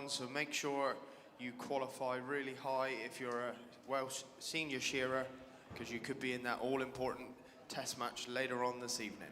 on, so make sure you qualify really high if you're a senior shearer, because you could be in that all-important test match later on this evening.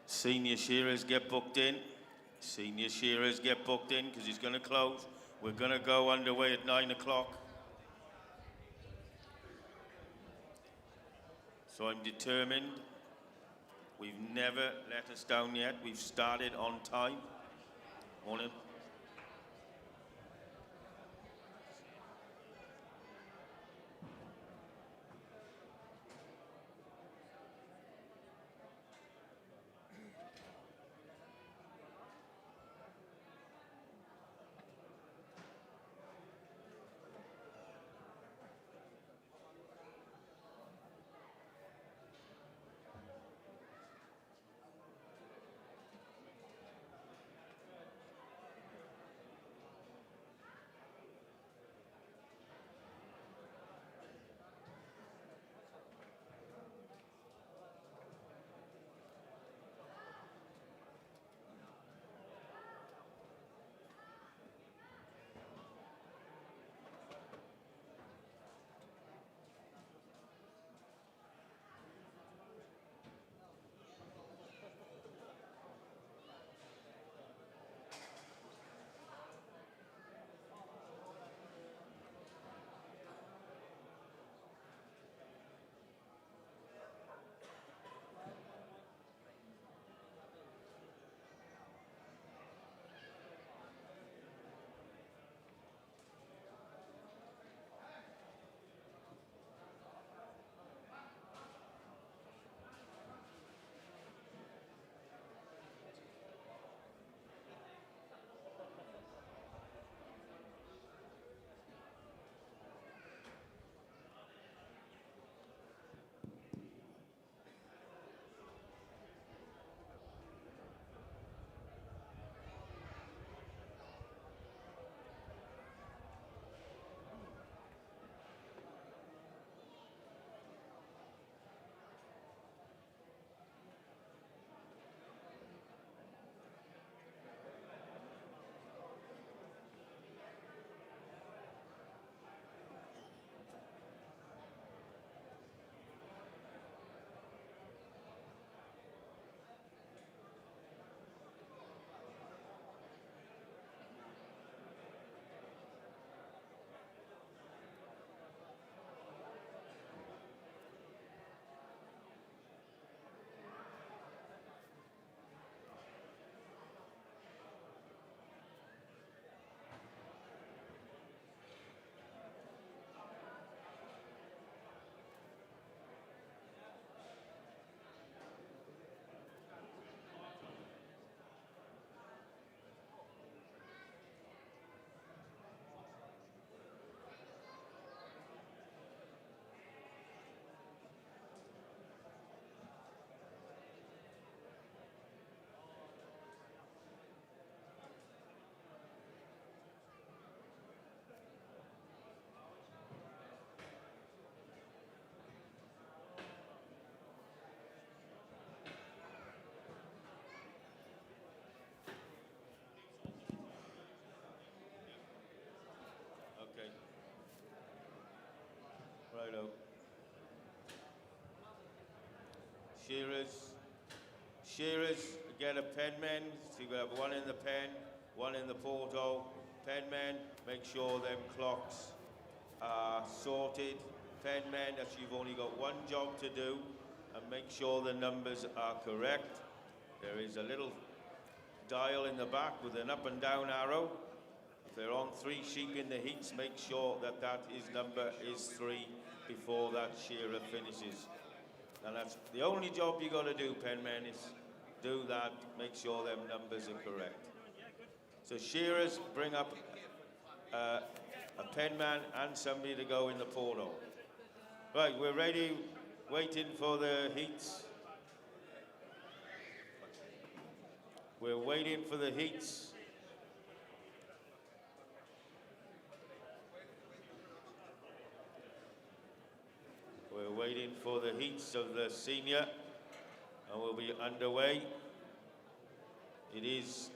Senior shearers get booked in. Senior shearers get booked in because he's going to close. We're going to go underway at 9 o'clock. So I'm determined. We've never let us down yet. We've started on time. Morning. Righto. Shearers get a penman, so you have one in the pen, one in the portal. Penmen, make sure them clocks are sorted. Penmen, that you've only got one job to do, and make sure the numbers are correct. There is a little dial in the back with an up and down arrow. If they're on 3 sheep in the heats, make sure that number is 3 before that shearer finishes. And that's the only job you got to do, penmen, is do that, make sure them numbers are correct. So shearers bring up a penman and somebody to go in the portal. Right, we're ready, waiting for the heats. We're waiting for the heats. We're waiting for the heats of the senior, and we'll be underway. It is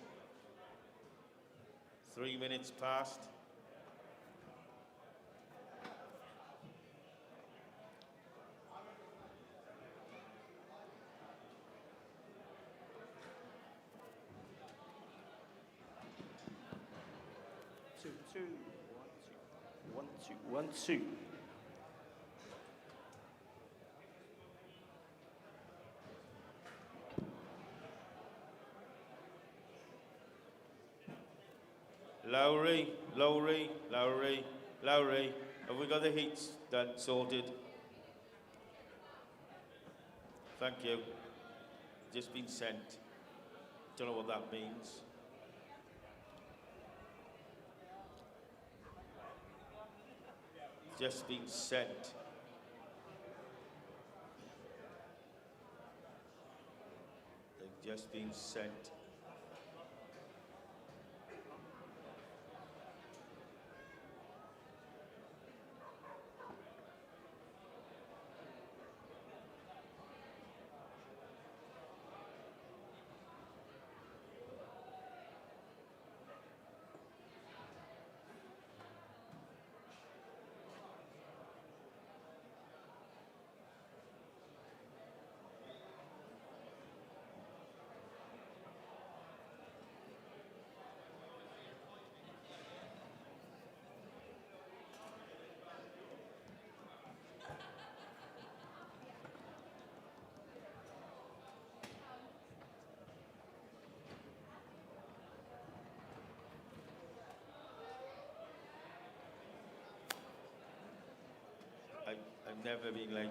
3 minutes past. Two. 1, 2. 1, 2. 1, 2. Lowry. Have we got the heats done, sorted? Thank you. Just been sent. Don't know what that means. Just been sent. They've just been sent. I've never been late.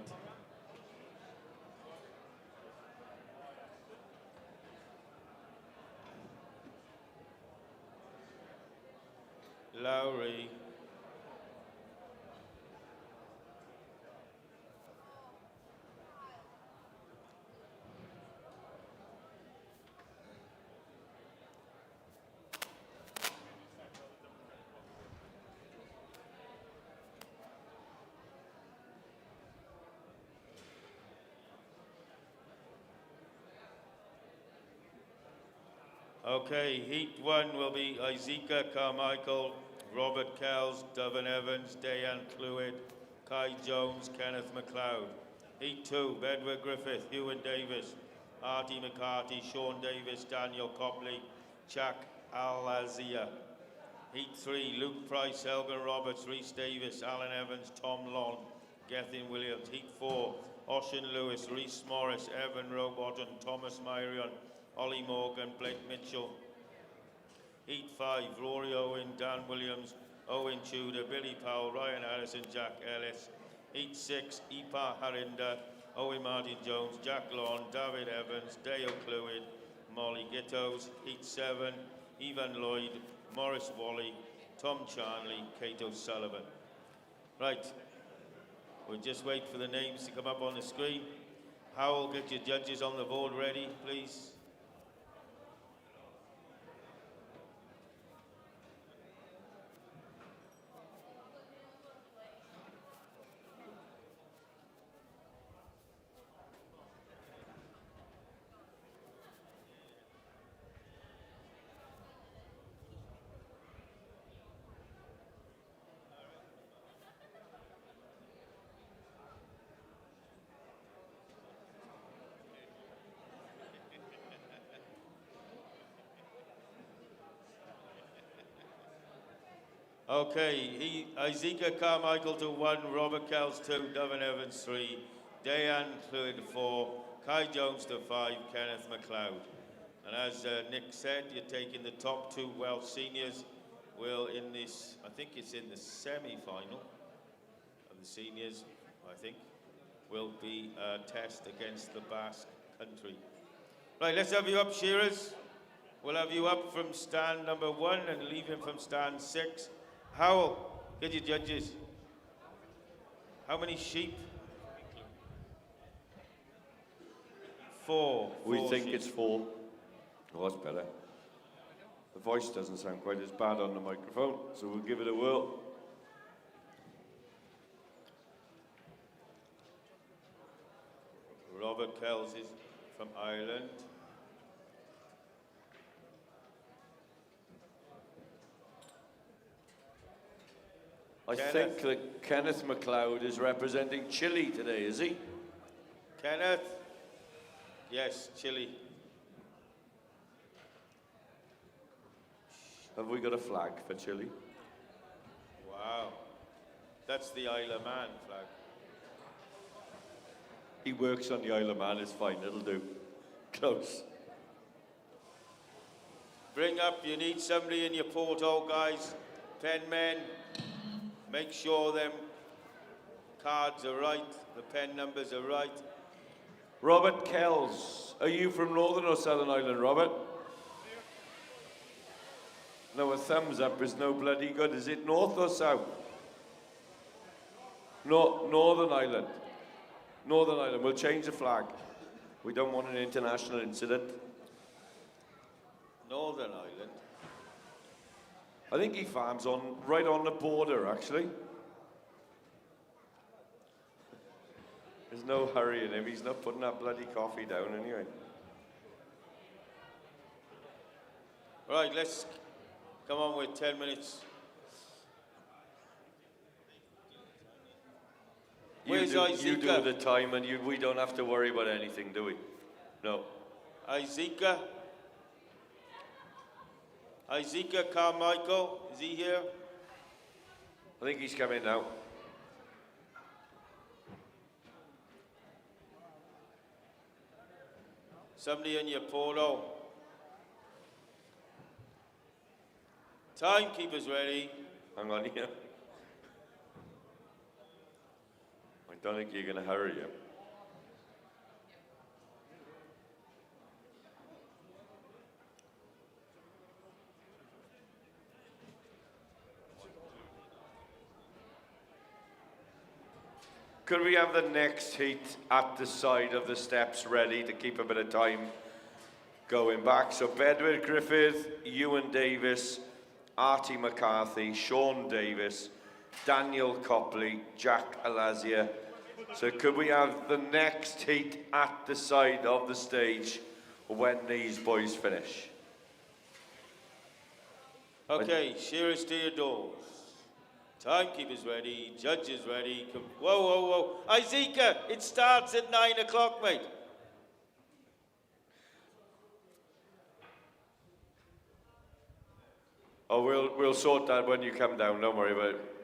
Lowry. Okay, heat 1 will be Isaac Carmichael, Robert Kells, Devon Evans, Dayan Clwyd, Kai Jones, Kenneth MacLeod. Heat 2, Bedward Griffith, Ewan Davis, Artie McCarthy, Sean Davis, Daniel Copley, Chuck Al-Azia. Heat 3, Luke Price, Elgin Roberts, Rhys Davis, Alan Evans, Tom Long, Gethin Williams. Heat 4, Ocean Lewis, Rhys Morris, Evan Rowbottom, Thomas Myrion, Ollie Morgan, Blake Mitchell. Heat 5, Rory Owen, Dan Williams, Owen Tudor, Billy Powell, Ryan Harrison, Jack Ellis. Heat 6, Ipa Harinda, Owen Martin Jones, Jack Lawn, David Evans, Dale Clwyd, Molly Gittos. Heat 7, Evan Lloyd, Morris Wally, Tom Charnley, Kate O'Sullivan. Right, we'll just wait for the names to come up on the screen. Howell, get your judges on the board ready, please. Okay, Isaac Carmichael to 1, Robert Kells 2, Devon Evans 3, Dayan Clwyd 4, Kai Jones to 5, Kenneth MacLeod. And as Nick said, you're taking the top 2 Welsh seniors. Will in this, I think it's in the semi-final of the seniors, I think, will be a test against the Basque country. Right, let's have you up, Shearers. We'll have you up from stand number 1 and leave him from stand 6. Howell, get your judges. How many sheep? 4. We Four think sheep. it's 4. Oh, that's better. The voice doesn't sound quite as bad on the microphone, so we'll give it a whirl. Robert Kells is from Ireland. I think that Kenneth MacLeod is representing Chile today, is he? Kenneth? Yes, Chile. Have we got a flag for Chile? Wow. That's the Isle of Man flag. He works on the Isle of Man, it's fine, it'll do. Close. Bring up, you need somebody in your porthole, guys. Pen men. Make sure them cards are right, the pen numbers are right. Robert Kells, are you from Northern or Southern Ireland, Robert? No, a thumbs up is no bloody good. Is it North or South? No, Northern Ireland. Northern Ireland, we'll change the flag. We don't want an international incident. Northern Ireland. I think he farms right on the border, actually. There's no hurry in him. He's not putting that bloody coffee down anyway. Right, let's come on with 10 minutes. Where's Isaac? You do the time and we don't have to worry about anything, do we? No. Isaac Carmichael, is he here? I think he's coming now. Somebody in your polo. Timekeeper's ready. Hang on here. I don't think you're going to hurry him. Could we have the next heat at the side of the steps ready to keep a bit of time going back? So Bedwyr Griffith, Ewan Davis, Artie McCarthy, Sean Davis, Daniel Copley, Jack Alazia. So could we have the next heat at the side of the stage when these boys finish? Okay, Shearers to your doors. Timekeeper's ready, judges ready. Whoa, whoa, whoa. Isaac, it starts at 9 o'clock, mate. Oh, we'll sort that when you come down, don't worry about it.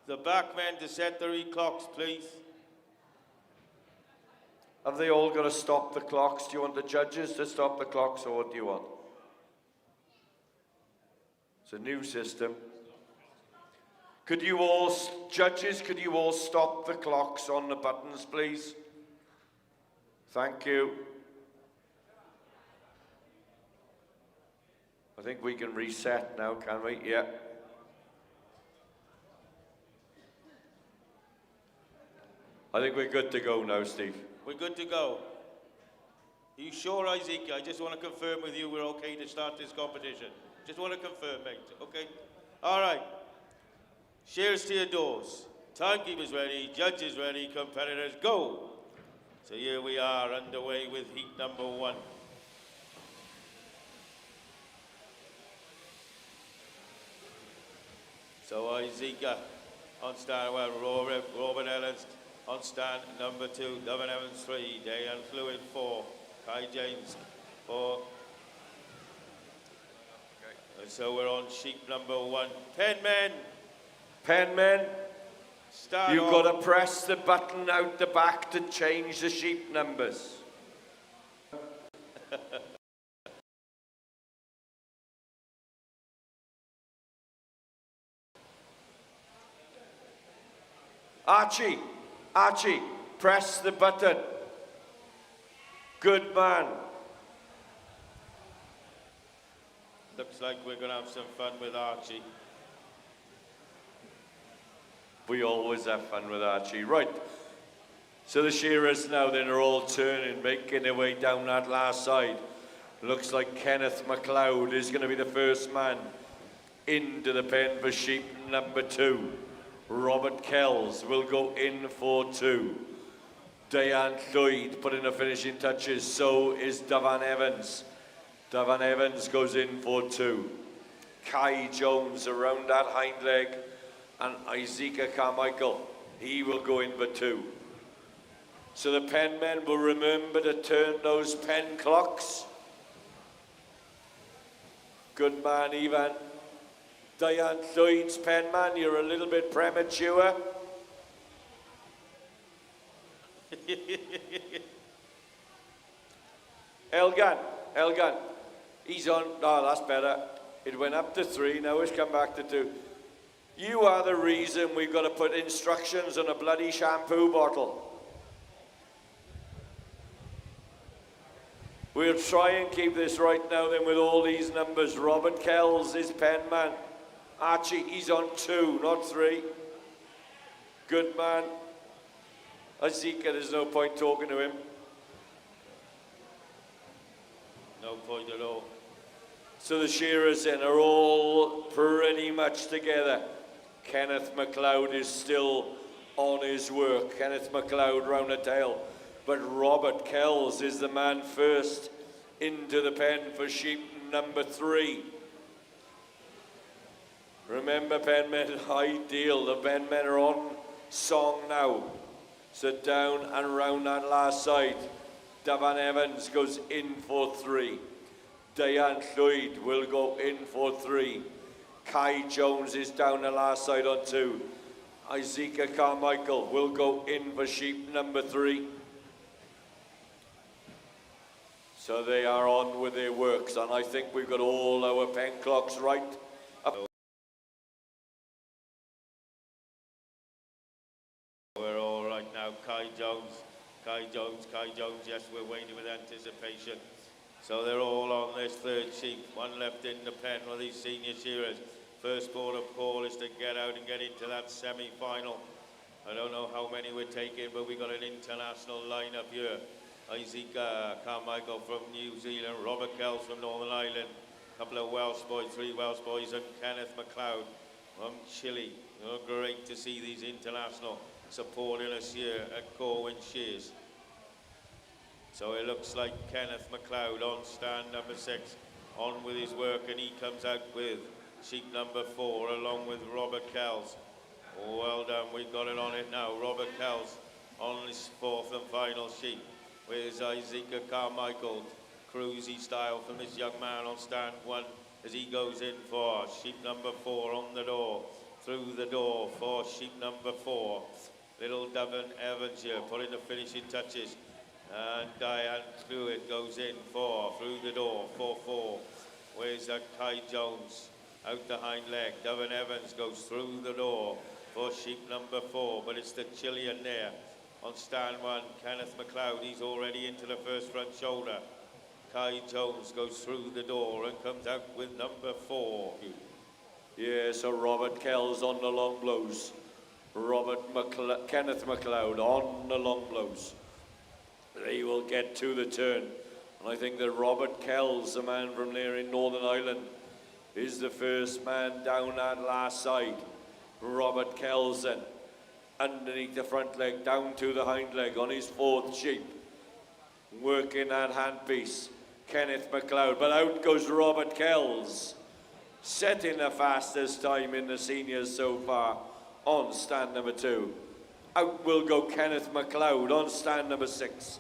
The back men to set the clocks, please. Have they all got to stop the clocks? Do you want the judges to stop the clocks, or what do you want? It's a new system. Could you all, judges, could you all stop the clocks on the buttons, please? Thank you. I think we can reset now, can we? Yeah. I think we're good to go now, Steve. We're good to go. Are you sure, Isaac? I just want to confirm with you we're okay to start this competition. Just want to confirm, mate. Okay? All right. Shearers to your doors. Timekeepers ready, judges ready, competitors go. So here we are underway with heat number 1. So Isaac on stand, well, Robert Ellis on stand number 2, Devon Evans 3, Dayan Clwyd 4, Kai James 4. And so we're on sheep number 1. Penmen, Penmen, start you've off. got to press the button out the back to change the sheep numbers. Archie, Archie, press the button. Good man. Looks like we're going to have some fun with Archie. We always have fun with Archie. Right. So the shearers now then are all turning, making their way down that last side. Looks like Kenneth MacLeod is going to be the first man into the pen for sheep number 2. Robert Kells will go in for 2. Diane Lloyd put in the finishing touches, so is Davan Evans. Davan Evans goes in for 2. Kai Jones around that hind leg, and Isaac Carmichael, he will go in for 2. So the pen men will remember to turn those pen clocks. Good man, Ivan. Diane Lloyd's pen man, you're a little bit premature. Elgan, he's on, oh, that's better. It went up to 3, now it's come back to 2. You are the reason we've got to put instructions on a bloody shampoo bottle. We'll try and keep this right now then with all these numbers. Robert Kells is pen man. Archie, he's on 2, not 3. Good man. Azika, there's no point talking to him. No point at all. So the shearers then are all pretty much together. Kenneth MacLeod is still on his work. Kenneth MacLeod round the tail. But Robert Kells is the man first into the pen for sheep number 3. Remember, penmen, ideal. The penmen are on song now. So down and round that last side. Davan Evans goes in for 3. Diane Lloyd will go in for 3. Kai Jones is down the last side on 2. Isaac Carmichael will go in for sheep number 3. So they are on with their works, and I think we've got all our pen clocks right. We're all right now. Kai Jones, yes, we're waiting with anticipation. So they're all on this third sheep. One left in the pen with these senior shearers. First port of call is to get out and get into that semi-final. I don't know how many we're taking, but we've got an international lineup here. Isaac Carmichael from New Zealand, Robert Kells from Northern Ireland, a couple of Welsh boys, 3 Welsh boys, and Kenneth MacLeod from Chile. Great to see these international supporting us here at Corwen Shears. So it looks like Kenneth MacLeod on stand number 6, on with his work, and he comes out with sheep number 4 along with Robert Kells. Oh, well done, we've got it on it now. Robert Kells on his 4th and final sheep. Where's Isaac Carmichael, cruisy style from this young man on stand 1 as he goes in for sheep number 4 on the door, through the door for sheep number 4. Little Davan Evans here putting the finishing touches, and Diane Pughe goes in for, through the door, 4-4. Where's that Kai Jones, out the hind leg. Davan Evans goes through the door for sheep number 4, but it's the Chilean there. On stand 1, Kenneth MacLeod, he's already into the first front shoulder. Kai Jones goes through the door and comes out with number 4. Yeah, so Robert Kells on the long blows. Kenneth MacLeod on the long blows. They will get to the turn. And I think that Robert Kells, the man from there in Northern Ireland, is the first man down that last side. Robert Kells then, underneath the front leg, down to the hind leg on his 4th sheep. Working that handpiece, Kenneth MacLeod, but out goes Robert Kells, setting the fastest time in the seniors so far on stand number 2. Out will go Kenneth MacLeod on stand number 6.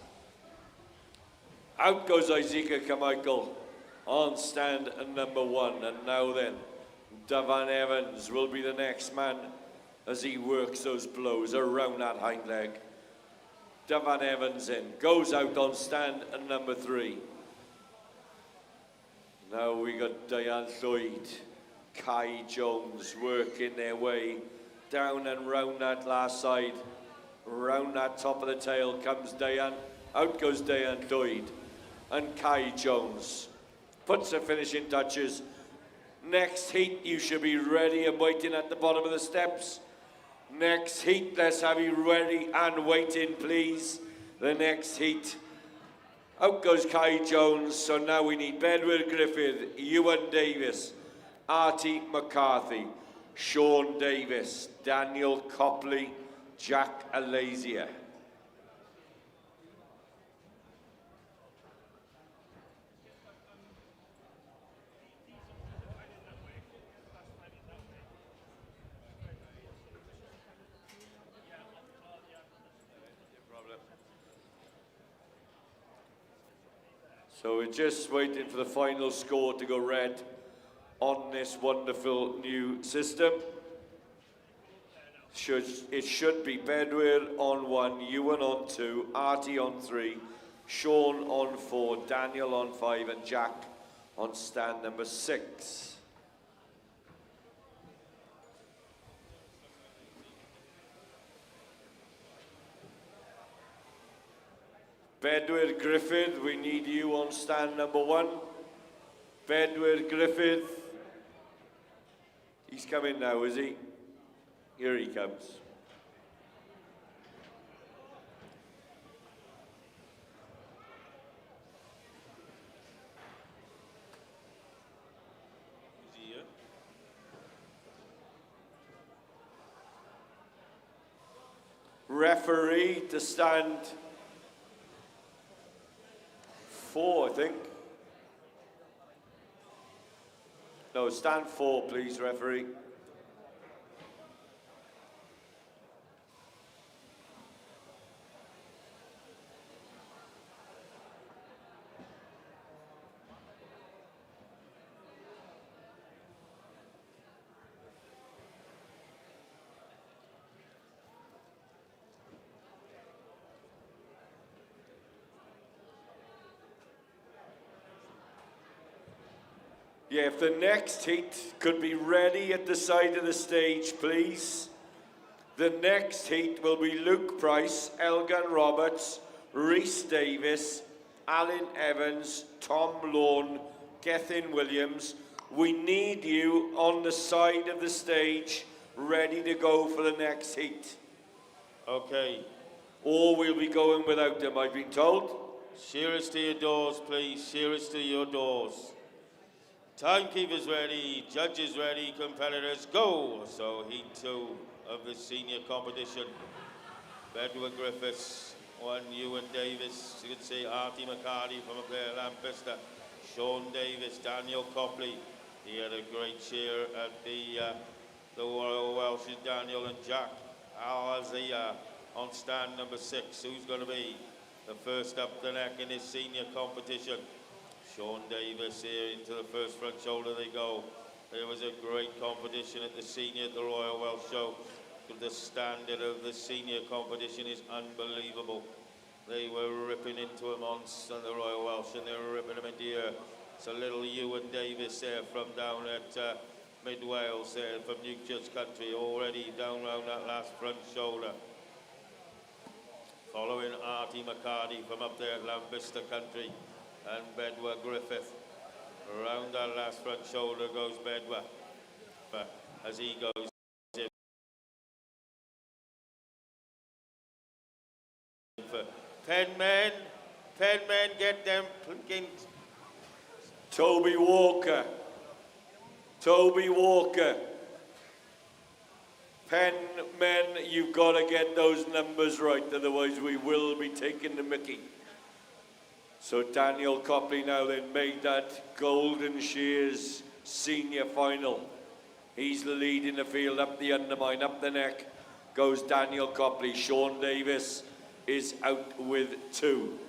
Out goes Isaac Carmichael on stand number 1. And now then, Dyfan Evans will be the next man as he works those blows around that hind leg. Dyfan Evans in, goes out on stand number 3. Now we got Diane Lloyd, Kai Jones working their way down and round that last side. Round that top of the tail comes Diane. Out goes Diane Lloyd. And Kai Jones puts the finishing touches. Next heat, you should be ready and waiting at the bottom of the steps. Next heat, let's have you ready and waiting, please. The next heat. Out goes Kai Jones, so now we need Bedwyr Griffith, Ewan Davis, Artie McCarthy, Sean Davis, Daniel Copley, Jack Alazia. So we're just waiting for the final score to go red on this wonderful new system. It should be Bedwyr on 1, Ewan on 2, Artie on 3, Sean on 4, Daniel on 5, and Jack on stand number 6. Bedwyr Griffith, we need you on stand number 1. Bedwyr Griffith. He's coming now, is he? Here he comes. Is he here? Referee to stand 4, I think. No, stand 4, please, referee. Yeah, if the next heat could be ready at the side of the stage, please. The next heat will be Luke Price, Elgan Roberts, Rhys Davis, Alan Evans, Tom Lawn, Gethin Williams. We need you on the side of the stage, ready to go for the next heat. Okay. Or we'll be going without them, I've been told. Shearers to your doors, please. Shearers to your doors. Timekeepers ready, judges ready, competitors go. So heat 2 of the senior competition. Bedwyr Griffiths, 1 Ewan Davis. You can see Artie McCarty from up there, Lancaster. Sean Davis, Daniel Copley. He had a great cheer at the Royal Welsh, Daniel and Jack. Alazia on stand number 6. Who's going to be the first up the neck in this senior competition? Sean Davis here into the first front shoulder they go. There was a great competition at the senior at the Royal Welsh Show. The standard of the senior competition is unbelievable. They were ripping into him on the Royal Welsh and they were ripping him into here. It's a little Ewan Davis there from down at Mid Wales there from Newchurch country, already down round that last front shoulder. Following Artie McCarty from up there at Lancaster country. And Bedwyr Griffith. Around that last front shoulder goes Bedwyr. But as he goes in for 10 men, get them plinking. Toby Walker. 10 men, you've got to get those numbers right, otherwise we will be taking the mickey. So Daniel Copley now then made that Golden Shears senior final. He's the lead in the field, up the undermine, up the neck goes Daniel Copley. Sean Davis is out with 2.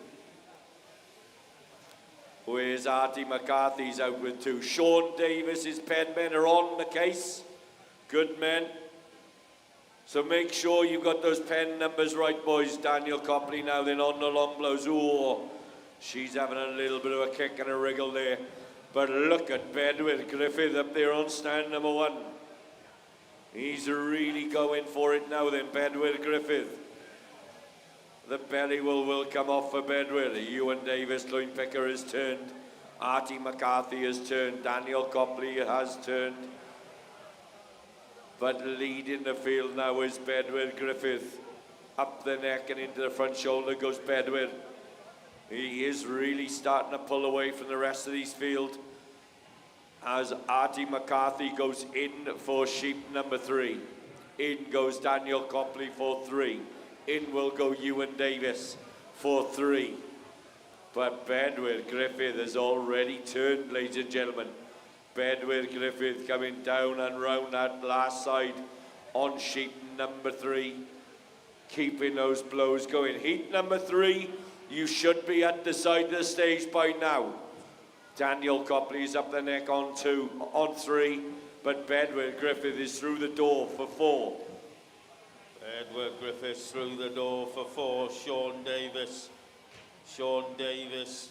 Where's Artie McCarthy's out with 2. Sean Davis's penmen are on the case. Good men. So make sure you've got those pen numbers right, boys. Daniel Copley now then on the long blows. Ooh, she's having a little bit of a kick and a wriggle there. But look at Bedwyr Griffith up there on stand number 1. He's really going for it now then, Bedwyr Griffith. The belly will come off for Bedwyr. Ewan Davis, loin picker, has turned. Artie McCarthy has turned. Daniel Copley has turned. But leading the field now is Bedwyr Griffith. Up the neck and into the front shoulder goes Bedwyr. He is really starting to pull away from the rest of these field. As Artie McCarthy goes in for sheep number 3. In goes Daniel Copley for 3. In will go Ewan Davis for 3. But Bedwyr Griffith has already turned, ladies and gentlemen. Bedwyr Griffith coming down and round that last side on sheep number 3. Keeping those blows going. Heat number 3, you should be at the side of the stage by now. Daniel Copley's up the neck on 2, on 3, but Bedwyr Griffith is through the door for 4. Bedwyr Griffiths through the door for 4. Sean Davis. Sean Davis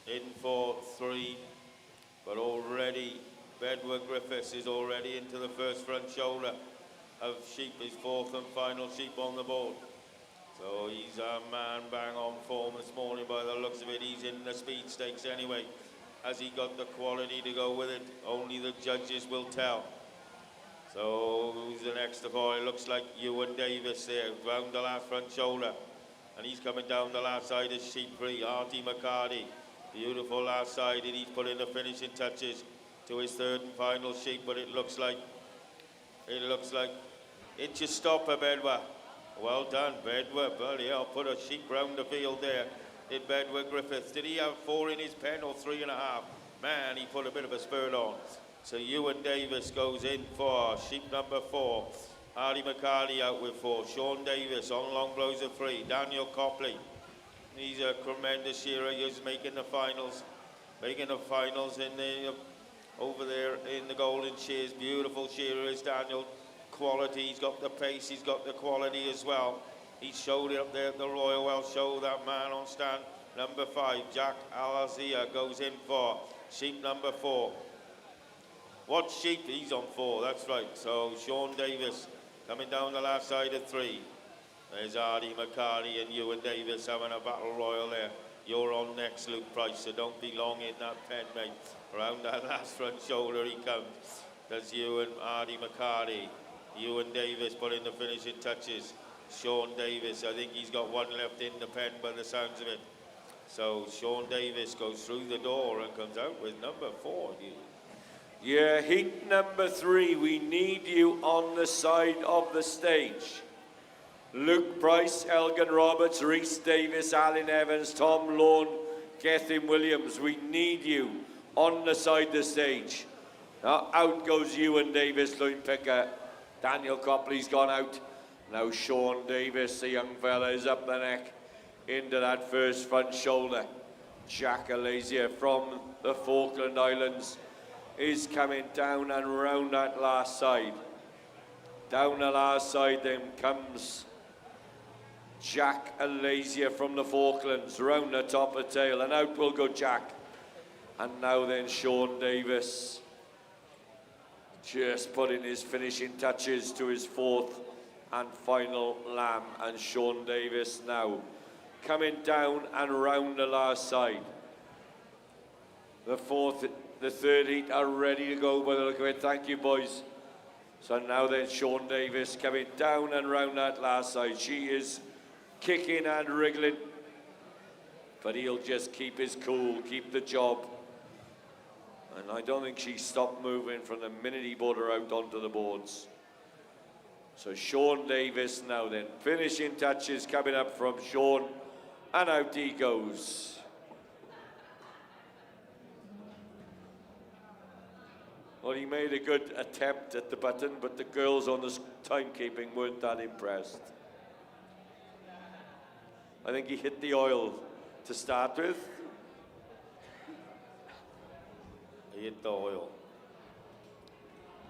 in for 3. But already, Bedwyr Griffiths is already into the first front shoulder of sheep, his 4th and final sheep on the board. So he's a man bang on form this morning by the looks of it. He's in the speed stakes anyway. Has he got the quality to go with it? Only the judges will tell. So who's the next of all? It looks like Ewan Davis there, round the last front shoulder. And he's coming down the last side of sheep 3, Artie McCarty. Beautiful last side, and he's put in the finishing touches to his 3rd and final sheep, but it looks like it's your stopper, Bedwyr. Well done, Bedwyr. Bloody hell, put a sheep round the field there. Did Bedwyr Griffiths. Did he have 4 in his pen or 3.5? Man, he put a bit of a spurt on. So Ewan Davis goes in for sheep number 4. Artie McCarty out with 4. Sean Davis on long blows of 3. Daniel Copley. He's a tremendous shearer. He's making the finals. Making the finals in the over there in the Golden Shears. Beautiful shearer is Daniel. Quality. He's got the pace. He's got the quality as well. He showed it up there at the Royal Welsh Show. That man on stand number 5. Jack Alazia goes in for sheep number 4. What sheep? He's on 4. That's right. So Sean Davis coming down the last side of 3. There's Artie McCarty and Ewan Davis having a battle royal there. You're on next, Luke Price, so don't be long in that pen, mate. Around that last front shoulder he comes. There's Ewan, Artie McCarty. Ewan Davis putting the finishing touches. Sean Davis, I think he's got 1 left in the pen by the sounds of it. So Sean Davis goes through the door and comes out with number 4. Yeah, heat number 3, we need you on the side of the stage. Luke Price, Elgin Roberts, Rhys Davis, Alan Evans, Tom Lone, Gethin Williams. We need you on the side of the stage. Now out goes Ewan Davis, loin picker. Daniel Copley's gone out. Now Sean Davis, the young fella, is up the neck into that first front shoulder. Jack Alazia from the Falkland Islands is coming down and round that last side. Down the last side then comes Jack Alazia from the Falklands, round the top of the tail, and out will go Jack. And now then Sean Davis, just putting his finishing touches to his 4th and final lamb, and Sean Davis now coming down and round the last side. The 3rd heat are ready to go by the look of it. Thank you, boys. So now then Sean Davis coming down and round that last side. She is kicking and wriggling, but he'll just keep his cool, keep the job. And I don't think she stopped moving from the minute he brought her out onto the boards. So Sean Davis now then, finishing touches coming up from Sean, and out he goes. Well, he made a good attempt at the button, but the girls on the timekeeping weren't that impressed. I think he hit the oil to start with. He hit the oil.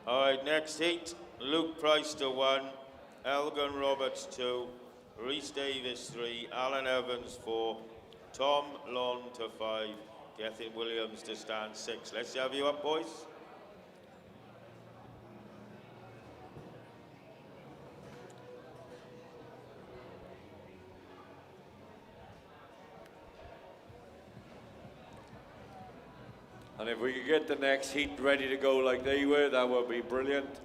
All right, next heat. Luke Price to 1, Elgin Roberts 2, Rhys Davis 3, Alan Evans 4, Tom Long to 5, Gethin Williams to stand 6. Let's have you up, boys. And if we could get the next heat ready to go like they were, that would be brilliant.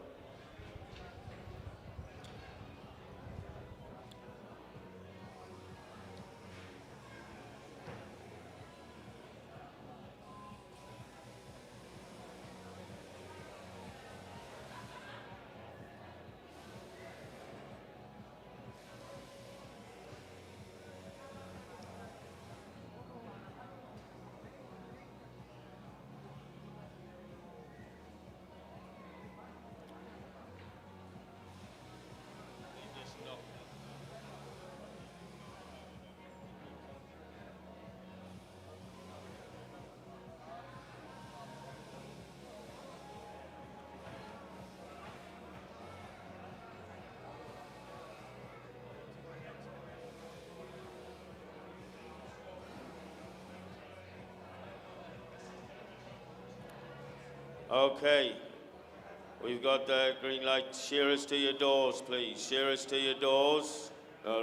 Okay, we've got the green light. Shearers to your doors, please. Shearers to your doors.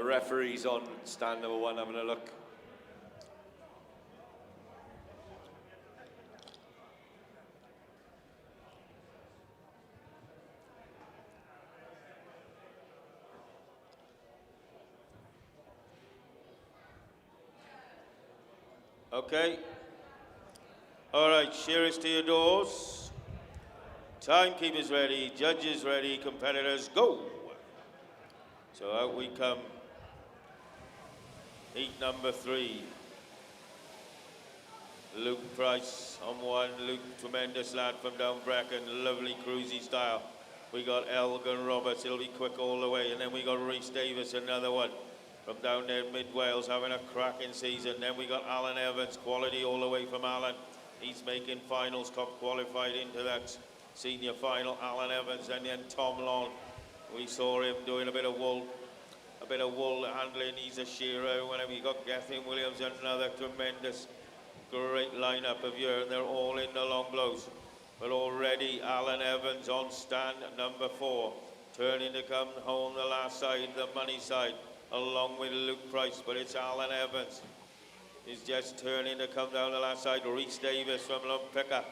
Referees on stand number 1 having a look. Okay. All right, shearers to your doors. Timekeepers ready, judges ready, competitors go. So out we come. Heat number 3. Luke Price on 1. Luke, tremendous lad from down Brecon, lovely cruisy style. We got Elgin Roberts, he'll be quick all the way. And then we got Rhys Davis, another one from down there in mid-Wales, having a cracking season. Then we got Alan Evans, quality all the way from Alan. He's making finals, top qualified into that senior final. Alan Evans, and then Tom Long. We saw him doing a bit of wool handling. He's a shearer. Whenever you got Gethin Williams, another tremendous, great lineup of year, and they're all in the long blows. But already Alan Evans on stand number 4, turning to come home the last side, the money side, along with Luke Price. But it's Alan Evans. He's just turning to come down the last side. Rhys Davis from Lumpicka.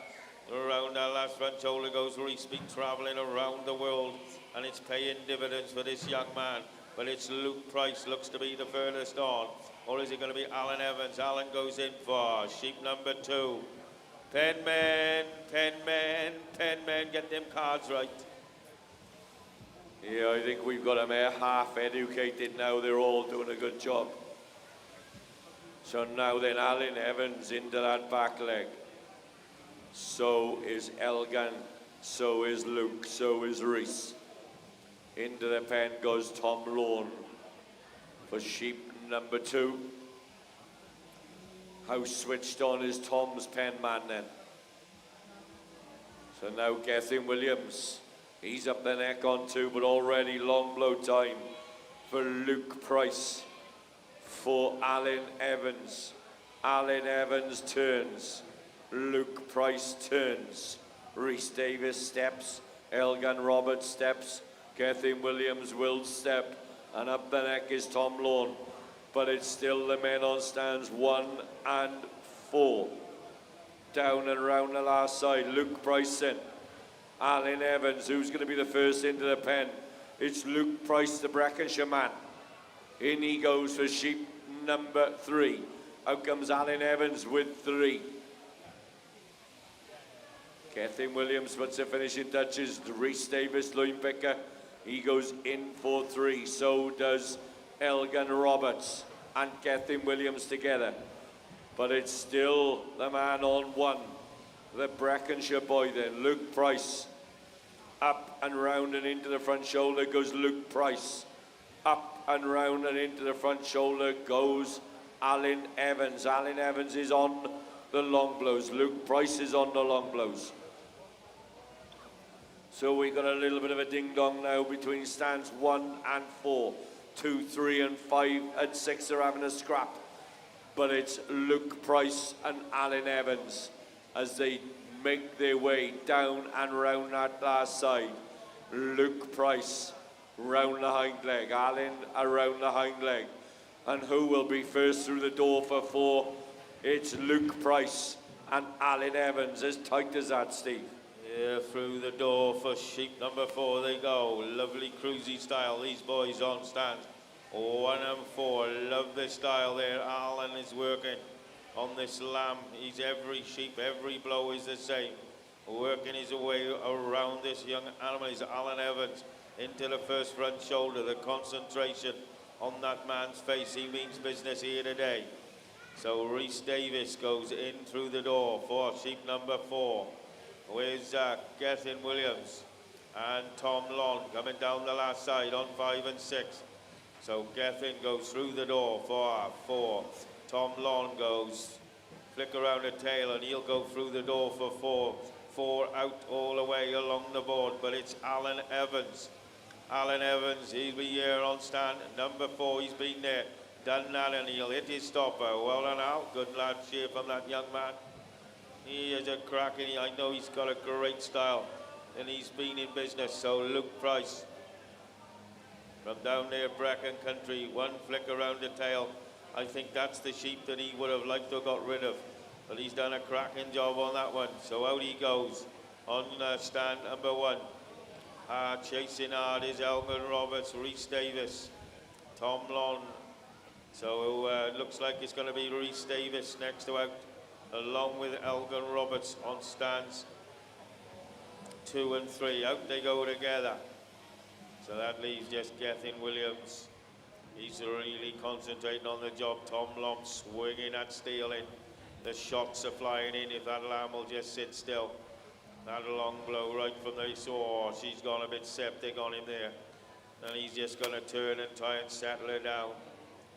Around that last front shoulder goes Rhys, been travelling around the world, and it's paying dividends for this young man. But it's Luke Price, looks to be the furthest on. Or is it going to be Alan Evans? Alan goes in for sheep number 2. Penmen, get them cards right. Yeah, I think we've got them half educated now. They're all doing a good job. So now then Alan Evans into that back leg. So is Elgin, so is Luke, so is Rhys. Into the pen goes Tom Lone for sheep number 2. How switched on is Tom's pen man then? So now Gethin Williams, he's up the neck on 2, but already long blow time for Luke Price, for Alan Evans. Alan Evans turns. Luke Price turns. Rhys Davis steps. Elgin Roberts steps. Gethin Williams will step. And up the neck is Tom Lone. But it's still the men on stands 1 and 4. Down and round the last side. Luke Price in. Alan Evans, who's going to be the first into the pen? It's Luke Price, the Breckenshire man. In he goes for sheep number 3. Out comes Alan Evans with 3. Gethin Williams puts the finishing touches. Rhys Davis, line picker. He goes in for 3. So does Elgin Roberts and Gethin Williams together. But it's still the man on 1. The Breckenshire boy then, Luke Price. Up and round and into the front shoulder goes Luke Price. Up and round and into the front shoulder goes Alan Evans. Alan Evans is on the long blows. Luke Price is on the long blows. So we got a little bit of a ding-dong now between stands 1 and 4. 2, 3 and 5 and 6 are having a scrap. But it's Luke Price and Alan Evans as they make their way down and round that last side. Luke Price round the hind leg, Alan around the hind leg. And who will be first through the door for 4? It's Luke Price and Alan Evans, as tight as that, Steve. Yeah, through the door for sheep number 4 they go. Lovely cruisy style, these boys on stand. 1 and 4, love this style there. Alan is working on this lamb. He's every sheep, every blow is the same. Working his way around this young animal. He's Alan Evans into the first front shoulder. The concentration on that man's face. He means business here today. So Rhys Davis goes in through the door for sheep number 4. With Gethin Williams and Tom Long coming down the last side on 5 and 6. So Gethin goes through the door for 4. Tom Long goes flick around the tail and he'll go through the door for 4. 4 out all the way along the board, but it's Alan Evans. Alan Evans, he'll be here on stand. Number 4, he's been there. Done that and he'll hit his stopper. Well done, Al. Good lad cheer from that young man. He is a crack and I know he's got a great style and he's been in business. So Luke Price from down there Brecon country, 1 flick around the tail. I think that's the sheep that he would have liked to have got rid of, but he's done a cracking job on that one. So out he goes on stand number 1. Chasing hard is Elgin Roberts, Rhys Davis, Tom Long. So looks like it's going to be Rhys Davis next to out, along with Elgin Roberts on stands 2 and 3. Out they go together. So that leaves just Gethin Williams. He's really concentrating on the job. Tom Long swinging at stealing. The shots are flying in if that lamb will just sit still. That long blow right from the saw. She's gone a bit septic on him there. And he's just going to turn and try and settle her down.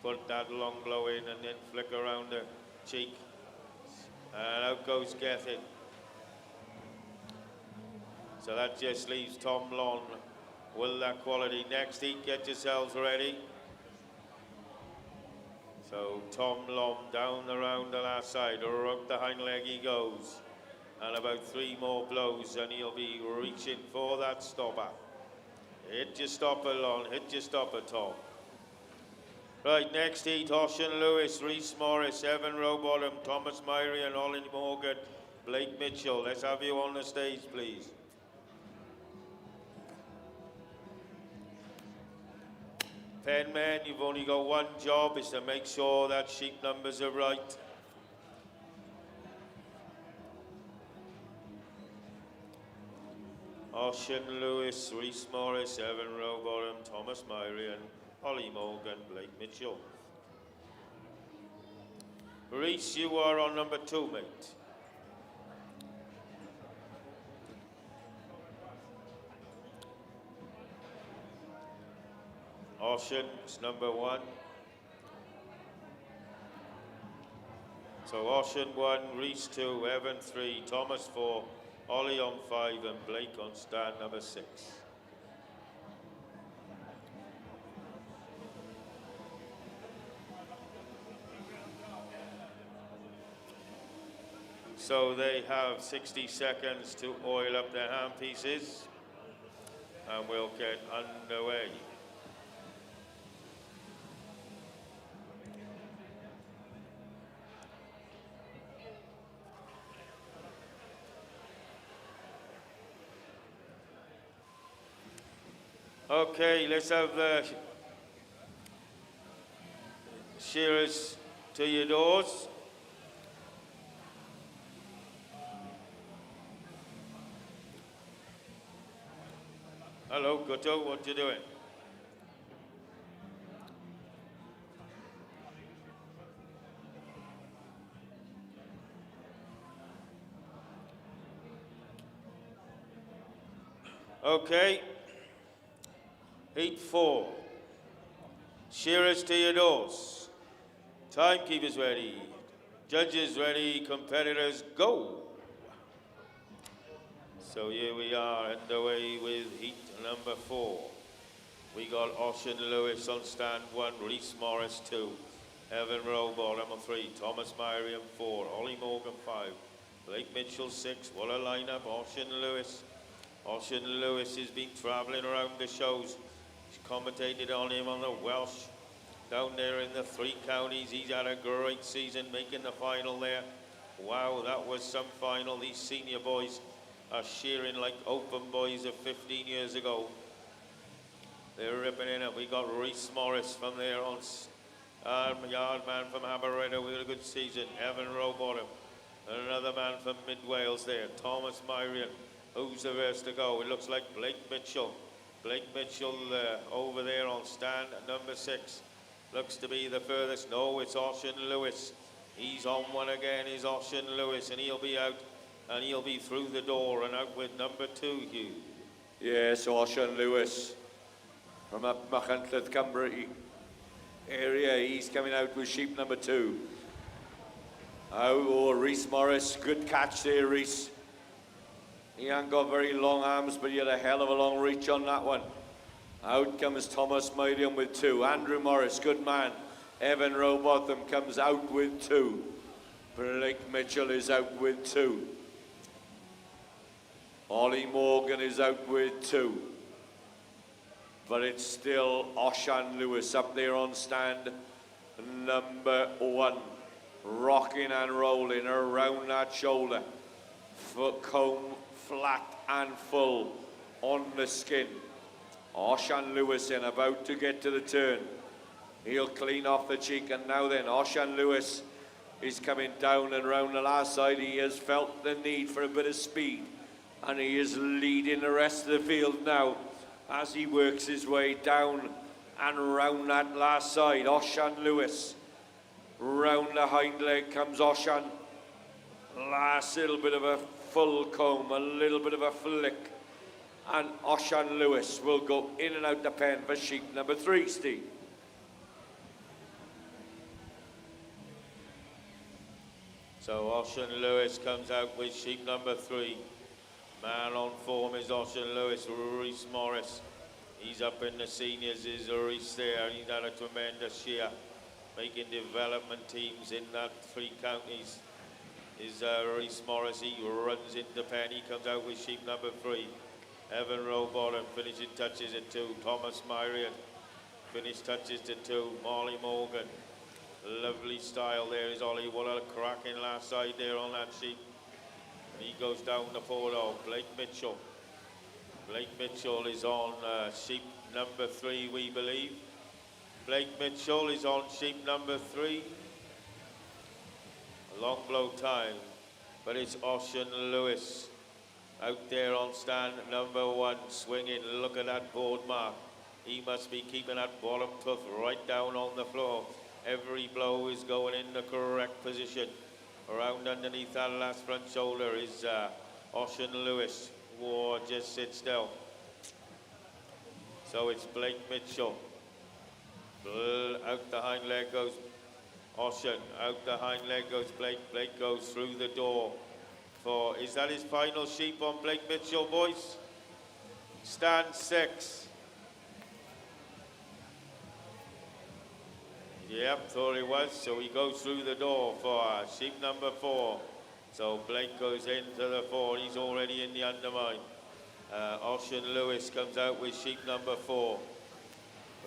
Put that long blow in and then flick around the cheek. And out goes Gethin. So that just leaves Tom Long with that quality. Next heat, get yourselves ready. So Tom Long down around the last side, up the hind leg he goes. And about 3 more blows and he'll be reaching for that stopper. Hit your stopper, Long, hit your stopper, Tom. Right, next heat, Ocean Lewis, Rhys Morris, Evan Rowbottom, Thomas Myrie and Ollie Morgan, Blake Mitchell. Let's have you on the stage, please. Penmen, you've only got one job, is to make sure that sheep numbers are right. Ocean Lewis, Rhys Morris, Evan Rowbottom, Thomas Myrie and Ollie Morgan, Blake Mitchell. Rhys, you are on number 2, mate. Ocean's number 1. So Ocean 1, Rhys 2, Evan 3, Thomas 4, Ollie on 5 and Blake on stand number 6. So they have 60 seconds to oil up their hand pieces and we'll get underway. Okay, let's have the shearers to your doors. Hello, Guto, what you doing? Okay. Heat 4. Shearers to your doors. Timekeepers ready. Judges ready, competitors go. So here we are underway with heat number 4. We got Ocean Lewis on stand 1, Rhys Morris 2, Evan Robol number 3, Thomas Myriam 4, Ollie Morgan 5, Blake Mitchell 6. What a lineup, Ocean Lewis. Ocean Lewis has been travelling around the shows. He's commentated on him on the Welsh. Down there in the 3 counties, he's had a great season, making the final there. Wow, that was some final. These senior boys are shearing like open boys of 15 years ago. They're ripping in it. We got Rhys Morris from there on yard man from Aberreda with a good season. Evan Rowbottom. Another man from Mid Wales there. Thomas Myriam. Who's the first to go? It looks like Blake Mitchell. Blake Mitchell over there on stand at number 6. Looks to be the furthest. No, it's Ocean Lewis. He's on one again, is Ocean Lewis, and he'll be out, and he'll be through the door and out with number 2, Hugh. Yes, Ocean Lewis from up Machynlleth, Cumbria area. He's coming out with sheep number 2. Oh, Rhys Morris, good catch there, Rhys. He ain't got very long arms, but he had a hell of a long reach on that one. Out comes Thomas Myriam with 2. Andrew Morris, good man. Evan Rowbotham comes out with 2. Blake Mitchell is out with 2. Ollie Morgan is out with 2. But it's still Ocean Lewis up there on stand number 1. Rocking and rolling around that shoulder. Foot comb flat and full on the skin. Ocean Lewis in, about to get to the turn. He'll clean off the cheek, and now then, Ocean Lewis is coming down and round the last side. He has felt the need for a bit of speed, and he is leading the rest of the field now as he works his way down and round that last side. Ocean Lewis. Round the hind leg comes Ocean. Last little bit of a full comb, a little bit of a flick. And Ocean Lewis will go in and out the pen for sheep number 3, Steve. So Ocean Lewis comes out with sheep number 3. Man on form is Ocean Lewis. Rhys Morris, he's up in the seniors, is Rhys there. He's had a tremendous year, making development teams in that 3 counties. Is Rhys Morris. He runs into pen. He comes out with sheep number 3. Evan Rowbottom, finishing touches at 2. Thomas Myriam, finished touches to 2. Molly Morgan, lovely style there is Ollie. What a cracking last side there on that sheep. And he goes down the 4. Blake Mitchell. Blake Mitchell is on sheep number 3, we believe. Blake Mitchell is on sheep number 3. A long blow time, but it's Ocean Lewis out there on stand number 1, swinging. Look at that board mark. He must be keeping that bottom tooth right down on the floor. Every blow is going in the correct position. Around underneath that last front shoulder is Ocean Lewis. Whoa, just sit still. So it's Blake Mitchell. Out the hind leg goes Ocean. Out the hind leg goes Blake. Blake goes through the door. Is that his final sheep on Blake Mitchell, boys? Stand 6. Yep, thought it was. So he goes through the door for sheep number 4. So Blake goes into the 4. He's already in the undermine. Ocean Lewis comes out with sheep number 4.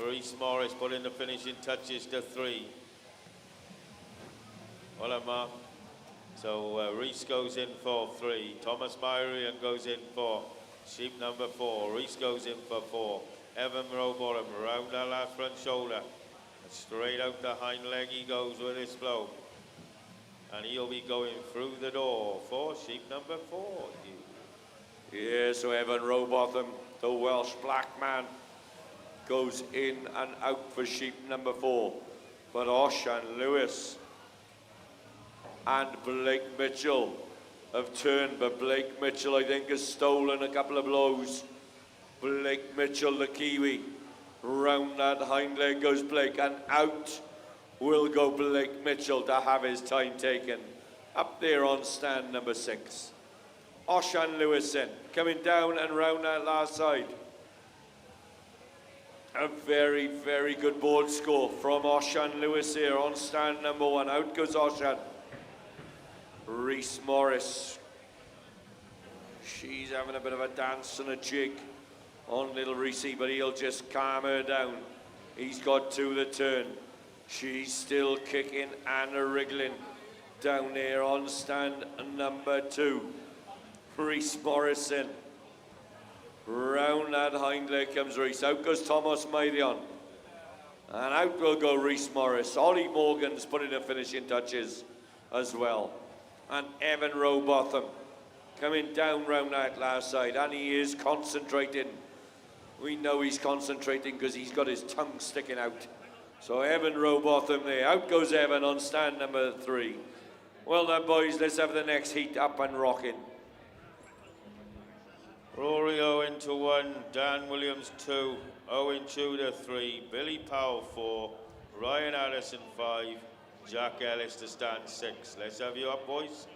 Rhys Morris put in the finishing touches to 3. Well, a mark. So Rhys goes in for 3. Thomas Myriam goes in for sheep number 4. Rhys goes in for 4. Evan Rowbottom round that last front shoulder. Straight out the hind leg he goes with this blow. And he'll be going through the door for sheep number 4. Yeah, so Evan Rowbotham, the Welsh black man, goes in and out for sheep number 4. But Ocean Lewis and Blake Mitchell have turned, but Blake Mitchell, I think, has stolen a couple of blows. Blake Mitchell, the Kiwi, round that hind leg goes Blake, and out will go Blake Mitchell to have his time taken. Up there on stand number 6. Oshan Lewison coming down and round that last side. A very, very good board score from Oshan Lewis here on stand number 1. Out goes Oshan. Reese Morris. She's having a bit of a dance and a jig on little Reese, but he'll just calm her down. He's got to the turn. She's still kicking and wriggling down there on stand number 2. Reese Morrison. Round that hind leg comes Reese. Out goes Thomas Maidon. And out will go Reese Morris. Ollie Morgan's putting the finishing touches as well. And Evan Robotham coming down round that last side. And he is concentrating. We know he's concentrating because he's got his tongue sticking out. So Evan Robotham there. Out goes Evan on stand number 3. Well done, boys. Let's have the next heat up and rocking. Rory Owen to 1, Dan Williams 2, Owen Tudor 3, Billy Powell 4, Ryan Addison 5, Jack Ellis to stand 6. Let's have you up, boys.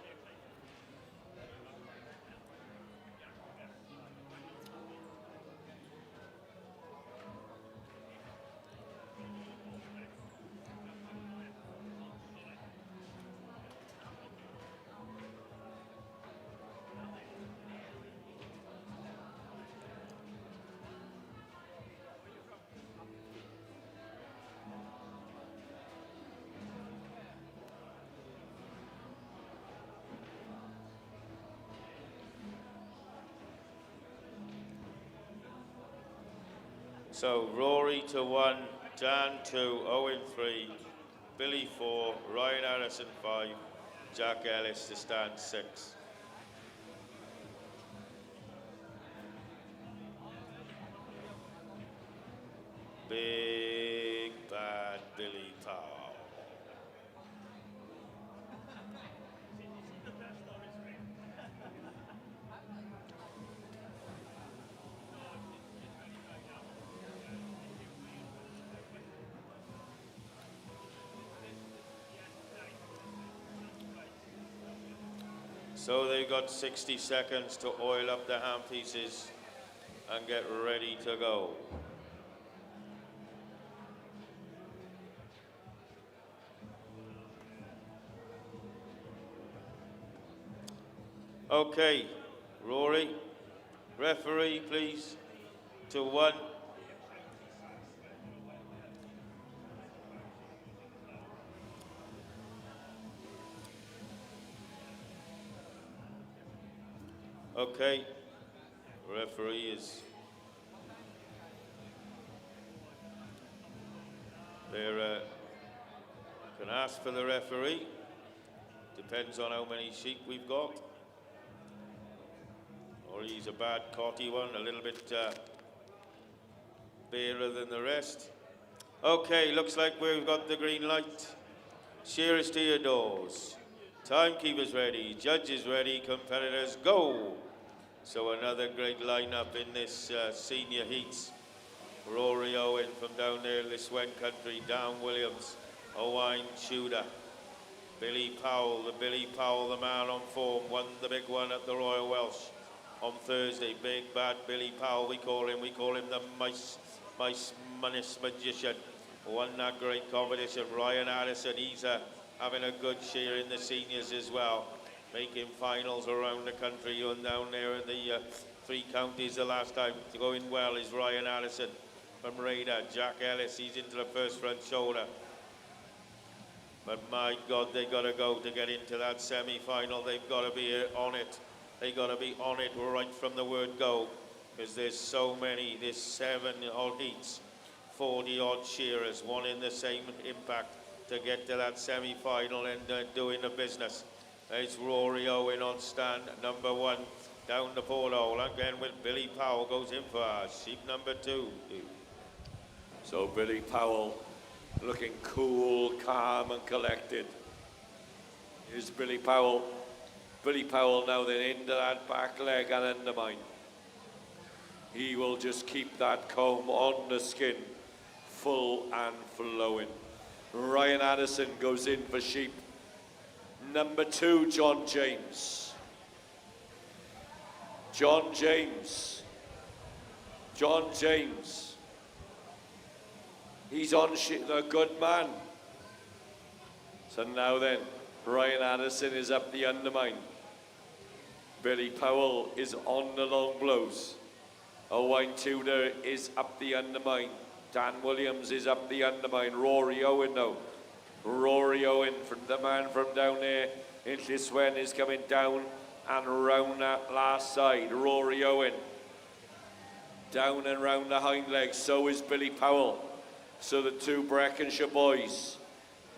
So Rory to 1, Dan 2, Owen 3, Billy 4, Ryan Harrison 5, Jack Ellis to stand 6. Big bad Billy Powell. So they've got 60 seconds to oil up the hand pieces and get ready to go. Okay, Rory, referee please, to 1. Okay, referee is there. Can ask for the referee. Depends on how many sheep we've got. Or he's a bad cotty one, a little bit barer than the rest. Okay, looks like we've got the green light. Shearers to your doors. Timekeepers ready, judges ready, competitors go. So another great lineup in this senior heats. Rory Owen from down there, Liswen Country, Dan Williams, Owen Tudor, Billy Powell, the man on form, won the big one at the Royal Welsh on Thursday. Big bad Billy Powell, we call him the mice magician. Won that great competition. Ryan Addison, he's having a good share in the seniors as well, making finals around the country and down there in the 3 counties. The last time going well is Ryan Addison from Raider. Jack Ellis, he's into the first front shoulder. But my God, they got to go to get into that semi-final. They've got to be on it. They got to be on it right from the word go, because there's so many. There's 7 odd heats, 40 odd shearers, one in the same impact to get to that semi-final and doing the business. It's Rory Owen on stand number 1 down the porthole again with Billy Powell goes in for sheep number 2. So Billy Powell looking cool, calm and collected. Here's Billy Powell. Billy Powell now then into that back leg and undermine. He will just keep that comb on the skin full and flowing. Ryan Addison goes in for sheep. Number 2, John James. John James. John James. He's on the good man. So now then, Ryan Addison is up the undermine. Billy Powell is on the long blows. Owain Tudor is up the undermine. Dan Williams is up the undermine. Rory Owen now. Rory Owen, from the man from down there in Llyswen, is coming down and round that last side. Rory Owen. Down and round the hind legs. So is Billy Powell. So the two Breckenshire boys,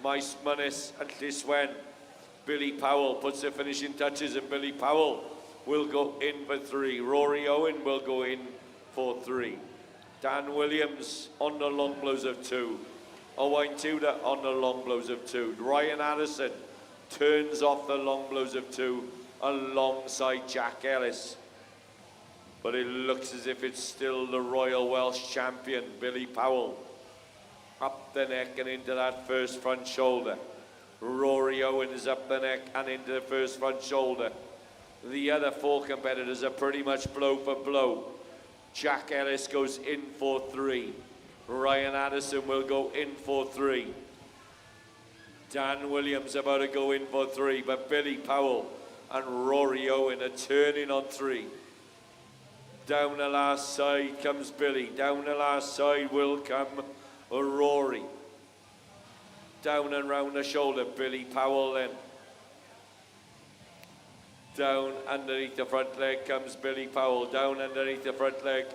Maes Munnis and Llyswen. Billy Powell puts the finishing touches, and Billy Powell will go in for 3. Rory Owen will go in for 3. Dan Williams on the long blows of 2. Owain Tudor on the long blows of 2. Ryan Addison turns off the long blows of 2 alongside Jack Ellis. But it looks as if it's still the Royal Welsh champion, Billy Powell. Up the neck and into that first front shoulder. Rory Owen is up the neck and into the first front shoulder. The other 4 competitors are pretty much blow for blow. Jack Ellis goes in for 3. Ryan Addison will go in for 3. Dan Williams about to go in for 3, but Billy Powell and Rory Owen are turning on 3. Down the last side comes Billy. Down the last side will come Rory. Down and round the shoulder, Billy Powell then. Down underneath the front leg comes Billy Powell. Down underneath the front leg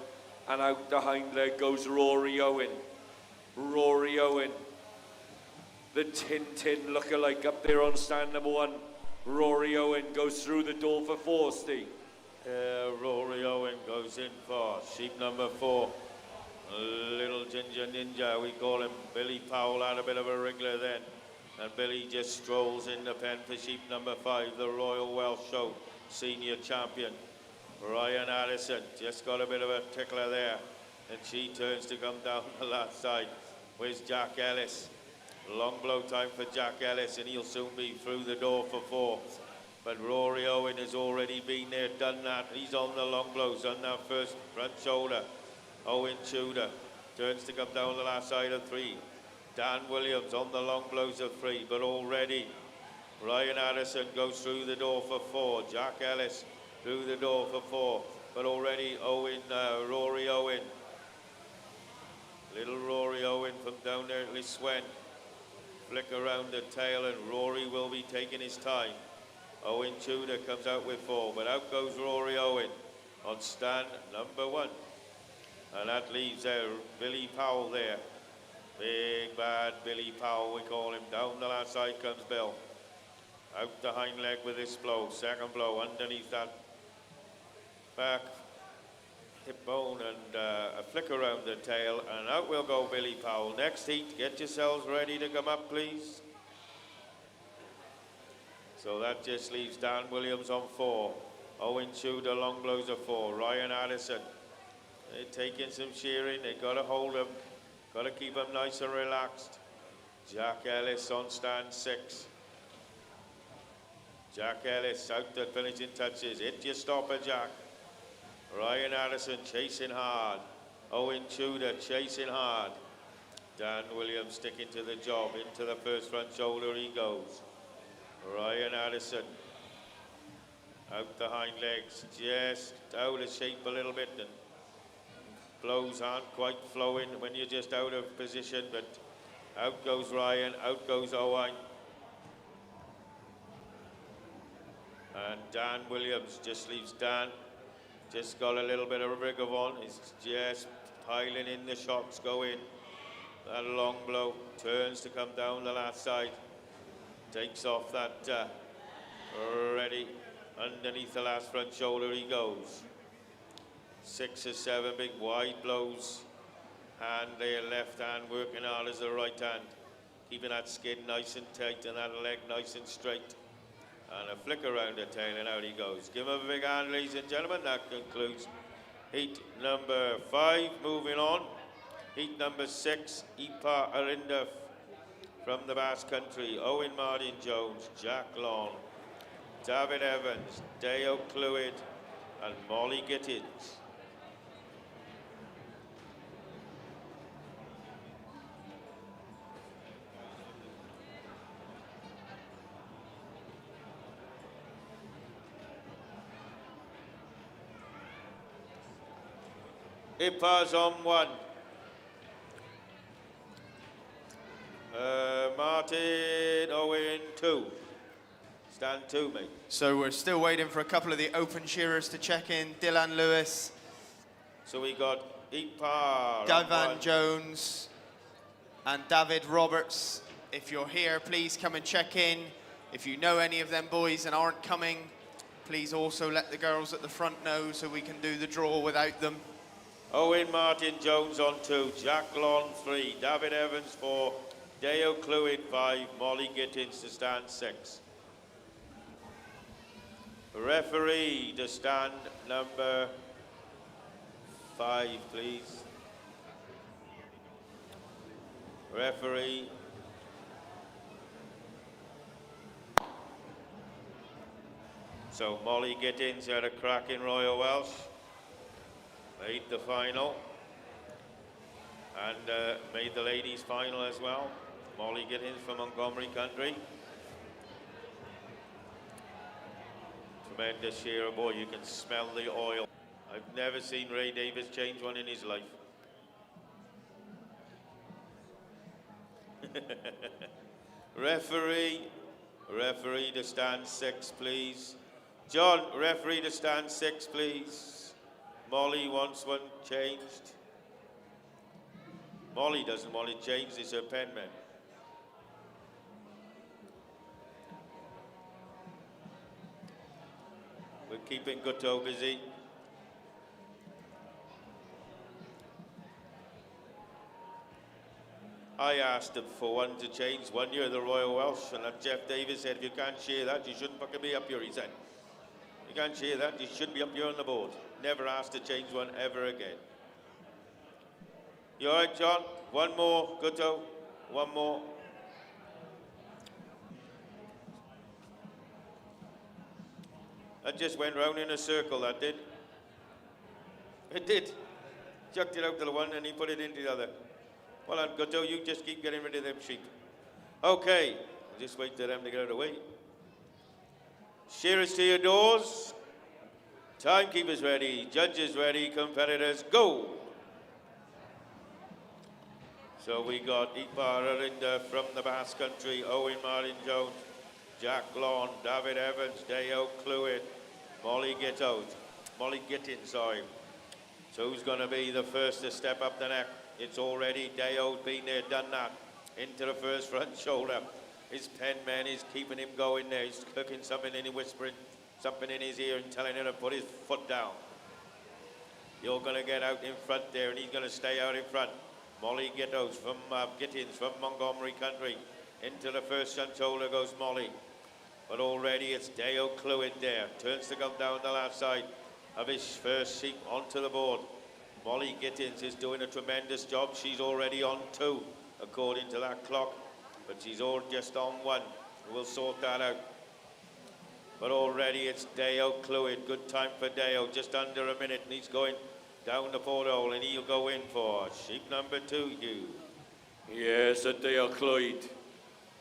and out the hind leg goes Rory Owen. Rory Owen, the Tintin lookalike up there on stand number 1. Rory Owen goes through the door for 4, Steve. Rory Owen goes in for sheep number 4. Little Ginger Ninja, we call him. Billy Powell had a bit of a wriggler then. And Billy just strolls in the pen for sheep number 5, the Royal Welsh Show senior champion. Ryan Addison just got a bit of a tickler there. And she turns to come down the last side. Where's Jack Ellis? Long blow time for Jack Ellis, and he'll soon be through the door for 4. But Rory Owen has already been there, done that. He's on the long blows, on that first front shoulder. Owen Tudor turns to come down the last side of 3. Dan Williams on the long blows of 3, but already Ryan Addison goes through the door for 4. Jack Ellis through the door for 4, but already Rory Owen. Little Rory Owen from down there at Llyswen. Flick around the tail, and Rory will be taking his time. Owen Tudor comes out with 4, but out goes Rory Owen on stand number 1. And that leaves Billy Powell there. Big bad Billy Powell, we call him. Down the last side comes Bill. Out the hind leg with this blow. Second blow underneath that back hip bone, and a flick around the tail. And out will go Billy Powell. Next heat, get yourselves ready to come up, please. So that just leaves Dan Williams on 4. Owen Tudor, long blows of 4. Ryan Addison. They're taking some shearing. They got to hold him. Got to keep him nice and relaxed. Jack Ellis on stand 6. Jack Ellis out the finishing touches. Hit your stopper, Jack. Ryan Addison chasing hard. Owen Tudor chasing hard. Dan Williams sticking to the job. Into the first front shoulder he goes. Ryan Addison. Out the hind legs. Just out of shape a little bit. And blows aren't quite flowing when you're just out of position, but out goes Ryan, out goes Owen. And Dan Williams just leaves Dan. Just got a little bit of a rig of on. He's just piling in the shots, go in. That long blow, turns to come down the last side. Takes off that ready. Underneath the last front shoulder he goes. 6 or 7 big wide blows. Hand there, left hand working hard as the right hand. Keeping that skin nice and tight and that leg nice and straight. And a flick around the tail and out he goes. Give him a big hand, ladies and gentlemen. That concludes heat number 5. Moving on. Heat number 6, Ipa Arinda From the Basque Country, Owen Martin Jones, Jack Long, David Evans, Deo Clwyd, and Molly Gittins. Ippers on 1. Martin Owen 2. Stand 2, mate. So we're still waiting for a couple of the open shearers to check in. Dylan Lewis, So we got Ippar. Davan Jones, and David Roberts. If you're here, please come and check in. If you know any of them boys and aren't coming, please also let the girls at the front know so we can do the draw without them. Owen Martin Jones on 2, Jack Long 3, David Evans 4, Deo Clwyd 5, Molly Gittins to stand 6. Referee to stand number 5, please. Referee. So Molly Gittins had a crack in Royal Welsh. Made the final and made the ladies final as well. Molly Gittins from Montgomery Country. Tremendous shearer, boy, you can smell the oil. I've never seen Ray Davis change one in his life. Referee to stand 6, please. John, referee to stand 6, please. Molly wants one changed. Molly doesn't want it changed, it's her penman. We're keeping Gutto busy. I asked him for one to change 1 year, the Royal Welsh, and Jeff Davis said, if you can't share that, you shouldn't fucking be up here, he said. You can't share that, you should be up here on the board. Never asked to change one ever again. You all right, John? One more, Gutto. One more. That just went round in a circle, that did. It did. Chucked it out to the one and he put it into the other. Well on, Gutto, you just keep getting rid of them sheep. Okay, just wait for them to get out of the way. Shearers to your doors. Timekeepers ready, judges ready, competitors go. So we got Ippar Arinda from the Basque Country, Owen Martin Jones, Jack Long, David Evans, Deo Clwyd, Molly Gittins, sorry. So who's going to be the first to step up the neck? It's already Deo's been there, done that. Into the first front shoulder. His penman is keeping him going there. He's cooking something in, whispering something in his ear and telling him to put his foot down. You're going to get out in front there and he's going to stay out in front. Molly Gittins from Montgomery Country. Into the first front shoulder goes Molly. But already it's Deo Clwyd there. Turns to go down the left side of his first sheep onto the board. Molly Gittins is doing a tremendous job. She's already on 2, according to that clock. But she's all just on 1. We'll sort that out. But already it's Deo Clwyd. Good time for Deo. Just under a minute. And he's going down the porthole. And he'll go in for sheep number 2, Hugh. Yes, a Deo Clwyd.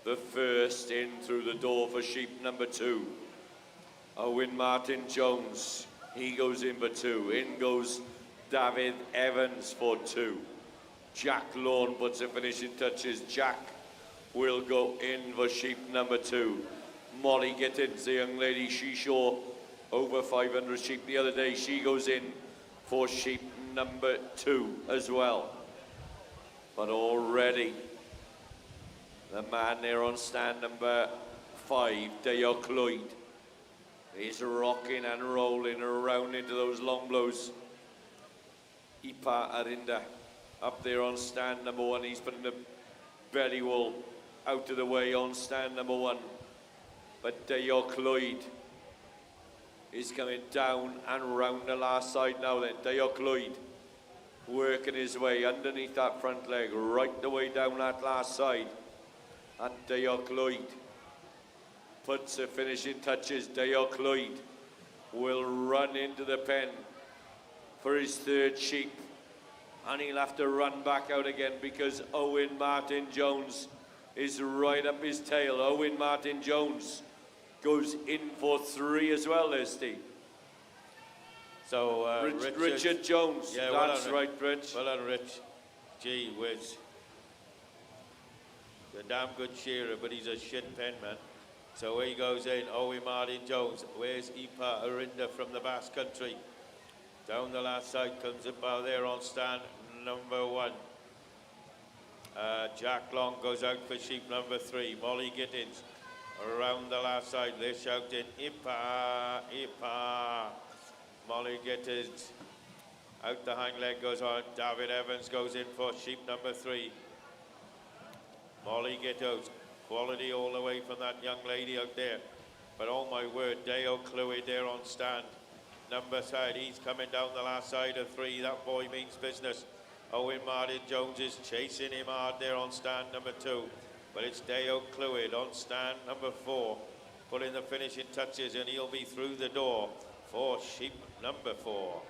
The first in through the door for sheep number 2. Owen Martin Jones. He goes in for 2. In goes David Evans for 2. Jack Lawn puts the finishing touches. Jack will go in for sheep number 2. Molly Gittins, the young lady, she saw over 500 sheep the other day. She goes in for sheep number 2 as well. But already, the man there on stand number 5, Deo Clwyd, is rocking and rolling around into those long blows. Ippar Arinda up there on stand number 1. He's putting the belly wool out of the way on stand number 1. But Deo Clwyd is coming down and round the last side now then. Deo Clwyd working his way underneath that front leg, right the way down that last side. And Dale Lloyd puts the finishing touches. Dale Lloyd will run into the pen for his third sheep. And he'll have to run back out again because Owen Martin Jones is right up his tail. Owen Martin Jones goes in for 3 as well there, Steve. So Richard Jones, yeah, that's right, Rich. Well done, Rich. Gee whiz. He's a damn good shearer, but he's a shit penman. So he goes in, Owen Martin Jones. Where's Ipa Arinda from the Basque Country? Down the last side comes about there on stand number 1. Jack Long goes out for sheep number 3. Molly Gittins around the last side. They're shouting, Ipa, Ipa. Molly Gittins out the hind leg goes on. David Evans goes in for sheep number 3. Molly Gittins, quality all the way from that young lady out there. But oh my word, Dale Cluey there on stand. Number side, he's coming down the last side of 3. That boy means business. Owen Martin Jones is chasing him hard there on stand number 2. But it's Dale Cluey on stand number 4. Putting the finishing touches and he'll be through the door for sheep number 4.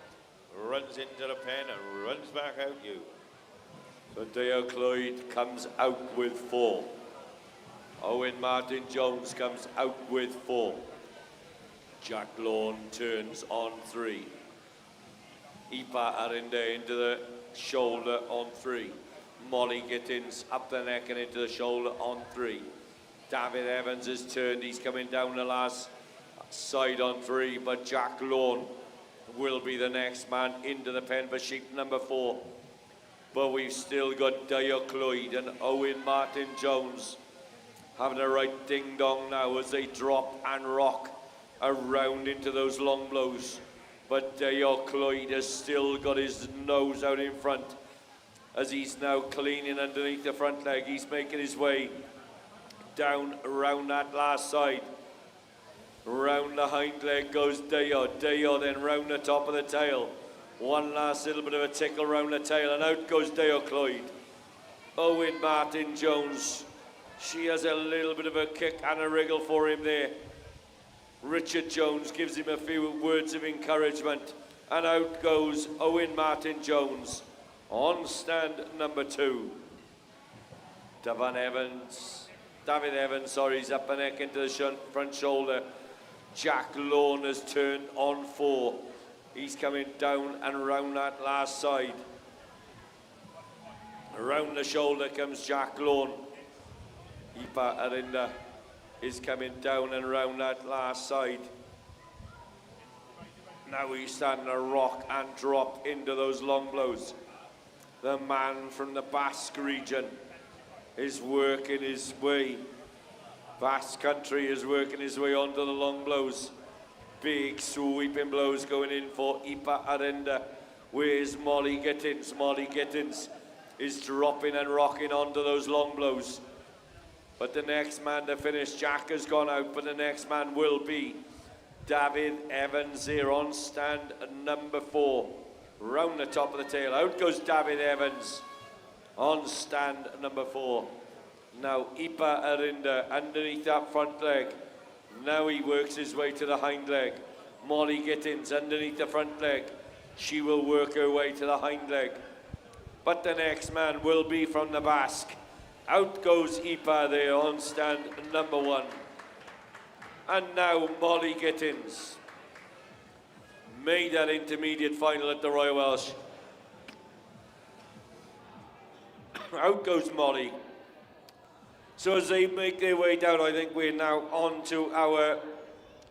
Runs into the pen and runs back out you. So Dale Cloyd comes out with 4. Owen Martin Jones comes out with 4. Jack Lawn turns on 3. Ipa Arinda into the shoulder on 3. Molly Gittins up the neck and into the shoulder on 3. David Evans has turned, he's coming down the last side on 3, but Jack Lawn will be the next man into the pen for sheep number 4. But we've still got Dale Cloyd and Owen Martin Jones having a right ding-dong now as they drop and rock around into those long blows. But Dale Cloyd has still got his nose out in front as he's now cleaning underneath the front leg. He's making his way down around that last side. Round the hind leg goes Dale. Dale then round the top of the tail. One last little bit of a tickle round the tail and out goes Dale Cloyd. Owen Martin Jones. She has a little bit of a kick and a wriggle for him there. Richard Jones gives him a few words of encouragement and out goes Owen Martin Jones on stand number 2. David Evans, he's up the neck into the front shoulder. Jack Lawn has turned on 4. He's coming down and round that last side. Around the shoulder comes Jack Lawn. Ipa Arinda is coming down and round that last side. Now he's starting to rock and drop into those long blows. The man from the Basque region is working his way. Basque country is working his way onto the long blows. Big sweeping blows going in for Ipa Arinda. Where's Molly Gittins? Molly Gittins is dropping and rocking onto those long blows. But the next man to finish, Jack has gone out, but the next man will be David Evans here on stand number 4. Round the top of the tail, out goes David Evans on stand number 4. Now Ipa Arinda underneath that front leg. Now he works his way to the hind leg. Molly Gittins underneath the front leg. She will work her way to the hind leg. But the next man will be from the Basque. Out goes Ipa there on stand number 1. And now Molly Gittins made that intermediate final at the Royal Welsh. Out goes Molly. So as they make their way down, I think we're now on to our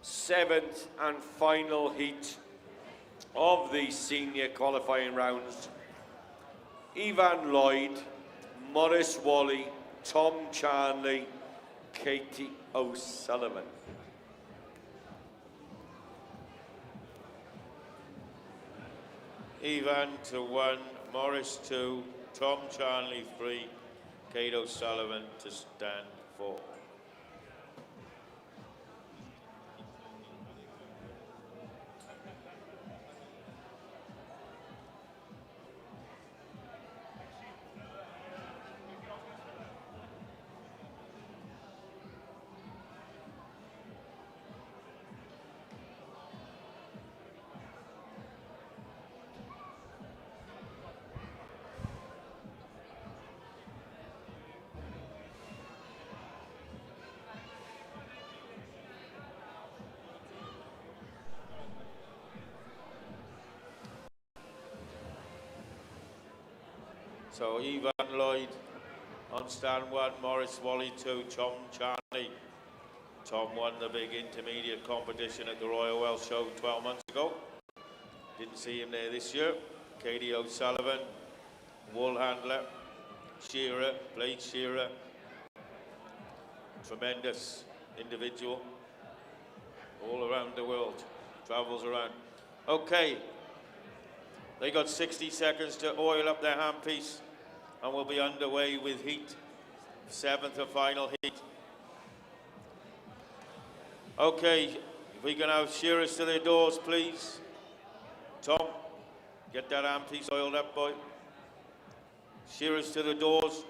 7th and final heat of the senior qualifying rounds. Ivan Lloyd, Morris Wally, Tom Charnley, Katie O'Sullivan. Ivan to 1, Morris 2, Tom Charnley 3, Kate O'Sullivan to stand 4. So Ivan Lloyd on stand 1, Morris Wally 2, Tom Charnley. Tom won the big intermediate competition at the Royal Welsh Show 12 months ago. Didn't see him there this year. Katie O'Sullivan, wool handler, shearer, blade shearer. Tremendous individual. All around the world, travels around. Okay, they got 60 seconds to oil up their handpiece and we'll be underway with heat, 7th and final heat. Okay, if we can have shearers to their doors, please. Tom, get that handpiece oiled up, boy. Shearers to the doors.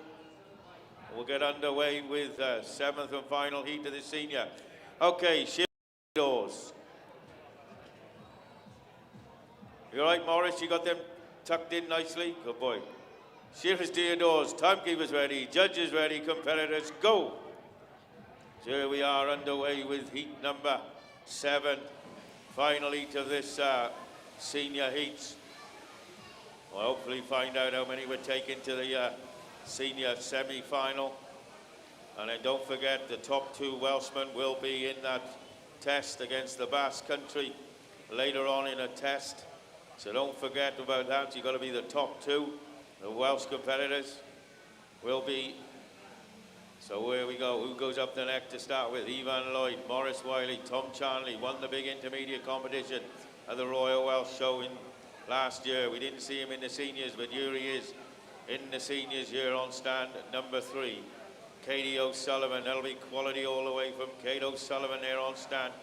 We'll get underway with 7th and final heat of the senior. Okay, shearers to the doors. You all right, Morris? You got them tucked in nicely? Good boy. Shearers to your doors. Timekeepers ready. Judges ready. Competitors, go. So here we are underway with heat number 7. Final heat of this senior heats. We'll hopefully find out how many we're taking to the senior semi-final. And then don't forget the top 2 Welshmen will be in that test against the Basque Country later on in a test. So don't forget about that. You've got to be the top 2. The Welsh competitors will be. So here we go. Who goes up the neck to start with? Ivan Lloyd, Morris Wiley, Tom Charnley won the big intermediate competition at the Royal Welsh Show in last year. We didn't see him in the seniors, but here he is in the seniors here on stand number 3. Katie O'Sullivan. That'll be quality all the way from Kate O'Sullivan there on stand.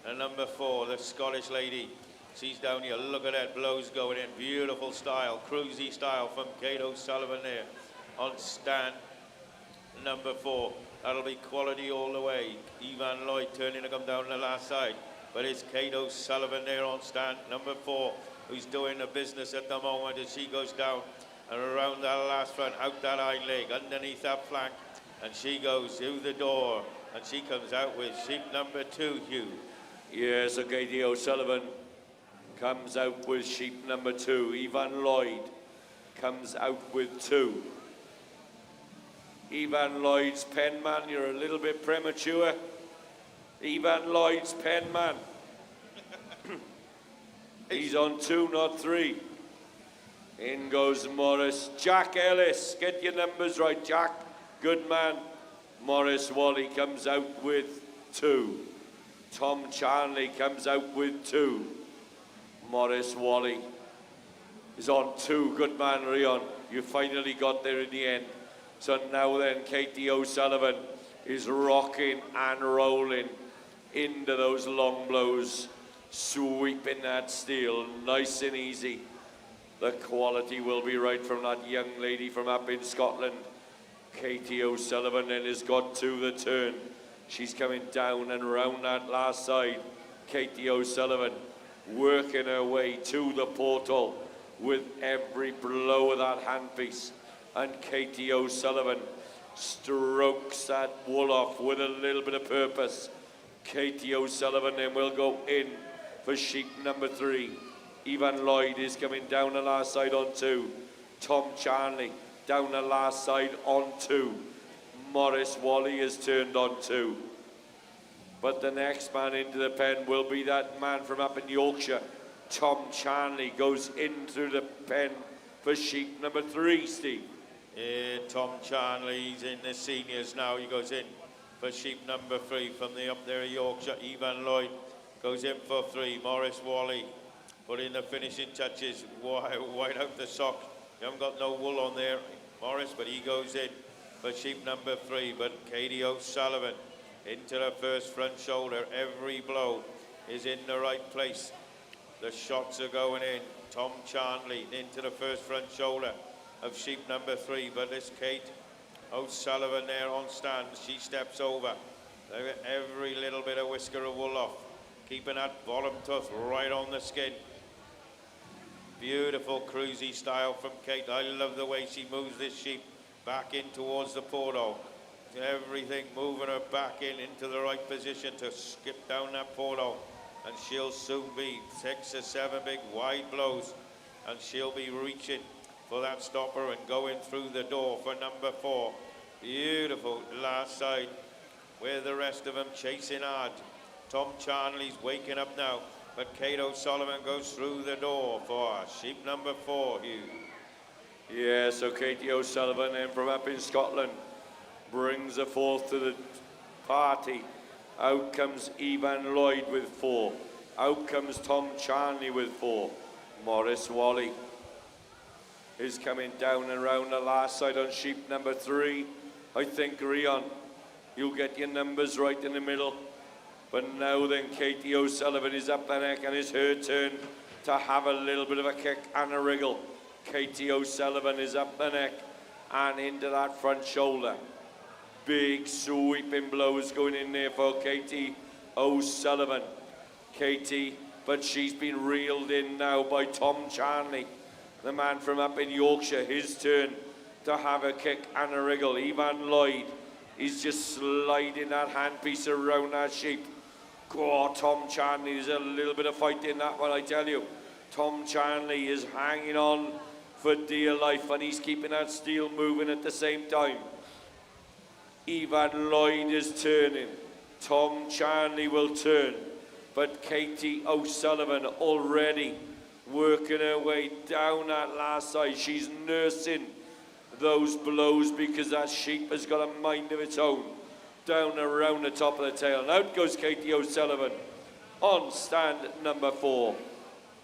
And number 4, the Scottish lady. She's down here. Look at that blows going in. Beautiful style, cruisy style from Kate O'Sullivan there on stand number 4. That'll be quality all the way. Ivan Lloyd turning to come down the last side. But it's Kate O'Sullivan there on stand number 4, who's doing the business at the moment as she goes down and around that last front, out that hind leg, underneath that flank. And she goes through the door and she comes out with sheep number 2, Hugh. Yes, so Katie O'Sullivan comes out with sheep number 2. Ivan Lloyd comes out with 2. Ivan Lloyd's penman, you're a little bit premature. Ivan Lloyd's penman. He's on 2, not 3. In goes Morris. Jack Ellis, get your numbers right, Jack. Good man. Morris Wally comes out with 2. Tom Charnley comes out with 2. Morris Wally is on 2. Good man, Rion. You finally got there in the end. So now then, Katie O'Sullivan is rocking and rolling into those long blows, sweeping that steel, nice and easy. The quality will be right from that young lady from up in Scotland. Katie O'Sullivan then has got to the turn. She's coming down and round that last side. Katie O'Sullivan working her way to the portal with every blow of that handpiece. And Katie O'Sullivan strokes that wool off with a little bit of purpose. Katie O'Sullivan then will go in for sheep number 3. Ivan Lloyd is coming down the last side on 2. Tom Charnley down the last side on 2. Morris Wally is turned on 2. But the next man into the pen will be that man from up in Yorkshire. Tom Charnley goes in through the pen for sheep number 3, Steve. Yeah, Tom Charnley, he's in the seniors now. He goes in for sheep number 3 from the up there Yorkshire. Ivan Lloyd goes in for 3. Morris Wally put in the finishing touches. White out the sock. You haven't got no wool on there, Morris, but he goes in for sheep number 3. But Katie O'Sullivan into the first front shoulder. Every blow is in the right place. The shots are going in. Tom Charnley into the first front shoulder of sheep number 3. But it's Kate O'Sullivan there on stand. She steps over. Every little bit of whisker of wool off. Keeping that bottom tooth right on the skin. Beautiful cruisy style from Kate. I love the way she moves this sheep back in towards the portal. Everything moving her back in into the right position to skip down that portal. And she'll soon be 6 or 7 big wide blows. And she'll be reaching for that stopper and going through the door for number 4. Beautiful last side with the rest of them chasing hard. Tom Charnley's waking up now, but Kate O'Sullivan goes through the door for sheep number 4, Hugh. Yeah, so Katie O'Sullivan in from up in Scotland brings a 4th to the party. Out comes Evan Lloyd with 4. Out comes Tom Charnley with 4. Morris Wally is coming down and round the last side on sheep number 3. I think, Rion, you'll get your numbers right in the middle. But now then, Katie O'Sullivan is up the neck and it's her turn to have a little bit of a kick and a wriggle. Katie O'Sullivan is up the neck and into that front shoulder. Big sweeping blows going in there for Katie O'Sullivan. Katie, but she's been reeled in now by Tom Charnley, the man from up in Yorkshire. His turn to have a kick and a wriggle. Evan Lloyd is just sliding that handpiece around that sheep. Oh, Tom Charnley, there's a little bit of fight in that one, I tell you. Tom Charnley is hanging on for dear life and he's keeping that steel moving at the same time. Evan Lloyd is turning. Tom Charnley will turn. But Katie O'Sullivan already working her way down that last side. She's nursing those blows because that sheep has got a mind of its own. Down around the top of the tail. And out goes Katie O'Sullivan on stand number 4.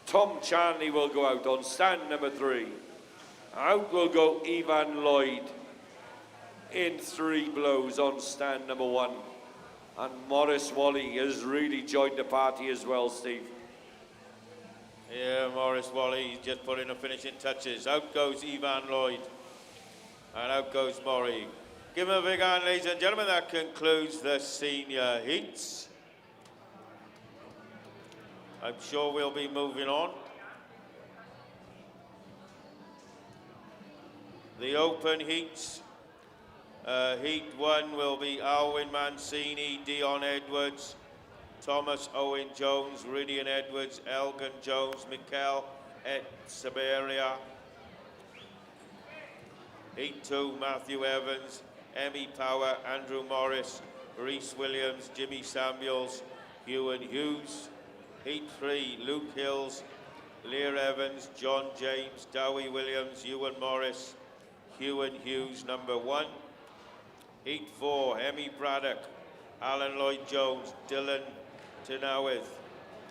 Tom Charnley will go out on stand number 3. Out will go Evan Lloyd in 3 blows on stand number 1. And Morris Wally has really joined the party as well, Steve. Yeah, Morris Wally just putting the finishing touches. Out goes Evan Lloyd. And out goes Murray. Give him a big hand, ladies and gentlemen. That concludes the senior heats. I'm sure we'll be moving on. The open heats. Heat 1 will be Alwyn Mancini, Dion Edwards, Thomas Owen Jones, Ridian Edwards, Elgin Jones, Mikel Etsaberia. Heat 2, Matthew Evans, Emmy Power, Andrew Morris, Reese Williams, Jimmy Samuels, Ewan Hughes. Heat 3, Luke Hills, Lear Evans, John James, Dowie Williams, Ewan Morris, Ewan Hughes, number 1. Heat 4, Emmy Braddock, Alan Lloyd-Jones, Dylan Tenawith,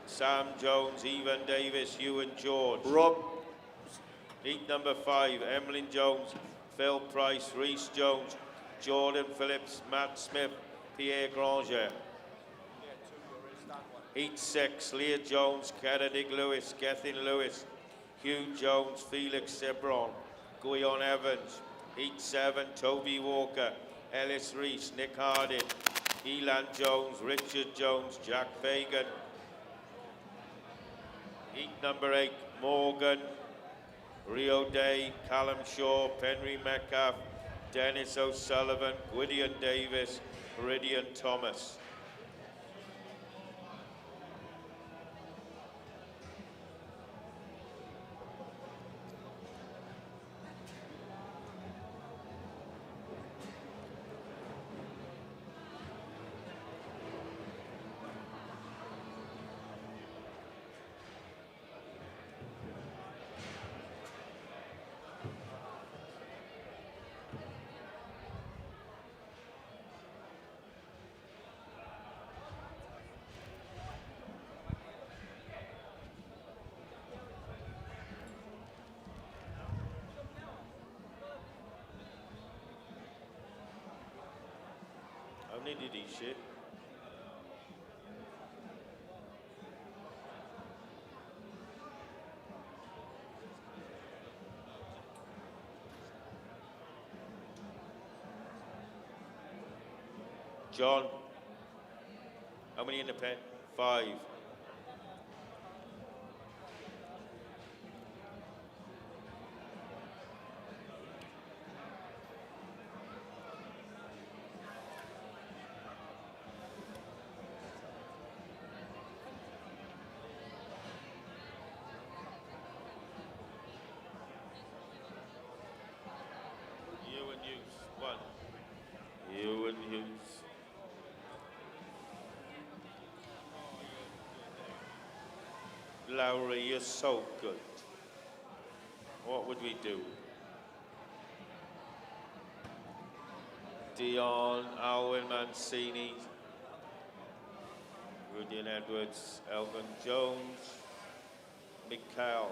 Sam Jones, Evan Davis, Ewan George. Rob. Heat number 5, Emlyn Jones, Phil Price, Reese Jones, Jordan Phillips, Matt Smith, Pierre Granger. Heat 6, Leah Jones, Kennedy Lewis, Gethin Lewis, Hugh Jones, Felix Sebron, Guion Evans. Heat 7, Toby Walker, Ellis Reese, Nick Hardin, Elan Jones, Richard Jones, Jack Fagan. Heat number 8, Morgan, Rio Day, Callum Shaw, Penry Metcalf, Dennis O'Sullivan, Gwydion Davis, Ridian Thomas. How many did he shit? John, how many in the pen? 5. Lowry, you're so good. What would we do? Dion, Alwyn Mancini, Rudian Edwards, Elvin Jones, Mikhail,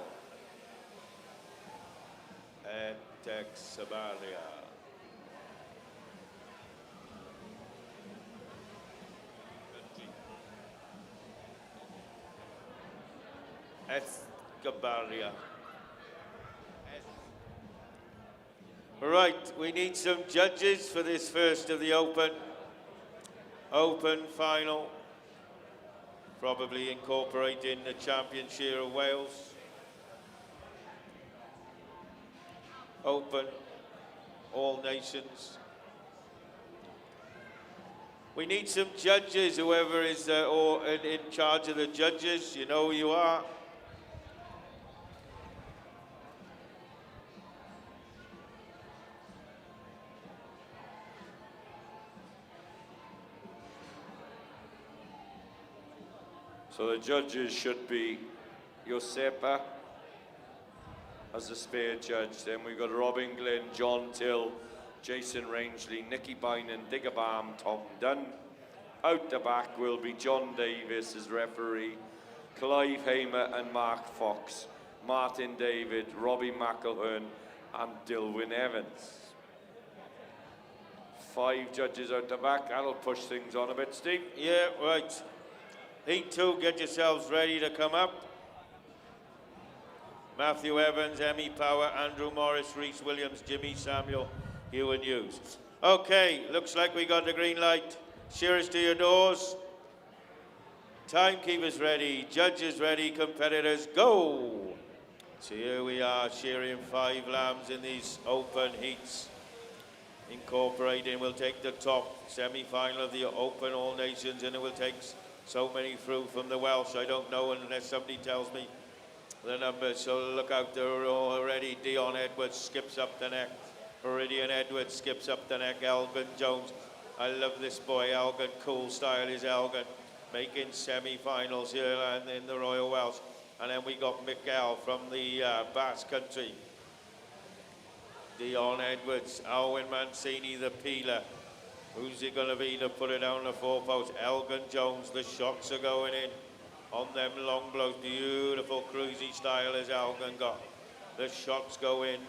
and Tex Sabalia. Escobaria. Right, we need some judges for this first of the Open final. Probably incorporating the Championship of Wales. Open, all nations. We need some judges, whoever is in charge of the judges, you know who you are. So the judges should be Josepa as the spare judge. Then we've got Robin Glynn, John Till, Jason Rangeley, Nicky Bynan, Digger Balm, Tom Dunn. Out the back will be John Davis as referee, Clive Hamer and Mark Fox, Martin David, Robbie McElhern and Dilwyn Evans. 5 judges out the back. That'll push things on a bit, Steve. Yeah, right. Heat 2, get yourselves ready to come up. Matthew Evans, Emmy Power, Andrew Morris, Rhys Williams, Jimmy Samuel, Ewan Hughes. Okay, looks like we got the green light. Shearers to your doors. Timekeepers ready, judges ready, competitors go. So here we are, shearing 5 lambs in these open heats. Incorporating, we'll take the top semi-final of the Open All Nations, and it will take so many through from the Welsh. I don't know unless somebody tells me the numbers, so look out there already. Dion Edwards skips up the neck. Meridian Edwards skips up the neck. Elgin Jones, I love this boy. Elgin, cool style is Elgin, making semi-finals here and in the Royal Welsh. And then we got Mikael from the Basque Country. Dion Edwards, Alwyn Mancini, the peeler. Who's it going to be to put it down the 4 post? Elgin Jones, the shots are going in on them long blows. Beautiful cruisy style as Elgin got. The shots go in.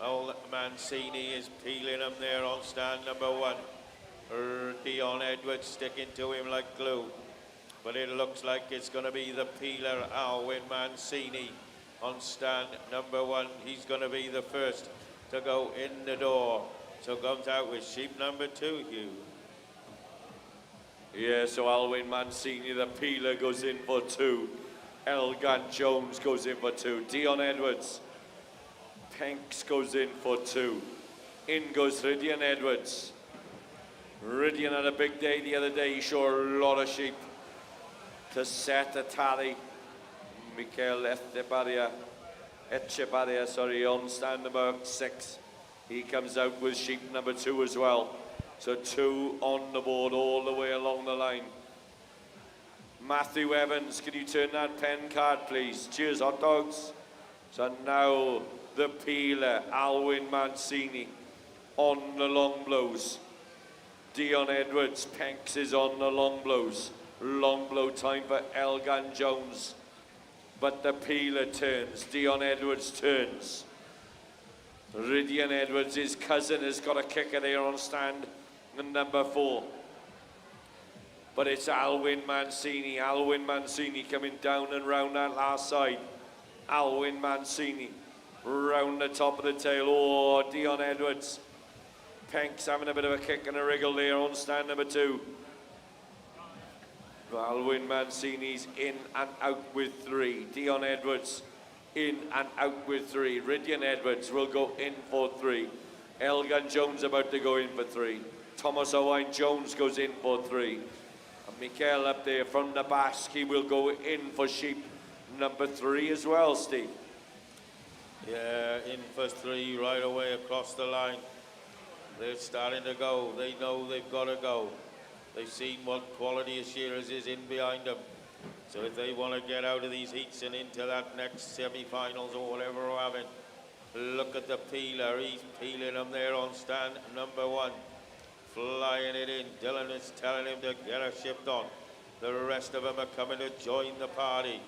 Old Mancini is peeling them there on stand number 1. Dion Edwards sticking to him like glue. But it looks like it's going to be the peeler, Alwyn Mancini, on stand number 1. He's going to be the first to go in the door. So comes out with sheep number 2, Hugh. Yeah, so Alwyn Mancini, the peeler, goes in for 2. Elgin Jones goes in for 2. Dion Edwards, Penks goes in for 2. In goes Ridian Edwards. Ridian had a big day the other day. He showed a lot of sheep to set a tally. Mikael Echebarria, sorry, on stand number 6. He comes out with sheep number 2 as well. So 2 on the board all the way along the line. Matthew Evans, can you turn that pen card, please? Cheers, hot dogs. So now the peeler, Alwyn Mancini, on the long blows. Dion Edwards, Penks is on the long blows. Long blow time for Elgin Jones. But the peeler turns, Dion Edwards turns. Ridian Edwards, his cousin, has got a kicker there on stand number 4. But it's Alwyn Mancini coming down and round that last side. Alwyn Mancini round the top of the tail. Oh, Dion Edwards. Penks having a bit of a kick and a wriggle there on stand number 2. Alwyn Mancini's in and out with 3. Dion Edwards in and out with 3. Ridian Edwards will go in for 3. Elgin Jones about to go in for 3. Thomas Owain Jones goes in for 3. And Mikael up there from the Basque, he will go in for sheep number 3 as well, Steve. Yeah, in for 3 right away across the line. They're starting to go. They know they've got to go. They've seen what quality of shearers is in behind them. So if they want to get out of these heats and into that next semi-finals or whatever we're having, look at the peeler. He's peeling them there on stand number 1. Flying it in. Dylan is telling him to get a shift on. The rest of them are coming to join the party.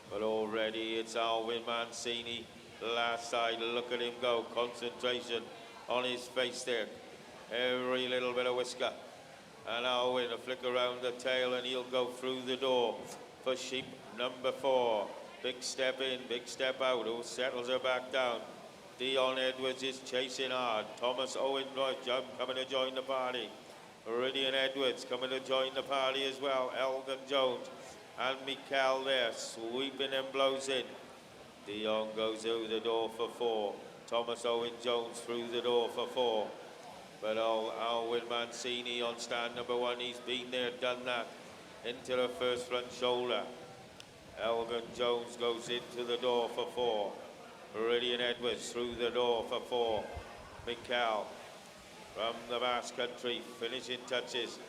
But already it's Alwyn Mancini. Last side, look at him go. Concentration on his face there. Every little bit of whisker. And Alwyn a flick around the tail and he'll go through the door for sheep number 4. Big step in, big step out. Who settles her back down? Dion Edwards is chasing hard. Thomas Owen coming to join the party. Iridian Edwards coming to join the party as well. Elgin Jones and Mikal there sweeping them blows in. Dion goes through the door for 4. Thomas Owen Jones through the door for 4. But Alwyn Mancini on stand number 1, he's been there, done that. Into the first front shoulder. Elgin Jones goes into the door for 4. Iridian Edwards through the door for 4. Mikal from the Basque Country, finishing touches.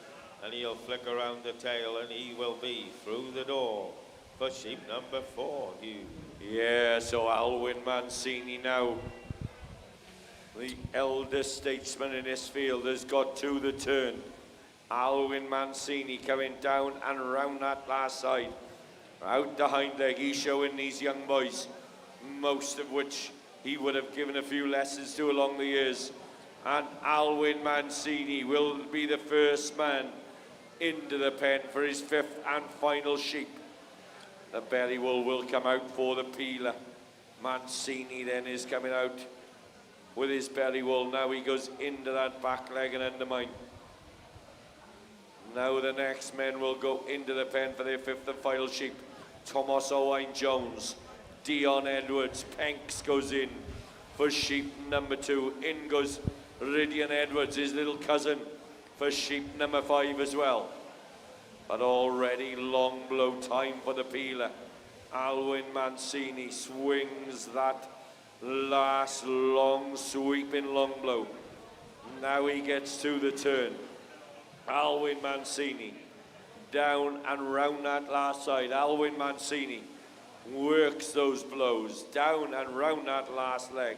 And he'll flick around the tail and he will be through the door for sheep number 4, Hugh. Yeah, so Alwyn Mancini now, the elder statesman in this field, has got to the turn. Alwyn Mancini coming down and round that last side. Out the hind leg, he's showing these young boys, most of which he would have given a few lessons to along the years. And Alwyn Mancini will be the first man into the pen for his 5th and final sheep. The belly wool will come out for the peeler. Mancini then is coming out with his belly wool. Now he goes into that back leg and undermine. Now the next men will go into the pen for their 5th and final sheep. Thomas Owen Jones, Dion Edwards, Penks goes in for sheep number 2. In goes Iridian Edwards, his little cousin, for sheep number 5 as well. But already long blow time for the peeler. Alwyn Mancini swings that last long sweeping long blow. Now he gets to the turn. Alwyn Mancini down and round that last side. Alwyn Mancini works those blows down and round that last leg.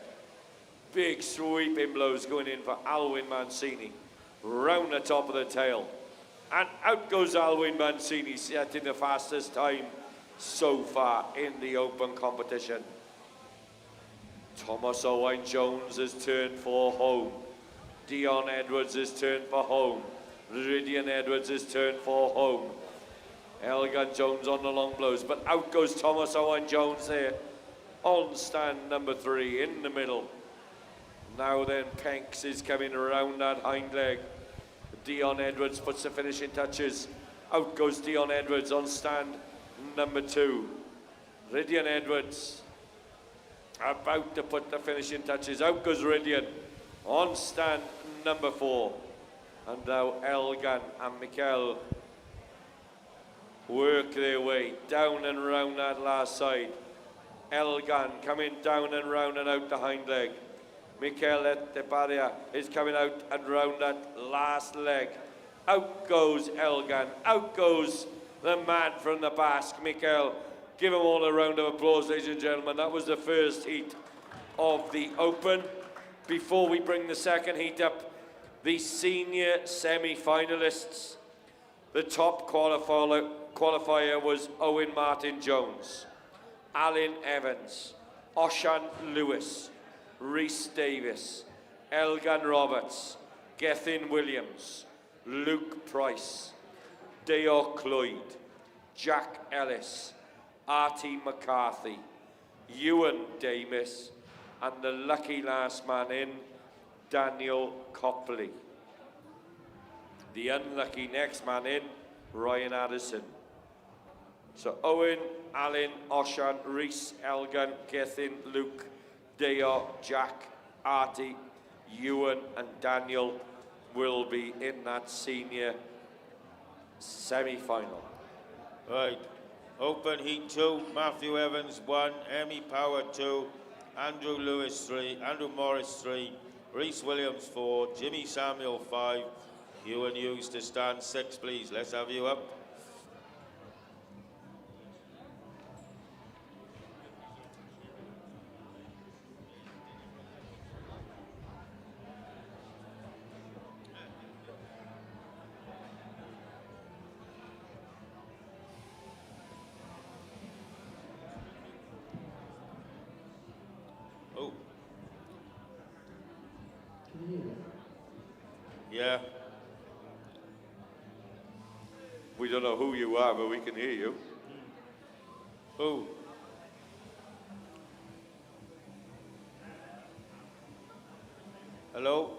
Big sweeping blows going in for Alwyn Mancini. Round the top of the tail. And out goes Alwyn Mancini, setting the fastest time so far in the open competition. Thomas Owen Jones has turned for home. Dion Edwards has turned for home. Iridian Edwards has turned for home. Elgin Jones on the long blows, but out goes Thomas Owen Jones there on stand number 3 in the middle. Now then, Penks is coming around that hind leg. Dion Edwards puts the finishing touches. Out goes Dion Edwards on stand number 2. Iridian Edwards about to put the finishing touches. Out goes Iridian on stand number 4. And now Elgin and Mikal work their way down and round that last side. Elgin coming down and round and out the hind leg. Mikal at the barrier is coming out and round that last leg. Out goes Elgin. Out goes the man from the Basque, Mikal. Give him all a round of applause, ladies and gentlemen. That was the first heat of the Open. Before we bring the second heat up, the senior semi-finalists. The top qualifier was Owen Martin Jones, Alan Evans, Oshan Lewis, Rhys Davis, Elgin Roberts, Gethin Williams, Luke Price, Deo Cloyd, Jack Ellis, Artie McCarthy, Ewan Davis, and the lucky last man in, Daniel Copley. The unlucky next man in, Ryan Addison. So Owen, Alan, Oshan, Rhys, Elgin, Gethin, Luke, Deo, Jack, Artie, Ewan and Daniel will be in that senior semi-final. Right, Open Heat 2, Matthew Evans 1, Emmy Power 2, Andrew Lewis 3, Andrew Morris 3, Rhys Williams 4, Jimmy Samuel 5, Ewan Hughes to stand 6, please. Let's have you up. Yeah. We don't know who you are, but we can hear you. Who? Hello?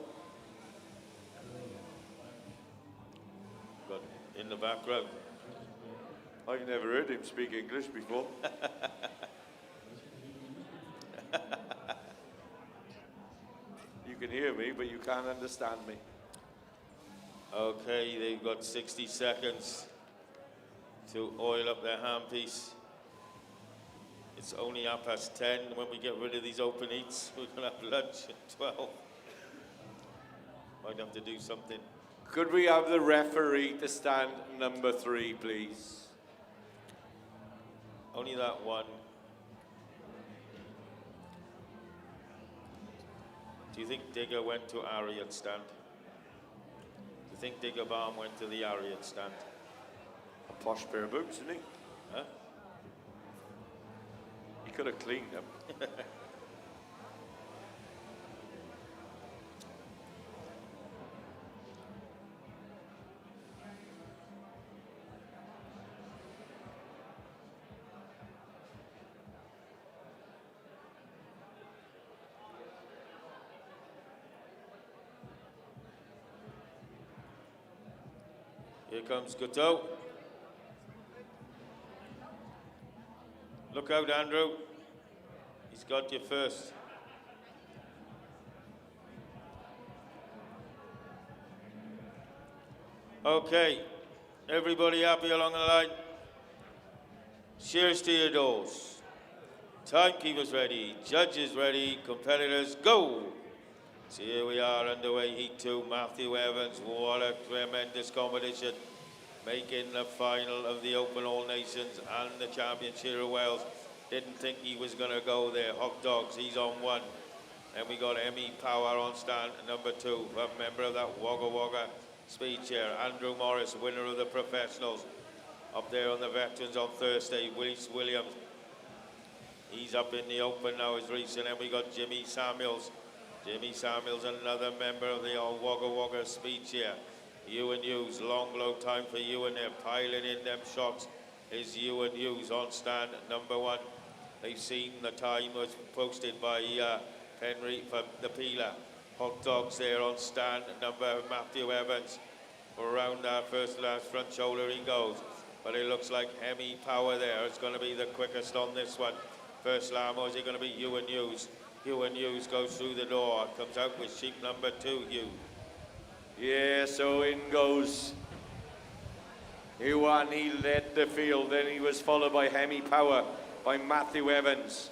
Got in the background. I've never heard him speak English before. You can hear me, but you can't understand me. Okay, they've got 60 seconds to oil up their handpiece. It's only 10:30 when we get rid of these open eats. We're gonna have lunch at 12. Might have to do something. Could we have the referee to stand number 3, please? Only that one. Do you think Digger went to Ariat stand? Do you think Digger Balm went to the Ariat stand? A posh pair of boots, isn't he? Huh? He could have cleaned them. Here comes Guteau. Look out, Andrew. He's got you first. Okay, everybody happy along the line? Shears to your doors. Timekeepers ready, judges ready, competitors go. So here we are underway, Heat 2, Matthew Evans. What a tremendous competition. Making the final of the Open All Nations and the Championship of Wales. Didn't think he was going to go there. Hot Dogs, he's on 1. And we got Emmy Power on stand, number 2. A member of that Wagga Wagga speed chair. Andrew Morris, winner of the professionals. Up there on the veterans on Thursday, Willis Williams. He's up in the Open now as recent. And we got Jimmy Samuels. Jimmy Samuels, another member of the old Wagga Wagga speed chair. Ewan Hughes, long low time for Ewan there, piling in them shots is Ewan Hughes on stand, number 1. They've seen the time was posted by Henry from the Peeler. Hot Dogs there on stand, number Matthew Evans. Around that first last front shoulder he goes. But it looks like Emmy Power there is going to be the quickest on this one. First slam, or is it going to be Ewan Hughes? Ewan Hughes goes through the door, comes out with sheep number 2, Hugh. Yeah, so in goes Ewan. He led the field, then he was followed by Hemi Power, by Matthew Evans,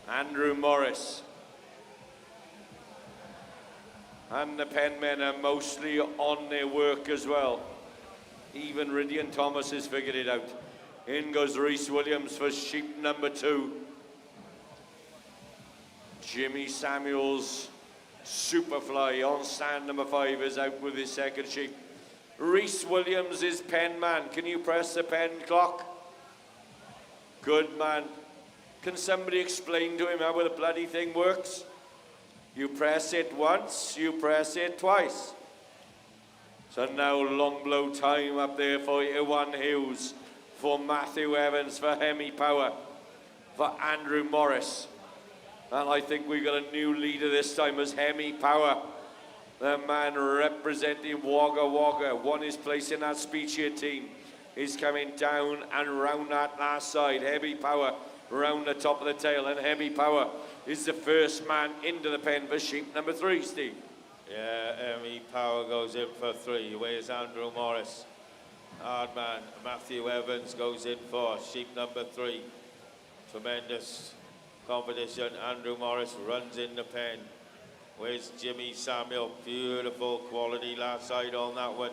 Andrew Morris. And the penmen are mostly on their work as well. Even Rydian Thomas has figured it out. In goes Rhys Williams for sheep number 2. Jimmy Samuels, Superfly on stand number 5 is out with his second sheep. Rhys Williams is pen man. Can you press the pen clock? Good man. Can somebody explain to him how the bloody thing works? You press it once, you press it twice. So now long blow time up there for Ewan Hughes, for Matthew Evans, for Hemi Power, for Andrew Morris. And I think we've got a new leader this time as Hemi Power. The man representing Wagga Wagga, won his place in that speed team. He's coming down and round that last side. Hemi Power round the top of the tail, and Hemi Power is the first man into the pen for sheep number 3, Steve. Yeah, Hemi Power goes in for 3. Where's Andrew Morris? Hard man. Matthew Evans goes in for sheep number 3. Tremendous competition. Andrew Morris runs in the pen. Where's Jimmy Samuel? Beautiful quality last side on that one.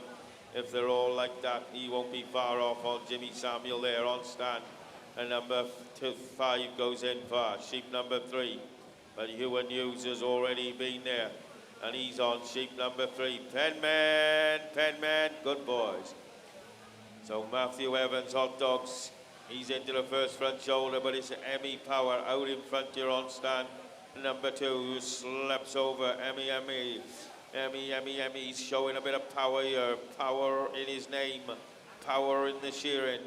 If they're all like that, he won't be far off on Jimmy Samuel there on stand. And number 5 goes in for sheep number 3. But Ewan Hughes has already been there. And he's on sheep number 3. Penman, good boys. So Matthew Evans, Hot Dogs. He's into the first front shoulder, but it's Emmy Power out in front here on stand. Number 2 who slips over Emmy. He's showing a bit of power here. Power in his name. Power in the shearing.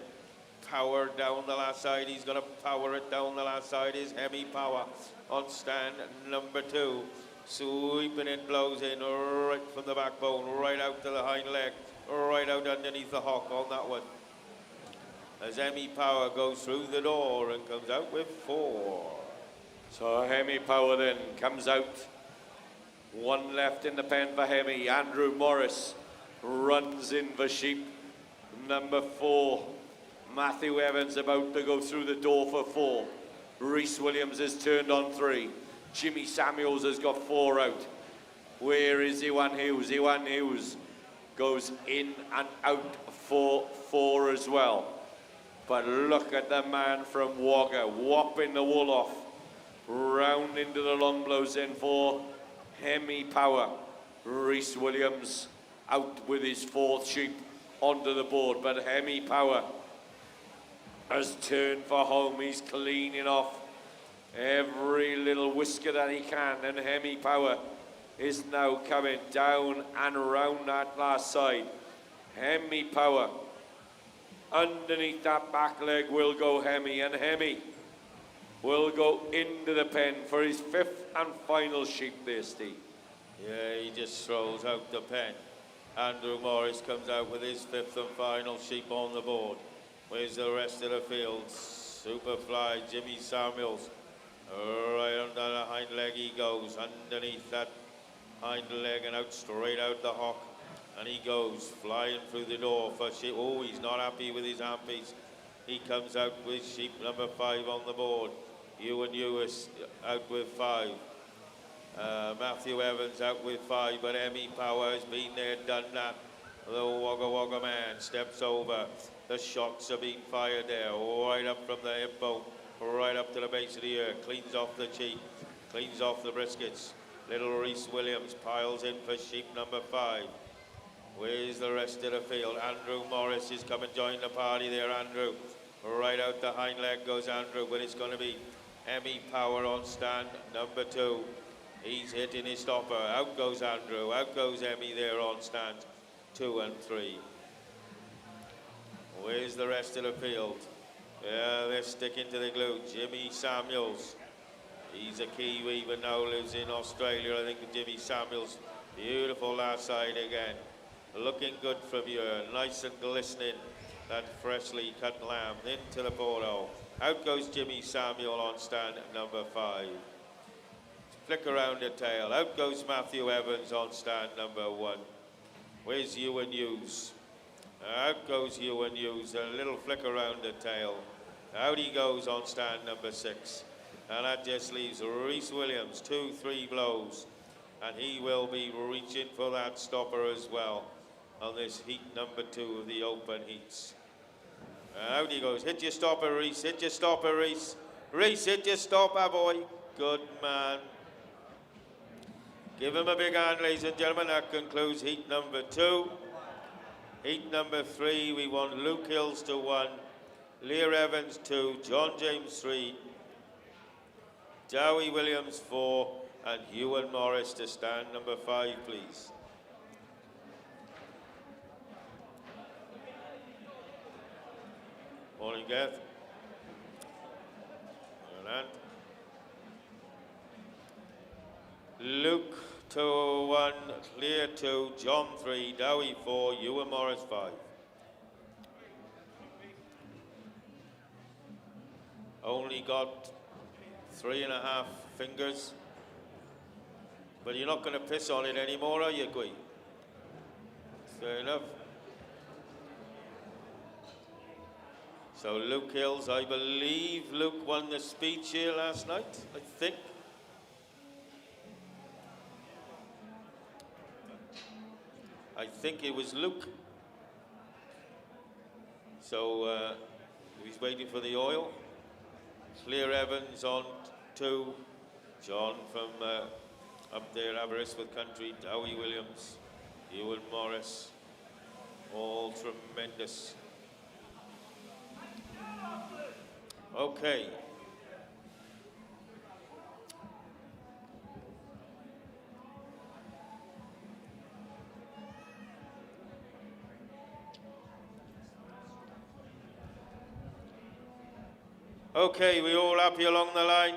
Power down the last side. He's going to power it down the last side. Is Hemi Power on stand number 2. Sweeping in, blows in right from the backbone, right out to the hind leg, right out underneath the hock on that one. As Hemi Power goes through the door and comes out with 4. So Hemi Power then comes out. 1 left in the pen for Hemi. Andrew Morris runs in for sheep. Number 4. Matthew Evans about to go through the door for 4. Rhys Williams has turned on 3. Jimmy Samuels has got 4 out. Where is Iwan Hughes? Iwan Hughes goes in and out for 4 as well. But look at the man from Wagga, whopping the wool off. Round into the long blows in for Hemi Power. Rhys Williams out with his 4th sheep onto the board, but Hemi Power has turned for home. He's cleaning off every little whisker that he can, and Hemi Power is now coming down and round that last side. Hemi Power, underneath that back leg will go Hemi, and Hemi will go into the pen for his 5th and final sheep there, Steve. Yeah, he just throws out the pen. Andrew Morris comes out with his 5th and final sheep on the board. Where's the rest of the field? Superfly, Jimmy Samuels. Right under the hind leg he goes, underneath that hind leg and out straight out the hock. And he goes flying through the door for sheep. Oh, he's not happy with his handpiece. He comes out with sheep number 5 on the board. Ewan Lewis out with 5. Matthew Evans out with 5, but Hemi Power has been there, done that. The Wagga Wagga man steps over. The shots are being fired there, right up from the hip bone, right up to the base of the ear. Cleans off the cheek, cleans off the briskets. Little Rhys Williams piles in for sheep number 5. Where's the rest of the field? Andrew Morris is come and join the party there, Andrew. Right out the hind leg goes Andrew, but it's going to be Hemi Power on stand number 2. He's hitting his stopper. Out goes Andrew. Out goes Hemi there on stand 2 and 3. Where's the rest of the field? Yeah, they're sticking to the glue. Jimmy Samuels. He's a Kiwi, but now lives in Australia. I think Jimmy Samuels. Beautiful last side again. Looking good from you. Nice and glistening. That freshly cut lamb into the portal. Out goes Jimmy Samuel on stand number 5. Flick around the tail. Out goes Matthew Evans on stand number 1. Where's Ewan Hughes? Out goes Ewan Hughes. A little flick around the tail. Out he goes on stand number 6. And that just leaves Rhys Williams, 2-3 blows. And he will be reaching for that stopper as well on this heat number 2 of the open heats. And out he goes. Hit your stopper, Rhys. Hit your stopper, Rhys. Rhys, hit your stopper, boy. Good man. Give him a big hand, ladies and gentlemen. That concludes heat number 2. Heat number 3, we want Luke Hills to 1, Lear Evans 2, John James 3, Dowie Williams 4, and Ewan Morris to stand number 5, please. Morning, Gav. Luke 2, 1, Lear 2, John 3, Dowie 4, Ewan Morris 5. Only got 3.5 fingers, but you're not going to piss on it anymore, are you, Gui? Fair enough. So Luke Hills, I believe Luke won the speech here last night, I think. I think it was Luke. So he's waiting for the oil. Lear Evans on 2. John from up there, Aberystwyth Country. Dowie Williams, Ewan Morris. All tremendous. Okay. Okay, we all happy along the line?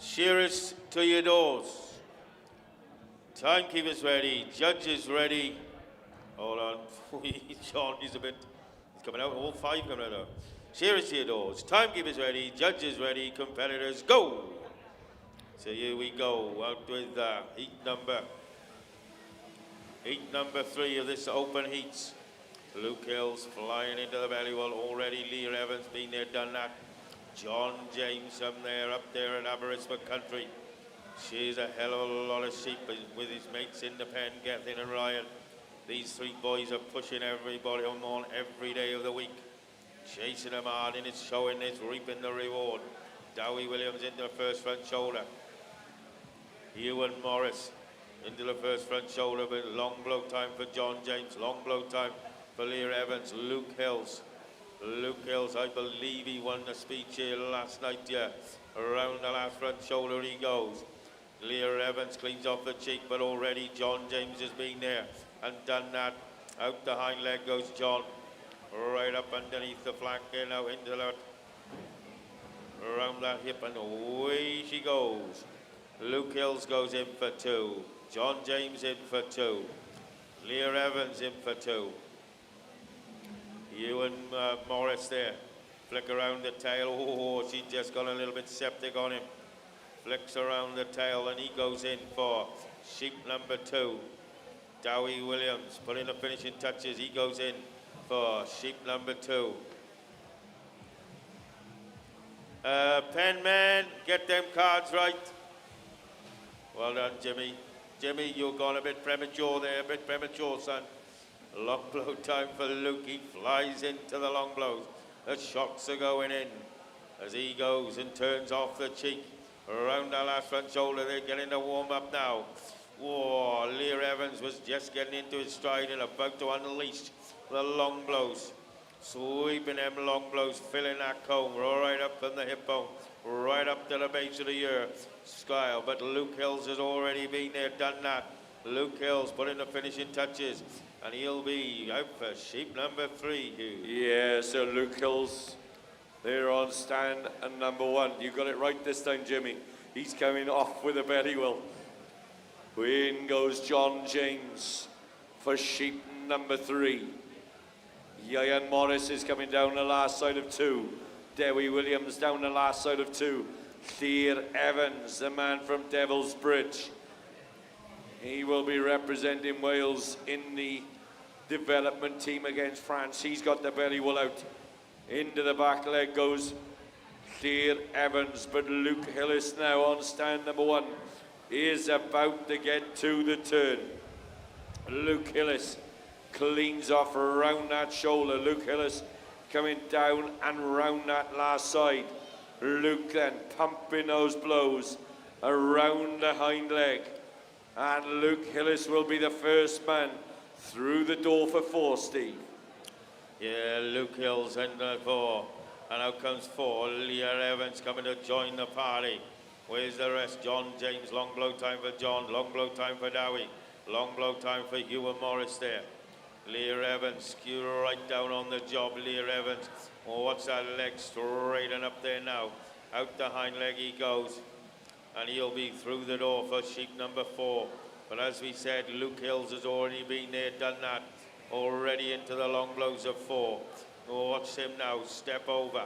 Shearers to your doors. Timekeepers ready, judges ready. Hold on, Sean is he's coming out, all 5 coming out now. Shearers to your doors, timekeepers ready, judges ready, competitors go. So here we go, out with heat number 3 of this open heats. Luke Hills flying into the belly wall already. Lee Evans been there, done that. John James up there in Aberystwyth country. She's a hell of a lot of sheep with his mates in the pen, Gethin and Ryan. These 3 boys are pushing everybody on every day of the week. Chasing them hard and it's showing, it's reaping the reward. Dowie Williams into the first front shoulder. Ewan Morris into the first front shoulder, but long blow time for John James, long blow time for Lear Evans. Luke Hills, I believe he won the speech here last night, yeah. Around the last front shoulder he goes. Lear Evans cleans off the cheek, but already John James has been there and done that. Out the hind leg goes John. Right up underneath the flank and out into that. Around that hip and away she goes. Luke Hills goes in for 2. John James in for 2. Lear Evans in for 2. Ewan Morris there. Flick around the tail. Oh, she just got a little bit septic on him. Flicks around the tail and he goes in for sheep number 2. Dowie Williams putting the finishing touches. He goes in for sheep number 2. Penman, get them cards right. Well done, Jimmy. Jimmy, you've gone a bit premature there, son. Long blow time for Luke. He flies into the long blows. The shots are going in as he goes and turns off the cheek. Around the last front shoulder, they're getting the warm up now. Whoa, Lear Evans was just getting into his stride and about to unleash the long blows. Sweeping them long blows, filling that comb right up from the hip bone, right up to the base of the ear. Skyle, but Luke Hills has already been there, done that. Luke Hills putting the finishing touches, and he'll be out for sheep number 3. Yeah, so Luke Hills, they're on stand and number 1. You got it right this time, Jimmy. He's coming off with a belly will. In goes John James for sheep number 3. Ian Morris is coming down the last side of 2. Dewi Williams down the last side of 2. Lear Evans, the man from Devil's Bridge. He will be representing Wales in the development team against France. He's got the belly wool out. Into the back leg goes Lear Evans, but Luke Hillis now on stand number 1 is about to get to the turn. Luke Hillis cleans off around that shoulder. Luke Hillis coming down and round that last side. Luke then pumping those blows around the hind leg. And Luke Hillis will be the first man through the door for 4, Steve. Yeah, Luke Hills in the 4. And out comes 4. Lear Evans coming to join the party. Where's the rest? John James, long blow time for John, long blow time for Dowie, long blow time for Hugh and Morris there. Lear Evans, skew right down on the job, Lear Evans. Oh, what's that leg straight and up there now? Out the hind leg he goes. And he'll be through the door for sheep number 4. But as we said, Luke Hills has already been there, done that. Already into the long blows of 4. Oh, watch him now, step over.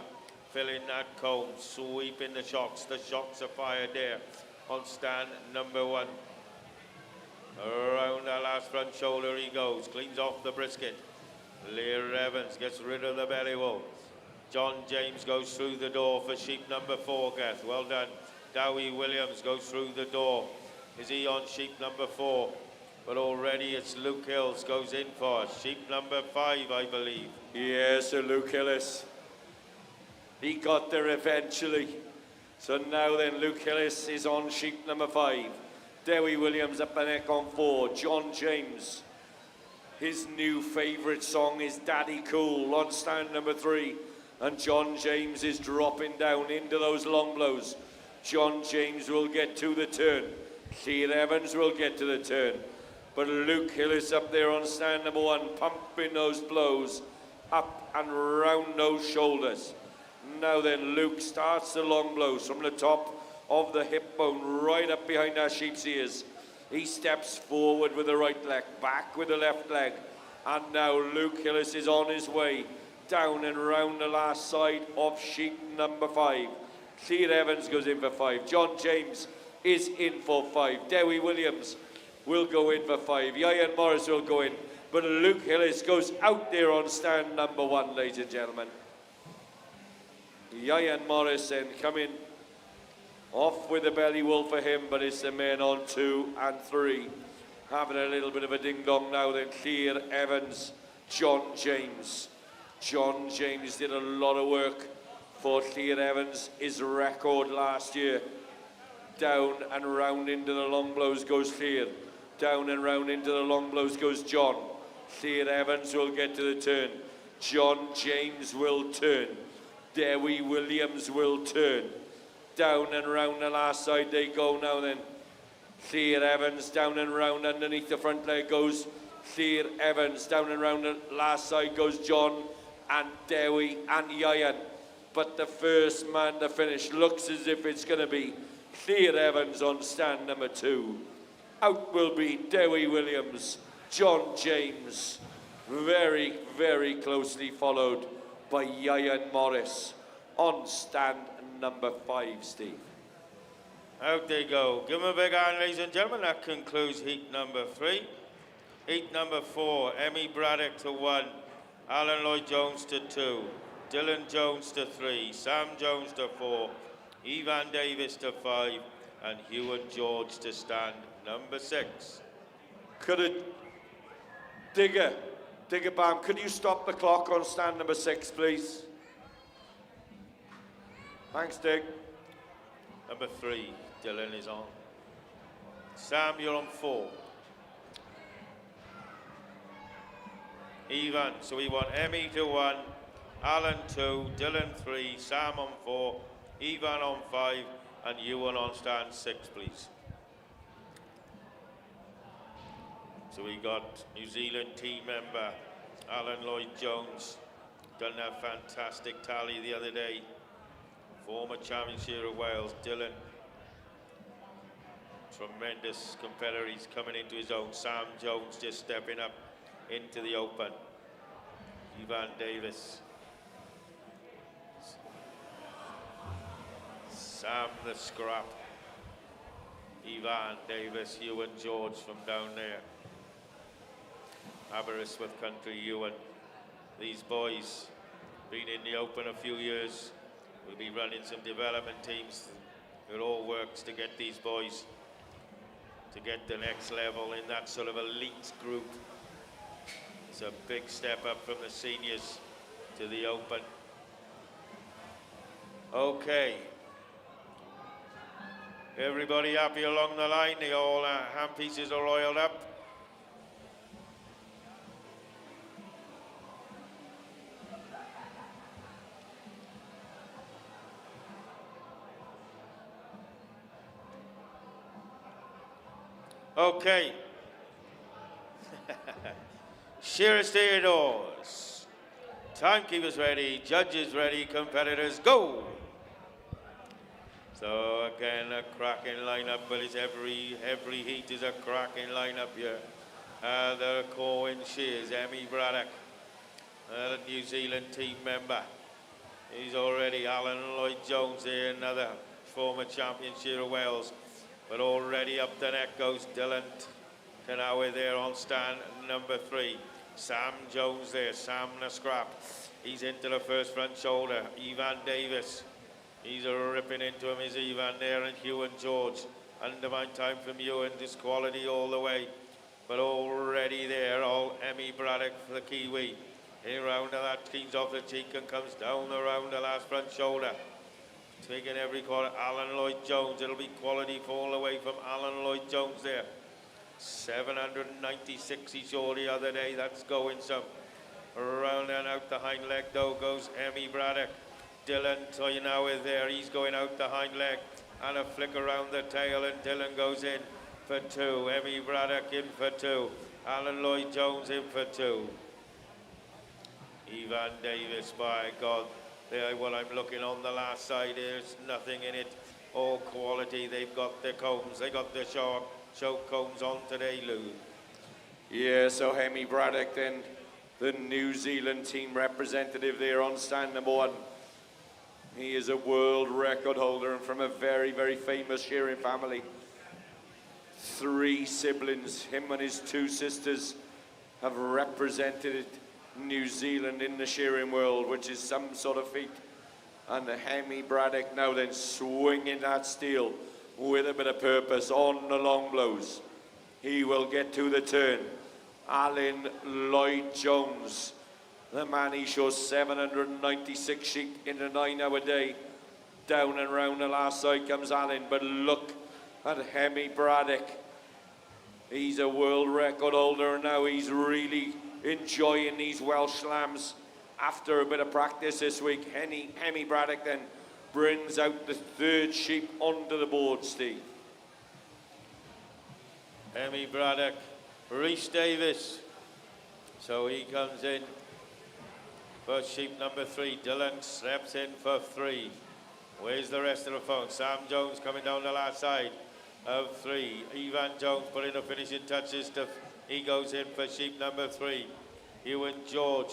Filling that comb, sweeping the shocks. The shocks are fired there on stand number 1. Around the last front shoulder he goes, cleans off the brisket. Lear Evans gets rid of the belly wool. John James goes through the door for sheep number 4, Gath. Well done. Dowie Williams goes through the door. Is he on sheep number 4? But already it's Luke Hills goes in for sheep number 5, I believe. Yes, so Luke Hillis. He got there eventually. So now then, Luke Hillis is on sheep number 5. Dewi Williams up the neck on 4. John James. His new favourite song is Daddy Cool on stand number 3. And John James is dropping down into those long blows. John James will get to the turn. Lear Evans will get to the turn. But Luke Hillis up there on stand number 1, pumping those blows up and round those shoulders. Now then, Luke starts the long blows from the top of the hip bone, right up behind that sheep's ears. He steps forward with the right leg, back with the left leg. And now Luke Hillis is on his way down and round the last side of sheep number 5. Clear Evans goes in for 5. John James is in for 5. Dewi Williams will go in for 5. Ian Morris will go in. But Luke Hillis goes out there on stand number 1, ladies and gentlemen. Ian Morris then coming off with the belly wool for him, but it's the men on 2 and 3. Having a little bit of a ding-dong now then. Clear Evans, John James. John James did a lot of work for Clear Evans, his record last year. Down and round into the long blows goes Clear. Down and round into the long blows goes John. Clear Evans will get to the turn. John James will turn. Dewi Williams will turn. Down and round the last side they go now then. Clear Evans down and round underneath the front leg goes Clear Evans. Down and round the last side goes John and Dewi and Ian. But the first man to finish looks as if it's going to be Clear Evans on stand number 2. Out will be Dewi Williams, John James, very, very closely followed by Ian Morris on stand number 5, Steve. Out they go. Give them a big hand, ladies and gentlemen. That concludes heat number 3. Heat number 4, Emmy Braddock to 1, Alan Lloyd-Jones to 2, Dylan Jones to 3, Sam Jones to 4, Evan Davis to 5, and Hugh and George to stand number 6. Could it, Digger Bam, could you stop the clock on stand number 6, please? Thanks, Dig. Number 3, Dylan is on. Sam, you're on 4. Even, so we want Emmy to 1, Alan 2, Dylan 3, Sam on 4, Evan on 5, and Ewan on stand 6, please. So we got New Zealand team member Alan Lloyd-Jones, done that fantastic tally the other day. Former championship of Wales, Dylan. Tremendous competitor, he's coming into his own. Sam Jones just stepping up into the open. Evan Davis. Sam the scrap. Evan Davis, Ewan George from down there. Aberystwyth Country, Ewan. These boys, been in the open a few years. We'll be running some development teams. It all works to get these boys to get the next level in that sort of elite group. It's a big step up from the seniors to the open. Okay. Everybody happy along the line? The all hand pieces are oiled up. Okay. Shearers Theodores. Timekeepers ready, judges ready, competitors go. So again, a cracking lineup, but it's every heat is a cracking lineup here. The Corwen Shears, Emmy Braddock, New Zealand team member. He's already Alan Lloyd-Jones here, another former champion Shearer Wales. But already up the neck goes Dylan Kanawe there on stand number 3. Sam Jones there, Sam the scrap. He's into the first front shoulder. Evan Davis, he's ripping into him, is Evan there, and Hugh and George. Undermined time from Ewan, this quality all the way. But already there, all Emmy Braddock for the Kiwi. In round of that, cleans off the cheek and comes down around the last front shoulder. Taking every quarter, Alan Lloyd-Jones. It'll be quality fall away from Alan Lloyd-Jones there. 796 he saw the other day. That's going some. Around and out the hind leg though goes Emmy Braddock. Dylan Toynawa there. He's going out the hind leg. And a flick around the tail and Dylan goes in for 2. Emmy Braddock in for 2. Alan Lloyd-Jones in for 2. Evan Davis, by God. There, what I'm looking on the last side, there's nothing in it. All quality. They've got their combs. They got their show combs on today, Lou. Yeah, so Hemi Braddock then, the New Zealand team representative there on stand number 1. He is a world record holder and from a very, very famous shearing family. 3 siblings, him and his 2 sisters, have represented New Zealand in the shearing world, which is some sort of feat. And Hemi Braddock now then swinging that steel with a bit of purpose on the long blows. He will get to the turn. Alan Lloyd-Jones, the man he shows 796 sheep in a 9-hour day. Down and round the last side comes Alan, but look at Hemi Braddock. He's a world record holder and now he's really enjoying these Welsh lambs. After a bit of practice this week, Hemi Braddock then brings out the 3rd sheep onto the board, Steve. Hemi Braddock, Rhys Davis. So he comes in for sheep number 3. Dylan steps in for 3. Where's the rest of the phone? Sam Jones coming down the last side of 3. Evan Jones putting the finishing touches to, he goes in for sheep number 3. Ewan George,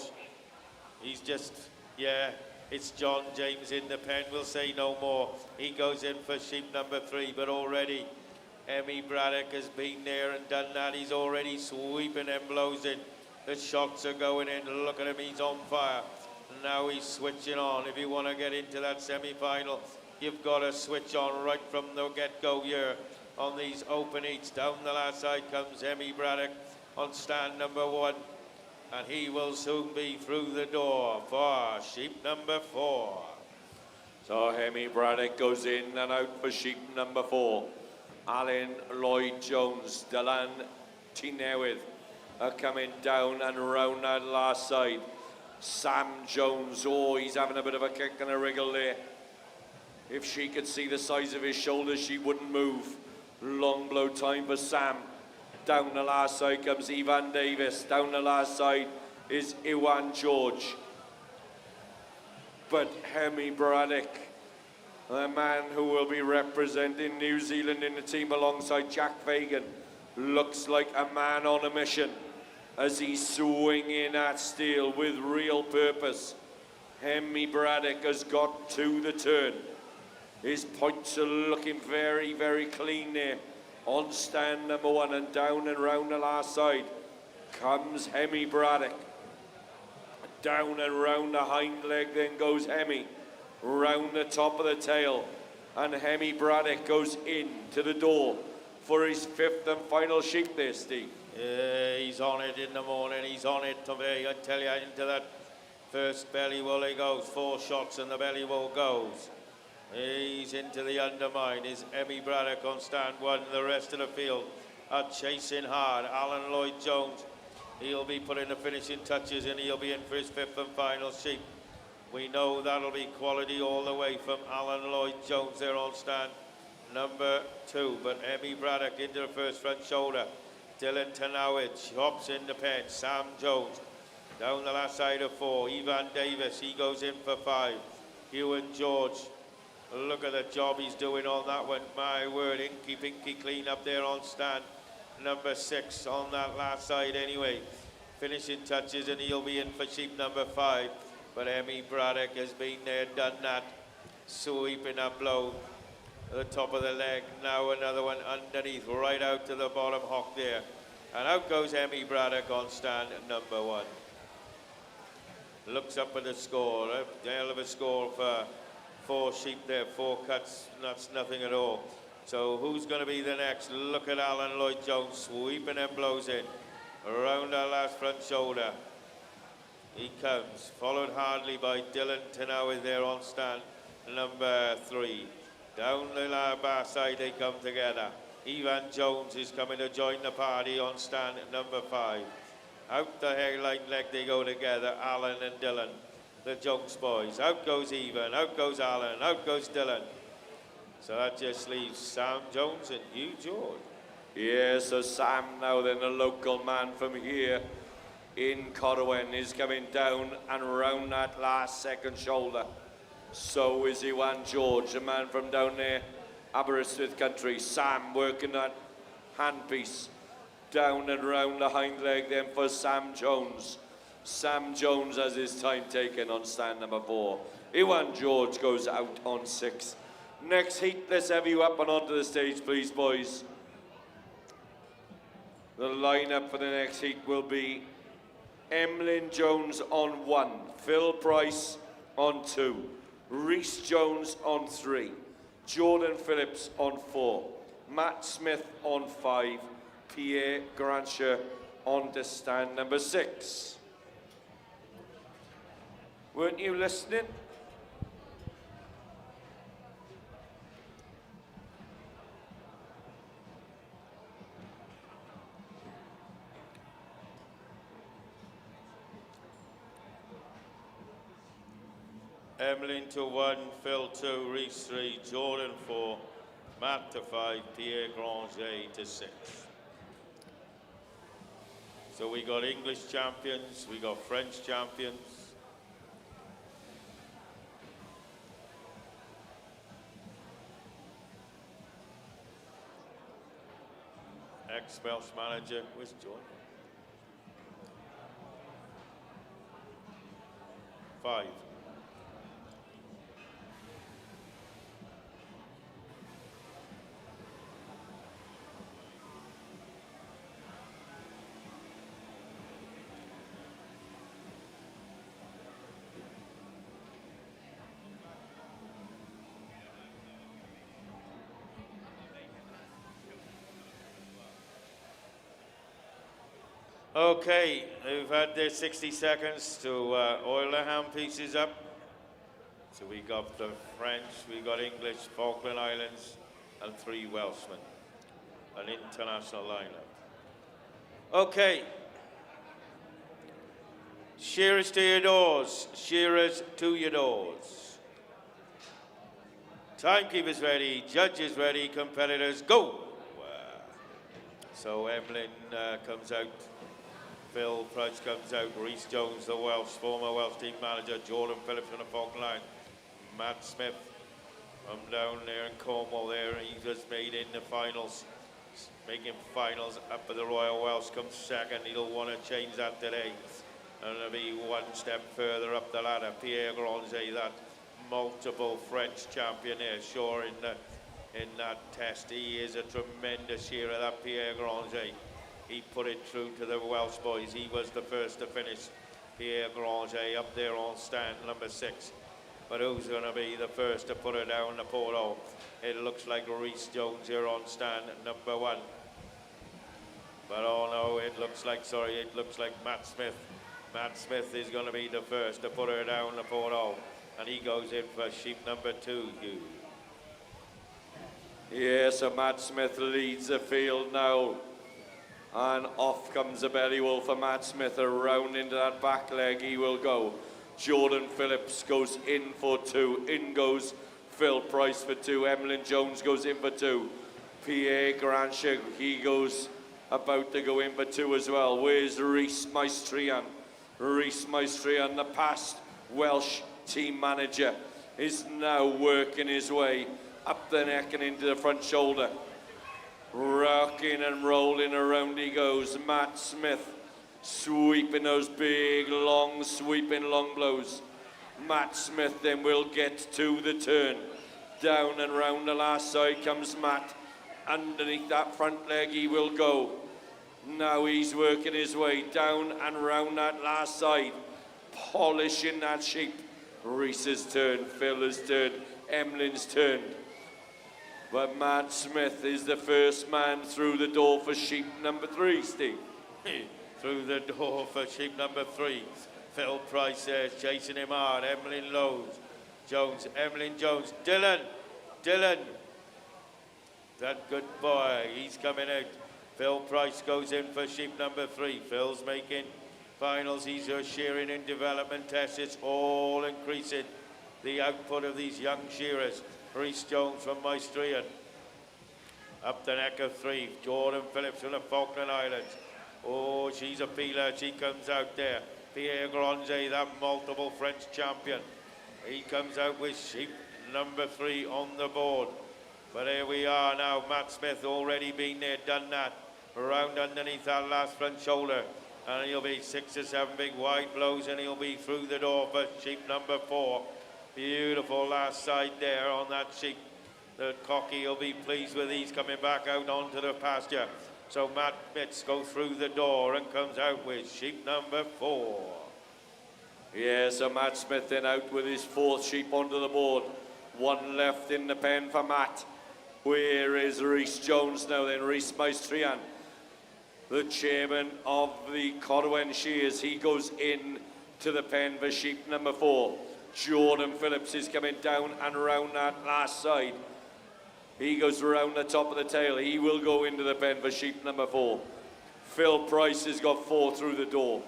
he's just, yeah, it's John James in the pen, we'll say no more. He goes in for sheep number 3, but already Hemi Braddock has been there and done that. He's already sweeping and blows in. The shots are going in. Look at him, he's on fire. Now he's switching on. If you want to get into that semi-final, you've got to switch on right from the get-go here on these open heats. Down the last side comes Hemi Braddock on stand number 1. And he will soon be through the door for sheep number 4. So Hemi Braddock goes in and out for sheep number 4. Alan Lloyd-Jones, Dylan Tinewith are coming down and round that last side. Sam Jones, oh, he's having a bit of a kick and a wriggle there. If she could see the size of his shoulders, she wouldn't move. Long blow time for Sam. Down the last side comes Evan Davis. Down the last side is Ewan George. But Hemi Braddock, the man who will be representing New Zealand in the team alongside Jack Fagan, looks like a man on a mission as he's swinging at steel with real purpose. Hemi Braddock has got to the turn. His points are looking very, very clean there. On stand number 1 and down and round the last side comes Hemi Braddock. Down and round the hind leg then goes Hemi. Round the top of the tail. And Hemi Braddock goes in to the door for his 5th and final sheep there, Steve. Yeah, he's on it in the morning. He's on it today. I tell you, into that first belly wool he goes. 4 shots and the belly wool goes. He's into the undermine. Is Hemi Braddock on stand 1. The rest of the field are chasing hard. Alan Lloyd-Jones, he'll be putting the finishing touches and he'll be in for his 5th and final sheep. We know that'll be quality all the way from Alan Lloyd-Jones there on stand number 2. But Hemi Braddock into the first front shoulder. Dylan Tanawid chops in the pen. Sam Jones down the last side of 4. Evan Davis, he goes in for 5. Ewan George, look at the job he's doing on that one. My word, inky pinky clean up there on stand number 6 on that last side anyway. Finishing touches and he'll be in for sheep number 5. But Hemi Braddock has been there, done that. Sweeping a blow at the top of the leg. Now another one underneath, right out to the bottom hock there. And out goes Hemi Braddock on stand number 1. Looks up at the score. A hell of a score for 4 sheep there, 4 cuts, that's nothing at all. So who's going to be the next? Look at Alan Lloyd-Jones sweeping and blows in. Around our last front shoulder. He comes, followed hardly by Dylan Tanawi there on stand number 3. Down the bar side they come together. Evan Jones is coming to join the party on stand number 5. Out the hairline leg they go together, Alan and Dylan. The Jones boys. Out goes Evan, out goes Alan, out goes Dylan. So that just leaves Sam Jones and Hugh George. Yeah, so Sam now then, a local man from here in Corwen, is coming down and round that last second shoulder. So is Iwan George, a man from down there, Aberystwyth country. Sam working that handpiece. Down and round the hind leg then for Sam Jones. Sam Jones has his time taken on stand number 4. Iwan George goes out on 6. Next heat, let's have you up and onto the stage, please, boys. The lineup for the next heat will be Emlyn Jones on 1, Phil Price on 2, Rhys Jones on 3, Jordan Phillips on 4, Matt Smith on 5, Pughe Grancher on to stand number 6. Weren't you listening? Emlyn to 1, Phil 2, Rhys 3, Jordan 4, Matt to 5, Pughe Grancher to 6. So we got English champions, we got French champions. Ex-Welsh manager, where's John? 5. Okay, they've had their 60 seconds to oil the hand pieces up. So we got the French, we got English, Falkland Islands, and 3 Welshmen. An international lineup. Okay. Shearers to your doors. Shearers to your doors. Timekeepers ready, judges ready, competitors go. So Emlyn comes out. Phil Price comes out, Rhys Jones, the former Welsh team manager, Jordan Phillips from the Falkland line, Matt Smith from down there in Cornwall there, he just made in the finals, making finals up at the Royal Welsh, comes second, he'll want to change that today, and it'll be one step further up the ladder. Pughe Grancher, that multiple French champion there, sure in that test, he is a tremendous shearer, that Pughe Grancher. He put it through to the Welsh boys. He was the first to finish. Pughe Grancher up there on stand number 6. But who's going to be the first to put her down the portal? It looks like Rhys Jones here on stand number 1. But oh no, it looks like Matt Smith. Matt Smith is going to be the first to put her down the portal. And he goes in for sheep number 2, Hugh. Yeah, so Matt Smith leads the field now. And off comes the belly wolf for Matt Smith, around into that back leg he will go. Jordan Phillips goes in for 2, in goes Phil Price for 2, Emlyn Jones goes in for 2. Pughe Grancher, he goes about to go in for 2 as well. Where's Rhys Maestrian? Rhys Maestrian, the past Welsh team manager, is now working his way up the neck and into the front shoulder. Rocking and rolling around he goes. Matt Smith sweeping those big, sweeping long blows. Matt Smith then will get to the turn. Down and round the last side comes Matt. Underneath that front leg he will go. Now he's working his way down and round that last side. Polishing that sheep. Rhys's turn, Phil has turned, Emlyn's turned. But Matt Smith is the first man through the door for sheep number 3, Steve. Through the door for sheep number 3. Phil Price there, chasing him hard. Emlyn Jones, Dylan. That good boy, he's coming out. Phil Price goes in for sheep number 3. Phil's making finals. He's shearing in development tests. It's all increasing the output of these young shearers. Rhys Jones from Maestrian. Up the neck of 3. Jordan Phillips from the Falkland Islands. Oh, she's a peeler. She comes out there. Pughe Grancher, that multiple French champion. He comes out with sheep number 3 on the board. But here we are now. Matt Smith already been there, done that. Around underneath that last front shoulder. And he'll be 6 or 7 big wide blows and he'll be through the door for sheep number 4. Beautiful last side there on that sheep. The cocky will be pleased with these coming back out onto the pasture. So Matt Mitz goes through the door and comes out with sheep number 4. Yeah, so Matt Smith then out with his 4th sheep onto the board. 1 left in the pen for Matt. Where is Rhys Jones now then? Rhys Maestrian, the chairman of the Corwen Shears. He goes in to the pen for sheep number 4. Jordan Phillips is coming down and round that last side. He goes around the top of the tail. He will go into the pen for sheep number 4. Phil Price has got 4 through the door.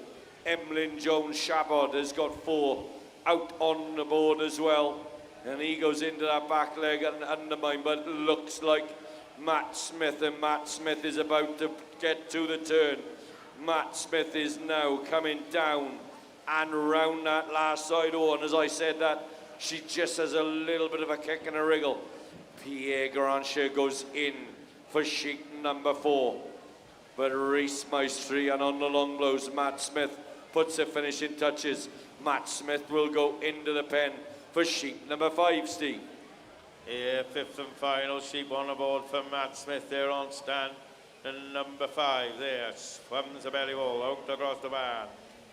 Emlyn Jones Shabod has got 4 out on the board as well. And he goes into that back leg and undermine, but it looks like Matt Smith, and Matt Smith is about to get to the turn. Matt Smith is now coming down and round that last side. Oh, and as I said that, she just has a little bit of a kick and a wriggle. Pierre Grancher goes in for sheep number 4. But Rhys Maestrian on the long blows. Matt Smith puts the finishing touches. Matt Smith will go into the pen for sheep number 5, Steve. Yeah, 5th and final sheep on the board for Matt Smith there on stand. And number 5 there, swums the belly wall, out across the barn.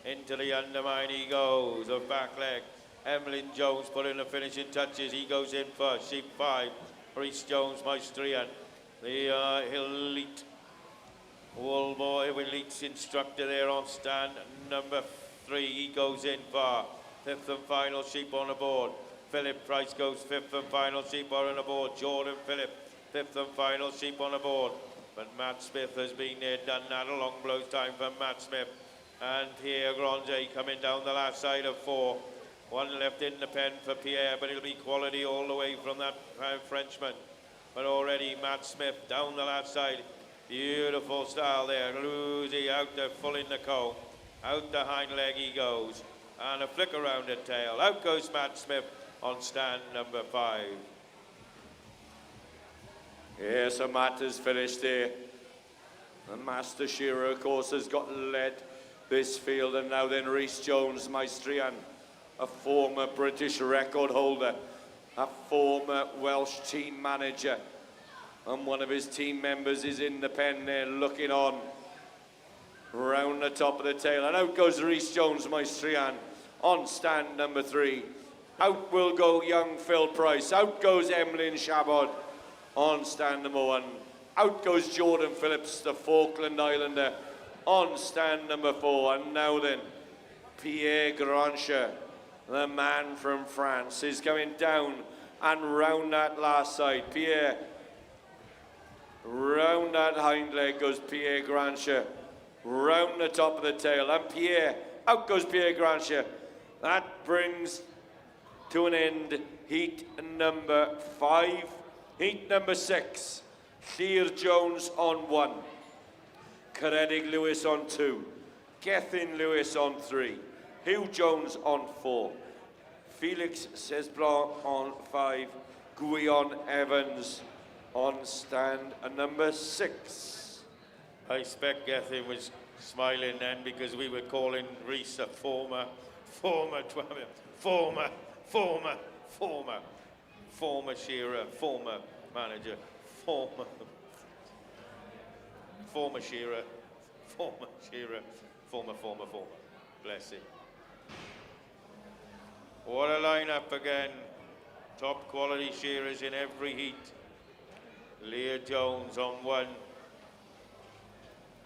Into the undermine he goes, a back leg. Emlyn Jones put in the finishing touches. He goes in for sheep 5. Rhys Jones Maestrian, the elite wool boy, elite instructor there on stand. Number 3, he goes in for 5th and final sheep on the board. Philip Price goes 5th and final sheep on the board. Jordan Phillip, 5th and final sheep on the board. But Matt Smith has been there, done that. A long blows time for Matt Smith. And Pierre Granger coming down the last side of 4. 1 left in the pen for Pierre, but it'll be quality all the way from that Frenchman. But already Matt Smith down the last side. Beautiful style there. Lucy out there, full in the comb. Out the hind leg he goes. And a flick around the tail. Out goes Matt Smith on stand number 5. Yeah, so Matt has finished there. The Master Shearer, of course, has got led this field. And now then Rhys Jones Maestrian, a former British record holder, a former Welsh team manager. And one of his team members is in the pen there looking on. Round the top of the tail, and out goes Rhys Jones Maestrian on stand number 3. Out will go young Phil Price. Out goes Emlyn Shabod on stand number 1. Out goes Jordan Phillips, the Falkland Islander, on stand number 4. And now then, Pierre Grancher, the man from France, is coming down and round that last side. Pierre, round that hind leg goes Pierre Grancher. Round the top of the tail, and Pierre, out goes Pierre Grancher. That brings to an end heat number 5. Heat number 6, Llyr Jones on 1, Caredig Lewis on 2, Gethin Lewis on 3, Hugh Jones on 4, Felix Cesblanc on 5, Guion Evans on stand number 6. I expect Gethin was smiling then because we were calling Rhys a former shearer, former manager, former shearer, former. Bless him. What a lineup again. Top quality shearers in every heat. Llyr Jones on 1.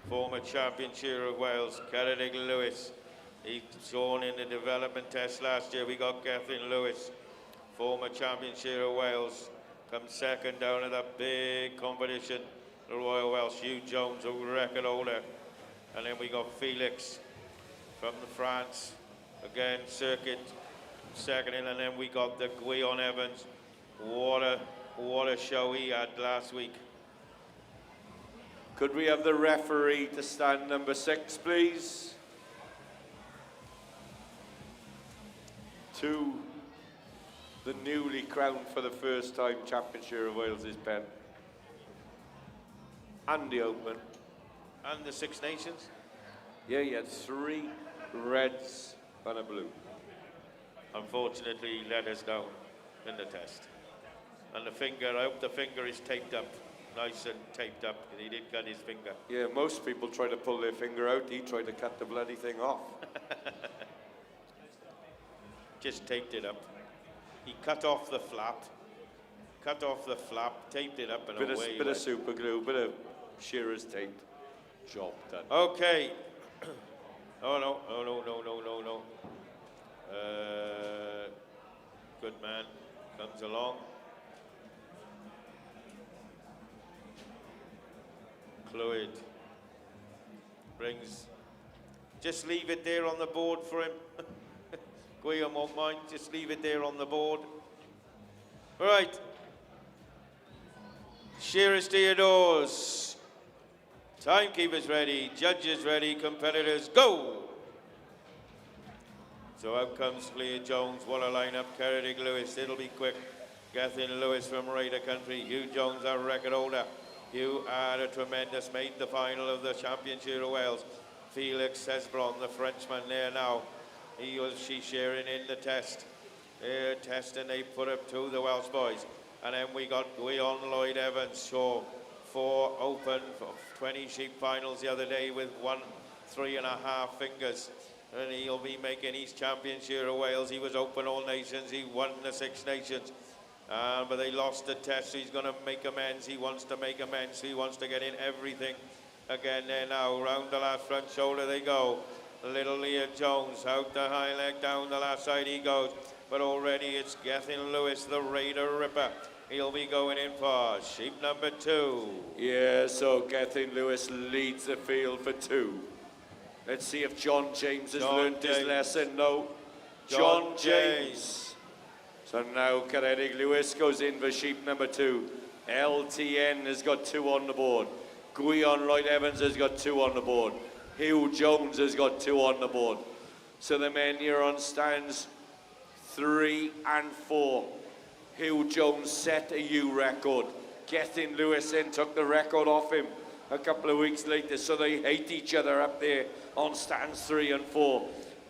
Former champion shearer of Wales, Caredig Lewis. He's shown in the development test last year. We got Gethin Lewis, former champion shearer of Wales, comes second down at that big competition. The Royal Welsh, Hugh Jones, a record holder. And then we got Felix from France, again circuit second in. And then we got the Guion Evans. What a show he had last week. Could we have the referee to stand number 6, please? 2, the newly crowned for the first time Championship of Wales' Ben. And the Open. And the Six Nations. Yeah, he had 3 reds and a blue. Unfortunately, he let us down in the test. And the finger, I hope the finger is taped up, nice and taped up. He did cut his finger. Yeah, most people try to pull their finger out. He tried to cut the bloody thing off. Just taped it up. He cut off the flap, taped it up, and away Bit of super glue, bit of shearer's tape. Job done. Okay. Oh no. Good man comes along. Clwyd brings. Just leave it there on the board for him. Guillaume won't mind. Just leave it there on the board. All right. Shearers to your doors. Timekeepers ready. Judges ready. Competitors go. So out comes Clea Jones. What a lineup. Ceredig Lewis. It'll be quick. Gethin Lewis from Raider Country. Hugh Jones, our record holder. Hugh had a tremendous, made the final of the Championship of Wales. Felix Cesbron, the Frenchman, there now. She's sharing in the test. Their test, and they put up to the Welsh boys. And then we got Guion Lloyd Evans, so 4 open, 20 sheep finals the other day with 3.5 fingers. And he'll be making his Championship of Wales. He was open all nations. He won the Six Nations. But they lost the test, so he's going to make amends. He wants to make amends. He wants to get in everything again there now. Round the last front shoulder they go. Little Leah Jones out the high leg, down the last side he goes. But already it's Gethin Lewis, the Raider Ripper. He'll be going in for sheep number 2. Yeah, so Gethin Lewis leads the field for 2. Let's see if John James has learned his lesson. No. John James. So now Ceredig Lewis goes in for sheep number 2. LTN has got 2 on the board. Guion Lloyd Evans has got 2 on the board. Hugh Jones has got 2 on the board. So the men here on stands 3 and 4. Hugh Jones set a U record. Gethin Lewis then took the record off him a couple of weeks later, so they hate each other up there on stands 3 and 4.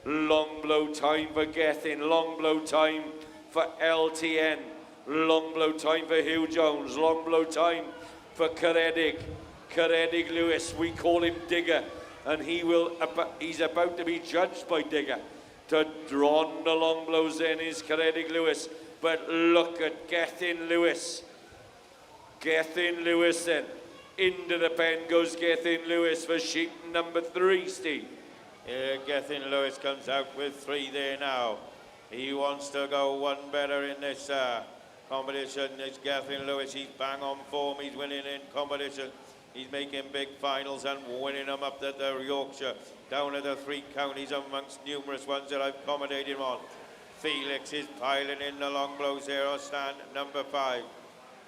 Long blow time for Gethin, long blow time for LTN, long blow time for Hugh Jones, long blow time for Ceredig Lewis. We call him Digger, and he's about to be judged by Digger. To draw on the long blows then is Ceredig Lewis, but look at Gethin Lewis. Gethin Lewis then. Into the pen goes Gethin Lewis for sheep number 3, Steve. Yeah, Gethin Lewis comes out with 3 there now. He wants to go one better in this competition. It's Gethin Lewis. He's bang on form. He's winning in competition. He's making big finals and winning them up at the Yorkshire, down at the 3 counties amongst numerous ones that I've accommodated him on. Felix is piling in the long blows here on stand number 5.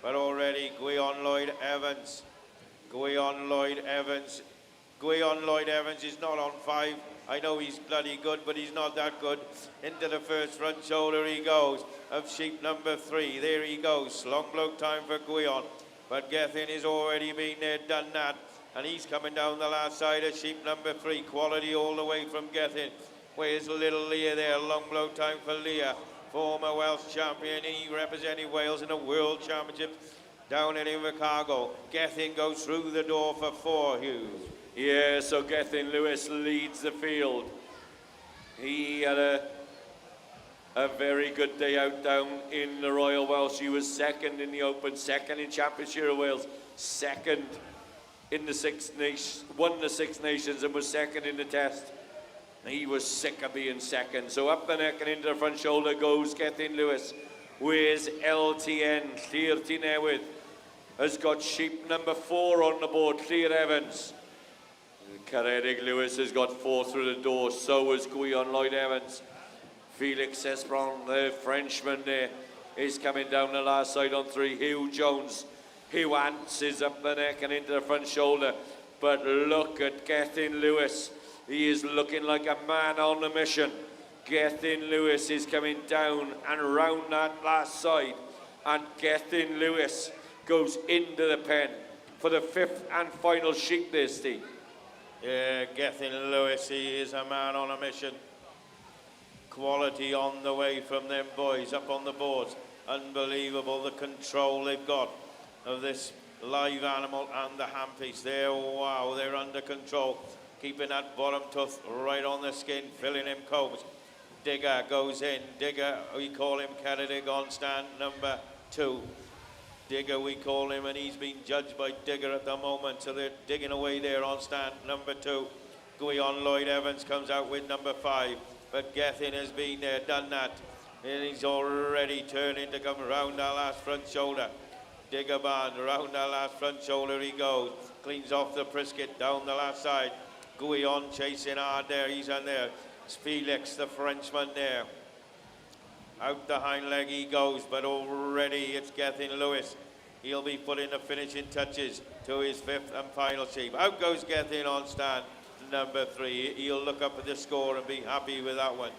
But already Guion Lloyd Evans. Guion Lloyd Evans is not on 5. I know he's bloody good, but he's not that good. Into the first front shoulder he goes of sheep number 3. There he goes. Long blow time for Guion. But Gethin has already been there, done that. And he's coming down the last side of sheep number 3. Quality all the way from Gethin. Where's little Leah there? Long blow time for Leah. Former Welsh champion. He represented Wales in the World Championship down in Invercargill. Gethin goes through the door for 4, Hughes. Yeah, so Gethin Lewis leads the field. He had a very good day out down in the Royal Welsh. He was 2nd in the Open, 2nd in Championship of Wales, 2nd in the Six Nations, won the Six Nations and was 2nd in the test. He was sick of being 2nd. So up the neck and into the front shoulder goes Gethin Lewis. Where's LTN? Llyrti Newydd has got sheep number 4 on the board, Clear Evans. Ceredig Lewis has got 4 through the door, so has Guion Lloyd Evans. Felix Cesbron, the Frenchman there, is coming down the last side on 3. Hugh Jones. Hugh Ants is up the neck and into the front shoulder. But look at Gethin Lewis. He is looking like a man on a mission. Gethin Lewis is coming down and round that last side. And Gethin Lewis goes into the pen for the 5th and final sheep there, Steve. Yeah, Gethin Lewis, he is a man on a mission. Quality on the way from them boys up on the boards. Unbelievable the control they've got of this live animal and the handpiece. Wow, they're under control. Keeping that bottom tooth right on the skin, filling him combs. Digger goes in. Digger, we call him Kennedy on stand number 2. Digger, we call him, and he's being judged by Digger at the moment. So they're digging away there on stand number 2. Guion Lloyd Evans comes out with number 5. But Gethin has been there, done that. And he's already turning to come round that last front shoulder. Digger band, round that last front shoulder he goes. Cleans off the brisket down the last side. Guion chasing hard there, he's on there. It's Felix, the Frenchman there. Out the hind leg he goes, but already it's Gethin Lewis. He'll be putting the finishing touches to his 5th and final sheep. Out goes Gethin on stand number 3. He'll look up at the score and be happy with that one.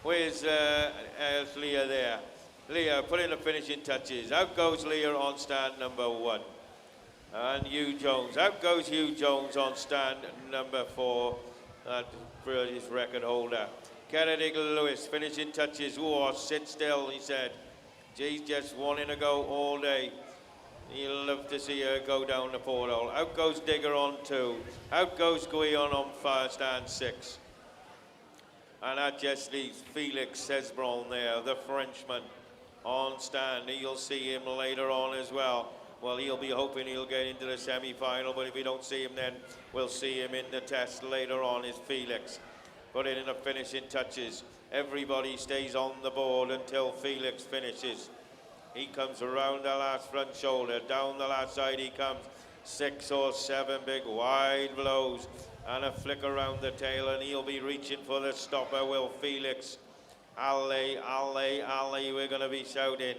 Where's Leah there? Leah putting the finishing touches. Out goes Leah on stand number 1. And Hugh Jones. Out goes Hugh Jones on stand number 4. That his record holder. Kennedy Lewis, finishing touches. Oh, sit still, he said. She's just wanting to go all day. He'll love to see her go down the porthole. Out goes Digger on 2. Out goes Guion on fire stand 6. And that just leaves Felix Cesbron there, the Frenchman, on stand. You'll see him later on as well. Well, he'll be hoping he'll get into the semi-final, but if we don't see him then, we'll see him in the test later on, is Felix. Put it in the finishing touches. Everybody stays on the board until Felix finishes. He comes around the last front shoulder. Down the last side he comes. 6 or 7 big wide blows and a flick around the tail, and he'll be reaching for the stopper, will Felix. Alley, alley, alley, we're going to be shouting.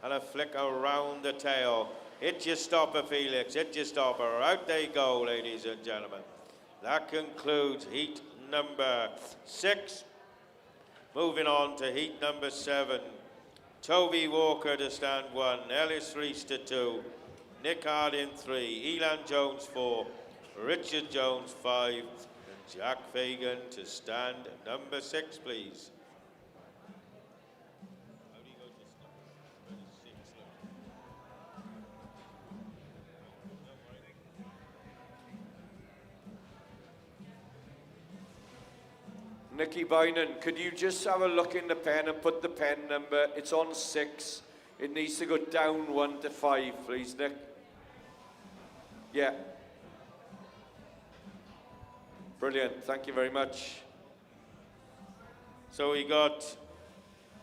And a flick around the tail. Hit your stopper, Felix. Hit your stopper. Out they go, ladies and gentlemen. That concludes heat number 6. Moving on to heat number 7. Toby Walker to stand 1. Ellis Reese to 2. Nick Hardin 3. Elan Jones 4. Richard Jones 5. And Jack Fagan to stand number 6, please. Nicky Bynan, could you just have a look in the pen and put the pen number? It's on 6. It needs to go down 1 to 5, please, Nick. Yeah. Brilliant. Thank you very much. So we got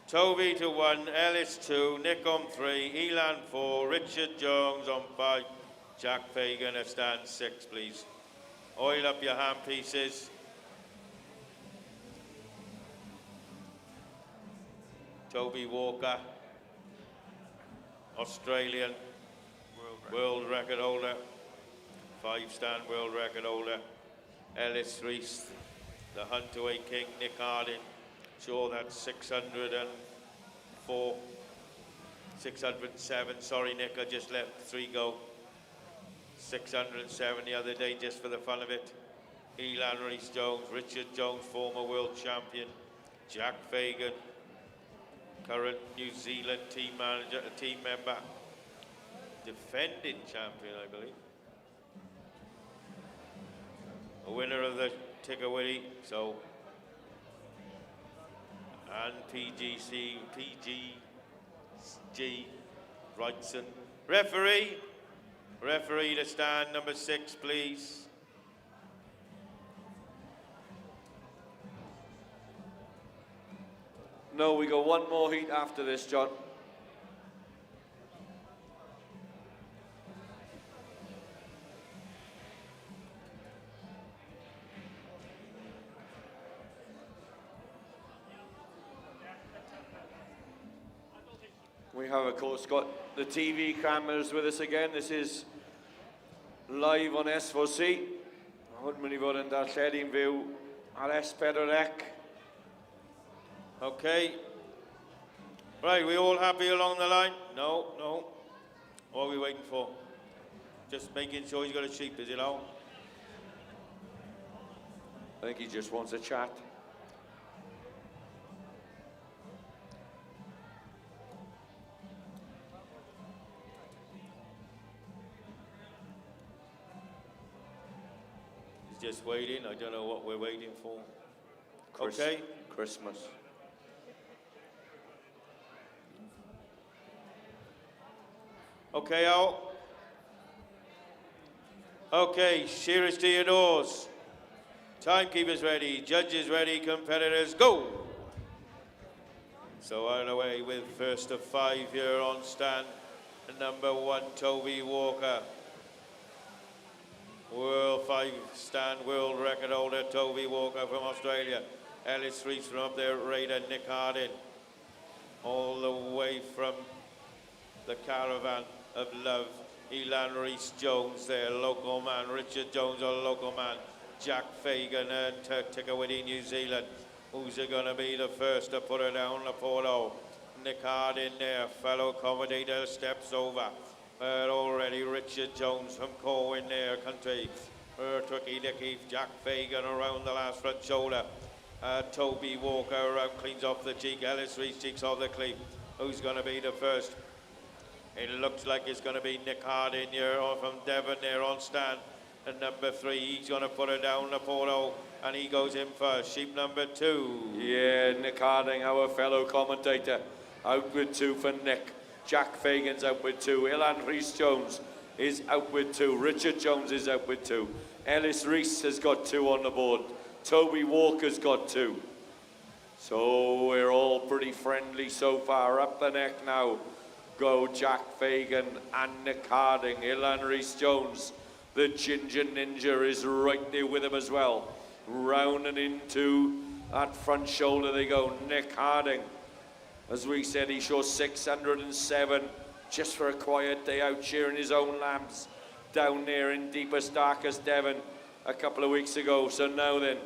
Toby to 1, Ellis 2, Nick on 3, Elan 4, Richard Jones on 5, Jack Fagan at stand 6, please. Oil up your hand pieces. Toby Walker, Australian world record holder, 5-stand world record holder. Ellis Reese, the Huntaway King. Nick Hardin, sure that's 604, 607, sorry Nick, I just let 3 go. 607 the other day just for the fun of it. Elan Reese Jones, Richard Jones, former world champion. Jack Fagan, current New Zealand team manager, team member, defending champion, I believe. A winner of the Tigawiri, so, and PGG Wrightson. Referee to stand number 6, please. No, we got one more heat after this, John. We have, of course, got the TV cameras with us again. This is live on S4C. Hwn mynd I fod yn darlledu'n fyw ar S4C. Okay. Right, we all happy along the line? No, no. What are we waiting for? Just making sure he's got a sheep, is it all? I think he just wants a chat. He's just waiting. I don't know what we're waiting for. Okay. Christmas. Okay, Al. Okay, shearers to your doors. Timekeepers ready, judges ready, competitors go! So on away with first of 5 here on stand, number 1, Toby Walker. World 5 stand world record holder Toby Walker from Australia. Ellis Reese from up there, Raider Nick Hardin. All the way from the Caravan of Love, Elan Reese Jones there, local man. Richard Jones, a local man. Jack Fagan and Tikawiti, New Zealand. Who's it going to be the first to put her down the photo? Nick Hardin there, fellow commentator, steps over. But already Richard Jones from Corwen there, country. Turkey Dicky, Jack Fagan around the last front shoulder. Toby Walker around, cleans off the cheek. Ellis Reese cheeks off the cleat. Who's going to be the first? It looks like it's going to be Nick Hardin here from Devon there on stand. And number 3, he's going to put her down the photo, and he goes in first. Sheep number 2. Yeah, Nick Harding, our fellow commentator, out with 2 for Nick. Jack Fagan's out with 2. Elan Rhys Jones is out with 2. Richard Jones is out with 2. Ellis Reese has got 2 on the board. Toby Walker's got 2. So we're all pretty friendly so far. Up the neck now go Jack Fagan and Nick Harding. Elan Rhys Jones, the Ginger Ninja, is right there with him as well. Round and into that front shoulder they go. Nick Harding, as we said, he shows 607 just for a quiet day out cheering his own lambs down there in deepest, darkest Devon a couple of weeks ago. So now then,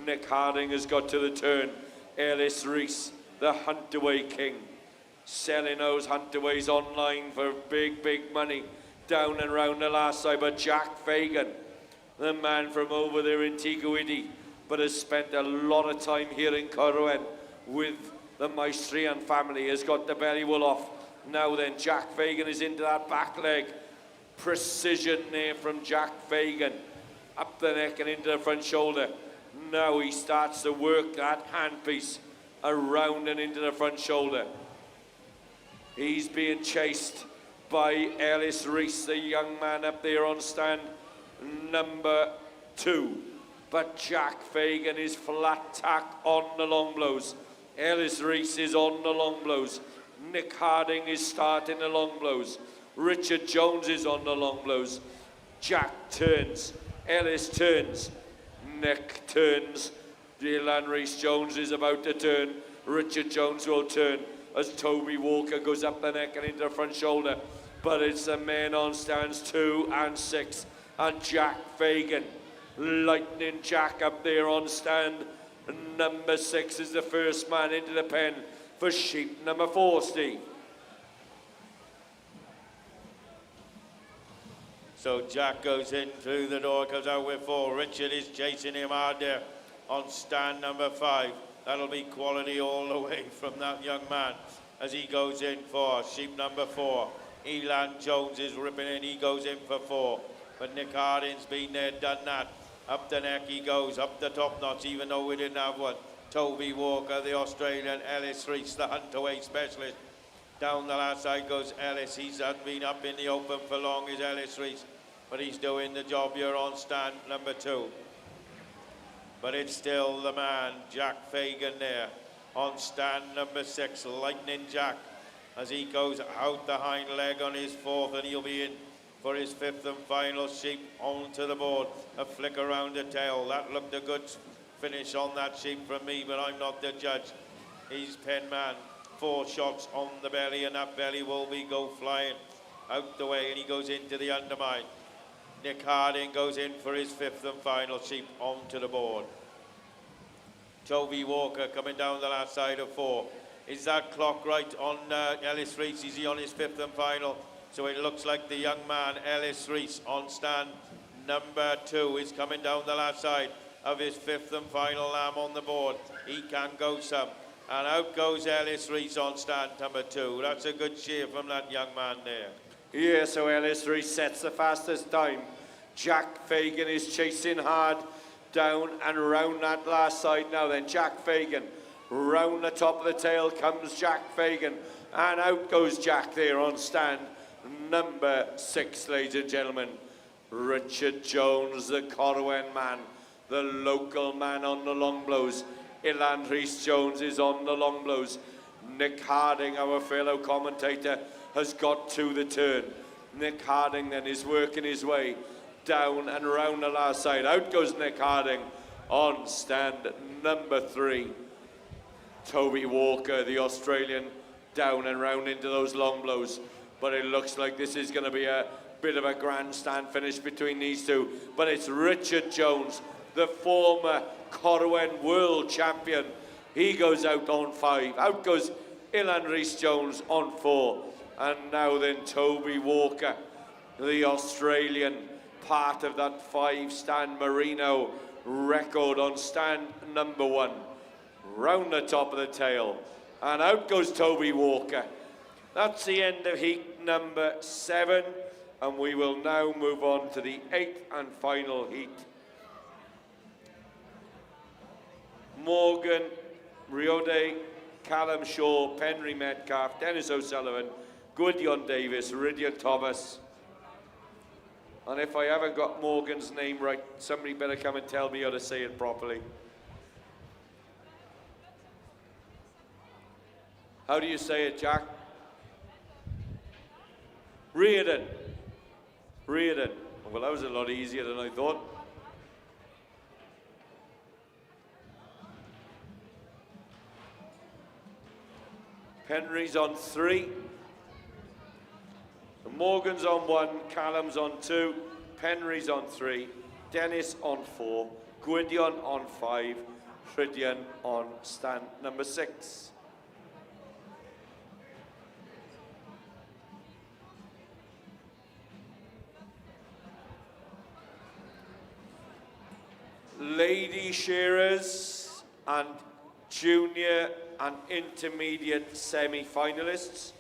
Nick Harding has got to the turn. Ellis Reese, the Huntaway King, selling those Huntaways online for big, big money down and round the last side. But Jack Fagan, the man from over there in Tikawiti, but has spent a lot of time here in Corwen with the Maestrian family, has got the belly wool off. Now then, Jack Fagan is into that back leg. Precision there from Jack Fagan. Up the neck and into the front shoulder. Now he starts to work that handpiece around and into the front shoulder. He's being chased by Ellis Reese, the young man up there on stand number 2. But Jack Fagan is flat tack on the long blows. Ellis Reese is on the long blows. Nick Harding is starting the long blows. Richard Jones is on the long blows. Jack turns. Ellis turns. Nick turns. Elan Rhys Jones is about to turn. Richard Jones will turn as Toby Walker goes up the neck and into the front shoulder. But it's the men on stands 2 and 6. And Jack Fagan, Lightning Jack up there on stand. Number 6 is the first man into the pen for sheep number 4, Steve. So Jack goes in through the door, comes out with 4. Richard is chasing him hard there on stand number 5. That'll be quality all the way from that young man as he goes in for sheep number 4. Elan Jones is ripping in, he goes in for 4. But Nick Harding's been there, done that. Up the neck he goes, up the top knots, even though we didn't have one. Toby Walker, the Australian. Ellis Reese, the Huntaway specialist. Down the last side goes Ellis. He's been up in the open for long, is Ellis Reese. But he's doing the job here on stand number 2. But it's still the man, Jack Fagan there. On stand number 6, Lightning Jack. As he goes out the hind leg on his 4th, and he'll be in for his 5th and final sheep onto the board. A flick around the tail. That looked a good finish on that sheep from me, but I'm not the judge. He's pen man. 4 shots on the belly, and that belly will go flying out the way, and he goes into the undermine. Nick Harding goes in for his 5th and final sheep onto the board. Toby Walker coming down the last side of 4. Is that clock right on Ellis Reese? Is he on his 5th and final? So it looks like the young man, Ellis Reese, on stand number 2, is coming down the last side of his 5th and final lamb on the board. He can go some. And out goes Ellis Reese on stand number 2. That's a good cheer from that young man there. Yeah, so Ellis Reese sets the fastest time. Jack Fagan is chasing hard down and round that last side now then. Jack Fagan, round the top of the tail comes Jack Fagan. And out goes Jack there on stand number 6, ladies and gentlemen. Richard Jones, the Corwen man, the local man on the long blows. Ilan Rhys Jones is on the long blows. Nick Harding, our fellow commentator, has got to the turn. Nick Harding then is working his way down and round the last side. Out goes Nick Harding on stand number 3. Toby Walker, the Australian, down and round into those long blows. But it looks like this is going to be a bit of a grandstand finish between these two. But it's Richard Jones, the former Corwen world champion. He goes out on 5. Out goes Ilan Rhys Jones on 4. And now then Toby Walker, the Australian, part of that 5-stand Merino record on stand number 1. Round the top of the tail. And out goes Toby Walker. That's the end of heat number 7. And we will now move on to the 8th and final heat. Morgan Riode, Callum Shaw, Penry Metcalf, Dennis O'Sullivan, Gwydion Davis, Rydion Thomas. And if I haven't got Morgan's name right, somebody better come and tell me how to say it properly. How do you say it, Jack? Reardon. Reardon. Well, that was a lot easier than I thought. Penry's on 3. Morgan's on 1, Callum's on 2, Penry's on 3, Dennis on 4, Gwydion on 5, Rydion on stand number 6. Lady shearers and junior and intermediate semi-finalists,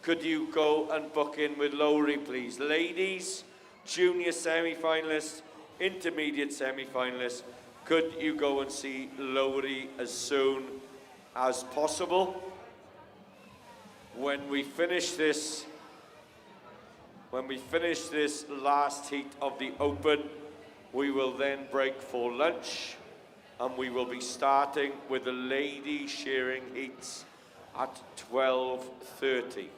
could you go and book in with Lowry, please? Ladies, junior semi-finalists, intermediate semi-finalists, could you go and see Lowry as soon as possible? When we finish this last heat of the Open, we will then break for lunch, and we will be starting with the lady shearing heats at 12:30.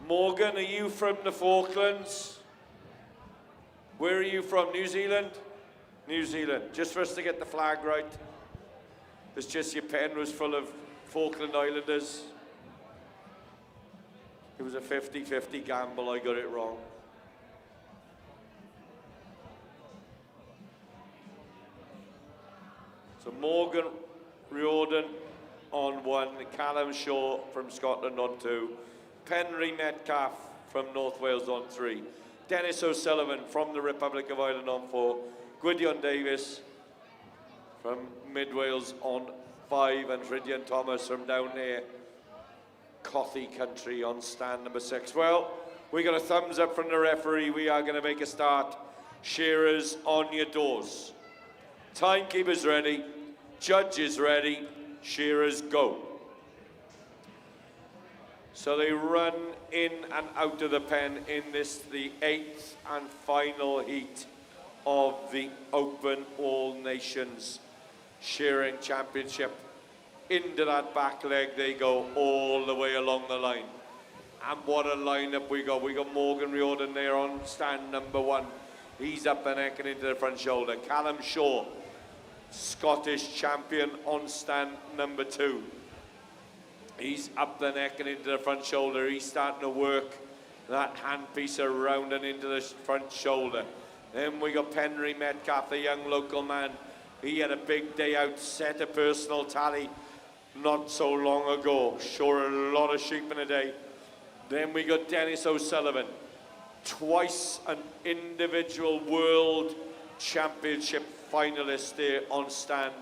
Morgan, are you from the Falklands? Where are you from? New Zealand? New Zealand. Just for us to get the flag right. It's just your pen was full of Falkland Islanders. It was a 50-50 gamble, I got it wrong. So Morgan Riordan on 1, Callum Shaw from Scotland on 2, Penry Metcalf from North Wales on 3, Dennis O'Sullivan from the Republic of Ireland on 4, Gwydion Davis from Mid Wales on 5, and Rydion Thomas from down there, Cothi country, on stand number 6. Well, we got a thumbs up from the referee. We are going to make a start. Shearers, on your doors. Timekeepers ready. Judges ready. Shearers, go. So they run in and out of the pen in this, the 8th and final heat of the Open All Nations Shearing Championship. Into that back leg they go all the way along the line. And what a lineup we got. We got Morgan Riordan there on stand number 1. He's up the neck and into the front shoulder. Callum Shaw, Scottish champion, on stand number 2. He's up the neck and into the front shoulder. He's starting to work that handpiece around and into the front shoulder. Then we got Penry Metcalf, the young local man. He had a big day out, set a personal tally not so long ago. Sure, a lot of sheep in a day. Then we got Dennis O'Sullivan, twice an individual world championship finalist there on stand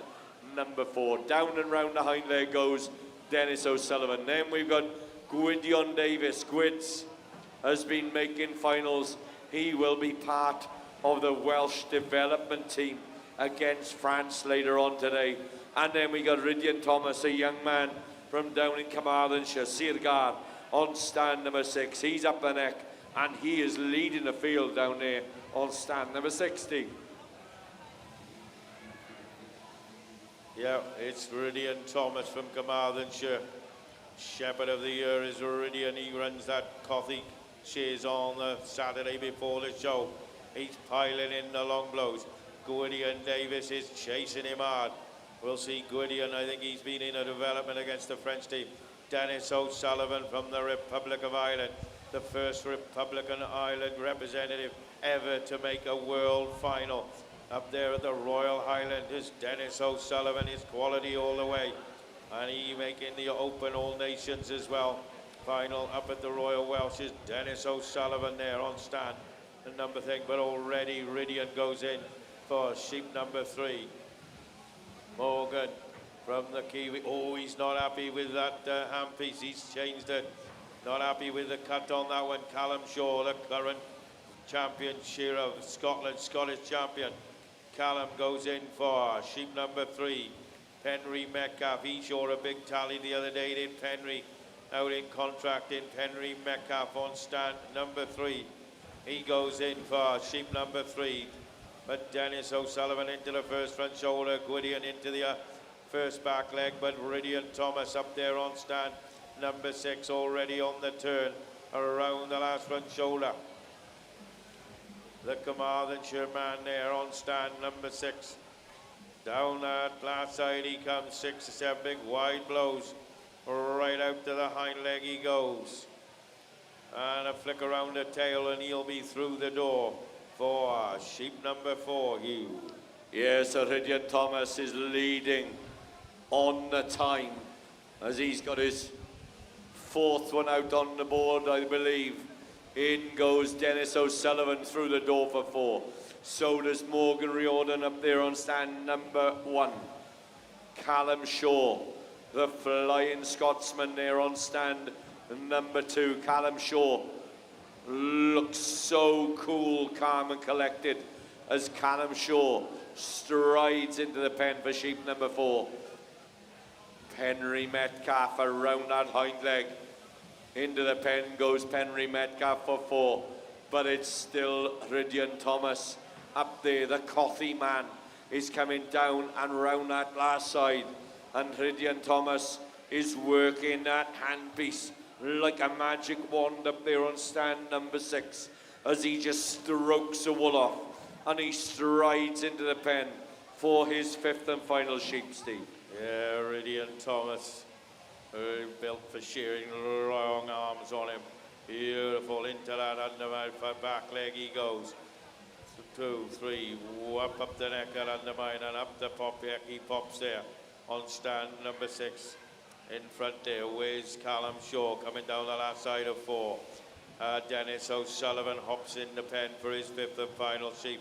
number 4. Down and round the hind leg goes Dennis O'Sullivan. Then we've got Gwydion Davis. Gwyds has been making finals. He will be part of the Welsh development team against France later on today. And then we got Rydian Thomas, a young man from down in Carmarthenshire, Sirgar, on stand number 6. He's up the neck, and he is leading the field down there on stand number 60. Yeah, it's Rydian Thomas from Carmarthenshire. Shepherd of the Year is Rydian. He runs that Corwen Shears on the Saturday before the show. He's piling in the long blows. Gwydion Davis is chasing him hard. We'll see Gwydion. I think he's been in a development against the French team. Dennis O'Sullivan from the Republic of Ireland, the first Republican Ireland representative ever to make a world final. Up there at the Royal Highlanders, Dennis O'Sullivan is quality all the way. And he making the Open All Nations as well. Final up at the Royal Welsh is Dennis O'Sullivan there on stand. The number thing, but already Rydian goes in for sheep number 3. Morgan from the Kiwi. Oh, he's not happy with that handpiece. He's changed it. Not happy with the cut on that one. Callum Shaw, the current champion shearer of Scotland, Scottish champion. Callum goes in for sheep number 3. Penry Metcalf. He showed a big tally the other day, did Penry. Out in contract in Penry Metcalf on stand number 3. He goes in for sheep number 3. But Dennis O'Sullivan into the first front shoulder. Gwydion into the first back leg. But Rydian Thomas up there on stand number 6 already on the turn. Around the last front shoulder. The Carmarthenshire man there on stand number 6. Down that last side he comes. 6 or 7 big wide blows. Right out to the hind leg he goes. And a flick around the tail and he'll be through the door for sheep number 4, Hugh. Yes, so Rydian Thomas is leading on the time as he's got his 4th one out on the board, I believe. In goes Dennis O'Sullivan through the door for 4. So does Morgan Riordan up there on stand number 1. Callum Shaw, the Flying Scotsman there on stand number 2. Callum Shaw looks so cool, calm and collected as Callum Shaw strides into the pen for sheep number 4. Penry Metcalf around that hind leg. Into the pen goes Penry Metcalf for 4. But it's still Rydian Thomas up there. The Corwen man is coming down and round that last side. And Rydian Thomas is working that handpiece like a magic wand up there on stand number 6 as he just strokes the wool off and he strides into the pen for his 5th and final sheep, Steve. Yeah, Rydian Thomas, built for shearing, long arms on him. Beautiful, into that undermine for back leg he goes. 2, 3, whoop up the neck and undermine and up the pop, he pops there on stand number 6. In front there, where's Callum Shaw coming down the last side of 4. Dennis O'Sullivan hops in the pen for his 5th and final sheep.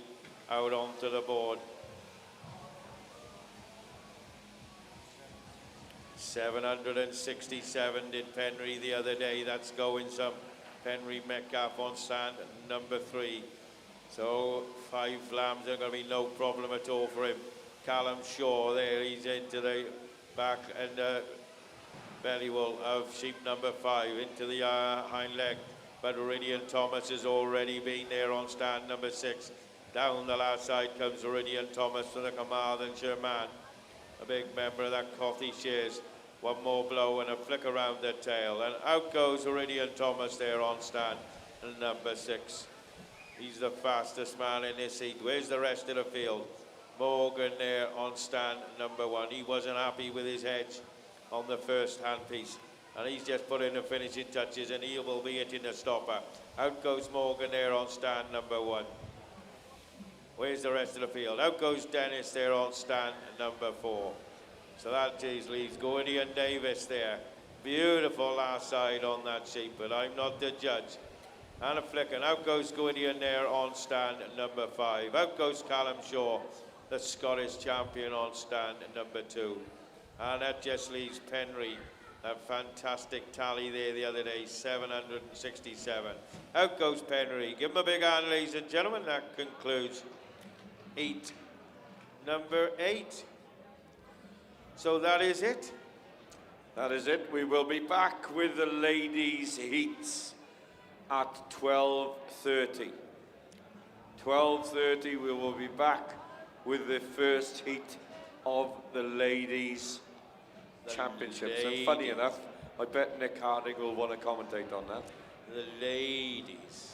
Out onto the board. 767 did Penry the other day. That's going some. Penry Metcalf on stand number 3. So 5 lambs are going to be no problem at all for him. Callum Shaw there, he's into the back and belly wool of sheep number 5 into the hind leg. But Rydian Thomas has already been there on stand number 6. Down the last side comes Rydian Thomas for the Carmarthenshire man. A big member of that Corwen Shears. One more blow and a flick around the tail. And out goes Rydian Thomas there on stand number 6. He's the fastest man in this heat. Where's the rest of the field? Morgan there on stand number 1. He wasn't happy with his hedge on the first handpiece. And he's just put in the finishing touches, and he will be hitting the stopper. Out goes Morgan there on stand number 1. Where's the rest of the field? Out goes Dennis there on stand number 4. So that just leaves Gwydion Davis there. Beautiful last side on that sheep, but I'm not the judge. And a flick, and out goes Gwydion there on stand number 5. Out goes Callum Shaw, the Scottish champion, on stand number 2. And that just leaves Penry. That fantastic tally there the other day, 767. Out goes Penry. Give him a big hand, ladies and gentlemen. That concludes heat number 8. So that is it. That is it. We will be back with the ladies' heats at 12:30. 12:30, we will be back with the first heat of the ladies' championships. And funny enough, I bet Nick Harding will want to commentate on that. The ladies.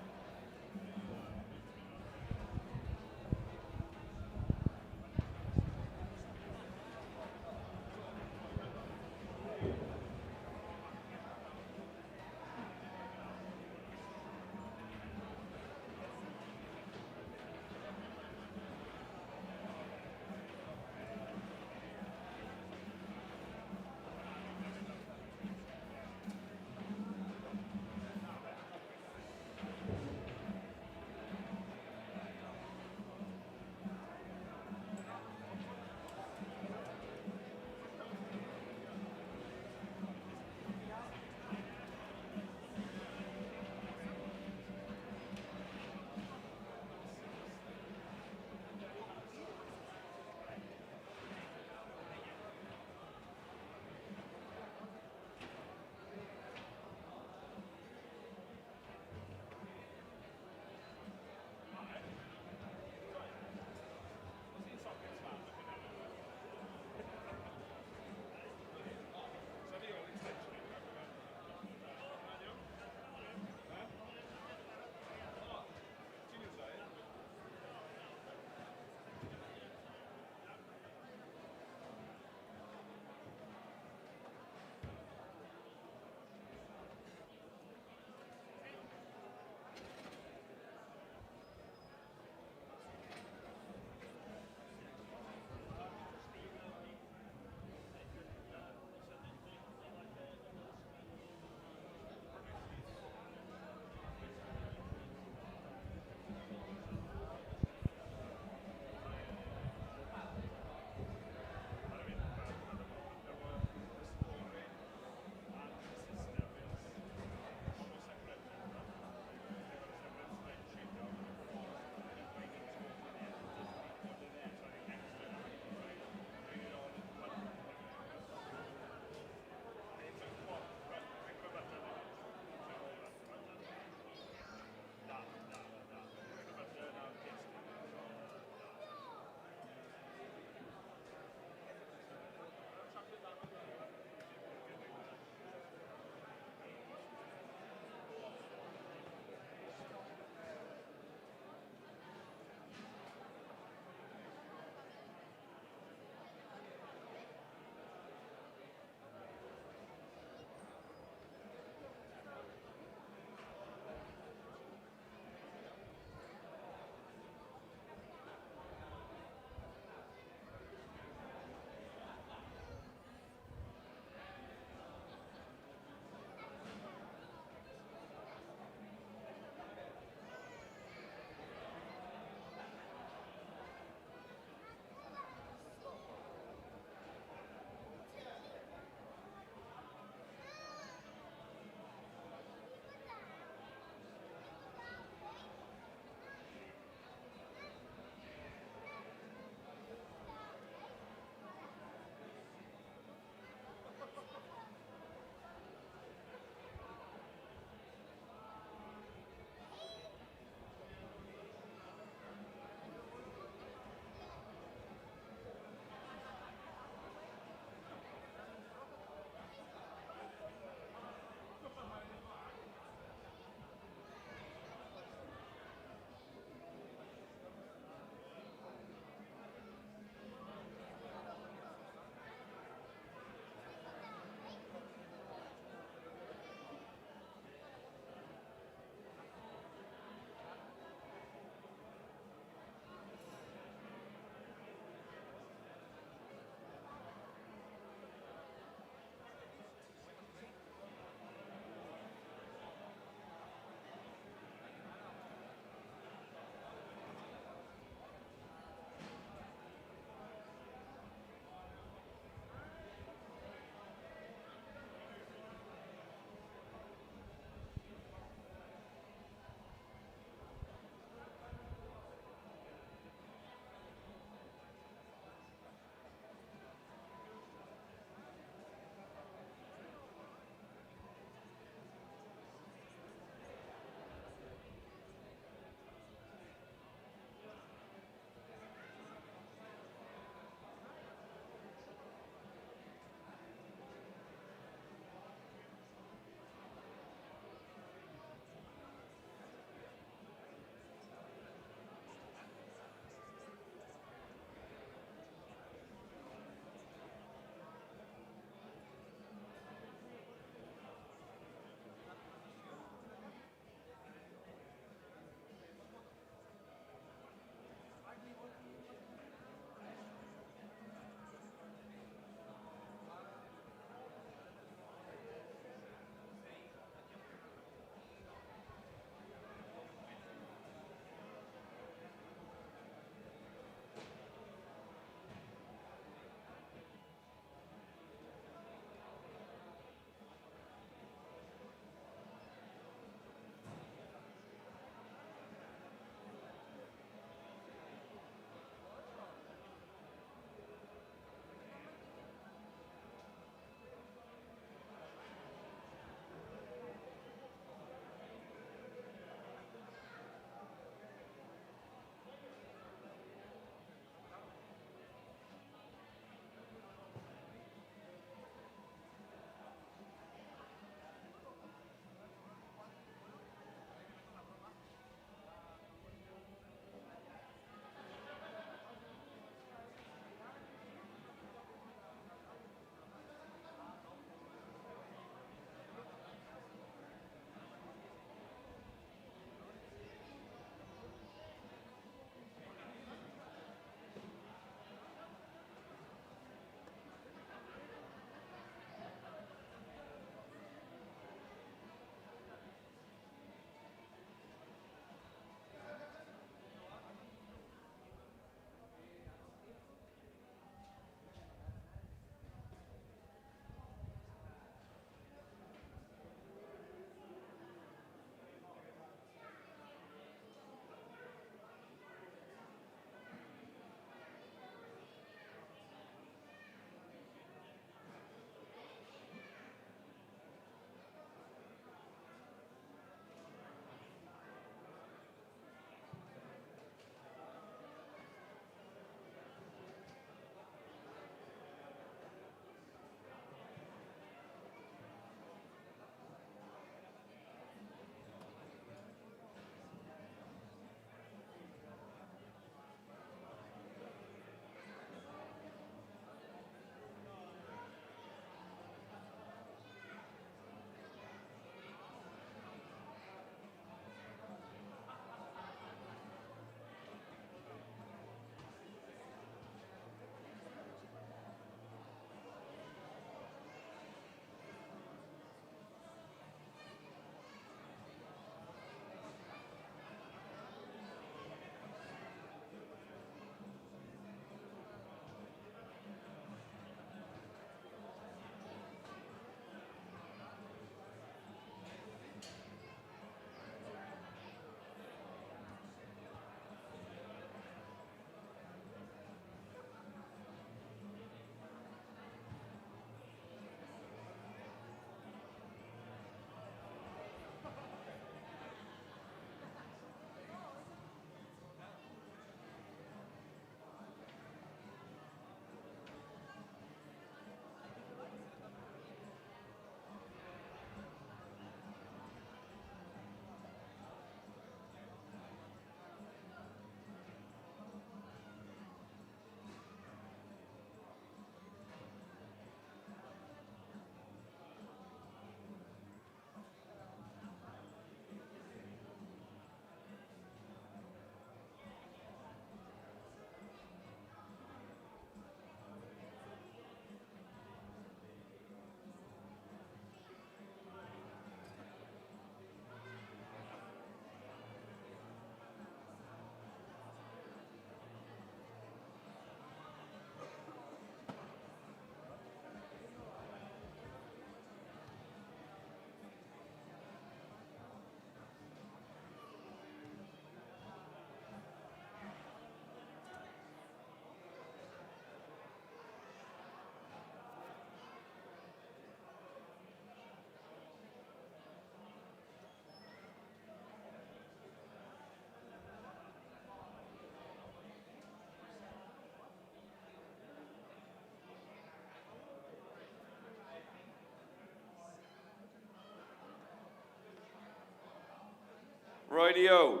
Rightio.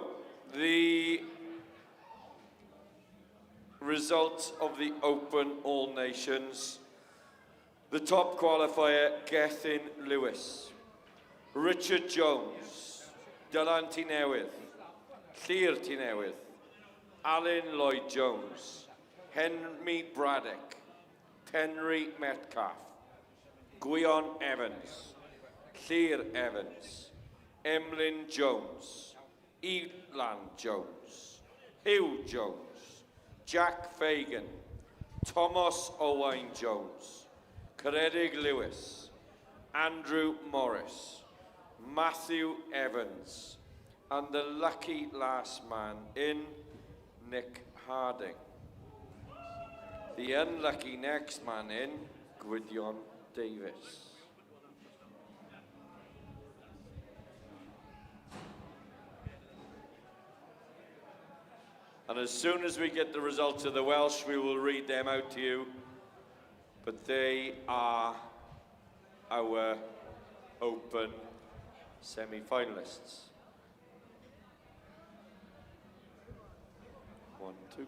The results of the Open All Nations. The top qualifier, Gethin Lewis. Richard Jones. Dylan T Newydd. Llyr T Newydd. Alan Lloyd Jones. Henry Braddock. Henry Metcalf. Gwion Evans. Llyr Evans. Emlyn Jones. Elan Jones. Hugh Jones. Jack Fagan. Thomas Owain Jones. Caredig Lewis. Andrew Morris. Matthew Evans. And the lucky last man in, Nick Harding. The unlucky next man in, Gwydion Davis. And as soon as we get the results of the Welsh, we will read them out to you. But they are our Open semi-finalists. 1, 2.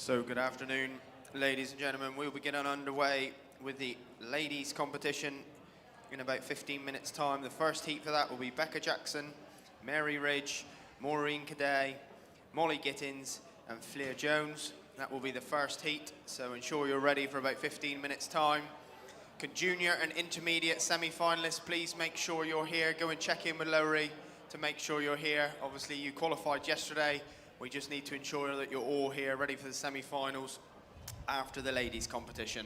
So good afternoon, ladies and gentlemen. We'll be getting underway with the ladies competition in about 15 minutes time. The first heat for that will be Becca Jackson, Mary Ridge, Maureen Caday, Molly Gittins and Fleer Jones. That will be the first heat, so ensure you're ready for about 15 minutes time. Could junior and intermediate semi-finalists please make sure you're here? Go and check in with Lowry to make sure you're here. Obviously you qualified yesterday. We just need to ensure that you're all here ready for the semi-finals after the ladies competition.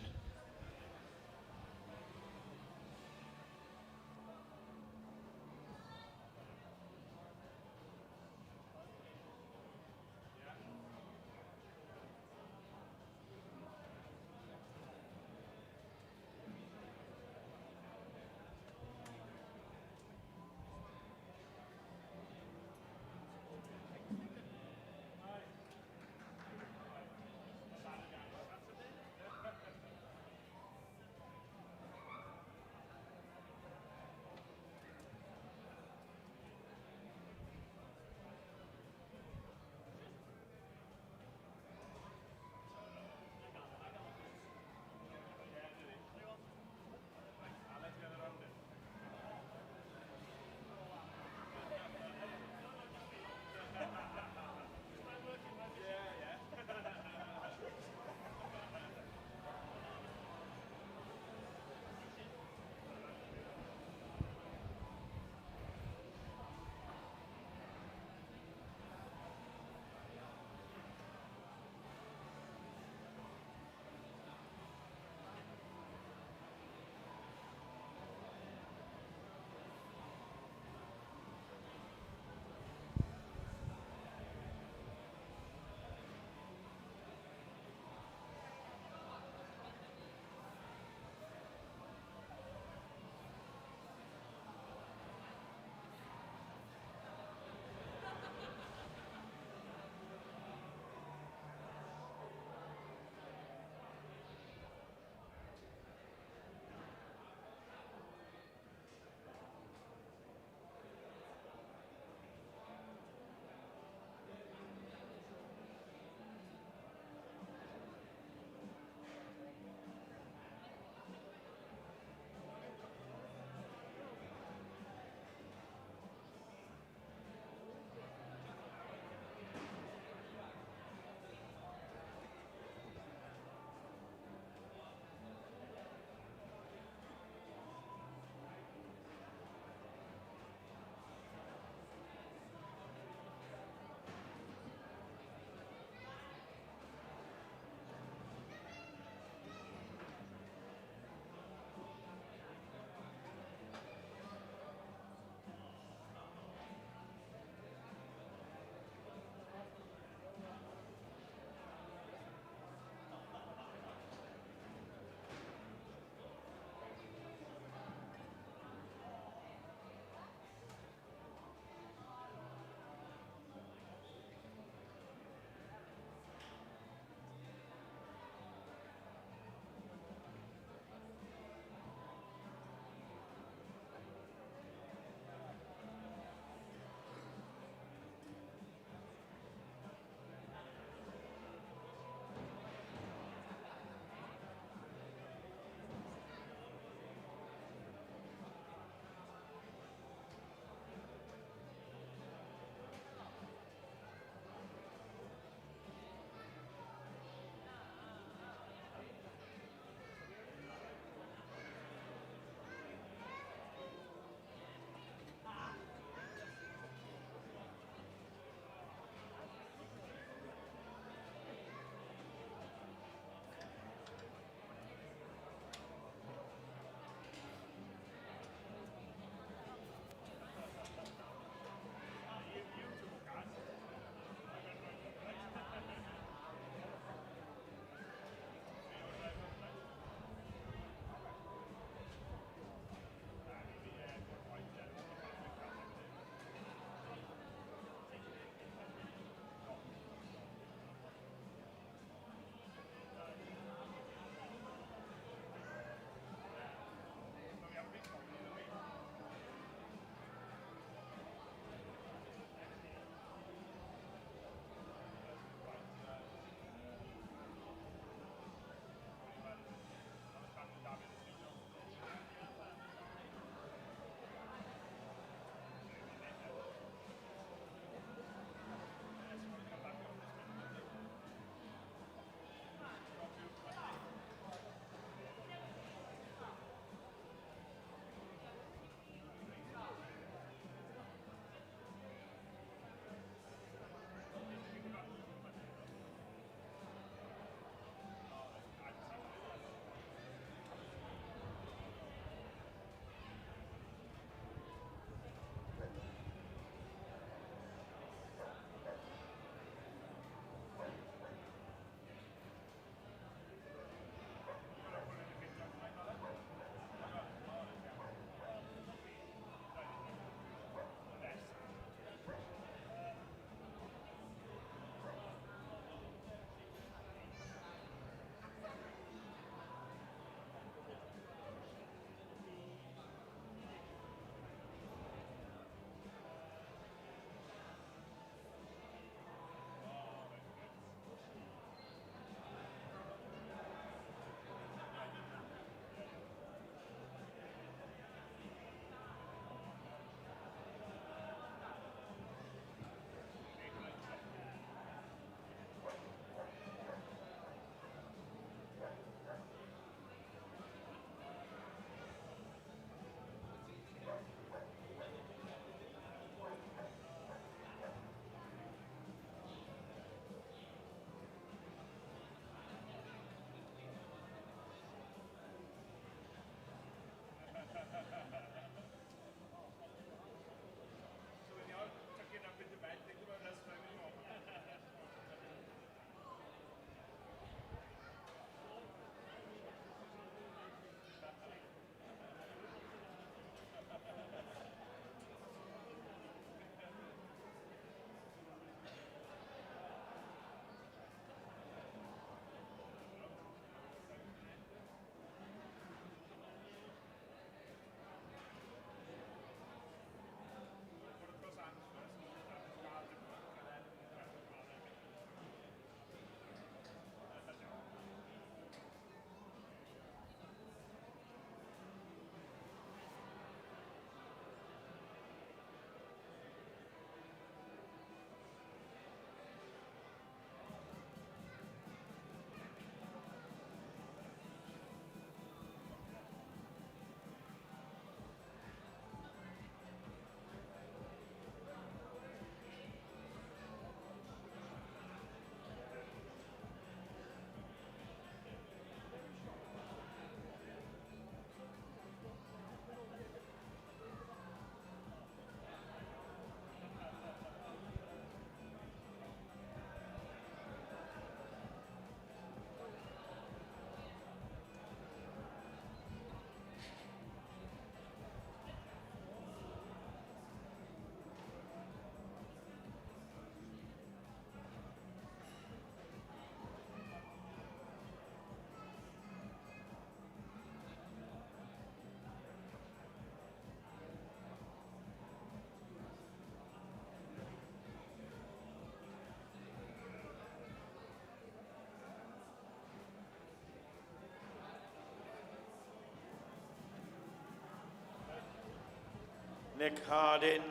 Nick Harding.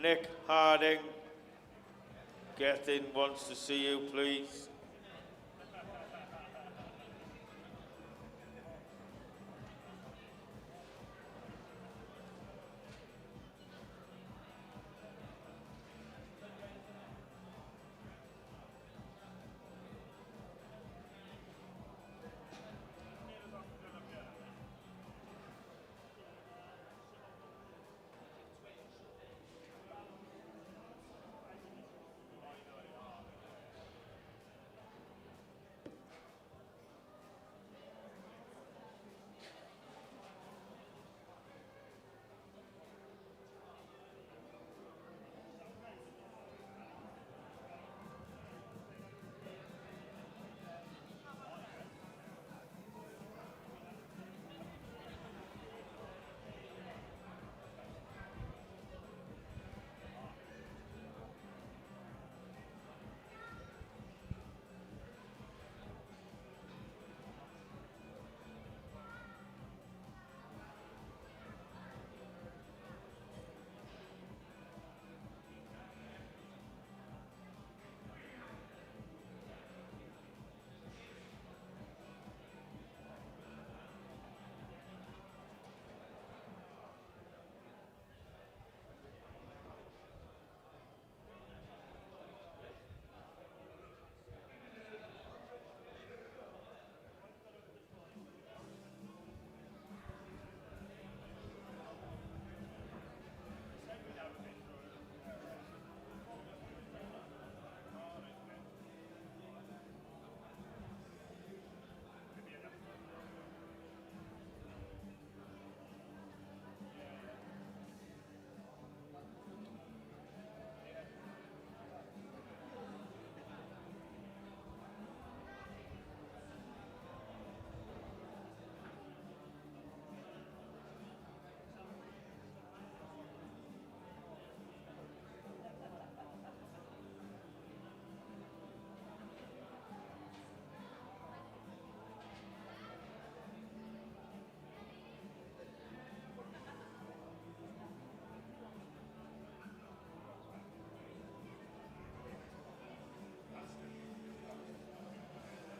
Nick Harding. Get in, wants to see you, please.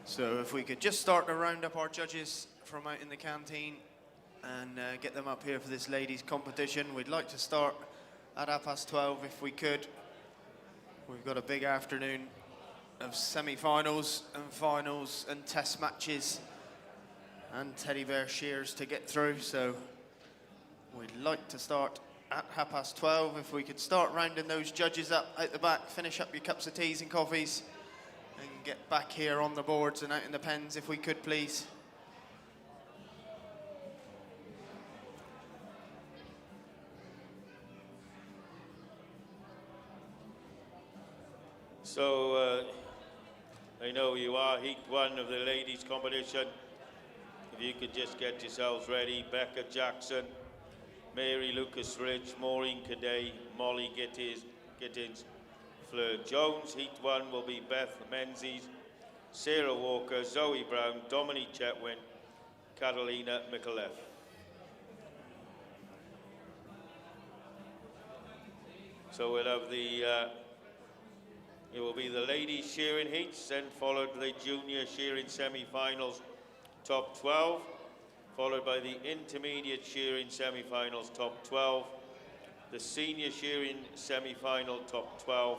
So if we could just start to round up our judges from out in the canteen and get them up here for this ladies competition. We'd like to start at 12:30 if we could. We've got a big afternoon of semi-finals and finals and test matches and teddy bear shears to get through, so we'd like to start at 12:30. If we could start rounding those judges up out the back, finish up your cups of teas and coffees and get back here on the boards and out in the pens if we could, please. So, I know you are Heat 1 of the ladies competition. If you could just get yourselves ready. Becca Jackson, Mary Lucas Ridge, Maureen Cadet, Molly Gittins, Fleur Jones. Heat 1 will be Beth Menzies, Sarah Walker, Zoe Brown, Dominique Chetwin, Catalina Mikulev. So we'll have it will be the ladies shearing heats, then followed the junior shearing semi-finals, top 12, followed by the intermediate shearing semi-finals, top 12, the senior shearing semi-final, top 12,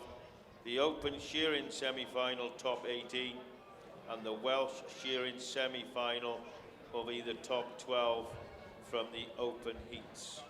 the open shearing semi-final, top 18, and the Welsh shearing semi-final will be the top 12 from the open heats.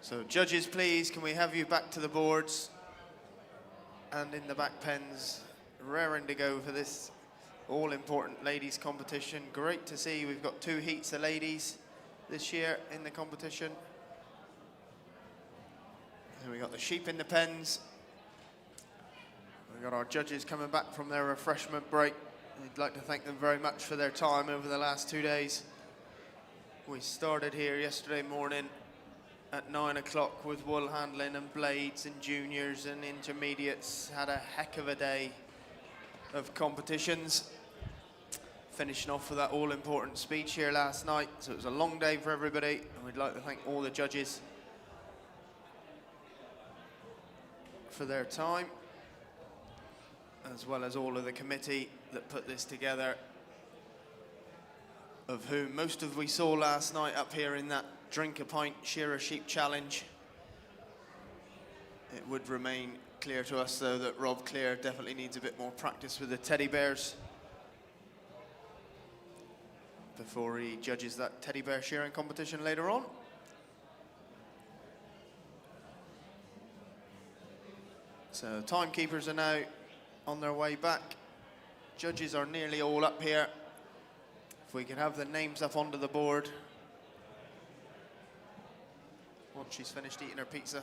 So judges, please, can we have you back to the boards and in the back pens, raring to go for this all-important ladies competition. Great to see we've got 2 heats of ladies this year in the competition. And we got the sheep in the pens. We've got our judges coming back from their refreshment break. We'd like to thank them very much for their time over the last 2 days. We started here yesterday morning at 9 o'clock with wool handling and blades and juniors and intermediates. Had a heck of a day of competitions. Finishing off with that all-important speech here last night. So it was a long day for everybody, and we'd like to thank all the judges for their time, as well as all of the committee that put this together, of whom most of we saw last night up here in that Drink a Pint Shearer Sheep Challenge. It would remain clear to us, though, that Rob Clear definitely needs a bit more practice with the teddy bears before he judges that teddy bear shearing competition later on. So timekeepers are now on their way back. Judges are nearly all up here. If we could have the names up onto the board once she's finished eating her pizza.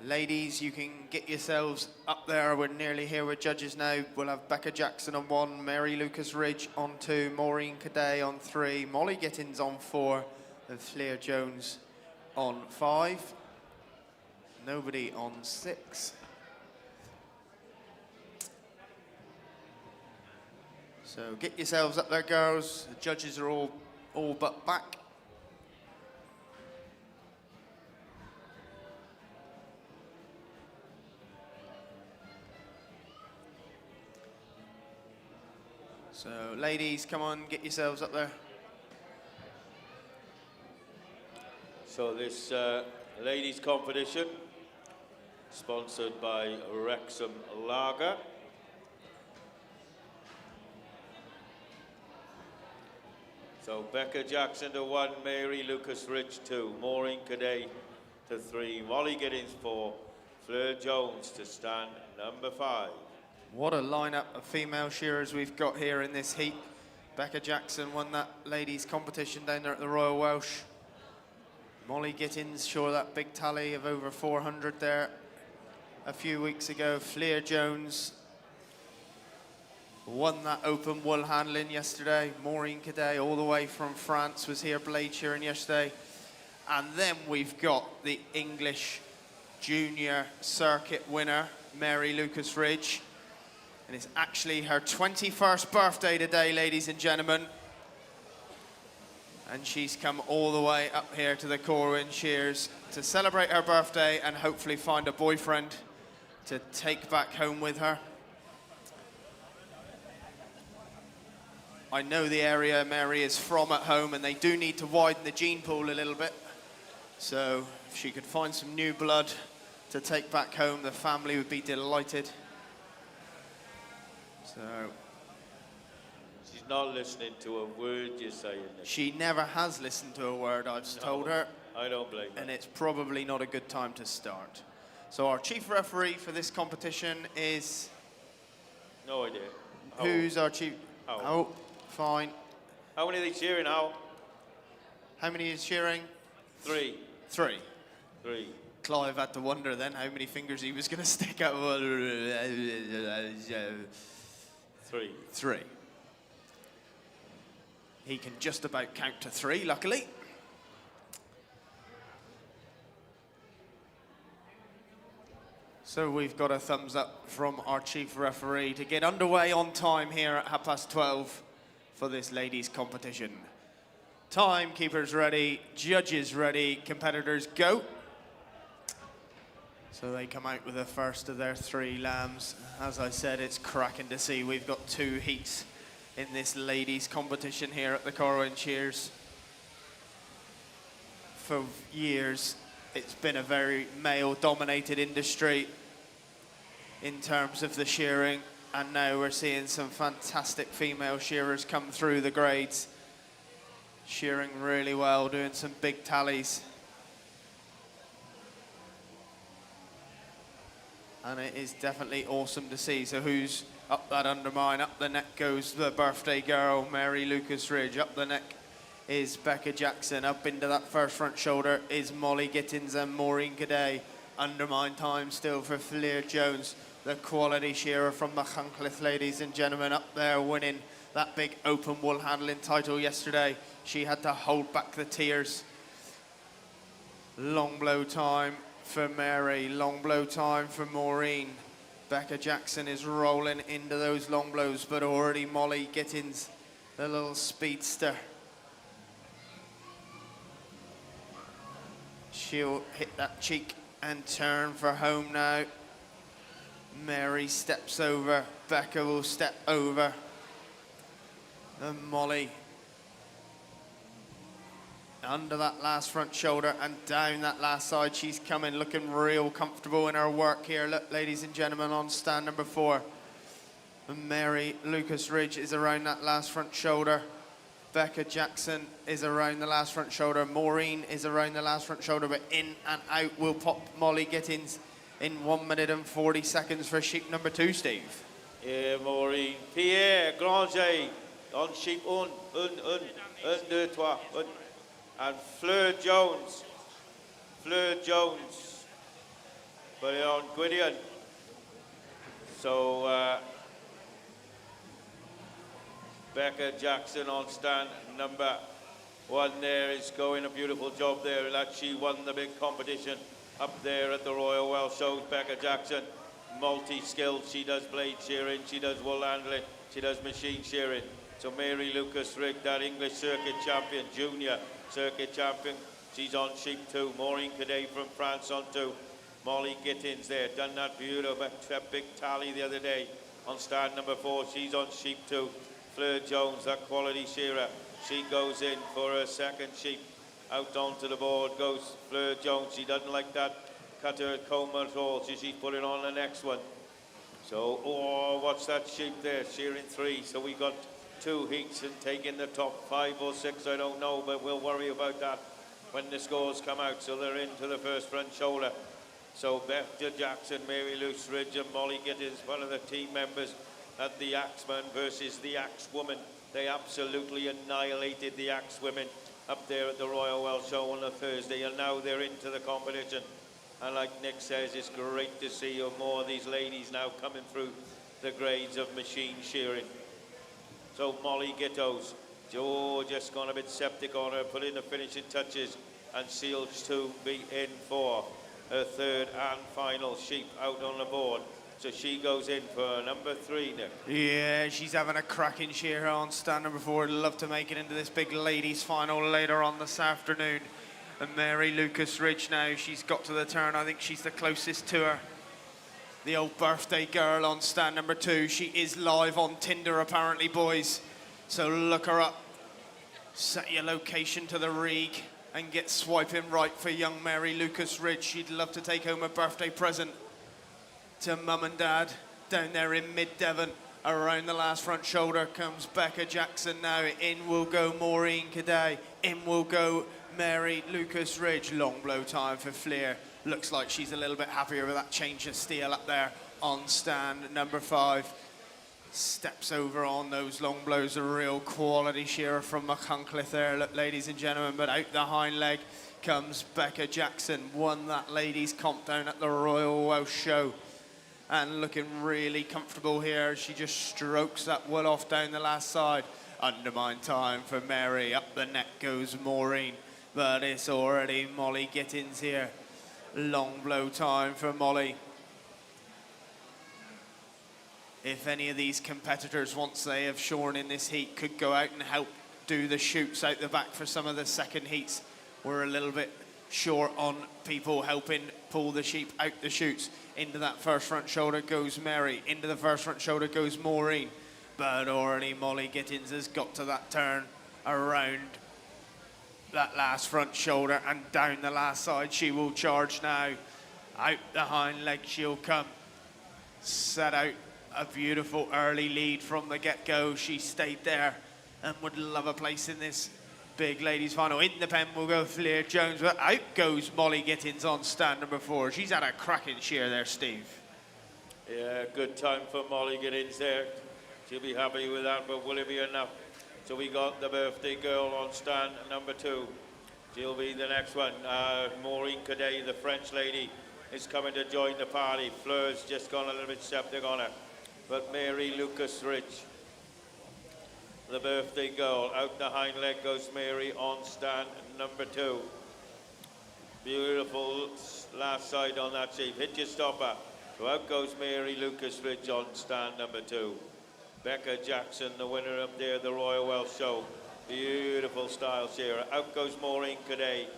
Ladies, you can get yourselves up there. We're nearly here with judges now. We'll have Becca Jackson on 1, Mary Lucas Ridge on 2, Maureen Cadet on 3, Molly Gittins on 4, and Flair Jones on 5. Nobody on 6. So get yourselves up there, girls. The judges are all but back. So ladies, come on, get yourselves up there. So this ladies competition, sponsored by Wrexham Lager. So Becca Jackson to 1, Mary Lucas Rich 2, Maureen Cadet to 3, Molly Giddins 4, Fleur Jones to stand number 5. What a lineup of female shearers we've got here in this heat. Becca Jackson won that ladies competition down there at the Royal Welsh. Molly Gittins, sure, that big tally of over 400 there a few weeks ago. Flair Jones won that open wool handling yesterday. Maureen Cadet, all the way from France, was here blade shearing yesterday. And then we've got the English junior circuit winner, Mary Lucas Ridge. And it's actually her 21st birthday today, ladies and gentlemen. And she's come all the way up here to the Corwen Shears to celebrate her birthday and hopefully find a boyfriend to take back home with her. I know the area Mary is from at home, and they do need to widen the gene pool a little bit. So if she could find some new blood to take back home, the family would be delighted. So She's not listening to a word you're saying. she never has listened to a word I've told her. I don't blame her. And it's probably not a good time to start. So our chief referee for this competition is... No idea. Who's our chief? How? Oh, fine. How many are they cheering now? How many is cheering? 3. 3. 3. Clive had to wonder then how many fingers he was going to stick out. 3. 3. He can just about count to 3, luckily. So we've got a thumbs up from our chief referee to get underway on time here at 12:30 for this ladies competition. Timekeepers ready, judges ready, competitors go. So they come out with the first of their 3 lambs. As I said, it's cracking to see we've got 2 heats in this ladies competition here at the Corwen Shears. For years, it's been a very male-dominated industry in terms of the shearing, and now we're seeing some fantastic female shearers come through the grades. Shearing really well, doing some big tallies. And it is definitely awesome to see. So who's up that undermine? Up the neck goes the birthday girl, Mary Lucas Ridge. Up the neck is Becca Jackson. Up into that first front shoulder is Molly Gittins and Maureen Cadet. Undermine time still for Fleer Jones, the quality shearer from Machynlleth, ladies and gentlemen, up there winning that big open wool handling title yesterday. She had to hold back the tears. Long blow time for Mary, long blow time for Maureen. Becca Jackson is rolling into those long blows, but already Molly Gittins, the little speedster. She'll hit that cheek and turn for home now. Mary steps over, Becca will step over. And Molly under that last front shoulder and down that last side. She's coming, looking real comfortable in her work here. Look, ladies and gentlemen, on stand number 4. And Mary Lucas Ridge is around that last front shoulder. Becca Jackson is around the last front shoulder. Maureen is around the last front shoulder, but in and out will pop Molly Gittins in 1 minute and 40 seconds for sheep number 2, Steve. Yeah, Maureen. Pierre, Granger, on sheep 1, 2, 3, and Fleur Jones, but on Gwydion. So Becca Jackson on stand number 1 there is going a beautiful job there. Like she won the big competition up there at the Royal Welsh Shows. Becca Jackson, multi-skilled. She does blade shearing, she does wool handling, she does machine shearing. So Mary Lucas Ridge, that English circuit champion, junior circuit champion, she's on sheep 2. Maureen Cadet from France on 2. Molly Gittins there, done that beautiful big tally the other day on stand number 4. She's on sheep 2. Fleur Jones, that quality shearer, she goes in for her second sheep. Out onto the board goes Fleur Jones. She doesn't like that cutter comb at all, so she's putting on the next one. So, oh, what's that sheep there? Shearing 3. So we got 2 heats and taking the top 5 or 6, I don't know, but we'll worry about that when the scores come out. So they're into the first front shoulder. So Becca Jackson, Mary Lucas Ridge and Molly Gittins, one of the team members at the Axeman versus the Axewoman. They absolutely annihilated the Axewomen up there at the Royal Welsh Show on a Thursday, and now they're into the competition. And like Nick says, it's great to see more of these ladies now coming through the grades of machine shearing. So Molly Gittos, Joe just gone a bit septic on her, put in the finishing touches, and seals to be in for her 3rd and final sheep out on the board. So she goes in for number 3, Nick. Yeah, she's having a cracking shear on stand number 4. Love to make it into this big ladies final later on this afternoon. And Mary Lucas Ridge now, she's got to the turn. I think she's the closest to her. The old birthday girl on stand number 2. She is live on Tinder apparently, boys. So look her up. Set your location to the rig and get swiping right for young Mary Lucas Ridge. She'd love to take home a birthday present to mum and dad down there in mid-Devon. Around the last front shoulder comes Becca Jackson now. In will go Maureen Cadet. In will go Mary Lucas Ridge. Long blow time for Fleer. Looks like she's a little bit happier with that change of steel up there on stand number 5. Steps over on those long blows. A real quality shearer from Machynlleth there, look, ladies and gentlemen. But out the hind leg comes Becca Jackson. Won that ladies comp down at the Royal Welsh Show. And looking really comfortable here. She just strokes that wool off down the last side. Undermine time for Mary. Up the neck goes Maureen. But it's already Molly Gittins here. Long blow time for Molly. If any of these competitors, once they have shorn in this heat, could go out and help do the shoots out the back for some of the second heats. We're a little bit short on people helping pull the sheep out the chutes. Into that first front shoulder goes Mary. Into the first front shoulder goes Maureen. But already Molly Gittins has got to that turn around that last front shoulder and down the last side. She will charge now. Out the hind leg she'll come. Set out a beautiful early lead from the get-go. She stayed there and would love a place in this big ladies final. In the pen will go Fleer Jones, but out goes Molly Gittins on stand number 4. She's had a cracking shear there, Steve. Yeah, good time for Molly Gittins there. She'll be happy with that, but will it be enough? So we got the birthday girl on stand number 2. She'll be the next one. Maureen Cadet, the French lady, is coming to join the party. Fleur's just gone a little bit septic on her. But Mary Lucas Rich, the birthday girl, out the hind leg goes Mary on stand number 2. Beautiful last side on that shape. Hit your stopper. So out goes Mary Lucas Rich on stand number 2. Becca Jackson, the winner up there, the Royal Welsh Show. Beautiful style shearer. Out goes Maureen Cadet.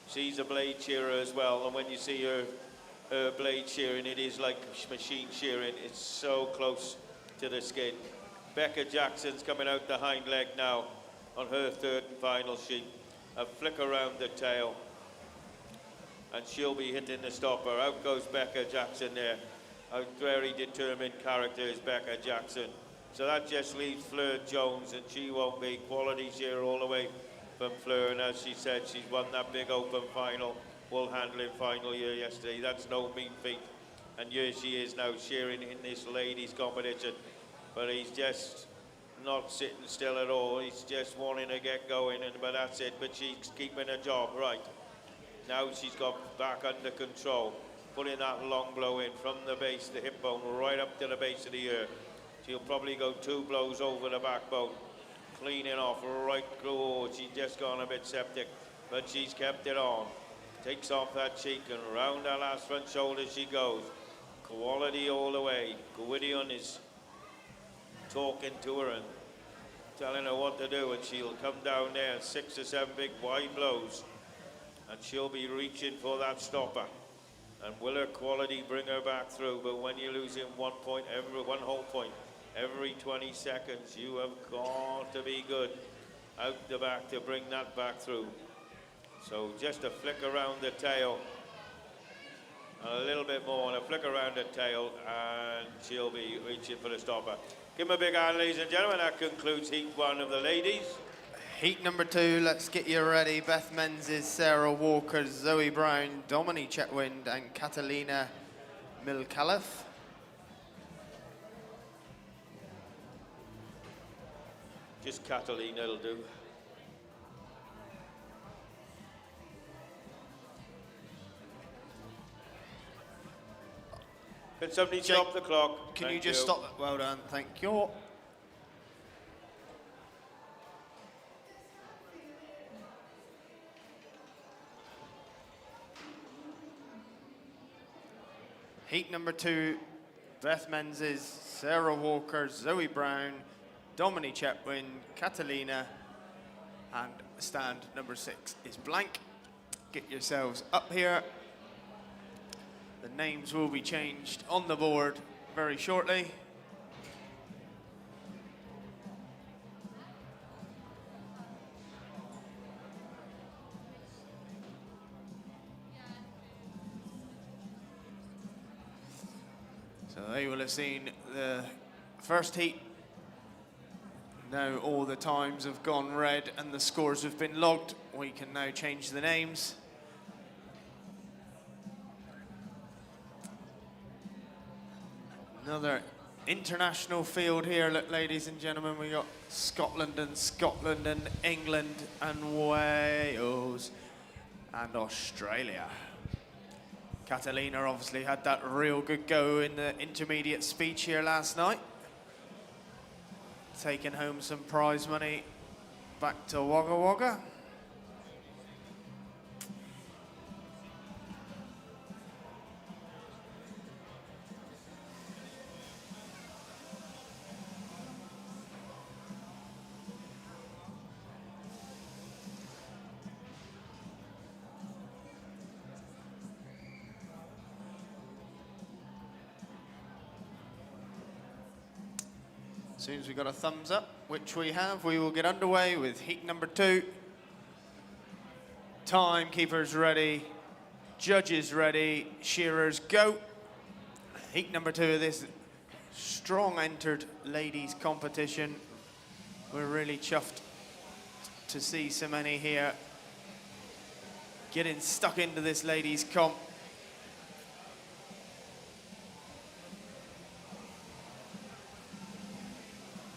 She's a blade shearer as well, and when you see her blade shearing, it is like machine shearing. It's so close to the skin. Becca Jackson's coming out the hind leg now on her 3rd and final sheep. A flick around the tail, and she'll be hitting the stopper. Out goes Becca Jackson there. A very determined character is Becca Jackson. So that just leaves Fleur Jones, and she won't be. Quality shearer all the way from Fleur, and as she said, she's won that big open final, wool handling final here yesterday. That's no mean feat. And here she is now shearing in this ladies competition. But he's just not sitting still at all. He's just wanting to get going, but that's it. But she's keeping her job right. Now she's got back under control, putting that long blow in from the base, the hip bone, right up to the base of the ear. She'll probably go 2 blows over the backbone, cleaning off right through. She's just gone a bit septic, but she's kept it on. Takes off that cheek, and round that last front shoulder she goes. Quality all the way. Gwydion is talking to her and telling her what to do, and she'll come down there, 6 or 7 big wide blows, and she'll be reaching for that stopper. And will her quality bring her back through? But when you're losing 1 point, one whole point every 20 seconds, you have got to be good out the back to bring that back through. So just a flick around the tail, a little bit more, and a flick around the tail, and she'll be reaching for the stopper. Give them a big hand, ladies and gentlemen. That concludes heat 1 of the ladies. Heat number 2, let's get you ready. Beth Menzies, Sarah Walker, Zoe Brown, Dominique Chetwynd, and Catalina Milcalef. Just Catalina will do. Can somebody Jake, stop the clock? Can you Thank just stop it? Well done, thank you. Heat number 2, Beth Menzies, Sarah Walker, Zoe Brown, Dominique Chetwynd, Catalina, and stand number 6 is blank. Get yourselves up here. The names will be changed on the board very shortly. So they will have seen the first heat. Now all the times have gone red and the scores have been logged. We can now change the names. Another international field here, look, ladies and gentlemen. We got Scotland and England and Wales and Australia. Catalina obviously had that real good go in the intermediate speech here last night. Taking home some prize money back to Wagga Wagga. As soon as we got a thumbs up, which we have, we will get underway with heat number 2. Timekeepers ready, judges ready, shearers go. Heat number 2 of this strong entered ladies competition. We're really chuffed to see so many here getting stuck into this ladies' comp.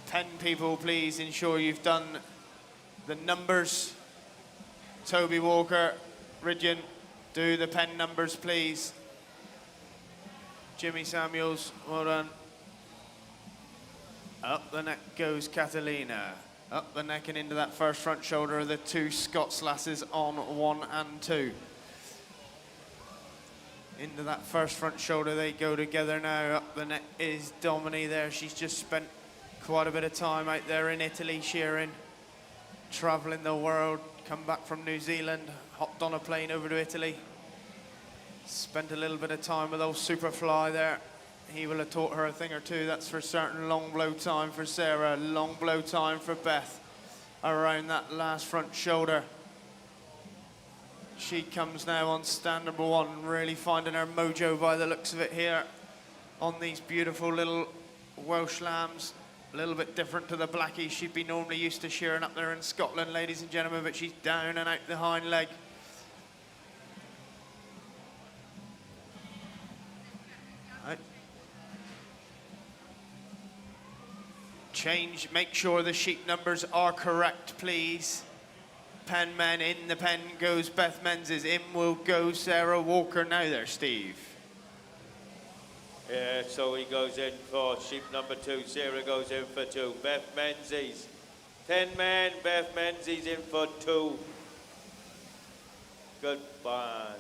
Pen people, please ensure you've done the numbers. Toby Walker, Ridgeon, do the pen numbers, please. Jimmy Samuels, well done. Up the neck goes Catalina. Up the neck and into that first front shoulder of the two Scots lasses on 1 and 2. Into that first front shoulder they go together now. Up the neck is Domini there. She's just spent quite a bit of time out there in Italy shearing, traveling the world, come back from New Zealand, hopped on a plane over to Italy, spent a little bit of time with old Superfly there. He will have taught her a thing or two, that's for certain. Long blow time for Sarah, long blow time for Beth around that last front shoulder. She comes now on stand number 1, really finding her mojo by the looks of it here on these beautiful little Welsh lambs. A little bit different to the blackies she'd be normally used to shearing up there in Scotland, ladies and gentlemen, but she's down and out the hind leg. Right. Change, make sure the sheep numbers are correct, please. Pen men, in the pen goes Beth Menzies, in will go Sarah Walker now there, Steve. Yeah, so he goes in for sheep number 2. Sarah goes in for 2. Beth Menzies. 10 men. Beth Menzies in for 2. Goodbye.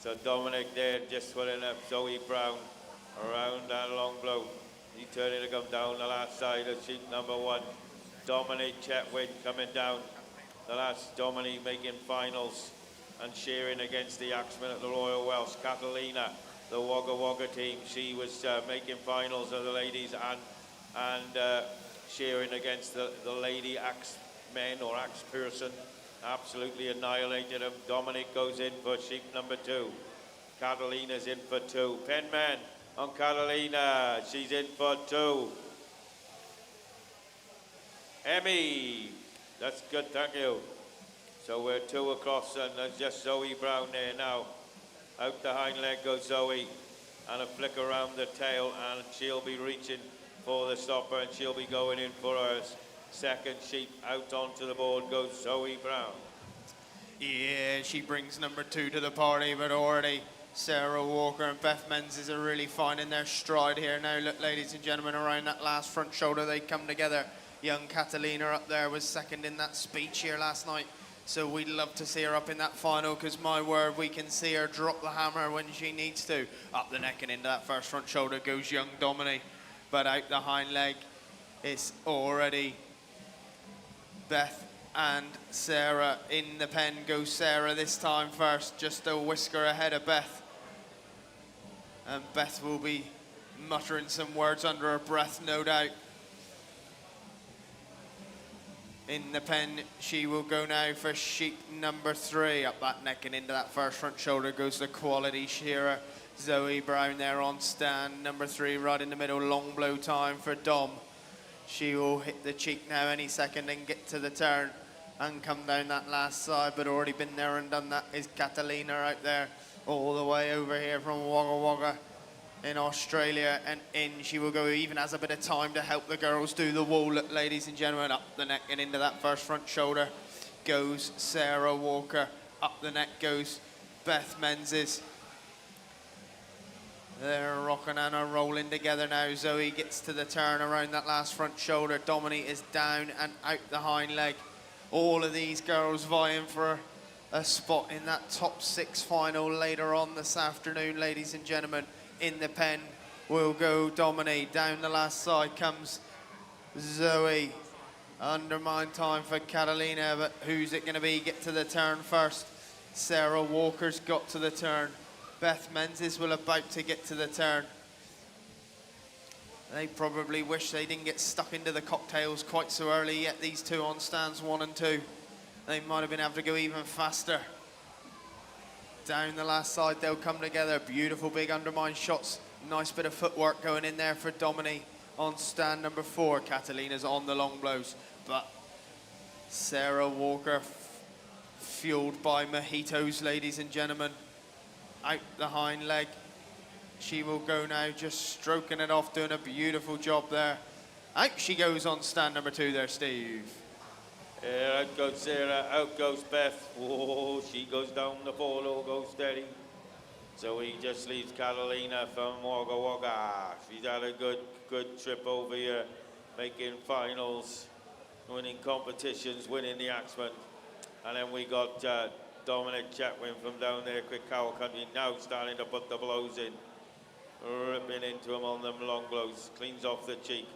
So Dominic there just swelling up Zoe Brown around that long blow. He turning to come down the last side of sheep number 1. Dominic Chetwynd coming down. The last Dominic making finals and shearing against the Axemen at the Royal Welsh. Catalina, the Wagga Wagga team, she was making finals of the ladies and shearing against the lady Axemen or Axe Pearson. Absolutely annihilated him. Dominic goes in for sheep number 2. Catalina's in for 2. Penman on Catalina, she's in for 2. Emmy, that's good, thank you. So we're 2 across and there's just Zoe Brown there now. Out the hind leg goes Zoe and a flick around the tail and she'll be reaching for the stopper and she'll be going in for her second sheep. Out onto the board goes Zoe Brown. Yeah, she brings number 2 to the party, but already Sarah Walker and Beth Menzies are really finding their stride here now. Look, ladies and gentlemen, around that last front shoulder they come together. Young Catalina up there was second in that speech here last night. So we'd love to see her up in that final because, my word, we can see her drop the hammer when she needs to. Up the neck and into that first front shoulder goes young Dominic. But out the hind leg, it's already Beth and Sarah. In the pen goes Sarah this time first, just a whisker ahead of Beth. And Beth will be muttering some words under her breath, no doubt. In the pen, she will go now for sheep number 3. Up that neck and into that first front shoulder goes the quality shearer. Zoe Brown there on stand. Number 3 right in the middle, long blow time for Dom. She will hit the cheek now any second and get to the turn and come down that last side, but already been there and done that is Catalina out there, all the way over here from Wagga Wagga in Australia, and in she will go, even has a bit of time to help the girls do the wall. Look, ladies and gentlemen, up the neck and into that first front shoulder goes Sarah Walker. Up the neck goes Beth Menzies. They're rocking and are rolling together now. Zoe gets to the turn around that last front shoulder. Dominique is down and out the hind leg. All of these girls vying for a spot in that top 6 final later on this afternoon, ladies and gentlemen. In the pen will go Dominique. Down the last side comes Zoe. Undermine time for Catalina, but who's it going to be? Get to the turn first. Sarah Walker's got to the turn. Beth Menzies will about to get to the turn. They probably wish they didn't get stuck into the cocktails quite so early yet, these two on stands 1 and 2. They might have been able to go even faster. Down the last side, they'll come together. Beautiful big undermine shots. Nice bit of footwork going in there for Dominique on stand number 4. Catalina's on the long blows, but Sarah Walker, fueled by mojitos, ladies and gentlemen. Out the hind leg. She will go now, just stroking it off, doing a beautiful job there. Out she goes on stand number 2 there, Steve. Yeah, out goes Sarah, out goes Beth. Oh, she goes down the pole, goes steady. So he just leaves Catalina from Wagga Wagga. She's had a good trip over here, making finals, winning competitions, winning the Axeman. And then we got Dominic Chetwin from down there, Quick Cow Country, now starting to put the blows in. Ripping into him on them long blows, cleans off the cheek.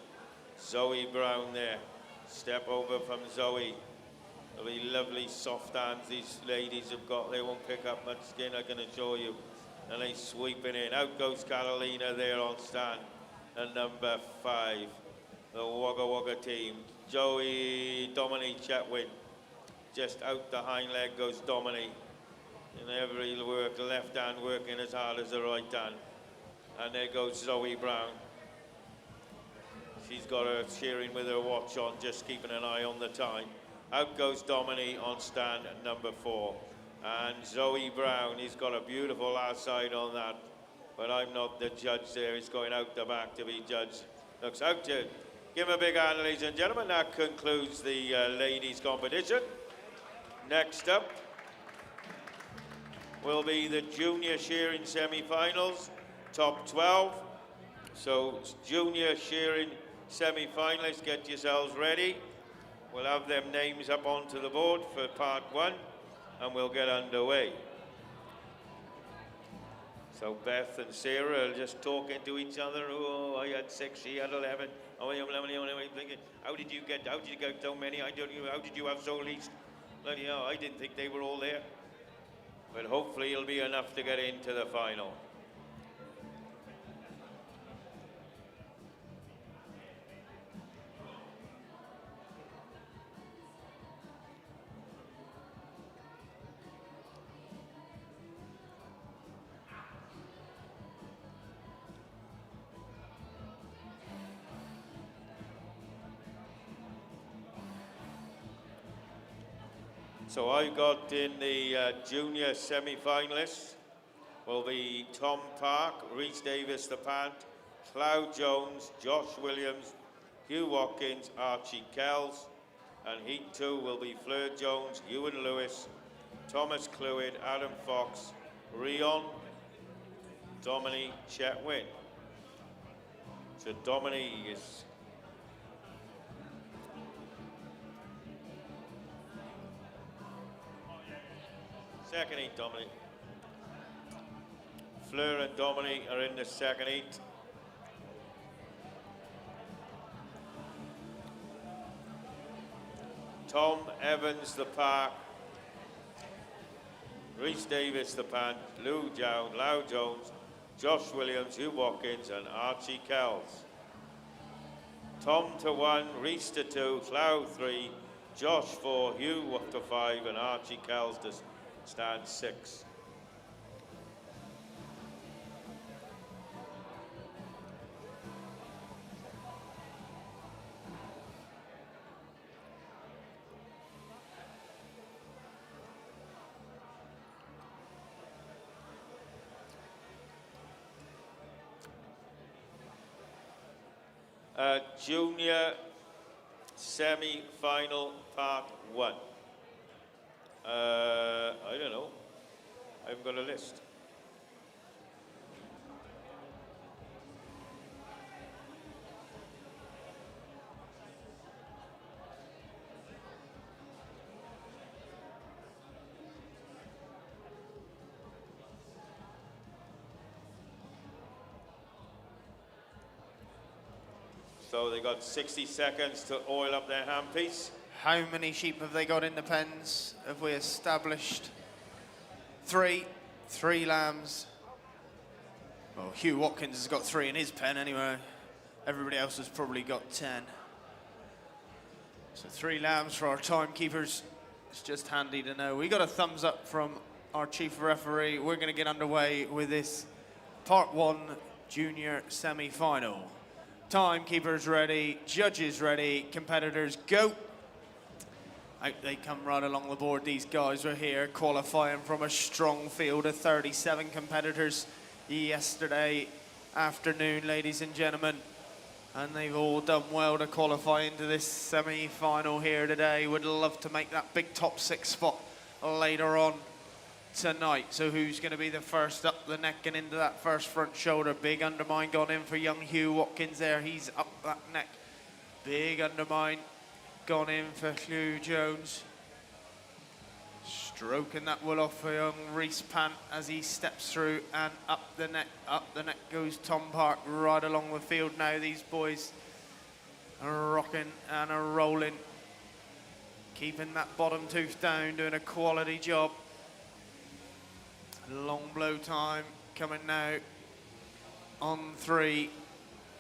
Zoe Brown there, step over from Zoe. The lovely soft hands these ladies have got, they won't pick up much skin, I can assure you. And they sweeping in. Out goes Carolina there on stand. And number 5, the Wagga Wagga team. Dominique Chetwin. Just out the hind leg goes Dominique. In every work, left hand working as hard as the right hand. And there goes Zoe Brown. She's got her cheering with her watch on, just keeping an eye on the time. Out goes Dominique on stand at number 4. And Zoe Brown, he's got a beautiful outside on that. But I'm not the judge there. He's going out the back to be judged. Looks out to give him a big hand, ladies and gentlemen. That concludes the ladies' competition. Next up will be the junior shearing semi-finals, top 12. So junior shearing semi-finalists, get yourselves ready. We'll have them names up onto the board for part 1, and we'll get underway. So Beth and Sarah are just talking to each other. Oh, I had 6, she had 11. Oh, I'm thinking, how did you get so many? How did you have so least? Bloody hell, I didn't think they were all there. But hopefully it'll be enough to get into the final. So I got in the junior semi-finalists will be Tom Park, Rhys Davis the Pant, Cloud Jones, Josh Williams, Hugh Watkins, Archie Kells, and Heat 2 will be Fleur Jones, Ewan Lewis, Thomas Clewid, Adam Fox, Rion, Dominique Chetwin. So Dominique is second heat, Dominique. Fleur and Dominique are in the second heat. Tom Evans the Park, Rhys Davis the Pant, Lou Jown, Lau Jones, Josh Williams, Hugh Watkins, and Archie Kells. Tom to 1, Rhys to 2, Cloud 3, Josh 4, Hugh to 5, and Archie Kells to stand 6. Junior semi-final part 1. I don't know. I haven't got a list. So they got 60 seconds to oil up their handpiece. How many sheep have they got in the pens? Have we established? 3 lambs. Well, Hugh Watkins has got 3 in his pen anyway. Everybody else has probably got 10. So 3 lambs for our timekeepers. It's just handy to know. We got a thumbs up from our chief referee. We're going to get underway with this part 1 junior semi-final. Timekeepers ready, judges ready, competitors go. Out they come right along the board. These guys were here qualifying from a strong field of 37 competitors yesterday afternoon, ladies and gentlemen. And they've all done well to qualify into this semi-final here today. Would love to make that big top 6 spot later on tonight. So who's going to be the first up the neck and into that first front shoulder? Big undermine gone in for young Hugh Watkins there. He's up that neck. Big undermine gone in for Hugh Jones. Stroking that wool off for young Reese Pant as he steps through, and up the neck goes Tom Park right along the field now. These boys are rocking and are rolling, keeping that bottom tooth down, doing a quality job. Long blow time coming now on 3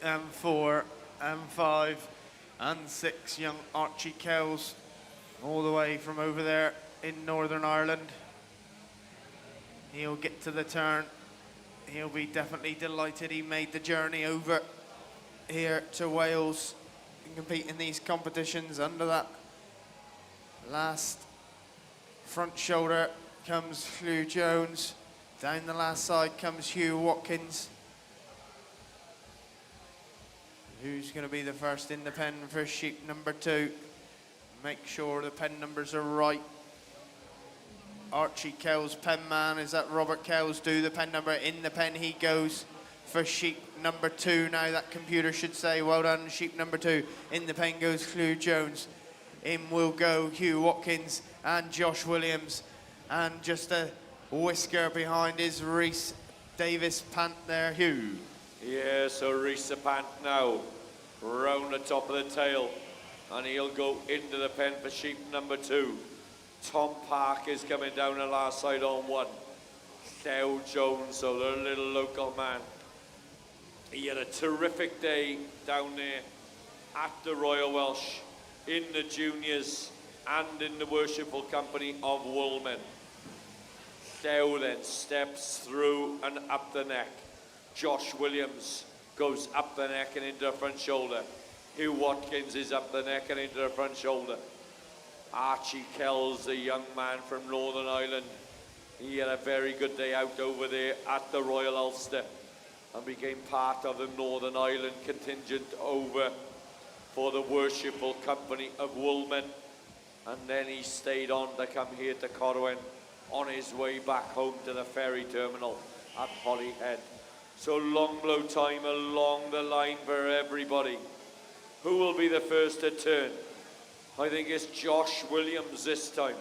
and 4 and 5 and 6. Young Archie Kells all the way from over there in Northern Ireland. He'll get to the turn. He'll be definitely delighted he made the journey over here to Wales and compete in these competitions. Under that last front shoulder comes Hugh Jones. Down the last side comes Hugh Watkins. Who's going to be the first in the pen for sheep number 2? Make sure the pen numbers are right. Archie Kells, pen man. Is that Robert Kells? Do the pen number. In the pen he goes for sheep number 2. Now that computer should say, well done, sheep number 2. In the pen goes Hugh Jones. In will go Hugh Watkins and Josh Williams. And just a whisker behind is Reese Davis Pant there, Hugh. Yeah, so Reese Pant now round the top of the tail, and he'll go into the pen for sheep number 2. Tom Park is coming down the last side on 1. Theo Jones, so the little local man. He had a terrific day down there at the Royal Welsh, in the juniors and in the Worshipful Company of Woolmen. Theo then steps through and up the neck. Josh Williams goes up the neck and into the front shoulder. Hugh Watkins is up the neck and into the front shoulder. Archie Kells, the young man from Northern Ireland, he had a very good day out over there at the Royal Ulster and became part of the Northern Ireland contingent over for the Worshipful Company of Woolmen. And then he stayed on to come here to Corwen on his way back home to the ferry terminal at Holyhead. So long blow time along the line for everybody. Who will be the first to turn? I think it's Josh Williams this time.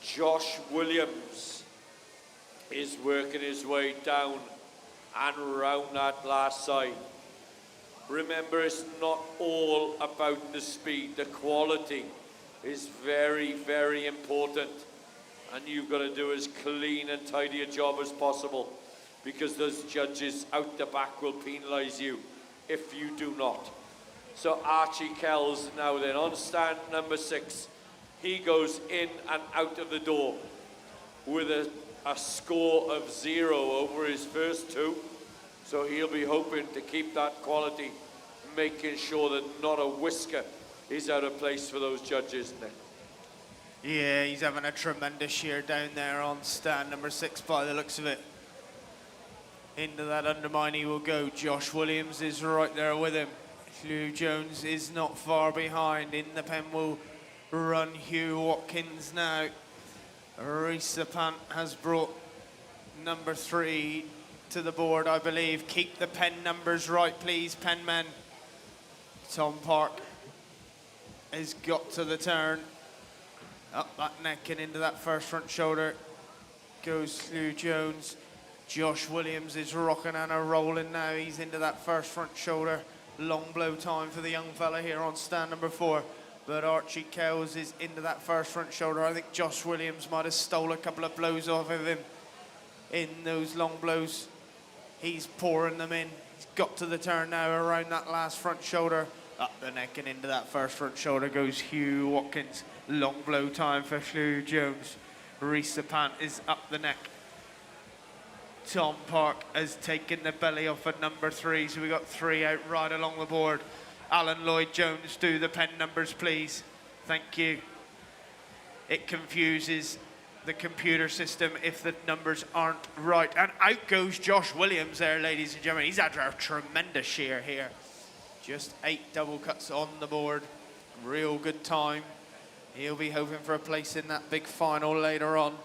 Josh Williams is working his way down and round that last side. Remember, it's not all about the speed. The quality is very, very important. And you've got to do as clean and tidy a job as possible, because those judges out the back will penalise you if you do not. So Archie Kells now then on stand number 6. He goes in and out of the door with a score of 0 over his first 2. So he'll be hoping to keep that quality, making sure that not a whisker is out of place for those judges there. Yeah, he's having a tremendous year down there on stand number 6 by the looks of it. Into that undermine he will go. Josh Williams is right there with him. Hugh Jones is not far behind. In the pen will run Hugh Watkins now. Reese Pant has brought number 3 to the board, I believe. Keep the pen numbers right, please, penmen. Tom Park has got to the turn. Up that neck and into that first front shoulder goes Hugh Jones. Josh Williams is rocking and a rolling now. He's into that first front shoulder. Long blow time for the young fella here on stand number 4. But Archie Kells is into that first front shoulder. I think Josh Williams might have stole a couple of blows off of him in those long blows. He's pouring them in. He's got to the turn now around that last front shoulder. Up the neck and into that first front shoulder goes Hugh Watkins. Long blow time for Hugh Jones. Reese Pant is up the neck. Tom Park has taken the belly off at number 3, so we got 3 out right along the board. Alan Lloyd-Jones, do the pen numbers, please. Thank you. it confuses the computer system if the numbers aren't right. And out goes Josh Williams there, ladies and gentlemen. He's had a tremendous shear here. Just 8 double cuts on the board. Real good time. He'll be hoping for a place in that big final later on.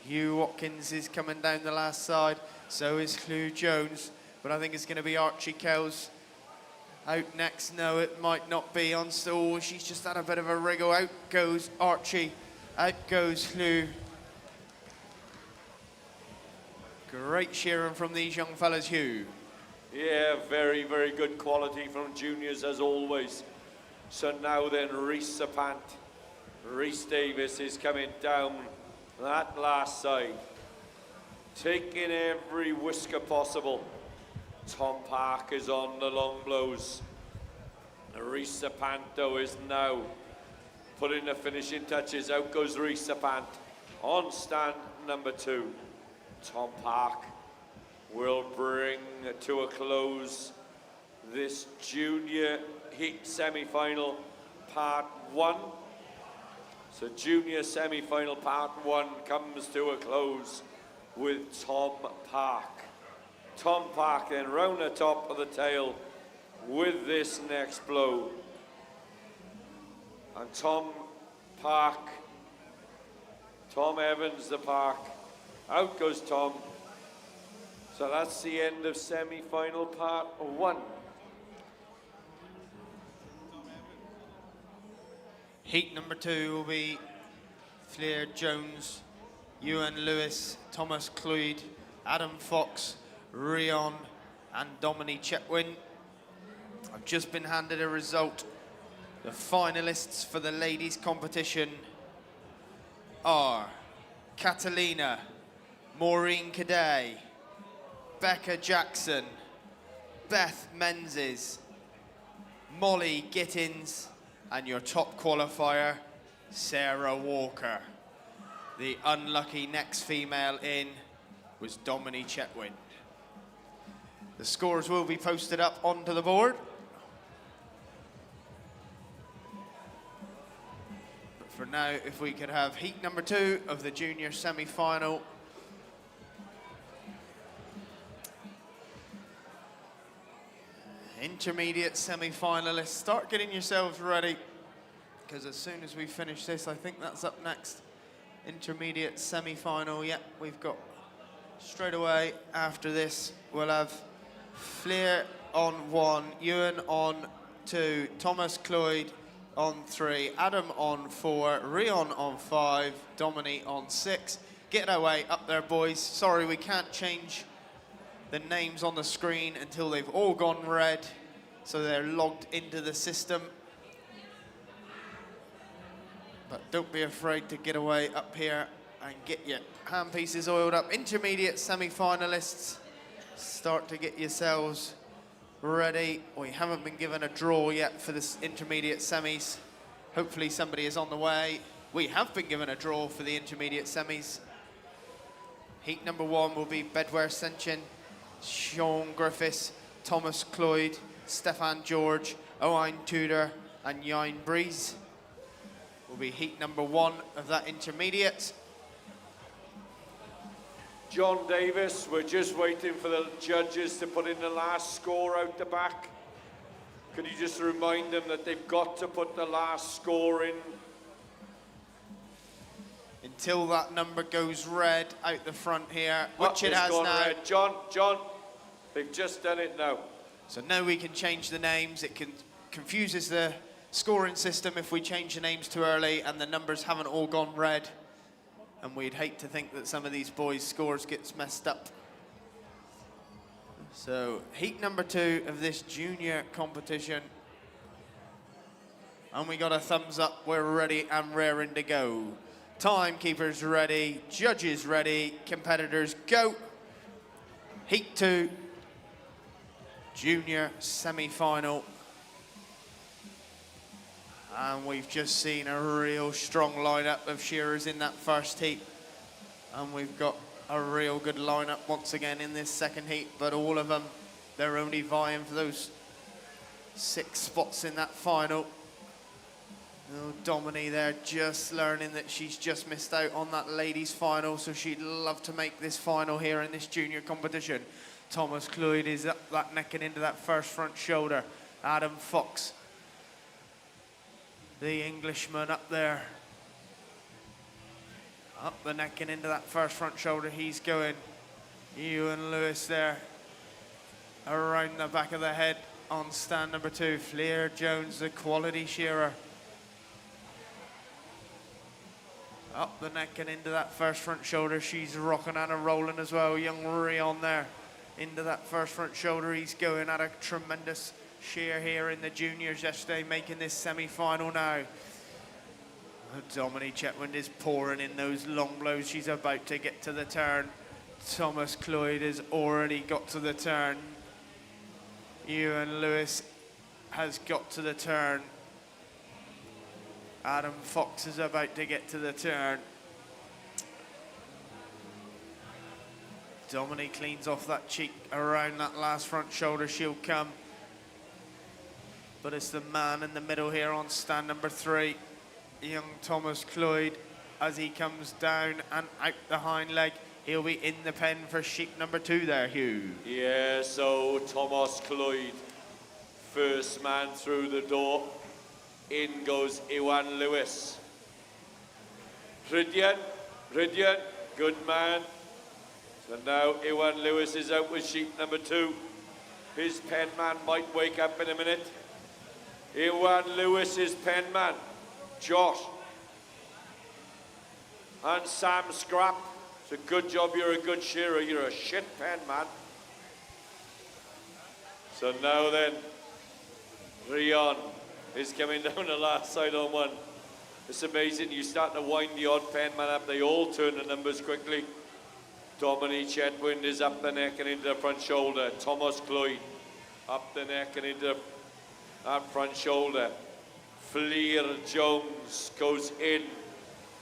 Hugh Watkins is coming down the last side. So is Clu Jones. But I think it's going to be Archie Kells out next. No, it might not be on stall. She's just had a bit of a wriggle. Out goes Archie. Out goes Clu. Great shearing from these young fellas, Hugh. Yeah, very, very good quality from juniors as always. So now then, Rhys Serpant. Rhys Davis is coming down that last side, taking every whisker possible. Tom Park is on the long blows. Rhys Serpant, though, is now putting the finishing touches. Out goes Rhys Serpant on stand number 2. Tom Park will bring to a close this junior heat semi-final part 1. So junior semi-final part 1 comes to a close with Tom Park. Tom Park then round the top of the tail with this next blow. And Tom Evans the Park. Out goes Tom. So that's the end of semi-final part 1. Heat number 2 will be Flair Jones, Ewan Lewis, Thomas Cloyd, Adam Fox, Aeron, and Dominique Chetwin. I've just been handed a result. The finalists for the ladies' competition are Catalina, Maureen Cadet, Becca Jackson, Beth Menzies, Molly Gittins, and your top qualifier, Sarah Walker. The unlucky next female in was Dominique Chetwin. The scores will be posted up onto the board. But for now, if we could have heat number 2 of the junior semi-final. Intermediate semi-finalists, start getting yourselves ready, because as soon as we finish this, I think that's up next. Intermediate semi-final, yeah, we've got straight away after this, we'll have Flair on 1, Ewan on 2, Thomas Cloyd on 3, Adam on 4, Aeron on 5, Dominique on 6. Get away up there, boys. Sorry, we can't change the names on the screen until they've all gone red, so they're logged into the system. But don't be afraid to get away up here and get your handpieces oiled up. Intermediate semi-finalists, start to get yourselves ready. We haven't been given a draw yet for this intermediate semis. Hopefully somebody is on the way. We have been given a draw for the intermediate semis. Heat number 1 will be Bedware Senchin, Sean Griffiths, Thomas Cloyd, Stefan George, Owain Tudor, and Yain Breeze. Will be heat number 1 of that intermediate. John Davis, we're just waiting for the judges to put in the last score out the back. Could you just remind them that they've got to put the last score in? Until that number goes red out the front here, which it has gone now. Red. John, they've just done it now. So now we can change the names. It confuses the scoring system if we change the names too early and the numbers haven't all gone red. And we'd hate to think that some of these boys' scores gets messed up. So heat number 2 of this junior competition. And we got a thumbs up. We're ready and raring to go. Timekeepers ready, judges ready, competitors go. Heat 2, junior semi-final. And we've just seen a real strong lineup of shearers in that first heat. And we've got a real good lineup once again in this second heat, but all of them, they're only vying for those 6 spots in that final. Oh, Dominique there just learning that she's just missed out on that ladies final, so she'd love to make this final here in this junior competition. Thomas Cloyd is up that neck and into that first front shoulder. Adam Fox, the Englishman, up there. Up the neck and into that first front shoulder he's going. Ewan Lewis there. Around the back of the head on stand number 2. Fleer Jones, the quality shearer. Up the neck and into that first front shoulder. She's rocking and rolling as well. Young Rion there. Into that first front shoulder. He's going at a tremendous shear here in the juniors yesterday, making this semi-final now. Dominique Chetwynd is pouring in those long blows. She's about to get to the turn. Thomas Cloyd has already got to the turn. Ewan Lewis has got to the turn. Adam Fox is about to get to the turn. Dominique cleans off that cheek around that last front shoulder. She'll come. But it's the man in the middle here on stand number 3. Young Thomas Cloyd, as he comes down and out the hind leg. He'll be in the pen for sheep number 2 there, Hugh. Yeah, so Thomas Cloyd, first man through the door. In goes Ewan Lewis. Rhydian, good man. So now Ewan Lewis is out with sheep number 2. His pen man might wake up in a minute. Ewan Lewis's pen man, Josh. And Sam Scrap. It's a good job, you're a good shearer, you're a shit pen man. So now then, Rion is coming down the last side on one. It's amazing, you start to wind the odd pen man up, they all turn the numbers quickly. Dominique Chetwynd is up the neck and into the front shoulder. Thomas Cloyd up the neck and into that front shoulder. Fleer Jones goes in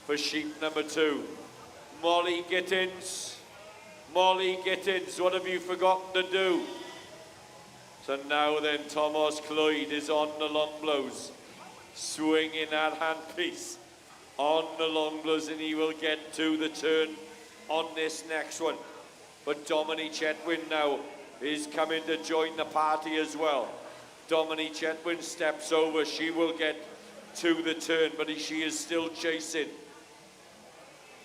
for sheep number 2. Molly Gittins, what have you forgotten to do? So now then, Thomas Cloyd is on the long blows, swinging that handpiece on the long blows, and he will get to the turn on this next one. But Dominique Chetwynd now is coming to join the party as well. Dominique Chetwynd steps over, she will get to the turn, but she is still chasing.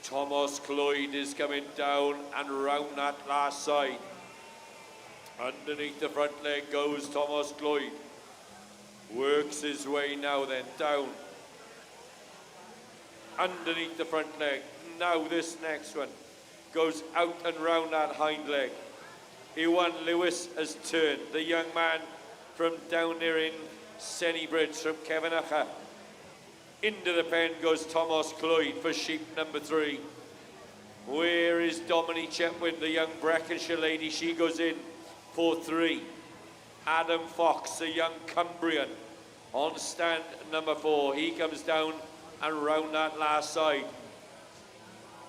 Thomas Cloyd is coming down and round that last side. Underneath the front leg goes Thomas Cloyd. Works his way now then down. Underneath the front leg. Now this next one goes out and round that hind leg. Ewan Lewis has turned. The young man from down there in Sennybridge from Kevinacha. Into the pen goes Thomas Cloyd for sheep number 3. Where is Dominique Chetwynd, the young Breconshire lady? She goes in for 3. Adam Fox, the young Cumbrian, on stand number 4. He comes down and round that last side.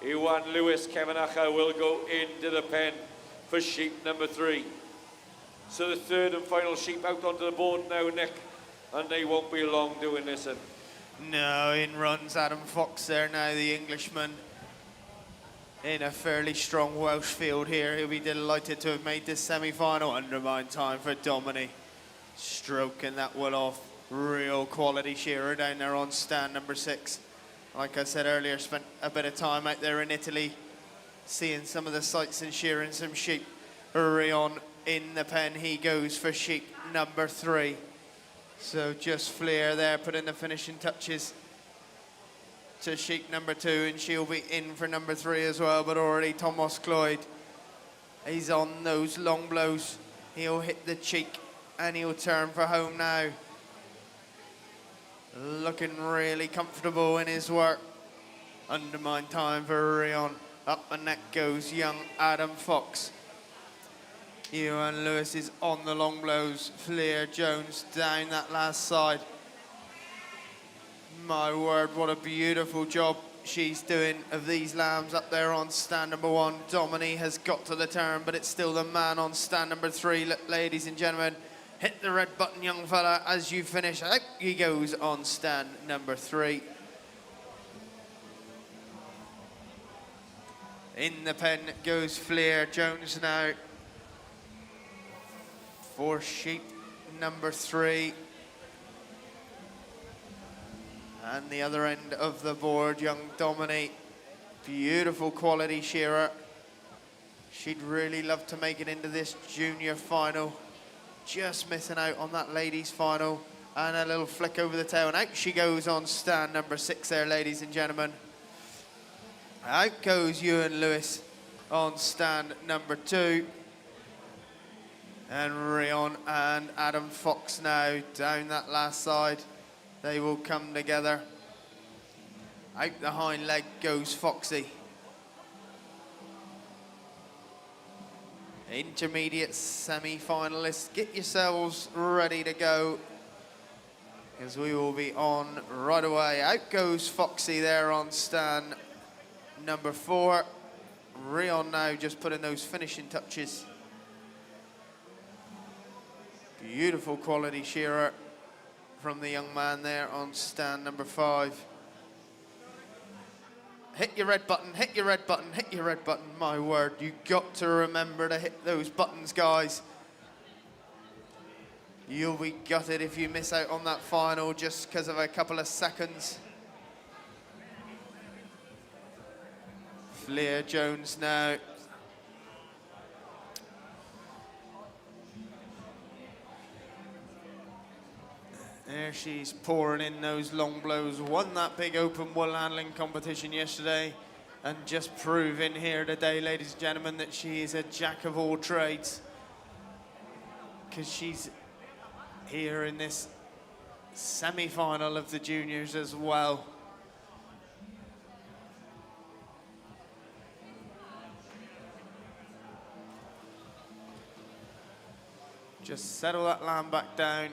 Ewan Lewis, Kevinacha will go into the pen for sheep number 3. So the third and final sheep out onto the board now, Nick, and they won't be long doing this. No, in runs Adam Fox there now, the Englishman. In a fairly strong Welsh field here. He'll be delighted to have made this semi-final. Undermine time for Dominique. Stroking that one off. Real quality shearer down there on stand number 6. Like I said earlier, spent a bit of time out there in Italy, seeing some of the sights and shearing some sheep. Rion in the pen, he goes for sheep number 3. So just Fleer there, putting the finishing touches to sheep number 2, and she'll be in for number 3 as well. But already Thomas Cloyd, he's on those long blows. He'll hit the cheek and he'll turn for home now. Looking really comfortable in his work. Undermine time for Rion. Up the neck goes young Adam Fox. Ewan Lewis is on the long blows. Fleer Jones down that last side. My word, what a beautiful job she's doing of these lambs up there on stand number 1. Dominique has got to the turn, but it's still the man on stand number 3, ladies and gentlemen. Hit the red button, young fella, as you finish. Out he goes on stand number 3. In the pen goes Flair Jones now for sheep number 3. And the other end of the board, young Dominique. Beautiful quality shearer. She'd really love to make it into this junior final. Just missing out on that ladies final. And a little flick over the tail. And out she goes on stand number 6 there, ladies and gentlemen. Out goes Ewan Lewis on stand number 2. And Aeron and Adam Fox now down that last side. They will come together. Out the hind leg goes Foxy. Intermediate semi-finalists, get yourselves ready to go, because we will be on right away. Out goes Foxy there on stand number 4. Aeron now just putting those finishing touches. Beautiful quality shearer from the young man there on stand number 5. Hit your red button, hit your red button, hit your red button. My word, you got to remember to hit those buttons, guys. You'll be gutted if you miss out on that final just because of a couple of seconds. Flair Jones now. There she's pouring in those long blows. Won that big open wool handling competition yesterday and just proving here today, ladies and gentlemen, that she is a jack of all trades, because she's here in this semi-final of the juniors as well. Just settle that lamb back down.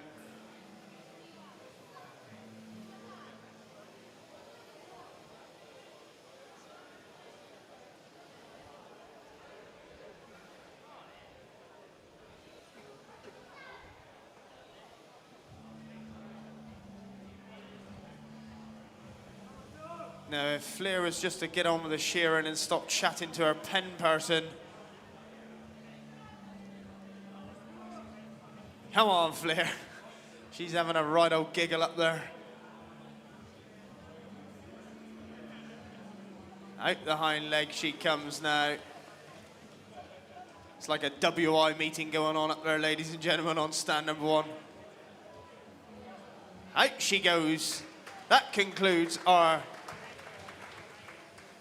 Now, if Flair was just to get on with the shearing and stop chatting to her pen person. Come on, Flair. She's having a right old giggle up there. Out the hind leg she comes now. It's like a WI meeting going on up there, ladies and gentlemen, on stand number 1. Out she goes. That concludes our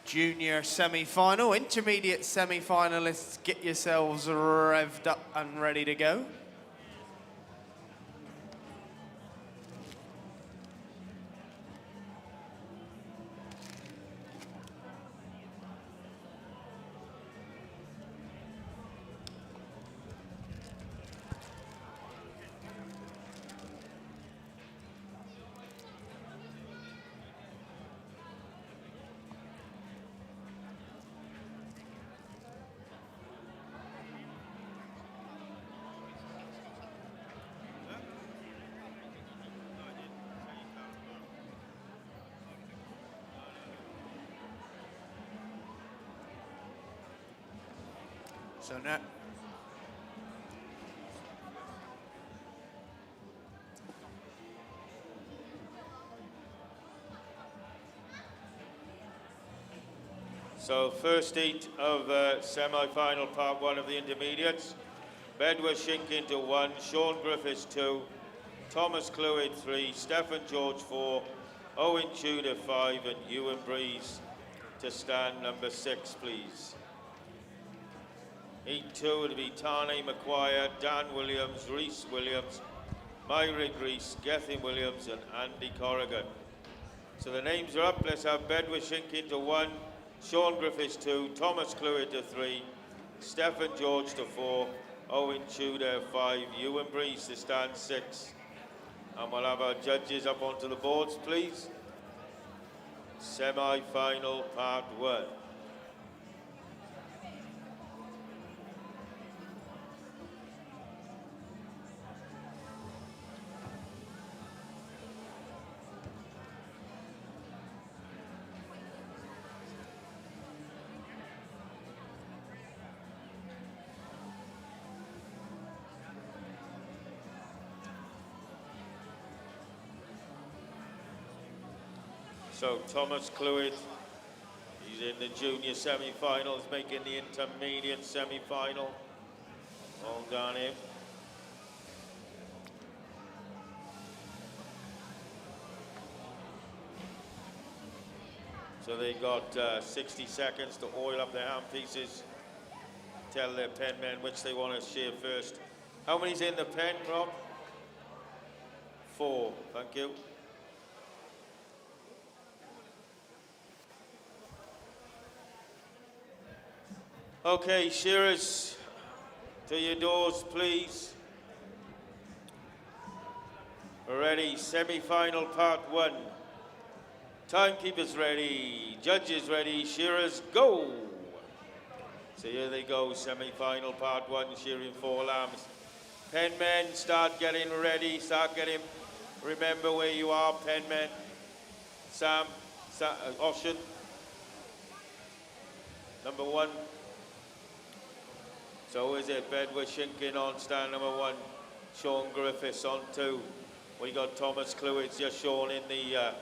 junior semi-final. Intermediate semi-finalists, get yourselves revved up and ready to go. So now, So first heat of semi-final part 1 of the intermediates. Bedwar Shinkin to 1, Sean Griffiths 2, Thomas Clwyd 3, Stephen George 4, Owen Tudor 5, and Ewan Breeze to stand number 6, please. Heat 2 will be Tane McGuire, Dan Williams, Rhys Williams, Myrick Rees, Gethin Williams, and Andy Corrigan. So the names are up. Let's have Bedwar Shinkin to 1, Sean Griffiths 2, Thomas Clwyd to 3, Stephen George to 4, Owen Tudor 5, Ewan Breeze to stand 6. And we'll have our judges up onto the boards, please. Semi-final part 1. So Thomas Clwyd, he's in the junior semi-finals, making the intermediate semi-final. Well done him. So they got 60 seconds to oil up their handpieces. Tell their pen men which they want to share first. How many's in the pen, Rob? 4, thank you. Okay, shearers, to your doors, please. Ready, semi-final part 1. Timekeepers ready, judges ready, shearers go! So here they go, semi-final part 1, shearing 4 lambs. Pen men, start getting ready, remember where you are, pen men. Sam, Ocean, number 1. So is it Bedward Shinkin on stand number 1, Sean Griffiths on 2. We got Thomas Clwyd just shown in the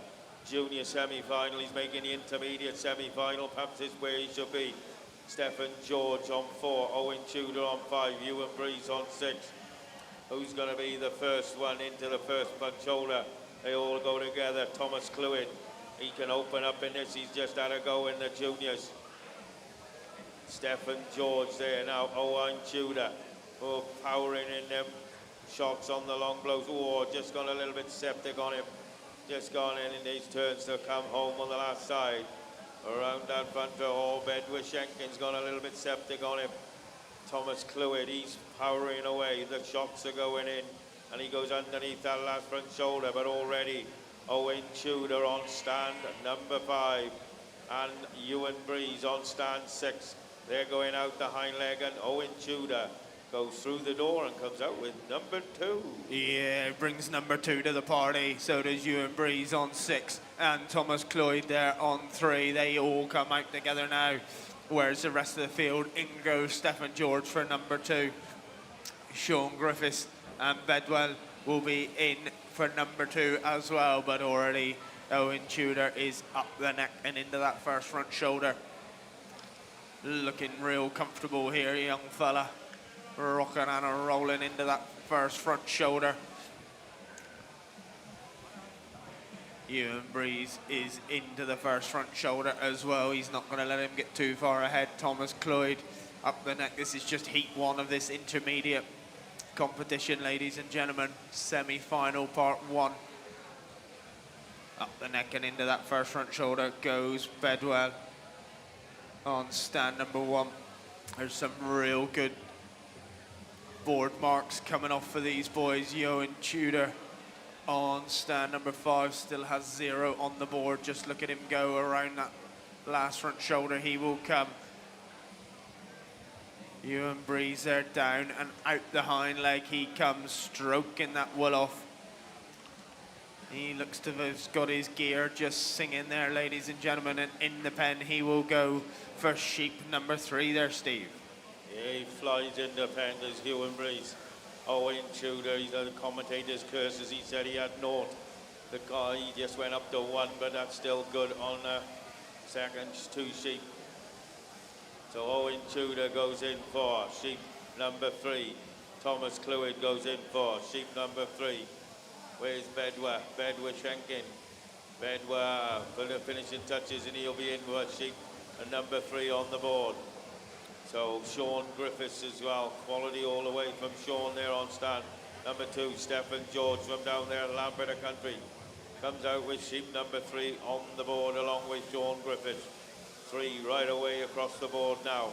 junior semi-final. He's making the intermediate semi-final, perhaps is where he should be. Stephen George on 4, Owen Tudor on 5, Ewan Breeze on 6. Who's going to be the first one into the first punch holder? They all go together. Thomas Clwyd, he can open up in this. He's just had a go in the juniors. Stephen George there now. Owen Tudor, oh, powering in them shots on the long blows. Oh, just got a little bit septic on him. Just gone in these turns to come home on the last side. Around that front row, oh, Bedward Shenkin's got a little bit septic on him. Thomas Clwyd, he's powering away. The shots are going in, and he goes underneath that last front shoulder, but already Owen Tudor on stand number 5, and Ewan Breeze on stand 6. They're going out the hind leg, and Owen Tudor goes through the door and comes out with number 2. Yeah, brings number 2 to the party. So does Ewan Breeze on 6 and Thomas Clwyd there on 3. They all come out together now. Where's the rest of the field? In goes Stephen George for number 2. Sean Griffiths and Bedwell will be in for number 2 as well, but already Owen Tudor is up the neck and into that first front shoulder. Looking real comfortable here, young fella. Rocking and rolling into that first front shoulder. Ewan Breeze is into the first front shoulder as well. He's not going to let him get too far ahead. Thomas Clwyd up the neck. This is just heat 1 of this intermediate competition, ladies and gentlemen. Semi-final part 1. Up the neck and into that first front shoulder goes Bedwell on stand number 1. There's some real good board marks coming off for these boys. Ewan Tudor on stand number 5 still has 0 on the board. Just look at him go around that last front shoulder. He will come. Ewan Breeze there down and out the hind leg. He comes stroking that wool off. He looks to have got his gear just singing there, ladies and gentlemen, and in the pen he will go for sheep number 3 there, Steve. Yeah, he flies in the pen, there's Ewan Breeze. Owen Tudor, he's the commentator's curses. He said he had 0. The guy, he just went up to 1, but that's still good on second 2 sheep. So Owen Tudor goes in for sheep number 3. Thomas Clwyd goes in for sheep number 3. Where's Bedward? Bedward Shenkin. Bedward for the finishing touches, and he'll be in for sheep number 3 on the board. So Sean Griffiths as well, quality all the way from Sean there on stand. Number 2, Stephen George from down there in Lamberta Country. Comes out with sheep number 3 on the board along with Sean Griffiths. 3 right away across the board now.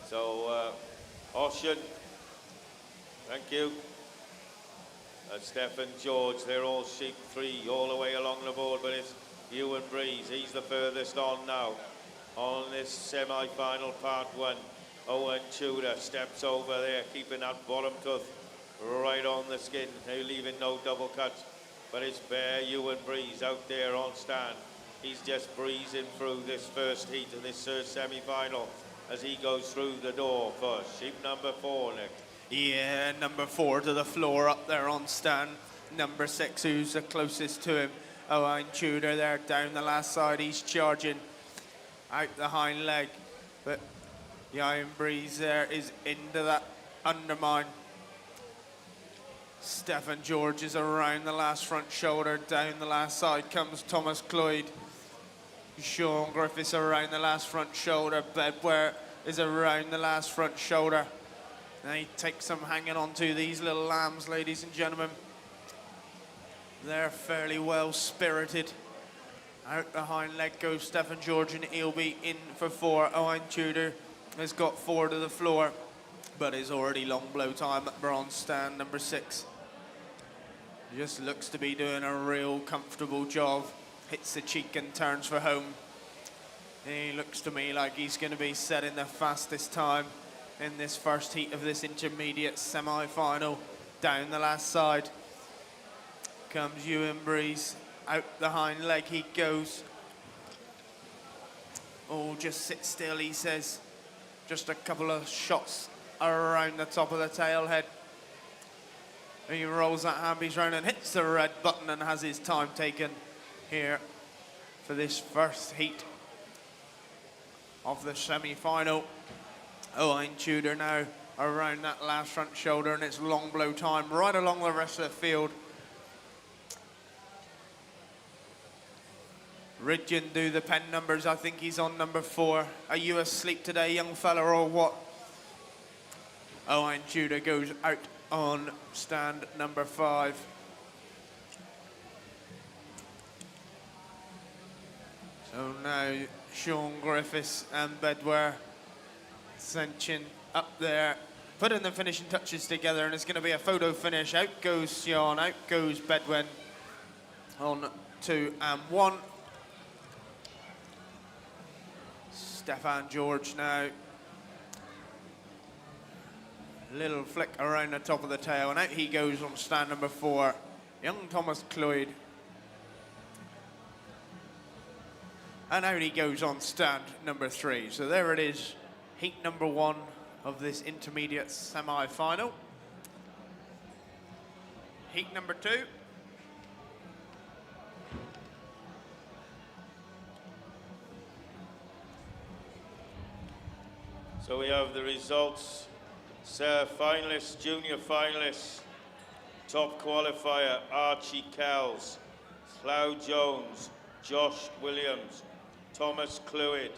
So Ocean, thank you. Stephen George, they're all sheep 3 all the way along the board, but it's Ewan Breeze, he's the furthest on now. On this semi-final part 1, Owen Tudor steps over there, keeping that bottom tooth right on the skin. They're leaving no double cuts, but it's bare Ewan Breeze out there on stand. He's just breezing through this first heat of this semi-final as he goes through the door for sheep number 4 next. Yeah, number 4 to the floor up there on stand. number 6, who's the closest to him. Owen Tudor there down the last side. He's charging out the hind leg, but the Iron Breeze there is into that undermine. Stephen George is around the last front shoulder. Down the last side comes Thomas Cloyd. Sean Griffiths around the last front shoulder. Bedware is around the last front shoulder. They take some hanging on to these little lambs, ladies and gentlemen. They're fairly well spirited. Out the hind leg goes Stephen George, and he'll be in for 4. Owen Tudor has got 4 to the floor, but is already long blow time at bronze stand number 6. Just looks to be doing a real comfortable job. Hits the cheek and turns for home. He looks to me like he's going to be setting the fastest time in this first heat of this intermediate semi-final. Down the last side comes Ewan Breeze. Out the hind leg he goes. Oh, just sit still, he says. Just a couple of shots around the top of the tail head. He rolls that handpiece round and hits the red button and has his time taken here for this first heat of the semi-final. Owen Tudor now around that last front shoulder, and it's long blow time right along the rest of the field. Ridgeon do the pen numbers. I think he's on number 4. Are you asleep today, young fella, or what? Owen Tudor goes out on stand number 5. So now Sean Griffiths and Bedware cinching up there, putting the finishing touches together, and it's going to be a photo finish. Out goes Sean, out goes Bedwin on 2 and 1. Stephen George now. Little flick around the top of the tail, and out he goes on stand number 4. Young Thomas Cloyd. And out he goes on stand number 3. So there it is, heat number 1 of this intermediate semi-final. Heat number 2. So we have the results. Finalists, junior finalists, top qualifier, Archie Kells, Cloud Jones, Josh Williams, Thomas Clewid,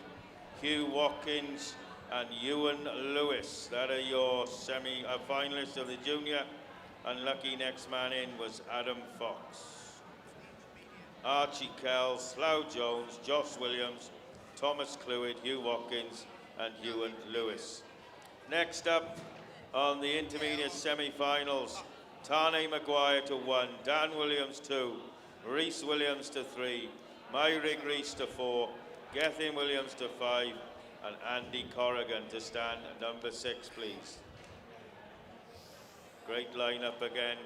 Hugh Watkins, and Ewan Lewis. That are your finalists of the junior, and lucky next man in was Adam Fox. Archie Kells, Cloud Jones, Josh Williams, Thomas Clewid, Hugh Watkins, and Ewan Lewis. Next up on the intermediate semi-finals, Tane Maguire to 1, Dan Williams 2, Rhys Williams to 3, Myrig Rees to 4, Gethin Williams to 5, and Andy Corrigan to stand number 6, please. Great lineup again.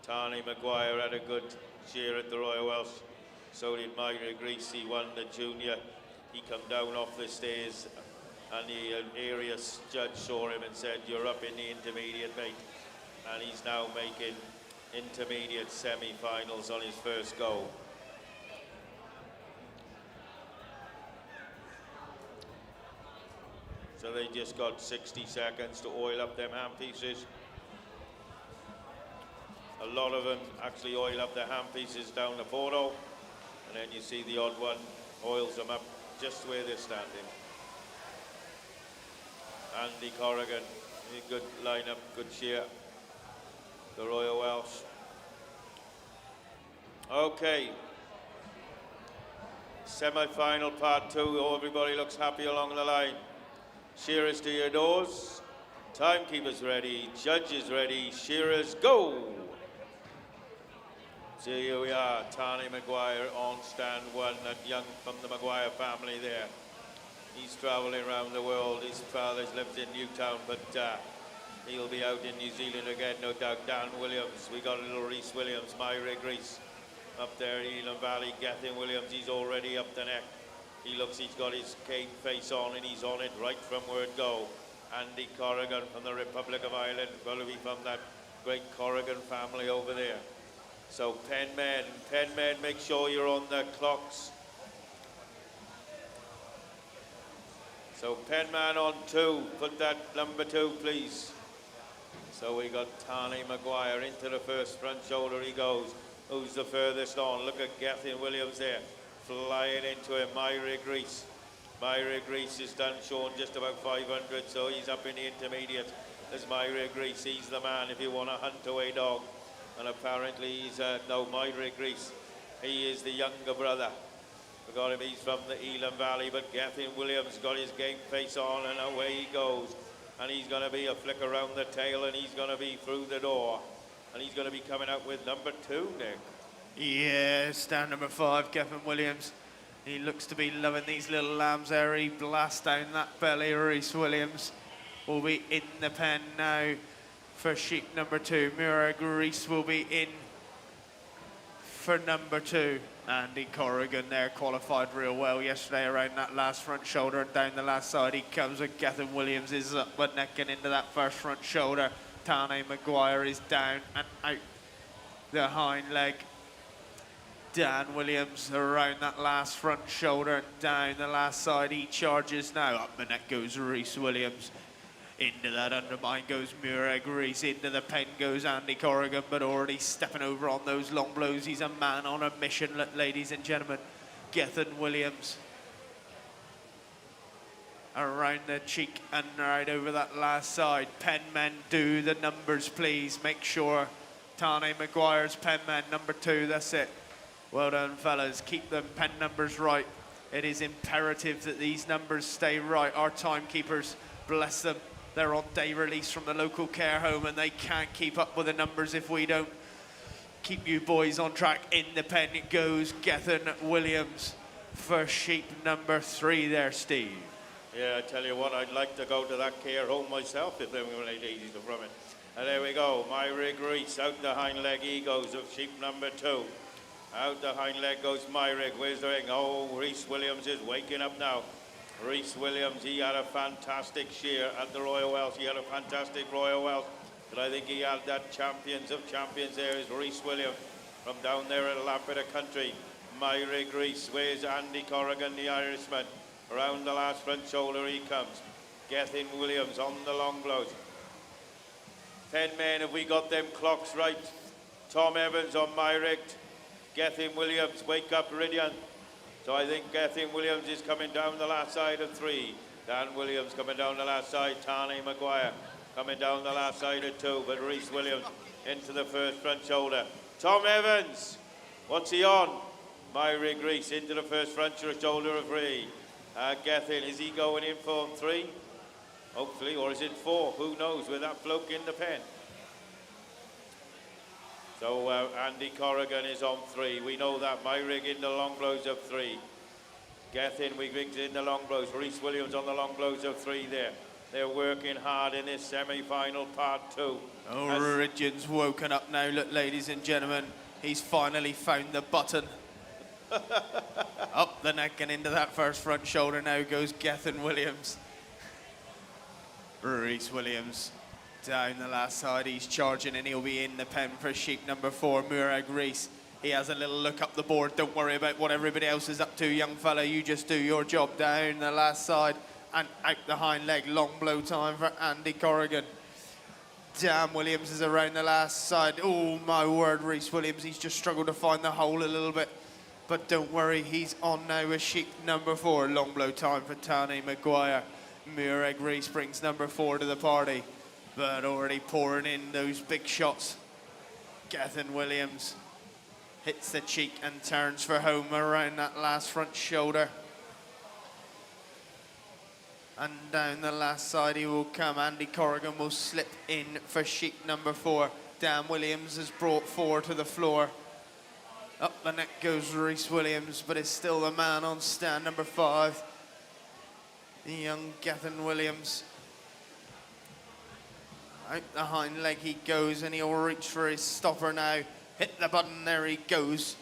Tane Maguire had a good cheer at the Royal Welsh. So did Myrig Rees. He won the junior. He come down off the stairs, and the area judge saw him and said, "You're up in the intermediate, mate." And he's now making intermediate semi-finals on his first go. So they just got 60 seconds to oil up them hand pieces. A lot of them actually oil up their hand pieces down the photo, and then you see the odd one oils them up just where they're standing. Andy Corrigan, good lineup, good cheer. The Royal Welsh. Okay. Semi-final part 2. Everybody looks happy along the line. Shearers to your doors. Timekeepers ready. Judges ready. Shearers go. So here we are. Tane Maguire on stand 1. That young from the Maguire family there. He's travelling around the world. His father's lived in Newtown, but he'll be out in New Zealand again, no doubt. Dan Williams. We got a little Rhys Williams, Myrig Rees. Up there in Elam Valley, Gethin Williams, he's already up the neck. He looks, he's got his cane face on, and he's on it right from word go. Andy Corrigan from the Republic of Ireland, probably from that great Corrigan family over there. So pen men, make sure you're on the clocks. So pen man on 2, put that number 2 please. So we got Tani Maguire into the first front shoulder, he goes. Who's the furthest on? Look at Gethin Williams there, flying into him, Myra Grease. Myra Grease is done showing just about 500, so he's up in the intermediate. There's Myra Grease, he's the man if you want a hunt away dog. And apparently he's, no, Myra Grease, he is the younger brother. We got him, he's from the Elam Valley, but Gethin Williams got his game face on and away he goes. And he's going to be a flick around the tail and he's going to be through the door. And he's going to be coming out with number 2, Nick. Yeah, stand number 5, Gethin Williams. He looks to be loving these little lambs there. He blasts down that belly. Reese Williams will be in the pen now for sheep number 2. Mira Grease will be in for number 2. Andy Corrigan there qualified real well yesterday around that last front shoulder, and down the last side he comes with Gethin Williams is up but necking into that first front shoulder. Tane Maguire is down and out the hind leg. Dan Williams around that last front shoulder and down the last side he charges now. Up the neck goes Reese Williams. Into that undermine goes Murray Grease. Into the pen goes Andy Corrigan, but already stepping over on those long blows. He's a man on a mission, ladies and gentlemen. Gethin Williams. Around the cheek and right over that last side. Pen men, do the numbers, please. Make sure Tane Maguire's pen man, number 2, that's it. Well done, fellas. Keep them pen numbers right. It is imperative that these numbers stay right. Our timekeepers, bless them, they're on day release from the local care home and they can't keep up with the numbers if we don't keep you boys on track. In the pen it goes Gethin Williams for sheep number 3 there, Steve. Yeah, I tell you what, I'd like to go to that care home myself if they were easy to from it. And there we go, Myra Grease, out the hind leg he goes of sheep number 2. Out the hind leg goes Myra. Where's the ring? Oh, Reese Williams is waking up now. Reese Williams, he had a fantastic shear at the Royal Welsh. He had a fantastic Royal Welsh. But I think he had that champions of champions there is Reese Williams from down there at Lampeter Country. Myra Grease, where's Andy Corrigan, the Irishman? Around the last front shoulder he comes. Gethin Williams on the long blows. 10 men, have we got them clocks right? Tom Evans on Myrick. Gethin Williams, wake up, Ridian. So I think Gethin Williams is coming down the last side of 3. Dan Williams coming down the last side. Tane Maguire coming down the last side of 2. But Reese Williams into the first front shoulder. Tom Evans, what's he on? Myra Grease into the first front shoulder of 3. Gethin, is he going in for 3? Hopefully, or is it 4? Who knows with that bloke in the pen. So Andy Corrigan is on 3. We know that. Myrig in the long blows of 3. Gethin, we rigged in the long blows. Reese Williams on the long blows of 3 there. They're working hard in this semi-final part 2. Oh, Ridian's woken up now, look, ladies and gentlemen. He's finally found the button. Up the neck and into that first front shoulder now goes Gethin Williams. Reese Williams down the last side, he's charging and he'll be in the pen for sheep number 4, Murag Reese. He has a little look up the board. Don't worry about what everybody else is up to, young fella. You just do your job. Down the last side and out the hind leg. Long blow time for Andy Corrigan. Dan Williams is around the last side. Oh, my word, Reese Williams. He's just struggled to find the hole a little bit. But don't worry, he's on now with sheep number 4. Long blow time for Tane Maguire. Murag Reese brings number 4 to the party. But already pouring in those big shots. Gethin Williams hits the cheek and turns for home around that last front shoulder. And down the last side he will come. Andy Corrigan will slip in for sheep number 4. Dan Williams has brought 4 to the floor. Up the neck goes Reese Williams, but is still the man on stand number 5. The young Gethin Williams. Out the hind leg he goes and he'll reach for his stopper now. Hit the button, there he goes.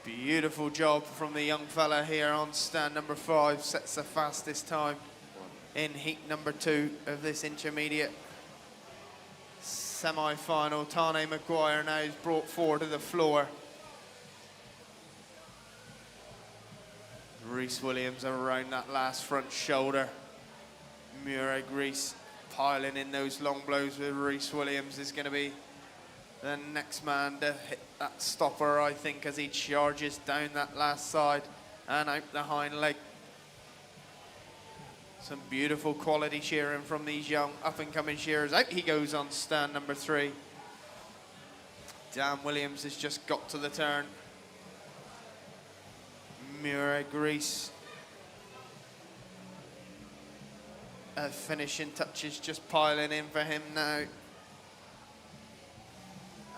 Beautiful job from the young fella here on stand number 5. Sets the fastest time in heat number 2 of this intermediate. semi-final. Tane Maguire now is brought forward to the floor. Reese Williams around that last front shoulder. Murray Reese piling in those long blows with Reese Williams is going to be the next man to hit that stopper, I think, as he charges down that last side and out the hind leg. Some beautiful quality shearing from these young up-and-coming shearers. Out he goes on stand number 3. Dan Williams has just got to the turn. Murray Grease. Finishing touches just piling in for him now.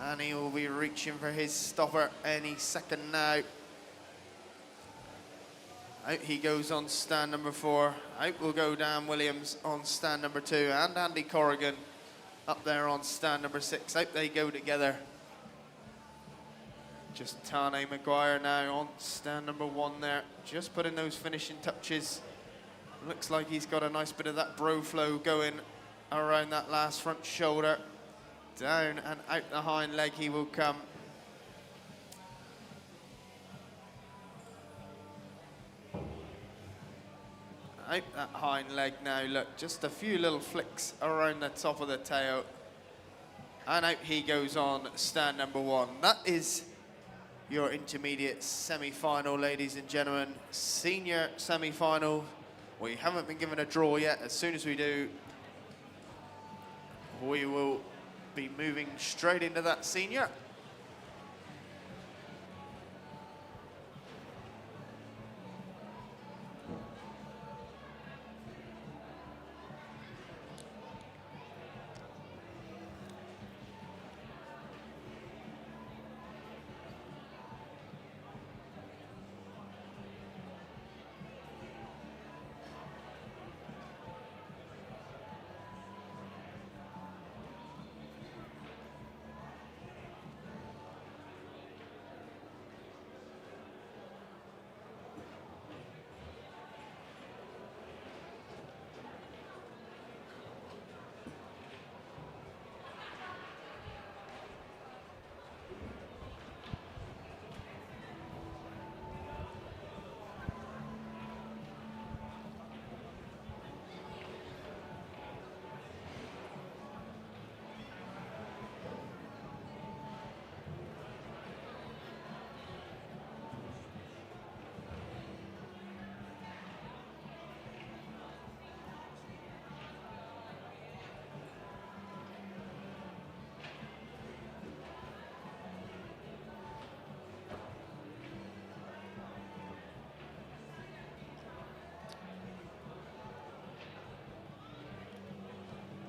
And he will be reaching for his stopper any second now. Out he goes on stand number 4. Out will go Dan Williams on stand number 2. And Andy Corrigan up there on stand number 6. Out they go together. Just Tane Maguire now on stand number 1 there. Just putting those finishing touches. Looks like he's got a nice bit of that bro flow going around that last front shoulder. Down and out the hind leg he will come. Out that hind leg now, look, just a few little flicks around the top of the tail. And out he goes on stand number 1. That is your intermediate semi-final, ladies and gentlemen. Senior semi-final. We haven't been given a draw yet. As soon as we do, we will be moving straight into that senior.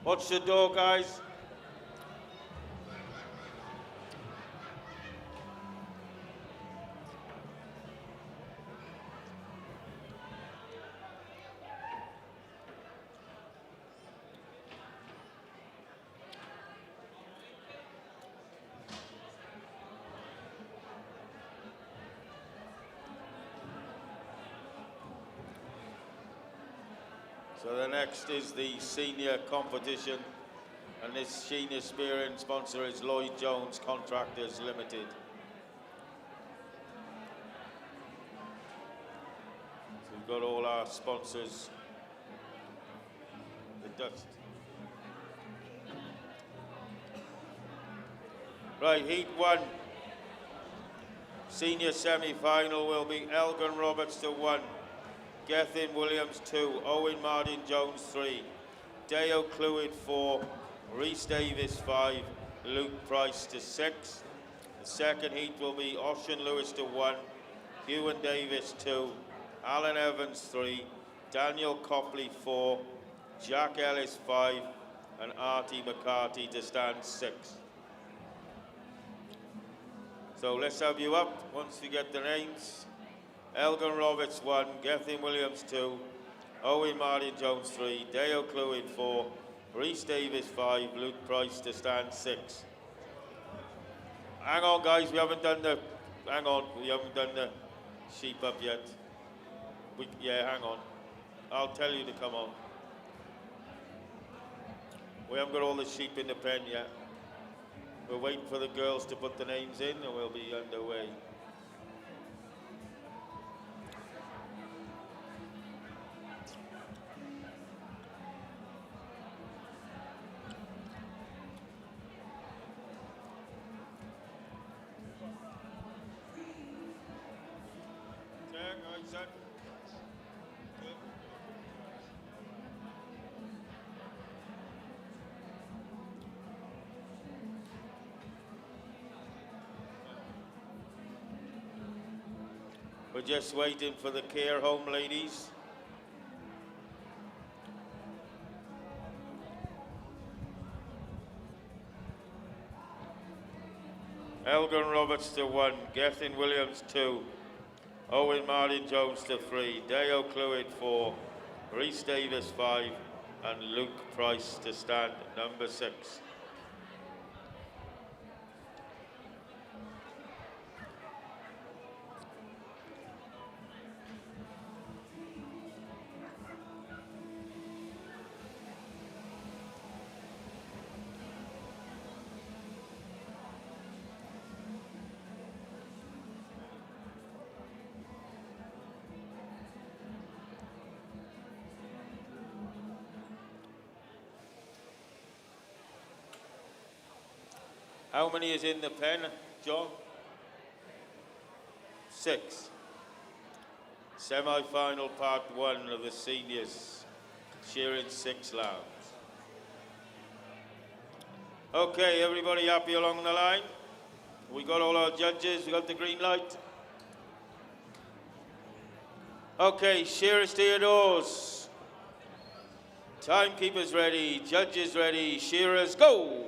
Watch the door, guys. So the next is the senior competition, and this senior spearing sponsor is Lloyd Jones Contractors Limited. So we've got all our sponsors. The dust. Right, heat 1. Senior semi-final will be Elgin Roberts to 1. Gethin Williams 2, Owen Martin Jones 3, Dale Clwyd 4, Rhys Davis 5, Luke Price to 6. The second heat will be Ocean Lewis to 1, Ewan Davis 2, Alan Evans 3, Daniel Copley 4, Jack Ellis 5, and Artie McCarthy to stand 6. So let's have you up once we get the names. Elgin Roberts 1, Gethin Williams 2, Owen Martin Jones 3, Dale Clwyd 4, Rhys Davis 5, Luke Price to stand 6. Hang on, guys, we haven't done the sheep up yet. Yeah, hang on. I'll tell you to come on. We haven't got all the sheep in the pen yet. We're waiting for the girls to put the names in and we'll be underway. We're just waiting for the care home ladies. Elgin Roberts to 1, Gethin Williams 2, Owen Martin Jones to 3, Dale Clewid 4, Rhys Davis 5, and Luke Price to stand number 6. How many is in the pen, John? 6. Semi-final part 1 of the seniors, shearing 6 lambs. Okay, everybody happy along the line? We got all our judges, we got the green light. Okay, shearers to your doors. Timekeepers ready, judges ready, shearers go!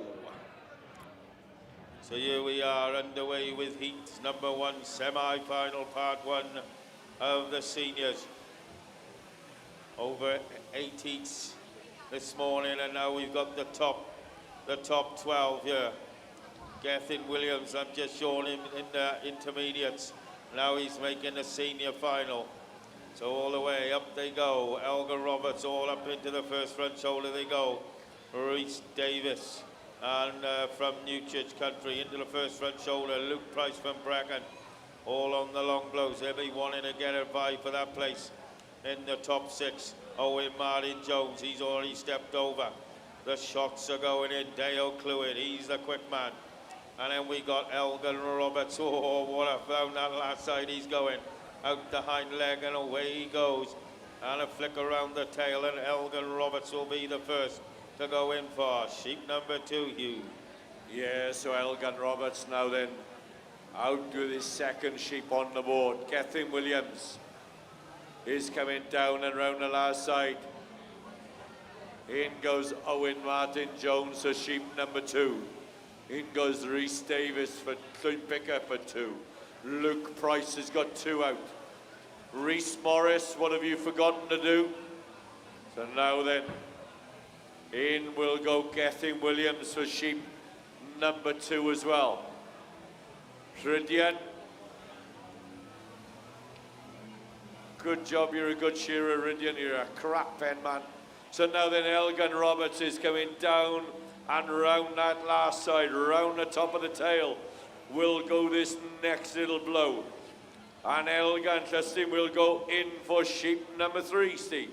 So here we are underway with heat number 1, semi-final part 1 of the seniors. Over 8 heats this morning, and now we've got the top 12 here. Gethin Williams, I've just shown him in the intermediates. Now he's making the senior final. So all the way up they go. Elgin Roberts all up into the first front shoulder they go. Rhys Davis. And from Newchurch Country into the first front shoulder, Luke Price from Brecon, all on the long blows. They'll be wanting to get a vie for that place in the top 6. Owen Martin Jones, he's already stepped over. The shots are going in. Dale Clewid, he's the quick man. And then we got Elgin Roberts. Oh, what a found that last side he's going. Out the hind leg and away he goes. And a flick around the tail, and Elgin Roberts will be the first to go in for sheep number 2, Hugh. Yeah, so Elgin Roberts now then out with his second sheep on the board. Gethin Williams is coming down and round the last side. In goes Owen Martin Jones for sheep number 2. In goes Rhys Davis for picker for 2. Luke Price has got 2 out. Rhys Morris, what have you forgotten to do? So now then, in will go Gethin Williams for sheep number 2 as well. Trydian. Good job, you're a good shearer, Rydian. You're a crap pen man. So now then, Elgin Roberts is coming down and round that last side, round the top of the tail, will go this next little blow. And Elgin, Justin, will go in for sheep number 3, Steve.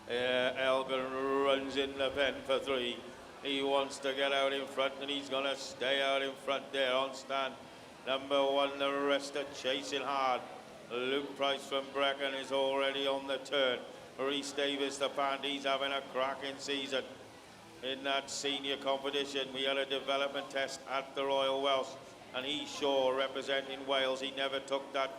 Elgin runs in the pen for 3. He wants to get out in front, and he's going to stay out in front there on stand. Number 1, the rest are chasing hard. Luke Price from Brecon is already on the turn. Rhys Davis, the band, he's having a cracking season. In that senior competition, we had a development test at the Royal Welsh, and he's sure representing Wales. He never took that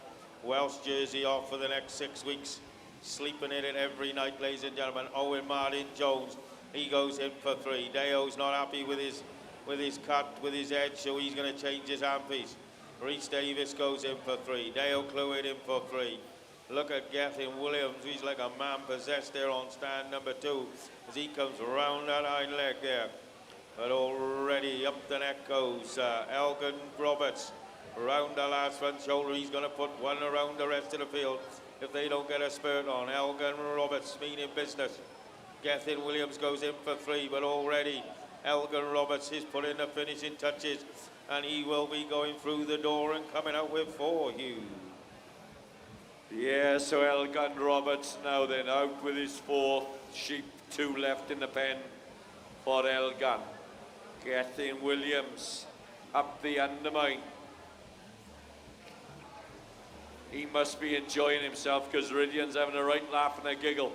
Welsh jersey off for the next 6 weeks. Sleeping in it every night, ladies and gentlemen. Owen Martin Jones, he goes in for 3. Deo's not happy with his cut, with his edge, so he's going to change his handpiece. Rhys Davis goes in for 3. Dale Clewid in for 3. Look at Gethin Williams, he's like a man possessed there on stand number 2 as he comes round that hind leg there. But already up the neck goes Elgin Roberts. Round the last front shoulder, he's going to put 1 around the rest of the field if they don't get a spurt on. Elgin Roberts meaning business. Gethin Williams goes in for 3, but already Elgin Roberts is putting the finishing touches, and he will be going through the door and coming out with 4, Hugh. Yeah, so Elgin Roberts now then out with his 4th sheep, 2 left in the pen for Elgin. Gethin Williams up the undermine. He must be enjoying himself because Ridian's having a right laugh and a giggle.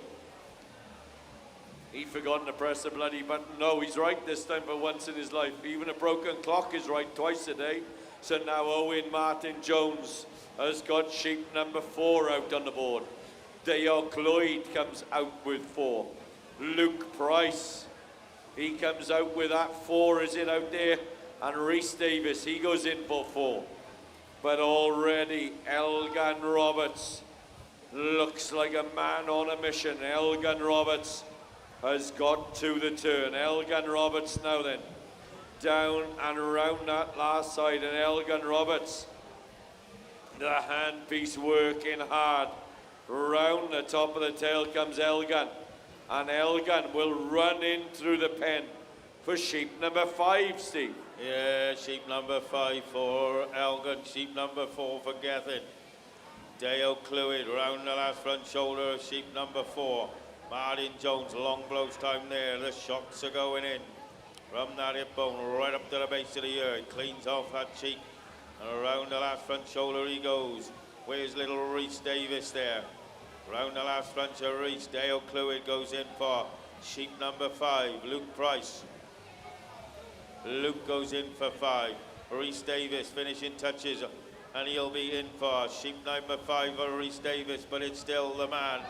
He'd forgotten to press the bloody button. No, he's right this time for once in his life. Even a broken clock is right twice a day. So now Owen Martin Jones has got sheep number 4 out on the board. Dale Cloyd comes out with 4. Luke Price, he comes out with that 4, is it out there? And Rhys Davis, he goes in for 4. But already Elgin Roberts looks like a man on a mission. Elgin Roberts has got to the turn. Elgin Roberts now then, down and around that last side, and Elgin Roberts, the handpiece working hard. Round the top of the tail comes Elgin, and Elgin will run in through the pen for sheep number 5, Steve. Yeah, sheep number 5 for Elgin, sheep number 4 for Gethin. Dale Clewid round the last front shoulder of sheep number 4. Martin Jones, long blows time there. The shots are going in from that hip bone right up to the base of the ear. Cleans off that cheek and around the last front shoulder he goes. Where's little Rhys Davis there? Round the last front shoulder, Rhys. Dale Clewid goes in for sheep number 5, Luke Price. Luke goes in for 5. Rhys Davis finishing touches, and he'll be in for sheep number 5 for Rhys Davis, but it's still the man,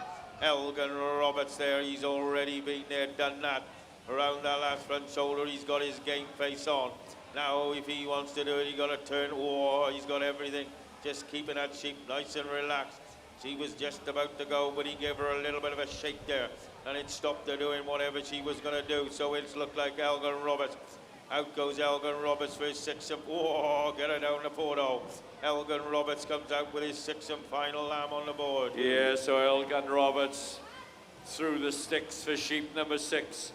Elgin Roberts there. He's already been there, done that. Around that last front shoulder, he's got his game face on. Now, if he wants to do it, he's got to turn. Oh, he's got everything. Just keeping that sheep nice and relaxed. She was just about to go, but he gave her a little bit of a shake there, and it stopped her doing whatever she was going to do. So it's looked like Elgin Roberts. Out goes Elgin Roberts for his 6th. Oh, get her down the photo. Elgin Roberts comes out with his 6th and final lamb on the board. Yeah, so Elgin Roberts through the sticks for sheep number 6.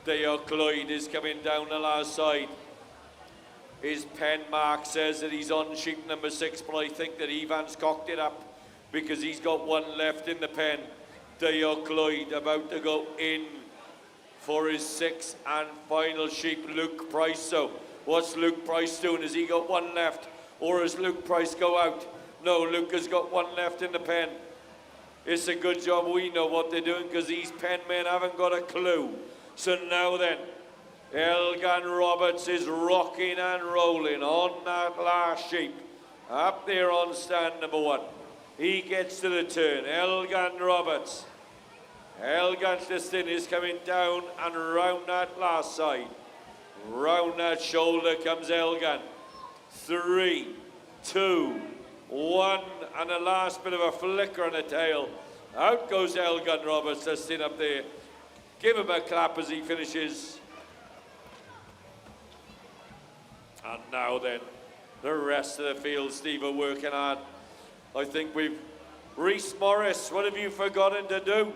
Dale Cloyd is coming down the last side. His pen mark says that he's on sheep number 6, but I think that Ivan's cocked it up because he's got 1 left in the pen. Dale Cloyd about to go in for his 6th and final sheep, Luke Price. So what's Luke Price doing? Has he got 1 left, or has Luke Price go out? No, Luke has got 1 left in the pen. It's a good job we know what they're doing because these pen men haven't got a clue. So now then, Elgin Roberts is rocking and rolling on that last sheep. Up there on stand number 1. He gets to the turn. Elgin Roberts. Elgin Liston is coming down and round that last side. Round that shoulder comes Elgin. 3, 2, 1, and the last bit of a flicker on the tail. Out goes Elgin Roberts, Liston up there. Give him a clap as he finishes. And now then, the rest of the field, Steve, are working hard. I think we've... Rhys Morris, what have you forgotten to do?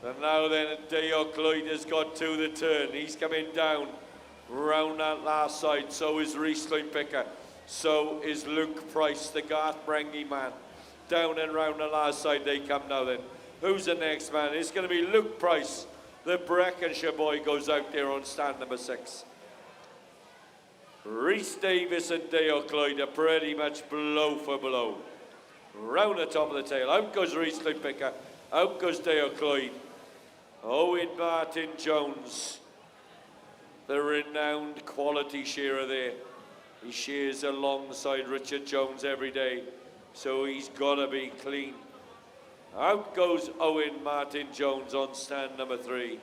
And now then, Dale Cloyd has got to the turn. He's coming down round that last side. So is Rhys Picker. So is Luke Price, the Garth Brengy man. Down and round the last side they come now then. Who's the next man? It's going to be Luke Price. The Breckenshire boy goes out there on stand number 6. Rhys Davis and Dale Cloyd are pretty much blow for blow. Round the top of the tail. Out goes Rhys Picker. Out goes Dale Cloyd. Owen Martin Jones, the renowned quality shearer there. He shears alongside Richard Jones every day, so he's got to be clean. Out goes Owen Martin Jones on stand number 3.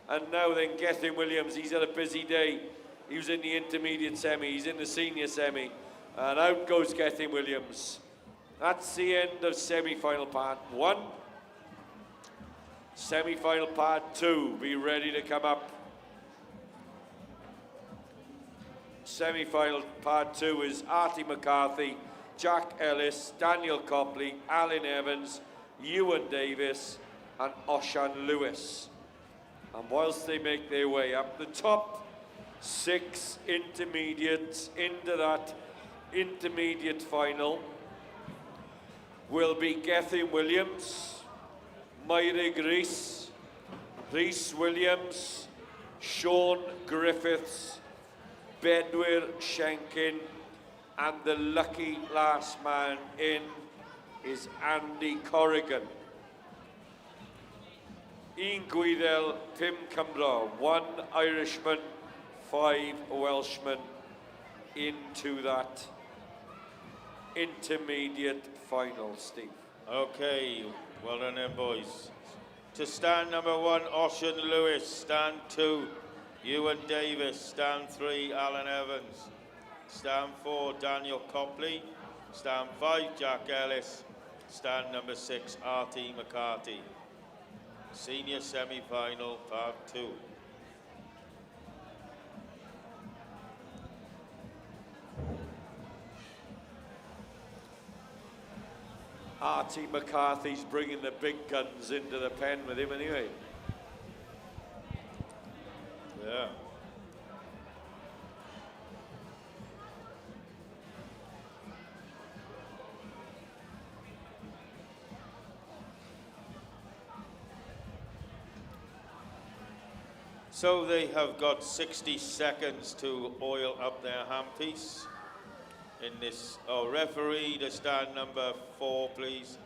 And now then, Gethin Williams, he's had a busy day. He was in the intermediate semi, he's in the senior semi. And out goes Gethin Williams. That's the end of semi-final part 1. Semi-final part 2, be ready to come up. Semi-final part 2 is Artie McCarthy, Jack Ellis, Daniel Copley, Alan Evans, Ewan Davis, and Oshan Lewis. And whilst they make their way up, the top 6 intermediates into that intermediate final will be Gethin Williams, Myrig Rhys Williams, Sean Griffiths, Bedwyr Shenkin, and the lucky last man in is Andy Corrigan. Un Gwyddel, 5 Cymro, 1 Irishman, 5 Welshmen into that intermediate final, Steve. Okay, well done then, boys. To stand number 1, Ocean Lewis. Stand 2, Ewan Davis. Stand 3, Alan Evans. Stand 4, Daniel Copley. Stand 5, Jack Ellis. Stand number 6, Artie McCarthy. Senior semi-final, part 2. Artie McCarthy's bringing the big guns into the pen with him anyway. Yeah. So they have got 60 seconds to oil up their handpiece in this, referee to stand number 4, please,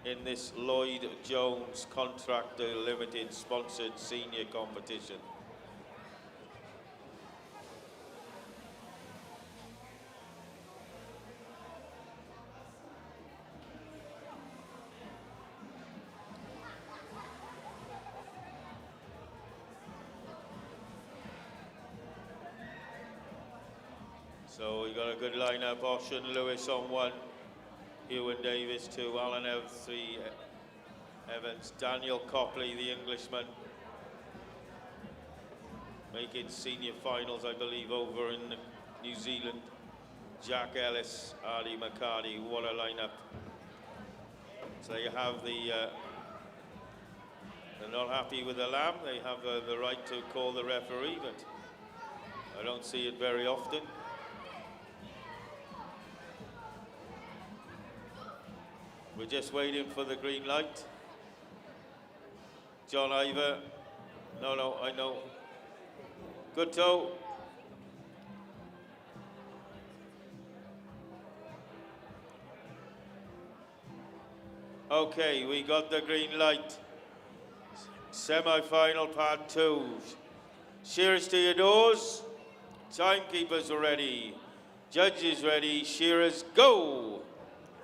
in this Lloyd Jones Contractor Limited sponsored senior competition. So we got a good lineup. Ocean Lewis on 1, Ewan Davis 2, Alan Evans 3, Evans, Daniel Copley, the Englishman, making senior finals, I believe, over in New Zealand. Jack Ellis, Ali McCarty, what a lineup. So you have they're not happy with the lamb. They have the right to call the referee, but I don't see it very often. We're just waiting for the green light. John Ivor. No, I know. Good toe. Okay, we got the green light. Semi-final part 2. Shearers to your doors. Timekeepers are ready. Judges ready. Shearers go.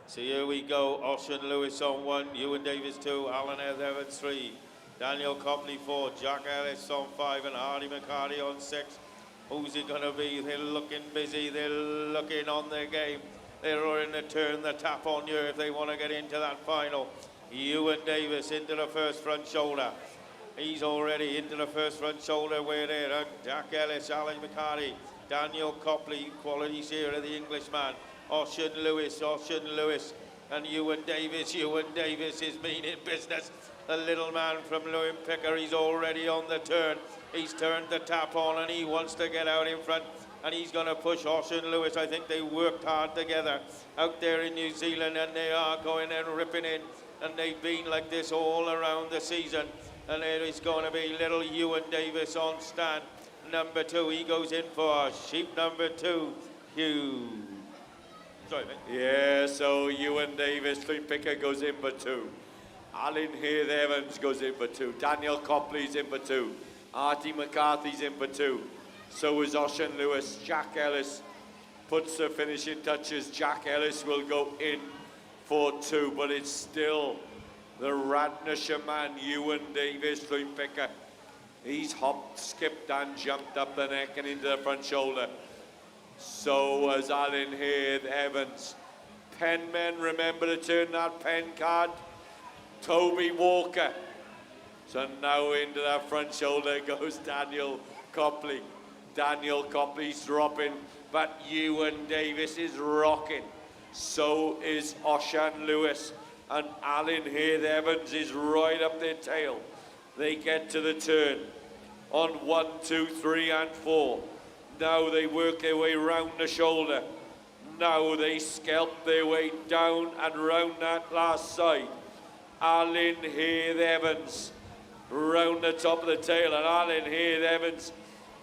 So here we go. Ocean Lewis on 1, Ewan Davis 2, Alan Evans 3, Daniel Copley 4, Jack Ellis on 5, and Hardy McCarty on 6. Who's it going to be? They're looking busy. They're looking on their game. They're in to turn the tap on you if they want to get into that final. Ewan Davis into the first front shoulder. He's already into the first front shoulder. We're there. Jack Ellis, Alan McCarty, Daniel Copley, quality shearer, the Englishman. Ocean Lewis, and Ewan Davis. Ewan Davis is meaning business. The little man from Lewin Picker, he's already on the turn. He's turned the tap on and he wants to get out in front. And he's going to push Ocean Lewis. I think they worked hard together out there in New Zealand, and they are going and ripping in. And they've been like this all around the season. And it is going to be little Ewan Davis on stand. Number 2, he goes in for sheep number 2, Hugh. Sorry, mate. Yeah, so Ewan Davis, Lewin Picker goes in for 2. Alan Heath Evans goes in for 2. Daniel Copley's in for 2. Artie McCarthy's in for 2. So is Ocean Lewis. Jack Ellis puts the finishing touches. Jack Ellis will go in for 2, but it's still the Radnorshire man, Ewan Davis, Lewin Picker. He's hopped, skipped and jumped up the neck and into the front shoulder. So has Alan Heath Evans. Penmen, remember to turn that pen card. Toby Walker. So now into that front shoulder goes Daniel Copley. Daniel Copley's dropping, but Ewan Davis is rocking. So is Ocean Lewis. And Alan Heath Evans is right up their tail. They get to the turn on 1, 2, 3 and 4. Now they work their way round the shoulder. Now they scalp their way down and round that last side. Alan Heath Evans round the top of the tail, and Alan Heath Evans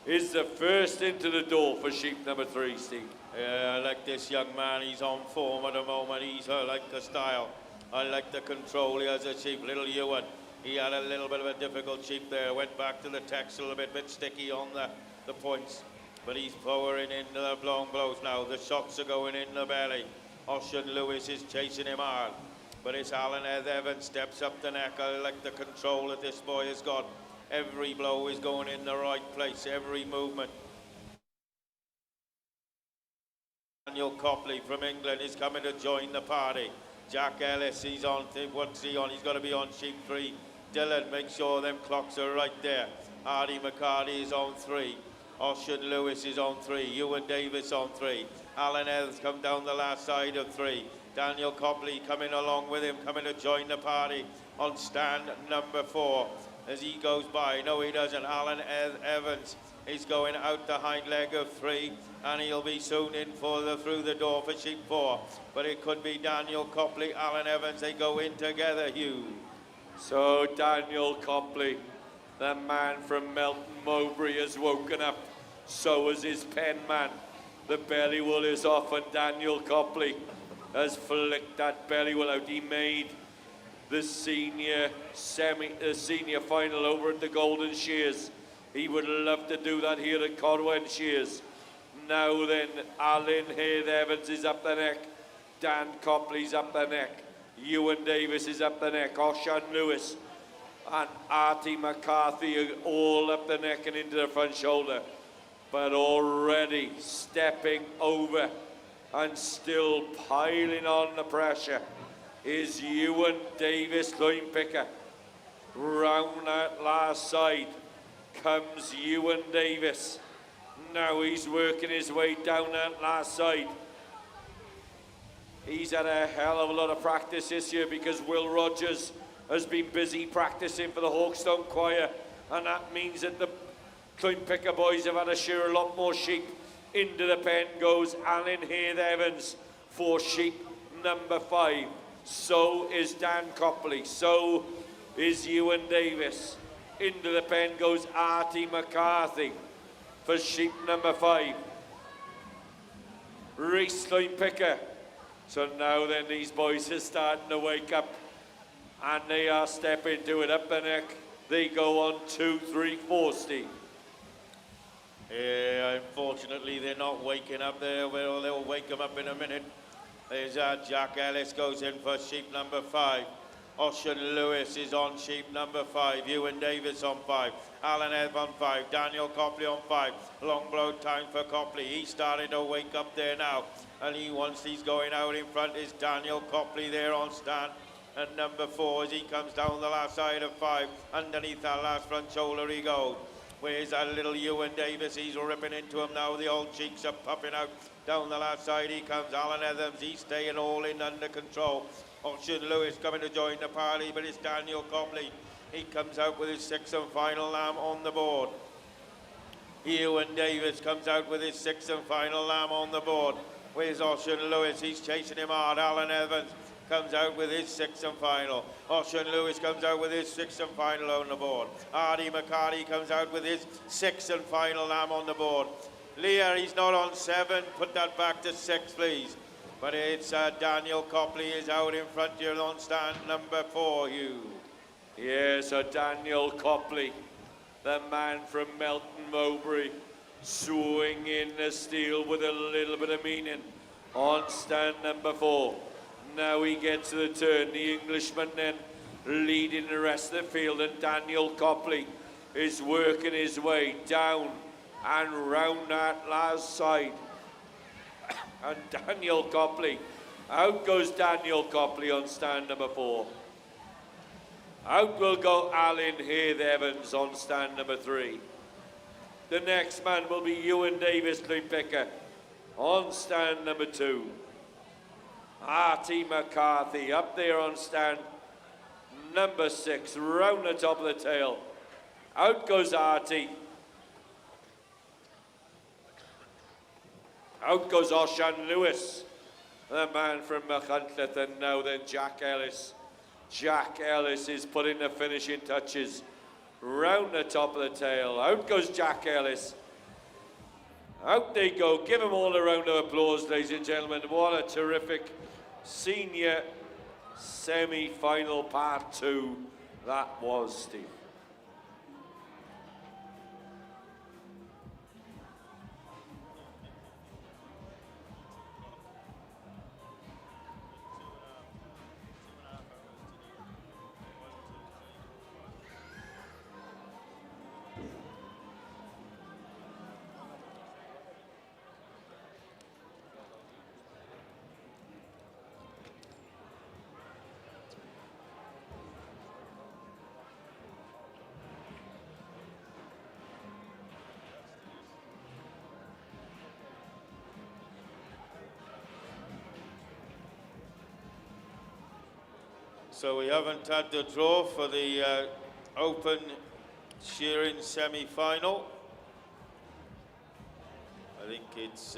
is the first into the door for sheep number 3, Steve. Yeah, I like this young man. He's on form at the moment. I like the style. I like the control. He has a sheep, little Ewan. He had a little bit of a difficult sheep there. Went back to the text a little bit sticky on the points. But he's powering in the long blows now. The shots are going in the belly. Ocean Lewis is chasing him hard. But it's Alan Heath Evans steps up the neck. I like the control that this boy has got. Every blow is going in the right place. Every movement. Daniel Copley from England is coming to join the party. Jack Ellis, he's on. What's he on? He's got to be on sheep 3. Dylan, make sure them clocks are right there. Hardy McCarty is on 3. Ocean Lewis is on 3. Ewan Davis on 3. Alan Ellis come down the last side of 3. Daniel Copley coming along with him, coming to join the party on stand number 4. As he goes by, no he doesn't. Alan Evans is going out the hind leg of 3, and he'll be soon in for through the door for sheep 4. But it could be Daniel Copley, Alan Evans. They go in together, Hugh. So Daniel Copley, the man from Melton Mowbray, has woken up. So has his pen man. The belly wool is off, and Daniel Copley has flicked that belly wool out. He made the senior final over at the Golden Shears. He would love to do that here at Corwen Shears. Now then, Alan Heath Evans is up the neck. Dan Copley's up the neck. Ewan Davis is up the neck. Ocean Lewis and Artie McCarthy are all up the neck and into the front shoulder. But already stepping over and still piling on the pressure is Ewan Davis, line picker. Round that last side comes Ewan Davis. Now he's working his way down that last side. He's had a hell of a lot of practice this year because Will Rogers has been busy practicing for the Hawkstone Choir, and that means that the Cloyne Picker boys have had to shear a lot more sheep. Into the pen goes Alan Heath Evans for sheep number 5. So is Dan Copley. So is Ewan Davis. Into the pen goes Artie McCarthy for sheep number 5. Reese Cloyne Picker. So now then these boys are starting to wake up, and they are stepping to it up the neck. They go on 2, 3, 4, Steve. Yeah, unfortunately they're not waking up there. Well, they'll wake them up in a minute. There's Jack Ellis goes in for sheep number 5. Ocean Lewis is on sheep number 5. Ewan Davis on 5. Alan Ebb on 5. Daniel Copley on 5. Long blow time for Copley. He's starting to wake up there now. And he's going out in front is Daniel Copley there on stand. And number 4 as he comes down the last side of 5. Underneath that last front shoulder he goes. Where's that little Ewan Davis? He's ripping into him now. The old cheeks are popping out. Down the last side he comes. Alan Evans, he's staying all in under control. Ocean Lewis coming to join the party, but it's Daniel Copley. He comes out with his 6th and final lamb on the board. Ewan Davis comes out with his 6th and final lamb on the board. Where's Ocean Lewis? He's chasing him hard. Alan Evans comes out with his 6th and final. Ocean Lewis comes out with his 6th and final on the board. Hardy McCarty comes out with his 6th and final lamb on the board. Leah, he's not on 7. Put that back to 6, please. But it's Daniel Copley is out in front here on stand number 4, Hugh. Yes, so Daniel Copley, the man from Melton Mowbray, swinging the steel with a little bit of meaning on stand number 4. Now he gets to the turn. The Englishman then leading the rest of the field, and Daniel Copley is working his way down and round that last side. And Daniel Copley, out goes Daniel Copley on stand number 4. Out will go Alan Heath Evans on stand number 3. The next man will be Ewan Davis, Cloyne Picker, on stand number 2. Artie McCarthy up there on stand number 6, round the top of the tail. Out goes Artie. Out goes Oshan Lewis, the man from Machantlet, and now then Jack Ellis. Jack Ellis is putting the finishing touches round the top of the tail. Out goes Jack Ellis. Out they go. Give them all a round of applause, ladies and gentlemen. What a terrific senior semi-final part 2 that was, Steve. So we haven't had the draw for the open shearing semi-final. I think it's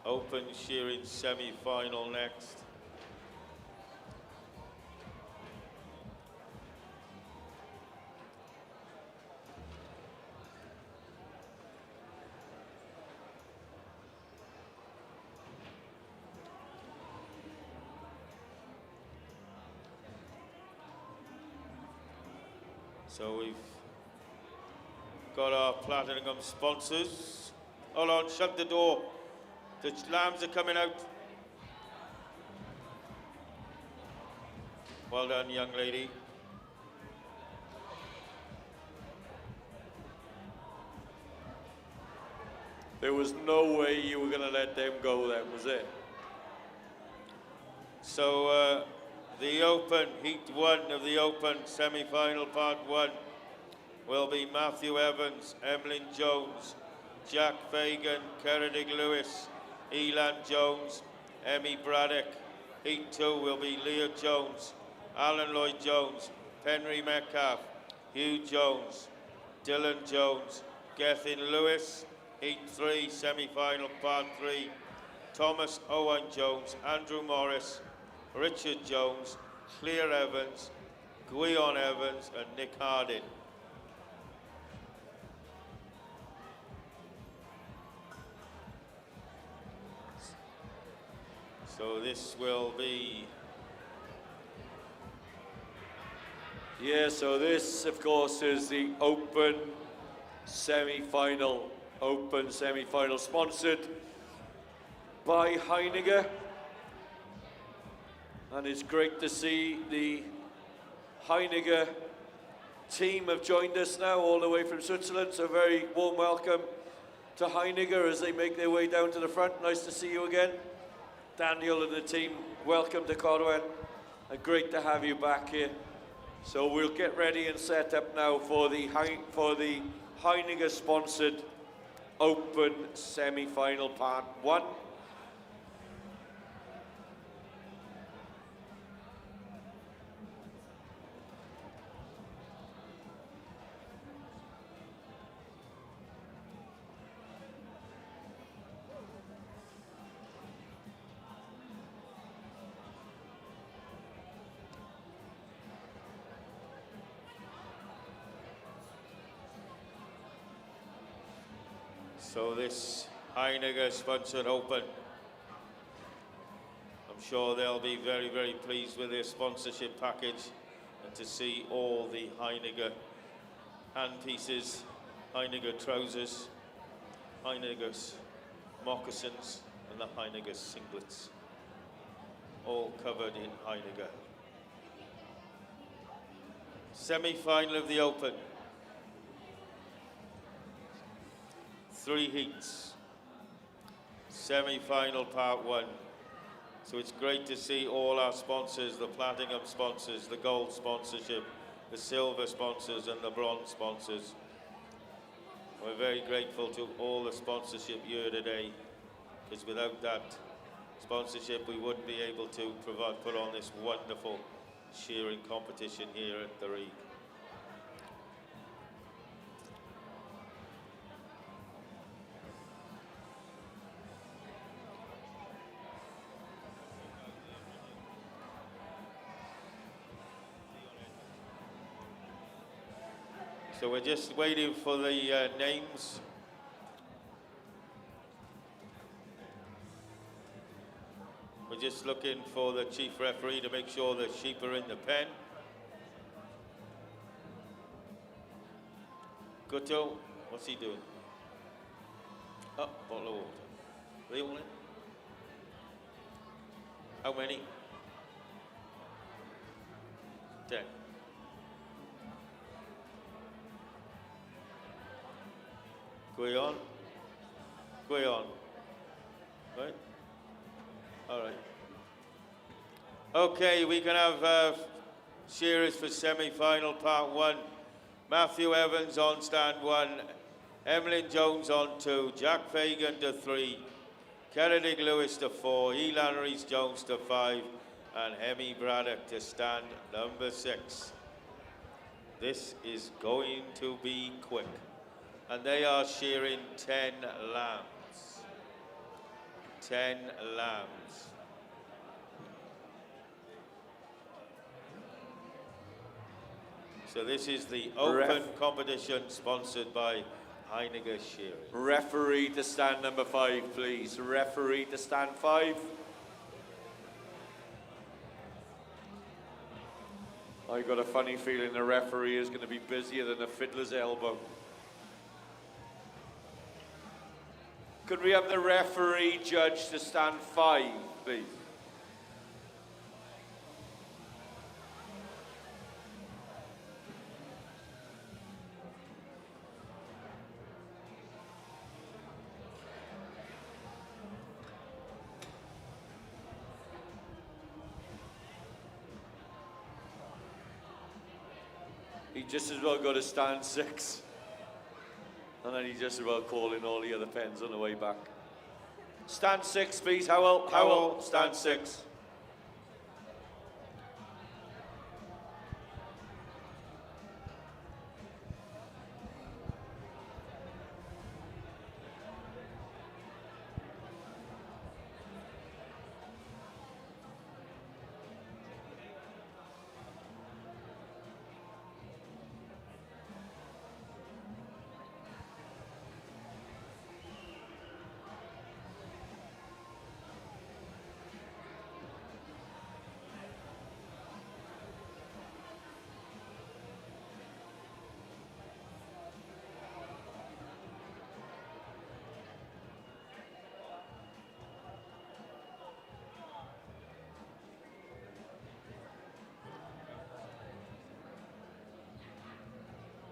open shearing semi-final next. So we've got our platinum sponsors. Hold on, shut the door. The lambs are coming out. Well done, young lady. There was no way you were going to let them go then, was it? So the open, heat 1 of the open semi-final part 1 will be Matthew Evans, Emlyn Jones, Jack Fagan, Ceredig Lewis, Elan Jones, Emmy Braddock. Heat 2 will be Leah Jones, Alan Lloyd Jones, Henry Metcalf, Hugh Jones, Dylan Jones, Gethin Lewis. Heat 3 semi-final part 3, Thomas Owen Jones, Andrew Morris, Richard Jones, Claire Evans, Gwion Evans, and Nick Hardin. So this will be... Yeah, so this, of course, is the open semi-final. Open semi-final sponsored by Heiniger. And it's great to see the Heiniger team have joined us now all the way from Switzerland. So very warm welcome to Heiniger as they make their way down to the front. Nice to see you again. Daniel and the team, welcome to Corwen. And great to have you back here. So we'll get ready and set up now for the Heiniger sponsored open semi-final part 1. So this Heiniger sponsored open, I'm sure they'll be very, very pleased with their sponsorship package and to see all the Heiniger handpieces, Heiniger trousers, Heiniger's moccasins, and the Heiniger singlets, all covered in Heiniger. Semi-final of the open. 3 heats, semi-final part 1. So it's great to see all our sponsors, the platinum sponsors, the gold sponsorship, the silver sponsors and the bronze sponsors. We're very grateful to all the sponsorship here today. because without that sponsorship, we wouldn't be able to put on this wonderful shearing competition here at the Rig. So we're just waiting for the names. We're just looking for the chief referee to make sure the sheep are in the pen. Gutto, what's he doing? Oh, bottle of water. Are they all in? How many? 10. Gwion? Gwion. Right? All right. Okay, we can have shearers for semi-final part 1. Matthew Evans on stand 1, Emlyn Jones on 2, Jack Fagan to 3, Kennedy Lewis to 4, Elan Rees-Jones to 5, and Hemi Braddock to stand number 6. This is going to be quick. And they are shearing 10 lambs. 10 lambs. So this is the open competition sponsored by Heinegger Shearing. Referee to stand number 5, please. Referee to stand 5. I got a funny feeling the referee is going to be busier than a fiddler's elbow. Could we have the referee judge to stand 5, please? He just as well got to stand 6. And then he just as well call in all the other pens on the way back. Stand 6, please. Howell, stand 6.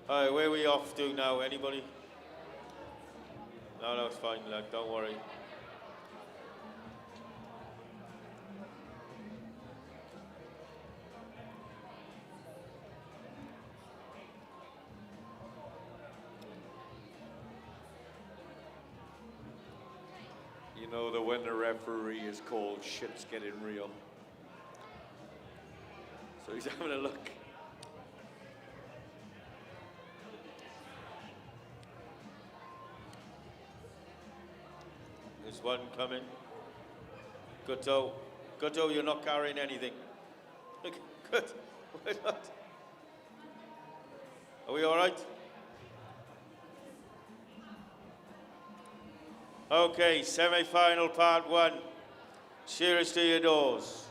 All right, where are we off to now? Anybody? No, it's fine, lad. Don't worry. You know that when the referee is called, shit's getting real. So he's having a look. There's one coming. Gutto. Gutto, you're not carrying anything. Good. Why not? Are we all right? Okay, semi-final part 1. Shearers to your doors.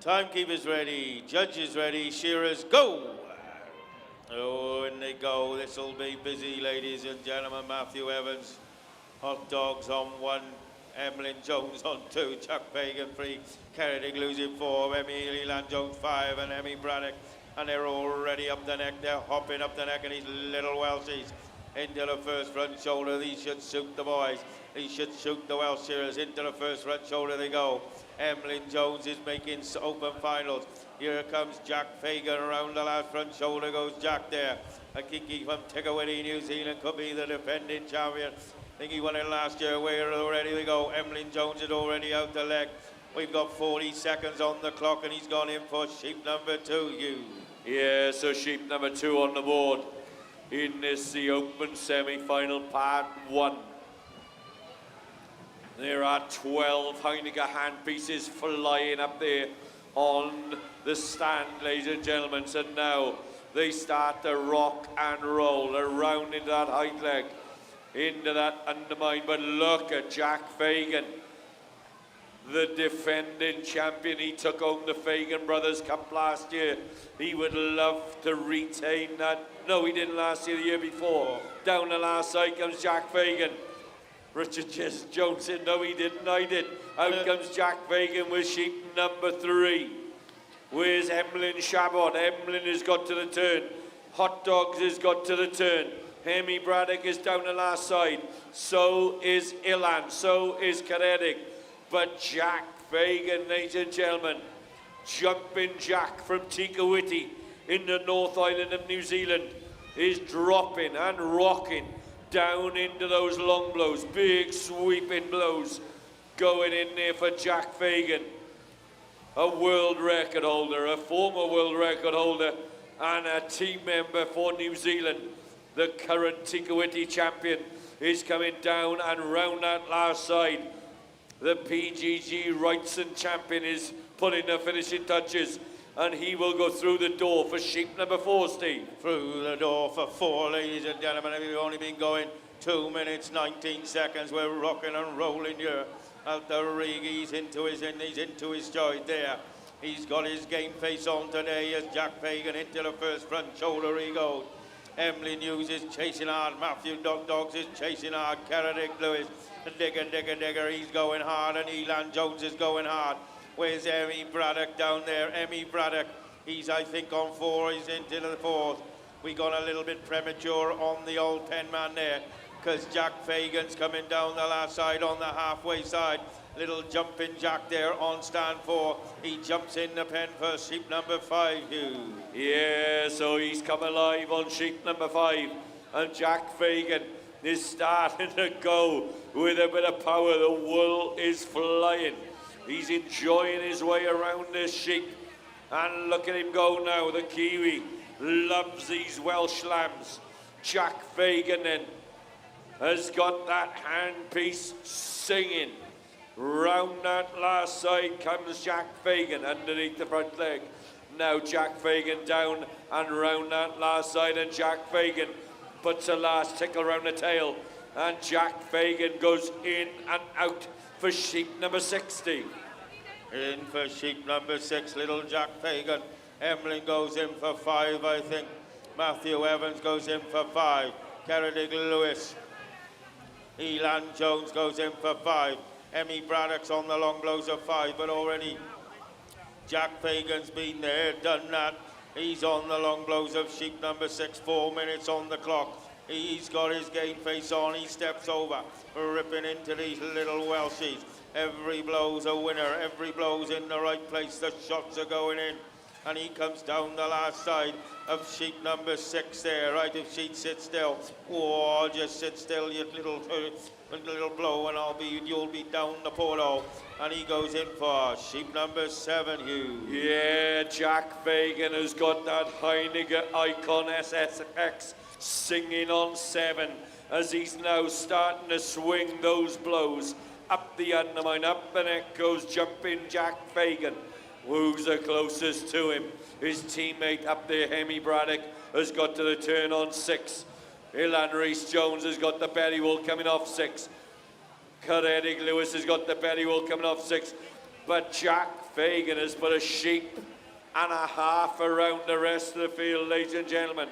Timekeepers ready, judges ready, shearers go! Oh, and they go. This'll be busy, ladies and gentlemen. Matthew Evans, Hot Dogs on 1, Emlyn Jones on 2, Chuck Fagan 3, Kennedy losing 4, Emily Land Jones 5, and Emmy Braddock. And they're already up the neck, they're hopping up the neck, and these little Welshies into the first front shoulder. These should suit the boys. These should suit the Welsh shearers. Into the first front shoulder they go. Emlyn Jones is making open finals. Here comes Jack Fagan around the last front shoulder. Goes Jack there. A kiki from Tigawitty, New Zealand, could be the defending champion. think he won it last year. Where already we go. Emlyn Jones is already out the leg. We've got 40 seconds on the clock, and he's gone in for sheep number 2, Yeah, so sheep number 2 on the board in this, the open semi-final, part 1. There are 12 Heineken handpieces flying up there on the stand, ladies and gentlemen. So now they start to rock and roll around into that height leg, into that undermine. But look at Jack Fagan, the defending champion. He took home the Fagan Brothers Cup last year. He would love to retain that. No, he didn't last year, the year before. Down the last side comes Jack Fagan. Richard Jones said, no, he didn't, I did. Out comes Jack Fagan with sheep number 3. Where's Emlyn Shabot? Emlyn has got to the turn. Hot Dogs has got to the turn. Hemi Braddock is down the last side. So is Ilan. So is Caredic. But Jack Fagan, ladies and gentlemen, Jumping Jack from Tikawiti in the North Island of New Zealand, is dropping and rocking down into those long blows, big sweeping blows, going in there for Jack Fagan, a world record holder, a former world record holder, and a team member for New Zealand. The current Tikawiti champion is coming down and round that last side. The PGG Wrightson champion is putting the finishing touches, and he will go through the door for sheep number 4, Steve. Through the door for 4, ladies and gentlemen. We've only been going 2 minutes, 19 seconds. We're rocking and rolling here. Out the rig, he's into his stride there. He's got his game face on today as Jack Fagan into the first front shoulder he goes. Emily News is chasing hard. Matthew Dogs is chasing hard. Caredic Lewis, Digger, he's going hard, and Elan Jones is going hard. Where's Emmy Braddock down there? Emmy Braddock, he's, I think, on 4. He's into the 4th. We got a little bit premature on the old pen man there, because Jack Fagan's coming down the last side on the halfway side. Little jumping Jack there on stand 4. He jumps in the pen for sheep number 5, Hugh. Yeah, so he's come alive on sheep number 5. And Jack Fagan is starting to go with a bit of power. The wool is flying. He's enjoying his way around this sheep. And look at him go now. The Kiwi loves these Welsh lambs. Jack Fagan then has got that handpiece singing. Round that last side comes Jack Fagan underneath the front leg. Now Jack Fagan down and round that last side, and Jack Fagan puts a last tickle round the tail, and Jack Fagan goes in and out for sheep number 60. In for sheep number 6, little Jack Fagan. Emlyn goes in for 5, I think. Matthew Evans goes in for 5. Caredic Lewis. Elan Jones goes in for 5. Emmy Braddock's on the long blows of 5, but already Jack Fagan's been there, done that. He's on the long blows of sheep number 6, 4 minutes on the clock. He's got his game face on, he steps over, ripping into these little Welshies. Every blow's a winner, every blow's in the right place, the shots are going in. And he comes down the last side of sheep number 6 there, right? If she'd sit still, oh, just sit still, you little blow, and you'll be down the portal. And he goes in for sheep number 7, Hugh. Yeah, Jack Fagan has got that Heineken Icon SSX singing on 7 as he's now starting to swing those blows up the undermine, up the neck goes jumping Jack Fagan. Who's the closest to him? His teammate up there, Hemi Braddock, has got to the turn on 6. Ilan Rhys-Jones has got the belly wool coming off 6. Caredic Lewis has got the belly wool coming off 6. But Jack Fagan has put a sheep and a half around the rest of the field, ladies and gentlemen.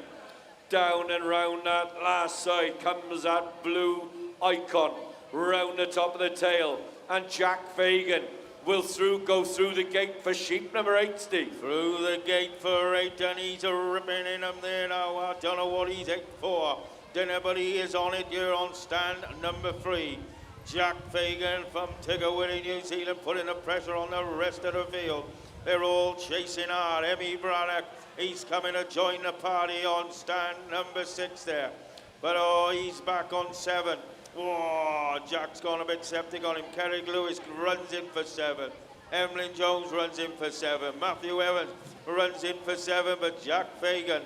Down and round that last side comes that blue Icon round the top of the tail. And Jack Fagan will go through the gate for sheep number 8, Steve. Through the gate for 8, and he's ripping in him there now. I don't know what he's 8 for. Dinner, but he is on it. You're on stand number 3. Jack Fagan from Tigawiri, New Zealand, putting the pressure on the rest of the field. They're all chasing hard. Emmy Braddock, he's coming to join the party on stand number 6 there. But oh, he's back on 7. Oh, Jack's gone a bit septic on him. Kerrick Lewis runs in for 7. Emlyn Jones runs in for 7. Matthew Evans runs in for 7, but Jack Fagan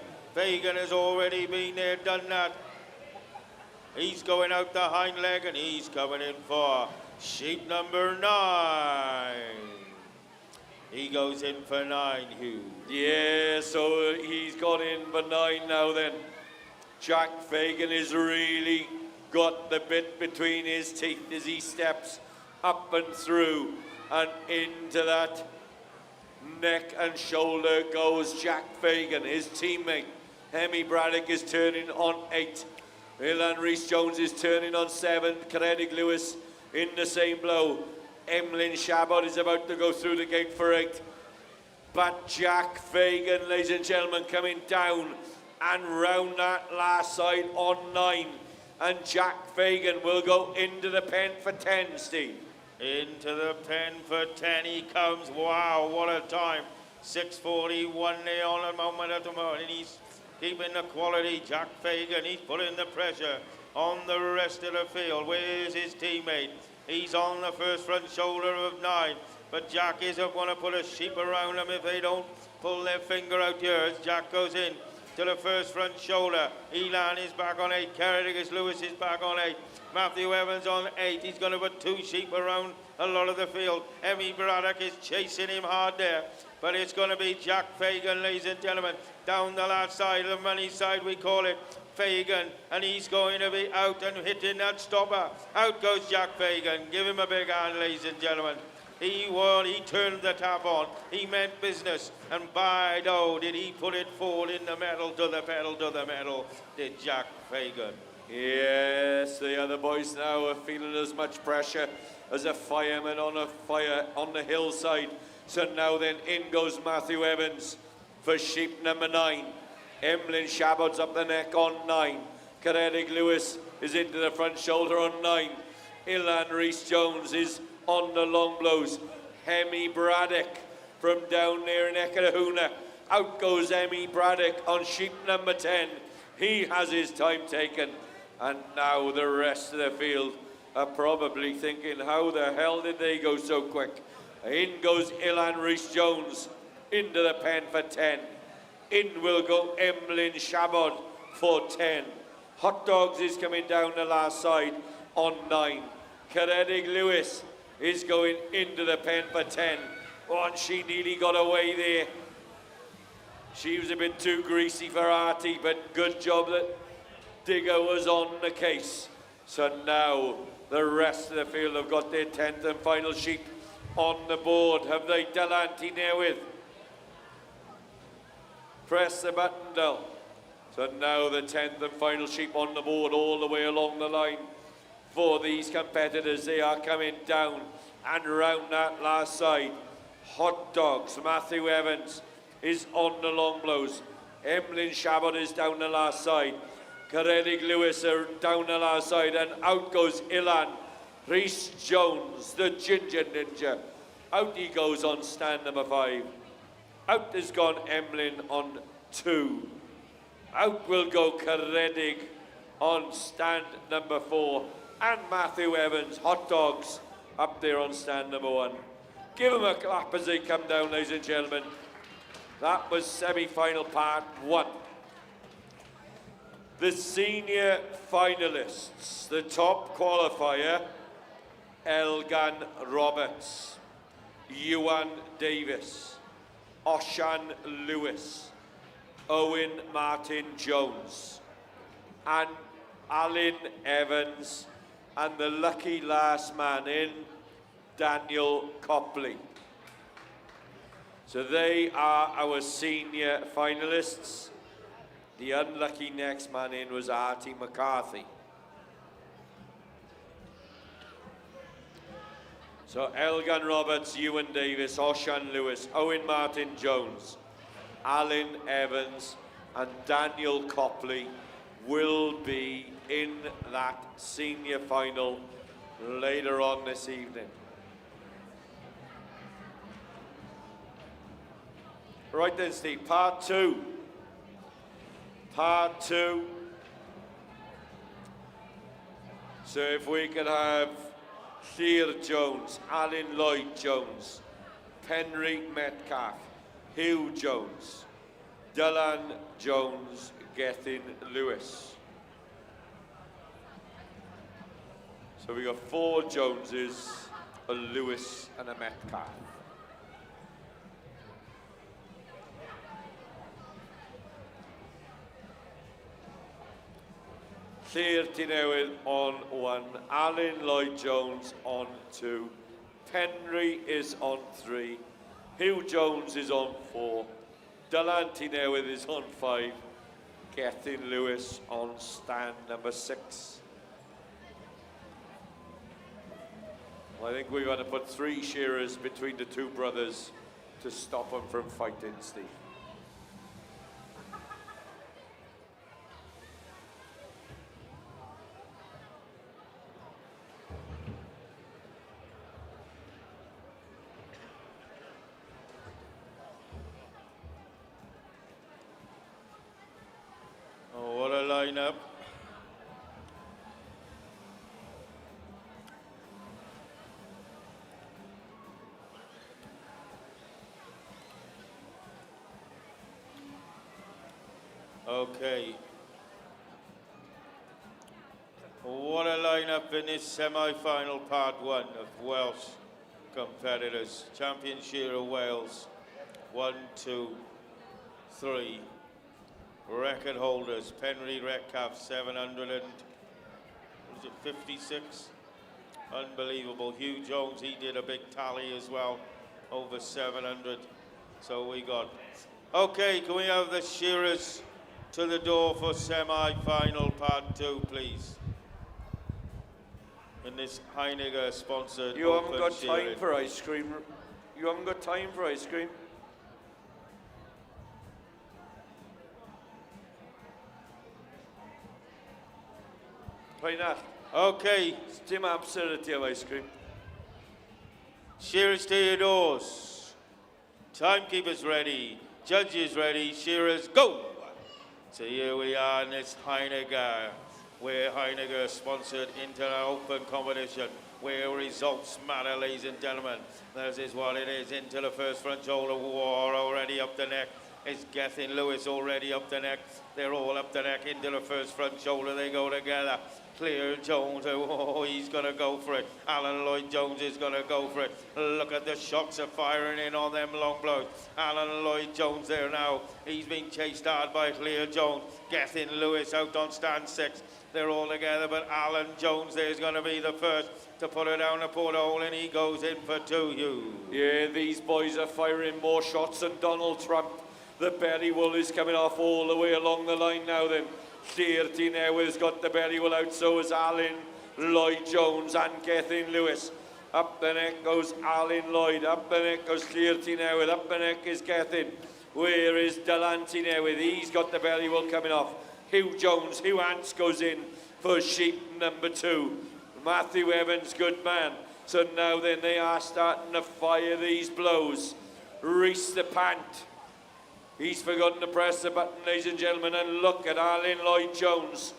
has already been there, done that. He's going out the hind leg and he's coming in for sheep number 9. He goes in for 9, Hugh. Yeah, so he's got in for 9 now then. Jack Fagan has really got the bit between his teeth as he steps up and through and into that neck and shoulder goes Jack Fagan. His teammate Hemi Braddock is turning on 8. Ilan Rhys-Jones is turning on 7. Kerrick Lewis in the same blow. Emlyn Shabbat is about to go through the gate for 8. But Jack Fagan, ladies and gentlemen, coming down and round that last side on 9. And Jack Fagan will go into the pen for 10, Steve. Into the pen for 10 he comes. Wow, what a time. 6:41 there on the moment at the moment. And he's keeping the quality. Jack Fagan, he's putting the pressure on the rest of the field. Where's his teammate? He's on the first front shoulder of 9. But Jack isn't going to put a sheep around them if they don't pull their finger out here as Jack goes in to the first front shoulder. Elan is back on 8. Kerrick Lewis is back on 8. Matthew Evans on 8. He's going to put 2 sheep around a lot of the field. Emmy Braddock is chasing him hard there. But it's going to be Jack Fagan, ladies and gentlemen. Down the last side, the money side we call it. Fagan, and he's going to be out and hitting that stopper. Out goes Jack Fagan. Give him a big hand, ladies and gentlemen. He turned the tap on. He meant business. And by oh, did he put it forward in the metal to the pedal to the metal, did Jack Fagan. Yes, the other boys now are feeling as much pressure as a fireman on a fire on the hillside. So now then in goes Matthew Evans for sheep number 9. Emlyn Shabbat's up the neck on 9. Kerrick Lewis is into the front shoulder on 9. Ilan Rhys-Jones is on the long blows. Hemi Braddock from down there in Ekahuna. Out goes Hemi Braddock on sheep number 10. He has his time taken. And now the rest of the field are probably thinking, how the hell did they go so quick? In goes Ilan Rhys-Jones into the pen for 10. In will go Emlyn Shabbat for 10. Hot Dogs is coming down the last side on 9. Kerrick Lewis is going into the pen for 10. Oh, and she nearly got away there. She was a bit too greasy for Artie, but good job that Digger was on the case. So now the rest of the field have got their 10th and final sheep on the board. Have they Delante there with? Press the button down. So now the 10th and final sheep on the board all the way along the line. For these competitors, they are coming down and round that last side. Hot Dogs, Matthew Evans is on the long blows. Emlyn Shabbat is down the last side. Kerrick Lewis are down the last side, and out goes Ilan Rhys-Jones, the Ginger Ninja. Out he goes on stand number 5. Out has gone Emlyn on 2. Out will go Kerrick on stand number 4. And Matthew Evans, Hot Dogs, up there on stand number 1. Give them a clap as they come down, ladies and gentlemen. That was semi-final part 1. The senior finalists, the top qualifier, Elgan Roberts, Ewan Davis, Oshan Lewis, Owen Martin Jones, and Alan Evans, and the lucky last man in, Daniel Copley. So they are our senior finalists. The unlucky next man in was Artie McCarthy. So Elgan Roberts, Ewan Davis, Oshan Lewis, Owen Martin Jones, Alan Evans, and Daniel Copley will be in that senior final later on this evening. Right then, Steve, part 2. Part 2. So if we could have Llyr Jones, Alan Lloyd Jones, Penry Metcalf, Hugh Jones, Dylan Jones, Gethin Lewis. So we got 4 Joneses, a Lewis and a Metcalf. Llyr Tynewydd on 1, Alan Lloyd Jones on 2, Penry is on 3, Hugh Jones is on 4, Dylan Tynewydd is on 5, Gethin Lewis on stand number 6. I think we've got to put 3 shearers between the 2 brothers to stop them from fighting, Steve. Oh, what a lineup. Okay. What a lineup in this semi-final part 1 of Welsh competitors. Champion Shearer Wales, 1, 2, 3. Record holders, Penry Metcalf, 756. Unbelievable. Hugh Jones, he did a big tally as well, over 700. So we got. Okay, can we have the shearers to the door for semi-final part 2, please? In this Heinegger sponsored. You haven't got shearing. time for ice cream. You haven't got time for ice cream. Why not? Okay, Dim absurdity of ice cream. shearers to your doors. Timekeepers ready. Judges ready. Shearers go. So here we are in this Heinegger, where Heinegger sponsored into an open competition, where results matter, ladies and gentlemen. This is what it is. Into the first front shoulder war, already up the neck. It's Gethin Lewis already up the neck. They're all up the neck. Into the first front shoulder, they go together. Llyr Jones, oh, he's going to go for it. Alan Lloyd Jones is going to go for it. Look at the shots are firing in on them long blows. Alan Lloyd Jones there now. He's been chased hard by Llyr Jones. Gethin Lewis out on stand 6. They're all together, but Alan Jones there is going to be the first to put it down the porthole, and he goes in for 2, Hugh. Yeah, these boys are firing more shots than Donald Trump. The belly wool is coming off all the way along the line now then. Llyr Tynewydd's got the belly wool out, so is Alan Lloyd Jones and Gethin Lewis. Up the neck goes Alan Lloyd, up the neck goes Llyr Tynewydd, up the neck is Gethin. Where is Dylan Tynewydd? He's got the belly wool coming off. Hugh Jones, Hugh Ants goes in for sheep number 2. Matthew Evans, good man. So now then they are starting to fire these blows. Reese the Pant. He's forgotten to press the button, ladies and gentlemen, and look at Alan Lloyd Jones.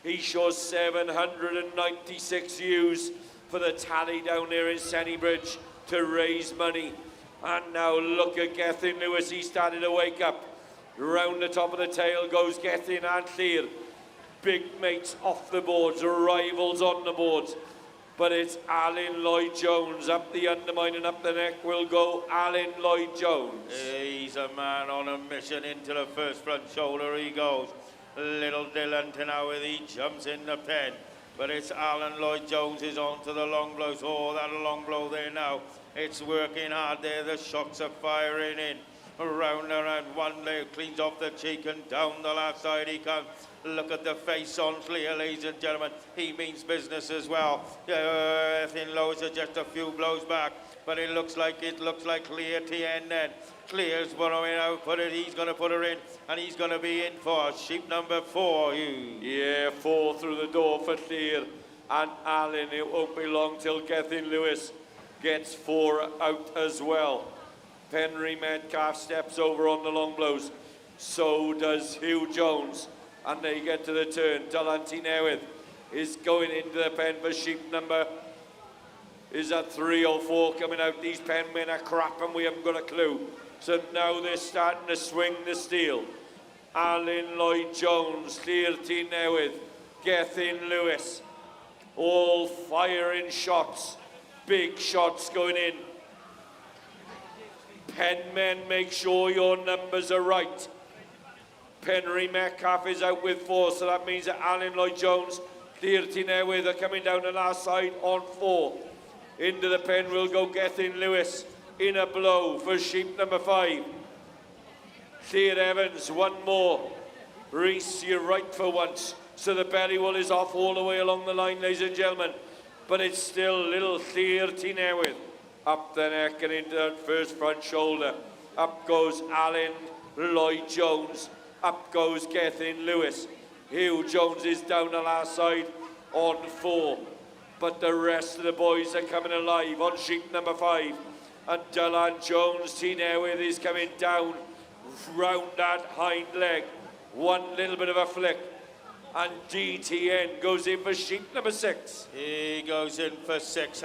He shows 796 views for the tally down there in Sennybridge to raise money. And now look at Gethin Lewis, he started to wake up. Round the top of the tail goes Gethin and Llyr. Big mates off the boards, rivals on the boards. But it's Alan Lloyd Jones. Up the undermine and up the neck will go Alan Lloyd Jones. He's a man on a mission. Into the first front shoulder he goes. Little Dylan Tynewydd, he jumps in the pen. But it's Alan Lloyd Jones is on to the long blows. Oh, that long blow there now. It's working hard there. The shots are firing in. Around and around, one leg cleans off the cheek and down the left side he comes. Look at the face on Llyr, ladies and gentlemen. He means business as well. Thin lows are just a few blows back, but it looks like Llyr TN then. Lyr's borrowing out, he's going to put her in, and he's going to be in for sheep number 4. Yeah, 4 through the door for Llyr and Alan. It won't be long till Gethin Lewis gets 4 out as well. Penry Metcalf steps over on the long blows. So does Hugh Jones. And they get to the turn. Dylan Tynewydd is going into the pen for sheep number. Is that 3 or 4 coming out? These penmen are crap and we haven't got a clue. So now they're starting to swing the steel. Alan Lloyd-Jones, Llyr Newydd, Gethin Lewis, all firing shots. Big shots going in. Penmen, make sure your numbers are right. Penry Metcalf is out with 4, so that means that Alan Lloyd-Jones, Llyr Newydd are coming down the last side on 4. Into the pen will go Gethin Lewis in a blow for sheep number 5. Llyr Evans, one more. Reese, you're right for once. So the belly wool is off all the way along the line, ladies and gentlemen. But it's still little Llyr Newydd. Up the neck and into that first front shoulder. Up goes Alan Lloyd-Jones. Up goes Gethin Lewis. Hugh Jones is down the last side on 4. But the rest of the boys are coming alive on sheep number 5. And Dylan Jones, T. Newydd is coming down round that hind leg. One little bit of a flick. And DTN goes in for sheep number 6. He goes in for 6,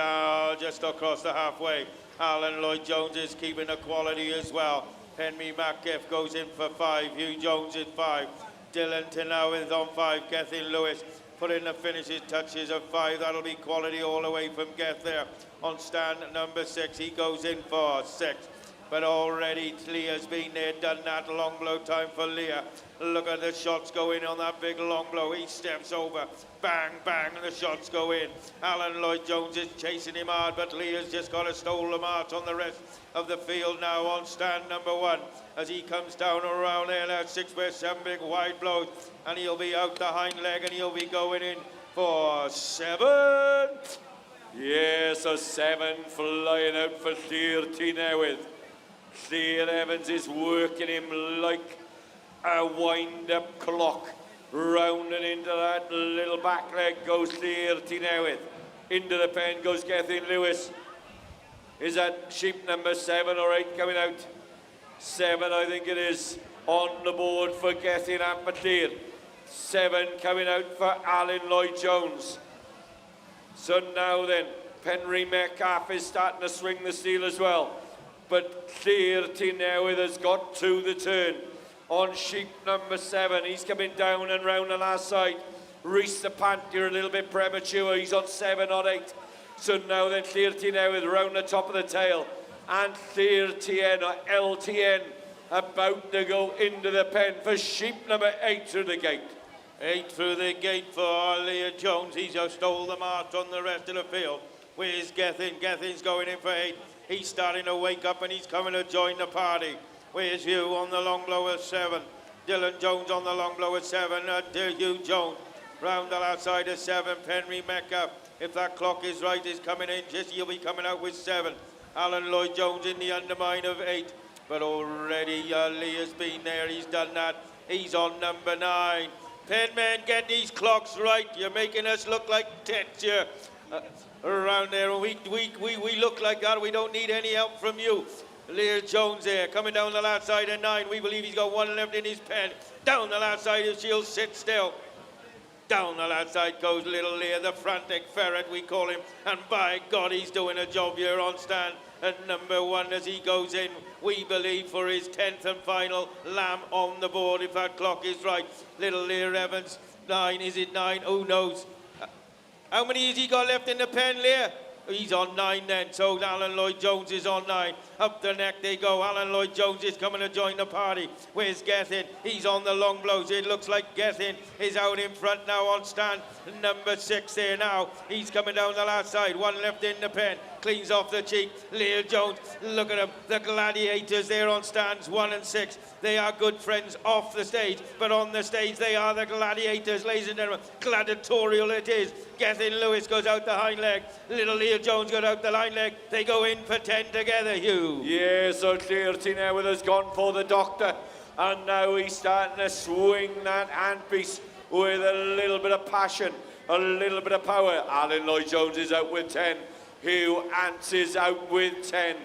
just across the halfway. Alan Lloyd-Jones is keeping the quality as well. Henry McGiff goes in for 5. Hugh Jones is 5. Dylan Tenowith on 5. Gethin Lewis put in the finishing touches of 5. That'll be quality all the way from Geth there. On stand number 6, he goes in for 6. But already Leah's been there, done that. Long blow time for Leah. Look at the shots going on that big long blow. He steps over. Bang, bang, and the shots go in. Alan Lloyd-Jones is chasing him hard, but Leah's just got a stole the march on the rest of the field now on stand number 1. As he comes down around there, that's 6 with 7 big wide blows. And he'll be out the hind leg and he'll be going in for 7. Yeah, so 7 flying out for Llyr Newydd. Llyr Evans is working him like a wind-up clock. Round and into that little back leg goes Llyr Newydd. Into the pen goes Gethin Lewis. Is that sheep number 7 or 8 coming out? 7, I think it is, on the board for Gethin and Llyr. 7 coming out for Alan Lloyd-Jones. So now then, Penry Metcalf is starting to swing the steel as well. But Llyr Newydd has got to the turn on sheep number 7. He's coming down and round the last side. Reese the Panther a little bit premature. He's on 7 on 8. So now then Llyr Newydd round the top of the tail. And Llyr TN or LTN about to go into the pen for sheep number 8 through the gate. 8 through the gate for Leah Jones. He's just stole the march on the rest of the field. Where's Gethin? Gethin's going in for 8. He's starting to wake up and he's coming to join the party. Where's Hugh on the long blow at 7? Dylan Jones on the long blow at 7. Hugh Jones round the outside at 7. Penry Metcalf, if that clock is right, is coming in. Just he'll be coming out with 7. Alan Lloyd-Jones in the undermine of 8. But already Leah's been there. He's done that. He's on number 9. Penman, get these clocks right. You're making us look like tits here. Around there, we look like that. We don't need any help from you. Llyr Jones there, coming down the left side at 9. We believe he's got 1 left in his pen. Down the left side, if she'll sit still. Down the left side goes little Lear, the frantic ferret we call him. And by God, he's doing a job here on stand at number 1 as he goes in, we believe, for his 10th and final lamb on the board, if that clock is right. Little Lear Evans, 9, is it 9? Who knows? How many has he got left in the pen, Lear? He's on 9 then, so Alan Lloyd-Jones is on 9. Up the neck they go. Alan Lloyd-Jones is coming to join the party. Where's Gethin? He's on the long blows. It looks like Gethin is out in front now on stand. Number 6 there now. He's coming down the last side. 1 left in the pen. Cleans off the cheek. Llyr Jones, look at him. The gladiators there on stands 1 and 6. They are good friends off the stage, but on the stage they are the gladiators, ladies and gentlemen. Gladiatorial it is. Gethin Lewis goes out the hind leg. Little Llyr Jones goes out the hind leg. They go in for 10 together, Hugh. Yeah, so Llyr Newydd has gone for the doctor. And now he's starting to swing that handpiece with a little bit of passion, a little bit of power. Alan Lloyd-Jones is out with 10. Hugh Ants is out with 10.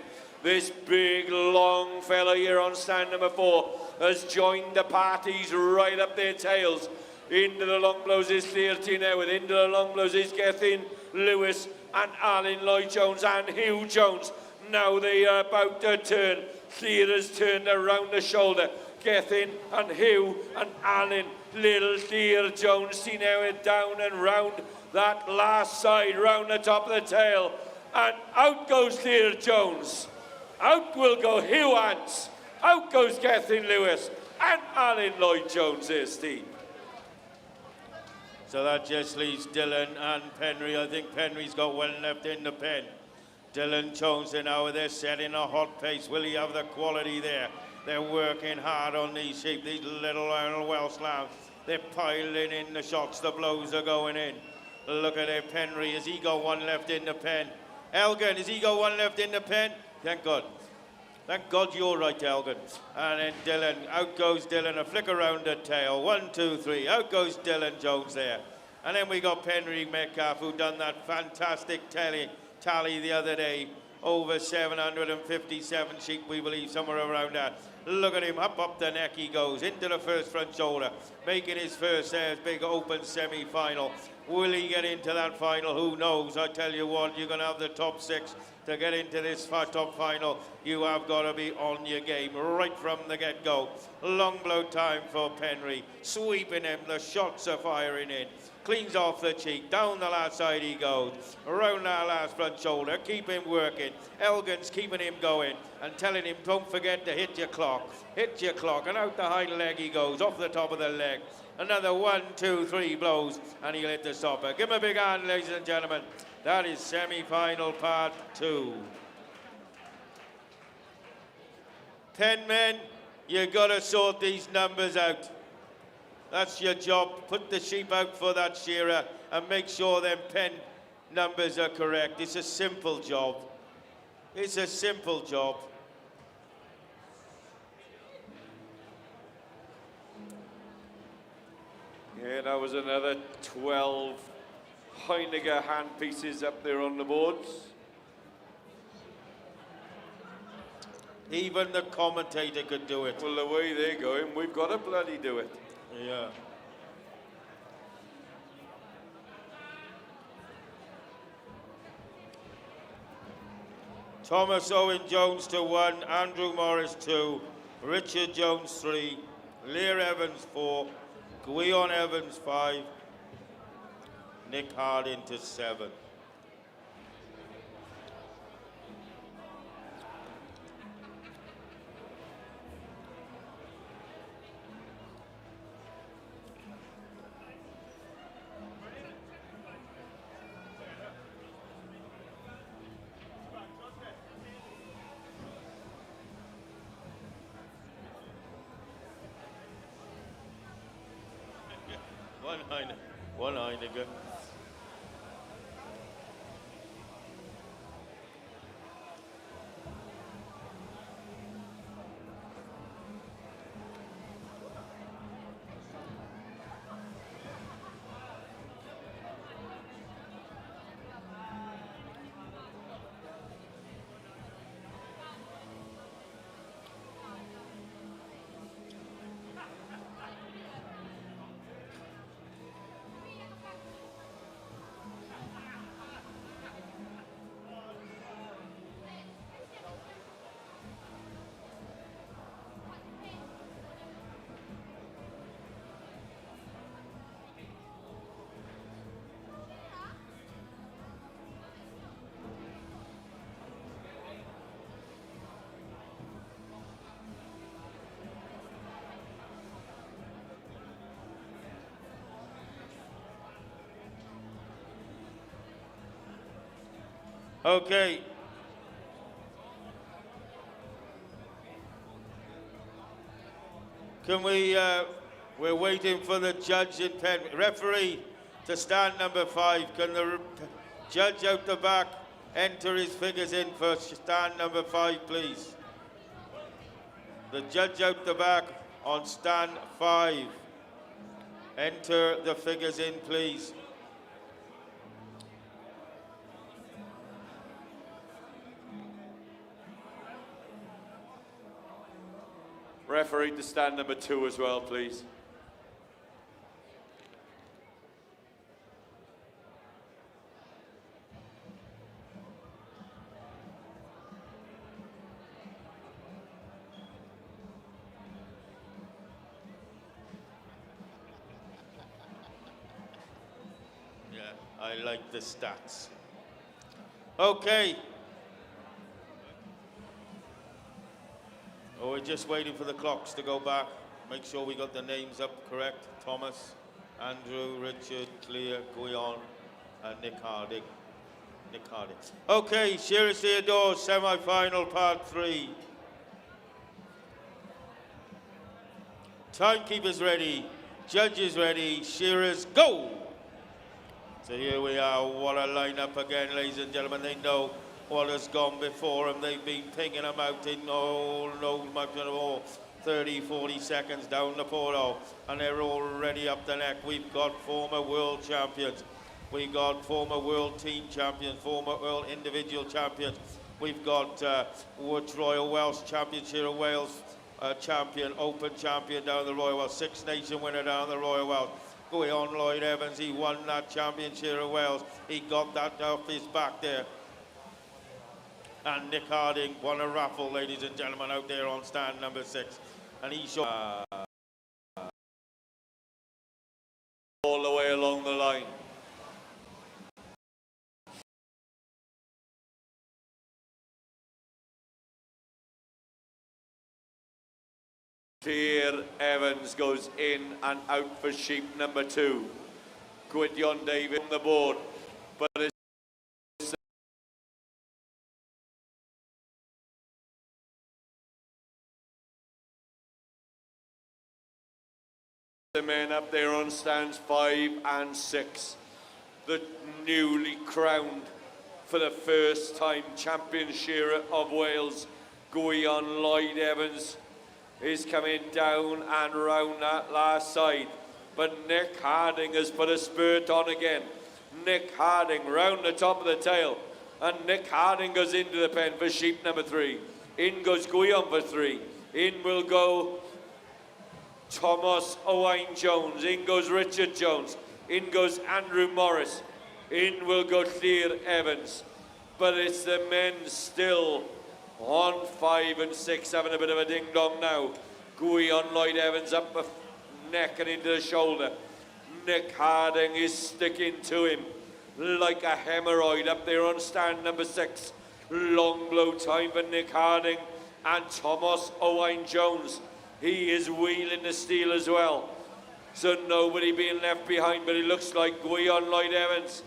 This big, long fella here on stand number 4 has joined the parties right up their tails. Into the long blows is Clearty now, with into the long blows is Gethin, Lewis and Alan Lloyd-Jones and Hugh Jones. Now they are about to turn. Clear has turned around the shoulder. Gethin and Hugh and Alan, little Clear Jones, see now it down and round that last side, round the top of the tail. And out goes Clear Jones. Out will go Hugh Ants. Out goes Gethin Lewis and Alan Lloyd-Jones there, Steve. So that just leaves Dylan and Penry. I think Penry's got one left in the pen. Dylan Jones now, they're setting a hot pace. Will he have the quality there? They're working hard on these sheep, these little Welsh lambs. They're piling in the shots, the blows are going in. Look at it, Penry, has he got one left in the pen? Elgin, has he got one left in the pen? Thank God. Thank God you're right, Elgin. And then Dylan, out goes Dylan, a flick around the tail. 1, 2, 3, out goes Dylan Jones there. And then we got Penry Metcalf, who done that fantastic tally the other day. Over 757 sheep, we believe, somewhere around that. Look at him, up the neck he goes, into the first front shoulder, making his first big open semi-final. Will he get into that final? Who knows? I tell you what, you're going to have the top 6 to get into this top final. You have got to be on your game right from the get-go. Long blow time for Penry, sweeping him, the shots are firing in. Cleans off the cheek, down the last side he goes, around that last front shoulder, keep him working. Elgin's keeping him going and telling him, don't forget to hit your clock, and out the hind leg he goes, off the top of the leg. Another 1, 2, 3 blows, and he'll hit the stopper. Give him a big hand, ladies and gentlemen. That is semi-final part 2. Penmen, you got to sort these numbers out. That's your job. Put the sheep out for that shearer and make sure them pen numbers are correct. It's a simple job. It's a simple job. Yeah, that was another 12 Heinegger handpieces up there on the boards. Even the commentator could do it. Well, the way they're going, we've got to bloody do it. Yeah. Thomas Owen Jones to 1, Andrew Morris 2, Richard Jones 3, Lear Evans 4, Gwion Evans 5, Nick Harding to 7. One Heineken. Okay. Can we, we're waiting for the judge in pen. Referee to stand number 5. Can the judge out the back enter his figures in for stand number 5, please? The judge out the back on stand 5. Enter the figures in, please. Referee to stand number 2 as well, please. I like the stats. Okay. Oh, we're just waiting for the clocks to go back. Make sure we got the names up correct. Thomas, Andrew, Richard, Clear, Guion, and Nick Harding. Nick Harding. Okay, Shearers Theodore, semi-final part 3. Timekeepers ready, judges ready, Shearers go! So here we are, what a lineup again, ladies and gentlemen. They know what has gone before them. They've been pinging them out in no much at all. 30, 40 seconds down the portal, and they're already up the neck. We've got former world champions. We've got former world team champions, former world individual champions. We've got Woods Royal Welsh Championship of Wales champion, Open champion down the Royal Welsh, Six Nation winner down the Royal Welsh. Going on, Lloyd Evans, he won that Championship of Wales. He got that off his back there. And Nick Harding won a raffle, ladies and gentlemen, out there on stand number 6. And he showed all the way along the line. Clear Evans goes in and out for sheep number 2. Gwydion David on the board, but it's the men up there on stands 5 and 6. The newly crowned, for the first time, champion shearer of Wales, Gwydion Lloyd Evans, is coming down and round that last side. But Nick Harding has put a spurt on again. Nick Harding round the top of the tail. And Nick Harding goes into the pen for sheep number 3. In goes Gwydion for 3. In will go Thomas Owain Jones. In goes Richard Jones. In goes Andrew Morris. In will go Clear Evans. But it's the men still on 5 and 6, having a bit of a ding-dong now. Gwydion Lloyd Evans up the neck and into the shoulder. Nick Harding is sticking to him like a hemorrhoid up there on stand number 6. Long blow time for Nick Harding and Thomas Owain Jones. He is wheeling the steel as well. So nobody being left behind, but it looks like Gwydion Lloyd Evans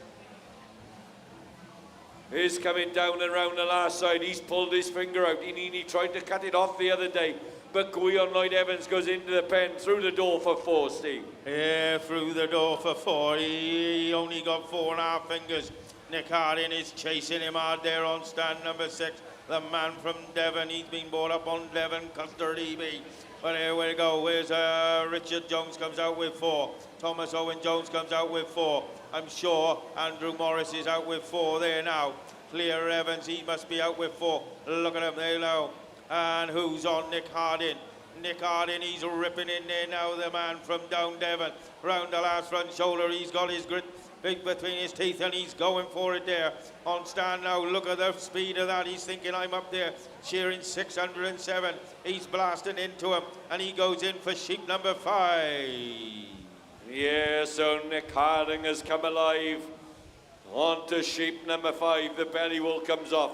is coming down and round the last side. He's pulled his finger out. He tried to cut it off the other day, but Gwydion Lloyd Evans goes into the pen through the door for 4, Steve. Yeah, through the door for 4. He only got 4.5 fingers. Nick Harding is chasing him hard there on stand number 6. The man from Devon, he's been brought up on Devon, Custard EB. But here we go, where's Richard Jones comes out with 4. Thomas Owen Jones comes out with 4. I'm sure Andrew Morris is out with 4 there now. Clear Evans, he must be out with 4. Look at him there now. And who's on? Nick Harding. Nick Harding, he's ripping in there now, the man from down Devon. Round the last front shoulder, he's got his grit big between his teeth and he's going for it there. On stand now, look at the speed of that. He's thinking, I'm up there, shearing 607. He's blasting into him and he goes in for sheep number 5. Yeah, so Nick Harding has come alive. On to sheep number 5. The belly wool comes off.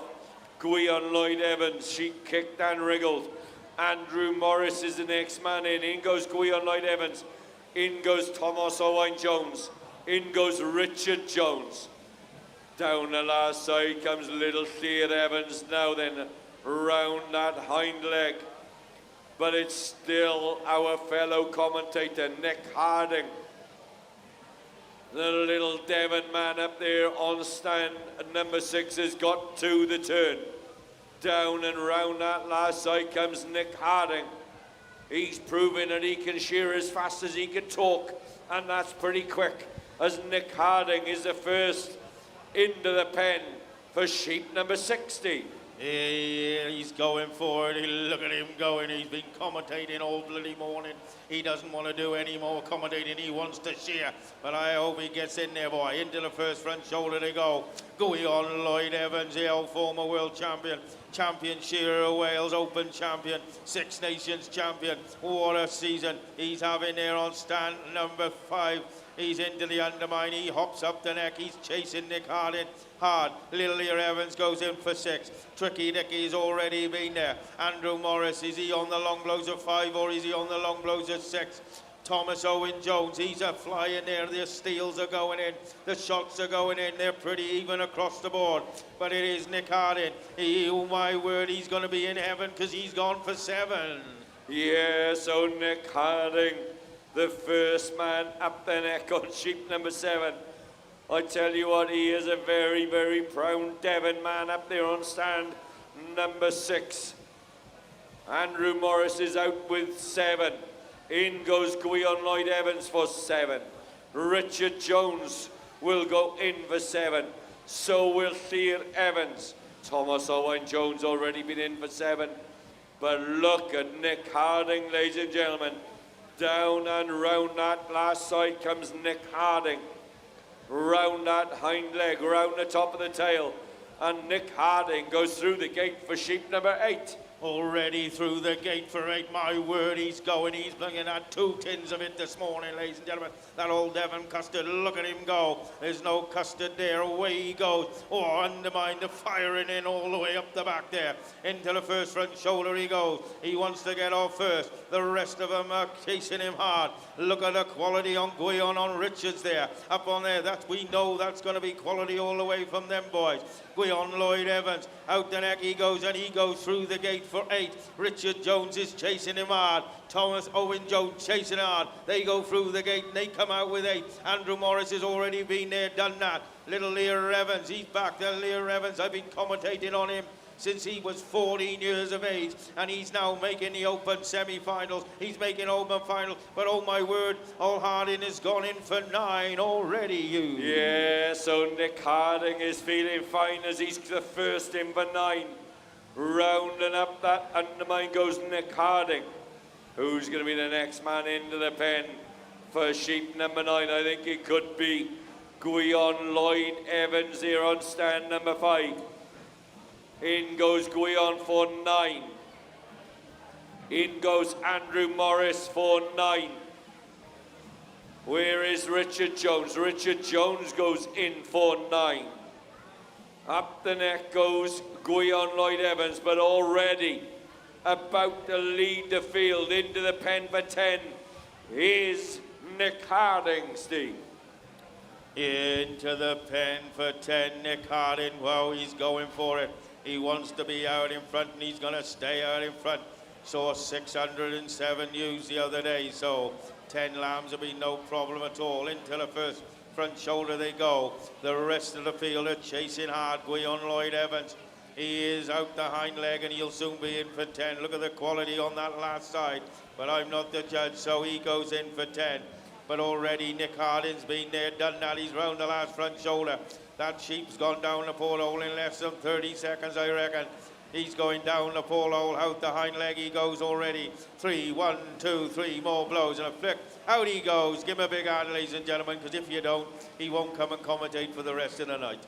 Gwydion Lloyd Evans, sheep kicked and wriggled. Andrew Morris is the next man in. In goes Gwydion Lloyd Evans. In goes Thomas Owain Jones. In goes Richard Jones. Down the last side comes little Clear Evans now then, round that hind leg. But it's still our fellow commentator, Nick Harding. The little Devon man up there on stand number 6 has got to the turn. Down and round that last side comes Nick Harding. He's proving that he can shear as fast as he can talk, and that's pretty quick, as Nick Harding is the first into the pen for sheep number 60. Yeah, he's going for it. Look at him going. He's been commentating all bloody morning. He doesn't want to do any more commentating. He wants to shear. But I hope he gets in there, boy. Into the first front shoulder they go. Gwydion Lloyd Evans, the old former world champion. champion, Shearer of Wales, Open champion, Six Nations champion. What a season he's having there on stand number 5. He's into the undermine, he hops up the neck, he's chasing Nick Harding hard. Little Lear Evans goes in for 6. Tricky Nicky's already been there. Andrew Morris, is he on the long blows of 5 or is he on the long blows of 6? Thomas Owen Jones, he's a flying there. The steals are going in, the shots are going in. They're pretty even across the board. But it is Nick Harding. Oh my word, he's going to be in heaven because he's gone for 7. Yeah, so Nick Harding, the first man up the neck on sheep number 7. I tell you what, he is a very, very proud Devon man up there on stand number 6. Andrew Morris is out with 7. In goes Gwion Lloyd Evans for 7. Richard Jones will go in for 7. So will Lear Evans. Thomas Owen Jones already been in for 7. But look at Nick Harding, ladies and gentlemen. Down and round that last side comes Nick Harding. Round that hind leg, round the top of the tail. And Nick Harding goes through the gate for sheep number 8. Already through the gate for 8, my word, he's going. He's bringing out 2 tins of it this morning, ladies and gentlemen. That old Devon custard, look at him go. There's no custard there, away he goes. Oh, undermine the firing in all the way up the back there. Into the first front shoulder he goes. He wants to get off first. The rest of them are chasing him hard. Look at the quality on Gwion, on Richards there. Up on there, we know that's going to be quality all the way from them boys. Gwion Lloyd Evans, out the neck he goes, and he goes through the gate for 8. Richard Jones is chasing him hard. Thomas Owen Jones chasing hard. They go through the gate and they come out with 8. Andrew Morris has already been there, done that. Little Lear Evans, he's back there. Lear Evans, I've been commentating on him since he was 14 years of age, and he's now making the Open semi-finals. He's making Open finals, but oh my word, Old Harding has gone in for 9 already, Yeah, so Nick Harding is feeling fine as he's the first in for 9. Rounding up that undermine goes Nick Harding. Who's going to be the next man into the pen for sheep number 9? I think it could be Gwion Lloyd Evans here on stand number 5. In goes Gwion for 9. In goes Andrew Morris for 9. Where is Richard Jones? Richard Jones goes in for 9. Up the neck goes Gwion Lloyd Evans, but already about to lead the field into the pen for 10 is Nick Harding, Steve. Into the pen for 10, Nick Harding. Wow, he's going for it. He wants to be out in front, and he's going to stay out in front. Saw 607 ewes the other day, so 10 lambs will be no problem at all. Into the first front shoulder they go. The rest of the field are chasing hard. Gwion Lloyd Evans, he is out the hind leg, and he'll soon be in for 10. Look at the quality on that last side, but I'm not the judge, so he goes in for 10. But already Nick Harding's been there, done that. He's round the last front shoulder. That sheep's gone down the pole hole in less than 30 seconds, I reckon. He's going down the pole hole, out the hind leg he goes already. 3, 1, 2, 3 more blows and a flick. Out he goes. Give him a big hand, ladies and gentlemen, because if you don't, he won't come and commentate for the rest of the night.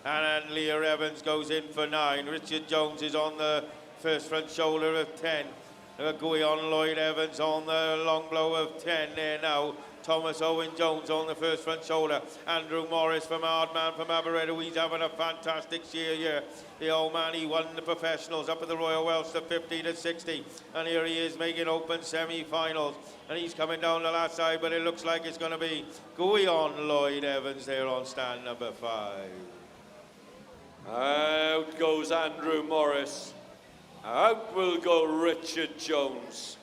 And then Lear Evans goes in for 9. Richard Jones is on the first front shoulder of 10. Gwion Lloyd Evans on the long blow of 10 there now. Thomas Owen Jones on the first front shoulder. Andrew Morris from Hardman from Aberystwyth. He's having a fantastic year. The old man, he won the professionals up at the Royal Welsh to 50 to 60. And here he is making Open semi-finals. And he's coming down the last side, but it looks like it's going to be Gwion Lloyd Evans there on stand number 5. Out goes Andrew Morris. Out will go Richard Jones.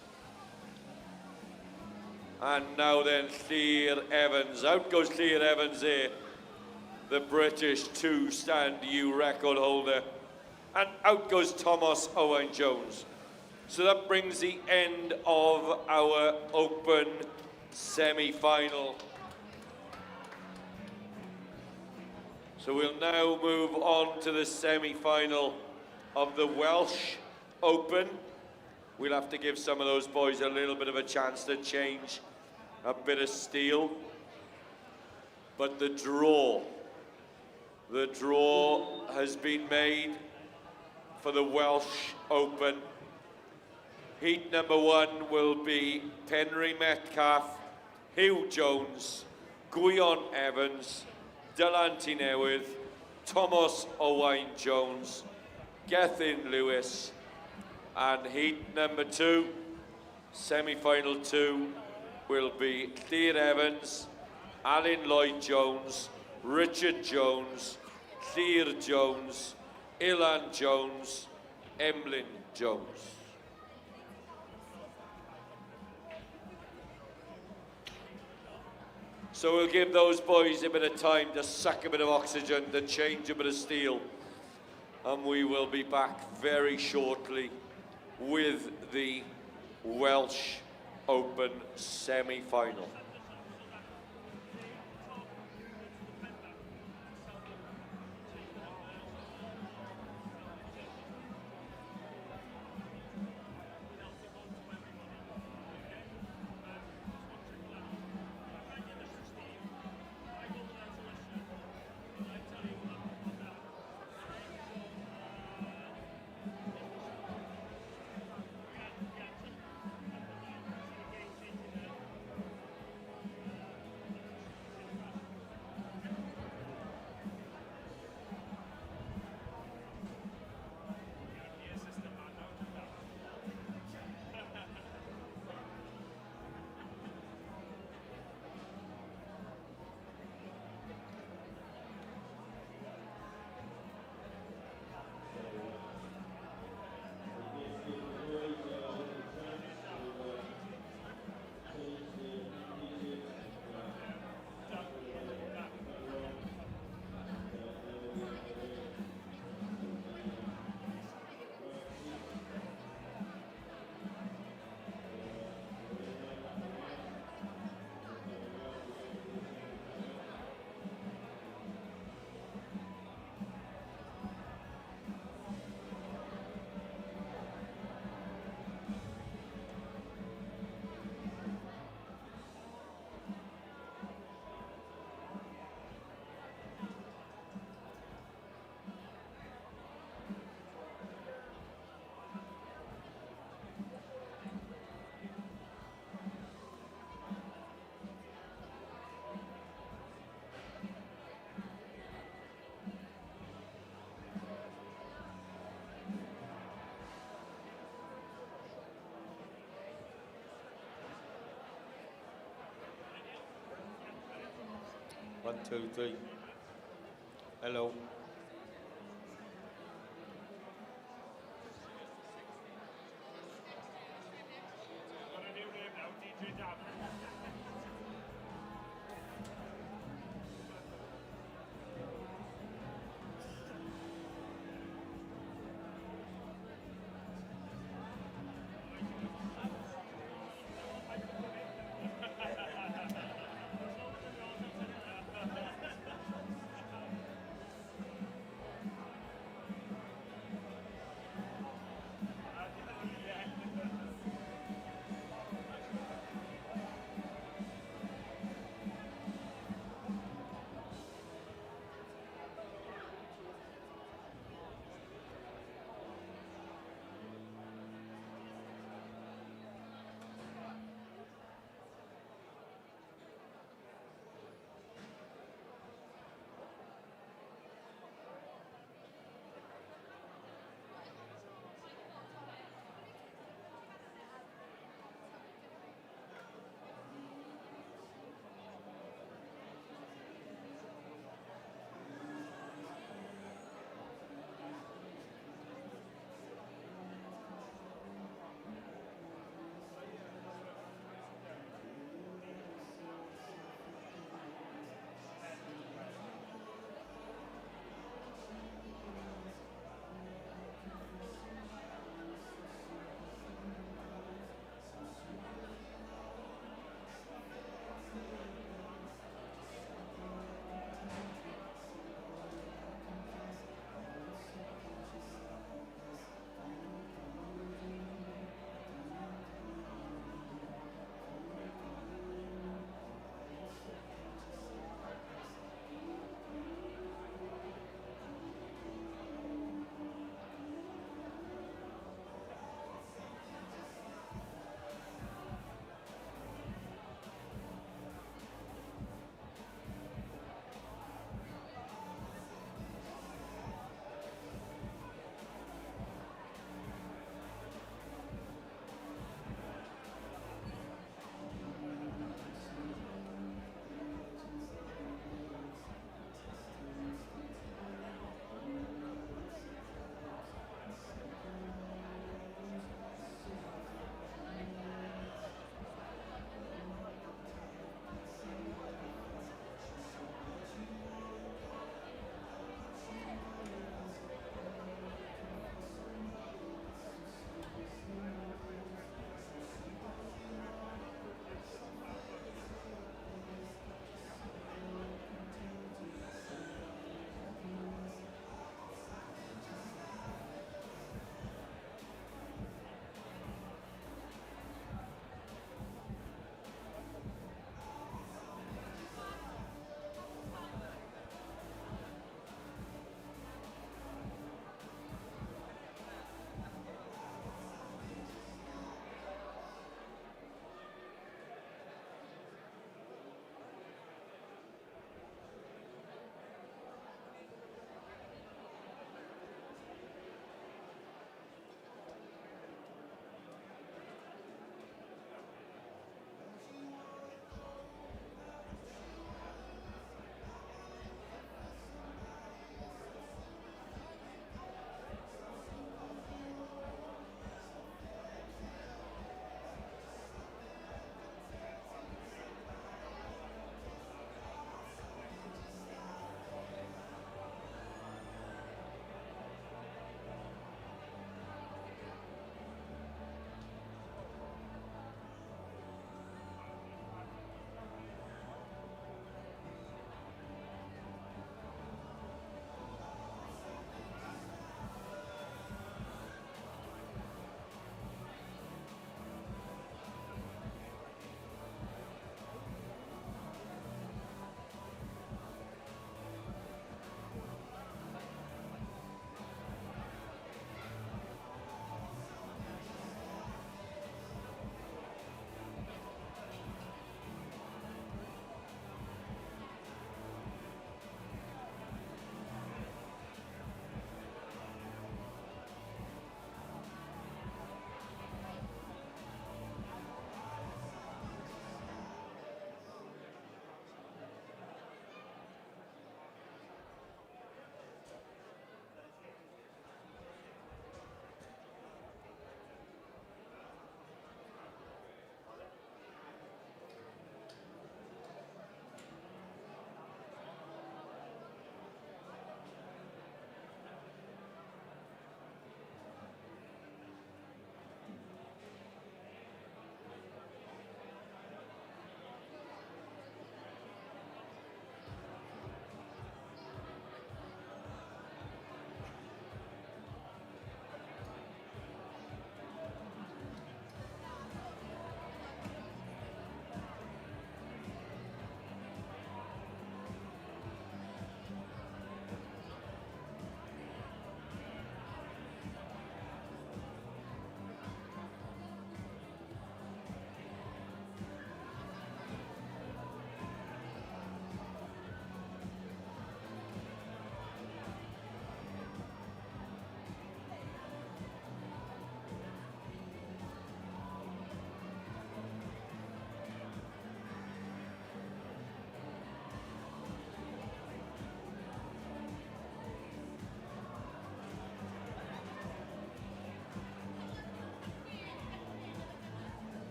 And now then Lear Evans. Out goes Lear Evans there, the British 2-stand ewe record holder. And out goes Thomas Owen Jones. So that brings the end of our Open semi-final. So we'll now move on to the semi-final of the Welsh Open. We'll have to give some of those boys a little bit of a chance to change a bit of steel. But the draw has been made, for the Welsh Open. Heat number 1 will be Penry Metcalf, Hugh Jones, Gwion Evans, Dylan Newydd, Thomas Owain Jones, Gethin Lewis, and heat number 2, semi-final 2, will be Llyr Evans, Alan Lloyd Jones, Richard Jones, Llyr Jones, Ilan Jones, Emlyn Jones. So we'll give those boys a bit of time to suck a bit of oxygen, to change a bit of steel. And we will be back very shortly with the Welsh Open semi-final. One, two, three. Hello.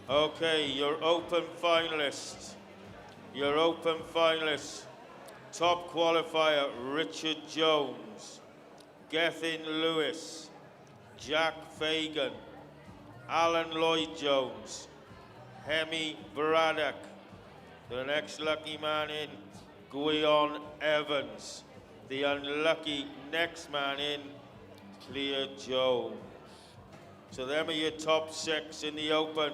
Okay, your open finalists. Your open finalists. Top qualifier, Richard Jones, Gethin Lewis, Jack Fagan, Alan Lloyd-Jones, Hemi Braddock. The next lucky man in, Gwion Evans. The unlucky next man in, Clear Jones. So them are your top 6 in the open.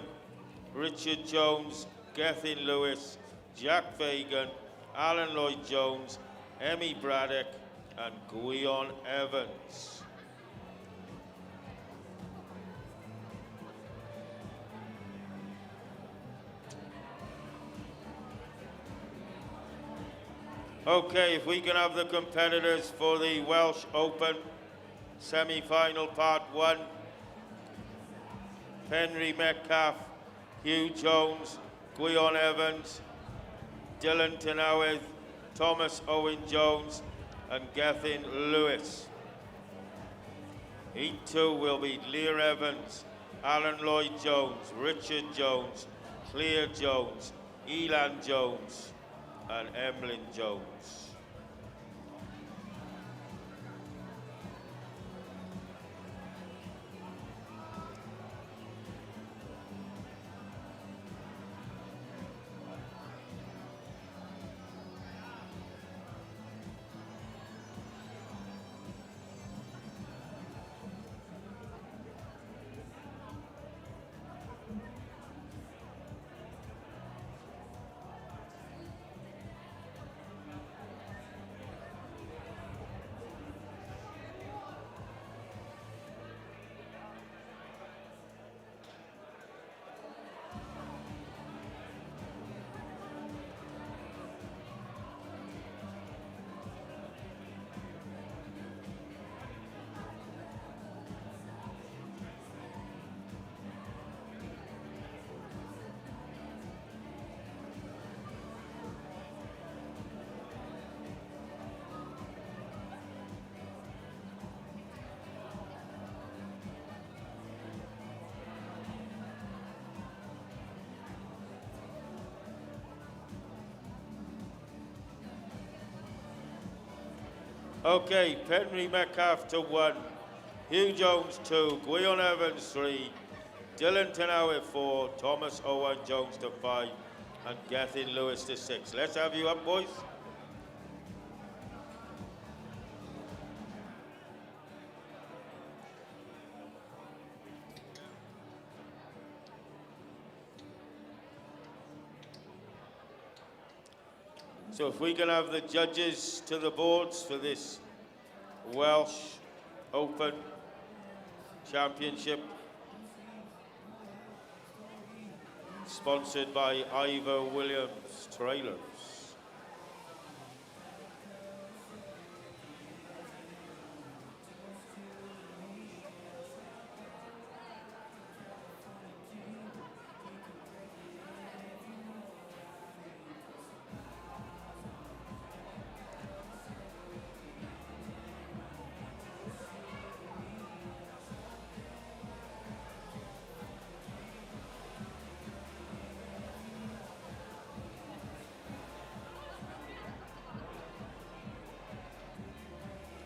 Richard Jones, Gethin Lewis, Jack Fagan, Alan Lloyd-Jones, Hemi Braddock, and Gwion Evans. Okay, if we can have the competitors for the Welsh Open semi-final part 1. Henry Metcalf, Hugh Jones, Gwion Evans, Dylan Tynwydd, Thomas Owen Jones, and Gethin Lewis. Heat 2 will be Lear Evans, Alan Lloyd-Jones, Richard Jones, Clear Jones, Elan Jones, and Emlyn Jones. Okay, Henry Metcalf to 1, Hugh Jones 2, Gwion Evans 3, Dylan Tynwydd 4, Thomas Owen Jones to 5, and Gethin Lewis to 6. Let's have you up, boys. So if we can have the judges to the boards for this Welsh Open Championship, sponsored by Ivor Williams Trailers.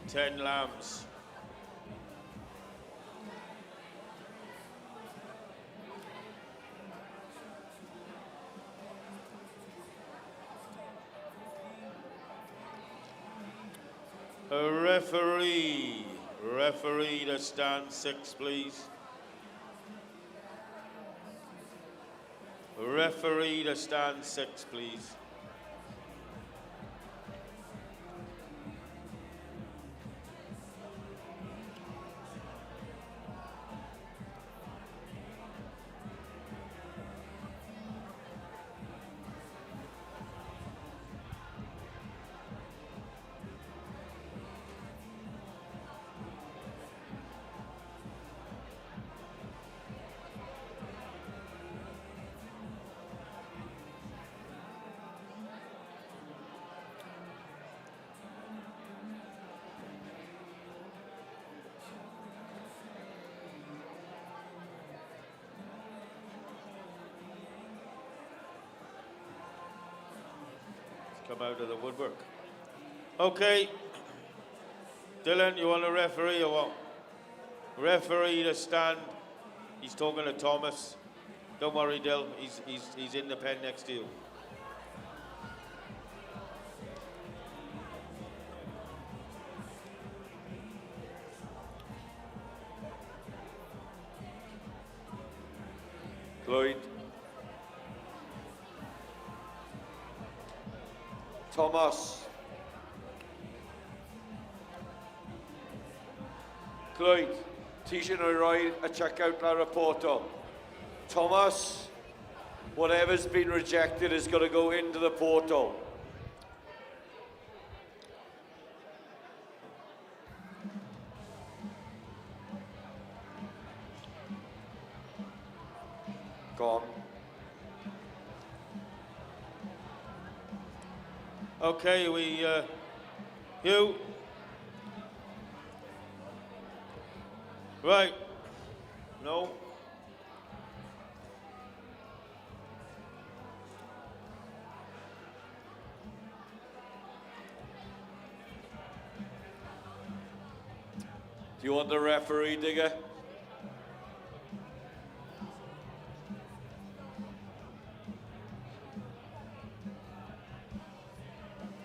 Ten lambs. A referee to stand 6, please. A referee to stand 6, please. come out of the woodwork. Okay. Dylan, you want a referee or what? Referee to stand. He's talking to Thomas. Don't worry, Dill. He's in the pen next to you. Clwyd. Thomas. Clwyd. Tishan O'Roy a check out la Porto. Thomas, whatever's been rejected is going to go into the portal. Gone. Okay, Hugh. Right. No. Do you want the referee, Digger?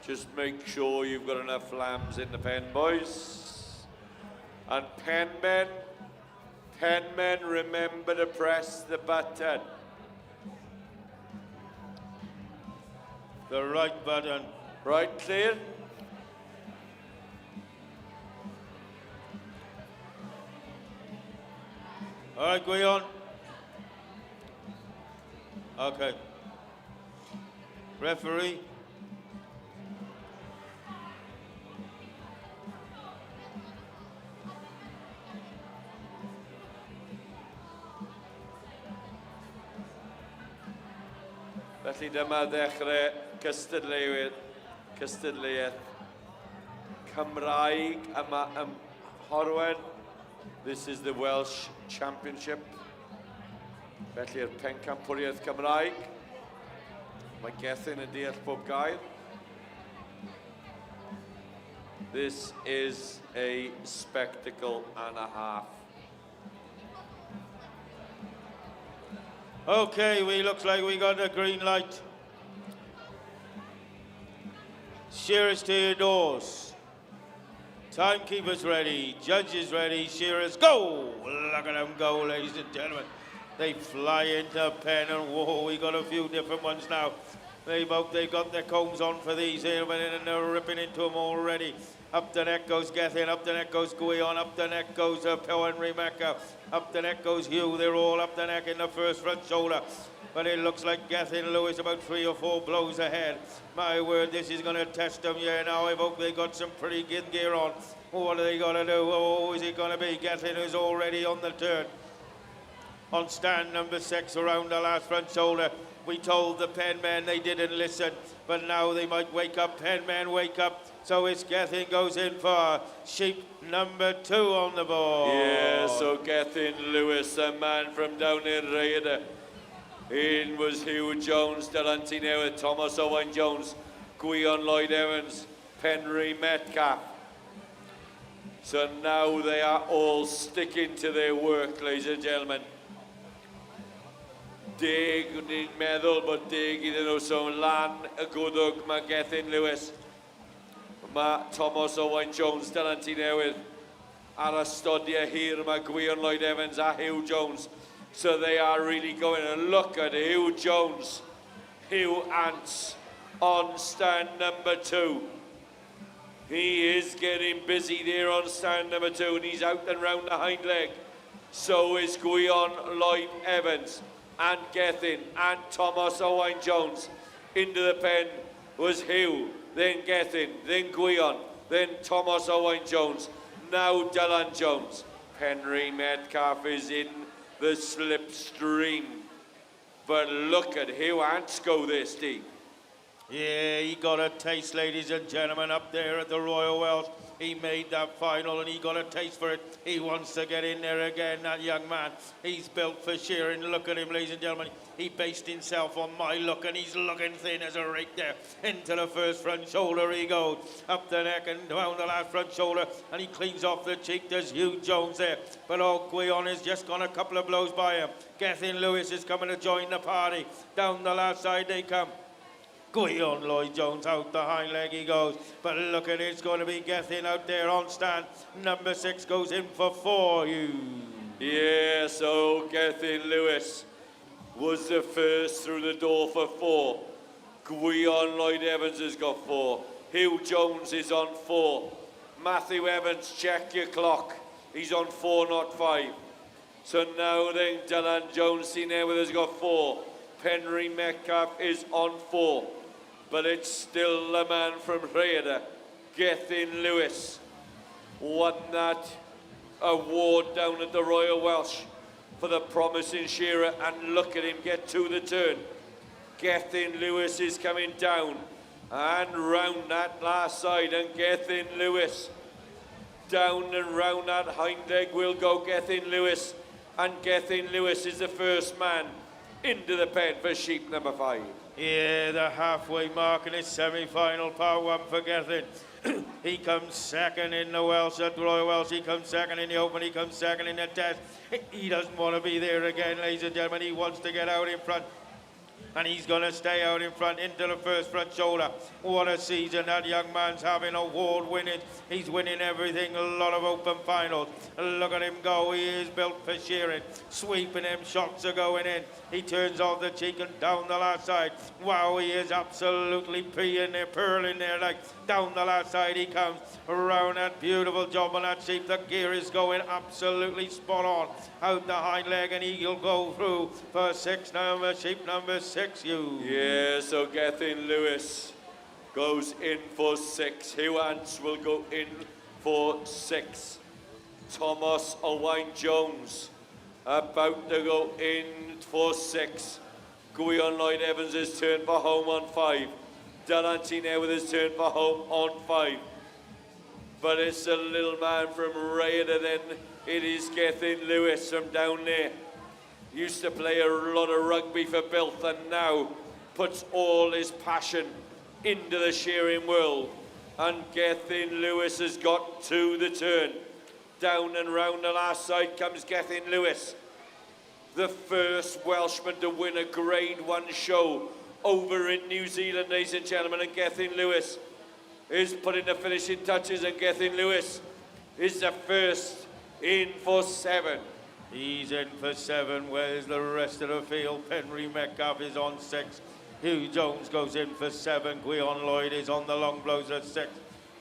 Just make sure you've got enough lambs in the pen, boys. And penmen, remember to press the button. The right button. Right, clear? All right, go on. Okay. Referee. Felly dyma ddechrau cystadleuaeth Cymraeg yma ym Corwen. This is the Welsh Championship. Felly'r pencampwriaeth Cymraeg. Mae Gethin yn deall bob gair. This is a spectacle and a half. Okay, looks like we got a green light. Shearers to your doors. Timekeepers ready, judges ready, shearers go! Look at them go, ladies and gentlemen. They fly into pen and whoa, we got a few different ones now. They've got their combs on for these here, and they're ripping into them already. Up the neck goes Gethin, up the neck goes Guion, up the neck goes Pughe and Rebecca, up the neck goes Hugh. They're all up the neck in the first front shoulder. But it looks like Gethin Lewis about 3 or 4 blows ahead. My word, this is going to test them. Yeah, now I hope they got some pretty good gear on. What are they going to do? Oh, is it going to be Gethin who's already on the turn? On stand number 6 around the last front shoulder. We told the penmen they didn't listen, but now they might wake up. Penmen wake up. So it's Gethin goes in for sheep number 2 on the board. Yeah, so Gethin Lewis, a man from down in Rhaeadr. In was Hugh Jones, Delantine with Thomas Owen Jones, Guion Lloyd Evans, Penry Metcalf. So now they are all sticking to their work, ladies and gentlemen. Deg ni'n meddwl bod deg iddyn nhw, so lan y gwddwg mae Gethin Lewis. Mae Thomas Owen Jones, Delantine newydd. Ar ystodiau hir mae Guion Lloyd Evans a Hugh Jones. So they are really going, and look at Hugh Jones, Hugh Ants on stand number 2. He is getting busy there on stand number 2, and he's out and round the hind leg. So is Guion Lloyd Evans and Gethin and Thomas Owen Jones. Into the pen was Hugh, then Gethin, then Guion, then Thomas Owen Jones, now Dylan Jones. Penry Metcalf is in the slipstream. But look at Hugh Ants go there, Steve. Yeah, he got a taste, ladies and gentlemen, up there at the Royal Welsh. He made that final and he got a taste for it. He wants to get in there again, that young man. He's built for shearing. Look at him, ladies and gentlemen. He based himself on my look and he's looking thin as a rake there. Into the first front shoulder he goes. Up the neck and down the last front shoulder. And he cleans off the cheek. There's Hugh Jones there. But old Gwion has just gone a couple of blows by him. Gethin Lewis is coming to join the party. Down the last side they come. Gwion Lloyd Jones out the hind leg he goes. But look at it, it's going to be Gethin out there on stand. Number 6 goes in for 4, you. Yeah, so Gethin Lewis was the first through the door for 4. Gwion Lloyd Evans has got 4. Hugh Jones is on 4. Matthew Evans, check your clock. He's on 4, not 5. So now then, Dylan Jones, seen there with has got 4. Penry Metcalf is on 4. But it's still the man from Rhaeadr, Gethin Lewis, won that award down at the Royal Welsh for the promising shearer, and look at him get to the turn. Gethin Lewis is coming down and round that last side, and Gethin Lewis down and round that hind leg will go Gethin Lewis, and Gethin Lewis is the first man into the pen for sheep number 5. Yeah, the halfway mark in his semi-final, part 1 for Gethin. He comes second in the Welsh at Royal Welsh. He comes second in the Open. He comes second in the Test. He doesn't want to be there again, ladies and gentlemen. He wants to get out in front. And he's going to stay out in front into the first front shoulder. What a season that young man's having, award winning. He's winning everything, a lot of open finals. Look at him go, he is built for shearing. Sweeping him, shots are going in. He turns off the cheek and down the last side. Wow, he is absolutely peeing there, pearling there, like down the last side he comes. Around that beautiful job on that sheep. The gear is going absolutely spot on. Out the hind leg and he'll go through for 6 number, sheep number 6, you. Yeah, so Gethin Lewis goes in for 6. Hugh Ants will go in for 6. Thomas Owain Jones about to go in for 6. Gwion Lloyd Evans has turned for home on 5. Dylan there with his turn for home on 5. But it's a little man from Rhaeadr then. It is Gethin Lewis from down there. Used to play a lot of rugby for Bilth and now puts all his passion into the shearing world. And Gethin Lewis has got to the turn. Down and round the last side comes Gethin Lewis. The first Welshman to win a Grade 1 show over in New Zealand, ladies and gentlemen. And Gethin Lewis is putting the finishing touches, and Gethin Lewis is the first in for 7. He's in for 7. Where's the rest of the field? Penry Metcalf is on 6. Hugh Jones goes in for 7. Gwion Lloyd is on the long blows at 6.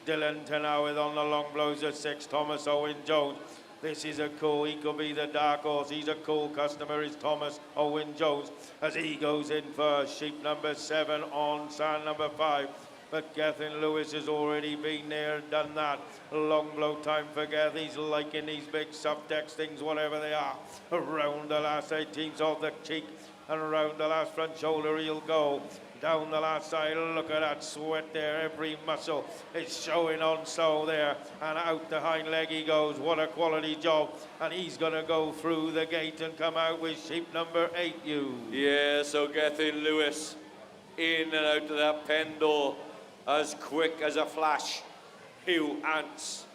Dylan Tenoweth on the long blows at 6. Thomas Owen Jones. This is a cool, he could be the dark horse. He's a cool customer, is Thomas Owen Jones, as he goes in for sheep number 7 on stand number 5. But Gethin Lewis has already been there, done that. Long blow time for Geth. He's liking these big subtext things, whatever they are. Around the last 18th of the cheek and around the last front shoulder he'll go. Down the last side, look at that sweat there. Every muscle is showing on so there. And out the hind leg he goes. What a quality job. And he's going to go through the gate and come out with sheep number 8, you. Yeah, so Gethin Lewis in and out of that pen door as quick as a flash. Hugh Ants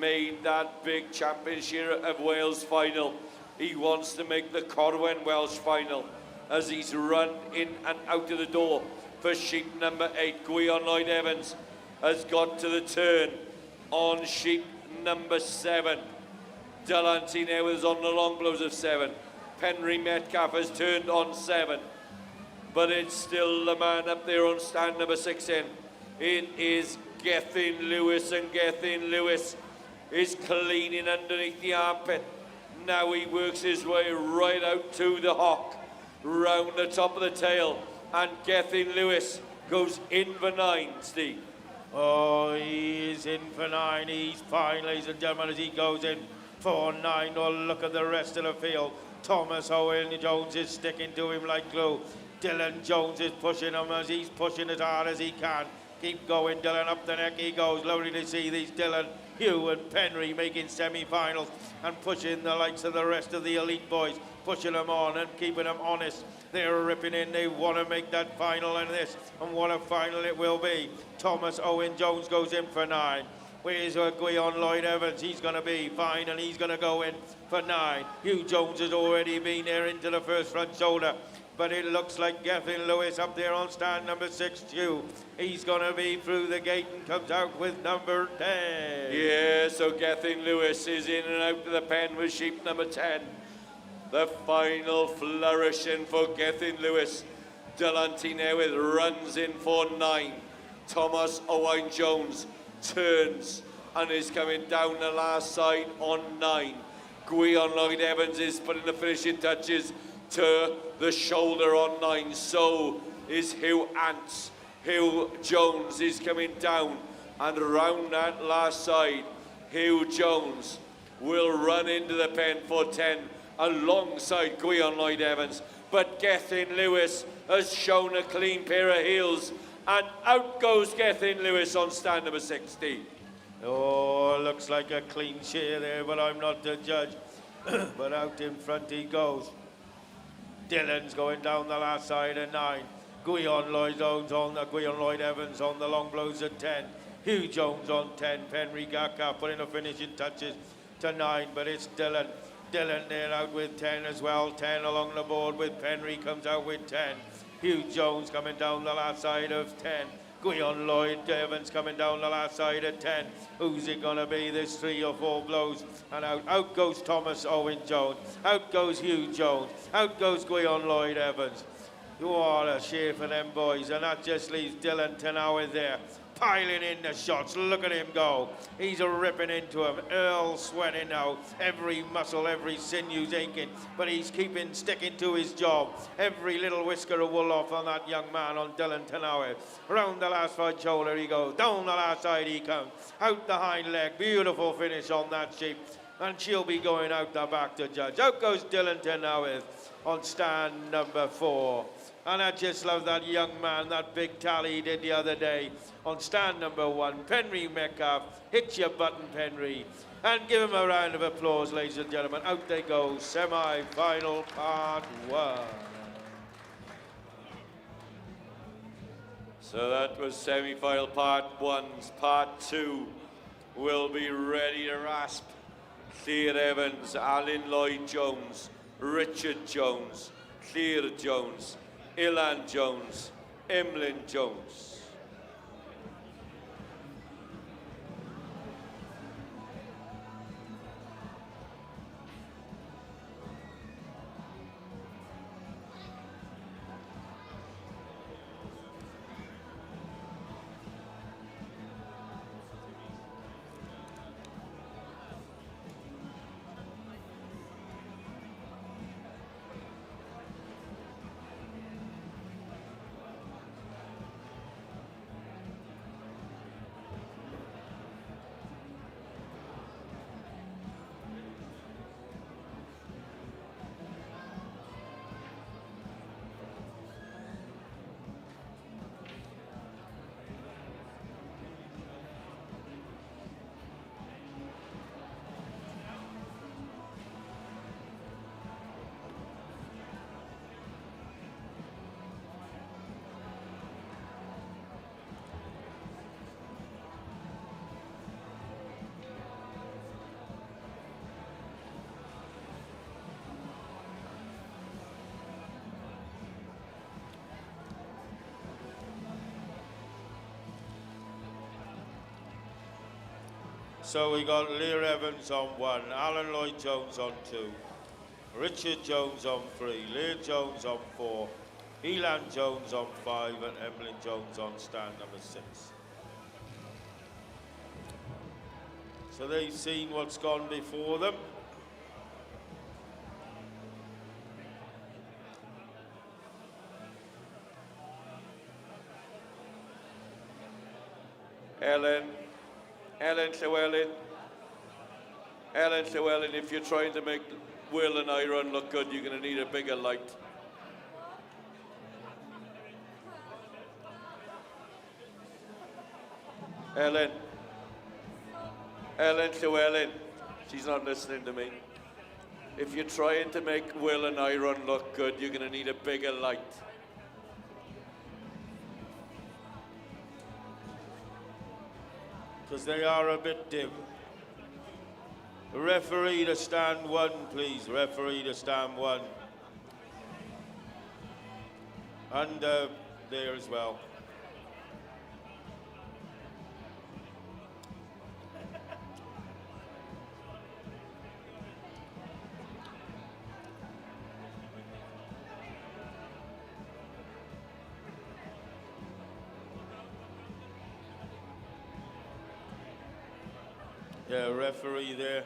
made that big Championship of Wales final. He wants to make the Corwen Welsh final as he's run in and out of the door for sheep number 8. Gwion Lloyd Evans has got to the turn on sheep number 7. Dylan there was on the long blows of 7. Penry Metcalf has turned on 7. But it's still the man up there on stand number 6 in. It is Gethin Lewis, and Gethin Lewis is cleaning underneath the armpit. Now he works his way right out to the hock, round the top of the tail, and Gethin Lewis goes in for 9, Steve. Oh, he is in for 9. He's fine, ladies and gentlemen, as he goes in for 9. Oh, look at the rest of the field. Thomas Owen Jones is sticking to him like glue. Dylan Jones is pushing him as he's pushing as hard as he can. Keep going, Dylan, up the neck he goes. Lovely to see these Dylan, Pughe and Penry making semi-finals and pushing the likes of the rest of the elite boys, pushing them on and keeping them honest. They're ripping in, they want to make that final in this, and what a final it will be. Thomas Owen Jones goes in for 9. Where's Guion Lloyd Evans? He's going to be fine and he's going to go in for 9. Hugh Jones has already been there into the first front shoulder. But it looks like Gethin Lewis up there on stand number 6, Hugh. He's going to be through the gate and comes out with number 10. Yeah, so Gethin Lewis is in and out of the pen with sheep number 10. The final flourishing for Gethin Lewis. Delante Newydd runs in for 9. Thomas Owen Jones turns and is coming down the last side on 9. Guion Lloyd Evans is putting the finishing touches to the shoulder on 9. So is Hugh Ants. Hugh Jones is coming down and round that last side. Hugh Jones will run into the pen for 10 alongside Guion Lloyd Evans. But Gethin Lewis has shown a clean pair of heels and out goes Gethin Lewis on stand number 60. Oh, looks like a clean shear there, but I'm not the judge. But out in front he goes. Dylan's going down the last side at 9. Guion Lloyd Evans on the long blows at 10. Hugh Jones on 10. Penry Gaka putting the finishing touches to 9, but it's Dylan. Dylan there out with 10 as well. 10 along the board with Penry comes out with 10. Hugh Jones coming down the last side of 10. Guion Lloyd Evans coming down the last side at 10. Who's it going to be? There's 3 or 4 blows. And out goes Thomas Owen Jones. Out goes Hugh Jones. Out goes Guion Lloyd Evans. What a cheer for them boys. And that just leaves Dylan Tenauer there, piling in the shots. Look at him go. He's ripping into him. Earl sweating now. Every muscle, every sinew's aching. But he's sticking to his job. Every little whisker of wool off on that young man, on Dylan Tenauer. Round the last right shoulder he goes. Down the last side he comes. Out the hind leg. Beautiful finish on that sheep. And she'll be going out the back to judge. Out goes Dylan Tenauer on stand number 4. And I just love that young man, that big tally he did the other day on stand number 1. Penry Metcalf, hit your button, Penry. And give him a round of applause, ladies and gentlemen. Out they go, semi-final part 1. So that was semi-final part 1. Part 2 will be ready to rasp. Clear Evans, Alan Lloyd Jones, Richard Jones, Clear Jones, Ilan Jones, Emlyn Jones. So we got Lear Evans on 1, Alan Lloyd Jones on 2, Richard Jones on 3, Lear Jones on 4, Elan Jones on 5, and Emlyn Jones on stand number 6. So they've seen what's gone before them. Ellen Llewellyn, if you're trying to make Will and Aeron look good, you're going to need a bigger light. Ellen. Ellen Llewellyn. She's not listening to me. If you're trying to make Will and Aeron look good, you're going to need a bigger light. Because they are a bit dim. Referee to stand 1, please. Referee to stand 1. And there as well. Yeah, referee there.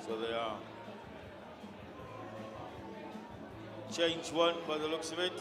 So they are. Change 1 by the looks of it.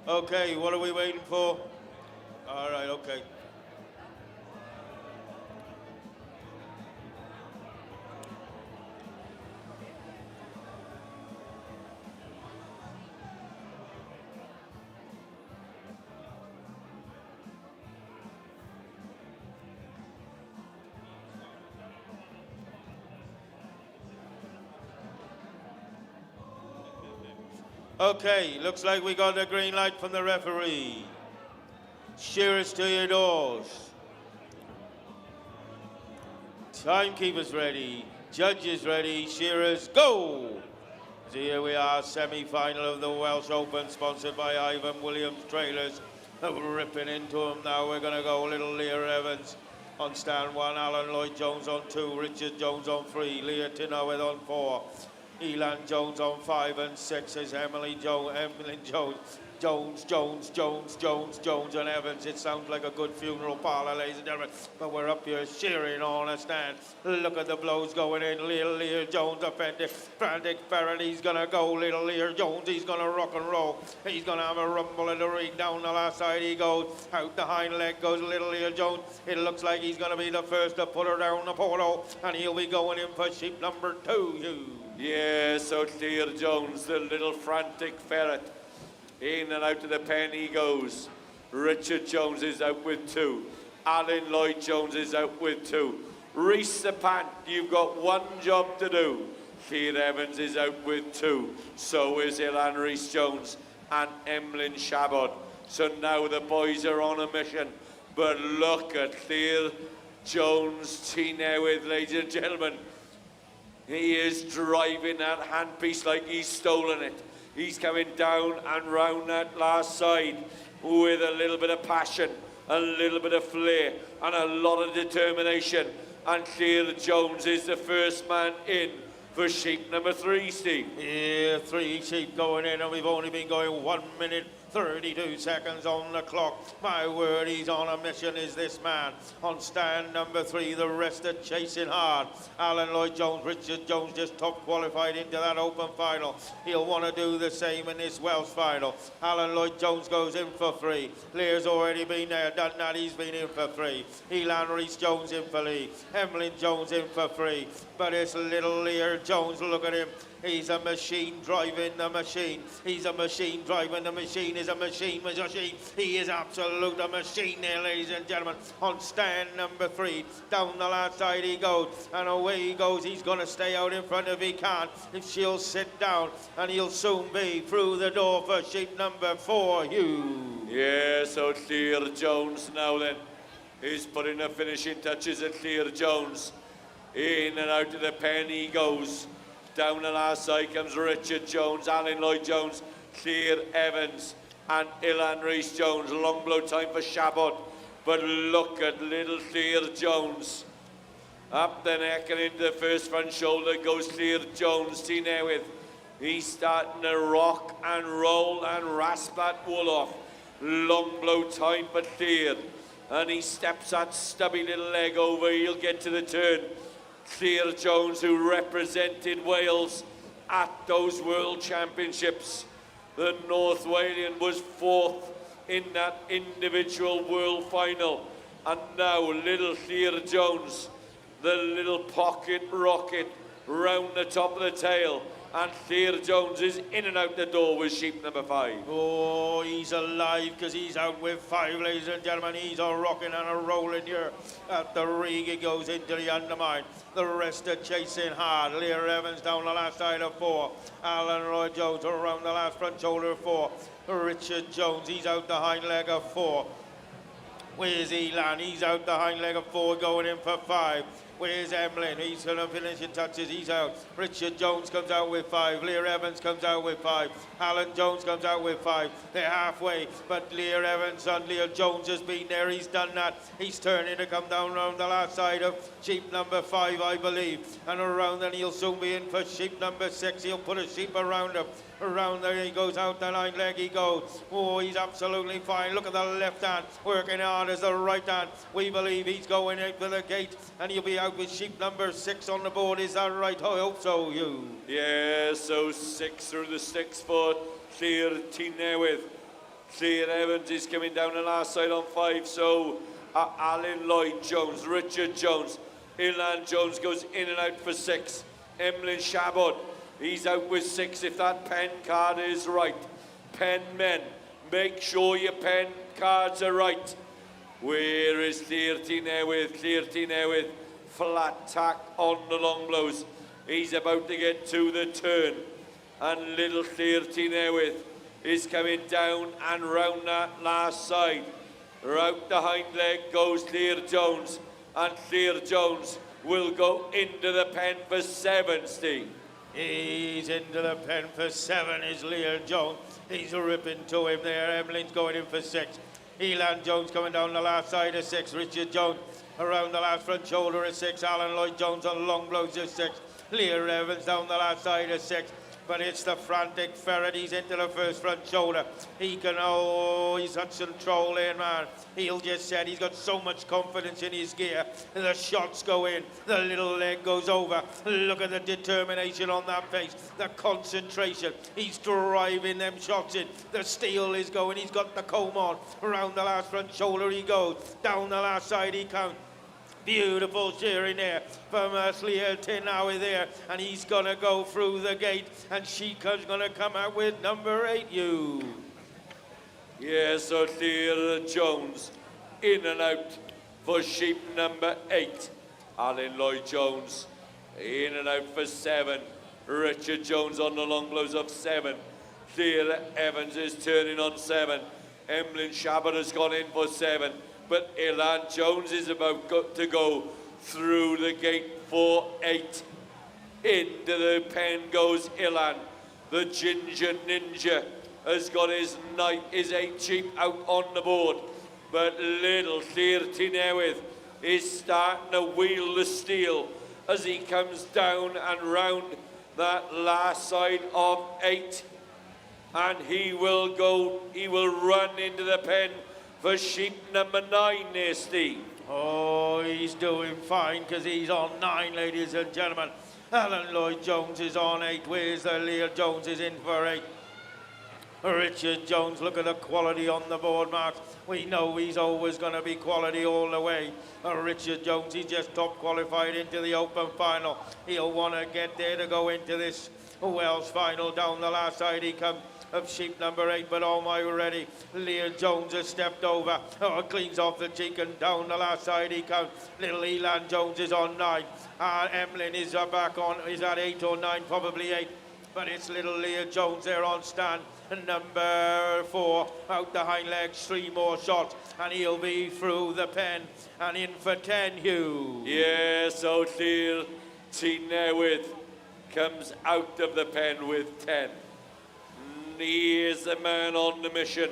Okay, what are we waiting for? All right, okay. Okay, looks like we got a green light from the referee. Shearers to your doors. Timekeepers ready. Judges ready. Shearers, go! So here we are, semi-final of the Welsh Open, sponsored by Ivan Williams Trailers. We're ripping into them now. We're going to go little Leah Evans on stand 1, Alan Lloyd-Jones on 2, Richard Jones on 3, Leah Tinoweth on 4. Elan Jones on 5 and 6 is Emily Jones, Jones and Evans. It sounds like a good funeral parlour, ladies and gentlemen, but we're up here cheering on a stand. Look at the blows going in. Little Lear Jones offended. Frantic Ferret, he's going to go. Little Lear Jones, he's going to rock and roll. He's going to have a rumble in the ring. Down the last side he goes. Out the hind leg goes Little Lear Jones. It looks like he's going to be the first to put her down the polo, and he'll be going in for sheep number 2. Yeah, so Lear Jones, the little frantic ferret. In and out of the pen he goes. Richard Jones is out with 2. Alan Lloyd-Jones is out with 2. Reese the Pant, you've got one job to do. Lear Evans is out with 2. So is Ilan Rhys-Jones and Emlyn Shabod. So now the boys are on a mission. But look at Lear Jones, T-Newydd, ladies and gentlemen. He is driving that handpiece like he's stolen it. He's coming down and round that last side with a little bit of passion, a little bit of flair, and a lot of determination. And Lear Jones is the first man in for sheep number 3, Steve. Yeah, 3 sheep going in, and we've only been going 1 minute 32 seconds on the clock. My word, he's on a mission, is this man. On stand number 3, the rest are chasing hard. Alan Lloyd-Jones, Richard Jones just top qualified into that open final. He'll want to do the same in this Welsh final. Alan Lloyd-Jones goes in for 3. Lear's already been there, done that, he's been in for 3. Elan Rees-Jones in for Lee. Emlyn Jones in for 3. But it's little Lear Jones, look at him. He's a machine driving the machine. He's a machine driving the machine. He's a machine. He is absolute a machine there, ladies and gentlemen. On stand number 3, down the last side he goes, and away he goes. He's going to stay out in front if he can. If she'll sit down, and he'll soon be through the door for sheep number 4, Hugh. Yeah, so Lear Jones now then. He's putting the finishing touches at Lear Jones. In and out of the pen he goes. Down the last side comes Richard Jones, Alan Lloyd-Jones, Clear Evans and Ilan Rees-Jones. Long blow time for Shabbat. But look at little Clear Jones. Up the neck and into the first front shoulder goes Clear Jones. See now with he's starting to rock and roll and rasp that wool off. Long blow time for Clear. And he steps that stubby little leg over. He'll get to the turn. Clear Jones, who represented Wales at those World Championships. The North Walian was 4th in that individual world final. And now little Clear Jones, the little pocket rocket round the top of the tail. And Clear Jones is in and out the door with sheep number 5. Oh, he's alive because he's out with 5, ladies and gentlemen. He's a rocking and a rolling here. At the rig, he goes into the undermine. The rest are chasing hard. Lear Evans down the last side of 4. Alan Lloyd-Jones around the last front shoulder of 4. Richard Jones, he's out the hind leg of 4. Where's Elan? He's out the hind leg of 4, going in for 5. Where's Emlyn? He's going to finish in touches. He's out. Richard Jones comes out with 5. Lear Evans comes out with 5. Alan Jones comes out with 5. They're halfway, but Lear Evans and Lear Jones has been there. He's done that. He's turning to come down around the last side of sheep number 5, I believe. And around then he'll soon be in for sheep number 6. He'll put a sheep around him. Around there he goes, out the hind leg he goes. Oh, he's absolutely fine. Look at the left hand, working hard as the right hand. We believe he's going out for the gate, and he'll be out with sheep number 6 on the board. Is that right? I hope so, you. Yeah, so 6 through the 6 foot. Clear team there with Clear Evans is coming down the last side on 5. So Alan Lloyd-Jones, Richard Jones, Ilan Jones goes in and out for 6. Emlyn Shabbat, he's out with 6 if that pen card is right. Pen men, make sure your pen cards are right. Where is Clear team there with? Clear team there with flat tack on the long blows. He's about to get to the turn. And little Clear team there with is coming down and round that last side. Out the hind leg goes Clear Jones. And Clear Jones will go into the pen for 7, Steve. He's into the pen for 7, is Lear Jones. He's ripping to him there. Emlyn's going in for 6. Elan Jones coming down the last side of 6. Richard Jones around the last front shoulder of 6. Alan Lloyd-Jones on long blows of 6. Lear Evans down the last side of 6. But it's the frantic ferret. He's into the first front shoulder. He can, oh, he's such control in, man. He'll just said he's got so much confidence in his gear. And the shots go in. The little leg goes over. Look at the determination on that face. The concentration. He's driving them shots in. The steel is going. He's got the comb on. Around the last front shoulder he goes. Down the last side he comes. Beautiful shearing there from Lear Tinawi there, and he's gonna go through the gate, and she's gonna come out with number 8, you. Yeah, so Lear Jones in and out for sheep number 8. Alan Lloyd-Jones in and out for 7. Richard Jones on the long blows of 7. Lear Evans is turning on 7. Emlyn Shabbat has gone in for 7. But Ilan Jones is about to go through the gate for 8. Into the pen goes Ilan. The Ginger Ninja has got his 8 sheep out on the board. But little Clear Tinewith is starting to wheel the steel as he comes down and round that last side of 8. and he will run into the pen for sheep number 9 there, Steve. Oh, he's doing fine because he's on 9, ladies and gentlemen. Alan Lloyd-Jones is on 8. Where's the Lear Jones is in for 8. Richard Jones, look at the quality on the board, Mark. We know he's always going to be quality all the way. Richard Jones, he just top qualified into the open final. He'll want to get there to go into this Wells final. Down the last side he comes of sheep number 8, but oh my ready. Lear Jones has stepped over. Oh, cleans off the cheek and down the last side he comes. Little Elan Jones is on 9. Emlyn is back on, is at 8 or 9, probably 8. But it's little Lear Jones there on stand. Number 4, out the hind legs, 3 more shots, and he'll be through the pen and in for 10, Hugh. Yes, O'Lear T. Newydd comes out of the pen with 10. He is the man on the mission,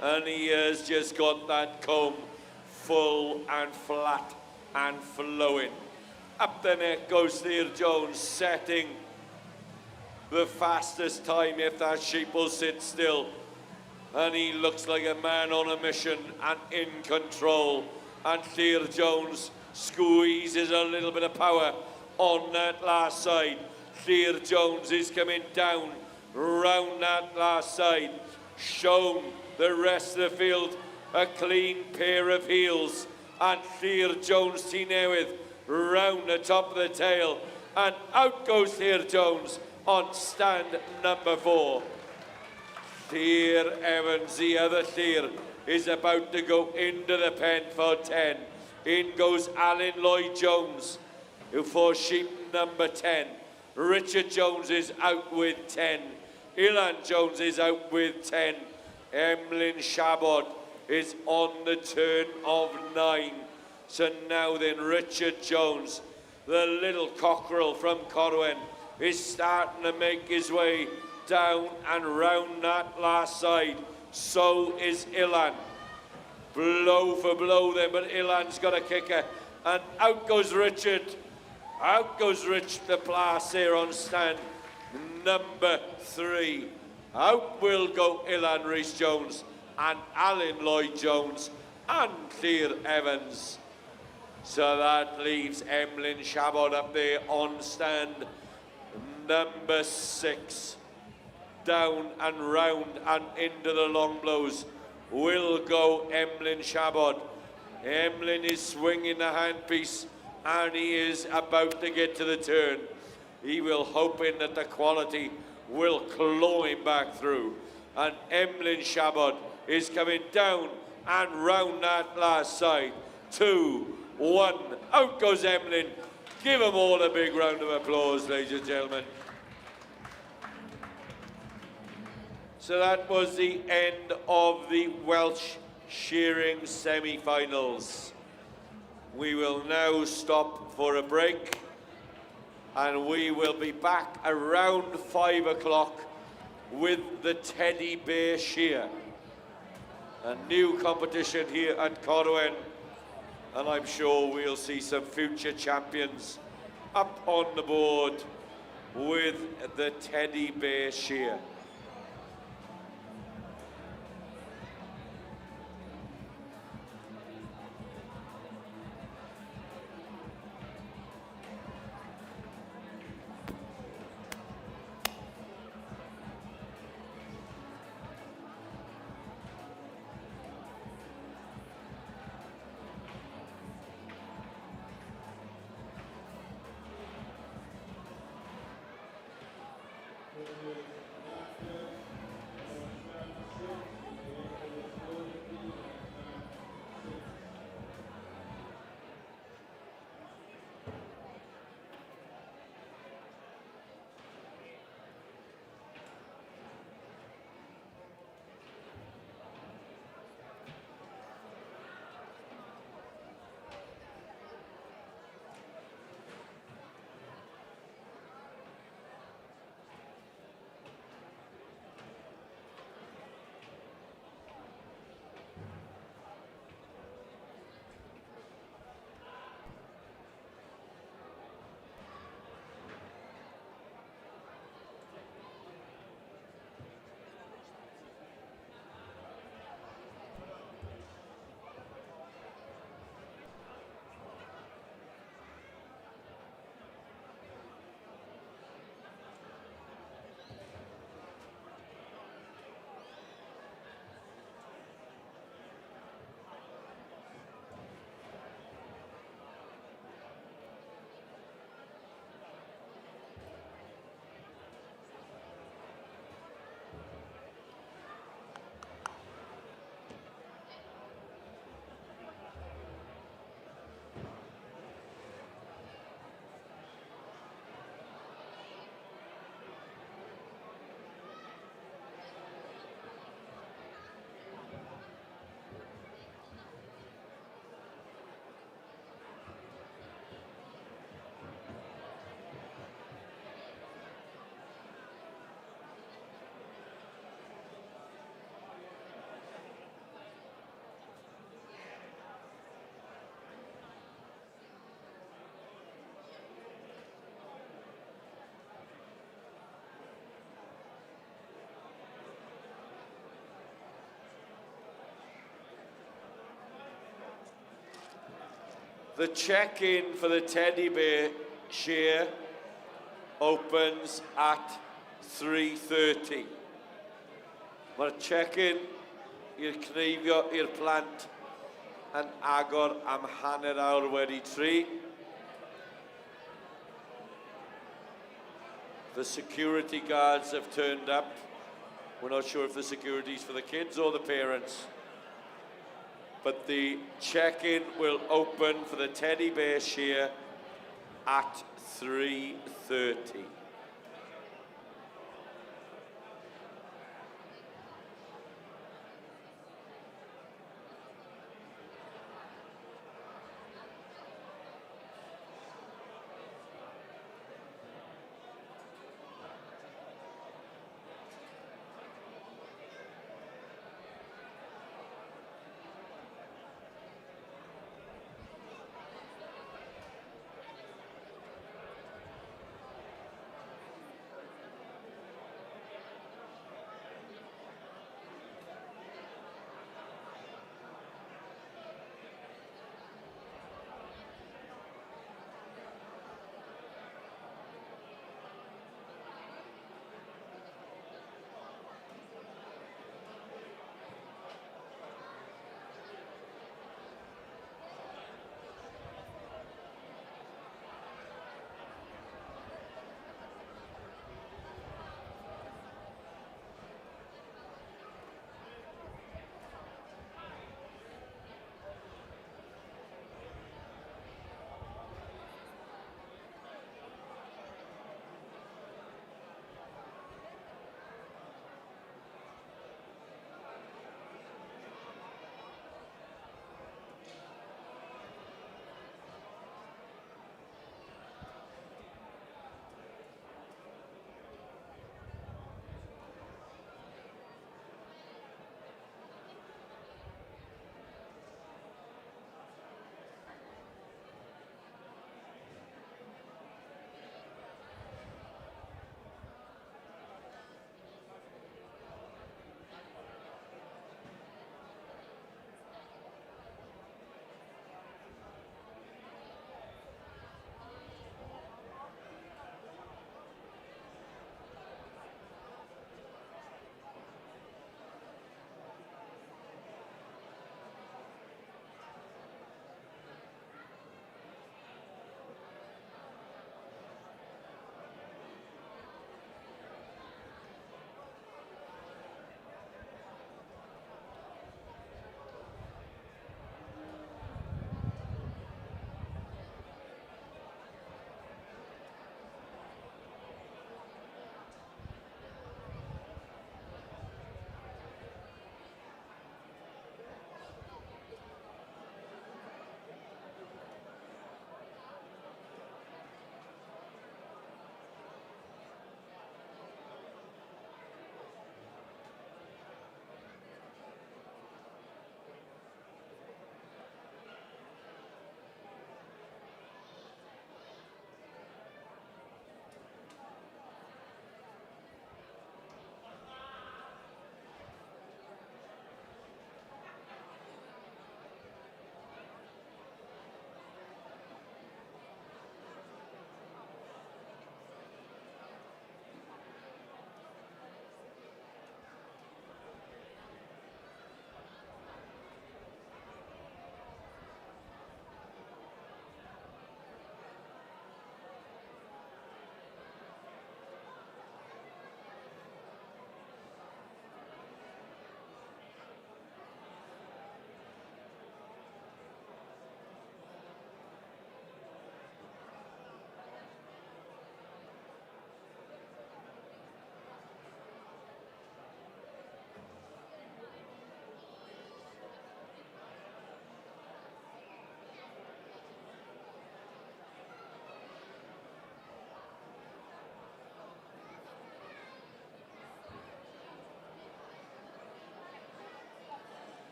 and he has just got that comb full and flat and flowing. Up the neck goes Lear Jones, setting the fastest time if that sheep will sit still. And he looks like a man on a mission and in control. And Lear Jones squeezes a little bit of power on that last side. Lear Jones is coming down round that last side, shown the rest of the field a clean pair of heels. And Lear Jones T. Newydd round the top of the tail. And out goes Lear Jones on stand number 4. Lear Evans, the other Lear, is about to go into the pen for 10. In goes Alan Lloyd-Jones for sheep number 10. Richard Jones is out with 10. Ilan Jones is out with 10. Emlyn Shabod is on the turn of 9. So now then, Richard Jones, the little cockerel from Corwen, is starting to make his way down and round that last side. So is Ilan. Blow for blow there, but Ilan's got a kicker. And out goes Richard. Out goes Rich the Place here on stand number 3. Out will go Ilan Rhys-Jones and Alan Lloyd-Jones and Lear Evans. So that leaves Emlyn Shabod up there on stand number 6. Down and round and into the long blows will go Emlyn Shabod. Emlyn is swinging the handpiece and he is about to get to the turn. He will hoping that the quality will claw him back through. And Emlyn Shabod is coming down and round that last side. 2, 1, out goes Emlyn. Give them all a big round of applause, ladies and gentlemen. So that was the end of the Welsh shearing semi-finals. We will now stop for a break, and we will be back around 5 o'clock with the Teddy Bear Shear, a new competition here at Corwen, and I'm sure we'll see some future champions up on the board with the Teddy Bear Shear. The check-in for the teddy bear shear opens at 3:30. Mae'r check-in i'r cneifio i'r plant yn agor am hanner awr wedi 3. The security guards have turned up. We're not sure if the security is for the kids or the parents. But the check-in will open for the teddy bear shear at 3:30.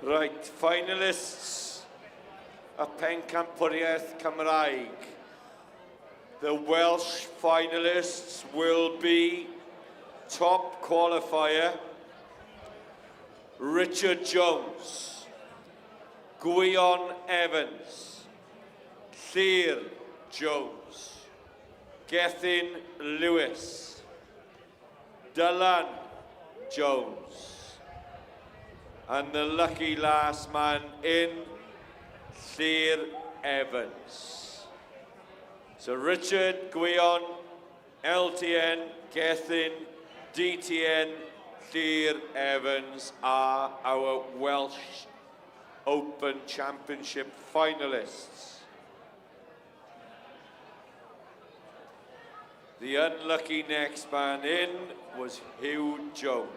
Right, finalists a pencampwriaeth Cymraeg. The Welsh finalists will be top qualifier Richard Jones, Gwion Evans, Llyr Jones, Gethin Lewis, Dylan Jones, and the lucky last man in, Llyr Evans. So Richard, Gwion, LTN, Gethin, DTN, Llyr Evans are our Welsh Open Championship finalists. The unlucky next man in was Hugh Jones.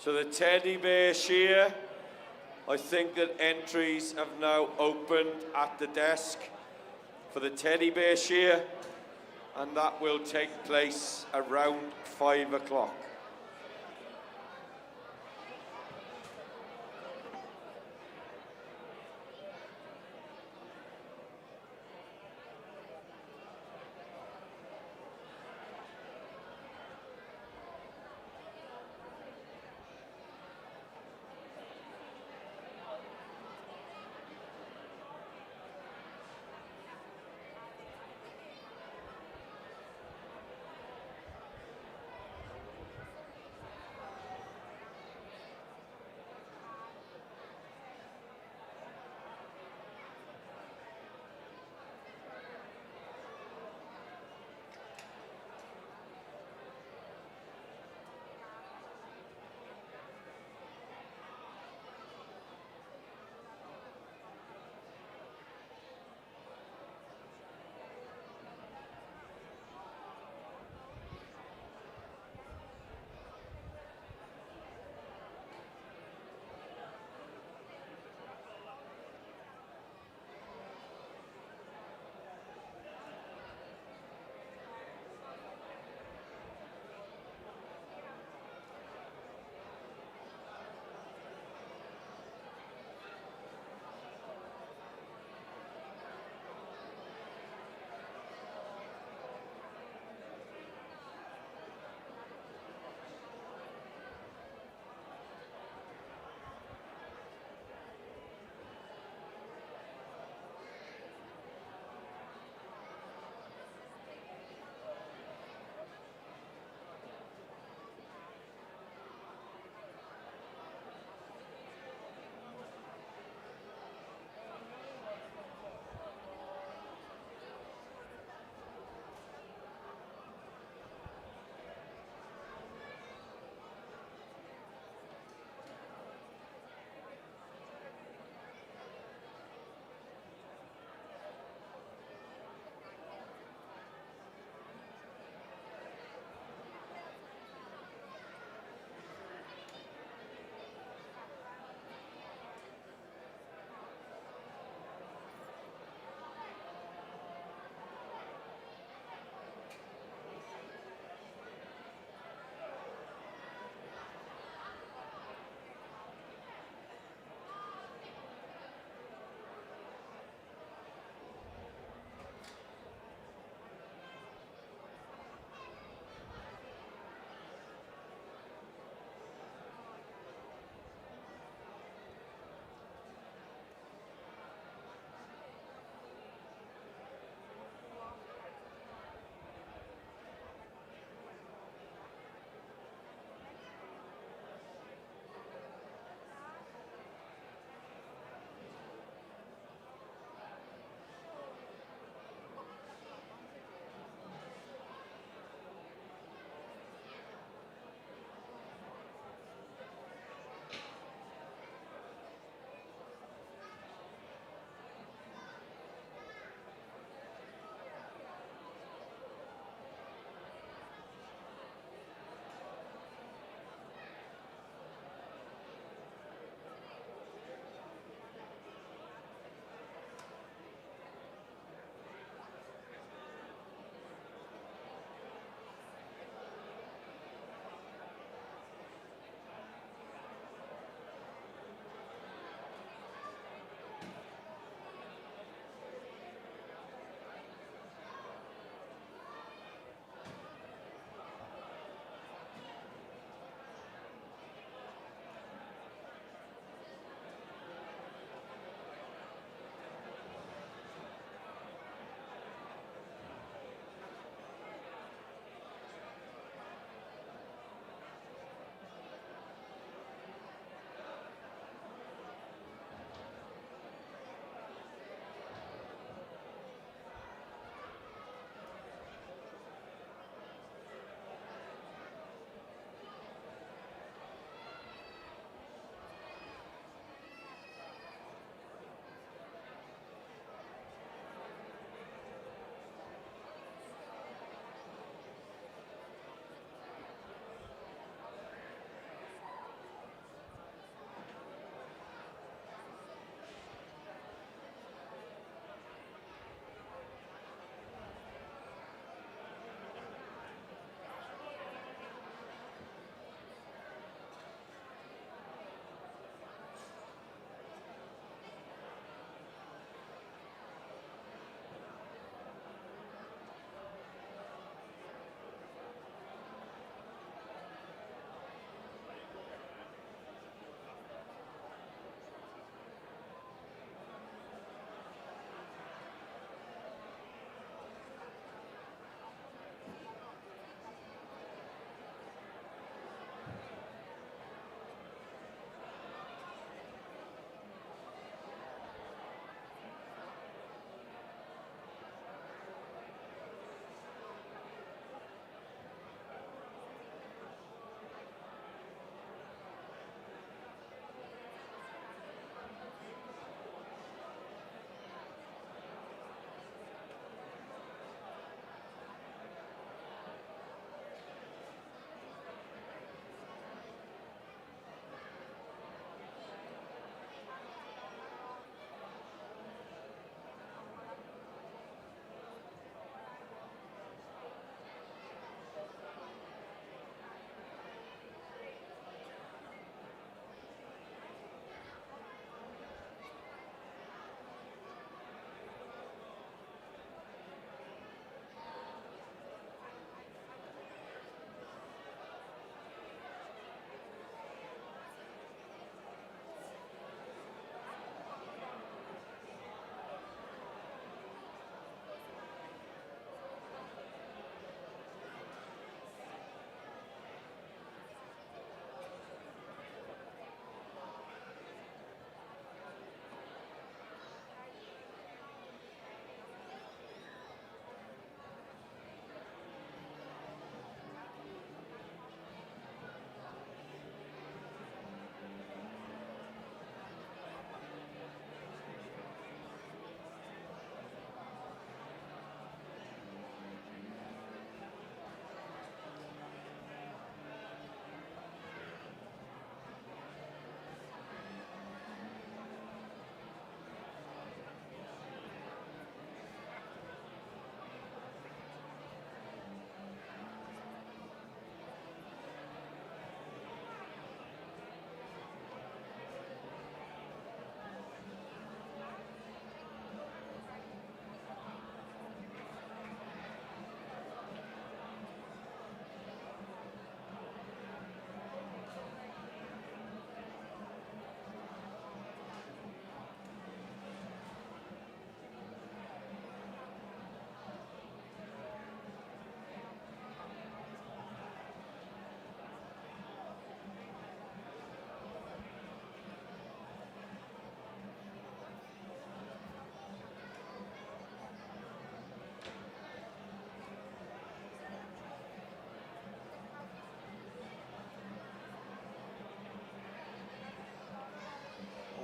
So the teddy bear shear, I think that entries have now opened at the desk for the teddy bear shear, and that will take place around 5 o'clock.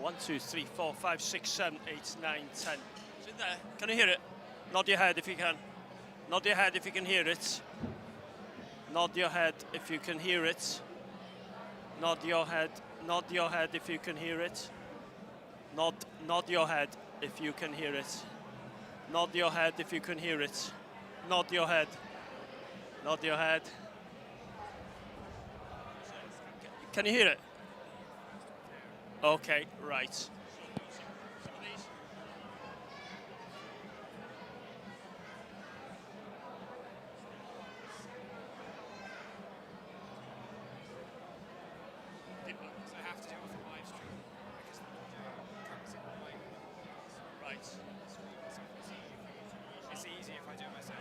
1, 2, 3, 4, 5, 6, 7, 8, 9, 10. Is it there? Can you hear it? Nod your head if you can. Nod your head if you can hear it. Nod your head if you can hear it. Nod your head if you can hear it. Nod your head if you can hear it. Nod your head if you can hear it. Nod your head. Nod your head. Can you hear it? Okay, right. I have to do it for live stream because the comes in the way. Right. It's easy if I do it myself.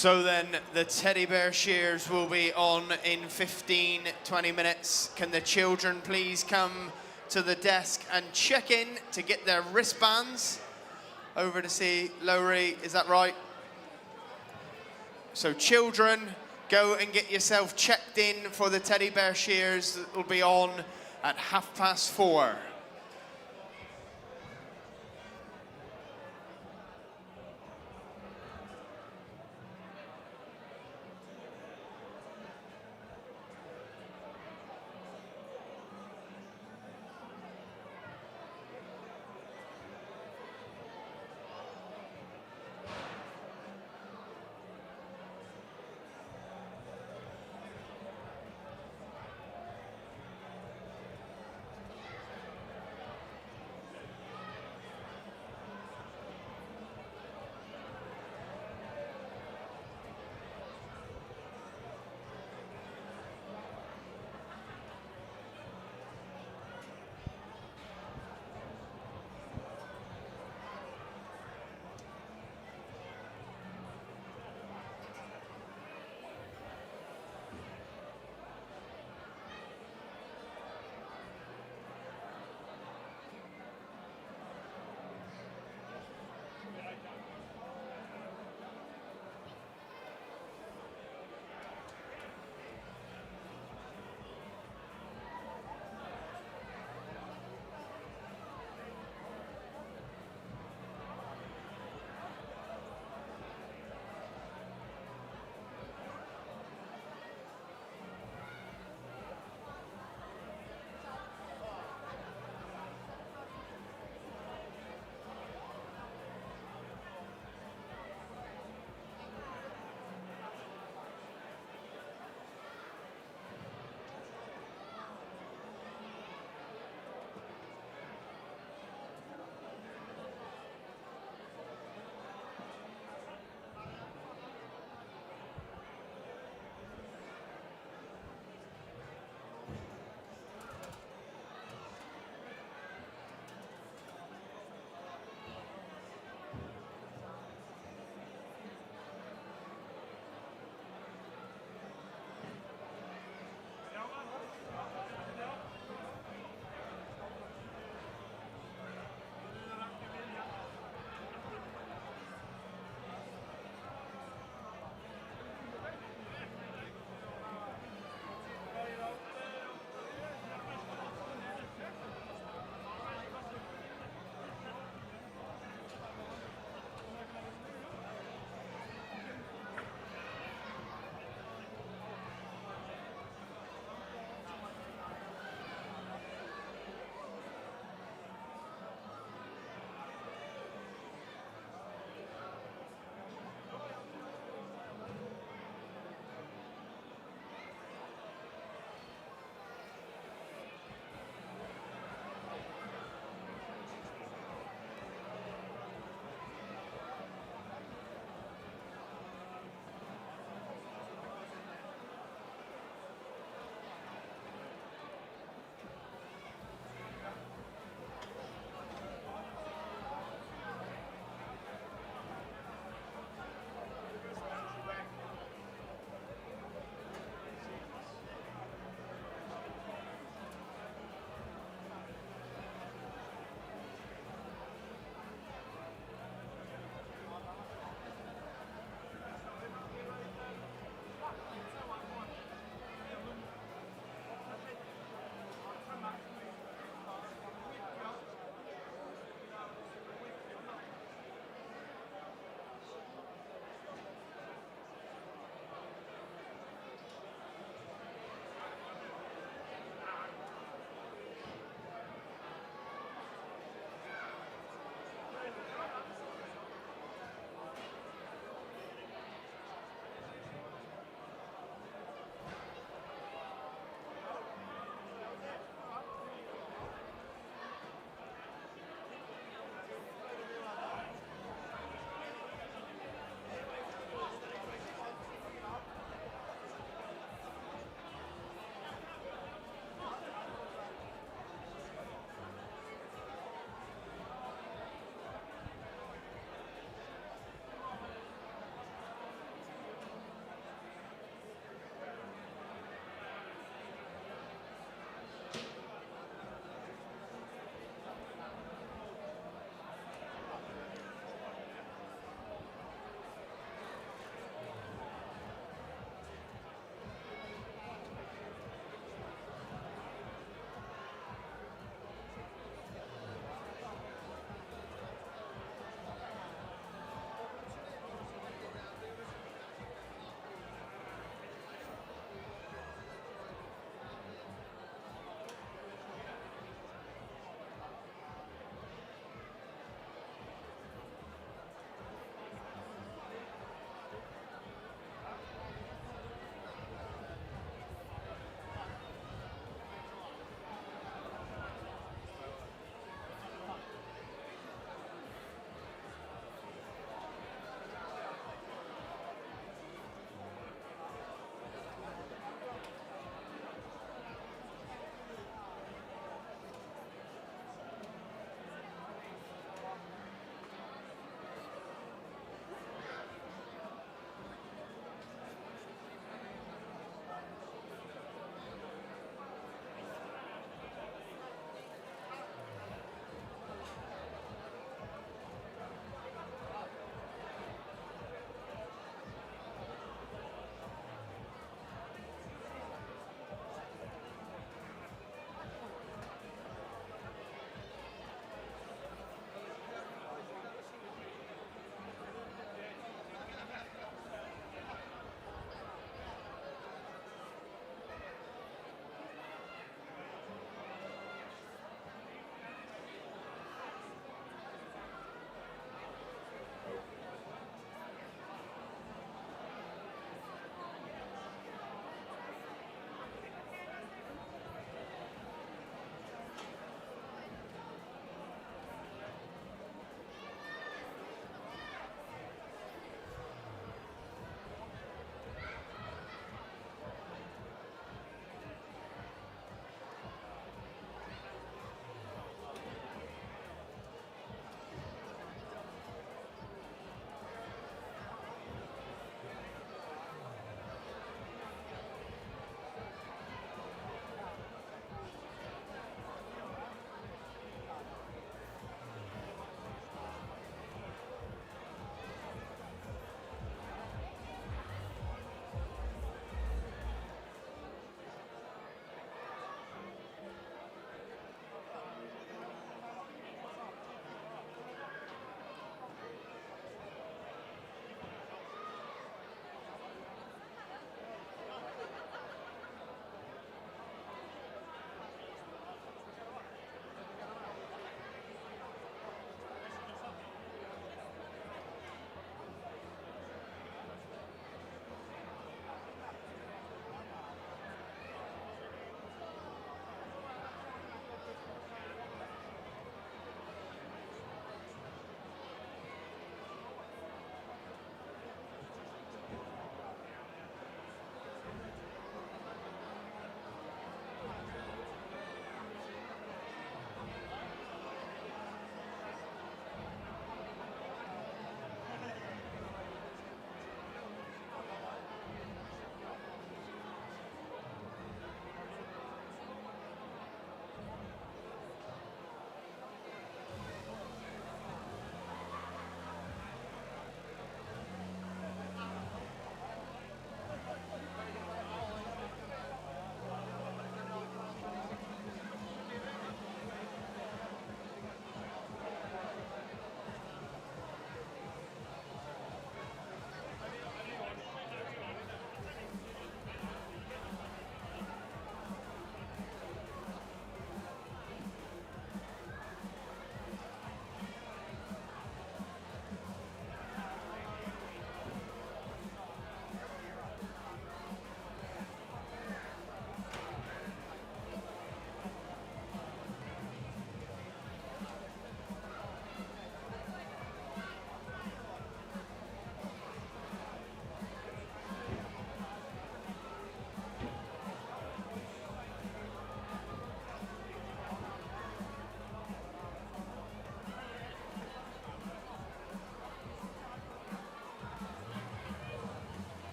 So then the teddy bear shears will be on in 15, 20 minutes. Can the children please come to the desk and check in to get their wristbands? Over to see Lowry, is that right? So children, go and get yourself checked in for the teddy bear shears that will be on at 4:30.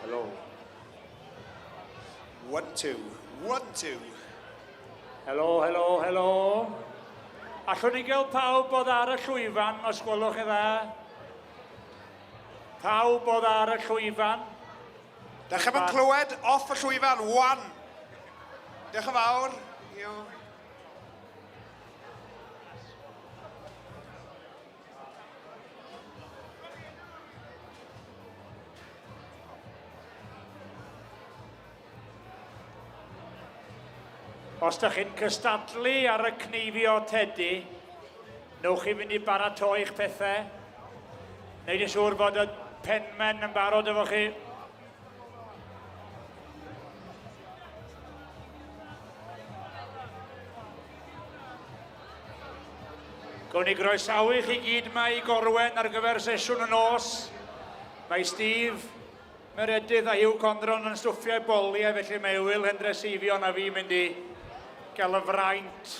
Hello. 1, 2. 1, 2. Helo, helo, helo. Allwn ni gael pawb bod ar y llwyfan, os gwelwch chi dda? Pawb bod ar y llwyfan. Dych chi'n clywed off y llwyfan? 1. Diolch yn fawr. Os ydych chi'n cystadlu ar y cneifio Tedi, newch chi fynd i baratoi'ch pethau. Neud yn siŵr bod y penmen yn barod efo chi. Gawn ni groesawu chi gyd yma i Corwen ar gyfer sesiwn y nos. Mae Steve, Meredydd a Hugh Condron yn stwffio boliau, felly mae Will Hendreseifion a fi mynd i gael y fraint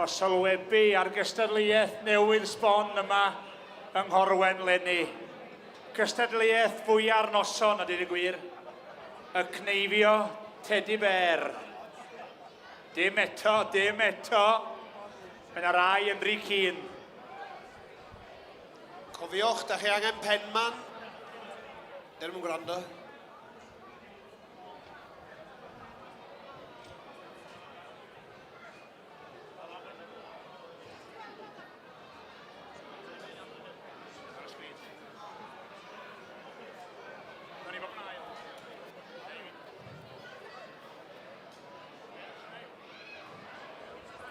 o sylwebu ar gystadleuaeth newydd sbon yma yng Nghorwen leni. Gystadleuaeth fwyaf noson, a dyd y gwir. Y cneifio Tedi Bear. Dim eto, dim eto. Mae'n ar rai yn rhy cyn. Cofiwch, da chi angen penman. Dyn nhw'n gwrando.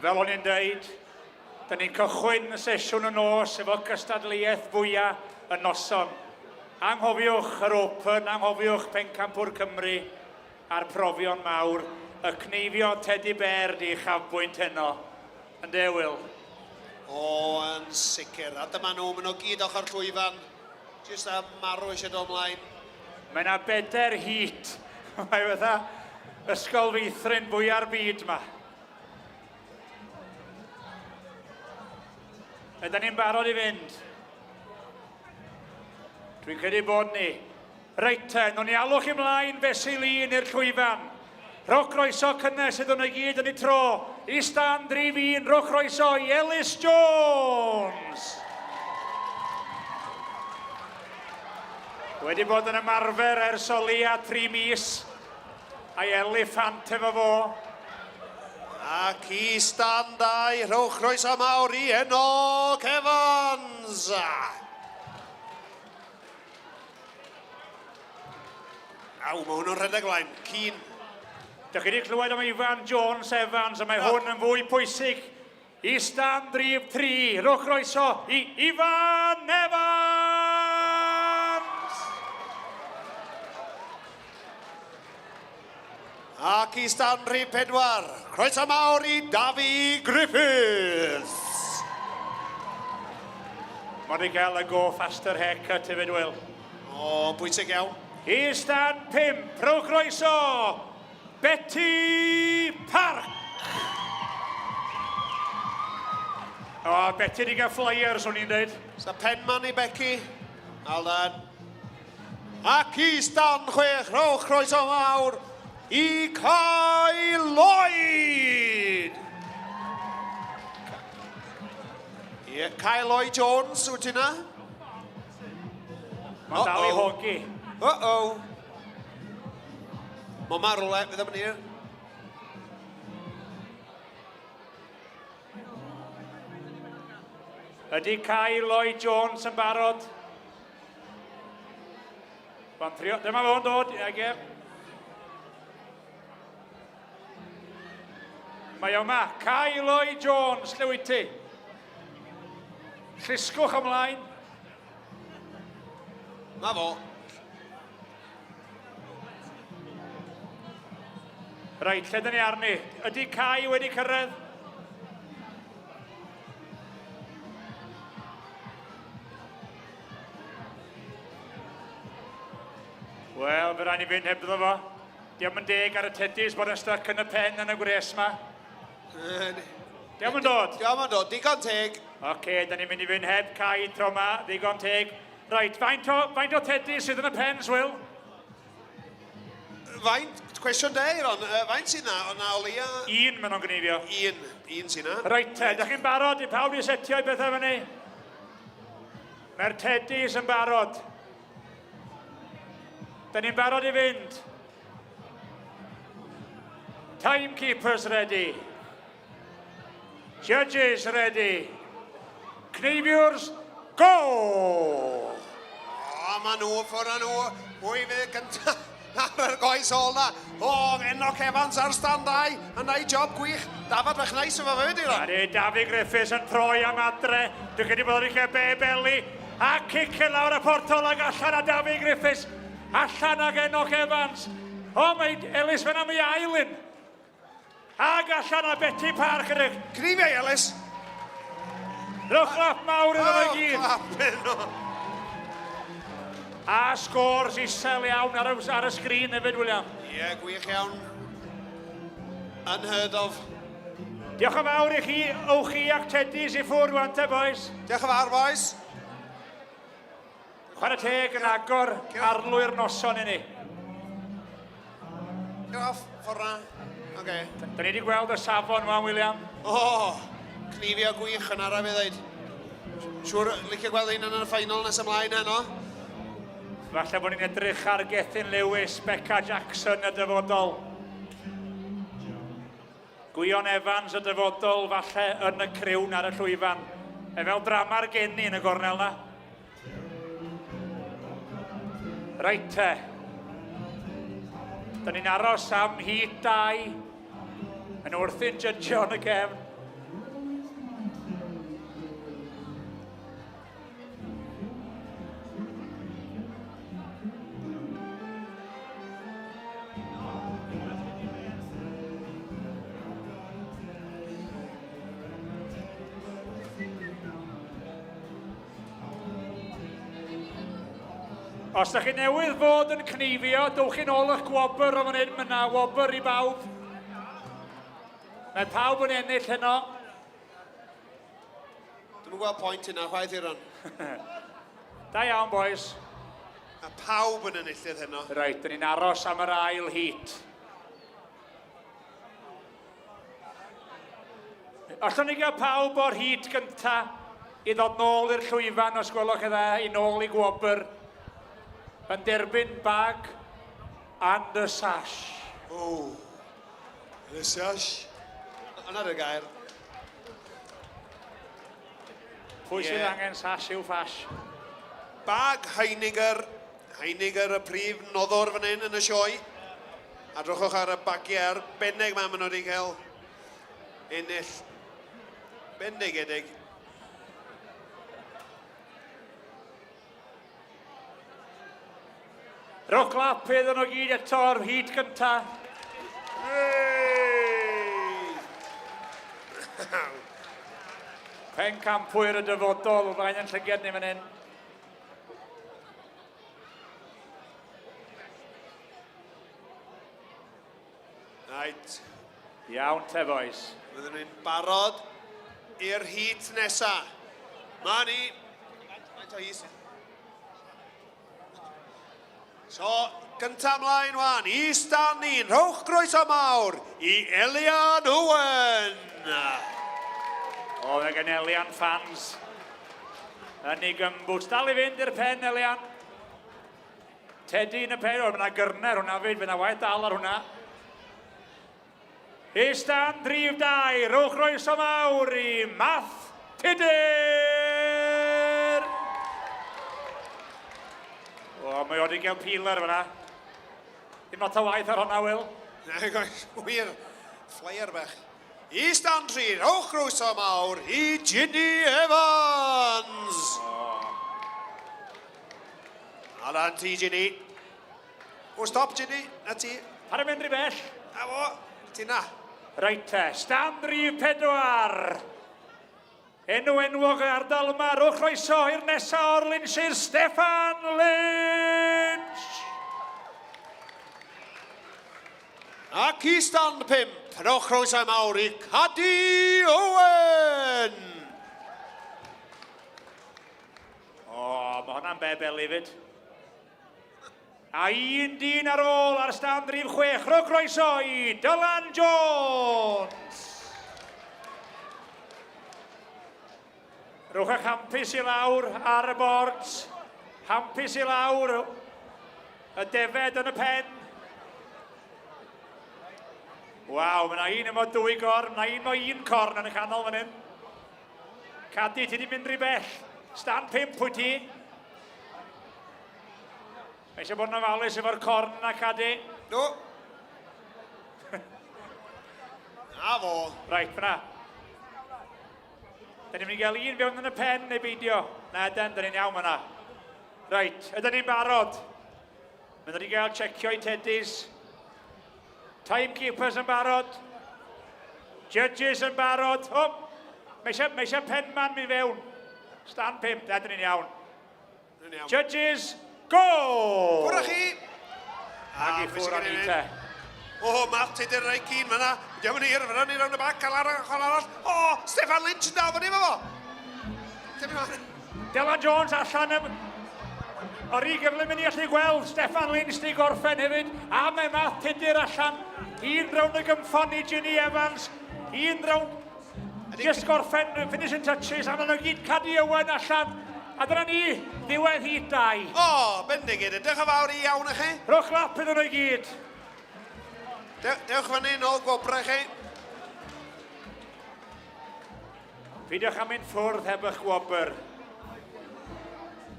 Fel o'n i'n dweud, da ni'n cychwyn y sesiwn y nos efo gystadleuaeth fwyaf y noson. Anghofiwch yr Open, anghofiwch Pencampwr Cymru a'r profion mawr. Y cneifio Tedi Bear di chafbwynt heno. Ynde, Will? O, yn sicr. A dyma nhw, maen nhw gyd ochr llwyfan. Jyst a marw eisiau dod ymlaen. Mae yna 4 hit. Mae fatha ysgol feithrin fwyaf byd yma. Ydyn ni'n barod i fynd? Dwi'n credu bod ni. Reit te, nhw'n ni alwch ymlaen fesul un i'r llwyfan. Rhowch groeso cynnes iddyn nhw gyd yn ei tro. I stand 3-1, rhowch groeso i Ellis Jones. Wedi bod yn ymarfer ers o leia 3 mis. A'i eliffant efo fo. Ac i standau, rhowch croeso mawr i Enoch Evans. Aw, mae hwnnw'n rhedeg ymlaen, cyn. Dych chi wedi clywed am Ifan Jones Evans, a mae hwn yn fwy pwysig. I stand 3-3, rhowch croeso i Ifan Evans! Ac i stand rhif 4, croeso mawr i Davi Griffiths. Mod i gael y go faster haircut hefyd, Will. O, bwysig iawn. I stand 5, rhowch croeso, Betty Park. O, Betty di gael flyers, o'n i'n dweud. Sa penman i Becky. Aldan. Ac i stand 6, rhowch croeso mawr i Kai Lloyd. Ie, Kai Lloyd Jones, wyt ti na? Mae'n dal i hogi. Uh-oh. Mae marw le, fydd am nir. Ydy Kai Lloyd Jones yn barod? Dyma fo'n dod, ag e. Mae yma, Kai Lloyd Jones, lle wyt ti? Llusgwch ymlaen. Na fo. Reit, lle dyn ni arni? Ydy Kai wedi cyrraedd? Wel, fe rhaid ni fynd heb ddod fo. Diolch yn deg ar y tedys bod yn stuck yn y pen yn y gwres yma. Diolch yn dod? Diolch yn dod, digon teg. Oce, da ni'n mynd i fynd heb Kai tro yma, ddigon teg. Right, faint o Teddy sydd yn y pens, Will? Faint, cwestiwn da, Aeron. Faint sy'n na, o na o leia? Un maen nhw'n gneifio. Un sy'n na. Right, te, da chi'n barod i pawb i setio i bethau fyny? Mae'r Teddys yn barod. Da ni'n barod i fynd. Timekeepers ready. Judges ready. Cneifiwrs, go! O, ma nhw, ffwrdd nhw. Pwy fydd gyntaf ar y goes ôl na. O, Enoch Evans ar standau. Yn neud job gwych. Dafod bach neis o fe fyd, Aeron. Ydy, David Griffiths yn troi am adre. Dwi'n credu bod yn lle beli. A cic yn lawr y portol ag allan a David Griffiths. Allan ag Enoch Evans. O, mae Ellis fan am ei ailyn. Ag allan a Betty Parker. Cnifio, Ellis. Rwch lap mawr iddo fe gyd. clapyn o. A scores isel iawn ar y sgrin hefyd, William. Ie, gwych iawn. Unheard of. Diolch yn fawr i chi, owch chi ac Teddys i ffwrdd wan te, boys. Diolch yn fawr, boys. Chwarae teg yn agor arlwyr noson i ni. Get off, ffordd na. Oce. Da ni wedi gweld y safon yma, William. O, cnifio gwych yn araf i ddweud. Siwr, licio gweld un yn y ffeinal nes ymlaen heno. Falle bod ni'n edrych ar Gethin Lewis, Becca Jackson y dyfodol. Gwion Evans y dyfodol, falle yn y criwn ar y llwyfan. Fel drama'r geni yn y gornel na. Reit te. Da ni'n aros am hyd 2. Yn wrthi'n jydgio yn y gefn. Os ydych chi newydd fod yn cnifio, dowch chi'n ôl eich gwobr o fan hyn, mae yna wobr i bawb. Mae pawb yn ennill heno. Dwi'n gweld pwynt yna, chwaith Aeron. Da iawn, boys. Mae pawb yn enillydd heno. Reit, dyn ni'n aros am yr ail hit. Allwn ni gael pawb o'r hit gynta i ddod nôl i'r llwyfan os gwelwch chi dda, i nôl i gwobr. Yn derbyn bag and y sash. O, y sash. Yna'r y gair. Pwy sydd angen sash i'w fash? Bag Heiniger. Heiniger y prif noddwr fan hyn yn y sioe. A drwchwch ar y bagiau arbennig ma maen nhw wedi cael ennill. Bendigedig. Rwch glap iddyn nhw gyd eto'r hyd gynta. Pencampwyr y dyfodol, rhaid yn llyged ni fan hyn. Right. Iawn te, boys. Byddwn ni'n barod i'r hit nesa. Ma ni. Faint o is. So, gynta mlaen wan, i stan ni'n rhowch groeso mawr i Elian Owen. O, fe gen Elian fans. Yn ei gymbws. Dal i fynd i'r pen, Elian. Teddy yn y pen. O, fyna gyrner hwnna fyd. Fyna waith dal ar hwnna. I stan drif 2. Rhowch groeso mawr i Math Tudur. O, mae wedi gael peeler fyna. Dim lot o waith ar hwnna, Will. Na, goes, wir. Flyer bach. I stan 3, rhowch groeso mawr i Ginny Evans. Alan ti, Ginny. O, stop, Ginny. Na ti. Ar y mynd rhy bell. A fo, ti na. Reit te, stan drif 4. Enw enwog y ardal yma, rwch roeso i'r nesa o'r Lynchir, Steffan Lynch! Ac i stand 5, rhowch roeso mawr i Caddy Owen! O, mae hwnna'n bebel i fyd. A un dyn ar ôl ar stand rhif 6. Rhowch croeso i Dylan Jones. Rhowch eich hampus i lawr ar y bords. Hampus i lawr. Y defed yn y pen. Waw, mae yna un efo 2 corn, mae yna un efo 1 corn yn y canol fan hyn. Cadi, ti di mynd rhy bell. Stand 5 wyt ti. Mae eisiau bod yn ofalus efo'r corn yna, Cadi. Do. Na fo. Reit, fyna. Da ni'n mynd i gael un fewn yn y pen neu beidio. Na, da ni'n iawn fyna. Reit, ydyn ni'n barod. Mae ni'n gael checio i teddys. Timekeepers yn barod. Judges yn barod. O, mae eisiau penman mynd fewn. Stand 5, da ni'n iawn. Judges, go! Bwrw chi! Ag i ffwr o'n i te. O, Matt, ti di'r rhaid cyn fyna. Diolch yn hir, fyna ni rown y bac, cael ar ochr arall. O, Steffan Lynch yn dal fyny efo fo. Dylan Jones allan o'r i gyflym mynd i allu gweld. Steffan Lynch di gorffen hefyd. A mae Matt Tudur allan. Un round y gymffon i Ginny Evans. Un round just gorffen finishing touches. A maen nhw gyd Cadi Owen allan. A dyna ni, ddiwedd hyd 2. O, bendigyd, edrych yn fawr i iawn i chi. Rwch lap iddyn nhw i gyd. Dewch fan hyn ôl gwobrau chi. Fidwch am un ffwrdd heb eich gwobr.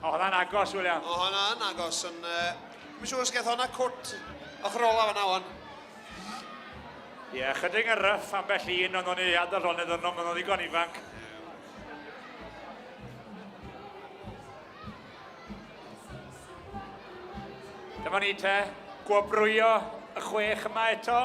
O, hwnna'n agos, William. O, hwnna'n agos yn... Mae'n siŵr os gaeth hwnna cwrt ochr ola fan awan. Ie, chydig yn ryff am bell un ond o'n i adar hon iddyn nhw, maen nhw'n ddigon ifanc. Dyma ni te, gwobrwyo y 6 yma eto.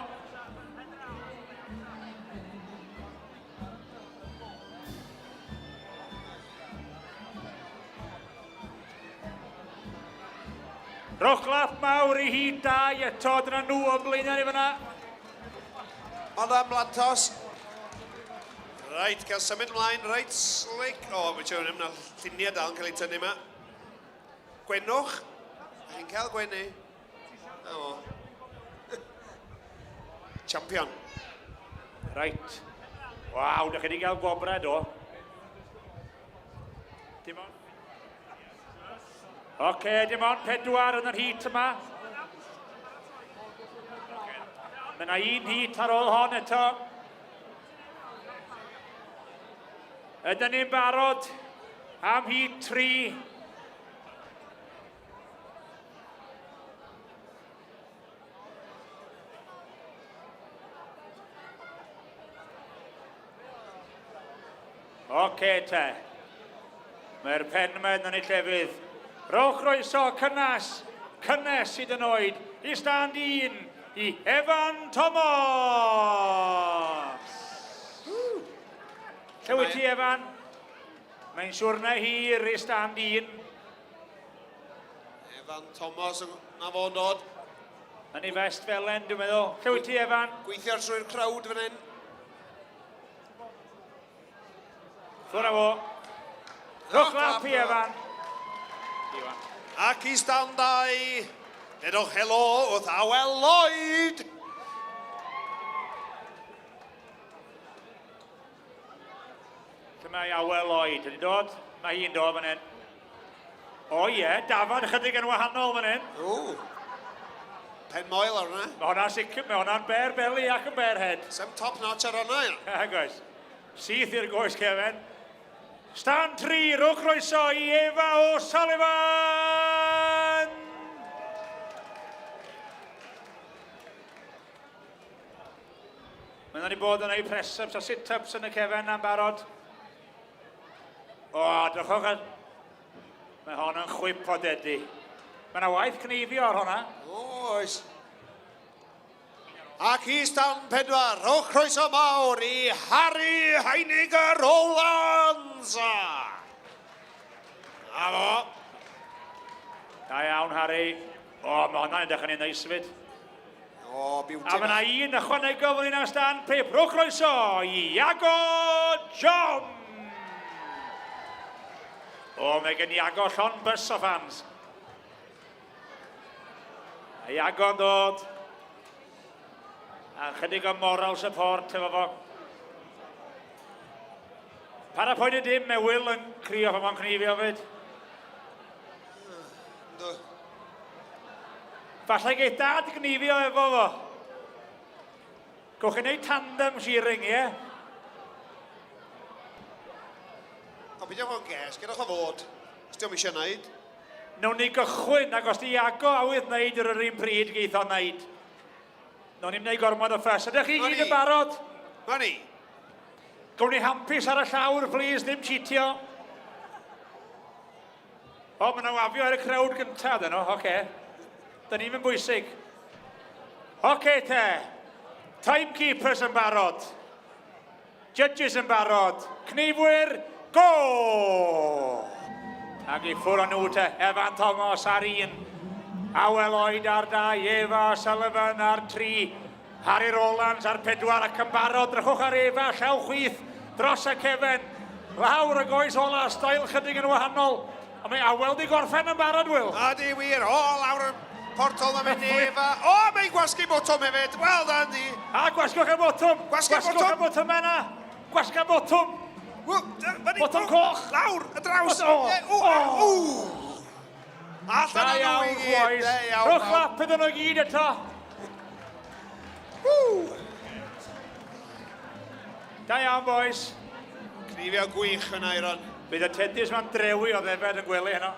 Rwch lap mawr i hyd 2 eto, dyna nhw o blaenau ni fyna. Madam Lantos. Reit, cael symud ymlaen, reit, slick. O, mae'n siŵr yna lluniau dal yn cael ei tynnu yma. Gwenwch. Chi'n cael gwenu. O. Champion. Reit. Waw, da chi wedi cael gwobrau do. Dim ond. Oce, dim ond 4 yn yr heat yma. Mae yna un heat ar ôl hon eto. Ydyn ni'n barod am heat 3. Oce te. Mae'r pen yma yn ei llefydd. Rowch croeso cynnes sydd yn oed. I stand 1 i Evan Thomas. Lle wyt ti, Evan? Mae'n siwrna hir i stand 1. Evan Thomas na fo'n dod. Yn ei fest felen, dwi'n meddwl. Lle wyt ti, Evan? Gweithio trwy'r crowd fan hyn. Ffwrna fo. Rwch lap i Evan. Ac i stand 2. Edwch helo wrth Awel Lloyd. Lle mae Awel Lloyd? Ydy dod? Mae hi'n dod fan hyn. O ie, dafod ychydig yn wahanol fan hyn. Ww. Pen moel ar hwnna. Mae hwnna'n sicr, mae hwnna'n ber belly ac yn ber head. Sem top notch ar hwnna. Goes. Syth i'r goes, Kevin. Stand 3, rwch croeso i Efa O'Sullivan! Mae'n ni bod yn ei press-ups a sit-ups yn y Kevin am barod. O, drychwch yn... Mae hon yn chwip o dedi. Mae yna waith cneifio ar hwnna. Oes. Ac i stand 4, rowch croeso mawr i Harry Heiniger Rowlands. A fo. Da iawn, Harry. O, mae hwnna'n edrych yn ei neis fyd. O, beauty. A mae yna un ychwanegol fan hyn am stand 5. Rwch croeso i Iago John. O, mae gen i agor llon bus o fans. Mae agor dod. A chydig o moral support efo fo. Para pwynt y dim, mae Will yn crio pan mae'n cnifio fyd. Falle geith dad cnifio efo fo. Gwch chi wneud tandem shearing, ie? O, beth yw'n ges, gyda chi fod. Os diolch eisiau wneud. Nawn ni gychwyn, ac os di Iago awydd wneud ar yr un pryd geith o'n wneud. Nawn ni'n wneud gormod o ffys. Ydych chi gyd yn barod? Ma ni. Gawn ni hampus ar y llawr, please, ddim cheatio. O, maen nhw afio ar y crowd gyntaf, dyn nhw, oce. Da ni'n mynd bwysig. Oce, te. Timekeepers yn barod. Judges yn barod. Cnifwyr, go! Ac i ffwr o nhw te, Evan Thomas ar un. Awel Oed ar 2, Eva Sullivan ar 3. Harry Rowlands ar 4 ac yn barod. Drychwch ar Eva, llaw chwith dros y cefen. Lawr y goes ola, stael chydig yn wahanol. A mae Awel di gorffen yn barod, Will. A di wir, o, lawr y portol na mynd Eva. O, mae'n gwasgu botwm hefyd. Wel, dan di. A gwasgwch y botwm. Gwasgu'r botwm. Gwasgwch y botwm enna. Gwasgwch y botwm. Botwm coch. Lawr, y draws. Allan Da o nhw iawn, i gyd. boys. Rwch lap iddyn nhw gyd eto. Da iawn, boys. Cnifio gwych yn Aeron. Bydd y tedys ma'n drewi o ddefed yn gwely heno.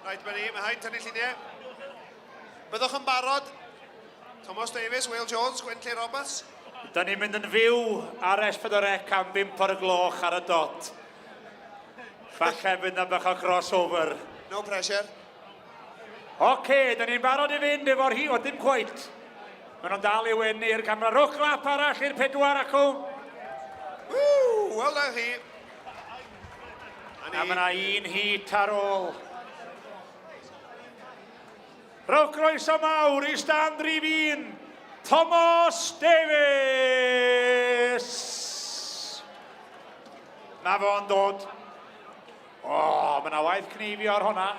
Rhaid mae ni, mae haid tynnu lluniau. Byddwch yn barod. Thomas Davies, Will Jones, Gwenlli Roberts. Da ni'n mynd yn fyw ar S4C am 5 o'r gloch ar y dot. Falle fydd na bach o crossover. No pressure. Oce, da ni'n barod i fynd efo'r hi, o dim cweit. Maen nhw'n dal i wyni'r camera. Rwch lap arall i'r 4 acw. Wel da chi. A mae yna un hit ar ôl. Rowch groeso mawr i stand rif 1, Thomas Davies. Na fo'n dod. O, mae yna waith cnifio ar hwnna.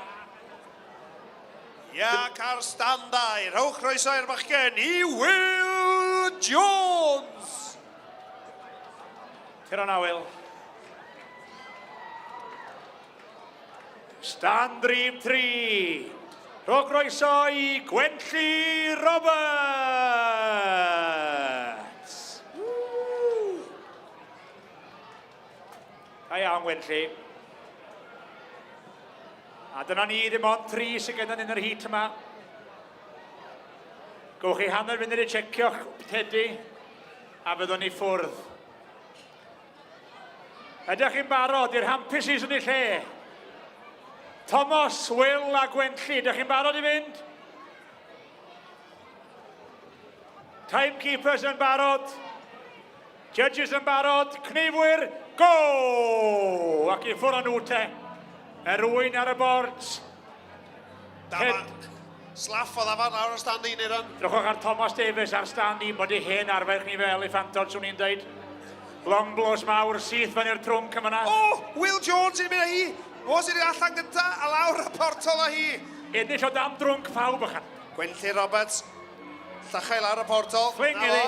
Iac ar standau. Rowch croeso i'r bachgen i Will Jones. Tyr o'na, Will. Stand rif 3. Rhowch groeso i Gwenlli Roberts. Da iawn, Gwenlli. A dyna ni ddim ond 3 sydd gennym yn yr hit yma. Gwch chi hanner fynd i checio'ch tedi a fyddwn ni ffwrdd. Ydych chi'n barod i'r hampus sy'n ei lle? Thomas, Will a Gwenlli, ydych chi'n barod i fynd? Timekeepers yn barod. Judges yn barod. Cnifwyr, go! Ac i ffwr o nhw te. Erwyn ar y boards. Slaff o ddafod lawr ar stand 1 Aeron. Drwchwch ar Thomas Davies ar stand 1 bod ei hen arfer ni fel eliffantod, swn i'n dweud. Long blows mawr, syth fan i'r trwmc yma. O, Will Jones i'n mynd â hi. O, sydd wedi allan gynta, a lawr y portol â hi. Ennill o dam drwmc pawb ychan. Gwenlli Roberts. Llachau lawr y portol. Swing iddi.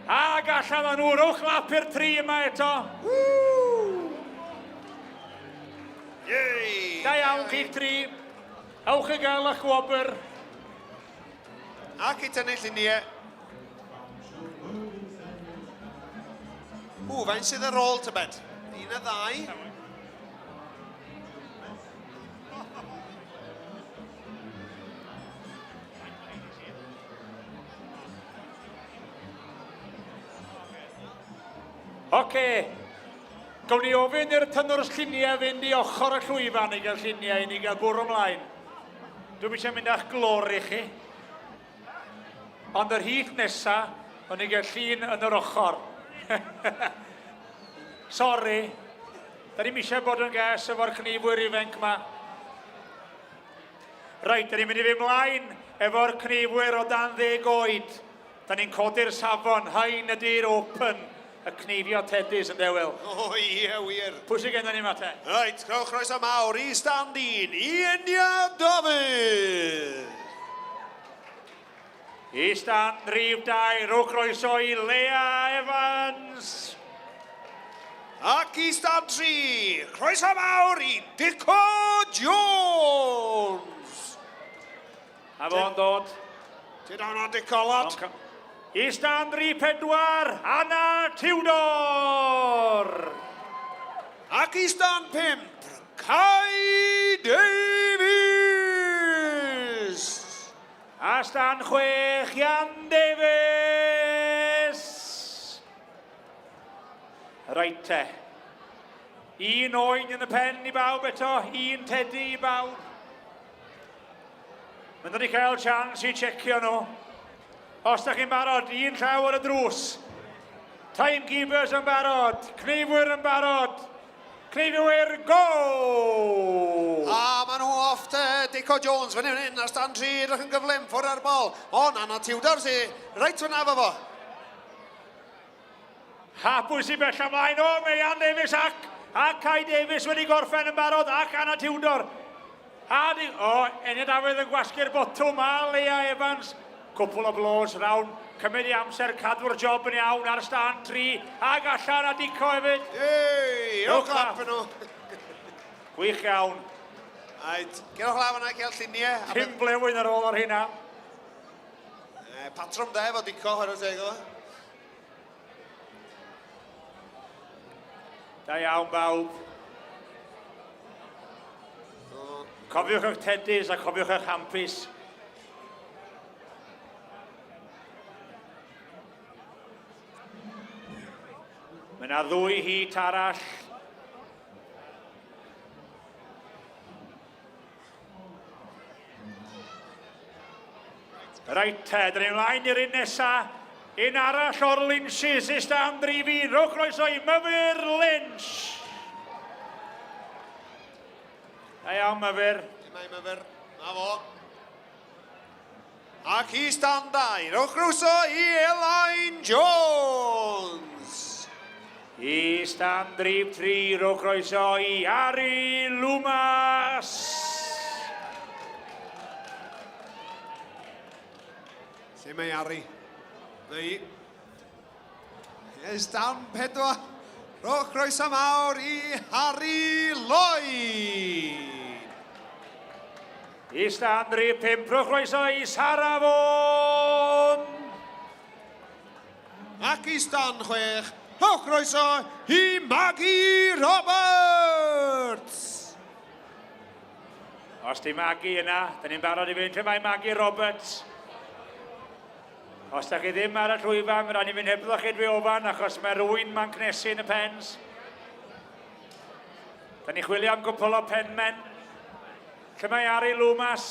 Ag allan o nhw, rwch lap i'r 3 yma eto. Yei! Da iawn chi'ch 3. Awch i gael eich wobr. Ac i tynnu lluniau. Faint sydd ar ôl, tybed? 1 a 2. Oce. Gawn ni ofyn i'r tynnwrs lluniau fynd i ochr y llwyfan i gael lluniau i ni gael bwrw ymlaen. Dwi'n eisiau mynd a'ch glori chi. Ond yr hit nesa, O'n i gael llun yn yr ochr. Sorry. Da ni'n eisiau bod yn ges efo'r cnifwyr ifanc yma. Reit, da ni'n mynd i fi mlaen efo'r cnifwyr o dan 10 oed. Da ni'n codi'r safon, hain ydy'r open. Y cnifio Teddys yn dewel. O ie, wir. Pwy sy'n gen ni ma te? Reit, crowch croeso mawr i stand 1, Ienia Dafydd. I stand rhif 2, rhw croeso i Lea Evans. Ac i stand 3, croeso mawr i Dico Jones. A fo'n dod. Ti dawn o Dico, lad. I stand rhif 4, Anna Tiwdor. Ac i stand 5, Kai Davies. A stand 6, Ian Davies. Reit te. Un oen yn y pen i bawb eto, un Teddy i bawb. Myndwn ni cael chans i checio nhw. Os da chi'n barod, un llaw ar y drws. Timekeepers yn barod, cnifwyr yn barod. Cnifwyr, go! A maen nhw off te Dico Jones fan hyn ar stand 3 edrych yn gyflym ffwrdd ar bol. Ond Anna Tiwdor sy reit fyna efo fo. Hapws i bell ymlaen o, mae Ian Davies ac Kai Davies wedi gorffen yn barod ac Anna Tiwdor. Enid Dafydd yn gwasgu'r botwm a Lea Evans. Cwpl o blos rawn, cymryd i amser cadw'r job yn iawn ar stand 3 ac allan a Dico hefyd. Ei, rhywch clap yn nhw. Gwych iawn. Aid, gewch laf yna gael lluniau. 5 blewyn ar ôl o'r hynna. Patrwm da efo Dico, hwyr o tego. Da iawn bawb. Cofiwch eich Teddys a cofiwch eich hampus. Mae yna 2 hit arall. Reit te, dyn ni'n mlaen i'r un nesa. Un arall o'r Lynch's i stand 3 fi. Rhowch croeso i Myfyr Lynch. Da iawn Myfyr. Mae Myfyr, na fo. Ac i stand 2, rhowch croeso i Elaine Jones. I stand rhif 3, rhowch croeso i Harry Loomas. Lle mae Harry? Neu. I stand 4, rhowch croeso mawr i Harry Lloyd. I stand rhif 5, rhowch croeso i Sara Fôn. Ac i stand 6, rhowch croeso i Maggie Roberts. Os di Maggie yna, da ni'n barod i fynd lle mae Maggie Roberts. Os da chi ddim ar y llwyfan, rhaid ni fynd hebddoch chi ofan, achos mae rwy'n ma'n cnesu yn y pens. Da ni chwilio am gwpl o penmen. Lle mae Harry Loomas.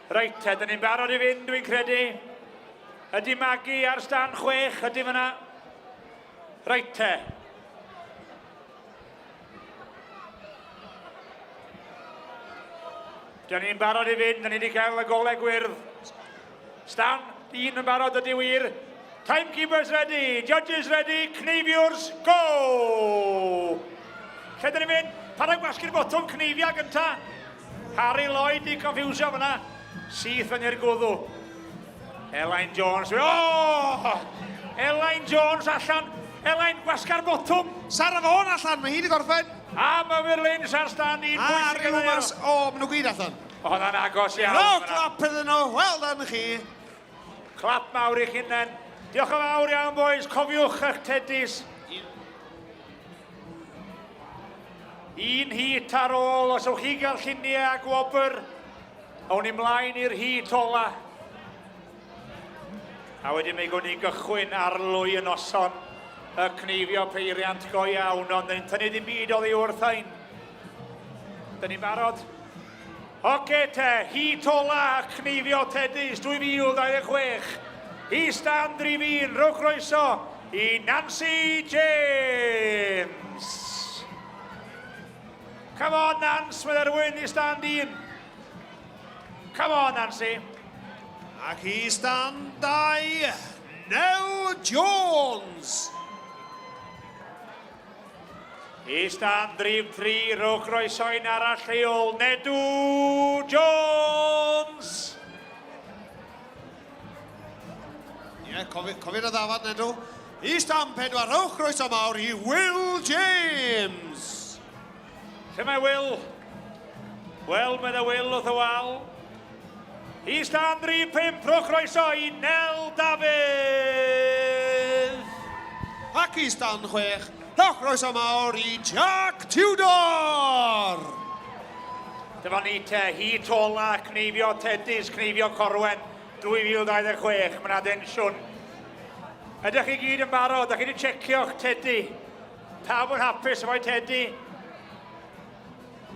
Reit te, da ni'n barod i fynd, dwi'n credu. Ydy Maggie ar stand 6, ydy fyna. Reit te. Da ni'n barod i fynd, da ni wedi cael y golau gwyrdd. Stand 1 yn barod ydy wir. Timekeepers ready, judges ready, cneifiwrs, go! Lle da ni'n mynd? Parag gwasgu'r botwm cneifia gynta. Harry Lloyd i confusio fyna. Syth yn i'r gwddw. Elaine Jones. Elaine Jones allan. Elaine gwasga'r botwm. Sara Fôn allan, mae hi wedi gorffen. A Myfyr Lynch ar stand 1. A Harry Loomas, maen nhw gyd allan. O, hwnna'n agos iawn. No, clap iddyn nhw, wel dan chi. Clap mawr i'ch hunain. Diolch yn fawr iawn, boys. Cofiwch eich Teddys. Un hit ar ôl, os ywch chi gael lluniau a gwobr, awn ni mlaen i'r hit ola. A wedyn mae gwn ni gychwyn arlwy yn oson y cneifio peiriant go iawn, ond yn tynnu dim byd oddi wrth ein. Dyn ni'n barod? Oce te, hit ola, cneifio Teddys 2026. I stand 3 rhowch croeso I Nancy James. Come on, Nance, with her win I stand 1. Come on, Nancy. Ac I stand 2, Nell Jones. I stand 3 rhowch croeso i'n arall lleol, Nedw Jones. Ie, cofid y ddafad, Nedw. I stand 4, rhowch croeso mawr I Will James. Lle mae Will? Wel, mae Will wrth y wal. I stand 3-5 rhowch croeso I Nel Dafydd. Ac I stand 6, rhowch croeso mawr I Jack Tudor. Dyma ni te, hi tola, cnifio Teddys, cnifio Corwen, 2026, mae'n adensiwn. Ydych chi gyd yn barod, ydych chi wedi checio'ch Teddy. Pawb yn hapus efo'i Teddy.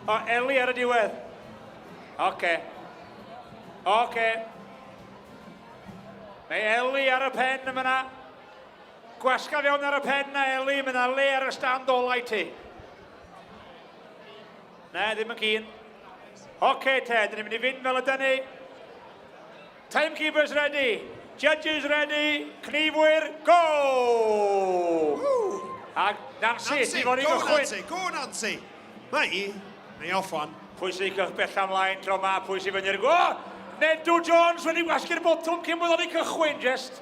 O, Eli ar y diwedd. Oce. Mae Eli ar y pen yma na. Gwasga fewn ar y pen na Eli, mae yna le ar y stand olau I ti. Ne, ddim yn cyn. Oce, Ted, ni'n mynd I fynd fel ydyn ni. Timekeepers ready. Judges ready. Cnifwyr, go! A Nancy, ti fod I gychwyn. Go, Nancy. Mae off one. Pwy sy'n eich bell amlaen tro ma, pwy sy'n fyny'r go? Nedw Jones wedi gwasgu'r botwm cyn bod wedi cychwyn, just.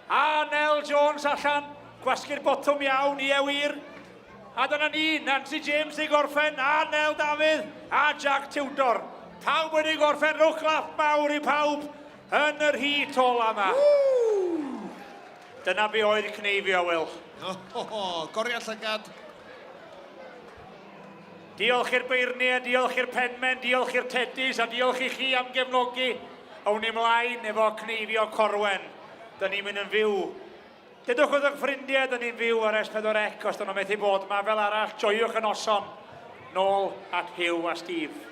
A Nell Jones allan, gwasgu'r botwm iawn, I wir. A dyna ni, Nancy James di gorffen, a Nel Dafydd, a Jack Tudor. Pawb wedi gorffen, rwch laff mawr I pawb yn yr hyd ola yma. Dyna be oedd cneifio, Will. Goriau llygad. Diolch i'r beirniau, diolch i'r penmen, diolch i'r teddys, a diolch I chi am gefnogi. Awn ni mlaen efo cneifio Corwen. Dyna ni'n mynd yn fyw. Dedwch oedd eich ffrindiau, dyna ni'n fyw ar S4C, os dyna methu bod yma fel arall. Joiwch y noson. Nôl at Pughe a Steve.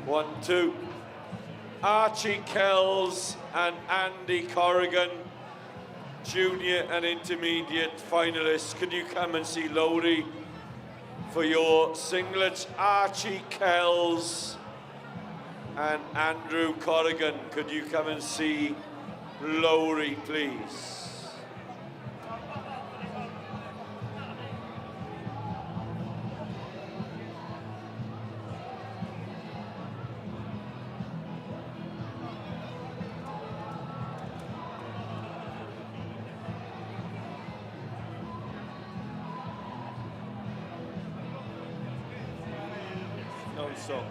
1, 2. Archie Kells and Andy Corrigan, junior and intermediate finalists. Could you come and see Lowry for your singlets? Archie Kells and Andrew Corrigan, could you come and see Lowry, please? No song.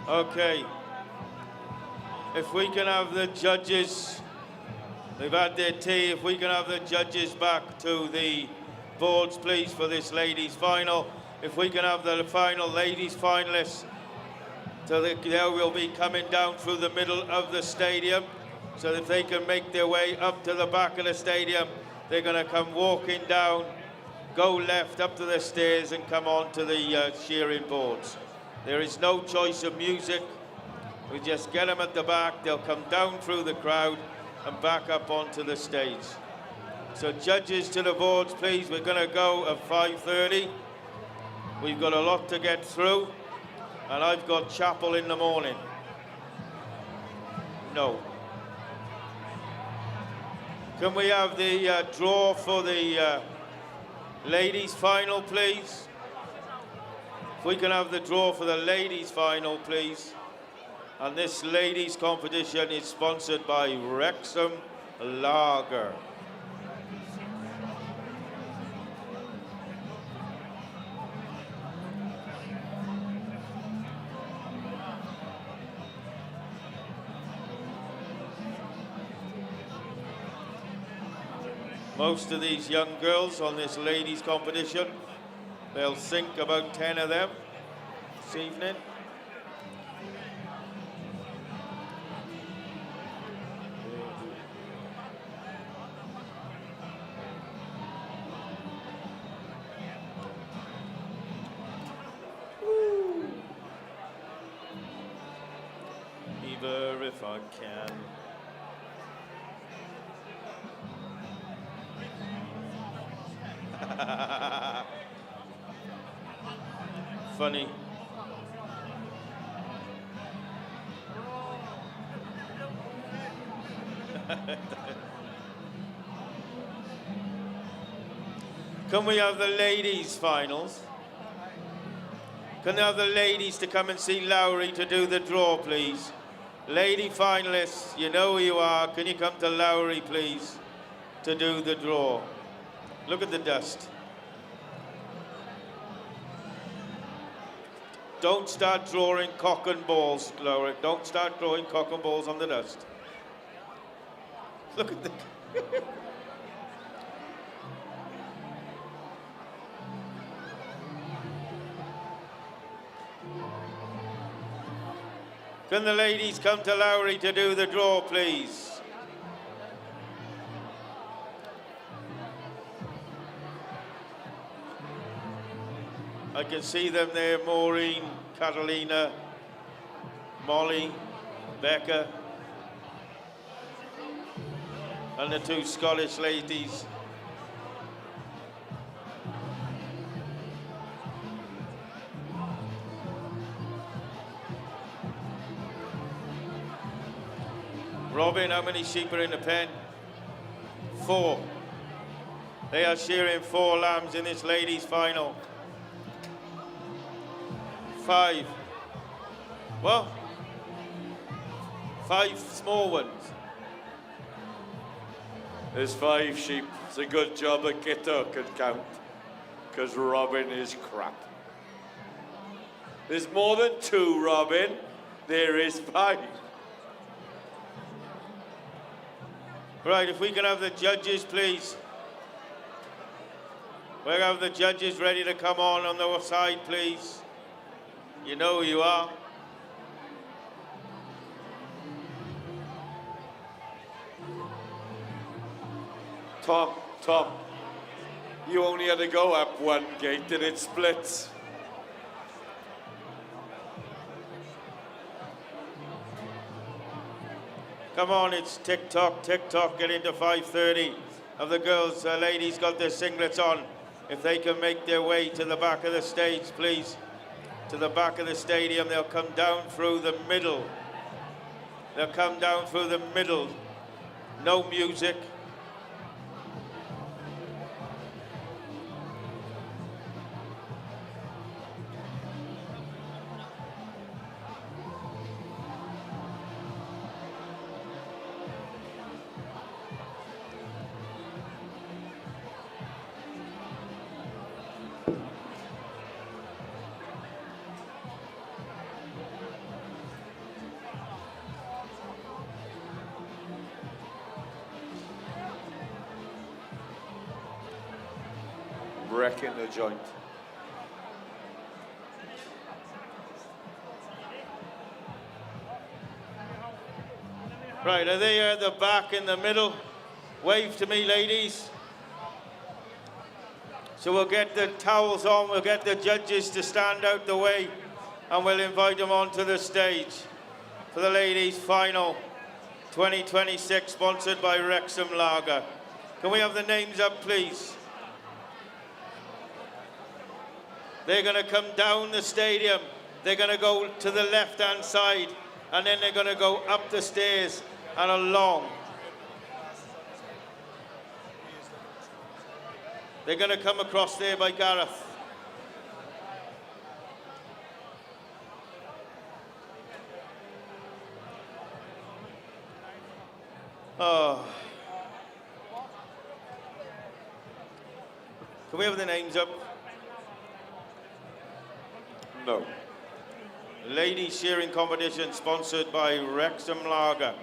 Okay. If we can have the judges, they've had their tea, if we can have the judges back to the boards, please, for this ladies' final. If we can have the final ladies' finalists, so they will be coming down through the middle of the stadium. So if they can make their way up to the back of the stadium, they're going to come walking down, go left up to the stairs and come on to the shearing boards. There is no choice of music. We just get them at the back. They'll come down through the crowd and back up onto the stage. So judges to the boards, please. We're going to go at 5:30. We've got a lot to get through. And I've got chapel in the morning. No. Can we have the draw for the ladies' final, please? If we can have the draw for the ladies' final, please. And this ladies' competition is sponsored by Wrexham Lager. Most of these young girls on this ladies' competition, they'll sink about 10 of them this evening. Either if I can. Funny. Can we have the ladies' finals? Can we have the ladies to come and see Lowry to do the draw, please? Lady finalists, you know who you are. Can you come to Lowry, please, to do the draw? Look at the dust. Don't start drawing cock and balls, Lowry. Don't start drawing cock and balls on the dust. Look at the... Can the ladies come to Lowry to do the draw, please? I can see them there, Maureen, Catalina, Molly, Becca, and the two Scottish ladies. Robin, how many sheep are in the pen? 4. They are shearing 4 lambs in this ladies' final. 5. Well, 5 small ones. There's 5 sheep. It's a good job a Kitto can count, because Robin is crap. There's more than 2, Robin. There is 5. Right, if we can have the judges, please. We'll have the judges ready to come on the side, please. You know who you are. Tom, you only had to go up one gate and it splits. Come on, it's tick-tock, get into 5:30. Have the girls, ladies got their singlets on. If they can make their way to the back of the stage, please. To the back of the stadium, they'll come down through the middle. They'll come down through the middle. No music. Wrecking the joint. Right, are they at the back in the middle? Wave to me, ladies. So we'll get the towels on, we'll get the judges to stand out the way, and we'll invite them onto the stage for the ladies' final 2026, sponsored by Wrexham Lager. Can we have the names up, please? They're going to come down the stadium. They're going to go to the left-hand side, and then they're going to go up the stairs and along. They're going to come across there by Gareth. Oh. Can we have the names up? No. Ladies shearing competition sponsored by Wrexham Lager.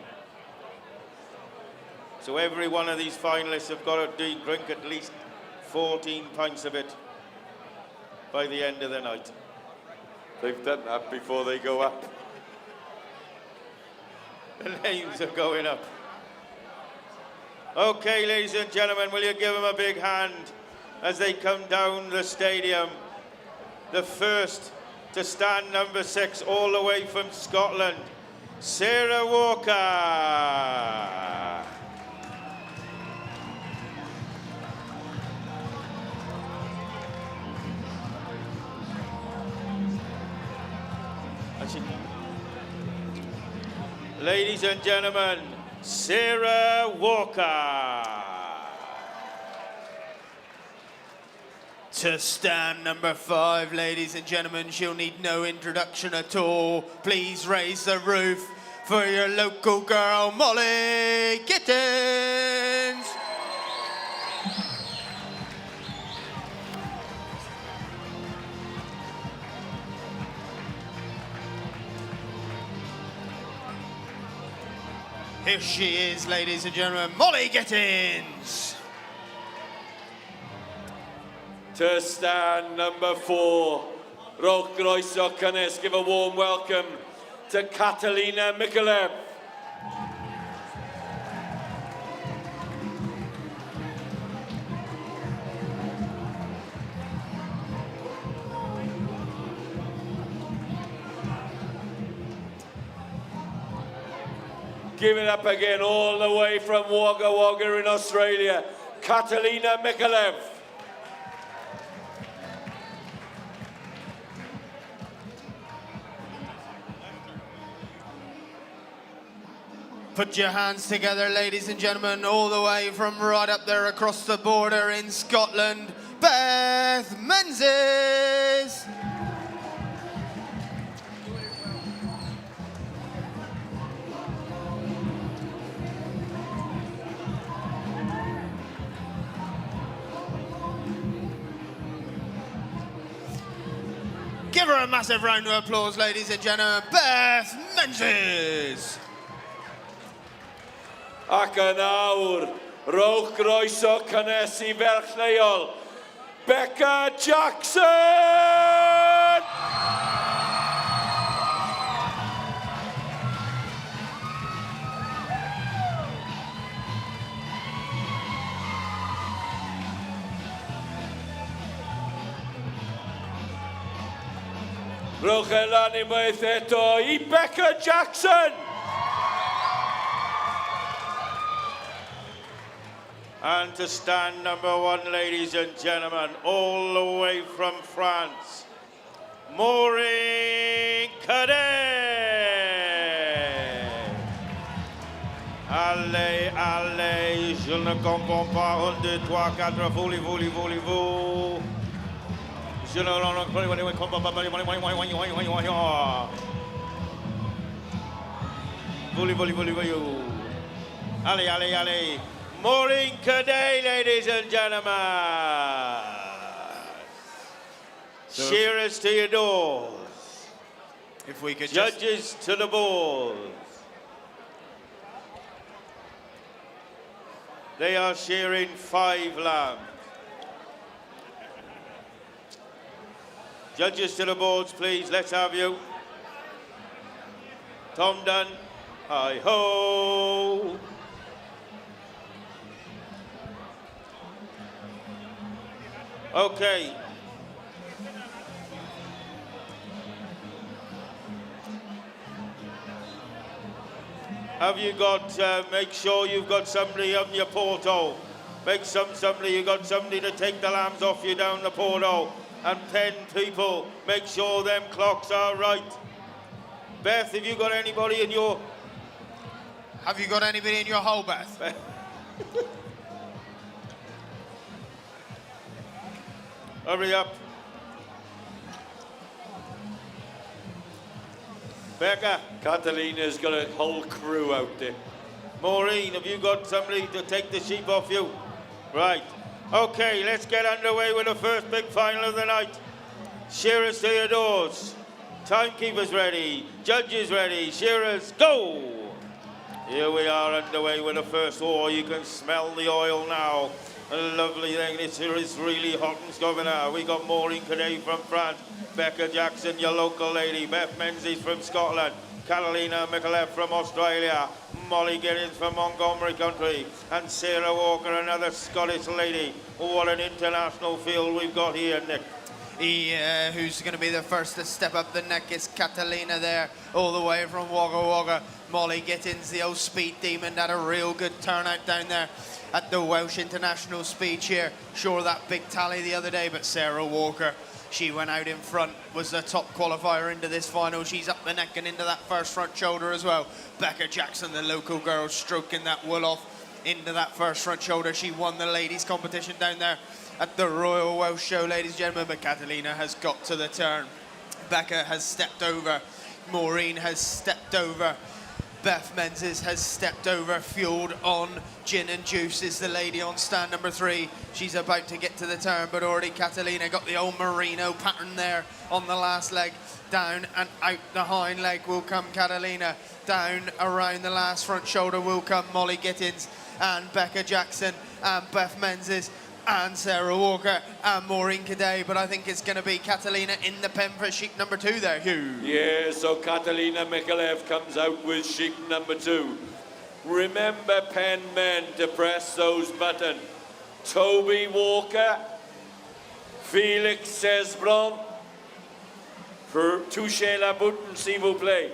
So every one of these finalists have got to drink at least 14 pints of it by the end of the night. They've done that before they go up. The names are going up. Okay, ladies and gentlemen, will you give them a big hand as they come down the stadium? The first to stand, number 6, all the way from Scotland, Sarah Walker. Ladies and gentlemen, Sarah Walker. To stand number 5, ladies and gentlemen, she'll need no introduction at all. Please raise the roof for your local girl, Molly Gittins. Here she is, ladies and gentlemen, Molly Gittins. To stand, number 4, Rowch Groeso Cynnes. Give a warm welcome to Catalina Mikulev. Give it up again, all the way from Wagga Wagga in Australia, Catalina Mikulev. Put your hands together, ladies and gentlemen, all the way from right up there across the border in Scotland, Beth Menzies. Give her a massive round of applause, ladies and gentlemen, Beth Menzies. Ac yn awr, Rowch Groeso Cynnes I ferch leol, Becca Jackson! Rhowch e lan unwaith eto I Becca Jackson. And to stand number 1, ladies and gentlemen, all the way from France, Maureen Cadet. Allez, allez, je ne comprends pas. 1, 2, 3, 4, voulez-vous. Je ne comprends pas. Voulez-vous. Allez, allez, allez. Maureen Cadet, ladies and gentlemen. Shearers to your doors. If we could Judges to the boards. They are shearing 5 lambs. Judges to the boards, please. Let's have you. Tom Dunn. Hi-ho. Okay. Have you got, make sure you've got somebody on your portal. You got somebody to take the lambs off you down the portal. And 10 people, make sure them clocks are right. Beth, have you got anybody in your... Have you got anybody in your hole, Beth? Hurry up. Becca. Catalina's got a whole crew out there. Maureen, have you got somebody to take the sheep off you? Right. Okay, let's get underway with the first big final of the night. Shearers to your doors. Timekeepers ready. Judges ready. Shearers, go! Here we are underway with the first war. You can smell the oil now. A lovely thing. It's really hot in Scotland. We got Maureen Cadet from France. Becca Jackson, your local lady. Beth Menzies from Scotland. Catalina Micallef from Australia. Molly Giddens from Montgomery Country. And Sarah Walker, another Scottish lady. What an international field we've got here, Nick. Who's going to be the first to step up the neck is Catalina there, all the way from Wagga Wagga. Molly Gittins, the old speed demon, had a real good turnout down there at the Welsh International Speed Cheer. Sure, that big tally the other day, but Sarah Walker, she went out in front, was the top qualifier into this final. She's up the neck and into that first front shoulder as well. Becca Jackson, the local girl, stroking that wool off into that first front shoulder. She won the ladies competition down there at the Royal Welsh Show, ladies and gentlemen, but Catalina has got to the turn. Becca has stepped over. Maureen has stepped over. Beth Menzies has stepped over. Fueled on gin and juice is the lady on stand number 3. She's about to get to the turn, but already Catalina got the old merino pattern there on the last leg. Down and out the hind leg will come Catalina. Down around the last front shoulder will come Molly Gittins and Becca Jackson and Beth Menzies and Sarah Walker and Maureen Cadet, but I think it's going to be Catalina in the pen for sheep number 2 there, Hugh. Yeah, so Catalina Micallef comes out with sheep number 2. Remember, pen men, to press those buttons. Toby Walker, Felix Cesbron, touchez la bouton, s'il vous plaît.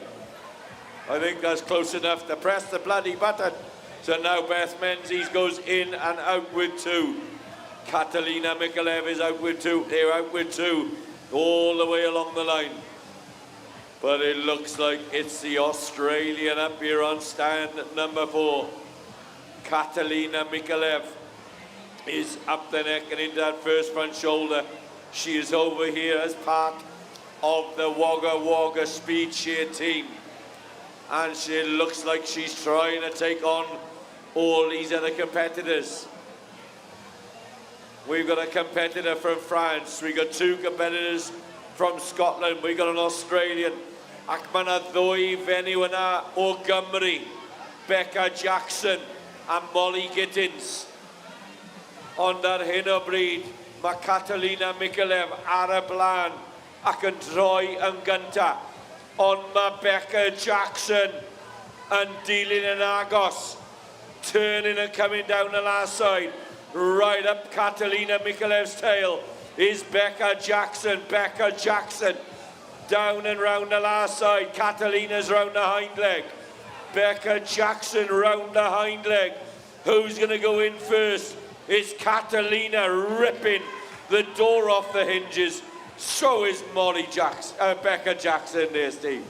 I think that's close enough to press the bloody button. So now Beth Menzies goes in and out with 2. Catalina Micallef is out with 2. They're out with 2 all the way along the line. But it looks like it's the Australian up here on stand number 4. Catalina Micallef is up the neck and into that first front shoulder. She is over here as part of the Wagga Wagga Speed Cheer team. And she looks like she's trying to take on all these other competitors. We've got a competitor from France. We've got 2 competitors from Scotland. We've got an Australian. Ac mae 'na ddwy fenyw yna o Gymru. Becca Jackson and Molly Gittins. Ond ar hyn o bryd, mae Catalina Micallef ar y blaen ac yn droi yn gynta. Ond mae Becca Jackson yn dilyn yn agos. Turning and coming down the last side. Right up Catalina Micallef's tail is Becca Jackson. Becca Jackson Down and round the last side. Catalina's round the hind leg. Becca Jackson round the hind leg. Who's going to go in first? It's Catalina ripping the door off the hinges. So is Becca Jackson there, Steve.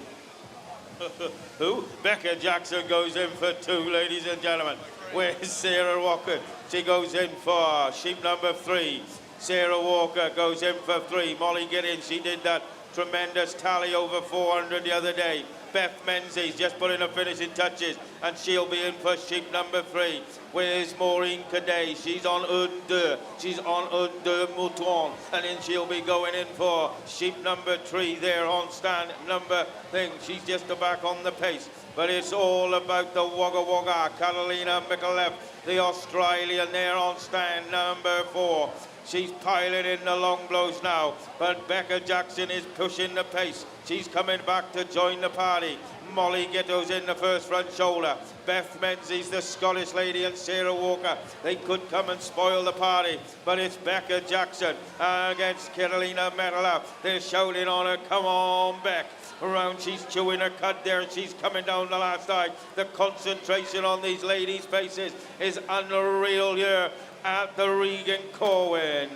Who? Becca Jackson goes in for 2, ladies and gentlemen. Where's Sarah Walker? She goes in for sheep number 3. Sarah Walker goes in for 3. Molly Giddens, she did that tremendous tally over 400 the other day. Beth Menzies just putting the finishing touches, and she'll be in for sheep number 3. Where's Maureen Cadet? She's on deux. She's on deux mouton, and then she'll be going in for sheep number 3 there on stand number thing. She's just back on the pace, but it's all about the Wagga Wagga. Catalina Micallef, the Australian, there on stand number 4. She's piling in the long blows now, but Becca Jackson is pushing the pace. She's coming back to join the party. Molly Ghetto's in the first front shoulder. Beth Menzies, the Scottish lady, and Sarah Walker. They could come and spoil the party, but it's Becca Jackson against Catalina Micallef. They're shouting on her, come on, Beck. Around, she's chewing her cud there, and she's coming down the last side. The concentration on these ladies' faces is unreal here at the Regan Corwen.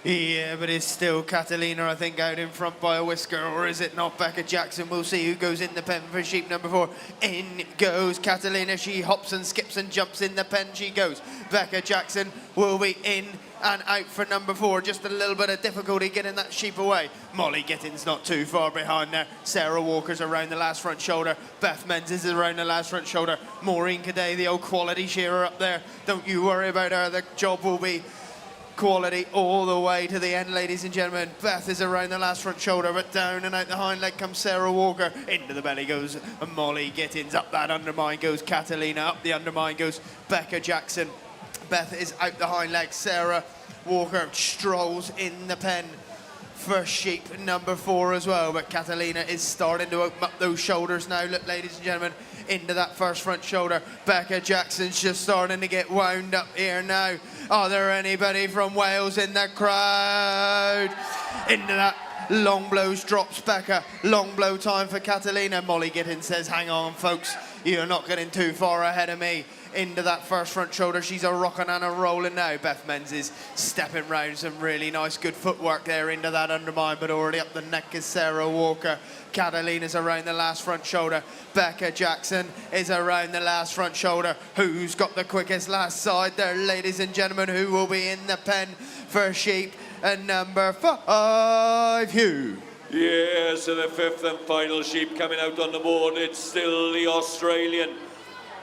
Yeah, but it's still Catalina, I think, out in front by a whisker, or is it not Becca Jackson? We'll see who goes in the pen for sheep number 4. In goes Catalina. She hops and skips and jumps in the pen. She goes. Becca Jackson will be in and out for number 4. Just a little bit of difficulty getting that sheep away. Molly Gittins not too far behind there. Sarah Walker's around the last front shoulder. Beth Menzies is around the last front shoulder. Maureen Cadet, the old quality shearer up there. Don't you worry about her. The job will be quality all the way to the end, ladies and gentlemen. Beth is around the last front shoulder, but down and out the hind leg comes Sarah Walker. Into the belly goes Molly Gittins. Up that undermine goes Catalina. Up the undermine goes Becca Jackson. Beth is out the hind leg. Sarah Walker strolls in the pen for sheep number 4 as well, but Catalina is starting to open up those shoulders now. Look, ladies and gentlemen, into that first front shoulder. Becca Jackson's just starting to get wound up here now. Are there anybody from Wales in the crowd? Into that long blows drops Becca. Long blow time for Catalina. Molly Gittins says, hang on, folks. You're not getting too far ahead of me. Into that first front shoulder. She's a rocking and a rolling now. Beth Menzies stepping round. Some really nice, good footwork there into that undermine, but already up the neck is Sarah Walker. Catalina's around the last front shoulder. Becca Jackson is around the last front shoulder. Who's got the quickest last side there, ladies and gentlemen? Who will be in the pen for sheep and number 5, Hugh? Yeah, so the 5th and final sheep coming out on the board. It's still the Australian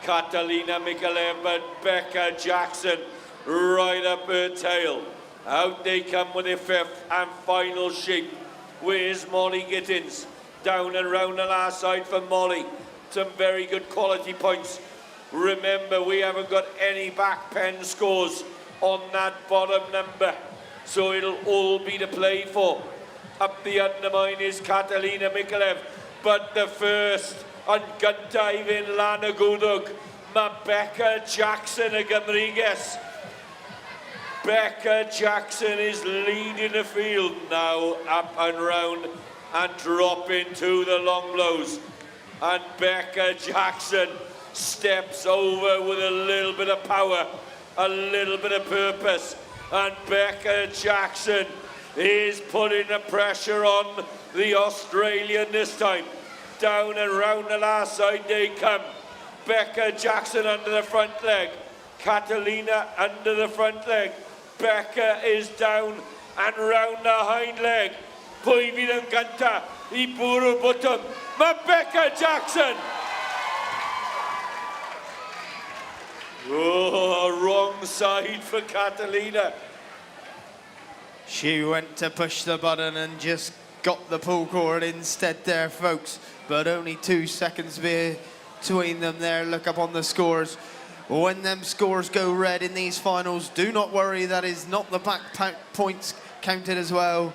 Catalina Micallef, but Becca Jackson right up her tail. Out they come with the 5th and final sheep. Where's Molly Gittins? Down and round the last side for Molly. Some very good quality points. Remember, we haven't got any back pen scores on that bottom number, so it'll all be to play for. Up the undermine is Catalina Micallef, but the first on gyntaf in Lanagudog, ma Becca Jackson y Gymriges. Becca Jackson is leading the field now, up and round and dropping to the long blows. And Becca Jackson steps over with a little bit of power, a little bit of purpose. And Becca Jackson is putting the pressure on the Australian this time. Down and round the last side they come. Becca Jackson under the front leg. Catalina under the front leg. Becca is down and round the hind leg. Pwy fydd yn gynta I bwrw bottom. Ma Becca Jackson. Oh, wrong side for Catalina. She went to push the button and just got the pull cord instead there, folks. But only 2 seconds between them there. Look up on the scores. When them scores go red in these finals, do not worry, that is not the back points counted as well.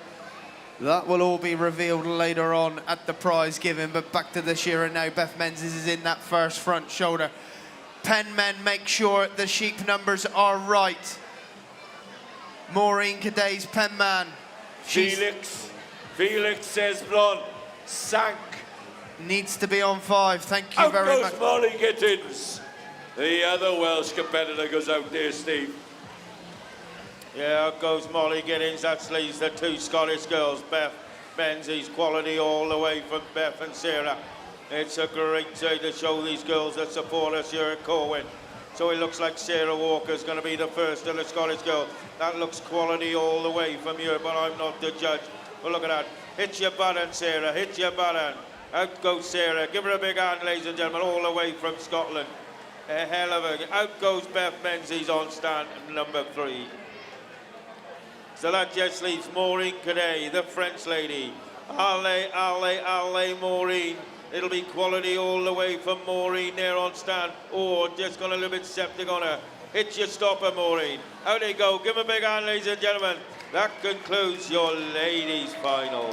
That will all be revealed later on at the prize giving. But back to the shearer now. Beth Menzies is in that first front shoulder. Pen men, make sure the sheep numbers are right. Maureen Cadet's pen man. Felix Felix Cesbron sank. Needs to be on 5. Thank you Out very goes much. Molly Gittins. The other Welsh competitor goes out there, Steve. Yeah, out goes Molly Giddings. That leaves the 2 Scottish girls. Beth Menzies, quality all the way from Beth and Sarah. It's a great day to show these girls that support us here at Corwen. So it looks like Sarah Walker's going to be the first of the Scottish girls. That looks quality all the way from here, but I'm not the judge. But look at that. Hit your button, Sarah. Hit your button. Out goes Sarah. Give her a big hand, ladies and gentlemen, all the way from Scotland. A hell of a... Out goes Beth Menzies on stand number 3. So that just leaves Maureen Cadet, the French lady. Allez, Maureen. It'll be quality all the way from Maureen there on stand. Oh, just got a little bit septic on her. Hit your stopper, Maureen. Out they go. Give them a big hand, ladies and gentlemen. That concludes your ladies' final.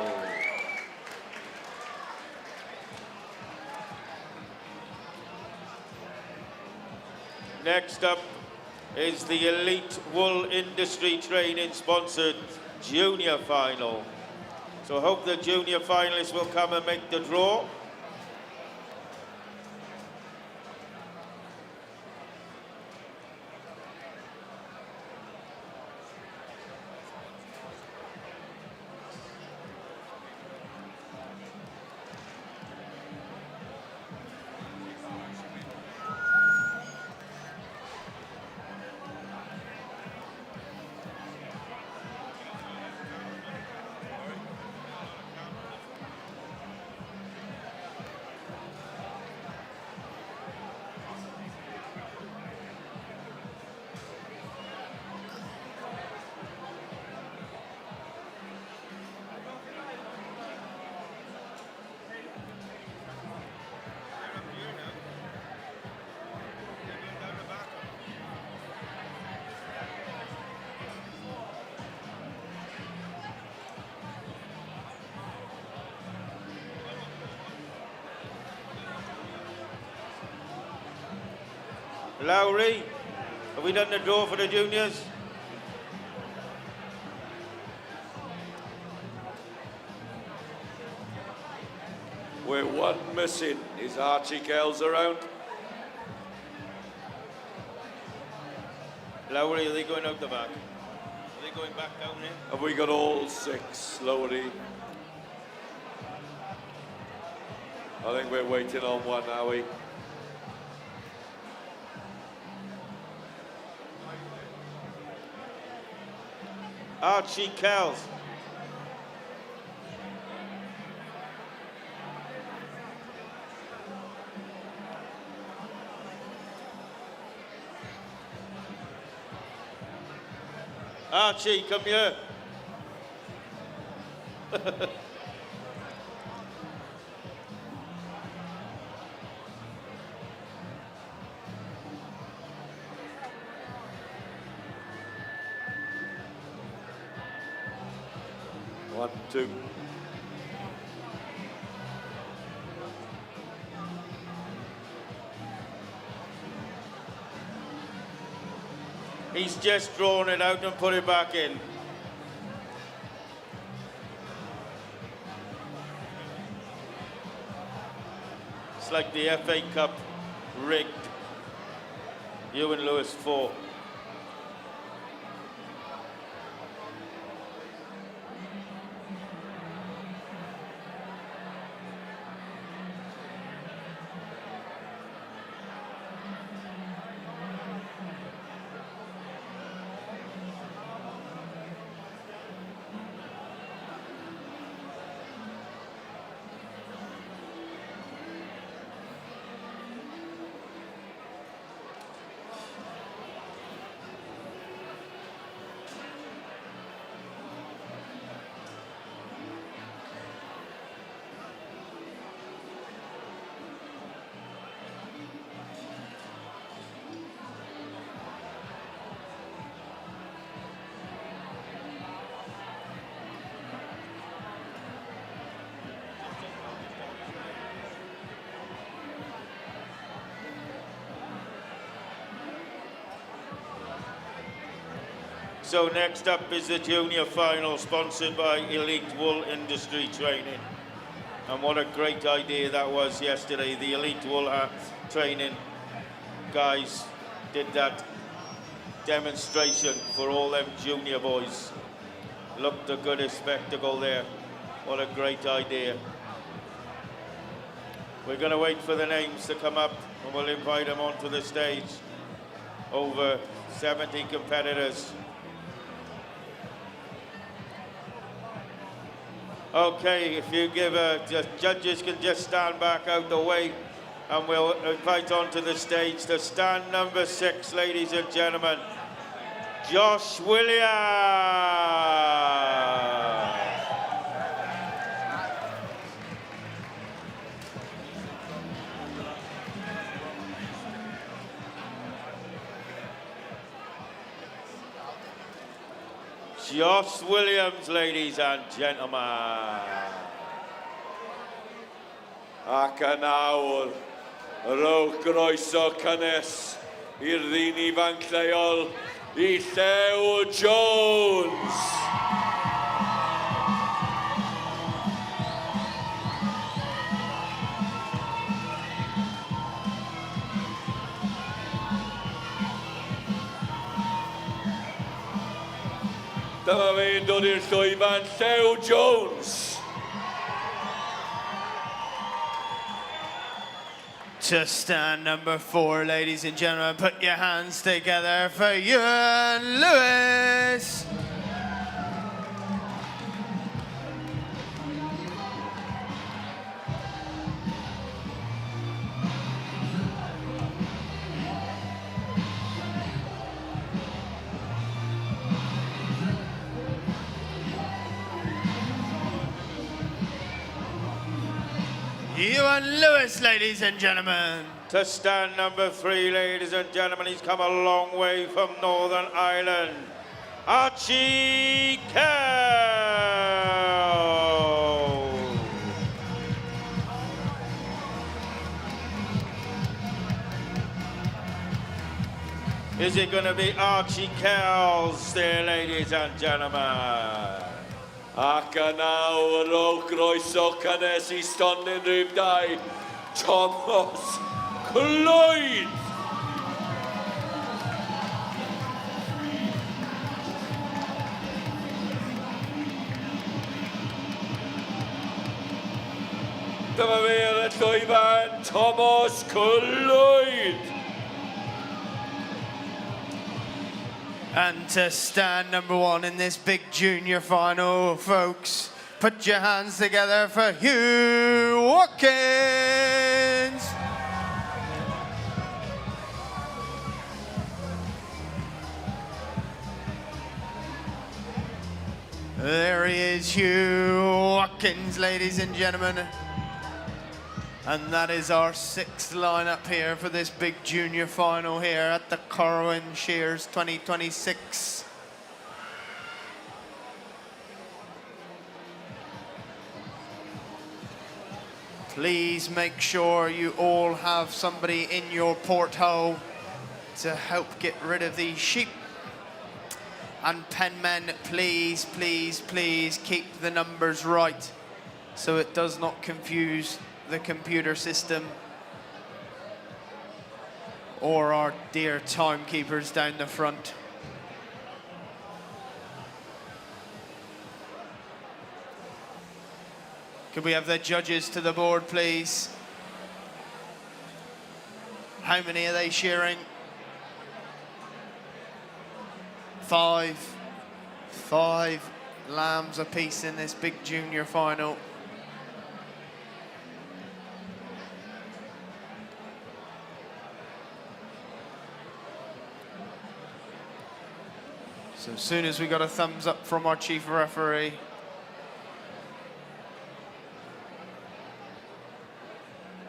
Next up is the Elite Wool Industry Training sponsored junior final. So I hope the junior finalists will come and make the draw. Lowry, have we done the draw for the juniors? We're one missing. Is Archie Kells around? Lowry, are they going out the back? Are they going back down there? Have we got all 6, Lowry? I think we're waiting on one, are we? Archie Kells. Archie, come here. One, two. He's just drawn it out and put it back in. It's like the FA Cup rigged. Ewan Lewis 4. So next up is the junior final, sponsored by Elite Wool Industry Training. And what a great idea that was yesterday. The Elite Wool Training guys did that demonstration for all them junior boys. Looked the goodest spectacle there. What a great idea. We're going to wait for the names to come up and we'll invite them onto the stage. Over 70 competitors. Okay, if you give just judges can just stand back out the way and we'll invite onto the stage to stand number 6, ladies and gentlemen, Josh Williams. Josh Williams, ladies and gentlemen. Ac yn awr, rowch groeso cynnes i'r ddyn ifanc lleol, i Llew Jones. Dyma fe'n dod i'r llwyfan, Llew Jones. To stand number 4, ladies and gentlemen, put your hands together for Ewan Lewis. Ewan Lewis, ladies and gentlemen. To stand number 3, ladies and gentlemen, he's come a long way from Northern Ireland, Archie Kell. Is it going to be Archie Kells there, ladies and gentlemen? Ac yn awr, rowch groeso cynnes i stondin rhif 2, Thomas Clwyd. Dyma fe ar y llwyfan, Thomas Clwyd. And to stand number 1 in this big junior final, folks, put your hands together for Hugh Watkins. There he is, Hugh Watkins, ladies and gentlemen. And that is our 6th lineup here for this big junior final here at the Corwen Shears 2026. Please make sure you all have somebody in your porthole to help get rid of these sheep. And penmen, please, please, please keep the numbers right so it does not confuse the computer system or our dear timekeepers down the front. Could we have the judges to the board, please? How many are they shearing? 5. 5 lambs apiece in this big junior final. So as soon as we got a thumbs up from our chief referee,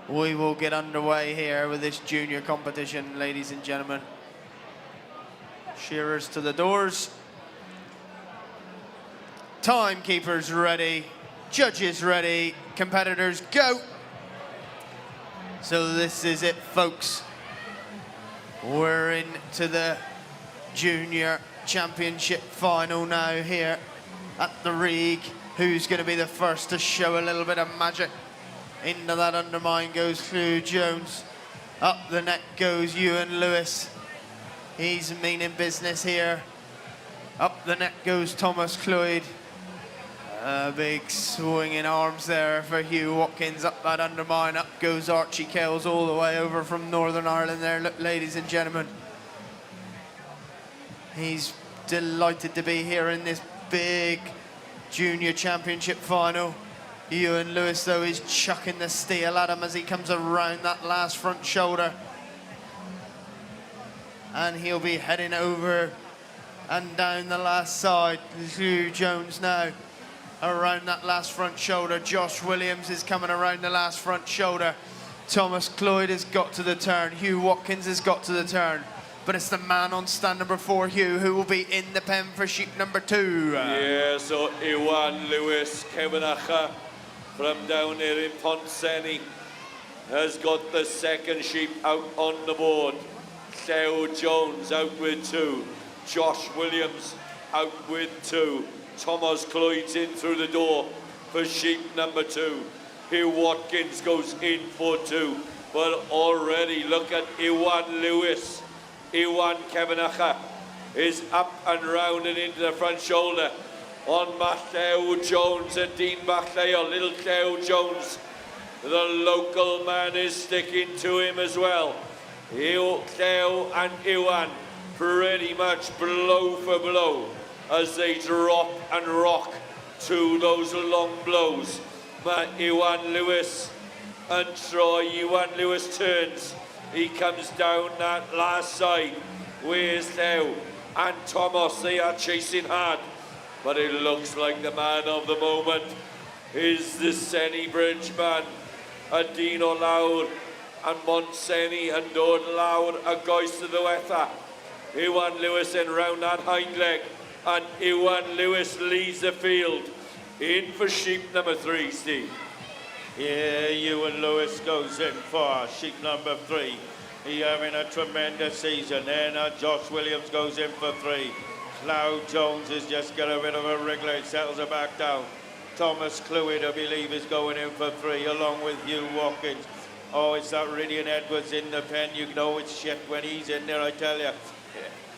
we will get underway here with this junior competition, ladies and gentlemen. Shearers to the doors. Timekeepers ready. Judges ready. Competitors go. So this is it, folks. We're into the junior championship final now here at the Rig. Who's going to be the first to show a little bit of magic? Into that undermine goes Pughe Jones. Up the neck goes Ewan Lewis. He's meaning business here. Up the neck goes Thomas Cloyd. A big swing in arms there for Hugh Watkins. Up that undermine, up goes Archie Kells all the way over from Northern Ireland there, look, ladies and gentlemen. He's delighted to be here in this big junior championship final. Ewan Lewis, though, is chucking the steel at him as he comes around that last front shoulder. And he'll be heading over and down the last side. Pughe Jones now around that last front shoulder. Josh Williams is coming around the last front shoulder. Thomas Cloyd has got to the turn. Hugh Watkins has got to the turn. But it's the man on stand number 4, Hugh, who will be in the pen for sheep number 2. Yeah, so Ewan Lewis, Kevin Acha from down there in Pontseni has got the second sheep out on the board. Theo Jones out with 2. Josh Williams out with 2. Thomas Cloyd's in through the door for sheep number 2. Hugh Watkins goes in for 2. But already look at Ewan Lewis. Ewan Kevenacha is up and round and into the front shoulder on Matthew Jones and Dean Matthew. Little Theo Jones, the local man, is sticking to him as well. Theo and Ewan pretty much blow for blow as they drop and rock to those long blows. But Ewan Lewis and Troy, Ewan Lewis turns. He comes down that last side. Where's Theo and Thomas? They are chasing hard. But it looks like the man of the moment is the Senny Bridge man. Adino Lawr and Montseny and Dod Lawr a goes to the wetha. Ewan Lewis in round that hind leg. And Ewan Lewis leads the field. In for sheep number 3, Steve. Yeah, Ewan Lewis goes in for sheep number 3. He having a tremendous season. Then Josh Williams goes in for 3. Cloud Jones has just got a bit of a wriggler. He settles her back down. Thomas Cloyd, I believe, is going in for 3, along with Hugh Watkins. Oh, it's that Ridian Edwards in the pen. You know it's shit when he's in there, I tell you.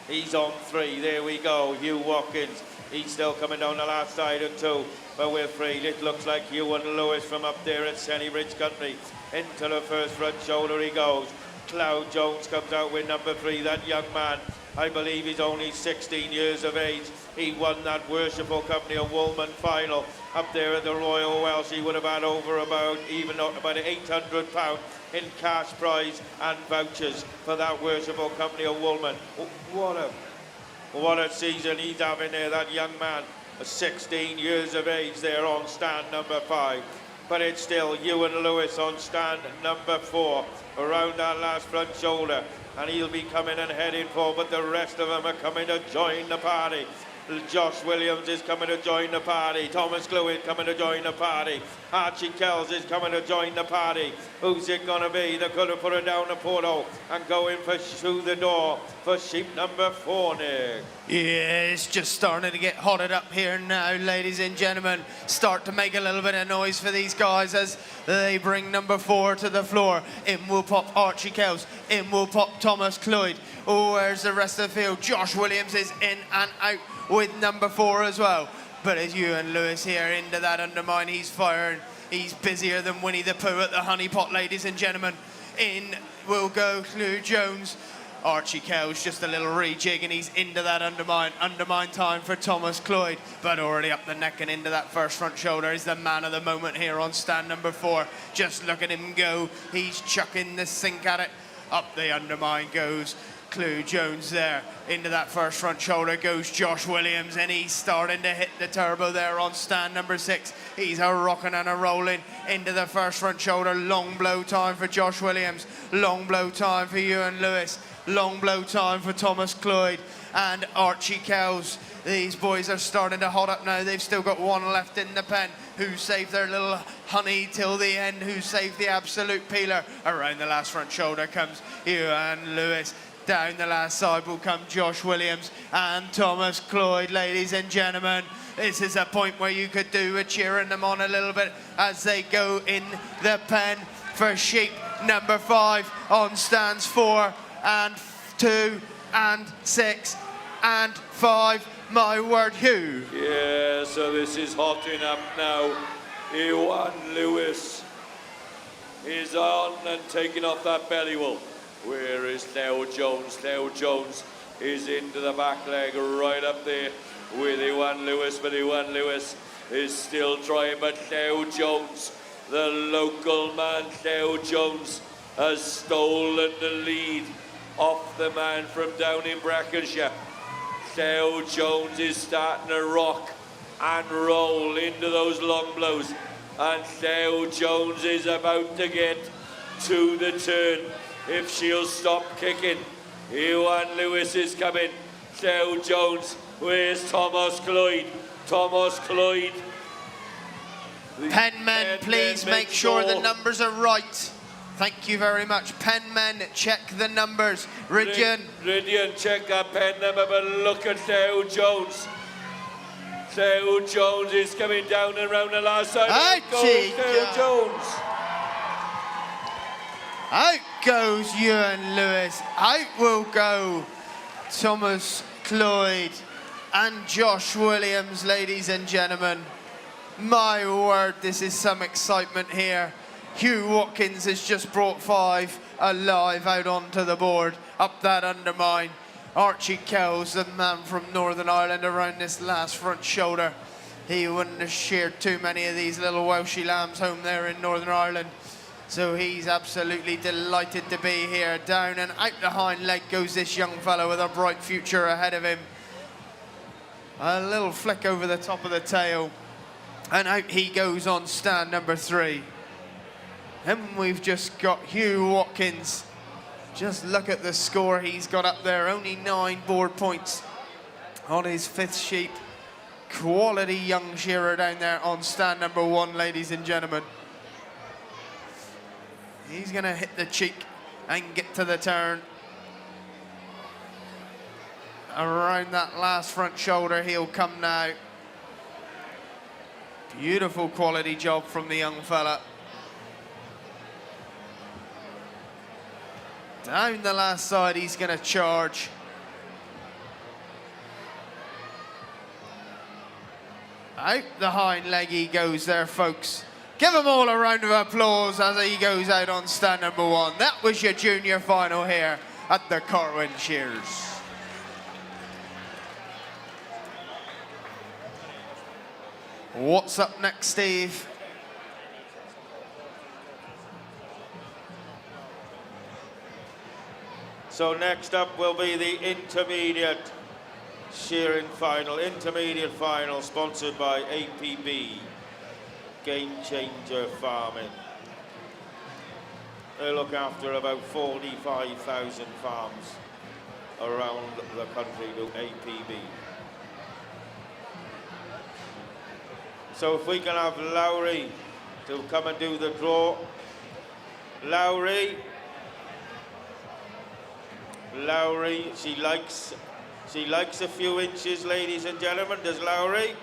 He's on 3. There we go. Hugh Watkins. He's still coming down the last side of 2. But we're 3. It looks like Ewan Lewis from up there at Senny Bridge Country. Into the first front shoulder he goes. Cloud Jones comes out with number 3. That young man, I believe he's only 16 years of age. He won that Worshipful Company of Woolman final up there at the Royal Welsh. He would have had over about £800 in cash prize and vouchers for that Worshipful Company of Woolman. What a season he's having there, that young man. 16 years of age there on stand number 5. But it's still Ewan Lewis on stand number 4, around that last front shoulder. And he'll be coming and heading for, but the rest of them are coming to join the party. Josh Williams is coming to join the party. Thomas Cloyd coming to join the party. Archie Kells is coming to join the party. Who's it going to be? They're going to put her down the portal and go in for through the door for sheep number 4, Nick. Yeah, it's just starting to get hotted up here now, ladies and gentlemen. Start to make a little bit of noise for these guys as they bring number 4 to the floor. In will pop Archie Kells. In will pop Thomas Cloyd. Oh, where's the rest of the field? Josh Williams is in and out with number 4 as well. But as Ewan Lewis here into that undermine, he's firing. He's busier than Winnie the Pooh at the honey pot, ladies and gentlemen. In will go Pughe Jones. Archie Kells just a little rejig and he's into that undermine. Undermine time for Thomas Cloyd, but already up the neck and into that first front shoulder is the man of the moment here on stand number 4. Just look at him go. He's chucking the sink at it. Up the undermine goes Pughe Jones there. Into that first front shoulder goes Josh Williams and he's starting to hit the turbo there on stand number 6. He's a rocking and a rolling into the first front shoulder. Long blow time for Josh Williams. Long blow time for Ewan Lewis. Long blow time for Thomas Cloyd and Archie Kells. These boys are starting to hot up now. They've still got 1 left in the pen. Who saved their little honey till the end? Who saved the absolute peeler? Around the last front shoulder comes Ewan Lewis. Down the last side will come Josh Williams and Thomas Cloyd, ladies and gentlemen. This is a point where you could do with cheering them on a little bit as they go in the pen for sheep number 5 on stands 4 and 2 and 6 and 5. My word, Hugh. Yeah, so this is hotting up now. Ewan Lewis is on and taking off that belly wool. Where is Theo Jones? Theo Jones is into the back leg right up there with Ewan Lewis, but Ewan Lewis is still trying, but Theo Jones, the local man, Theo Jones, has stolen the lead off the man from down in Brackenshire. Theo Jones is starting to rock and roll into those long blows, and Theo Jones is about to get to the turn. If she'll stop kicking, Ewan Lewis is coming. Theo Jones, where's Thomas Cloyd? Thomas Cloyd. Penmen, please make sure the numbers are right. Thank you very much. Penmen, check the numbers. Ridian. Ridian, check that pen number, but look at Theo Jones. Theo Jones is coming down and round the last side. Out goes Theo Jones. Out goes Ewan Lewis. Out will go Thomas Cloyd and Josh Williams, ladies and gentlemen. My word, this is some excitement here. Hugh Watkins has just brought 5 alive out onto the board, up that undermine. Archie Kells, the man from Northern Ireland, around this last front shoulder. He wouldn't have sheared too many of these little Welshie lambs home there in Northern Ireland. So he's absolutely delighted to be here. Down and out the hind leg goes this young fellow with a bright future ahead of him. A little flick over the top of the tail. And out he goes on stand number 3. And we've just got Hugh Watkins. Just look at the score he's got up there. Only 9 board points on his 5th sheep. Quality young shearer down there on stand number 1, ladies and gentlemen. He's going to hit the cheek and get to the turn. Around that last front shoulder, he'll come now. Beautiful quality job from the young fella. Down the last side, he's going to charge. Out the hind leg he goes there, folks. Give them all a round of applause as he goes out on stand number 1. That was your junior final here at the Corwen Shears. What's up next, Steve? So next up will be the intermediate shearing final. Intermediate final sponsored by APB, Game Changer Farming. They look after about 45,000 farms around the country to APB. So if we can have Lowry to come and do the draw. Lowry, she likes a few inches, ladies and gentlemen. Does Lowry?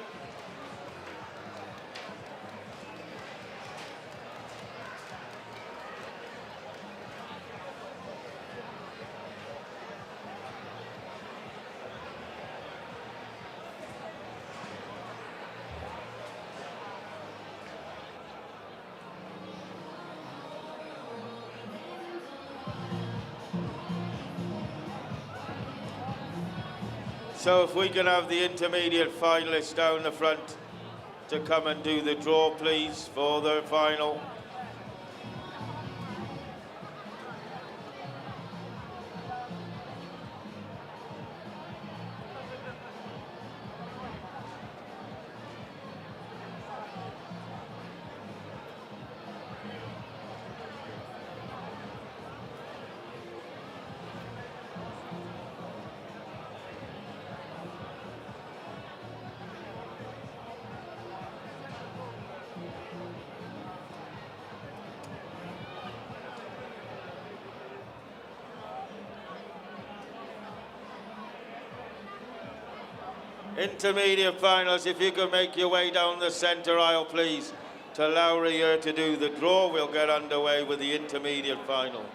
So if we can have the intermediate finalists down the front to come and do the draw, please, for the final. Intermediate finals, if you could make your way down the centre aisle, please, to Lowry here to do the draw. We'll get underway with the intermediate final.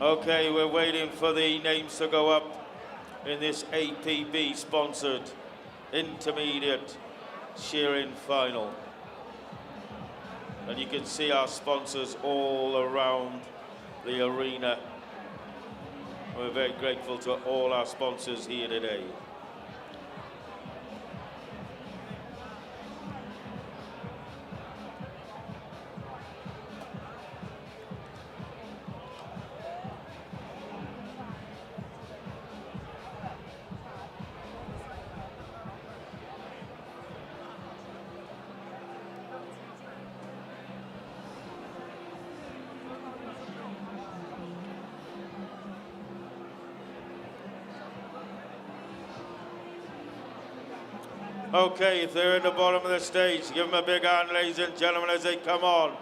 Okay, we're waiting for the names to go up in this APB sponsored intermediate shearing final. And you can see our sponsors all around the arena. We're very grateful to all our sponsors here today. Okay, if they're at the bottom of the stage, give them a big hand, ladies and gentlemen, as they come on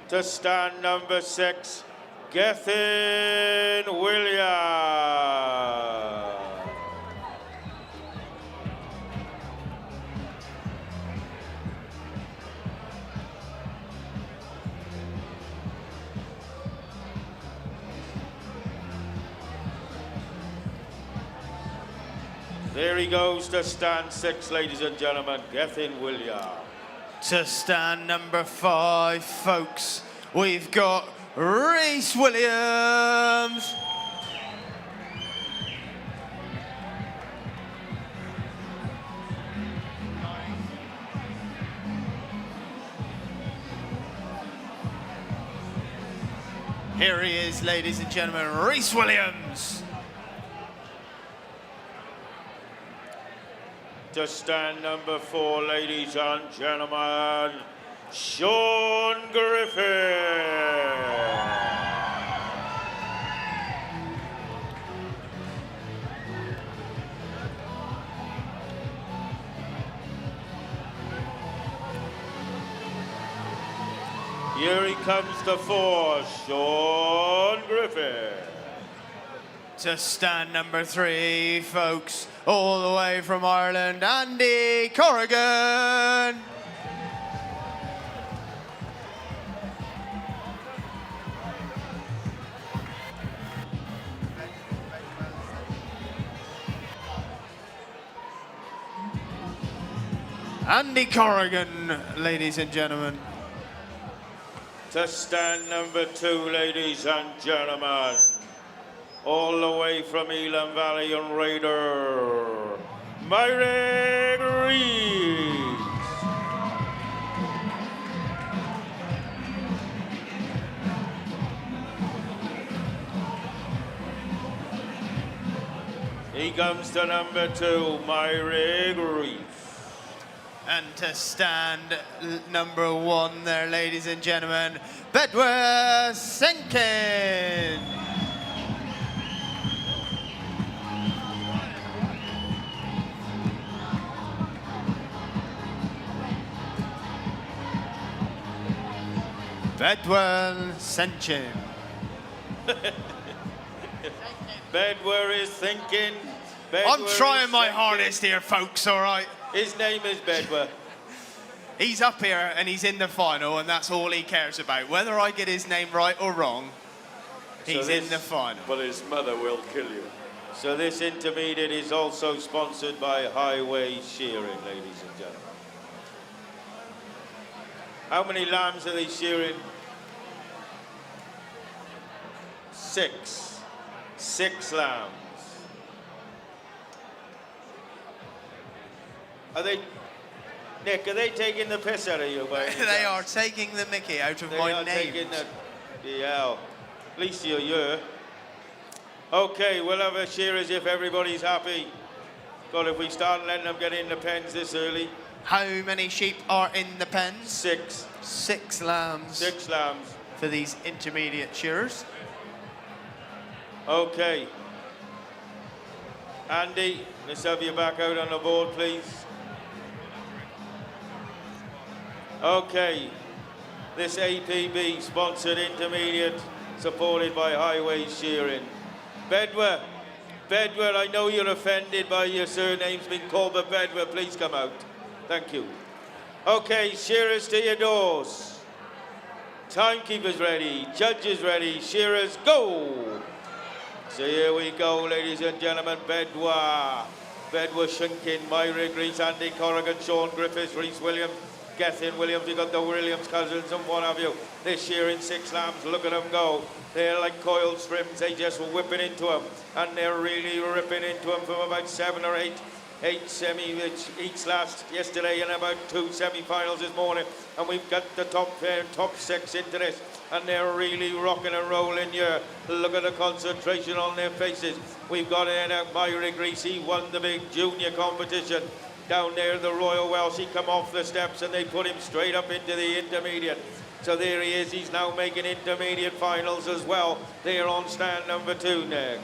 to stand number 6, Gethin Williams. There he goes to stand 6, ladies and gentlemen, Gethin Williams. To stand number 5, folks, we've got Rhys Williams. Here he is, ladies and gentlemen, Rhys Williams. To stand number 4, ladies and gentlemen, Sean Griffin. Here he comes to 4, Sean Griffin. To stand number 3, folks, all the way from Ireland, Andy Corrigan. Andy Corrigan, ladies and gentlemen. To stand number 2, ladies and gentlemen, all the way from Elam Valley and Raider, Myrick Reeves. He comes to number 2, Myrick Reeves. And to stand number 1 there, ladies and gentlemen, Bedwar Senkin. Bedwar Senkin. Bedwar is thinking. I'm Bedwar trying is my thinking. hardest here, folks, all right? His name is Bedwar. He's up here and he's in the final, and that's all he cares about. Whether I get his name right or wrong, he's in the final. But his mother will kill you. So this intermediate is also sponsored by Highway Shearing, ladies and gentlemen. How many lambs are they shearing? 6. 6 lambs. Are they, Nick, are they taking the piss out of you? They are taking the mickey out of my name. Taking the hell. At least you're here. Okay, we'll have a shear as if everybody's happy. God, if we start letting them get in the pens this early. How many sheep are in the pens? 6. 6 lambs. 6 lambs. For these intermediate shearers. Okay. Andy, let's have you back out on the board, please. Okay. This APB sponsored intermediate, supported by Highway Shearing. Bedwar, I know you're offended by your surname's been called, but Bedwar, please come out. Thank you. Okay, shearers to your doors. Timekeepers ready, judges ready, shearers go. So here we go, ladies and gentlemen, Bedwar Shinkin, Myra Grease, Andy Corrigan, Sean Griffiths, Reese Williams, Gethin Williams, you got the Williams cousins and what have you. They're shearing 6 lambs, look at them go. They're like coiled strips, they just whipping into them. And they're really ripping into them from about 7 or 8 semi, which each last yesterday and about 2 semi-finals this morning. And we've got the top 6 into this. And they're really rocking and rolling here. Look at the concentration on their faces. We've got in Myra Grease, he won the big junior competition. Down there, the Royal Welsh, he come off the steps and they put him straight up into the intermediate. So there he is, he's now making intermediate finals as well. They're on stand number 2 now.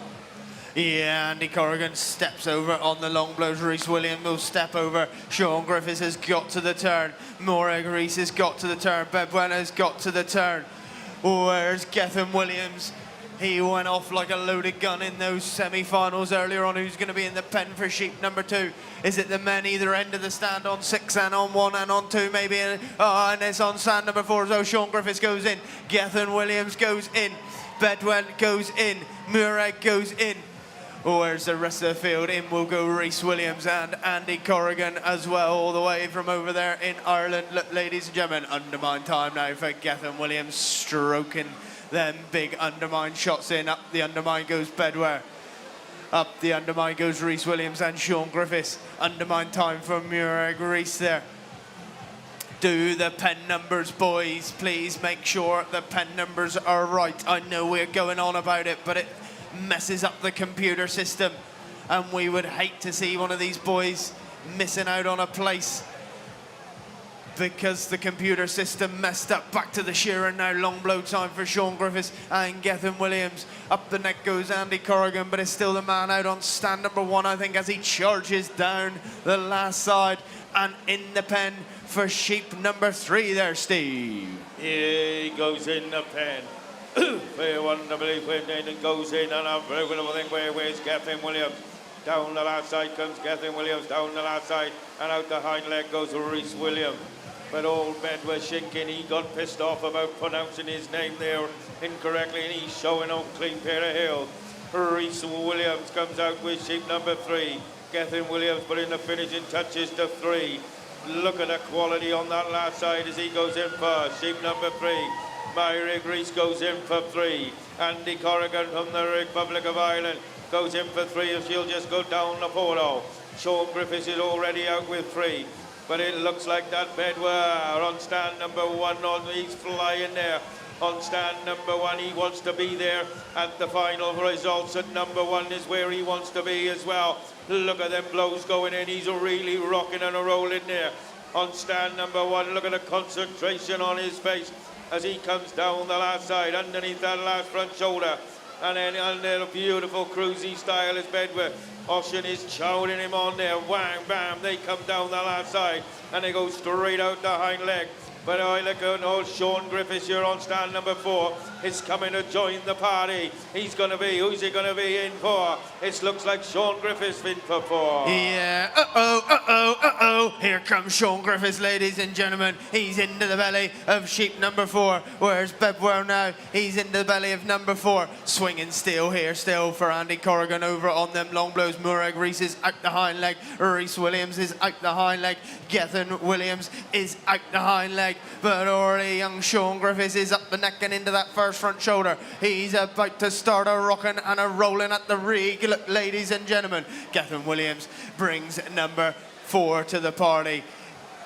Yeah, Andy Corrigan steps over on the long blows. Reese Williams will step over. Sean Griffiths has got to the turn. Maura Grease has got to the turn. Bedwar has got to the turn. Where's Gethin Williams? He went off like a loaded gun in those semi-finals earlier on. Who's going to be in the pen for sheep number 2? Is it the men either end of the stand on 6 and on 1 and on 2 maybe? And it's on stand number 4. So Sean Griffiths goes in. Gethin Williams goes in. Bedwar goes in. Murray goes in. Where's the rest of the field? In will go Reese Williams and Andy Corrigan as well, all the way from over there in Ireland. Look, ladies and gentlemen, undermine time now for Gethin Williams, stroking them big undermine shots in. Up the undermine goes Bedwar. Up the undermine goes Reese Williams and Sean Griffiths. Undermine time for Murray Grease there. Do the pen numbers, boys. Please make sure the pen numbers are right. I know we're going on about it, but it messes up the computer system. And we would hate to see one of these boys missing out on a place because the computer system messed up. Back to the shearer now. Long blow time for Sean Griffiths and Gethin Williams. Up the neck goes Andy Corrigan, but it's still the man out on stand number 1, I think, as he charges down the last side. And in the pen for sheep number 3 there, Steve. Here he goes in the pen. Very one to believe when it goes in, and I'm very good thing where's Gethin Williams. Down the last side comes Gethin Williams, down the last side, and out the hind leg goes Reese Williams. But old Bedwar Shinkin, he got pissed off about pronouncing his name there incorrectly, and he's showing a clean pair of heels. Reese Williams comes out with sheep number 3. Gethin Williams putting the finishing touches to 3. Look at the quality on that last side as he goes in for sheep number 3. Myra Grease goes in for 3. Andy Corrigan from the Republic of Ireland goes in for 3 if she'll just go down the polo. Sean Griffiths is already out with 3. But it looks like that Bedwar on stand number 1, he's flying there. On stand number 1, he wants to be there at the final results, and number 1 is where he wants to be as well. Look at them blows going in, he's really rocking and a rolling there. on stand number 1. Look at the concentration on his face as he comes down the last side, underneath that last front shoulder. And then under a beautiful cruisy style is Bedwell. Ocean is chowing him on there. Whang, bam, they come down the last side and they go straight out the hind leg. But I look at old Sean Griffiths here on stand number 4. Is coming to join the party. He's going to be, who's he going to be in for? It looks like Sean Griffiths in for 4. Yeah, here comes Sean Griffiths, ladies and gentlemen. He's into the belly of sheep number 4. Where's Bedwell now? He's into the belly of number 4. Swinging still here, still for Andy Corrigan over on them long blows. Murag Reese is out the hind leg. Reese Williams is out the hind leg. Gethin Williams is out the hind leg. But already young Sean Griffiths is up the neck and into that first front shoulder. He's about to start a rocking and a rolling at the rig, ladies and gentlemen. Gethin Williams brings number 4 to the party.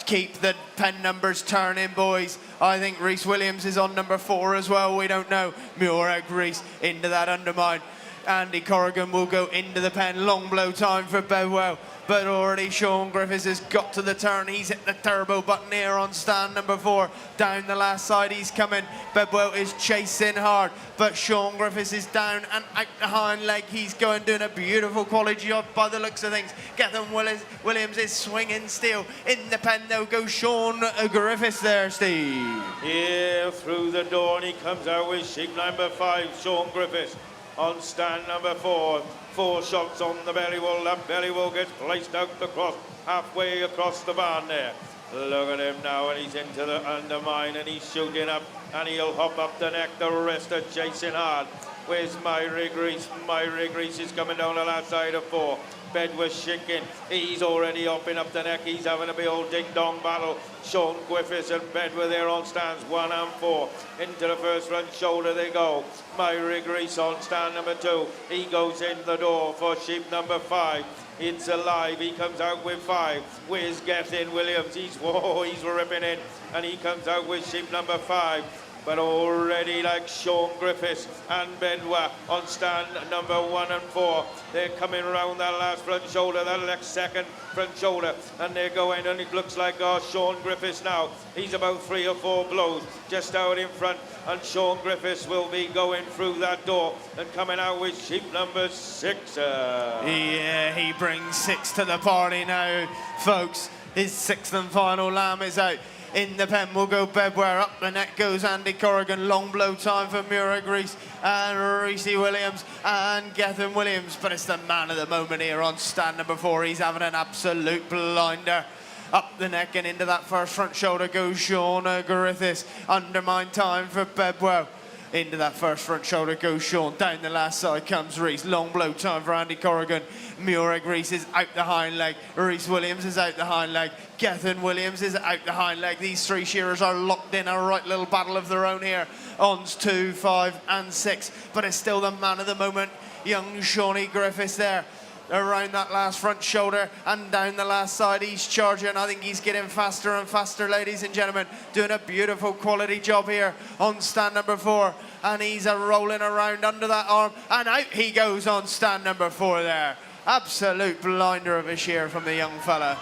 Keep the pen numbers turning, boys. I think Reese Williams is on number 4 as well. We don't know. Murag Reese into that undermine. Andy Corrigan will go into the pen. Long blow time for Bedwell. But already Sean Griffiths has got to the turn. He's hit the turbo button here on stand number 4. Down the last side he's coming. Bedwell is chasing hard. But Sean Griffiths is down and out the hind leg. He's going, doing a beautiful quality job by the looks of things. Gethin Williams is swinging still. In the pen though goes Sean Griffiths there, Steve. Here through the door and he comes out with sheep number 5, Sean Griffiths. On stand number 4, 4 shots on the belly wall. That belly wall gets placed out across, halfway across the barn there. Look at him now, and he's into the undermine, and he's shooting up, and he'll hop up the neck. The rest are chasing hard. Where's my rig Reese? My rig Reese is coming down the last side of 4. Bed was shaking. He's already hopping up the neck. He's having a big old ding-dong battle. Sean Griffiths and Bed were there on stands 1 and 4. Into the first front shoulder they go. My rig Reese on stand number 2. He goes in the door for sheep number 5. It's alive. He comes out with 5. Where's Gethin Williams? He's ripping in. And he comes out with sheep number 5. But already like Sean Griffiths and Bedwell on stand number 1 and 4. They're coming around that last front shoulder, that next second front shoulder, and they're going, and it looks like Sean Griffiths now. He's about 3 or 4 blows just out in front, and Sean Griffiths will be going through that door and coming out with sheep number 6. Yeah, he brings 6 to the party now, folks. His 6th and final lamb is out. In the pen will go Bedwell. Up the neck goes Andy Corrigan. Long blow time for Murag Reese and Reese Williams and Gethin Williams. But it's the man of the moment here on stand number 4. He's having an absolute blinder. Up the neck and into that first front shoulder goes Sean Griffiths. Undermine time for Bedwell. Into that first front shoulder goes Sean. Down the last side comes Reese. Long blow time for Andy Corrigan. Murag Reese is out the hind leg. Reese Williams is out the hind leg. Gethin Williams is out the hind leg. These 3 shearers are locked in a right little battle of their own here. Ons 2, 5 and 6. But it's still the man of the moment, young Shawnee Griffiths there. Around that last front shoulder and down the last side he's charging. I think he's getting faster and faster, ladies and gentlemen. Doing a beautiful quality job here on stand number 4. And he's rolling around under that arm. And out he goes on stand number 4 there. Absolute blinder of a shear from the young fella.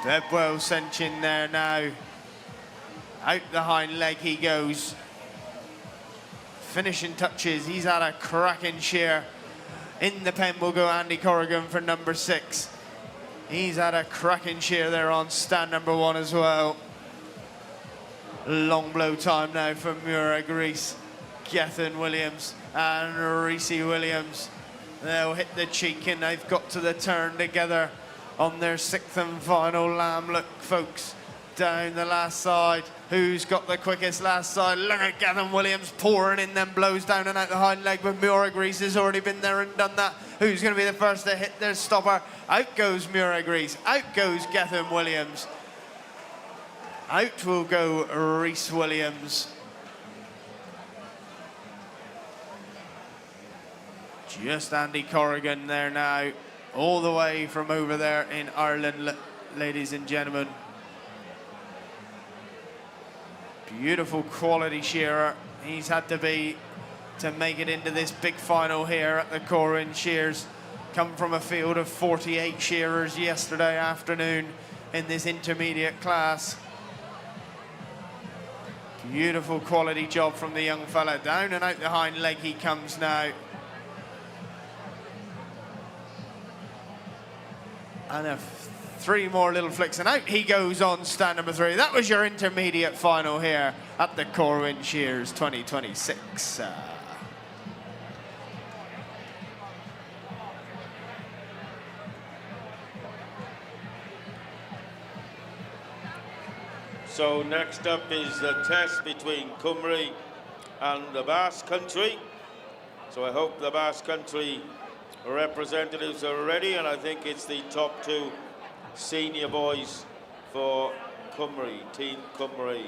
Bedwell cinching there now. Out the hind leg he goes. Finishing touches. He's had a cracking shear. In the pen will go Andy Corrigan for number 6. He's had a cracking shear there on stand number 1 as well. Long blow time now for Murag Reese, Gethin Williams and Reese Williams. They'll hit the cheek and they've got to the turn together on their 6th and final lamb. Look, folks, down the last side. Who's got the quickest last side? Look at Gethin Williams pouring in them blows down and out the hind leg, but Murag Reese has already been there and done that. Who's going to be the first to hit their stopper? Out goes Murag Reese. Out goes Gethin Williams. Out will go Reese Williams. Just Andy Corrigan there now, all the way from over there in Ireland, ladies and gentlemen. Beautiful quality shearer he's had to be to make it into this big final here at the Corwen Shears come from a field of 48 shearers yesterday afternoon in this intermediate class. Beautiful quality job from the young fella. Down and out the hind leg he comes now. And three more little flicks, and out he goes on stand number 3. That was your intermediate final here at the Corwen Shears 2026. So next up is the test between Cymru and the Basque Country. So I hope the Basque Country representatives are ready, and I think it's the top 2 senior boys for Cymru, Team Cymru.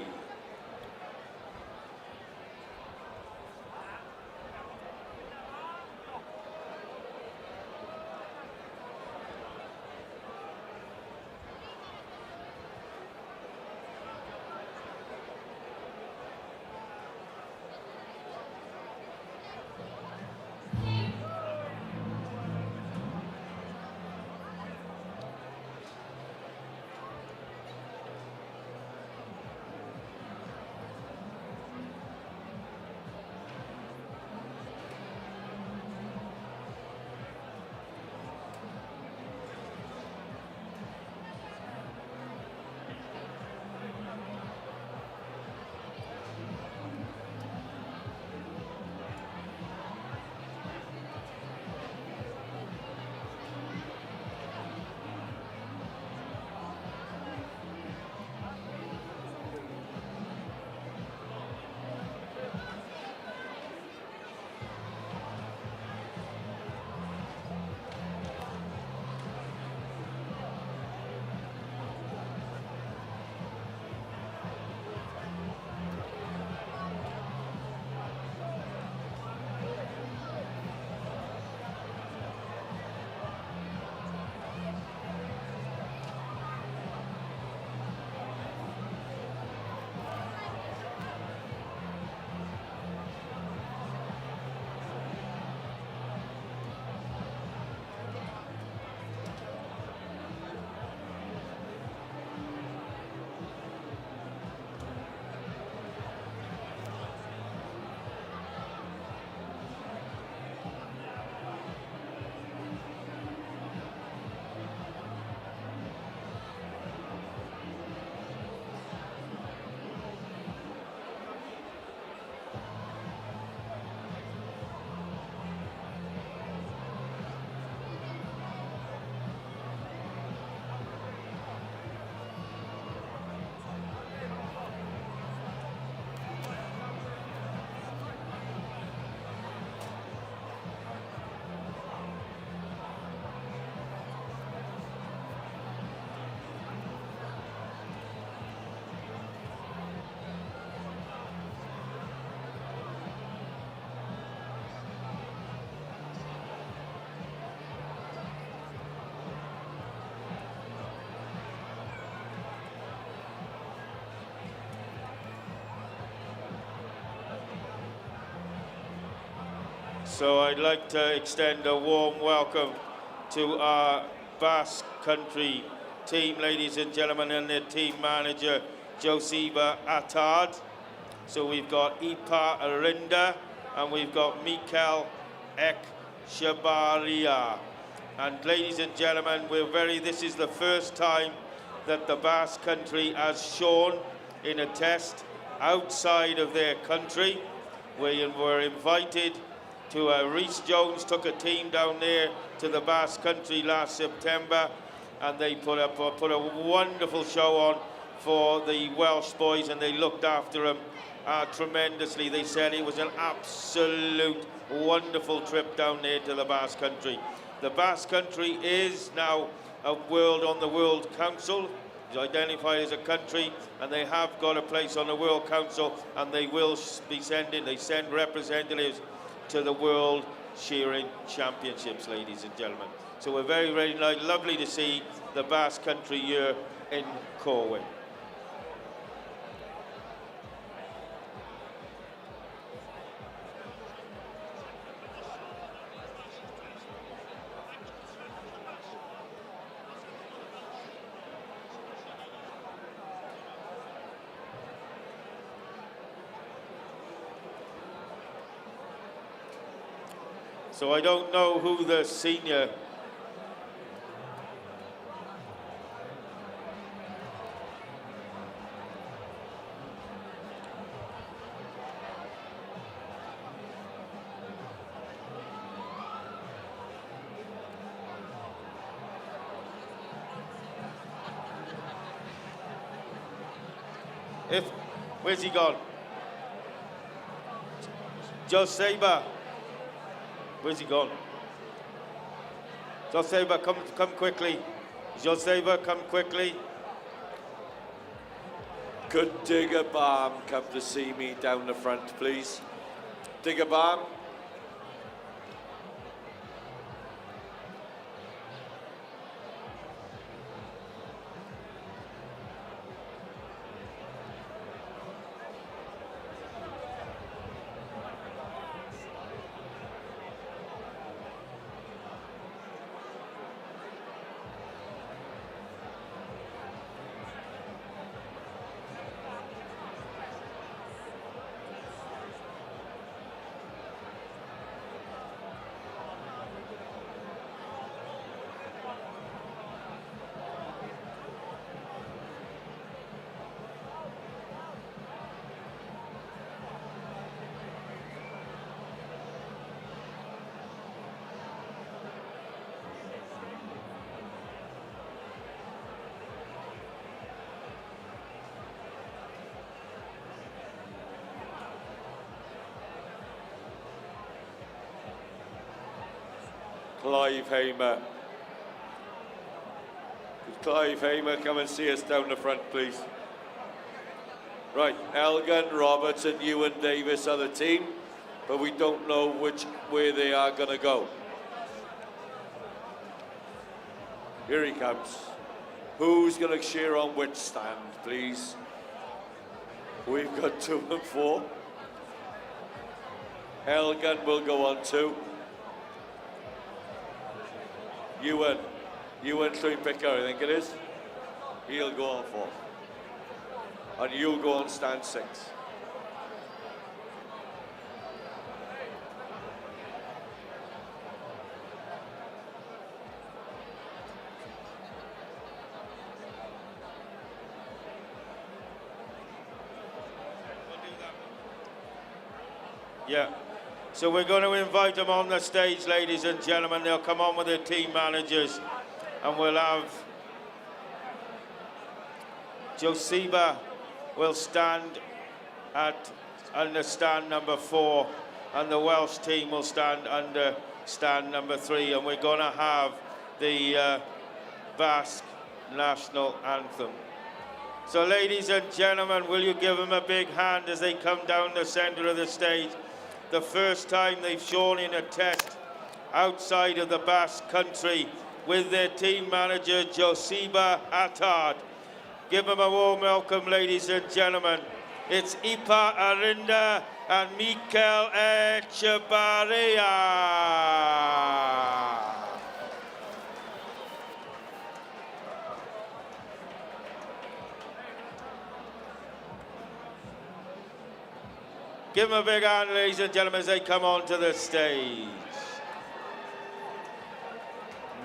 So I'd like to extend a warm welcome to our Basque Country team, ladies and gentlemen, and their team manager, Josiba Attard. So we've got Ipa Arinda, and we've got Mikel Ek Shabaria. And ladies and gentlemen, this is the first time that the Basque Country has shown in a test outside of their country. We were invited to Rhys Jones took a team down there to the Basque Country last September, and they put a wonderful show on for the Welsh boys, and they looked after them tremendously. They said it was an absolute wonderful trip down there to the Basque Country. The Basque Country is now a on the World Council. It's identified as a country, and they have got a place on the World Council, and they will be send representatives to the World Shearing Championships, ladies and gentlemen. So we're very, very lovely to see the Basque Country here in Corwen. So I don't know who the senior. Where's he gone? Joe Saber. Where's he gone? Joe Saber, come quickly. Joe Saber, come quickly. Could Digger Balm come to see me down the front, please? Digger Balm. Clive Hamer. Could Clive Hamer come and see us down the front, please? Right, Elgin, Roberts and Ewan Davis are the team, but we don't know which way they are going to go. Here he comes. Who's going to cheer on which stand, please? We've got 2 and 4. Elgin will go on 2. Ewan Llwyn Picker, I think it is. He'll go on 4. And you'll go on stand 6. Yeah. So we're going to invite them on the stage, ladies and gentlemen. They'll come on with their team managers, and we'll have Josiba will stand under stand number 4, and the Welsh team will stand under stand number 3, and we're going to have the Basque national anthem. So, ladies and gentlemen, will you give them a big hand as they come down the centre of the stage? The first time they've shown in a test outside of the Basque country with their team manager, Josiba Attard. Give them a warm welcome, ladies and gentlemen. It's Ipa Arinda and Mikel Echevarria. Give them a big hand, ladies and gentlemen, as they come onto the stage.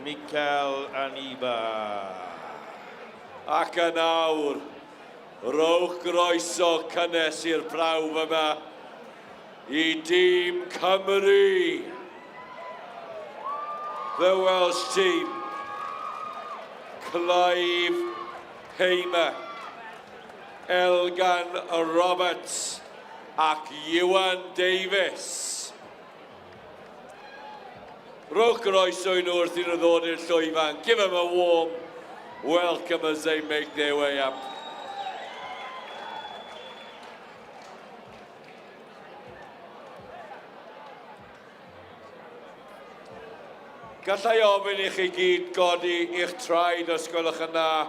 Mikel and Iba. Ac yn awr, rowch groeso cynnes i'r prawf yma I Dîm Cymru. The Welsh team, Clive Hamer, Elgan Roberts ac Ewan Davis. Rowch groeso I nhw wrth I nhw ddod i'r llwyfan. Give them a warm welcome as they make their way up. Gallai ofyn I chi gyd godi i'ch traed os gwelwch yn dda.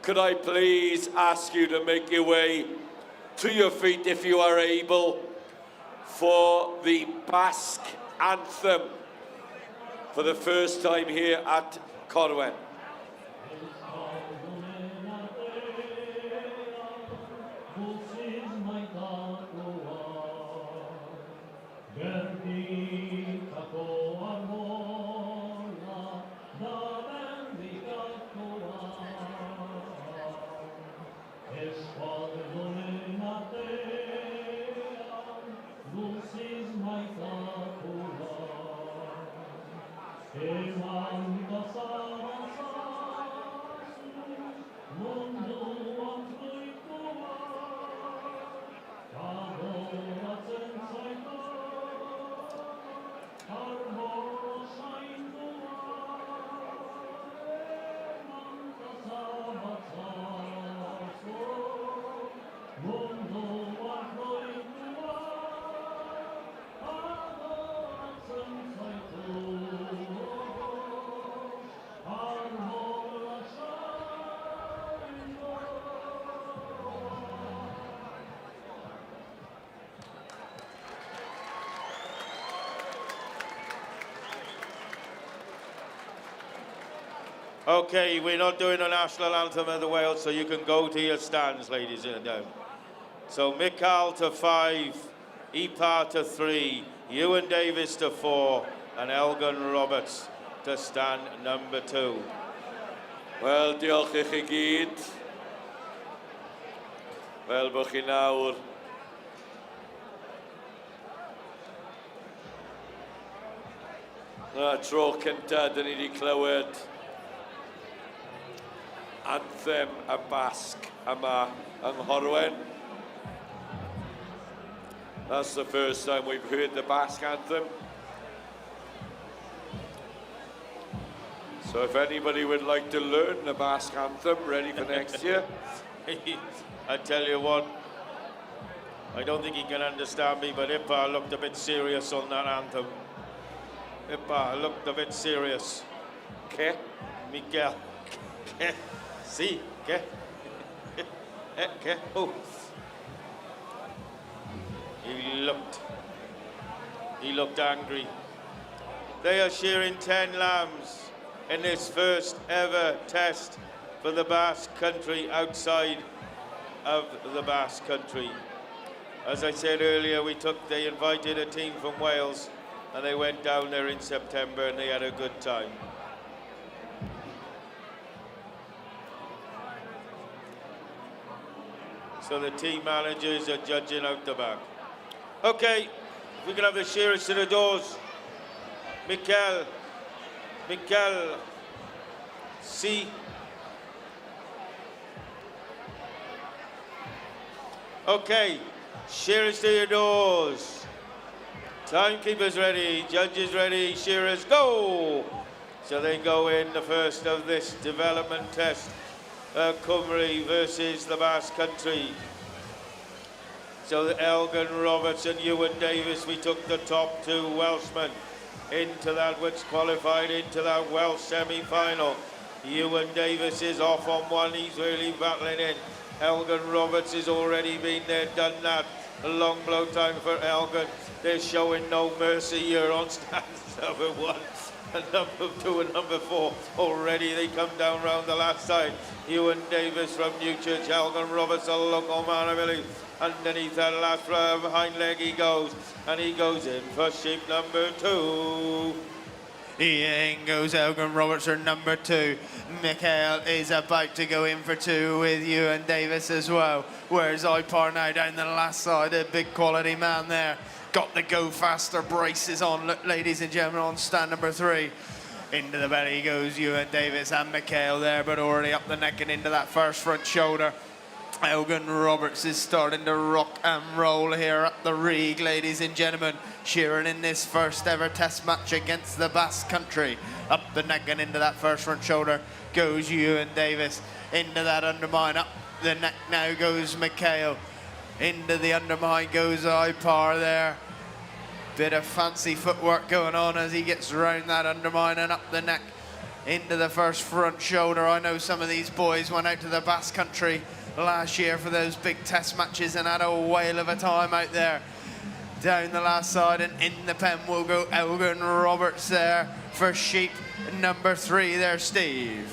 Could I please ask you to make your way to your feet if you are able for the Basque anthem for the first time here at Corwen. Okay, we're not doing a national anthem of the Wales, so you can go to your stands, ladies and gentlemen. So Michael to 5, Ipar to 3, Ewan Davis to 4, and Elgin Roberts to stand number 2. Wel, diolch i chi gyd. Fel bod chi nawr tro cynta, dyn ni wedi clywed anthem y Basg yma yng Nghorwen. That's the first time we've heard the Basque anthem. So if anybody would like to learn the Basque anthem, ready for next year. I tell you what, I don't think he can understand me, but Ipar looked a bit serious on that anthem. Ipar looked a bit serious. Okay. Miguel. See? Okay. Okay. Oh. He looked angry. They are shearing 10 lambs in this first ever test for the Basque Country outside of the Basque Country. As I said earlier, they invited a team from Wales and they went down there in September and they had a good time. So the team managers are judging out the back. Okay, we can have the shearers to the doors. Mikel, see. Okay, shearers to your doors. Timekeepers ready, judges ready, shearers go. So they go in the first of this development test. Cymru versus the Basque Country. So Elgin Roberts and Ewan Davis, we took the top 2 Welshmen into that, which qualified into that Welsh semi-final. Ewan Davis is off on one, he's really battling in. Elgin Roberts has already been there, done that. A long blow time for Elgin. They're showing no mercy here on stands number 1. And number 2 and number 4 already they come down round the last side. Ewan Davis from Newchurch, Elgin Roberts, a look on Manavili. Underneath that last hind leg he goes, and he goes in for sheep number 2. In goes Elgin Roberts for number 2. Michael is about to go in for 2 with Ewan Davis as well. Where's Ipar now down the last side? A big quality man there. Got the go faster braces on, look, ladies and gentlemen, on stand number 3. Into the belly goes Ewan Davis and Michael there, but already up the neck and into that first front shoulder. Elgin Roberts is starting to rock and roll here up the Reeg, ladies and gentlemen. Shearing in this first ever test match against the Basque Country. Up the neck and into that first front shoulder goes Ewan Davis. Into that undermine, up the neck now goes Michael. Into the undermine goes Ipar there. Bit of fancy footwork going on as he gets round that undermine and up the neck into the first front shoulder. I know some of these boys went out to the Basque Country last year for those big test matches and had a whale of a time out there. Down the last side and in the pen will go Elgin Roberts there for sheep number 3 there, Steve.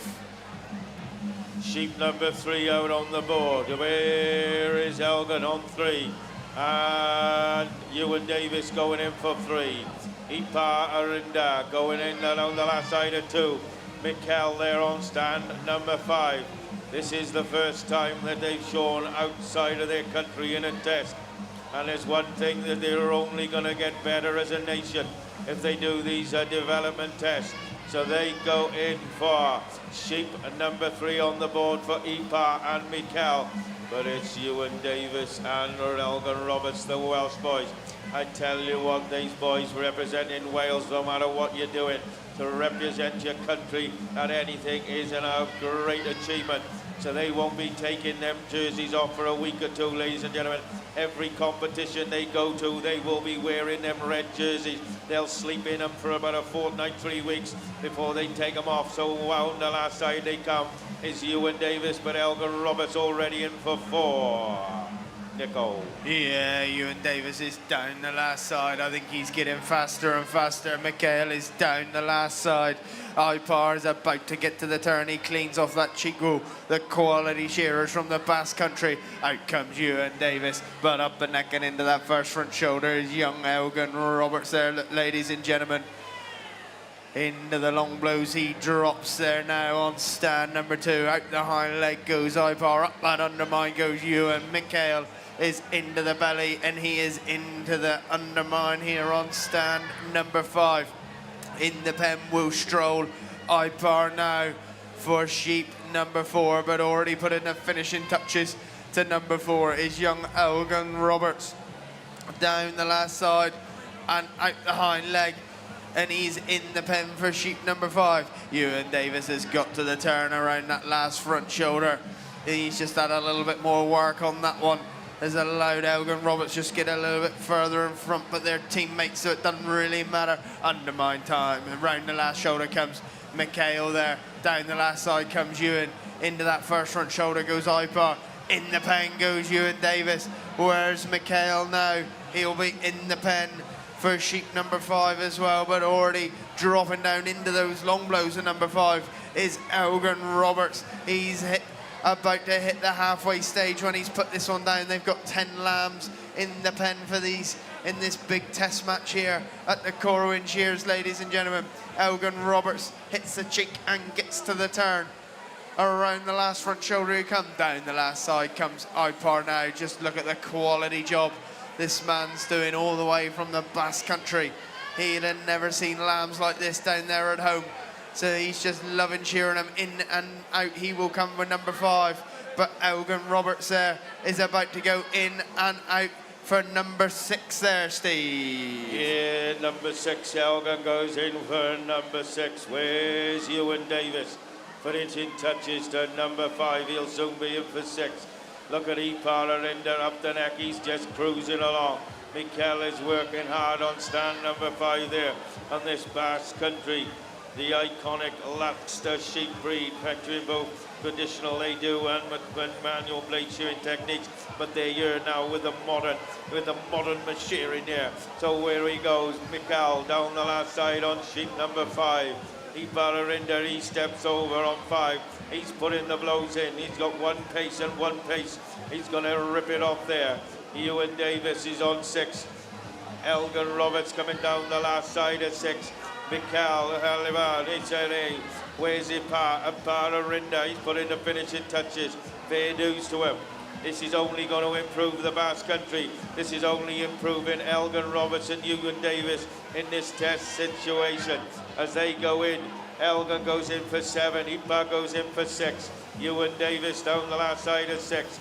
Sheep number 3 out on the board. Where is Elgin on 3? And Ewan Davis going in for 3. Ipar Arinda going in along the last side of 2. Mikel there on stand number 5. This is the first time that they've shown outside of their country in a test. And there's one thing that they're only going to get better as a nation if they do these development tests. So they go in for sheep number 3 on the board for Ipa and Mikel. But it's Ewan Davis and Elgin Roberts, the Welsh boys. I tell you what, these boys representing Wales, no matter what you're doing, to represent your country at anything is a great achievement. So they won't be taking them jerseys off for a week or two, ladies and gentlemen. Every competition they go to, they will be wearing them red jerseys. They'll sleep in them for about a fortnight, 3 weeks before they take them off. So on the last side they come is Ewan Davis, but Elgin Roberts already in for 4. Nico. Yeah, Ewan Davis is down the last side. I think he's getting faster and faster. Mikel is down the last side. Ipar is about to get to the turn. He cleans off that cheek rule. The quality shearers from the Basque Country. Out comes Ewan Davis, but up the neck and into that first front shoulder is young Elgin Roberts there, ladies and gentlemen. Into the long blows, he drops there now on stand number 2. Out the hind leg goes Ipar, up that undermine goes Ewan. Mikel is into the belly and he is into the undermine here on stand number 5. In the pen will stroll Ipar now for sheep number 4, but already put in the finishing touches to number 4 is young Elgin Roberts. Down the last side and out the hind leg, and he's in the pen for sheep number 5. Ewan Davis has got to the turn around that last front shoulder. He's just had a little bit more work on that one. Has allowed Elgin Roberts just get a little bit further in front, but they're teammates, so it doesn't really matter. Undermine time, and round the last shoulder comes Mikel there. Down the last side comes Ewan. Into that first front shoulder goes Ipar. In the pen goes Ewan Davis. Where's Mikel now? He'll be in the pen for sheep number 5 as well, but already dropping down into those long blows of number 5 is Elgin Roberts. He's about to hit the halfway stage when he's put this one down. They've got 10 lambs in the pen for these in this big test match here at the Corwen Shears, ladies and gentlemen. Elgin Roberts hits the cheek and gets to the turn. Around the last front shoulder he comes. Down the last side comes Ipar now. Just look at the quality job this man's doing all the way from the Basque Country. He'd have never seen lambs like this down there at home. So he's just loving shearing them in and out. He will come with number 5. But Elgin Roberts there is about to go in and out for number 6 there, Steve. Yeah, number 6, Elgin goes in for number 6. Where's Ewan Davis? Finishing touches to number 5. He'll soon be in for 6. Look at Ipar in there up the neck. He's just cruising along. Mikel is working hard on stand number 5 there on this Basque Country. The iconic Laxter sheep breed, factoring both traditional they do and manual blade shearing techniques, but they're here now with the modern machinery there. So where he goes, Mikel down the last side on sheep number 5. Ipar he steps over on 5. He's putting the blows in. He's got one pace and one pace. He's going to rip it off there. Ewan Davis is on 6. Elgin Roberts coming down the last side at 6. Mikel, where's Ipar? He's putting the finishing touches. Fair dues to him. This is only going to improve the Basque Country. This is only improving Elgin Roberts and Ewan Davis in this test situation. As they go in, Elgin goes in for 7, Ipar goes in for 6. Ewan Davis down the last side at 6.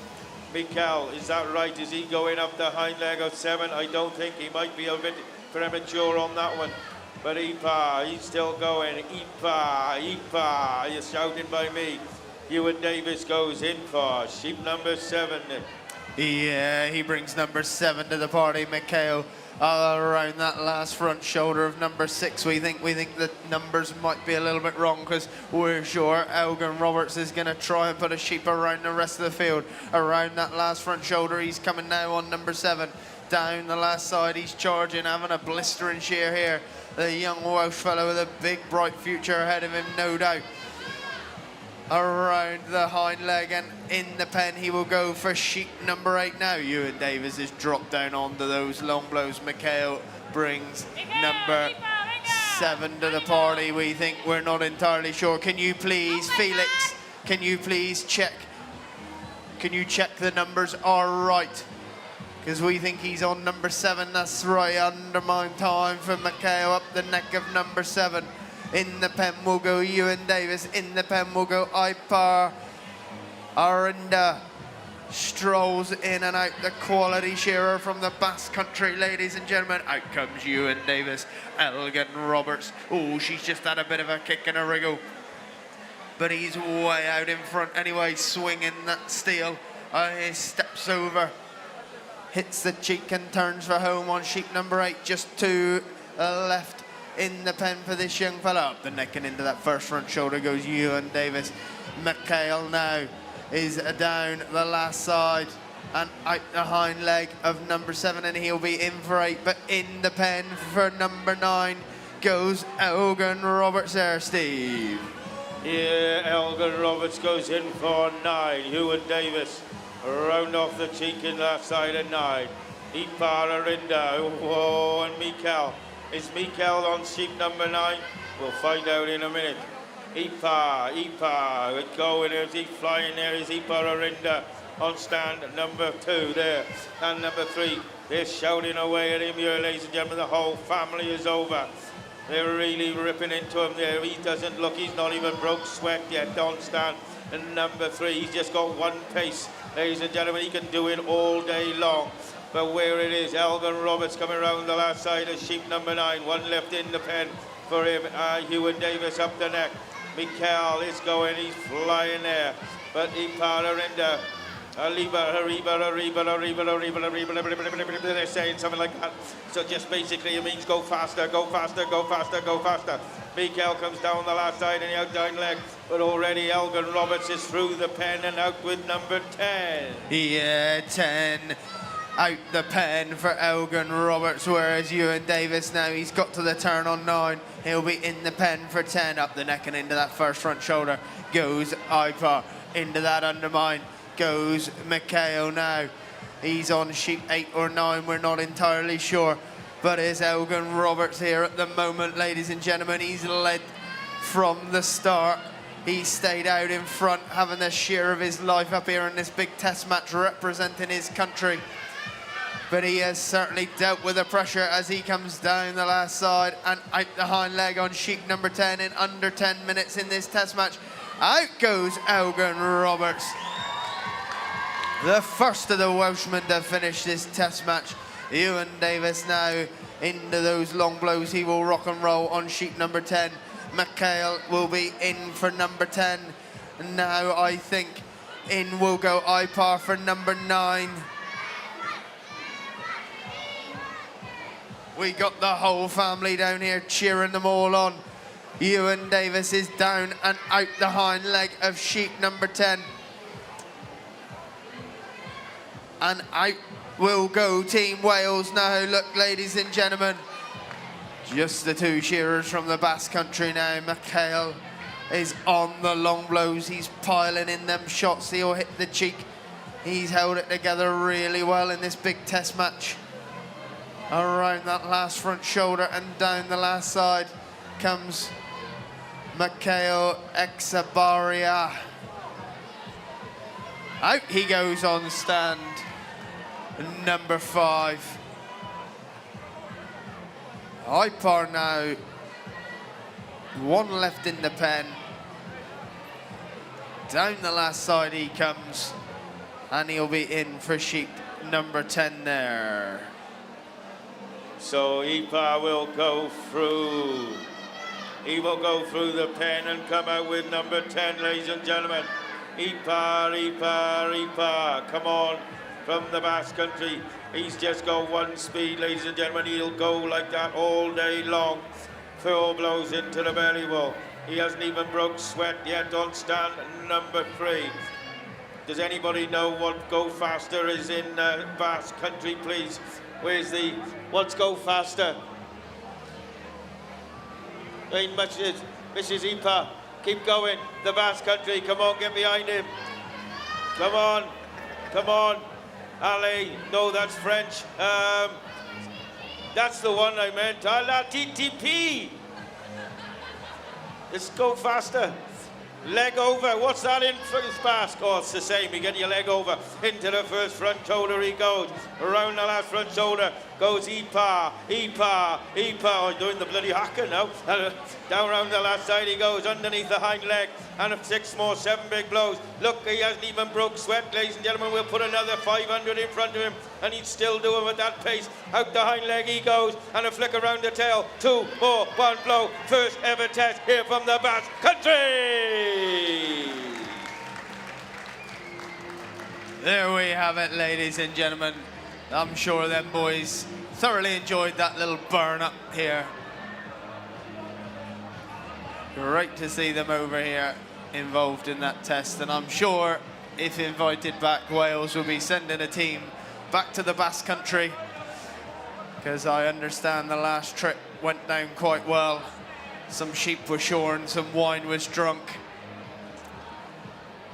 Mikel, is that right? Is he going up the hind leg of 7? I don't think. He might be a bit premature on that one. But Ipar, he's still going. Ipar, you're shouting by me. Ewan Davis goes in for sheep number 7. Yeah, he brings number 7 to the party. Mikel around that last front shoulder of number 6. We think the numbers might be a little bit wrong because we're sure Elgin Roberts is going to try and put a sheep around the rest of the field. Around that last front shoulder, he's coming now on number 7. Down the last side, he's charging, having a blistering shear here. The young Welsh fellow with a big bright future ahead of him, no doubt. Around the hind leg and in the pen he will go for sheep number 8 now. Ewan Davis has dropped down onto those long blows. Mikel brings number 7 to the party. We think, we're not entirely sure. Can you please, Felix, can you please check? Can you check the numbers are right? Because we think he's on number 7. That's right, undermine time for Mikel up the neck of number 7. In the pen will go Ewan Davis. In the pen will go Ipar. Arinda strolls in and out, the quality shearer from the Basque Country, ladies and gentlemen. Out comes Ewan Davis. Elgin Roberts. Oh, she's just had a bit of a kick and a wriggle. But he's way out in front anyway, swinging that steel. He steps over, hits the cheek and turns for home on sheep number 8. Just 2 left in the pen for this young fella. Up the neck and into that first front shoulder goes Ewan Davis. McHale now is down the last side and out the hind leg of number 7, and he'll be in for 8. But in the pen for number 9 goes Elgin Roberts there, Steve. Yeah, Elgin Roberts goes in for 9. Ewan Davis round off the cheek in that side of 9. Ipar Arinda, whoa, and Mikael. Is Mikael on sheep number 9? We'll find out in a minute. Ipar, going, is he flying there? Is Ipar Arinda on stand number 2 there? And number 3, they're shouting away at him here, ladies and gentlemen. The whole family is over. They're really ripping into him there. He doesn't look, he's not even broke sweat yet on stand. And number 3, he's just got one pace. Ladies and gentlemen, he can do it all day long. But where it is, Elgin Roberts coming around the last side of sheep number 9. 1 left in the pen for him. Ewan Davis up the neck. Mikael is going, he's flying there. But Ipar Arinda, they're saying something like that. So just basically it means go faster, go faster, go faster, go faster. Mikael comes down the last side and the out down leg. But already Elgin Roberts is through the pen and out with number 10. Yeah, 10. Out the pen for Elgin Roberts, whereas Ewan Davis now, he's got to the turn on 9. He'll be in the pen for 10. Up the neck and into that first front shoulder goes Ipar. Into that undermine goes Mikhail now. He's on sheep 8 or 9, we're not entirely sure. But is Elgin Roberts here at the moment, ladies and gentlemen. He's led from the start. He stayed out in front, having the shear of his life up here in this big test match, representing his country. But he has certainly dealt with the pressure as he comes down the last side and out the hind leg on sheep number 10 in under 10 minutes in this test match. Out goes Elgin Roberts. The first of the Welshmen to finish this test match. Ewan Davis now into those long blows. He will rock and roll on sheep number 10. Mikhail will be in for number 10. Now I think in will go Ipar for number 9. We got the whole family down here cheering them all on. Ewan Davis is down and out the hind leg of sheep number 10. And out will go Team Wales now. Look, ladies and gentlemen, just the 2 shearers from the Basque Country now. Mikhail is on the long blows. He's piling in them shots. He'll hit the cheek. He's held it together really well in this big test match. Around that last front shoulder and down the last side comes Mikhail Exabaria. Out he goes on stand number 5. Ipar now, 1 left in the pen. Down the last side he comes, and he'll be in for sheep number 10 there. So Ipar will go through. He will go through the pen and come out with number 10, ladies and gentlemen. Ipar, come on, from the Basque Country. He's just got 1 speed, ladies and gentlemen. He'll go like that all day long. 4 blows into the belly wall. He hasn't even broke sweat yet on stand number 3. Does anybody know what Go Faster is in Basque Country, please? Where's the, what's Go Faster? Ain't much is, Mrs. Ipar, keep going. The Basque Country, come on, get behind him. Come on, come on. Allez, no, that's French. That's the one I meant. A la TTP. Let's go faster. Leg over. What's that in first Basque? Oh, it's the same. You get your leg over. Into the first front shoulder he goes. Around the last front shoulder goes Epa. Oh, doing the bloody hacker now. Down around the last side he goes, underneath the hind leg. And 6 more, 7 big blows. Look, he hasn't even broke sweat, ladies and gentlemen. We'll put another 500 in front of him, and he'd still do it with that pace. Out the hind leg he goes, and a flick around the tail. 2 more, 1 blow. First ever test here from the Basque Country. There we have it, ladies and gentlemen. I'm sure them boys thoroughly enjoyed that little burn up here. Great to see them over here involved in that test, and I'm sure if invited back, Wales will be sending a team back to the Basque Country, because I understand the last trip went down quite well. Some sheep were shorn, some wine was drunk,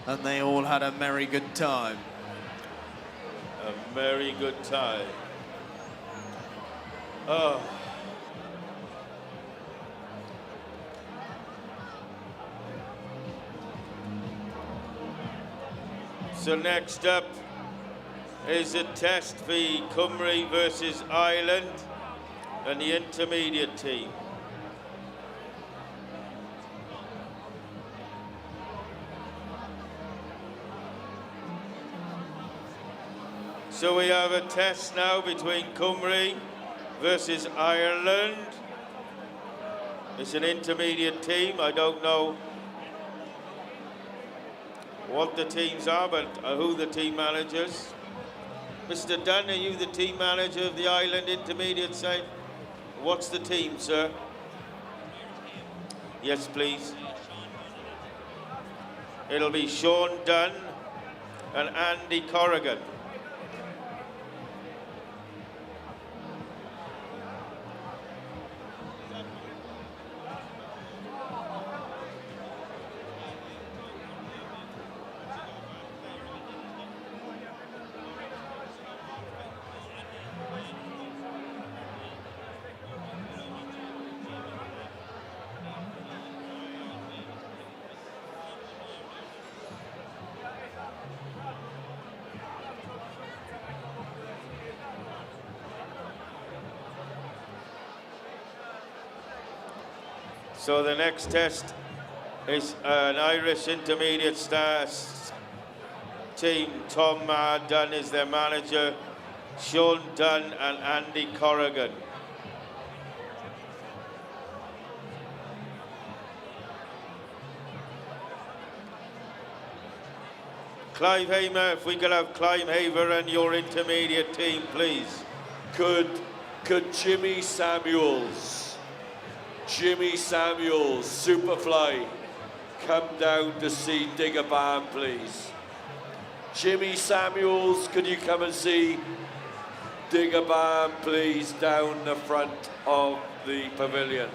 and they all had a merry good time. A very good time. Oh. So next up is a test for Cymru versus Ireland and the intermediate team. So we have a test now between Cymru versus Ireland. It's an intermediate team. I don't know what the teams are, but who the team managers. Mr. Dunn, are you the team manager of the Ireland intermediate side? What's the team, sir? Yes, please. It'll be Sean Dunn and Andy Corrigan. So the next test is an Irish intermediate stars team. Tom Dunn is their manager, Sean Dunn and Andy Corrigan. Clive Hamer, if we could have Clive Hamer and your intermediate team, please. Could Jimmy Samuels, Superfly, come down to see Digger Barn, please? Jimmy Samuels, could you come and see Digger Barn, please, down the front of the pavilion?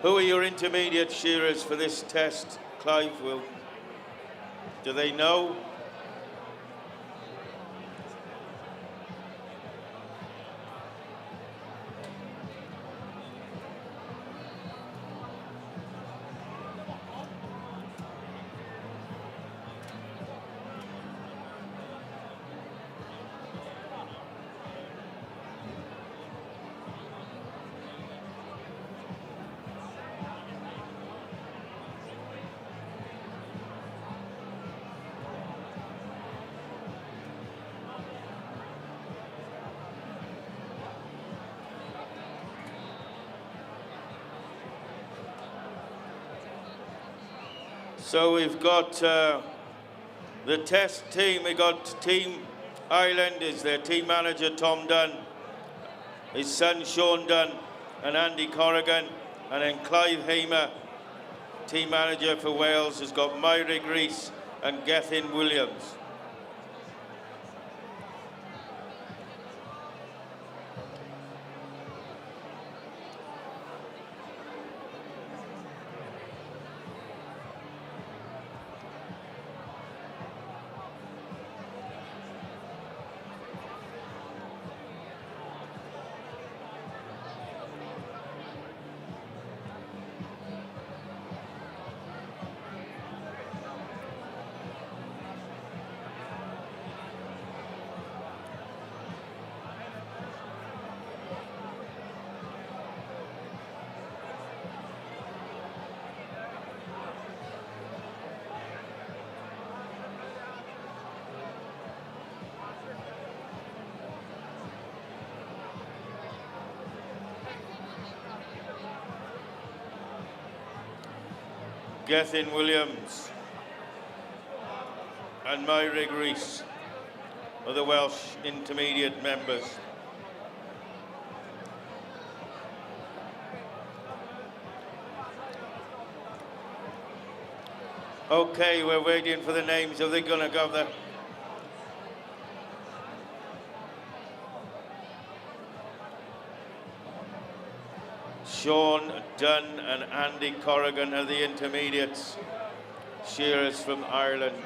Who are your intermediate shearers for this test, Clive? Do they know? So we've got the test team. We got team Ireland is their team manager, Tom Dunn, his son, Sean Dunn, and Andy Corrigan. And then Clive Hamer, team manager for Wales, has got Myrig Rees and Gethin Williams. Gethin Williams and Myrig Rees are the Welsh intermediate members. Okay, we're waiting for the names. Are they going to go there? Sean Dunn and Andy Corrigan are the intermediates. Shearers from Ireland.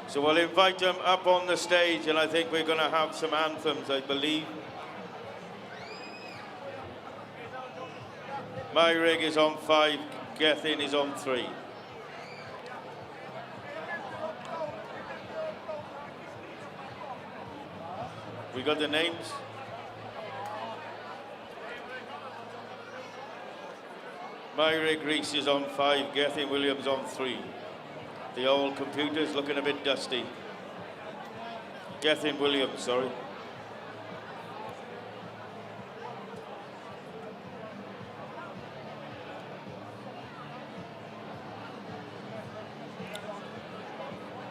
So we'll invite them up on the stage, and I think we're going to have some anthems, I believe. Myrig is on 5, Gethin is on 3. We got the names? Myrig Rees is on 5, Gethin Williams on 3. The old computer's looking a bit dusty. Gethin Williams, sorry.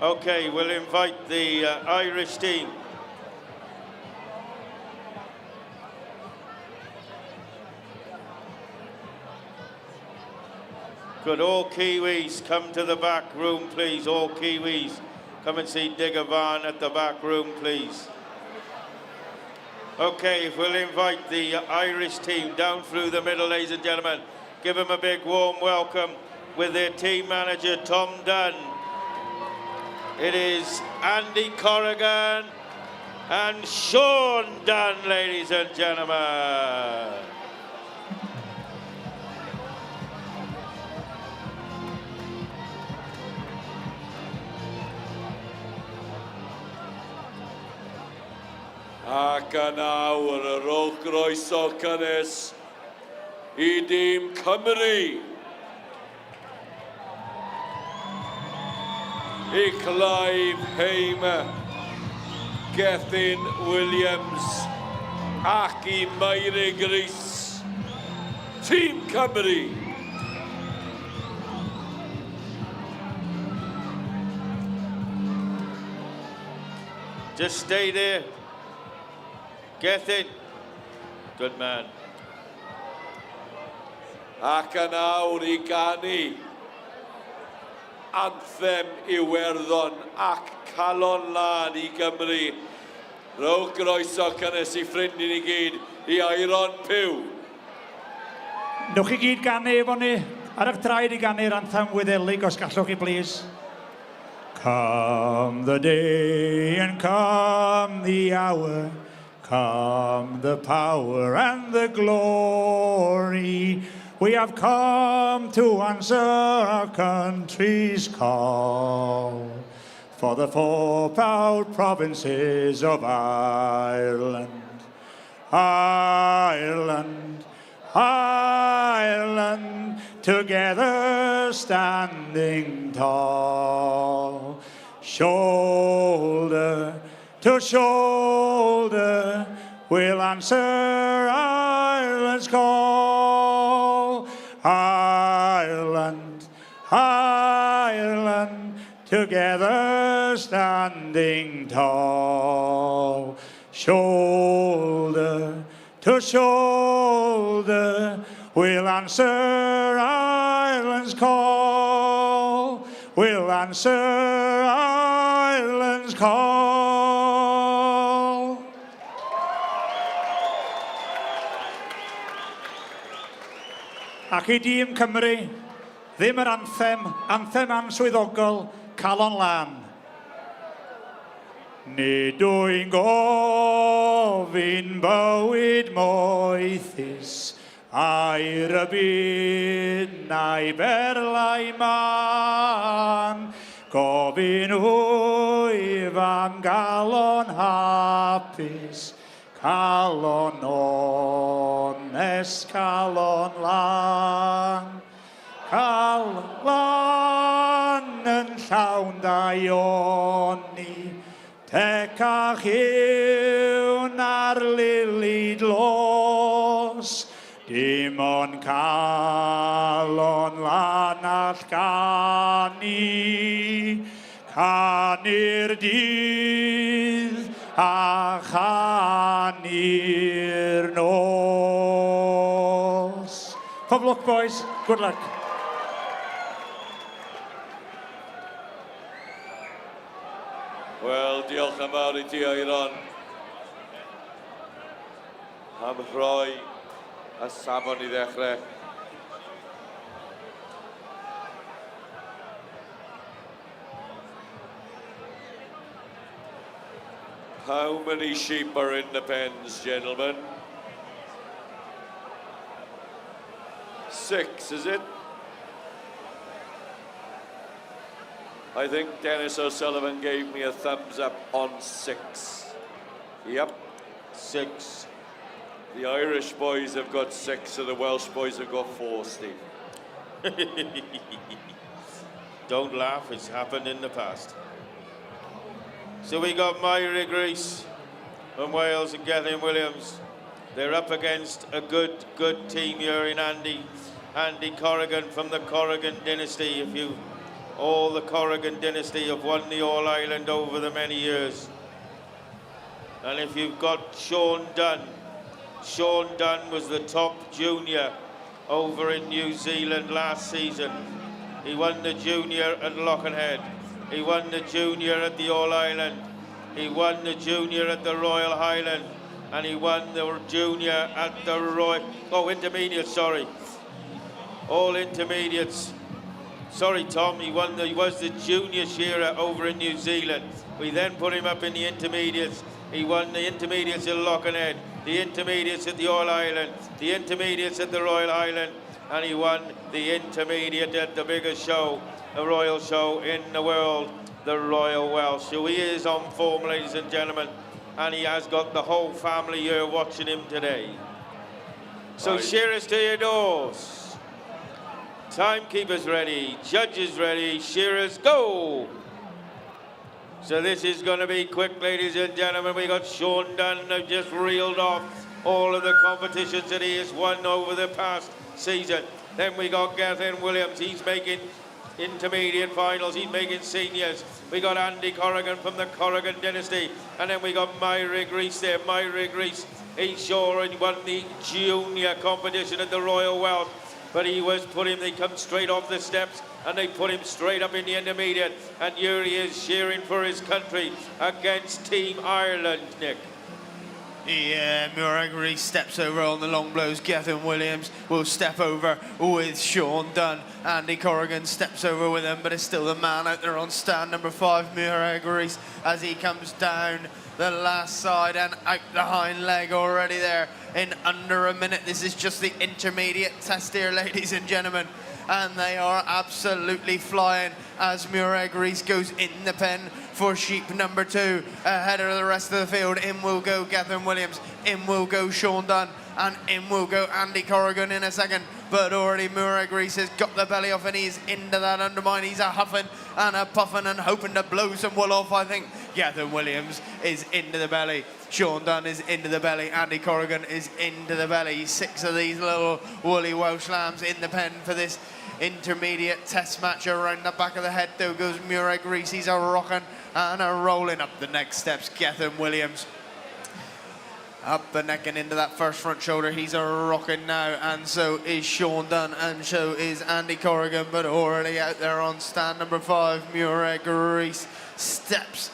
Okay, we'll invite the Irish team. Could all Kiwis come to the back room, please? All Kiwis, come and see Digger Van at the back room, please. Okay, we'll invite the Irish team down through the middle, ladies and gentlemen. Give them a big warm welcome with their team manager, Tom Dunn. It is Andy Corrigan and Sean Dunn, ladies and gentlemen. Ac yn awr yr ôl groeso cynnes I dîm Cymru. I Clive Hamer, Gethin Williams ac I Myrig Rees. Tîm Cymru. Just stay there. Gethin. Good man. Ac yn awr I ganu anthem Iwerddon ac calon lan I Gymru. Rowch groeso cynnes I ffrind I ni gyd, I Aeron Pughe. Newch chi gyd ganu efo ni. Ar eich traed I ganu'r anthem Wyddelig, os gallwch chi, please. Come the day and come the hour, come the power and the glory. We have come to answer our country's call for the 4 proud provinces of Ireland. Ireland, Ireland, together standing tall, shoulder to shoulder, we'll answer Ireland's call. Ireland, Ireland. together standing tall, shoulder to shoulder, we'll answer Ireland's call. We'll answer Ireland's call. Ac I dîm Cymru, ddim yr anthem answyddogol, calon lan. Nid wy'n gofyn bywyd moethus, a'r y byd na'i berlau man. Gofyn hwyf am galon hapus, calon onest, calon lan. Calon lan yn llawn daioni, tecach yw'n ar lili dlos. Dim ond calon lan all ganu, canu'r dydd a chanu'r nos. Have luck, boys. Good luck. Wel, diolch am fawr I ti, Aeron. Am rhoi a safon I ddechrau. How many sheep are in the pens, gentlemen? 6, is it? I think Dennis O'Sullivan gave me a thumbs up on 6. Yep, 6. The Irish boys have got 6, so the Welsh boys have got 4, Steve. Don't laugh, it's happened in the past. So we got Myra Grease from Wales and Gethin Williams. They're up against a good team here in Andy Corrigan from the Corrigan dynasty. All the Corrigan dynasty have won the All-Ireland over the many years. And if you've got Sean Dunn was the top junior over in New Zealand last season. He won the junior at Lockenhead. He won the junior at the All-Ireland. He won the junior at the Royal Highland. And he won the junior at the intermediate, sorry. All intermediates. Sorry, Tom, he was the junior shearer over in New Zealand. We then put him up in the intermediates. He won the intermediates at Lockenhead, the intermediates at the All-Ireland, the intermediates at the Royal Highland, and he won the intermediate at the biggest show, the royal show in the world, the Royal Welsh. So he is on form, ladies and gentlemen, and he has got the whole family here watching him today. So shearers to your doors. Timekeepers ready, judges ready, shearers go! So this is going to be quick, ladies and gentlemen. We got Sean Dunn who just reeled off all of the competitions that he has won over the past season. Then we got Gethin Williams, he's making intermediate finals, he's making seniors. We got Andy Corrigan from the Corrigan dynasty, and then we got Myra Grease there. Myra Grease, he's sure he won the junior competition at the Royal Welsh, but they come straight off the steps and they put him straight up in the intermediate, and here he is cheering for his country against Team Ireland, Nick. Yeah, Murray steps over on the long blows. Gethin Williams will step over with Sean Dunn. Andy Corrigan steps over with him, but it's still the man out there on stand number 5, Murray Grease, as he comes down the last side and out the hind leg already there in under a minute. This is just the intermediate test here, ladies and gentlemen. And they are absolutely flying as Murray Grease goes in the pen for sheep number 2. Ahead of the rest of the field, in will go Gethin Williams, in will go Sean Dunn, and in will go Andy Corrigan in a second. But already Murray Grease has got the belly off and he's into that undermine. He's a huffing and a puffing and hoping to blow some wool off, I think. Gethin Williams is into the belly. Sean Dunn is into the belly. Andy Corrigan is into the belly. 6 of these little woolly Welsh lambs in the pen for this intermediate test match around the back of the head. Though goes Murray Grease. He's a rocking and a rolling up the next steps. Gethin Williams. Up the neck and into that first front shoulder. He's a rocking now, and so is Sean Dunn, and so is Andy Corrigan, but already out there on stand number 5. Murray Grease steps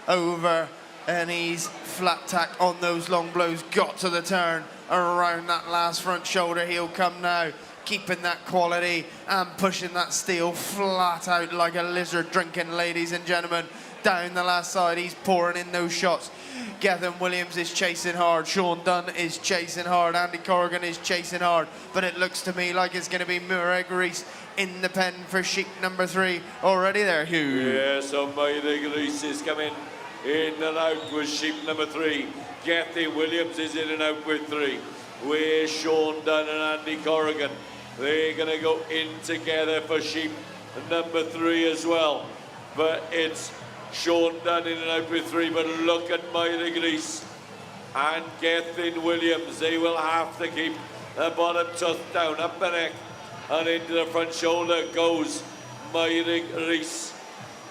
over and he's flat tack on those long blows. Got to the turn around that last front shoulder. He'll come now, keeping that quality and pushing that steel flat out like a lizard drinking, ladies and gentlemen. Down the last side, he's pouring in those shots. Gethin Williams is chasing hard. Sean Dunn is chasing hard. Andy Corrigan is chasing hard. But it looks to me like it's going to be Murray Grease in the pen for sheep number 3. Already there, Hugh. Yeah, so Murray Grease is coming in and out with sheep number 3. Gethin Williams is in and out with 3. With Sean Dunn and Andy Corrigan. They're going to go in together for sheep number 3 as well. But it's Sean Dunn in and out with 3, but look at Murray Grease and Gethin Williams. They will have to keep the bottom tuft down, up the neck, and into the front shoulder goes Murray Grease.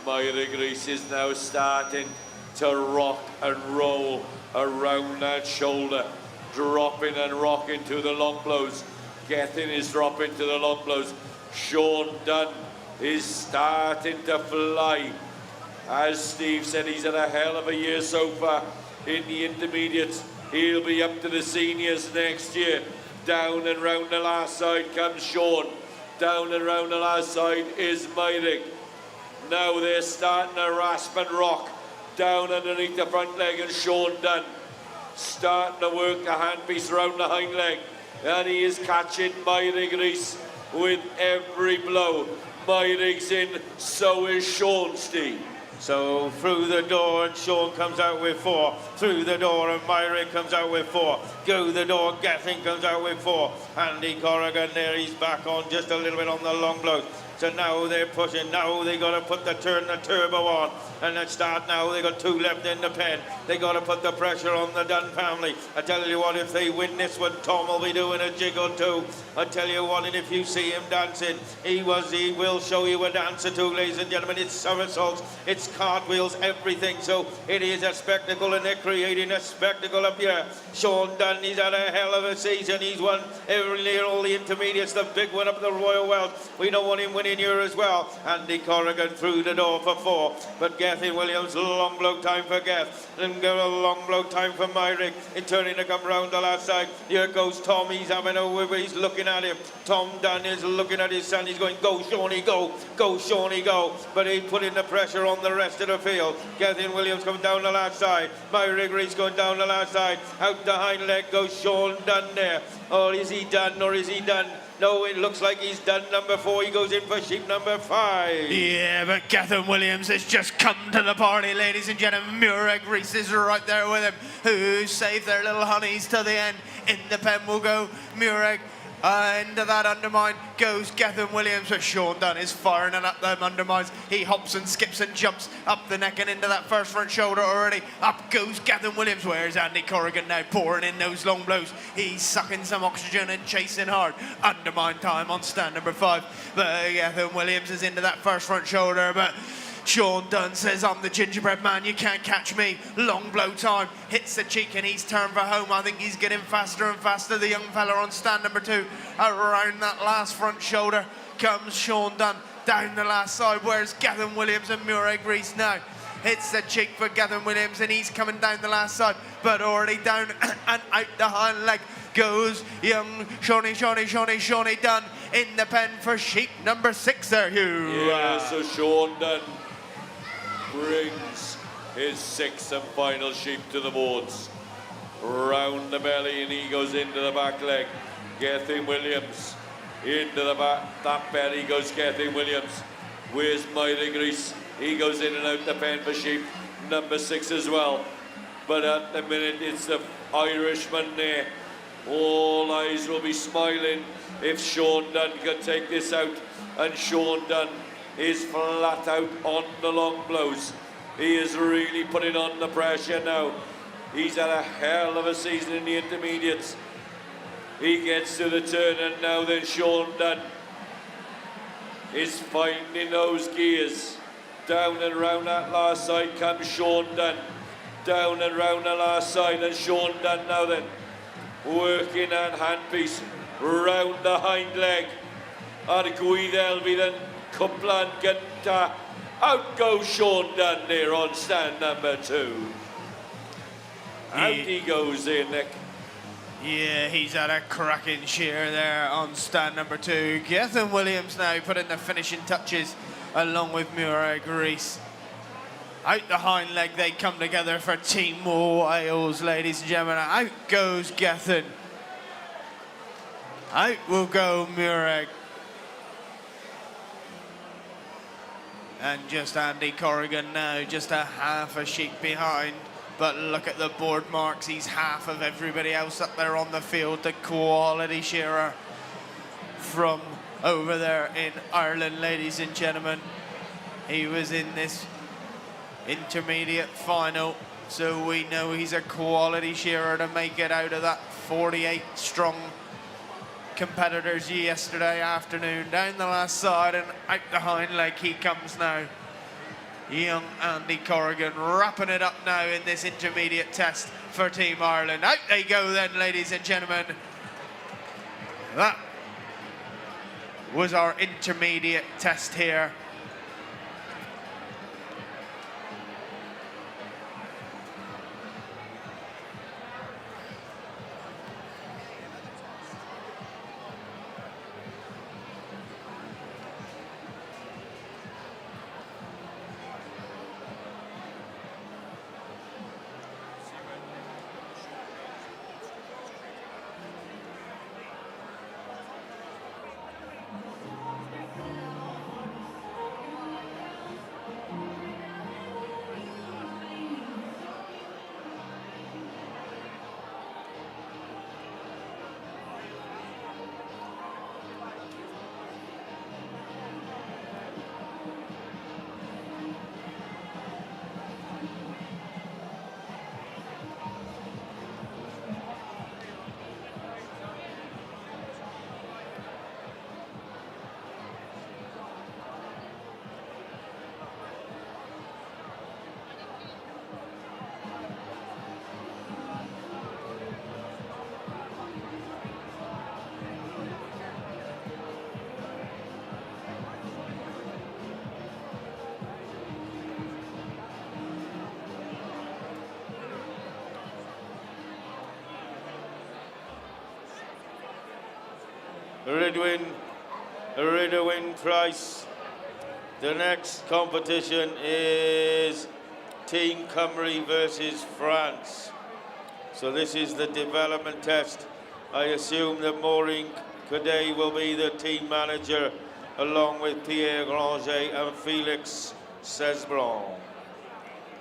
Murray Grease is now starting to rock and roll around that shoulder, dropping and rocking to the long blows. Gethin is dropping to the long blows. Sean Dunn is starting to fly. As Steve said, he's had a hell of a year so far in the intermediates. He'll be up to the seniors next year. Down and round the last side comes Sean. Down and round the last side is Myrick. Now they're starting to rasp and rock down underneath the front leg, and Sean Dunn starting to work the handpiece around the hind leg. And he is catching Myrick Grease with every blow. Myrick's in, so is Sean, Steve. So through the door, and Sean comes out with 4. Through the door, and Myrick comes out with 4. Go the door, Gethin comes out with 4. Andy Corrigan there, he's back on just a little bit on the long blows. So now they're pushing. Now they got to put the turbo on. And let's start now. They got 2 left in the pen. They got to put the pressure on the Dunn family. I tell you what, if they win this one, Tom will be doing a jig or 2. I tell you what, and if you see him dancing, he will show you a dance or 2, ladies and gentlemen. It's somersaults, it's cartwheels, everything. So it is a spectacle, and they're creating a spectacle up here. Sean Dunn, he's had a hell of a season. He's won all the intermediates, the big one up at the Royal Wells. We don't want him winning here as well. Andy Corrigan through the door for 4. But Gethin Williams, long blow time for Geth. And go a long blow time for Myrick. In turning to come round the last side. Here goes Tom. He's having a whip. He's looking at him. Tom Dunn is looking at his son. He's going, go Shawnee, go. Go Shawnee, go. But he's putting the pressure on the rest of the field. Gethin Williams coming down the last side. Myrick Reese going down the last side. Out the hind leg goes Sean Dunn there. Oh, is he done or is he done? No, it looks like he's done number 4. He goes in for sheep number 5. Yeah, but Gethin Williams has just come to the party, ladies and gentlemen. Murray Grease is right there with him, who saved their little honeys to the end. In the pen will go Murray. Into that undermine goes Gethin Williams, but Sean Dunn is firing it up them undermines. He hops and skips and jumps up the neck and into that first front shoulder already. Up goes Gethin Williams. Where's Andy Corrigan now, pouring in those long blows? He's sucking some oxygen and chasing hard. Undermine time on stand number 5. But Gethin Williams is into that first front shoulder, but Sean Dunn says, I'm the gingerbread man, you can't catch me. Long blow time, hits the cheek and he's turned for home. I think he's getting faster and faster. The young fella on stand number 2. Around that last front shoulder comes Sean Dunn. Down the last side, where's Gethin Williams and Murray Grease now? Hits the cheek for Gethin Williams and he's coming down the last side, but already down and out the hind leg goes young Shawnee Dunn in the pen for sheep number 6 there, Hugh. Yeah, so Sean Dunn brings his 6th and final sheep to the boards. Round the belly and he goes into the back leg. Gethin Williams into the back. That belly goes Gethin Williams. Where's Myrick Grease? He goes in and out the pen for sheep number 6 as well. But at the minute it's the Irishman there. All eyes will be smiling if Sean Dunn can take this out. And Sean Dunn is flat out on the long blows. He is really putting on the pressure now. He's had a hell of a season in the intermediates. He gets to the turn and now then Sean Dunn is finding those gears. Down and round that last side comes Sean Dunn. Down and round the last side, and Sean Dunn now then. Working on handpiece, round the hind leg. Ar gwydd Elfi then, cwplan gynta. Out goes Sean Dunn there on stand number 2. Out he goes there, Nick. Yeah, he's had a cracking shear there on stand number 2. Gethin Williams now putting the finishing touches along with Murray Rees. Out the hind leg, they come together for Team Wales, ladies and gentlemen. Out goes Gethin. Out will go Murray. And just Andy Corrigan now, just a half a sheep behind. But look at the board marks, he's half of everybody else up there on the field. The quality shearer from over there in Ireland, ladies and gentlemen. He was in this intermediate final, so we know he's a quality shearer to make it out of that 48 strong competitors yesterday afternoon. Down the last side and out the hind leg he comes now. Young Andy Corrigan wrapping it up now in this intermediate test for Team Ireland. Out they go then, ladies and gentlemen. That was our intermediate test here. Ridwin Price. The next competition is Team Cymru versus France. So this is the development test. I assume that Maureen Pughe will be the team manager along with Pierre Granger and Felix Cesbron.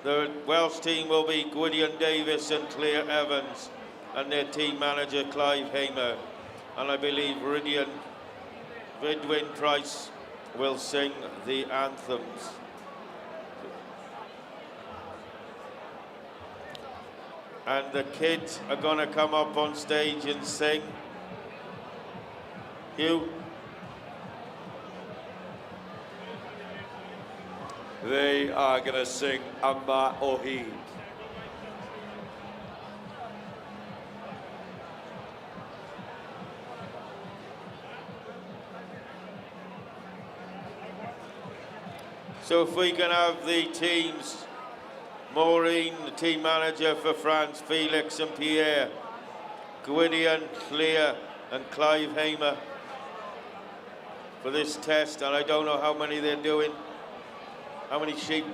The Welsh team will be Gwydion Davis and Claire Evans and their team manager Clive Hamer. And I believe Ridwin Price will sing the anthems. And the kids are going to come up on stage and sing. Hugh? They are going to sing Amma Ohid. So if we can have the teams, Maureen, the team manager for France, Felix and Pierre, Gwydion, Claire and Clive Hamer for this test, and I don't know how many they're doing. How many sheep?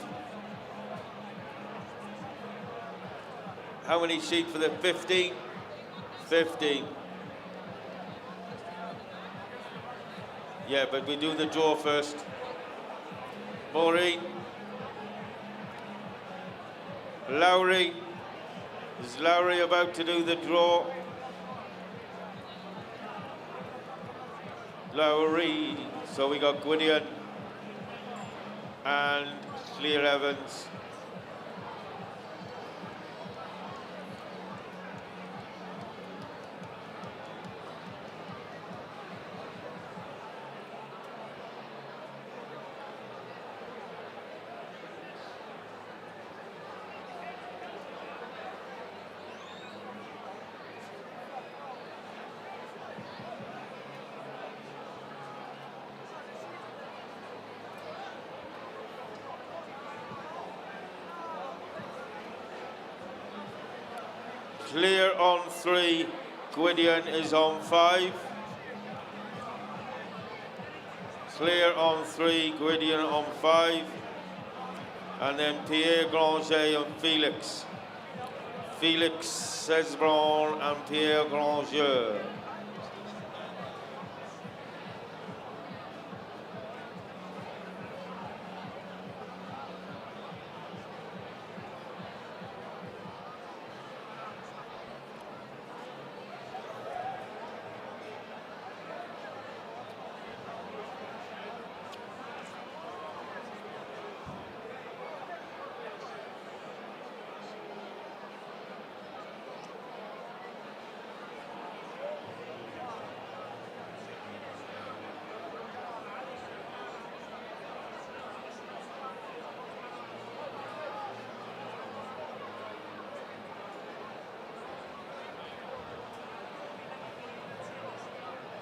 How many sheep for the 15? 15. Yeah, but we do the draw first. Maureen. Lowry. Is Lowry about to do the draw? Lowry. So we got Gwydion and Claire Evans. Clear on 3. Gwydion is on 5. Clear on 3. Gwydion on 5. And then Pierre Granger and Felix. Felix Cesbron and Pierre Granger.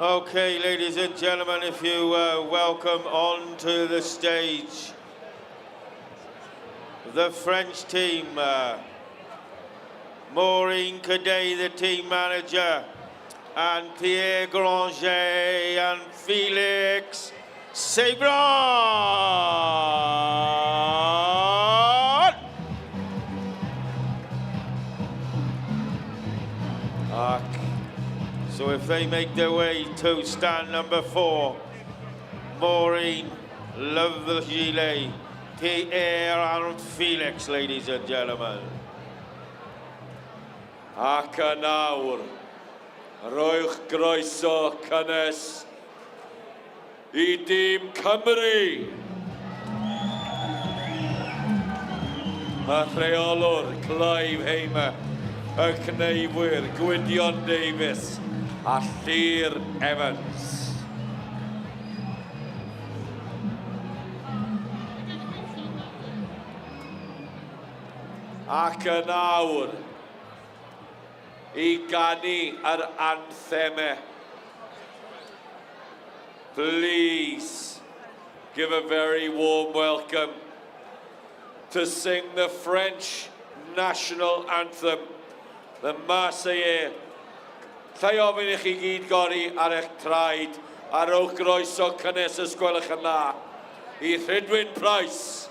Okay, ladies and gentlemen, if you welcome onto the stage the French team, Maureen Cadet, the team manager, and Pierre Granger and Felix Cesbron. So if they make their way to stand number 4, Maureen, love the gilet, Pierre and Felix, ladies and gentlemen. Ac yn awr, rhoi'ch groeso cynnes I dîm Cymru. A rheolwr Clive Hamer, y cneifwyr Gwydion Davies a Llyr Evans. Ac yn awr, I ganu yr anthemau. Please give a very warm welcome to sing the French national anthem, the Marseillaise. Llai ofyn I chi gyd gori ar eich traed, a rowch groeso cynnes y gwelwch yn dda I Rhydwyn Price.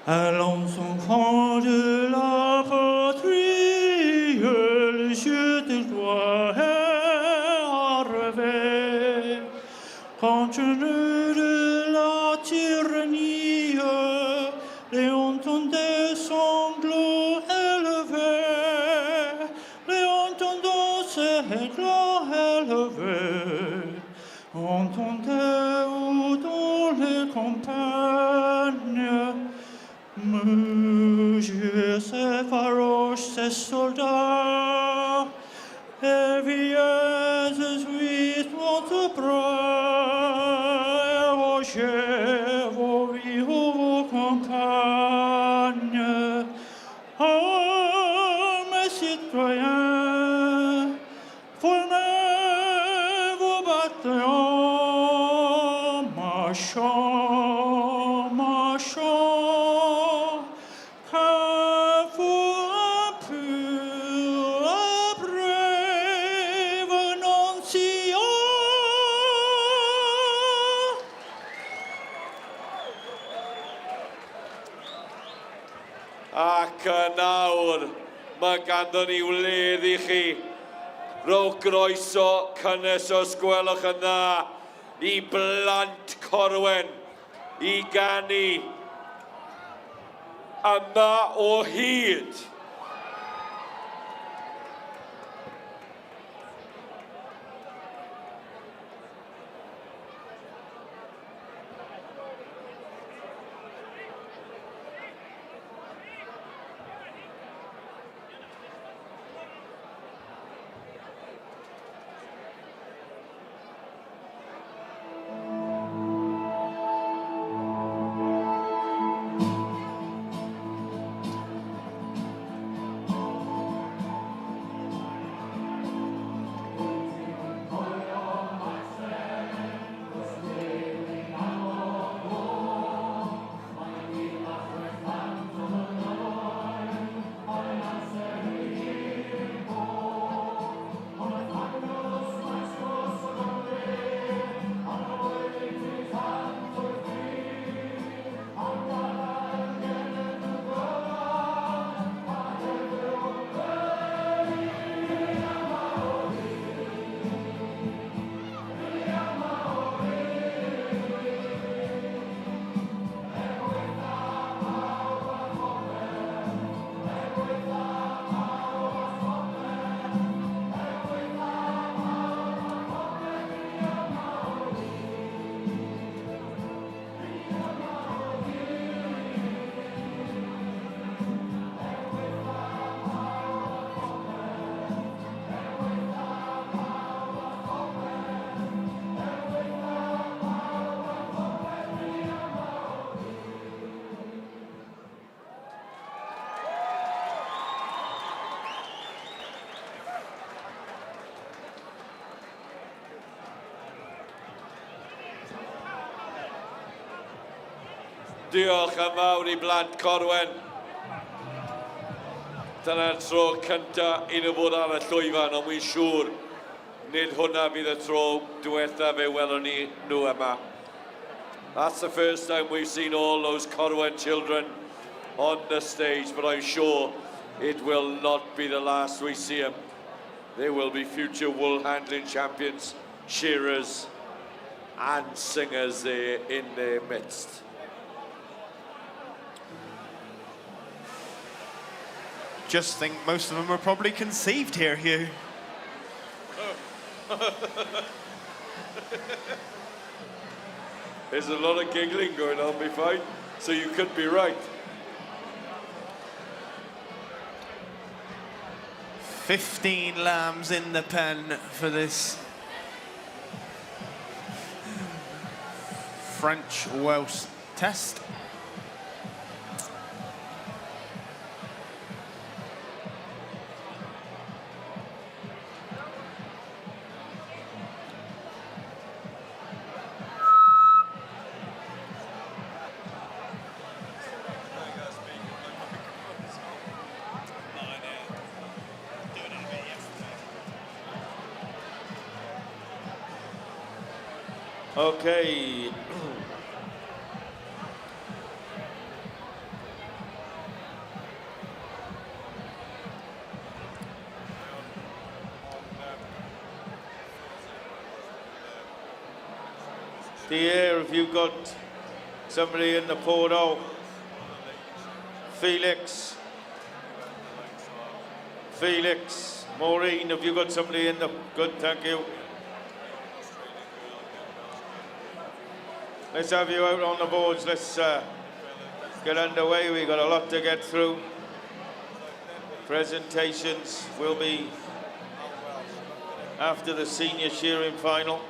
Allons enfants de la patrie, le jeu de gloire à revers, conteneur de la tyrannie, Léonton des sanglots élevés, Léonton de ses éclats élevés, entendez-vous dans les campagnes, Mesure ses farouches, ses soldats, et vieilles huit votre bras, et rogez vos vies, vos campagnes. Ah, mes citoyens, formez vos bataillons, marchons, marchons. Ac yn awr, mae ganddo ni wledd I chi. Rowch groeso cynnes os gwelwch yn dda I blant Corwen, I ganu yma o hyd. Diolch am mawr I blant Corwen. Dyna'r tro cynta un o fod ar y llwyfan, ond wy'n siŵr nid hwnna bydd y tro diwetha fe welwn ni nhw yma. That's the first time we've seen all those Corwen children on the stage, but I'm sure it will not be the last we see them. They will be future wool handling champions, shearers and singers there in their midst. Just think most of them were probably conceived here, Hugh. There's a lot of giggling going on behind, so you could be right. 15 lambs in the pen for this French-Welsh test. Okay. Pierre, if you've got somebody in the portal, Felix, Maureen, have you got somebody in the, good, thank you. Let's have you out on the boards. Let's get underway. We've got a lot to get through. Presentations will be after the senior shearing final.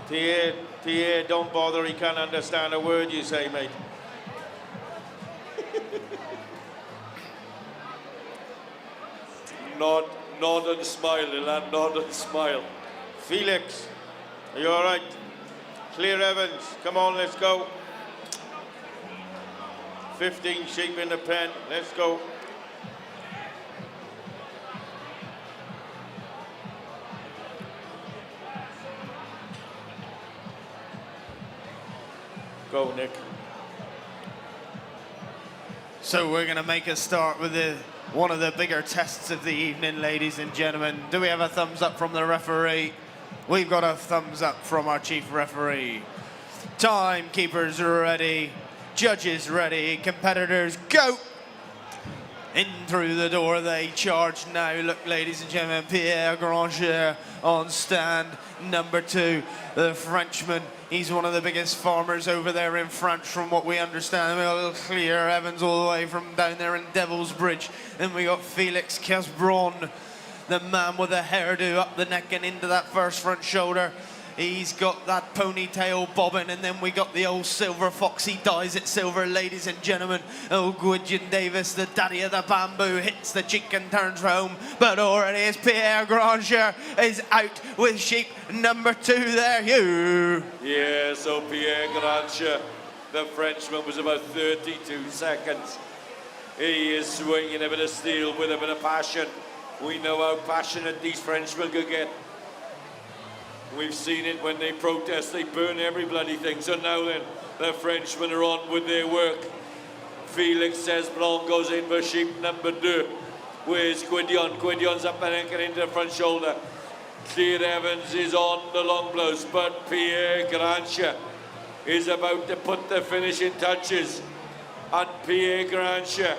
Pierre, don't bother. He can't understand a word you say, mate. Nod and smile, Ilan, nod and smile. Felix, are you all right? Clear Evans, come on, let's go. 15 sheep in the pen, let's go. Go, Nick. So we're going to make a start with one of the bigger tests of the evening, ladies and gentlemen. Do we have a thumbs up from the referee? We've got a thumbs up from our chief referee. Timekeepers ready, judges ready, competitors go! In through the door they charge now. Look, ladies and gentlemen, Pierre Granger on stand number 2, the Frenchman. He's one of the biggest farmers over there in France, from what we understand. We got a little Clear Evans all the way from down there in Devil's Bridge. Then we got Felix Casbron, the man with the hairdo up the neck and into that first front shoulder. He's got that ponytail bobbing, and then we got the old silver fox. He dyes it silver, ladies and gentlemen. Old Gwydion Davis, the daddy of the bamboo, hits the cheek and turns for home. But already is Pierre Granger is out with sheep number 2 there, Hugh. Yeah, so Pierre Granger, the Frenchman, was about 32 seconds. He is swinging a bit of steel with a bit of passion. We know how passionate these Frenchmen could get. We've seen it when they protest, they burn every bloody thing. So now then, the Frenchmen are on with their work. Felix says Blanc goes in for sheep number 2. Where's Gwydion? Gwydion's up and anchored into the front shoulder. Clear Evans is on the long blows, but Pierre Granger is about to put the finishing touches. And Pierre Granger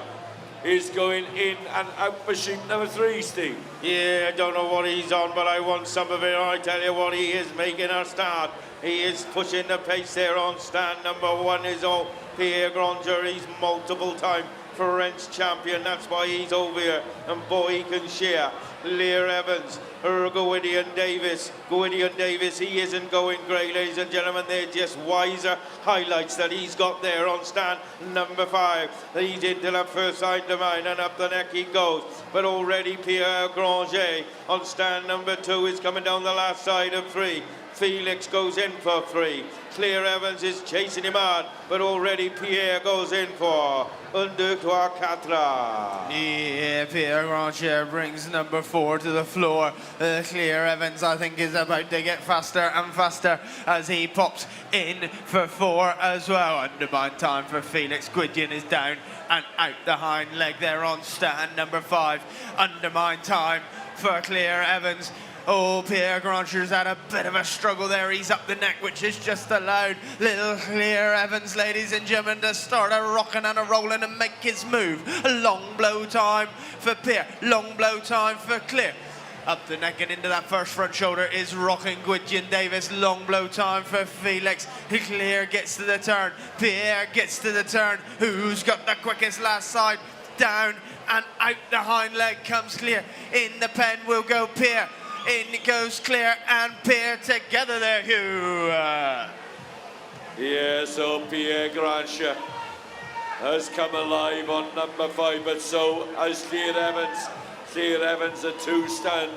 is going in and out for sheep number 3, Steve. Yeah, I don't know what he's on, but I want some of it. I tell you what, he is making a start. He is pushing the pace there on stand number 1 is all Pierre Granger. He's multiple time French champion. That's why he's over here. And boy, he can share. Lear Evans, Gwydion Davis. Gwydion Davis, he isn't going great, ladies and gentlemen. They're just wiser highlights that he's got there on stand number 5. He's into the first side of mine, and up the neck he goes. But already Pierre Granger on stand number 2 is coming down the last side of 3. Felix goes in for 3. Claire Evans is chasing him hard, but already Pierre goes in for 1, 2, 3, 4. Yeah, Pierre Granger brings number 4 to the floor. Claire Evans, I think, is about to get faster and faster as he pops in for 4 as well. Undermine time for Felix. Gwydion is down and out the hind leg there on stand number 5. Undermine time for Claire Evans. Oh, Pierre Granger's had a bit of a struggle there. He's up the neck, which is just allowed little Claire Evans, ladies and gentlemen, to start a rocking and a rolling and make his move. A long blow time for Pierre. Long blow time for Claire. Up the neck and into that first front shoulder is rocking Gwydion Davis. Long blow time for Felix. Claire gets to the turn. Pierre gets to the turn. Who's got the quickest last side? Down and out the hind leg comes Claire. In the pen will go Pierre. In goes Claire and Pierre together there, Hugh. Yeah, so Pierre Granger has come alive on number 5, but so has Claire Evans. Claire Evans, a 2-stand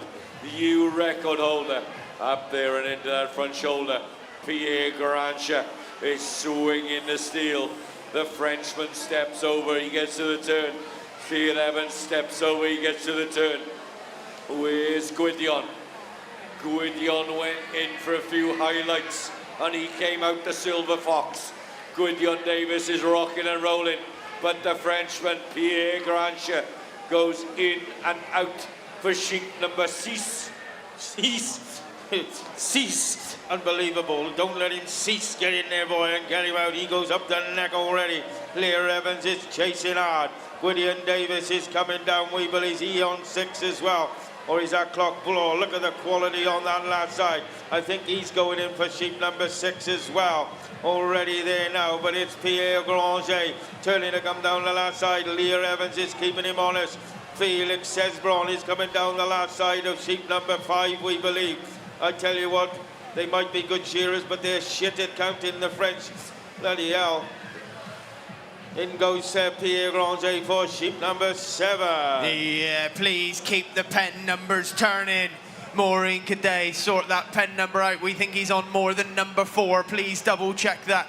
new record holder. Up there and into that front shoulder. Pierre Granger is swinging the steel. The Frenchman steps over, he gets to the turn. Claire Evans steps over, he gets to the turn. Where's Gwydion? Gwydion went in for a few highlights and he came out the silver fox. Gwydion Davis is rocking and rolling, but the Frenchman Pierre Granger goes in and out for sheet number 6. Cease. Unbelievable. Don't let him cease. Get in there, boy, and get him out. He goes up the neck already. Lear Evans is chasing hard. Gwydion Davis is coming down. We believe he's on 6 as well. Or is that clock below? Look at the quality on that last side. I think he's going in for sheep number 6 as well. Already there now, but it's Pierre Granger turning to come down the last side. Lear Evans is keeping him honest. Felix Cesbron is coming down the last side of sheep number 5, we believe. I tell you what, they might be good shearers, but they're shit at counting the French. Bloody hell. In goes Pierre Granger for sheep number 7. Yeah, please keep the pen numbers turning. Maureen Cadet, sort that pen number out. We think he's on more than number 4. Please double check that.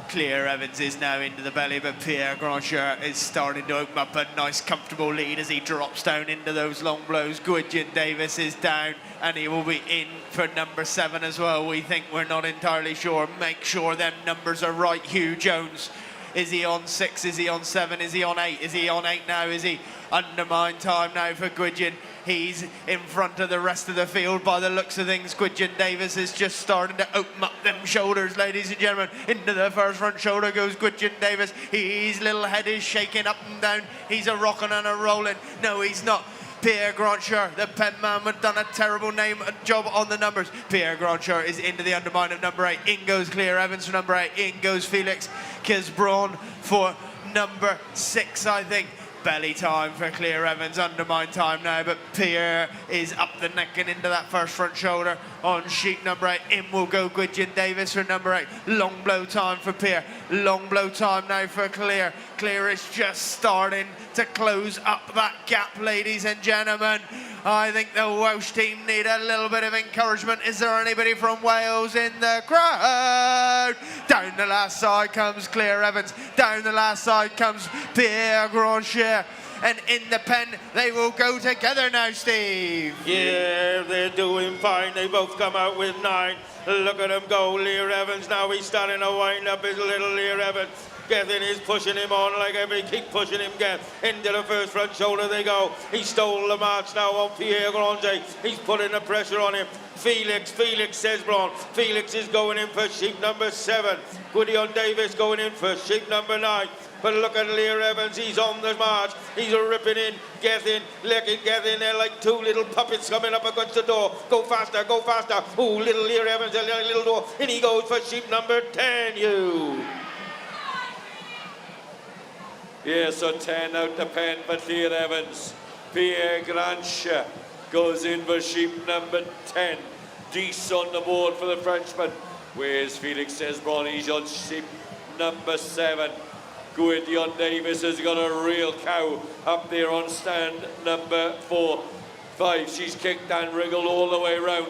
Claire Evans is now into the belly, but Pierre Granger is starting to open up a nice comfortable lead as he drops down into those long blows. Gwydion Davis is down and he will be in for number 7 as well. We think, we're not entirely sure. Make sure them numbers are right. Hugh Jones, is he on 6? Is he on 7? Is he on 8? Is he on 8 now? Is he? Undermine time now for Gwydion. He's in front of the rest of the field by the looks of things. Gwydion Davis is just starting to open up them shoulders, ladies and gentlemen. Into the first front shoulder goes Gwydion Davis. His little head is shaking up and down. He's a rocking and a rolling. No, he's not. Pierre Granger, the pen man, had done a terrible job on the numbers. Pierre Granger is into the undermine of number 8. In goes Claire Evans for number 8. In goes Felix Cesbron for number 6, I think. Belly time for Claire Evans, undermine time now, but Pierre is up the neck and into that first front shoulder on sheet number 8. In will go Gwydion Davis for number 8. Long blow time for Pierre. Long blow time now for Claire. Claire is just starting to close up that gap, ladies and gentlemen. I think the Welsh team need a little bit of encouragement. Is there anybody from Wales in the crowd? Down the last side comes Claire Evans. Down the last side comes Pierre Granger. And in the pen, they will go together now, Steve. Yeah, they're doing fine. They both come out with 9. Look at them go. Lear Evans now, he's starting to wind up his little Lear Evans. Gethin is pushing him on like every keep pushing him. Get into the first front shoulder they go. He stole the march now on Pierre Granger. He's putting the pressure on him. Felix Cesbron. Felix is going in for sheep number 7. Gwydion Davis going in for sheep number 9. But look at Lear Evans, he's on the march. He's ripping in, Gethin, Gethin. They're like 2 little puppets coming up against the door. Go faster, go faster. Ooh, little Lear Evans, a little door. And he goes for sheep number 10, you. Yeah, so 10 out the pen for Clear Evans. Pierre Grancher goes in for sheep number 10. Dees on the board for the Frenchman. Where's Felix Cesbron? He's on sheep number 7. Gwydion Davis has got a real cow up there on stand number 4. 5, she's kicked and wriggled all the way round.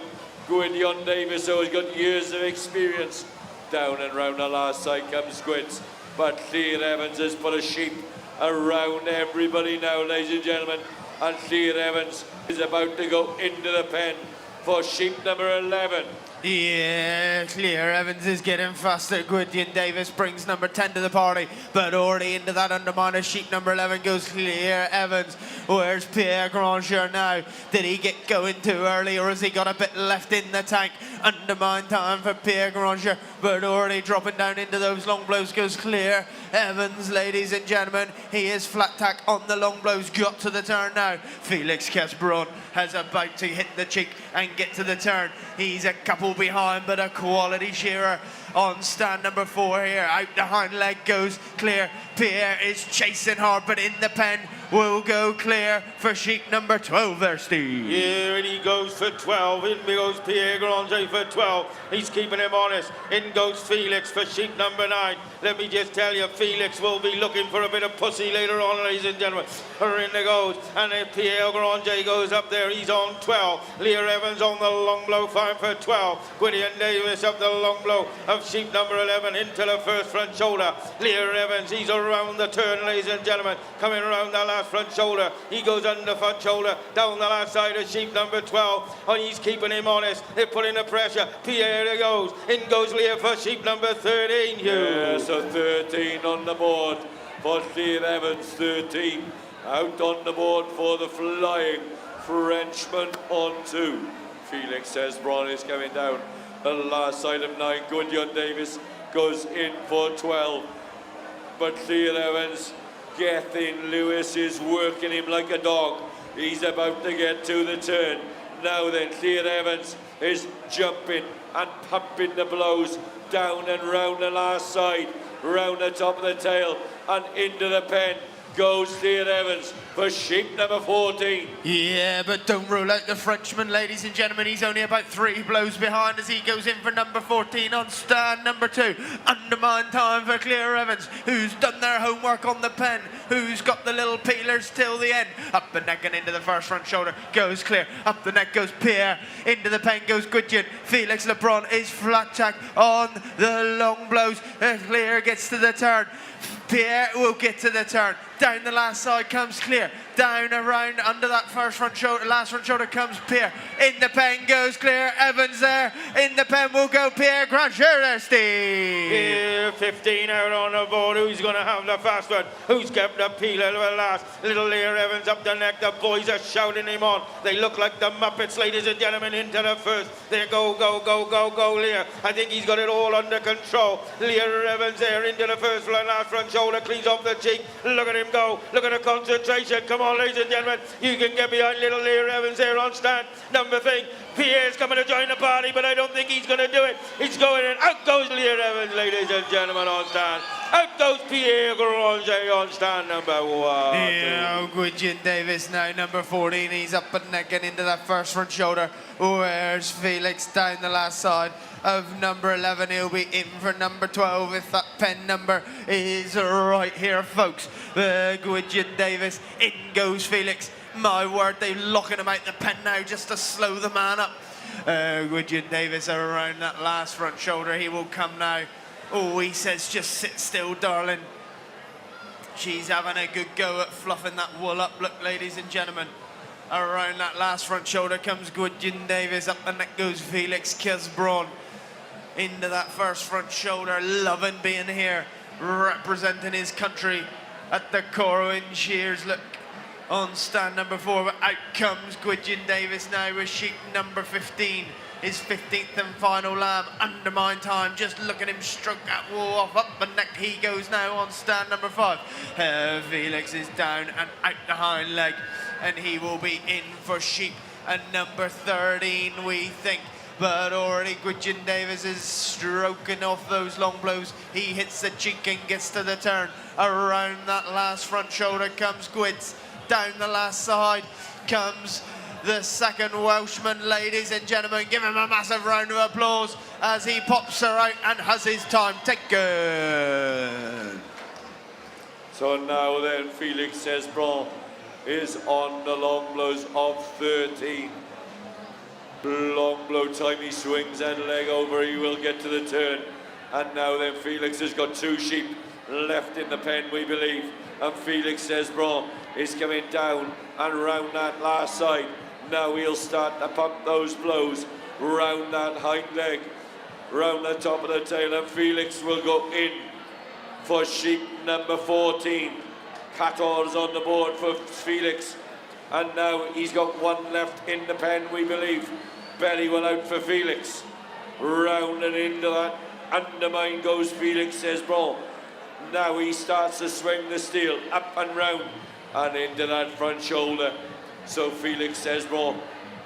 Gwydion Davis, who has got years of experience. Down and round the last side comes Squids. But Clear Evans has put a sheep around everybody now, ladies and gentlemen. And Clear Evans is about to go into the pen for sheep number 11. Yeah, Clear Evans is getting faster. Gwydion Davis brings number 10 to the party, but already into that underminer. Sheep number 11 goes Clear Evans. Where's Pierre Granger now? Did he get going too early, or has he got a bit left in the tank? Undermine time for Pierre Granger, but already dropping down into those long blows goes Clear Evans, ladies and gentlemen. He is flat tack on the long blows, got to the turn now. Felix Cesbron has about to hit the cheek and get to the turn. He's a couple behind, but a quality shearer on stand number 4 here. Out the hind leg goes Clear. Pierre is chasing hard, but in the pen will go Clear for sheep number 12 there, Steve. Yeah, and he goes for 12. In goes Pierre Granger for 12. He's keeping him honest. In goes Felix for sheep number 9. Let me just tell you, Felix will be looking for a bit of pussy later on, ladies and gentlemen. In there goes, and then Pierre Granger goes up there. He's on 12. Lear Evans on the long blow, 5 for 12. Gwydion Davis up the long blow of sheep number 11 into the first front shoulder. Lear Evans, he's around the turn, ladies and gentlemen. Coming around the last front shoulder. He goes under front shoulder, down the last side of sheep number 12. And he's keeping him honest. They're putting the pressure. Pierre goes. In goes Lear for sheep number 13. Yeah, so 13 on the board for Clear Evans. 13 out on the board for the flying Frenchman on 2. Felix Cesbron is coming down the last side of 9. Gwydion Davis goes in for 12. But Clear Evans, Gethin Lewis is working him like a dog. He's about to get to the turn. Now then, Clear Evans is jumping and pumping the blows down and round the last side, round the top of the tail, and into the pen goes Clear Evans for sheep number 14. Yeah, but don't rule out the Frenchman, ladies and gentlemen. He's only about 3 blows behind as he goes in for number 14 on stand number 2. Undermine time for Clear Evans, who's done their homework on the pen, who's got the little peelers till the end. Up the neck and into the first front shoulder goes Clear. Up the neck goes Pierre. Into the pen goes Gwydion. Felix Lebron is flat tack on the long blows. Clear gets to the turn. Pierre will get to the turn. Down the last side comes Clear. Down around under that first front shoulder, last front shoulder comes Pierre. In the pen goes Clear Evans there. In the pen will go Pierre Granger there, Steve. Here, 15 out on the board. Who's going to have the fast one? Who's kept the peeler to the last? Little Lear Evans up the neck. The boys are shouting him on. They look like the Muppets, ladies and gentlemen, into the first. There go, go, go, go, go, Lear. I think he's got it all under control. Lear Evans there into the first last front shoulder. Cleans off the cheek. Look at him go. Look at the concentration. Come on, ladies and gentlemen. You can get behind little Lear Evans there on stand. Number thing. Pierre's coming to join the party, but I don't think he's going to do it. He's going in. Out goes Lear Evans, ladies and gentlemen, on stand. Out goes Pierre Granger on stand number 1. Yeah, Gwydion Davis now, number 14. He's up and neck and into that first front shoulder. Where's Felix down the last side of number 11? He'll be in for number 12 if that pen number is right here, folks. Gwydion Davis, in goes Felix. My word, they're locking him out the pen now just to slow the man up. Gwydion Davis around that last front shoulder. He will come now. Oh, he says, just sit still, darling. She's having a good go at fluffing that wool up. Look, ladies and gentlemen, around that last front shoulder comes Gwydion Davis. Up the neck goes Felix Cesbron. Into that first front shoulder, loving being here, representing his country at the Corwen Shears. Look, on stand number 4, but out comes Gwydion Davis now with sheep number 15. His 15th and final lamb. Undermine time, just look at him stroke that wall off. Up the neck he goes now on stand number 5. Felix is down and out the hind leg, and he will be in for sheep and number 13, we think. but already Gwydyn Davies is stroking off those long blows. He hits the cheek and gets to the turn. Around that last front shoulder comes Gwyds. Down the last side comes the second Welshman, ladies and gentlemen. Give him a massive round of applause as he pops her out and has his time taken. So now then, Felix Cesbron is on the long blows of 13. Long blow time, he swings and leg over, he will get to the turn. And now then, Felix has got 2 sheep left in the pen, we believe. And Felix Cesbron is coming down and round that last side. Now he'll start to pump those blows round that hind leg, round the top of the tail, and Felix will go in for sheep number 14. 14's on the board for Felix, and now he's got 1 left in the pen, we believe. Belly will out for Felix. Round and into that undermine goes Felix Cesbron. Now he starts to swing the steel up and round and into that front shoulder. So Felix Cesbron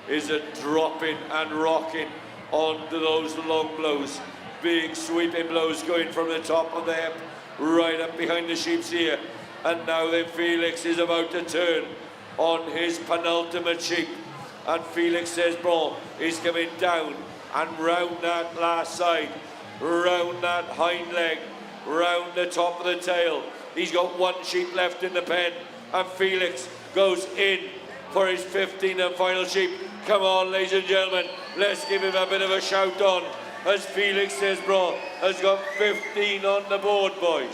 is a dropping and rocking onto those long blows. Big sweeping blows going from the top of the hip right up behind the sheep's ear. And now then Felix is about to turn on his penultimate sheep. And Felix Cesbron is coming down and round that last side, round that hind leg, round the top of the tail. He's got 1 sheep left in the pen, and Felix goes in for his 15th and final sheep. Come on, ladies and gentlemen, let's give him a bit of a shout on as Felix Cesbron has got 15 on the board, boys.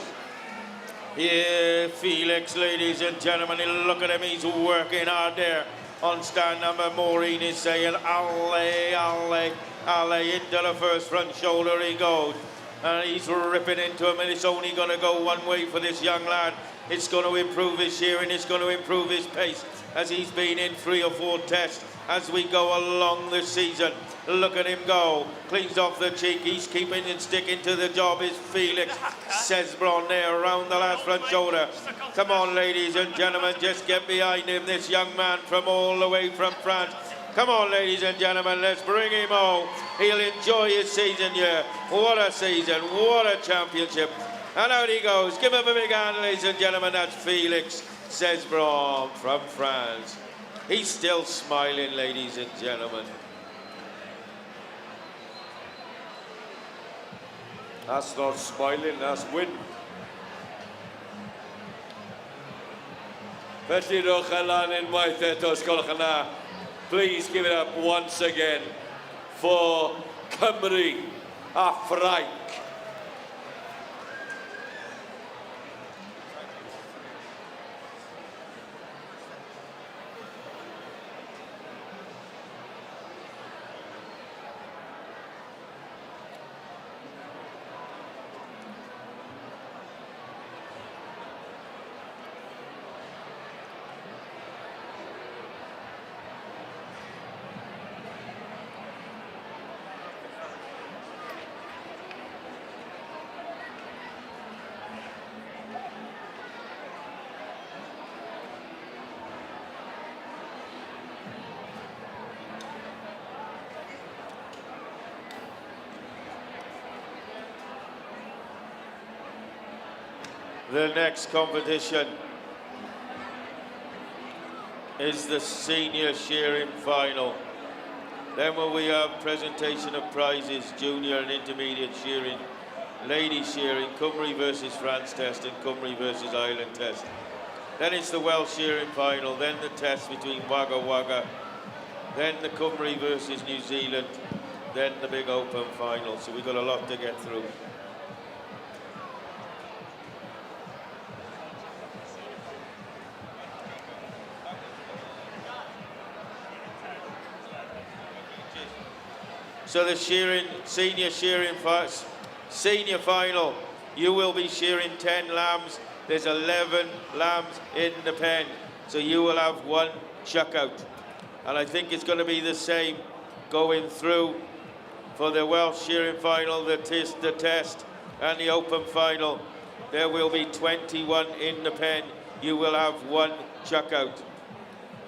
Yeah, Felix, ladies and gentlemen, look at him, he's working hard there. On stand number, Maureen is saying, alley, alley, alley, into the first front shoulder he goes. And he's ripping into him, and it's only going to go one way for this young lad. It's going to improve his shearing, it's going to improve his pace, as he's been in 3 or 4 tests as we go along this season. Look at him go, cleans off the cheek, he's keeping and sticking to the job is Felix Cesbron there around the last front shoulder. Come on, ladies and gentlemen, just get behind him, this young man from all the way from France. Come on, ladies and gentlemen, let's bring him home. He'll enjoy his season here. What a season, what a championship. And out he goes. Give him a big hand, ladies and gentlemen. That's Felix Cesbron from France. He's still smiling, ladies and gentlemen. That's not smiling, that's win. Felly rwch y lan unwaith eto, sgolwch yna. Please give it up once again for Cymru a Ffrainc. The next competition is the senior shearing final. Then will we have presentation of prizes, junior and intermediate shearing, lady shearing, Cymru versus France test and Cymru versus Ireland test. Then it's the Welsh shearing final, then the test between Wagga Wagga, then the Cymru versus New Zealand, then the big open final. So we've got a lot to get through. So the senior final, you will be shearing 10 lambs. There's 11 lambs in the pen. So you will have 1 chuck out. And I think it's going to be the same going through for the Welsh shearing final, the test and the open final. There will be 21 in the pen. You will have 1 chuck out.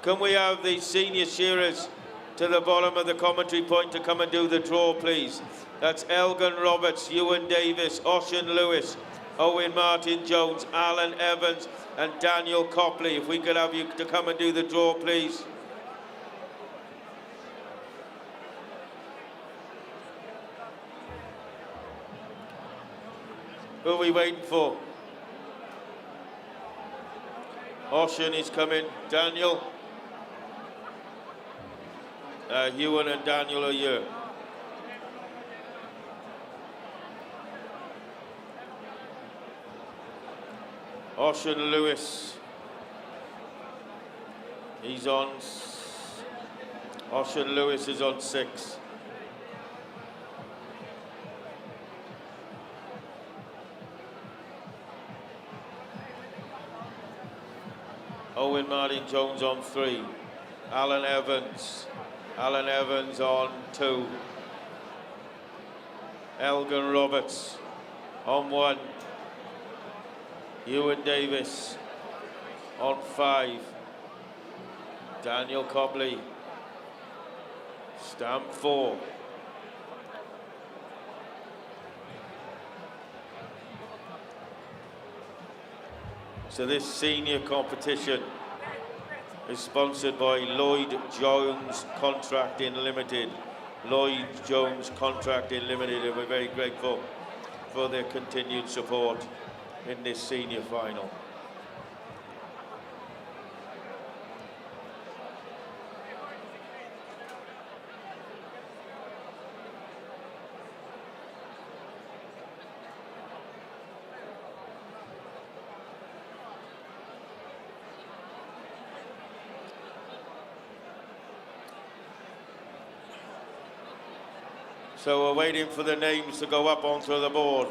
Can we have the senior shearers to the bottom of the commentary point to come and do the draw, please. That's Elgin Roberts, Ewan Davis, Ocean Lewis, Owen Martin Jones, Alan Evans, and Daniel Copley. If we could have you to come and do the draw, please. Who are we waiting for? Ocean is coming. Daniel. Ewan and Daniel are here. Ocean Lewis. He's on. Ocean Lewis is on 6. Owen Martin Jones on 3. Alan Evans. Alan Evans on 2. Elgin Roberts on 1. Ewan Davis on 5. Daniel Copley. Stamp 4. So this senior competition is sponsored by Lloyd Jones Contracting Limited. Lloyd Jones Contracting Limited, and we're very grateful for their continued support in this senior final. So we're waiting for the names to go up onto the board.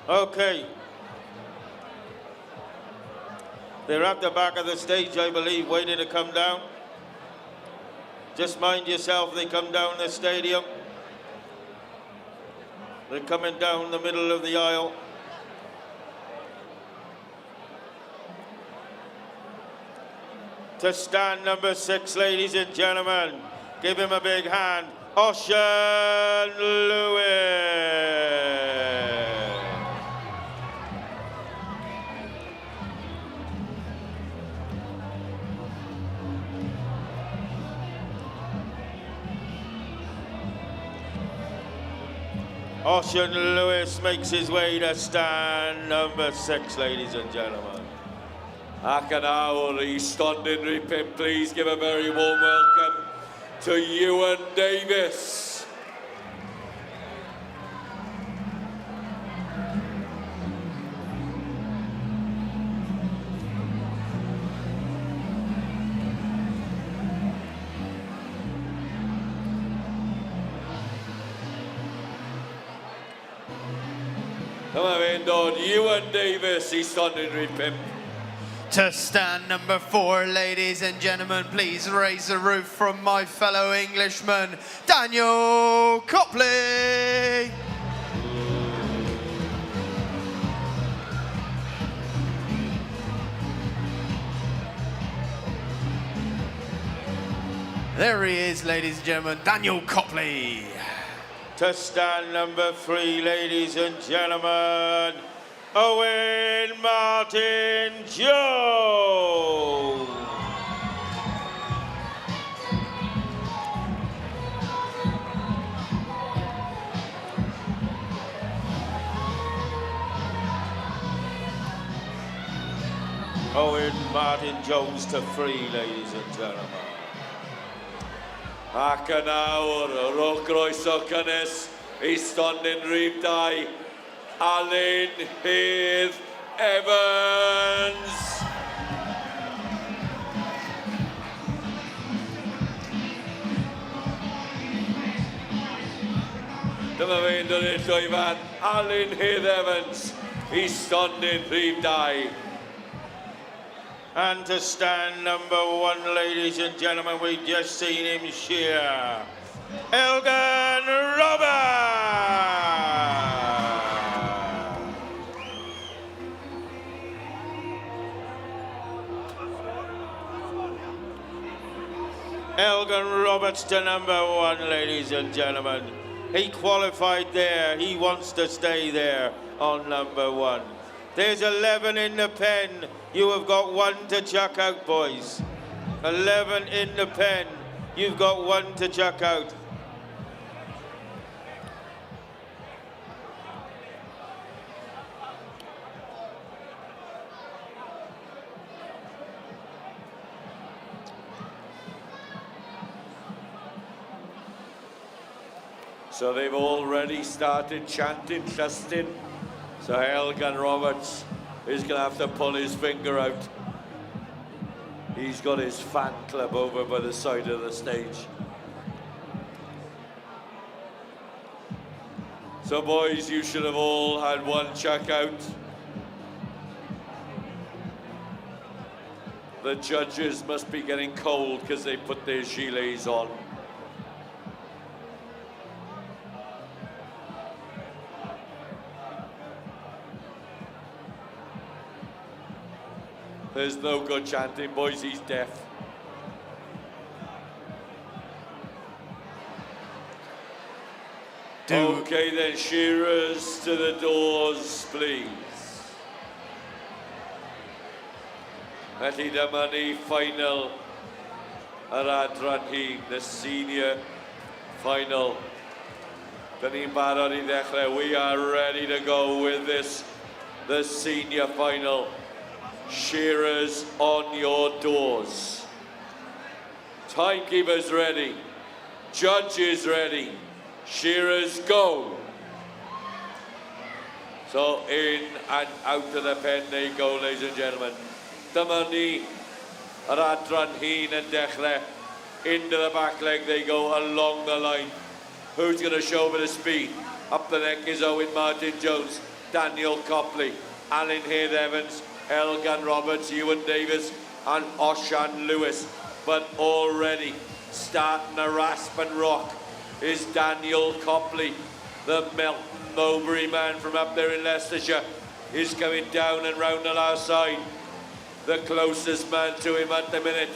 Okay. They're at the back of the stage, I believe, waiting to come down. Just mind yourself, they come down the stadium. They're coming down the middle of the aisle. To stand number 6, ladies and gentlemen. Give him a big hand. Ocean Lewis. Ocean Lewis makes his way to stand number 6, ladies and gentlemen. Ac yn awr I stondin rhy pump, please give a very warm welcome to Ewan Davis. Come on, Endon, Ewan Davis, I stondin rhy pump. To stand number 4, ladies and gentlemen, please raise the roof from my fellow Englishman, Daniel Copley. There he is, ladies and gentlemen, Daniel Copley. To stand number 3, ladies and gentlemen, Owen Martin Jones. Owen Martin Jones to 3, ladies and gentlemen. Ac yn awr, rwch groeso cynnes I stondin rhif 2, Alun Hydd Evans. Dyma fe'n dod i'r llwyfan, Alun Hydd Evans I stondin rhif 2. And to stand number 1, ladies and gentlemen, we've just seen him shear. Elgin Robert! Elgin Roberts to number 1, ladies and gentlemen. He qualified there. He wants to stay there on number 1. There's 11 in the pen. You have got 1 to chuck out, boys. 11 in the pen. You've got 1 to chuck out. So they've already started chanting, trusting. So Elgin Roberts is going to have to pull his finger out. He's got his fan club over by the side of the stage. So boys, you should have all had 1 chuck out. The judges must be getting cold because they put their gilets on. There's no good chanting, boys, he's deaf. Okay then, shearers to the doors, please. Felly dyma ni final yr adran hyn, the senior final. Dyn ni'n barod I ddechrau. We are ready to go with this, the senior final. Shearers on your doors. Timekeepers ready. Judges ready. Shearers go. So in and out of the pen they go, ladies and gentlemen. Dyma ni yr adran hyn yn dechrau. Into the back leg they go along the line. Who's going to show a bit of speed? Up the neck is Owen Martin Jones, Daniel Copley, Alun Hydd Evans, Elgin Roberts, Ewan Davis and Osian Lewis. But already starting to rasp and rock is Daniel Copley, the Melton Mowbray man from up there in Leicestershire, is coming down and round the last side. The closest man to him at the minute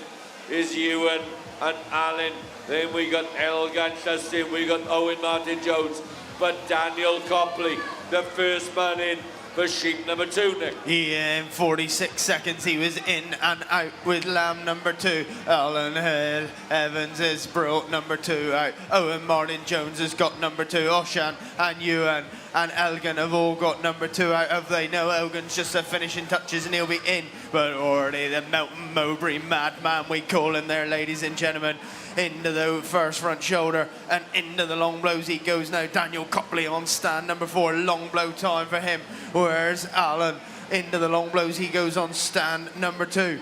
is Ewan and Alun. Then we got Elgin Justin, we got Owen Martin Jones, but Daniel Copley, the first man in for sheep number 2, Nick. Yeah, in 46 seconds he was in and out with lamb number 2. Alun Hydd Evans has brought number 2 out. Owen Martin Jones has got number 2. Osian and Ewan and Elgin have all got number 2 out. Have they? No, Elgin's just the finishing touches and he'll be in. But already the Melton Mowbray madman, we call him there, ladies and gentlemen. Into the first front shoulder and into the long blows he goes now. Daniel Copley on stand number 4. Long blow time for him. Where's Alun? Into the long blows he goes on stand number 2.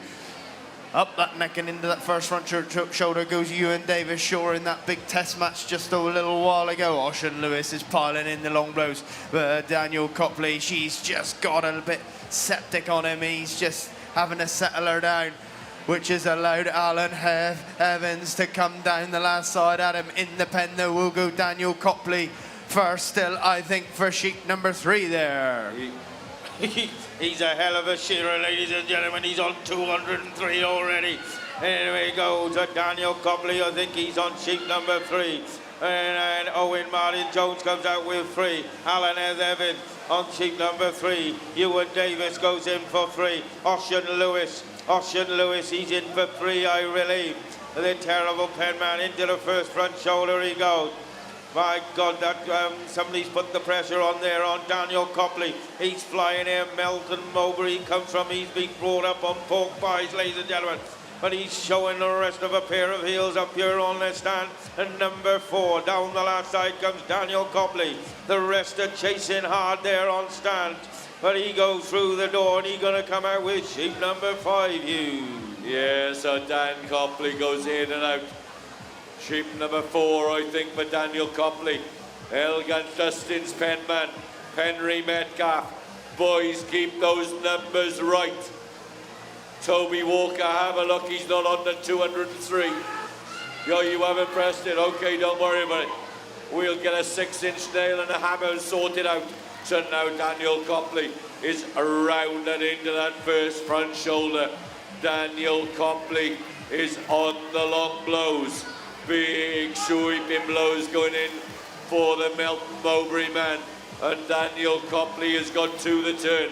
Up that neck and into that first front shoulder goes Ewan Davis Shaw in that big test match just a little while ago. Osian Lewis is piling in the long blows. But Daniel Copley, she's just got a bit septic on him. He's just having to settle her down, which has allowed Alun Hydd Evans to come down the last side at him. In the pen though will go Daniel Copley first still, I think, for sheep number 3 there. He's a hell of a shearer, ladies and gentlemen. He's on 203 already. Here we go to Daniel Copley. I think he's on sheep number 3. And Owen Martin Jones comes out with 3. Alun Hydd Evans on sheep number 3. Ewan Davis goes in for 3. Osian Lewis, he's in for 3, I believe. The terrible penman into the first front shoulder he goes. My God, that somebody's put the pressure on there on Daniel Copley. He's flying here. Melton Mowbray comes from. He's been brought up on pork pies, ladies and gentlemen. But he's showing the rest of a pair of heels up here on their stand. And number 4, down the last side comes Daniel Copley. The rest are chasing hard there on stand. But he goes through the door and he's going to come out with sheep number 5, Hugh. Yeah, so Dan Copley goes in and out. Sheep number 4, I think, for Daniel Copley. Elgan Dustin's penman, Henry Metcalf. Boys, keep those numbers right. Toby Walker, have a look, he's not on the 203. Yo, you haven't pressed it, okay, don't worry about it. We'll get a 6-inch nail and a hammer and sort it out. So now Daniel Copley is around and into that first front shoulder. Daniel Copley is on the long blows. Big sweeping blows going in for the Melton Mowbray man. And Daniel Copley has got to the turn.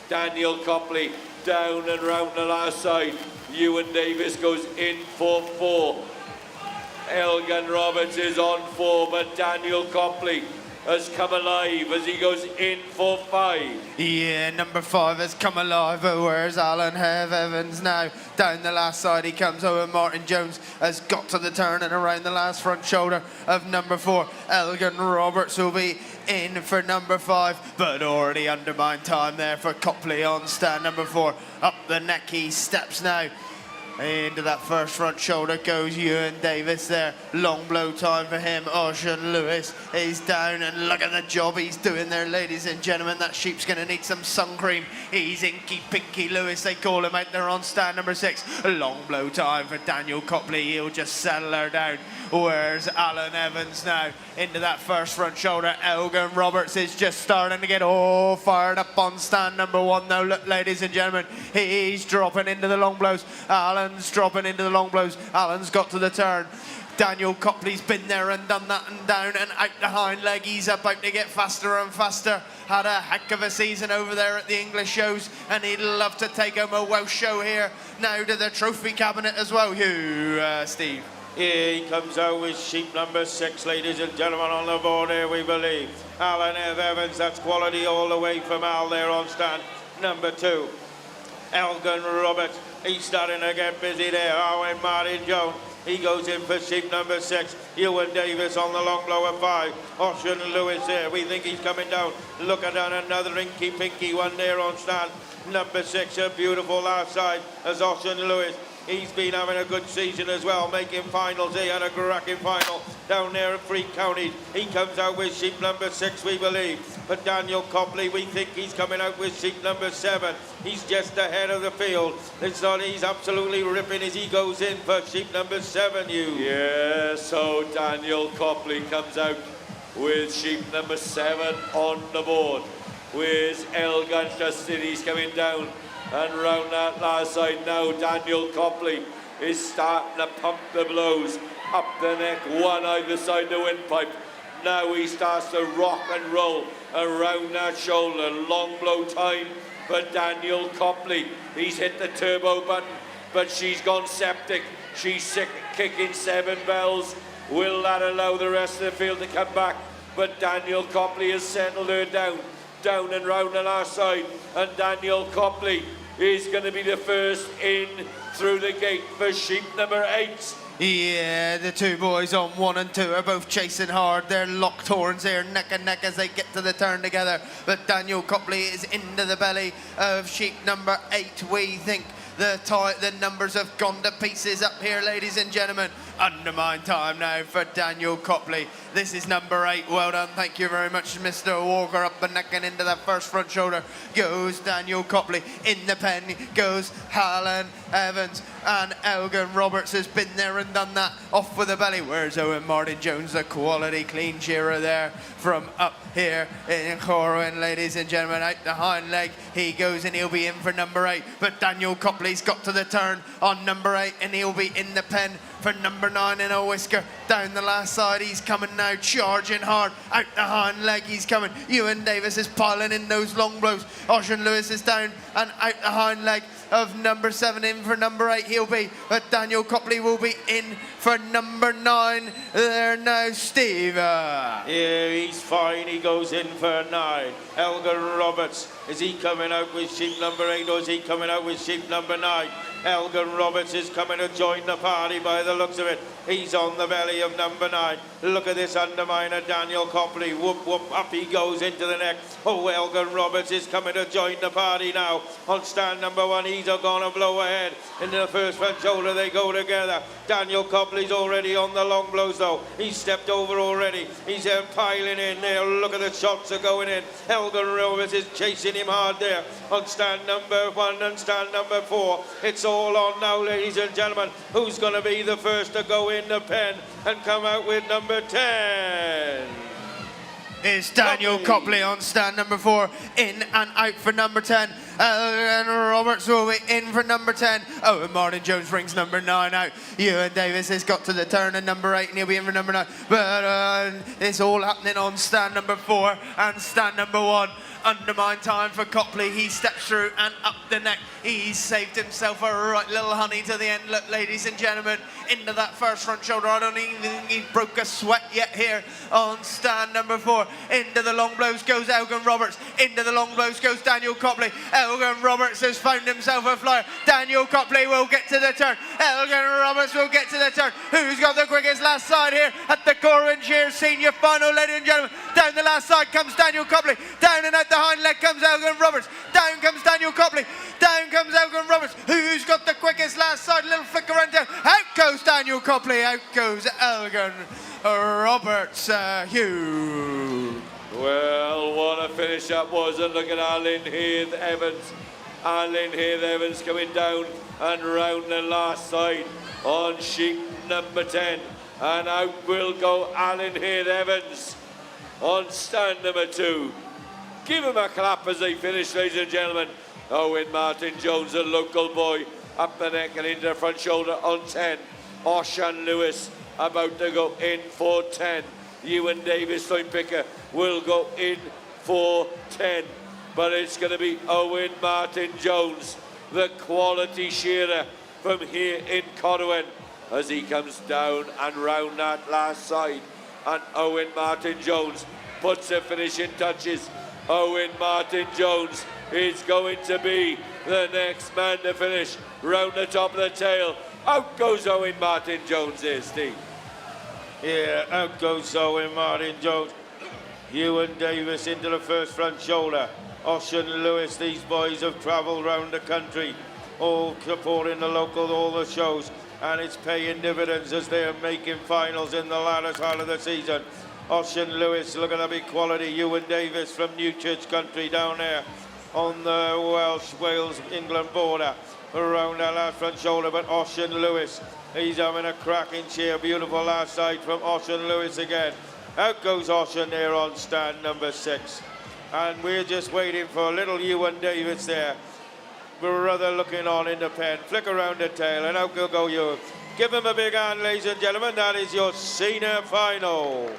Daniel Copley down and round the last side. Ewan Davis goes in for 4. Elgan Roberts is on 4, but Daniel Copley has come alive as he goes in for 5. Yeah, number 5 has come alive. But where's Alan Evans now? Down the last side he comes. Owen Martin Jones has got to the turn and around the last front shoulder of number 4. Elgan Roberts will be in for number 5, but already undermined time there for Copley on stand number 4. Up the neck he steps now. Into that first front shoulder goes Ewan Davis there. Long blow time for him. Ocean Lewis is down, and look at the job he's doing there, ladies and gentlemen. That sheep's going to need some sun cream. He's Inky Pinky Lewis, they call him out there on stand number 6. Long blow time for Daniel Copley. He'll just settle her down. Where's Alan Evans now? Into that first front shoulder. Elgan Roberts is just starting to get all fired up on stand number 1 now. Look, ladies and gentlemen, he's dropping into the long blows. Alan's dropping into the long blows. Alan's got to the turn. Daniel Copley's been there and done that and down and out the hind leg. He's about to get faster and faster. Had a heck of a season over there at the English shows, and he'd love to take home a Welsh show here now to the trophy cabinet as well. Hugh, Steve. Here he comes out with sheep number 6, ladies and gentlemen, on the board here, we believe. Alan Evans, that's quality all the way from Al there on stand. Number 2, Elgan Roberts. He's starting to get busy there. Owen Martin Jones. He goes in for sheep number 6. Ewan Davis on the long blow of 5. Ocean Lewis there. We think he's coming down. Looking down another Inky Pinky one there on stand. Number 6, a beautiful last side as Ocean Lewis. He's been having a good season as well, making finals. He had a cracking final down there at Free Counties. He comes out with sheep number 6, we believe. But Daniel Copley, we think he's coming out with sheep number 7. He's just ahead of the field. It's not, he's absolutely ripping as he goes in for sheep number 7, Hugh. Yeah, so Daniel Copley comes out with sheep number 7 on the board. Where's Elgan Dustin? He's coming down. And round that last side now, Daniel Copley is starting to pump the blows up the neck, one either side the windpipe. Now he starts to rock and roll around that shoulder. Long blow time for Daniel Copley. He's hit the turbo button, but she's gone septic. She's sick, kicking 7 bells. Will that allow the rest of the field to come back? But Daniel Copley has settled her down and round the last side. And Daniel Copley is going to be the first in through the gate for sheep number 8. Yeah, the two boys on 1 and 2 are both chasing hard. They're locked horns here, neck and neck as they get to the turn together. But Daniel Copley is into the belly of sheep number 8. We think the numbers have gone to pieces up here, ladies and gentlemen. Undermine time now for Daniel Copley. This is number 8. Well done. Thank you very much, Mr. Walker. Up the neck and into that first front shoulder goes Daniel Copley. In the pen goes Alan Evans. And Elgan Roberts has been there and done that. Off with the belly. Where's Owen Martin Jones, the quality clean shearer there from up here in Corwen, ladies and gentlemen. Out the hind leg he goes, and he'll be in for number 8. But Daniel Copley's got to the turn on number 8, and he'll be in the pen for number 9 in a whisker. Down the last side he's coming now, charging hard. Out the hind leg he's coming. Ewan Davis is piling in those long blows. Ocean Lewis is down and out the hind leg. of number 7 in for number 8. He'll be, Daniel Copley will be in for number 9. There now, Steve. Yeah, he's fine. He goes in for 9. Elgin Roberts, is he coming out with sheep number 8 or is he coming out with sheep number 9? Elgin Roberts is coming to join the party by the looks of it. He's on the belly of number 9. Look at this underminer, Daniel Copley. Whoop, whoop, up he goes into the neck. Oh, Elgin Roberts is coming to join the party now. On stand number 1, he's going to blow ahead. In the first front shoulder, they go together. Daniel Copley's already on the long blows, though. He's stepped over already. He's piling in there. Look at the shots are going in. Elgin Roberts is chasing him hard there. On stand number 1 and stand number 4. It's all on now, ladies and gentlemen. Who's going to be the first to go in the pen and come out with number 10? It's Daniel Copley on stand number 4, in and out for number 10. And Roberts will be in for number 10. Oh, and Martin Jones brings number 9 out. Ewan Davis has got to the turn of number 8 and he'll be in for number 9. But it's all happening on stand number 4 and stand number 1. Undermine time for Copley. He steps through and up the neck. He's saved himself a right little honey to the end. Look, ladies and gentlemen, into that first front shoulder. I don't even think he broke a sweat yet here on stand number 4. Into the long blows goes Elgin Roberts. Into the long blows goes Daniel Copley. Elgin Roberts has found himself a flyer. Daniel Copley will get to the turn. Elgin Roberts will get to the turn. Who's got the quickest last side here at the Corwen Shears Senior Final, ladies and gentlemen? Down the last side comes Daniel Copley. Down and out the hind leg comes Elgin Roberts. Down comes Daniel Copley. Down comes Elgin Roberts. Who's got the quickest last side? A little flick around down. Out goes Daniel Copley. Out goes Elgin Roberts. Hugh. Well, what a finish that was. And look at Alan Heath Evans. Alan Heath Evans coming down and round the last side on sheep number 10. And out will go Alan Heath Evans on stand number 2. Give him a clap as they finish, ladies and gentlemen. Owen Martin Jones, a local boy, up the neck and into the front shoulder on 10. Ocean Lewis about to go in for 10. Ewan Davis, Time Picker, will go in for 10. But it's going to be Owen Martin Jones, the quality shearer from here in Corwen, as he comes down and round that last side. And Owen Martin Jones puts the finishing touches. Owen Martin Jones is going to be the next man to finish round the top of the tail. Out goes Owen Martin Jones there, Steve. Yeah, out goes Owen Martin Jones. Ewan Davis into the first front shoulder. Ocean Lewis, these boys have travelled round the country, all supporting the local, all the shows, and it's paying dividends as they are making finals in the latter part of the season. Ocean Lewis, look at the big quality. Ewan Davis from Newchurch Country down there on the Welsh-Wales-England border, around that last front shoulder. But Ocean Lewis, he's having a cracking cheer. Beautiful last side from Ocean Lewis again. Out goes Ocean there on stand number 6. And we're just waiting for a little Ewan Davis there. We're rather looking on in the pen. Flick around the tail and out will go Ewan. Give him a big hand, ladies and gentlemen. That is your senior final.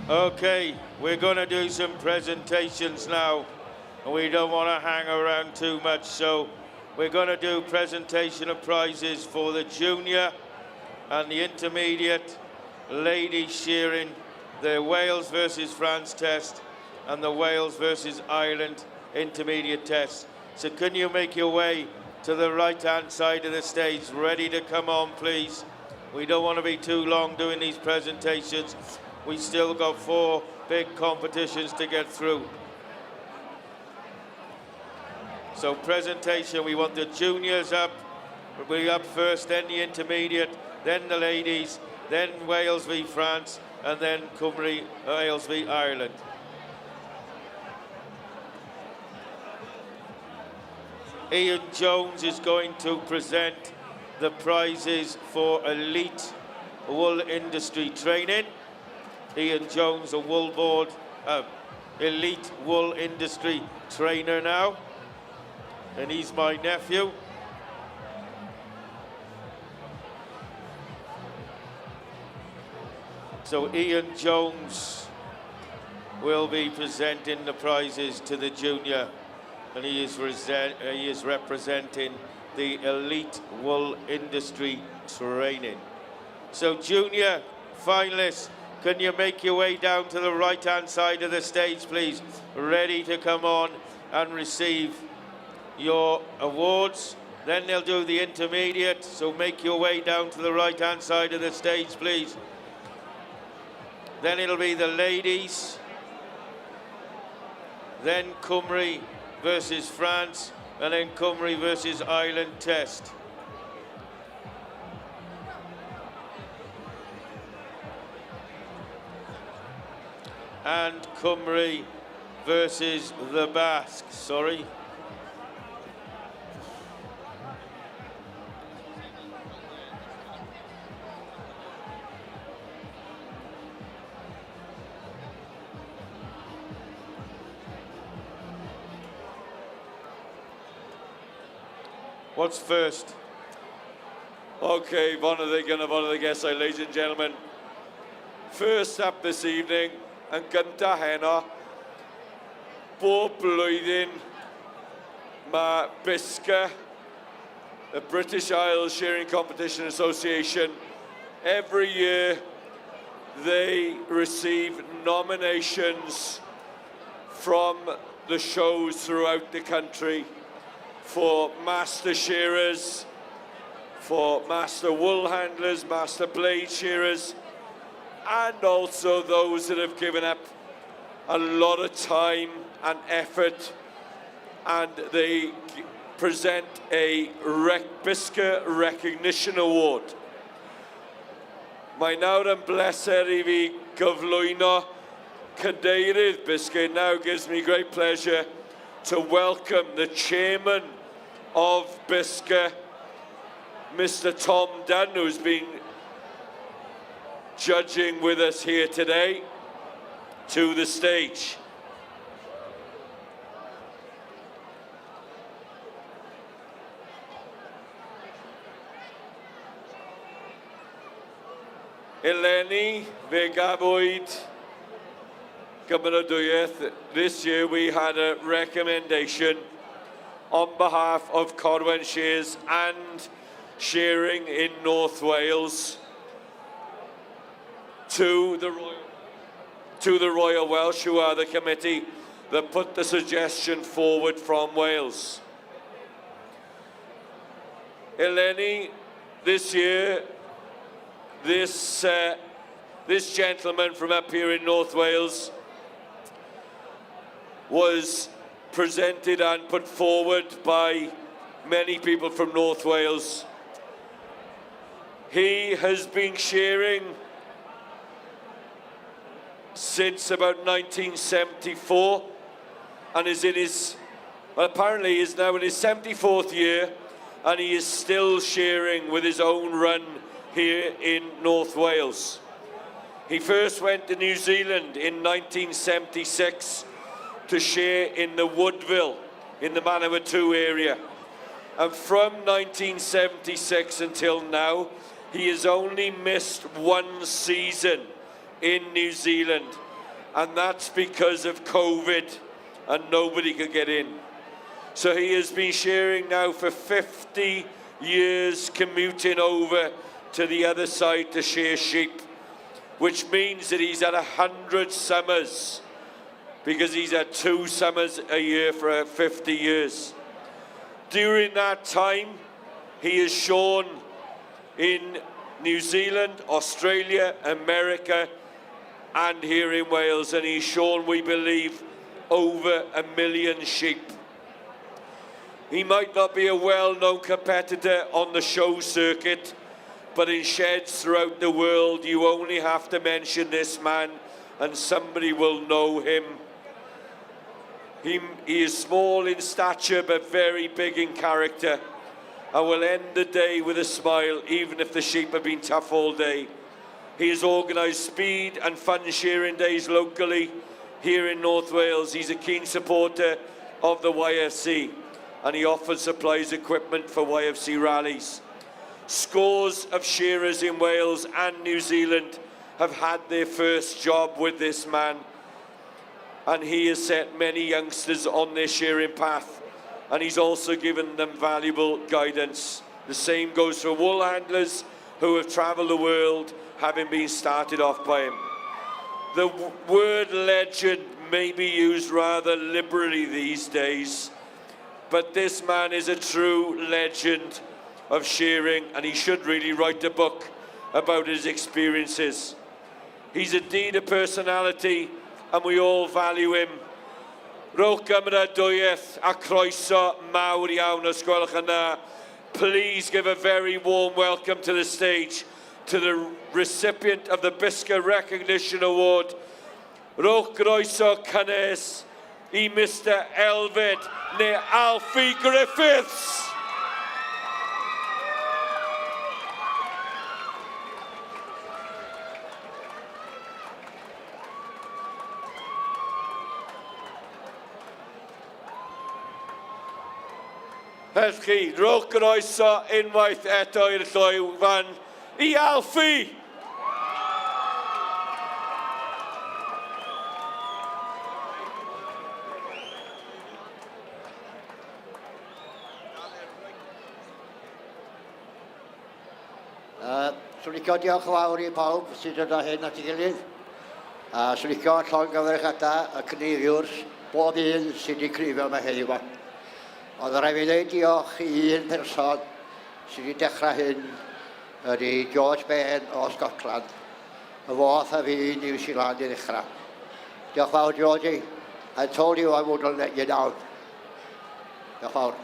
Okay, we're going to do some presentations now. And we don't want to hang around too much, so we're going to do presentation of prizes for the junior and the intermediate ladies shearing, the Wales versus France test and the Wales versus Ireland intermediate test. So can you make your way to the right-hand side of the stage, ready to come on, please? We don't want to be too long doing these presentations. We still got 4 big competitions to get through. So presentation, we want the juniors up. We'll be up first, then the intermediate, then the ladies, then Wales v France, and then Wales v Ireland. Ian Jones is going to present the prizes for elite wool industry training. Ian Jones, a wool board, elite wool industry trainer now. And he's my nephew. So Ian Jones will be presenting the prizes to the junior, and he is representing the elite wool industry training. So junior finalists, can you make your way down to the right-hand side of the stage, please? Ready to come on and receive your awards. Then they'll do the intermediate, so make your way down to the right-hand side of the stage, please. Then it'll be the ladies, then Cymru versus France, and then Cymru versus Ireland test. And Cymru versus the Basque, sorry. What's first? Okay, one of the guests, ladies and gentlemen. First up this evening, yn gynta heno, bob blwyddyn, mae BISCA, the British Isles Shearing Competition Association, every year they receive nominations from the shows throughout the country for master shearers, for master wool handlers, master blade shearers, and also those that have given up a lot of time and effort, and they present a BISCA Recognition Award. Mae nawr yn bleser I fi gyflwyno cadeirydd BISCA. It now gives me great pleasure to welcome the chairman of BISCA, Mr. Tom Dunn, who's been judging with us here today, to the stage. Eleni fe gafwyd gymeradwyaeth. This year we had a recommendation on behalf of Corwen Shears and Shearing in North Wales to the Royal Welsh, who are the committee that put the suggestion forward from Wales. Eleni, this year, this gentleman from up here in North Wales was presented and put forward by many people from North Wales. He has been shearing since about 1974 and is in his, well, apparently is now in his 74th year, and he is still shearing with his own run here in North Wales. He first went to New Zealand in 1976 to shear in the Woodville, in the Manawatu area. And from 1976 until now, he has only missed one season in New Zealand, and that's because of COVID and nobody could get in. So he has been shearing now for 50 years, commuting over to the other side to shear sheep, which means that he's had 100 summers, because he's had 2 summers a year for 50 years. During that time, he has shorn in New Zealand, Australia, America, and here in Wales, and he's shorn, we believe, over 1 million sheep. He might not be a well-known competitor on the show circuit, but in sheds throughout the world, you only have to mention this man and somebody will know him. He is small in stature, but very big in character, and will end the day with a smile, even if the sheep have been tough all day. He has organised speed and fun shearing days locally here in North Wales. He's a keen supporter of the YFC, and he often supplies equipment for YFC rallies. Scores of shearers in Wales and New Zealand have had their first job with this man, and he has set many youngsters on their shearing path, and he's also given them valuable guidance. The same goes for wool handlers who have travelled the world, having been started off by him. The word legend may be used rather liberally these days, but this man is a true legend of shearing, and he should really write a book about his experiences. He's indeed a personality, and we all value him. Rowch ymradwyeth a croeso mawr iawn os gwelwch yn dda. Please give a very warm welcome to the stage to the recipient of the Bisca Recognition Award. Rowch croeso cynnes I Mr Elfed neu Alfie Griffiths. Ers chi, rowch groeso unwaith eto i'r llwyfan I Alfie. Swn i'n diolch yn fawr I pawb sydd yna hyn at ei gilydd. Swn i'n llongyfarchiadau y cyneifiwr bob un sydd wedi crifio yma heddiw yma. Ond rhaid fi ddweud diolch I un person sydd wedi dechrau hyn ydy George Ben o Scotland. Y fodd a fi New Zealand I ddechrau. Diolch fawr, Georgie. I told you I wouldn't let you down. Diolch fawr.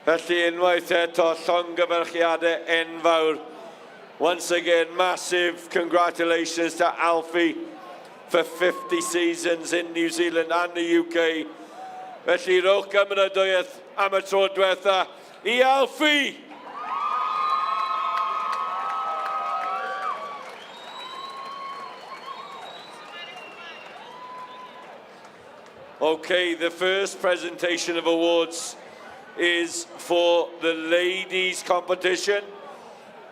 Felly unwaith eto llongyfarchiadau enfawr. Once again, massive congratulations to Alfie for 50 seasons in New Zealand and the UK. Felly rowch ymradwyeth am y tro diwetha I Alfie! Okay, the first presentation of awards is for the ladies competition.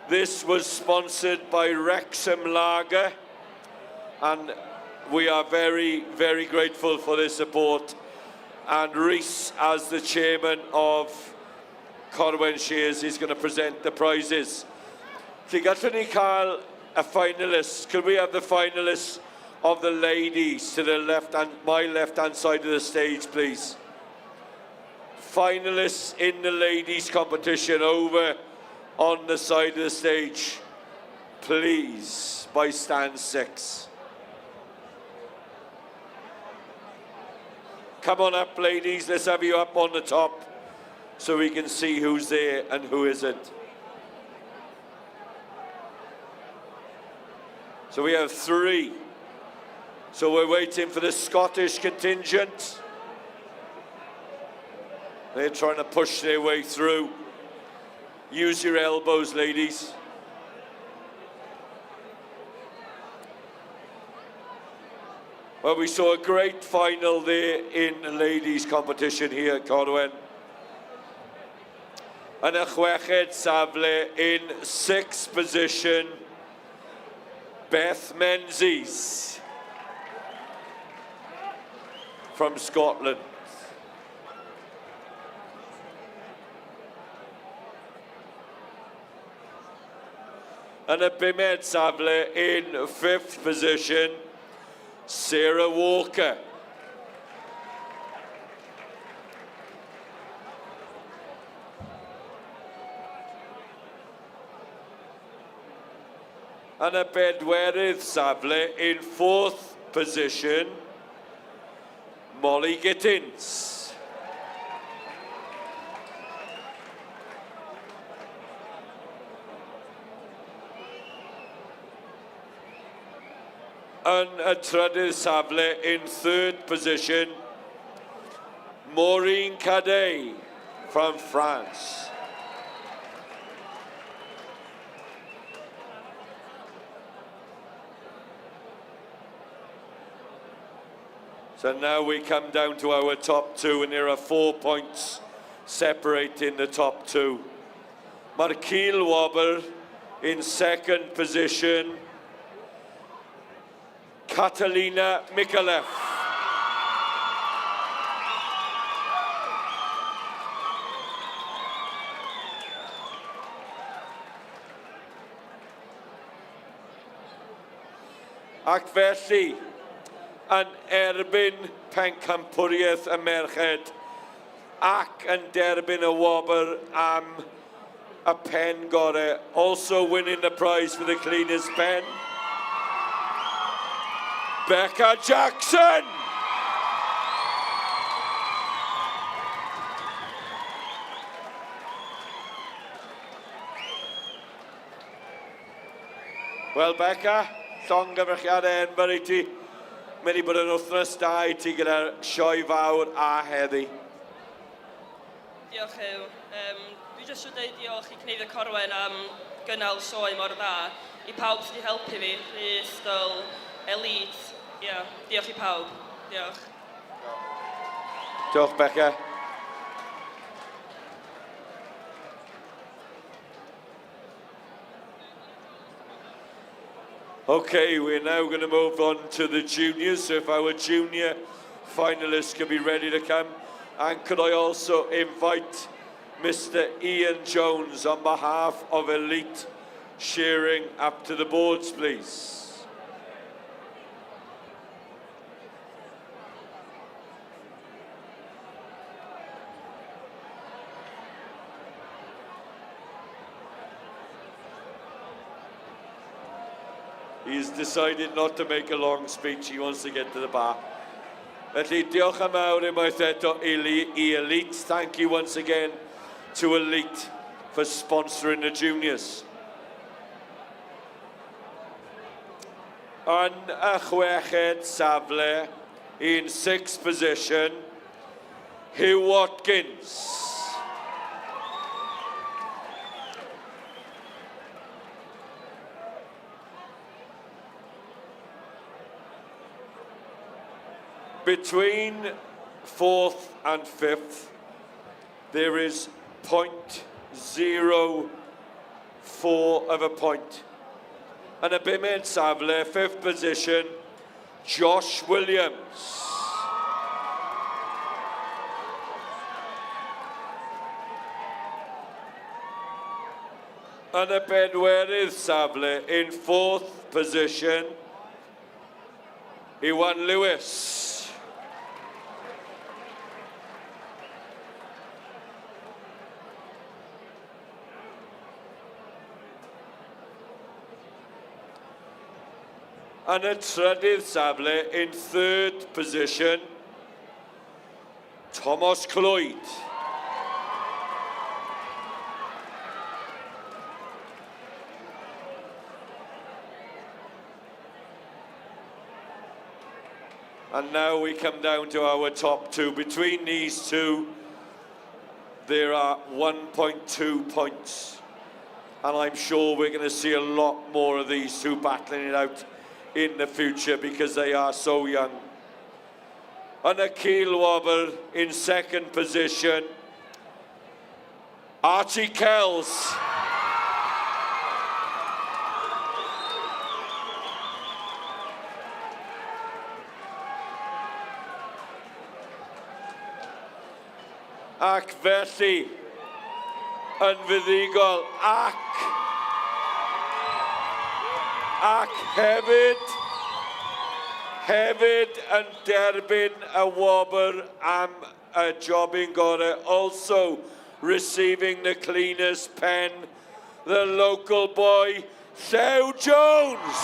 This was sponsored by Wrexham Lager, and we are very, very grateful for their support. And Rhys, as the chairman of Corwen Shears, is going to present the prizes. So gallwn ni cael a finalists. Could we have the finalists of the ladies to the left and my left-hand side of the stage, please? Finalists in the ladies competition over on the side of the stage, please, by stand 6. Come on up, ladies, let's have you up on the top so we can see who's there and who isn't. So we have 3. So we're waiting for the Scottish contingent. They're trying to push their way through. Use your elbows, ladies. Well, we saw a great final there in the ladies' competition here at Corwen. And a chweched safle in 6th position, Beth Menzies from Scotland. And a bimed safle in 5th position, Sarah Walker. And a bedwerydd safle in 4th position, Molly Gittins. And a trydydd safle in 3rd position, Maureen Cadet from France. So now we come down to our top 2, and there are 4 points separating the top 2. Markeel Wobber in 2nd position, Catalina Mikalev. Ac felly, yn erbyn pencampwriaeth y merched ac yn derbyn y wobr am a pen gore, also winning the prize for the cleanest pen, Becca Jackson. Wel, Becca, llongyfarchiad enfawr i ti. Mynd i bod yn wythnos da i ti gyda'r sioe fawr a heddi. Diolch Ew. Dwi jyst wedi dweud diolch i Cneifio Corwen am gynnal sioe mor dda. I pawb sydd wedi helpu fi, Rhys, Dyl, Elite. Diolch i pawb. Diolch. Diolch, Becca. Okay, we're now going to move on to the juniors. So if our junior finalists can be ready to come. And could I also invite Mr. Ian Jones on behalf of Elite Shearing up to the boards, please. He's decided not to make a long speech. He wants to get to the bar. Felly, diolch am awr unwaith eto i Elite. Thank you once again to Elite for sponsoring the juniors. Yn y chweched safle, in 6th position, Hugh Watkins. Between 4th and 5th, there is 0.04 of a point. And a bimed safle, 5th position, Josh Williams. And a bedwerydd safle, in 4th position, Iwan Lewis. And a trydydd safle, in 3rd position, Thomas Clwyd. And now we come down to our top 2. Between these 2, there are 1.2 points. And I'm sure we're going to see a lot more of these 2 battling it out in the future because they are so young. And a keel wobber in second position. Archie Kells. Ac felly, yn fuddigol ac hefyd yn derbyn y wobr am y jobbing gore, also receiving the cleanest pen, the local boy, Llew Jones.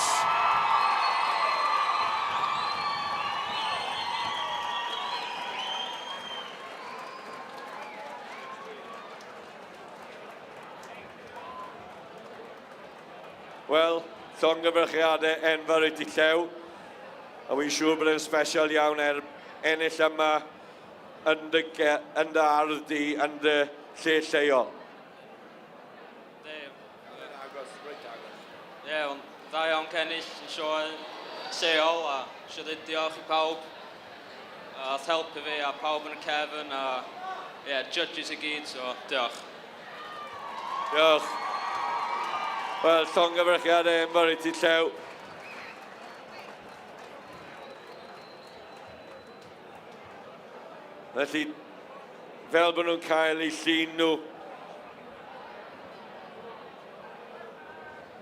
Wel, llongyfarchiadau enfawr i ti Llew. A wy'n siŵr bod e'n special iawn ennill yma yn dy ardd di, yn dy lle lleol. Ie, ond dda iawn cennill yn sioe lleol a eisiau dweud diolch i pawb. Ath helpu fi a pawb yn y cefn a judges i gyd, so diolch. Diolch. Wel, llongyfarchiadau enfawr i ti Llew. Felly, fel bod nhw'n cael eu llun nhw,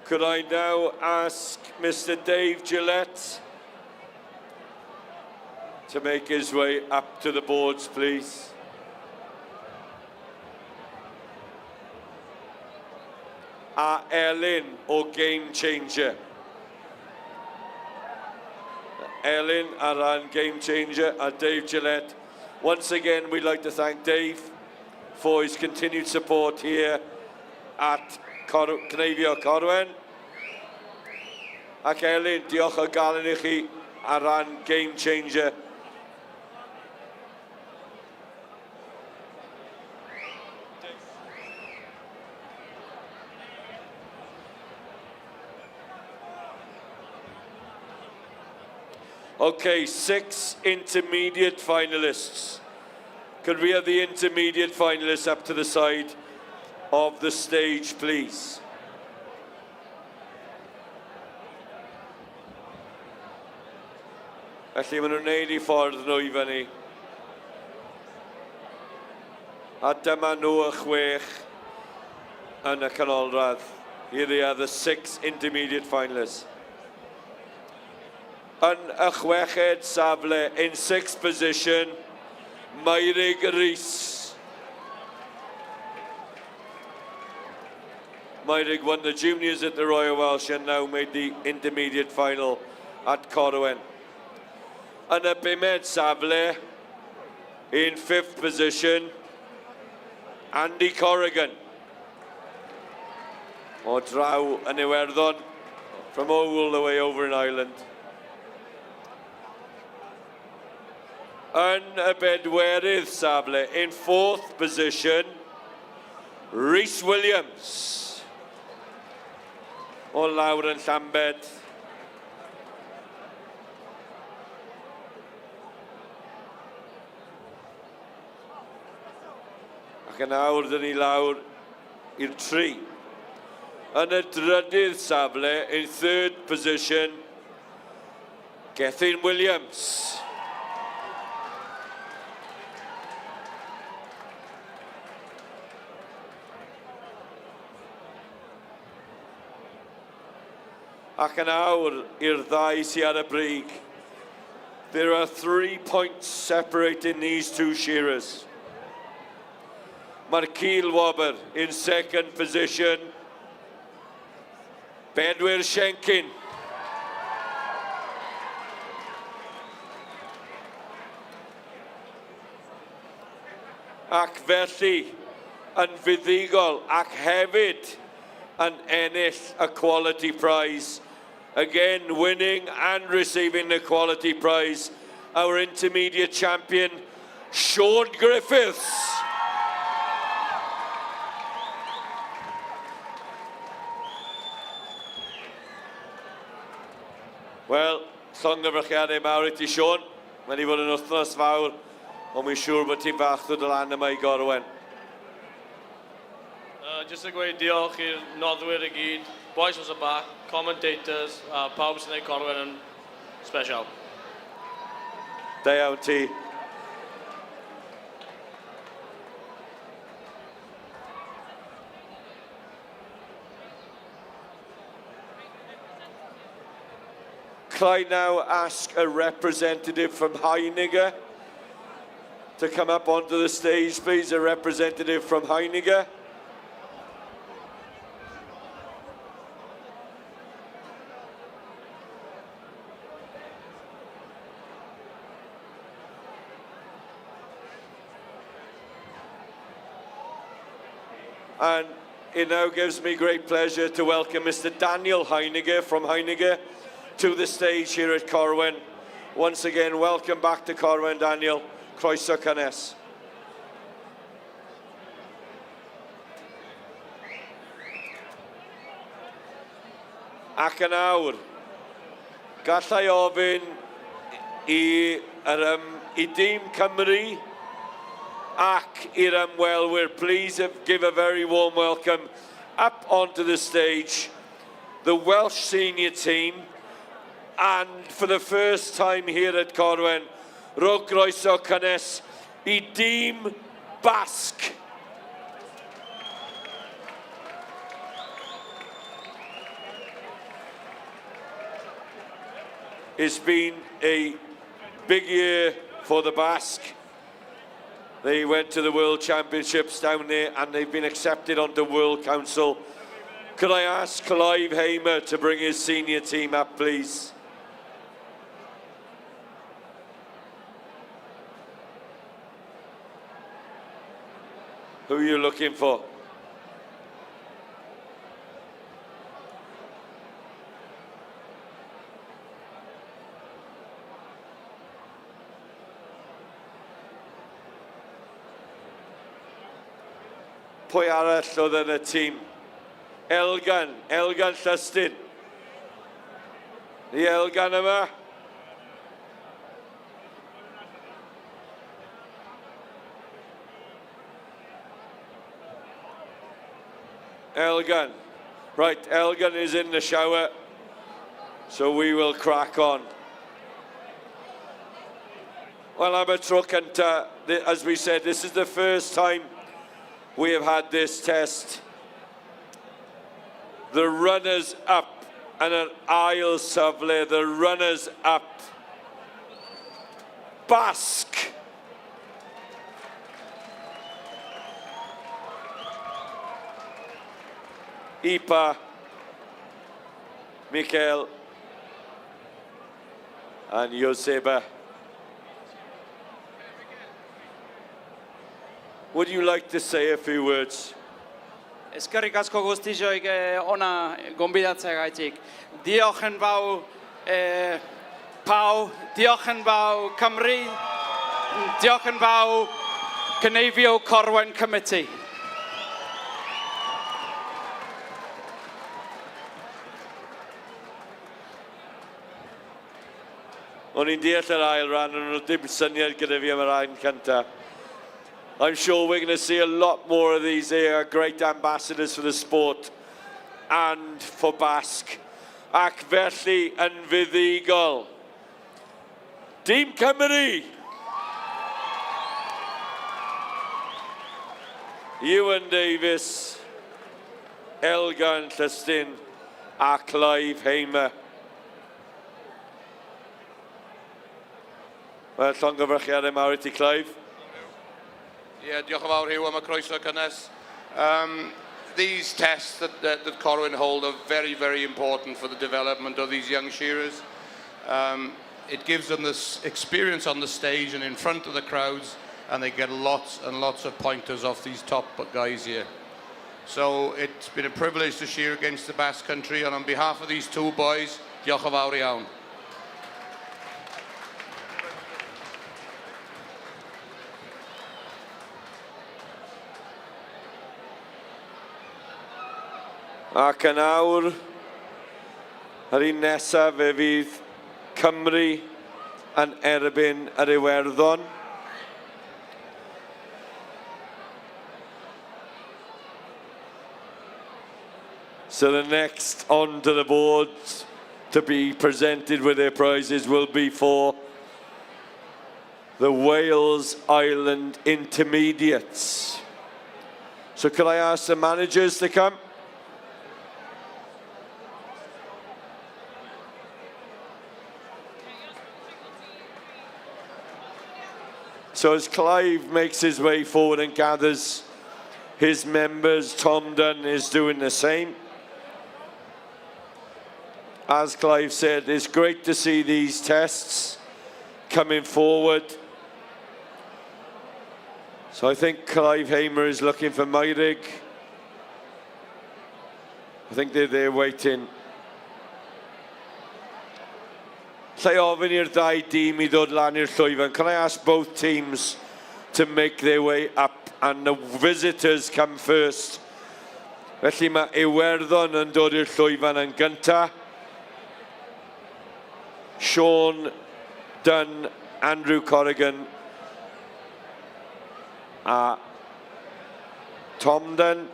could I now ask Mr. Dave Gillette to make his way up to the boards, please? A Elin o Game Changer. Elin ar Game Changer a Dave Gillette. Once again, we'd like to thank Dave for his continued support here at Cneifio Corwen. Ac Elin, diolch o galon i chi ar ran Game Changer. Okay, 6 intermediate finalists. Could we have the intermediate finalists up to the side of the stage, please? Felly maen nhw'n neud I ffordd nhw I fyny. A dyma nhw y 6 yn y canolradd. Here they are, the 6 intermediate finalists. Yn y 6ed safle, in 6th position, Meirig Rhys. Meirig won the juniors at the Royal Welsh and now made the intermediate final at Corwen. Yn y 5ed safle, in 5th position, Andy Corrigan. O draw yn Iwerddon, from all the way over in Ireland. Yn y bedwerydd safle, in 4th position, Rhys Williams. O lawr yn Llambed. Ac yn awr dyn ni lawr i'r 3. Yn y drydydd safle, in 3rd position, Gethin Williams. Ac yn awr i'r 2 sy ar y brig. There are 3 points separating these 2 shearers. Mae'r keel wobber in 2nd position, Bedwyr Shenkin. Ac felly, yn fuddigol ac hefyd yn ennill a quality prize. Again, winning and receiving the quality prize, our intermediate champion, Sean Griffiths. Wel, llongyfarchiadau mawr I ti, Sean. Mae wedi bod yn wythnos fawr, ond mae'n siŵr bod ti'n bach ddod o lan yma I Corwen. Just a gweud diolch i'r noddwyr I gyd, boys was a back, commentators, a pawb sy'n neud Corwen yn special. Da iawn ti. Can I now ask a representative from Heiniger to come up onto the stage, please? A representative from Heiniger. And it now gives me great pleasure to welcome Mr. Daniel Heiniger from Heiniger to the stage here at Corwen. Once again, welcome back to Corwen, Daniel. Croeso cynnes. Ac yn awr, gallai ofyn I Dîm Cymru ac i'r ymwelwyr, please give a very warm welcome up onto the stage, the Welsh senior team, and for the first time here at Corwen, rhowch groeso cynnes I Dîm Basg. It's been a big year for the Basque. They went to the World Championships down there and they've been accepted onto World Council. Could I ask Clive Hamer to bring his senior team up, please? Who are you looking for? Pwy arall oedd yn y tîm? Elgan Llystyn. Ni Elgan yma. Elgan. Right, Elgan is in the shower, so we will crack on. Well, am y tro cynta, as we said, this is the first time we have had this test. The runners up and an ail safle, the runners up. Basg. Ipa, Michael, and Joseba. Would you like to say a few words? Eskerrik asko guztizoik ona gonbidatzeagatik. Diolch yn fawr Pughe, diolch yn fawr Cymru, diolch yn fawr Cynefio Corwen Committee. O'n i'n deall yr ail ran, ond oedd dim syniad gyda fi am yr ail cynta. I'm sure we're going to see a lot more of these here, great ambassadors for the sport and for Basg. Ac felly yn fuddigol. Dîm Cymru! Ewan Davis, Elgan Llystyn a Clive Hamer. Wel, llongyfarchiadau mawr I ti, Clive. Yeah, diolch yn fawr Hugh am y croeso cynnes. These tests that Corwen hold are very, very important for the development of these young shearers. It gives them this experience on the stage and in front of the crowds, and they get lots and lots of pointers off these top guys here. So it's been a privilege to shear against the Basque Country, and on behalf of these two boys, diolch yn fawr iawn. Ac yn awr, yr un nesaf fe fydd Cymru yn erbyn yr Iwerddon. So the next onto the board to be presented with their prizes will be for the Wales Island Intermediates. So could I ask the managers to come? So as Clive makes his way forward and gathers his members, Tom Dunn is doing the same. As Clive said, it's great to see these tests coming forward. So I think Clive Hamer is looking for Meirig. I think they're there waiting. Lle ofyn i'r ddau dîm I ddod lan i'r llwyfan. Can I ask both teams to make their way up and the visitors come first? Felly mae Iwerddon yn dod i'r llwyfan yn gyntaf. Sean Dunn, Andrew Corrigan, Tom Dunn,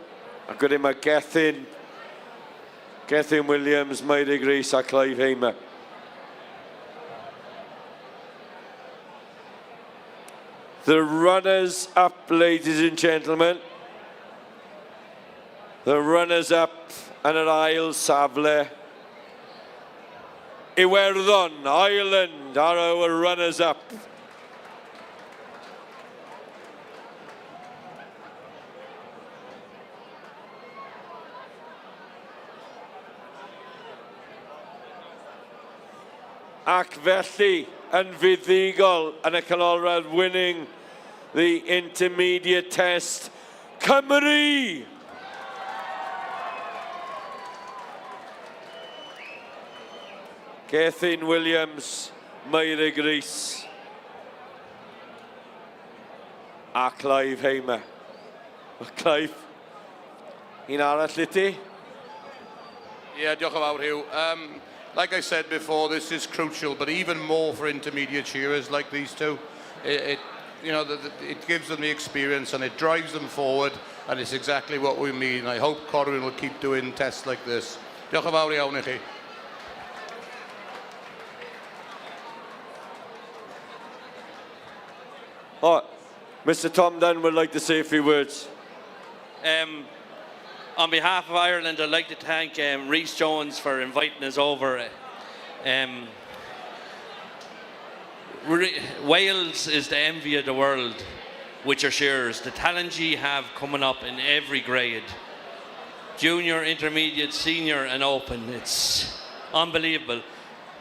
ac wedyn mae Gethin Williams, Meirig Rees a Clive Hamer. The runners up, ladies and gentlemen. The runners up yn yr ail safle. Iwerddon, Ireland are our runners up. Ac felly yn fuddigol yn y canolradd winning the intermediate test, Cymru! Gethin Williams, Meirig Rees a Clive Hamer. Clive, un arall I ti? Yeah, diolch yn fawr Hugh. Like I said before, this is crucial, but even more for intermediate shearers like these two. It gives them the experience and it drives them forward, and it's exactly what we mean. I hope Corwen will keep doing tests like this. Diolch yn fawr iawn I chi. Oh, Mr. Tom Dunn would like to say a few words. On behalf of Ireland, I'd like to thank Rhys Jones for inviting us over. Wales is the envy of the world with your shearers. The talent you have coming up in every grade. Junior, intermediate, senior and open. It's unbelievable.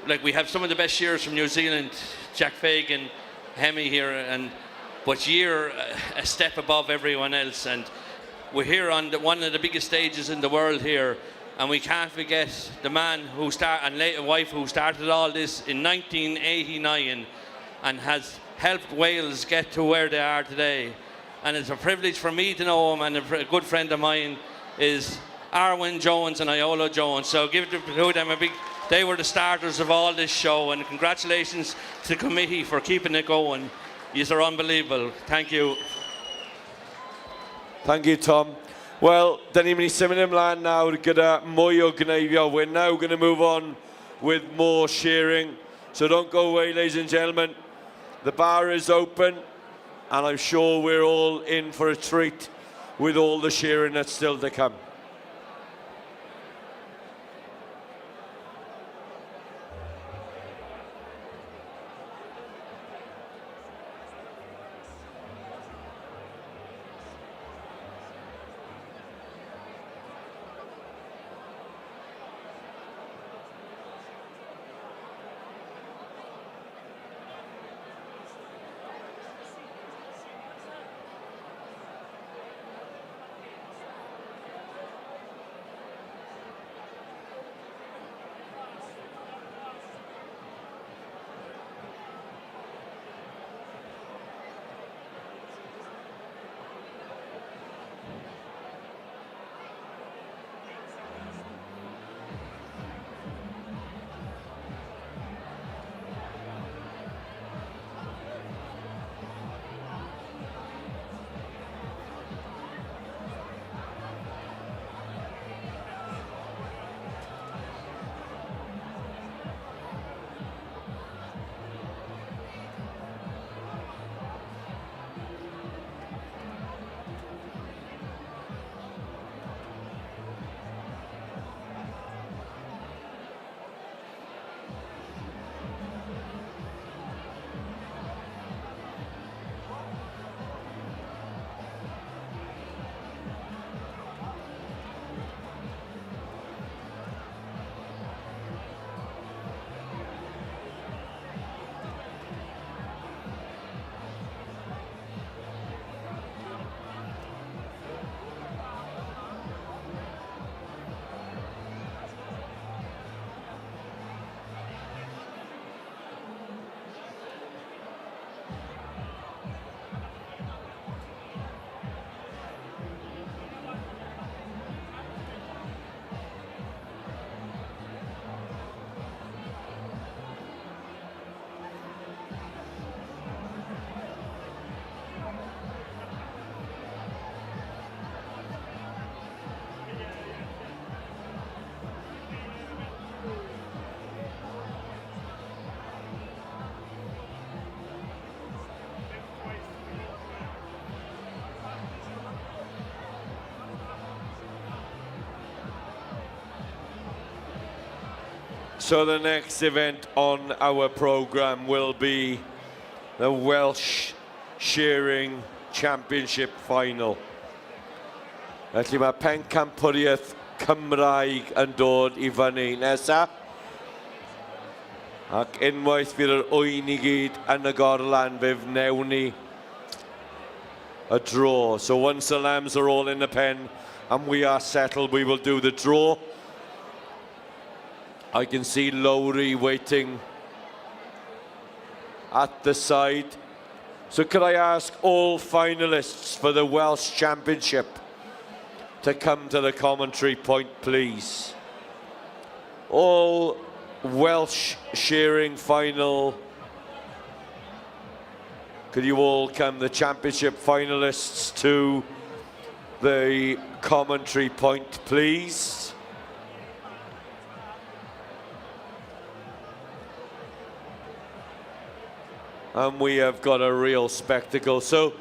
Like, we have some of the best shearers from New Zealand, Jack Fagan, Hemi here, but you're a step above everyone else, and we're here on one of the biggest stages in the world here, and we can't forget the man who wife who started all this in 1989 and has helped Wales get to where they are today. And it's a privilege for me to know him, and a good friend of mine is Aeron Jones and Iola Jones. So give it to them a big. They were the starters of all this show, and congratulations to the committee for keeping it going. These are unbelievable. Thank you. Thank you, Tom. Well, dan ni'n mynd I symud ymlaen nawr gyda mwy o gneifio. We're now going to move on with more shearing. So don't go away, ladies and gentlemen. The bar is open, and I'm sure we're all in for a treat with all the shearing that's still to come. So the next event on our programme will be the Welsh Shearing Championship Final. Felly mae pencampwriaeth Cymraeg yn dod I fyny nesa. Ac unwaith fydd yr wy'n I gyd yn y gorlan fe wnewn ni a draw. So once the lambs are all in the pen and we are settled, we will do the draw. I can see Lowry waiting at the side. So could I ask all finalists for the Welsh Championship to come to the commentary point, please? All Welsh shearing final. Could you all come, the championship finalists, to the commentary point, please? And we have got a real spectacle. So,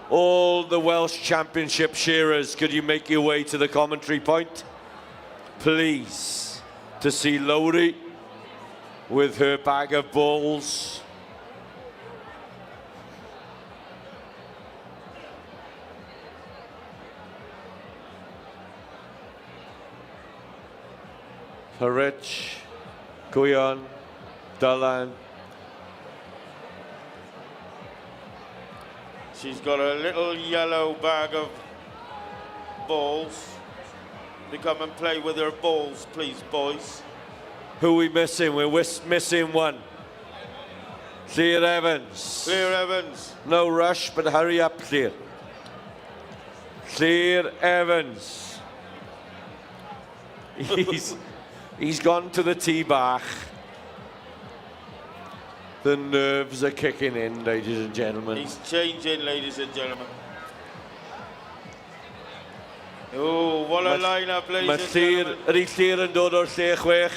all the Welsh Championship shearers, could you make your way to the commentary point? Please, to see Lowry with her bag of balls. Rich, Gwion, Dylan. She's got a little yellow bag of balls. To come and play with her balls, please, boys. Who are we missing? We're missing one. Clear Evans. Clear Evans. No rush, but hurry up, Clear. Clear Evans. He's gone to the tee bar. The nerves are kicking in, ladies and gentlemen. He's changing, ladies and gentlemen. Oh, what a line-up, ladies and gentlemen. Ydy Llyr yn dod o'r lle chwech?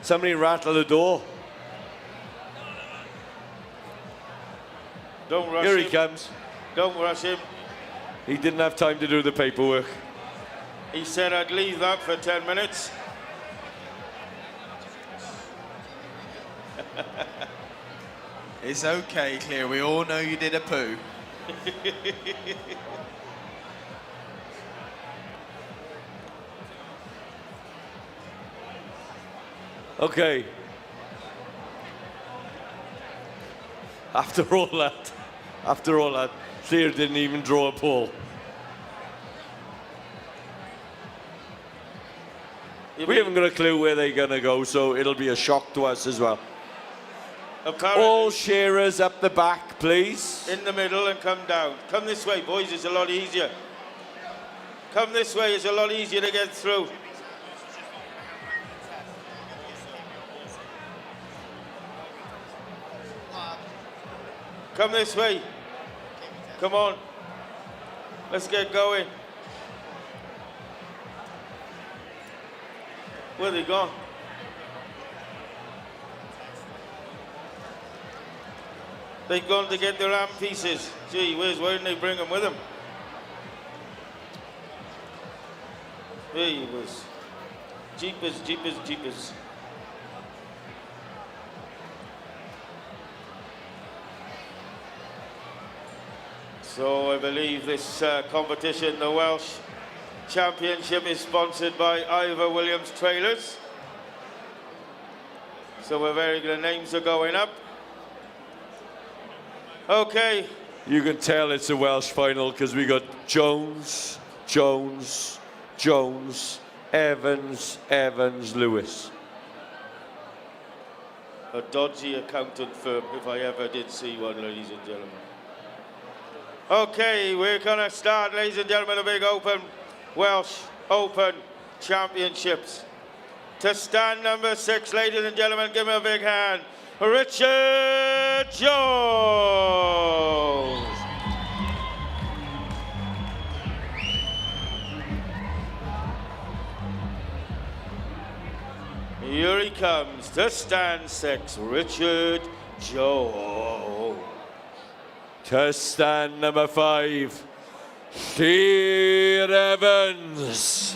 Somebody rattle the door. Don't rush Here him. he comes. Don't rush him. He didn't have time to do the paperwork. He said I'd leave that for 10 minutes. It's okay, Clear. We all know you did a poo. Okay. After all that, Clear didn't even draw a ball. We haven't got a clue where they're going to go, so it'll be a shock to us as well. Apparently, all shearers up the back, please. In the middle and come down. Come this way, boys, it's a lot easier. Come this way, it's a lot easier to get through. Come this way. Come on. Let's get going. Where they gone? They've gone to get their arm pieces. Gee whiz, why didn't they bring them with them? Gee whiz. Jeepers, jeepers, jeepers. So I believe this competition, the Welsh Championship, is sponsored by Ivor Williams Trailers. So we're very good. Names are going up. Okay. You can tell it's a Welsh final because we got Jones, Jones, Jones, Evans, Evans, Lewis. A dodgy accountant firm, if I ever did see one, ladies and gentlemen. Okay, we're going to start, ladies and gentlemen, the big open Welsh Open Championships. To stand number 6, ladies and gentlemen, give him a big hand. Richard Jones. Here he comes to stand 6, Richard Jones. To stand number 5, Clear Evans.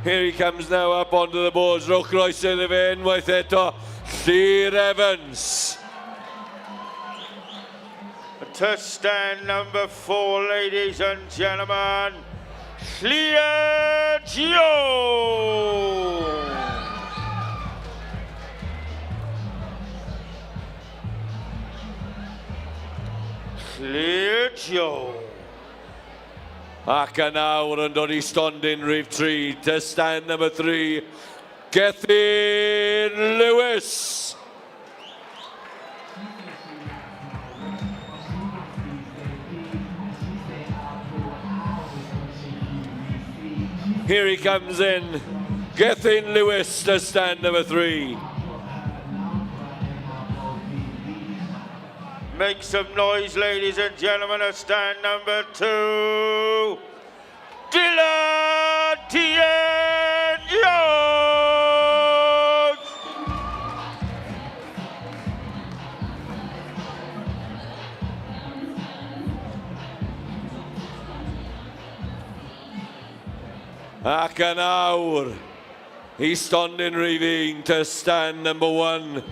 Here he comes now up onto the boards. Rwch roes iddo fe unwaith eto. Llyr Evans. To stand number 4, ladies and gentlemen, Llyr Jones. Llyr Jones. Ac yn awr yn dod I stondin rhif 3 to stand number 3, Gethin Lewis. Here he comes in, Gethin Lewis to stand number 3. Make some noise, ladies and gentlemen, at stand number 2, Dylan Tien Jones. Ac yn awr, I stondin rhif 1 to stand number 1,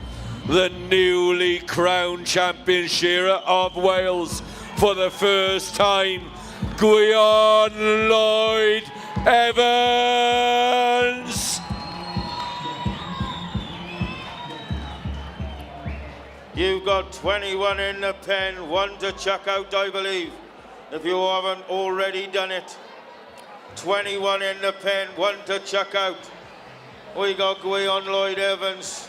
the newly crowned champion shearer of Wales for the first time, Gwion Lloyd Evans. You've got 21 in the pen, 1 to chuck out, I believe, if you haven't already done it. 21 in the pen, 1 to chuck out. We got Gwion Lloyd Evans,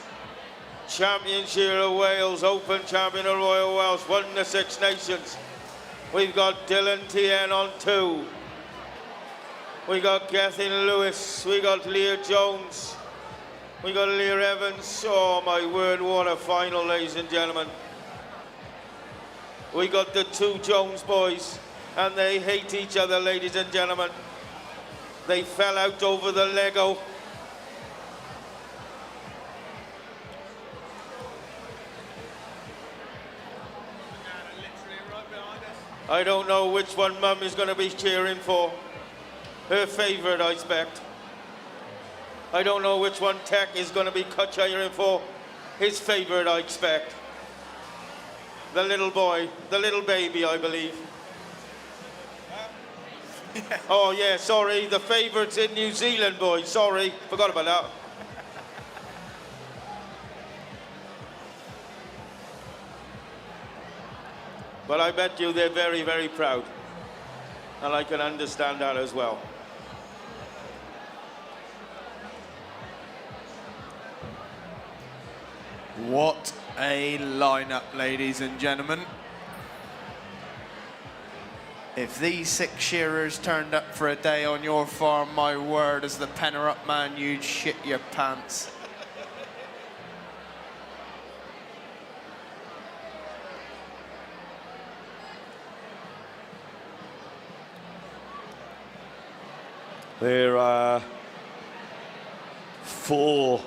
champion shearer of Wales, open champion of Royal Welsh, won the Six Nations. We've got Dylan Tien on 2. We got Gethin Lewis, we got Llyr Jones, we got Llyr Evans. Oh my word, what a final, ladies and gentlemen. We got the 2 Jones boys, and they hate each other, ladies and gentlemen. They fell out over the Lego. I don't know which one Mum is going to be cheering for. Her favourite, I expect. I don't know which one Tech is going to be cheering for. His favourite, I expect. The little boy, the little baby, I believe. Oh yeah, sorry, the favourite's in New Zealand, boys. Sorry, forgot about that. But I bet you they're very, very proud. And I can understand that as well. What a lineup, ladies and gentlemen. If these 6 shearers turned up for a day on your farm, my word, as the penner-up man, you'd shit your pants. There are 4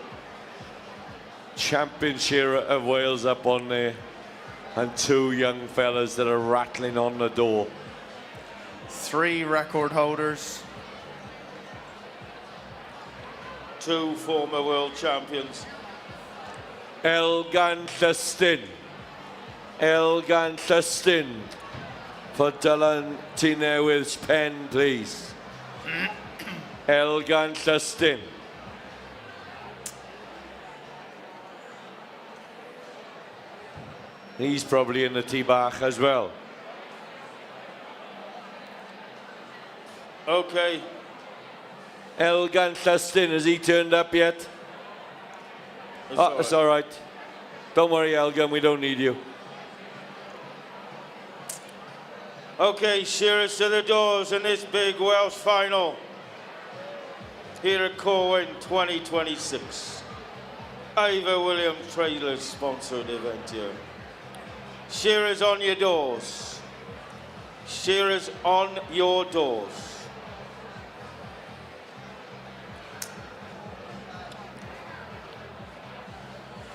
champion shearer of Wales up on there, and 2 young fellas that are rattling on the door. 3 record holders. 2 former world champions. Elgan Llystyn for Dylan T. Newydd's pen, please. Elgan Llystyn. He's probably in the tee bach as well. Okay. Elgan Llystyn, has he turned up yet? It's all right. Don't worry, Elgan, we don't need you. Okay, shearers to the doors in this big Welsh final here at Corwen 2026. Ivor Williams Trailers sponsored event here. Shearers on your doors. Shearers on your doors.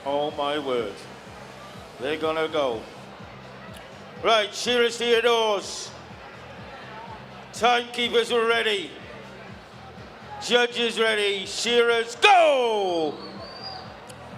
Oh my word. They're gonna go. Right, shearers to your doors. Timekeepers are ready. Judges ready. Shearers, go!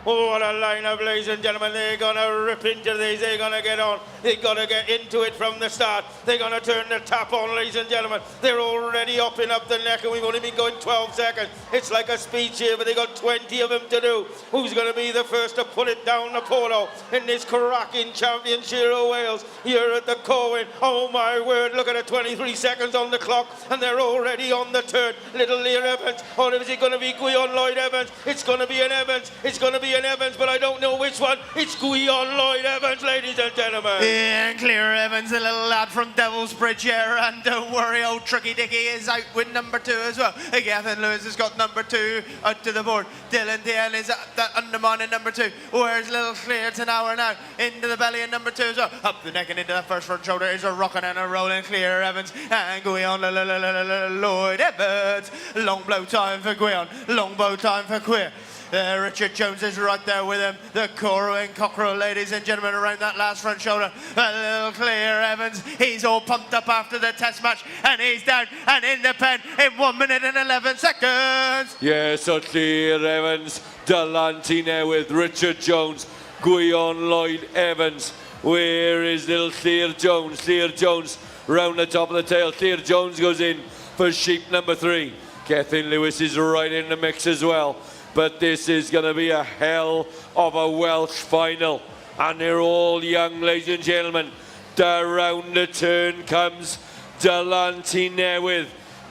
Oh, what a lineup, ladies and gentlemen. They're going to rip into these. They're going to get on. They've got to get into it from the start. They're going to turn the tap on, ladies and gentlemen. They're already upping up the neck, and we've only been going 12 seconds. It's like a speech here, but they've got 20 of them to do. Who's going to be the first to put it down the polo in this cracking champion Shiro Wales here at the Corwen? Oh, my word. Look at it, 23 seconds on the clock, and they're already on the turn. Little Lear Evans. Or is it going to be Guion Lloyd Evans? It's going to be an Evans. It's going to be an Evans, but I don't know which one. It's Guion Lloyd Evans, ladies and gentlemen. Yeah, and Clear Evans, a little lad from Devil's Bridge here, and don't worry, old Tricky Dicky is out with number 2 as well. Gethin Lewis has got number 2 out to the board. Dylan Dian is undermining number 2. Where's little Clear to now into the belly and number 2 as well. Up the neck and into the first front shoulder is a rocking and a rolling Clear Evans and Guion Lloyd Evans. Long blow time for Guion, long blow time for Queer. Richard Jones is right there with him. The Corwen Cockerel, ladies and gentlemen, around that last front shoulder. A little Clear Evans. He's all pumped up after the test match, and he's down and in the pen in 1 minute and 11 seconds. Yes, so Clear Evans, Delante now with Richard Jones, Guion Lloyd Evans. Where is little Clear Jones? Clear Jones round the top of the tail. Clear Jones goes in for sheep number 3. Gethin Lewis is right in the mix as well. But this is going to be a hell of a Welsh final. And they're all young, ladies and gentlemen. Around the turn comes Delante Newydd.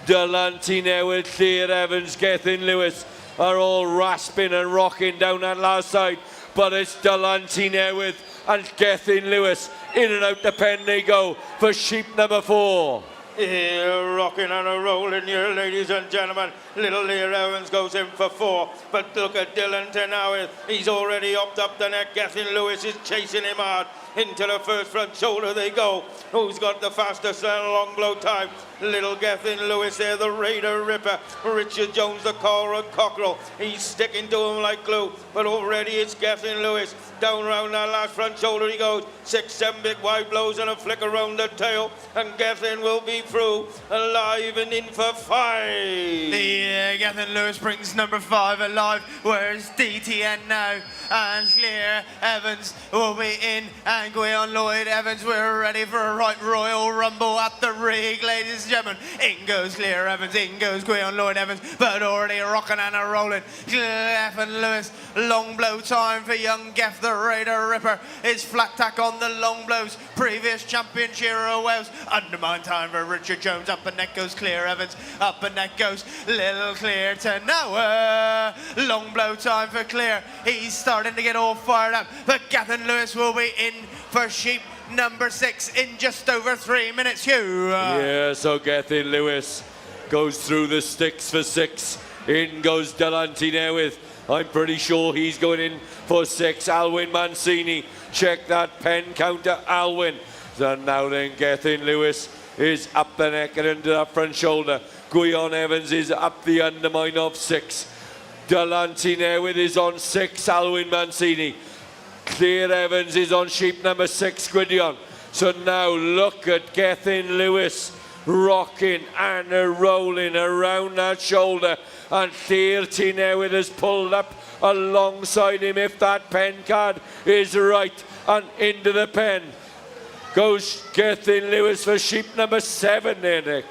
Delante Newydd, Clear Evans, Gethin Lewis are all rasping and rocking down that last side. But it's Delante Newydd and Gethin Lewis. In and out the pen they go for sheep number 4. Here, rocking and a rolling here, ladies and gentlemen. Little Lear Evans goes in for 4. But look at Dylan Tenowith. He's already upped up the neck. Gethin Lewis is chasing him hard. Into the first front shoulder they go. Who's got the fastest long blow time? Little Gethin Lewis there, the Raider Ripper. Richard Jones, the Corwen Cockerel. He's sticking to him like glue. But already it's Gethin Lewis. Down round that last front shoulder he goes. 6, 7 big wide blows and a flick around the tail. And Gethin will be through, alive and in for 5. Yeah, Gethin Lewis brings number 5 alive. Where's DTN now? And Clear Evans will be in. And Guion Lloyd Evans, we're ready for a right Royal Rumble at the rig, ladies and gentlemen. In goes Clear Evans, in goes Guion Lloyd Evans, but already rocking and a rolling. Gethin Lewis, long blow time for young Geff, the Raider Ripper. Is flat tack on the long blows. Previous champion Shiro Wales. Undermine time for Richard Jones. Up and neck goes Clear Evans. Up and neck goes little Clear to now. Long blow time for Clear. He's starting to get all fired up. But Gethin Lewis will be in for sheep number 6 in just over 3 minutes. Hugh. Yeah, so Gethin Lewis goes through the sticks for 6. In goes Delante Newydd. I'm pretty sure he's going in for 6. Alwyn Mancini. Check that pen counter, Alwyn. So now then, Gethin Lewis is up the neck and into that front shoulder. Guion Evans is up the undermine of 6. Delante Newydd is on 6, Alwyn Mancini. Clear Evans is on sheep number 6, Gwydion. So now look at Gethin Lewis rocking and rolling around that shoulder. And Clear Newydd has pulled up alongside him if that pen card is right. And into the pen goes Gethin Lewis for sheep number 7 there, Nick.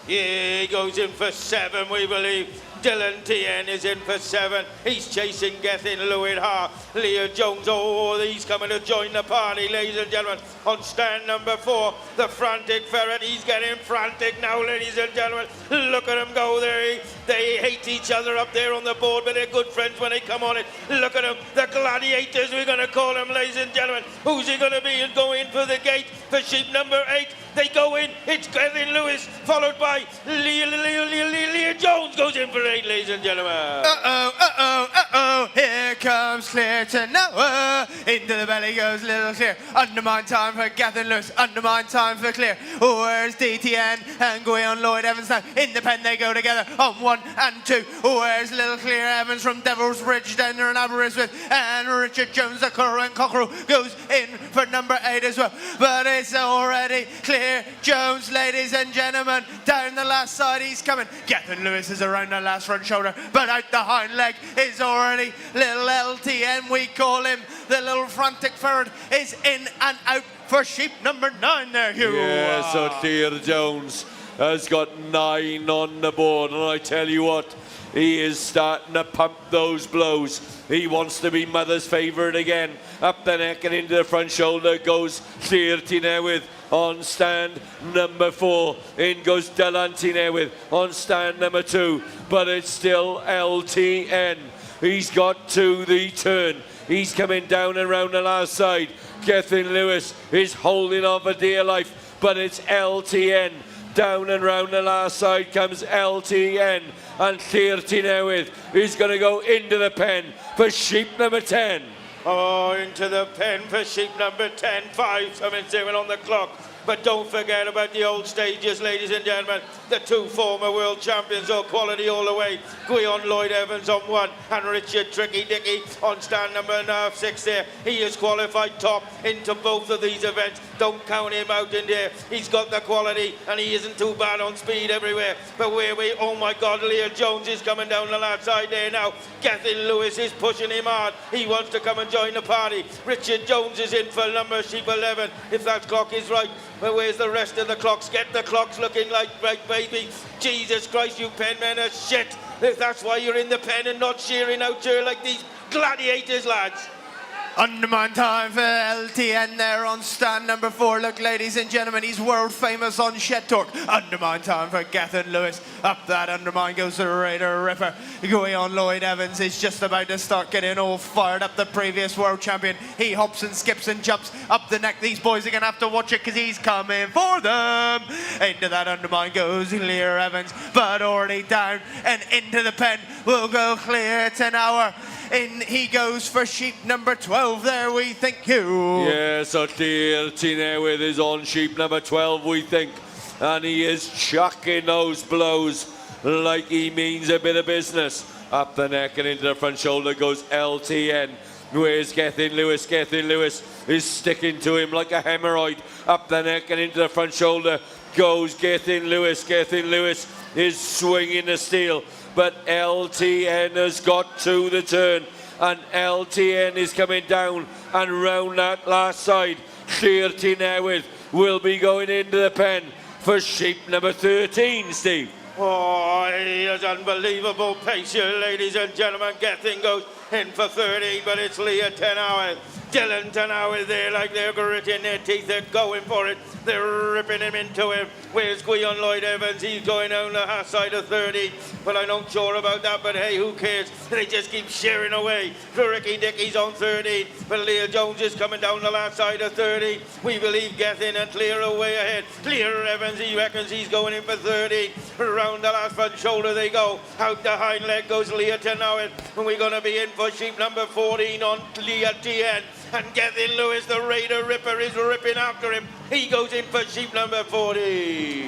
Yeah, he goes in for 7, we believe. Dylan Tien is in for 7. He's chasing Gethin Lewis hard. Lear Jones, oh, he's coming to join the party, ladies and gentlemen. On stand number 4, the frantic ferret. He's getting frantic now, ladies and gentlemen. Look at him go there. They hate each other up there on the board, but they're good friends when they come on it. Look at them, the gladiators, we're going to call them, ladies and gentlemen. Who's he going to be and go in for the gate for sheep number 8? They go in. It's Gethin Lewis, followed by Lear Jones goes in for 8, ladies and gentlemen. Here comes Clear clear to Noah. Into the belly goes Little Clear. Undermine time for Gethin Lewis. Undermine time for Clear. Where's DTN and Gwion Lloyd Evans now? In the pen they go together on 1 and 2. Where's Little Clear Evans from Devil's Bridge down there in Aberystwyth? And Richard Jones, the Corwen Cockerel, goes in for number 8 as well. But it's already Clear Jones, ladies and gentlemen. Down the last side he's coming. Gethin Lewis is around the last front shoulder, but out the hind leg is already Little LTN, we call him. The little frantic ferret is in and out for sheep number 9 there, Hugh. Yeah, so Clear Jones has got 9 on the board, and I tell you what, he is starting to pump those blows. He wants to be mother's favourite again. Up the neck and into the front shoulder goes Clear Newydd on stand number 4. In goes Delanty Newydd on stand number 2. But it's still LTN. He's got to the turn. He's coming down and round the last side. Gethin Lewis is holding on for dear life, but it's LTN. Down and round the last side comes LTN, and Clear Newydd is going to go into the pen for sheep number 10. Oh, into the pen for sheep number 10, 5:77 on the clock. But don't forget about the old stages, ladies and gentlemen. The 2 former world champions, all quality all the way. Gwion Lloyd Evans on 1 and Richard Tricky Dicky on stand number 6 there. He is qualified top into both of these events. Don't count him out in there. He's got the quality and he isn't too bad on speed everywhere. But oh my God, Leah Jones is coming down the left side there now. Gethin Lewis is pushing him hard. He wants to come and join the party. Richard Jones is in for number sheep 11, if that clock is right. But where's the rest of the clocks? Get the clocks looking like right, baby. Jesus Christ, you penmen are shit. If that's why you're in the pen and not shearing out here like these gladiators, lads. Undermine time for LTN there on stand number 4. Look, ladies and gentlemen, he's world famous on shed torque. Undermine time for Gethin Lewis. Up that undermine goes the Raider Ripper. Gwion Lloyd Evans is just about to start getting all fired up. The previous world champion. He hops and skips and jumps up the neck. These boys are going to have to watch it because he's coming for them. Into that undermine goes Clear Evans, but already down and into the pen will go Clear 10 hour. In he goes for sheep number 12 there, we think, Hugh. Yeah, so Clear Newydd is on sheep number 12, we think. And he is chucking those blows like he means a bit of business. Up the neck and into the front shoulder goes LTN. Where's Gethin Lewis? Gethin Lewis is sticking to him like a hemorrhoid. Up the neck and into the front shoulder goes Gethin Lewis. Gethin Lewis is swinging the steel. But LTN has got to the turn, and LTN is coming down and round that last side. Clear Newydd will be going into the pen for sheep number 13, Steve. Oh, he has unbelievable pace here, ladies and gentlemen. Gethin goes in for 13, but it's Leah 10 hours. Dylan 10 hours there, like they're gritting their teeth. They're going for it. They're ripping him into him. Where's Gwion Lloyd Evans? He's going down the half side of 30, but I'm not sure about that. But hey, who cares? They just keep shearing away. Ricky Dickie's on 13, but Leah Jones is coming down the last side of 30. We believe Gethin and Clear away ahead. Clear Evans, he reckons he's going in for 30. Around the last front shoulder they go. Out the hind leg goes Leah Tenowit, and we're going to be in for sheep number 14 on Leah TN. And Gethin Lewis, the Raider Ripper, is ripping after him. He goes in for sheep number 40.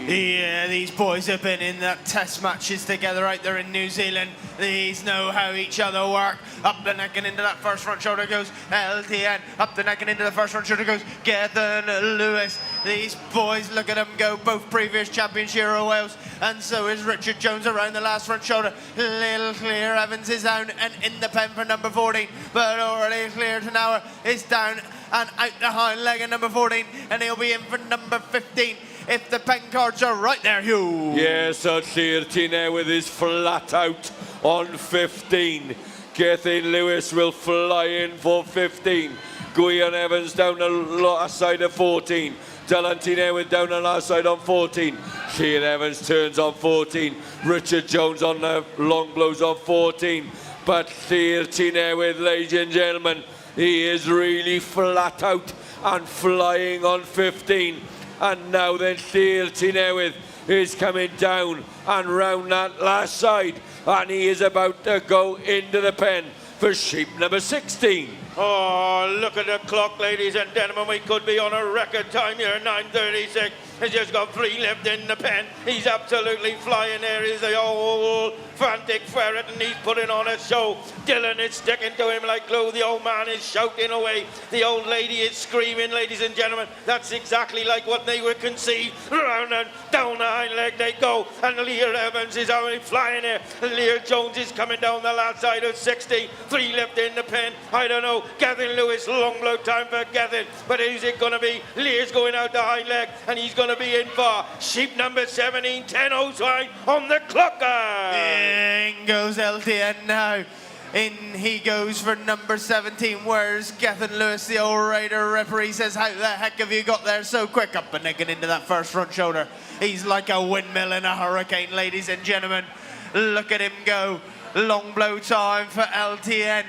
Yeah, these boys have been in that test matches together out there in New Zealand. These know how each other work. Up the neck and into that first front shoulder goes LTN. Up the neck and into the first front shoulder goes Gethin Lewis. These boys, look at them go. Both previous champions here of Wales. And so is Richard Jones around the last front shoulder. Little Clear Evans is down and in the pen for number 14. But already Clear Tanower is down and out the hind leg of number 14. And he'll be in for number 15. If the pen cards are right there, Hugh. Yes, so Clear Newydd is flat out on 15. Gethin Lewis will fly in for 15. Gwion Evans down the last side of 14. Delanty Newydd down the last side on 14. Clear Evans turns on 14. Richard Jones on the long blows on 14. But Clear Newydd, ladies and gentlemen, he is really flat out and flying on 15. And now then Clear Newydd is coming down and round that last side. And he is about to go into the pen for sheep number 16. Oh, look at the clock, ladies and gentlemen. We could be on a record time here, 9:36. He's just got 3 left in the pen. He's absolutely flying there. He's the old frantic ferret, and he's putting on a show. Dylan is sticking to him like glue. The old man is shouting away. The old lady is screaming, ladies and gentlemen. That's exactly like what they were conceived. Round and down the hind leg they go. And Lear Evans is only flying here. Lear Jones is coming down the last side of 60. 3 left in the pen. I don't know. Gethin Lewis, long blow time for Gethin. But who's it going to be? Lear's going out the hind leg, and he's going to be in for sheep number 17, 10:05 on the clock. In goes LTN now. In he goes for number 17. Where's Gethin Lewis, the old Raider referee says, how the heck have you got there so quick? Up and nicking into that first front shoulder. He's like a windmill in a hurricane, ladies and gentlemen. Look at him go. Long blow time for LTN.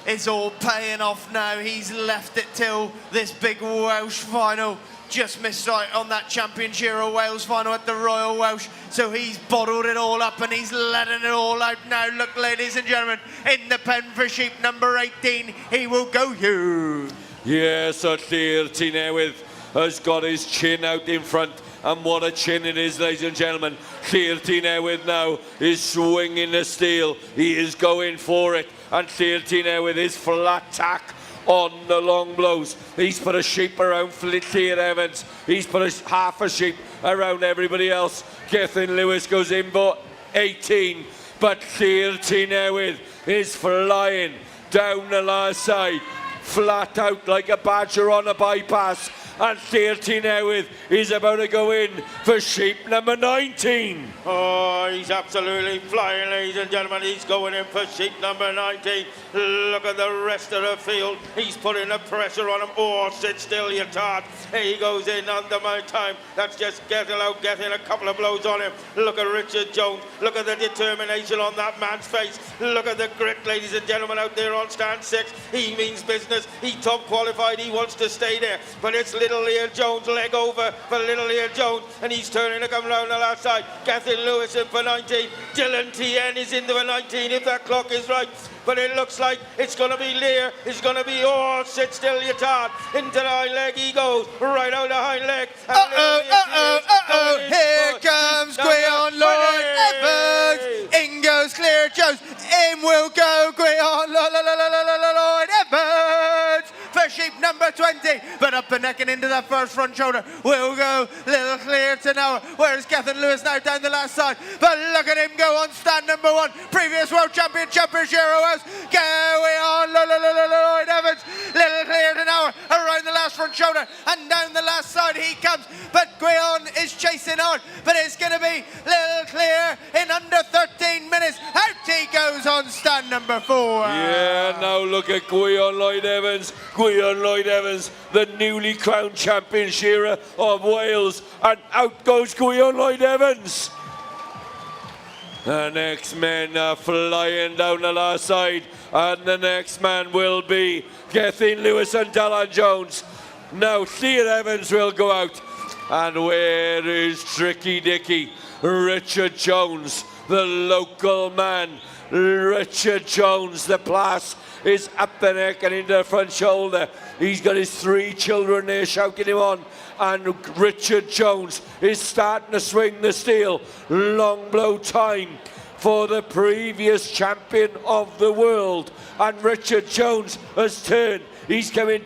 It's all paying off now. He's left it till this big Welsh final. Just missed out on that Championship of Wales final at the Royal Welsh. So he's bottled it all up and he's letting it all out now. Look, ladies and gentlemen, in the pen for sheep number 18, he will go you. Yes, so Tir Newydd has got his chin out in front. And what a chin it is, ladies and gentlemen. Tir Newydd now is swinging the steel. He is going for it. And Tir Newydd is flat tack on the long blows. He's put a sheep around Tir Evans. He's put half a sheep around everybody else. Gethin Lewis goes in for 18. But Tir Newydd is flying down the last side. Flat out like a badger on a bypass. And Tir Newydd is about to go in for sheep number 19. Oh, he's absolutely flying, ladies and gentlemen. He's going in for sheep number 19. Look at the rest of the field. He's putting the pressure on him. Oh, sit still, you tart. He goes in under my time. That's just getting a couple of blows on him. Look at Richard Jones. Look at the determination on that man's face. Look at the grit, ladies and gentlemen, out there on stand 6. He means business. He top qualified. He wants to stay there. But it's Little Lear Jones, leg over for Little Lear Jones, and he's turning to come round the last side. Gethin Lewis in for 19. Dylan TN is into a 19 if that clock is right. But it looks like it's going to be Lear. It's going to be, oh, sit still, you tart. Into the hind leg he goes, right out the hind leg. Here comes Gwion Lloyd Evans. In goes Clear Jones. In will go Gwion Lloyd Evans for sheep number 20. But up and necking into that first front shoulder will go Little Clear to now. Where's Gethin Lewis now down the last side? But look at him go on stand number 1. Previous world champion, Championship Wales. Gwion Lloyd Evans. Little Clear to now around the last front shoulder and down the last side he comes. But Gwion is chasing on. But it's going to be Little Clear in under 13 minutes. Out he goes on stand number 4. Yeah, now look at Gwion Lloyd Evans. Gwion Lloyd Evans, the newly crowned champion shearer of Wales. And out goes Gwion Lloyd Evans. The next men are flying down the last side. And the next man will be Gethin Lewis and Dylan Jones. Now Tir Evans will go out. And where is Tricky Dicky? Richard Jones, the local man. Richard Jones, the plus is up the neck and into the front shoulder. He's got his 3 children there shouting him on. And Richard Jones is starting to swing the steel. Long blow time for the previous champion of the world. And Richard Jones has turned. He's coming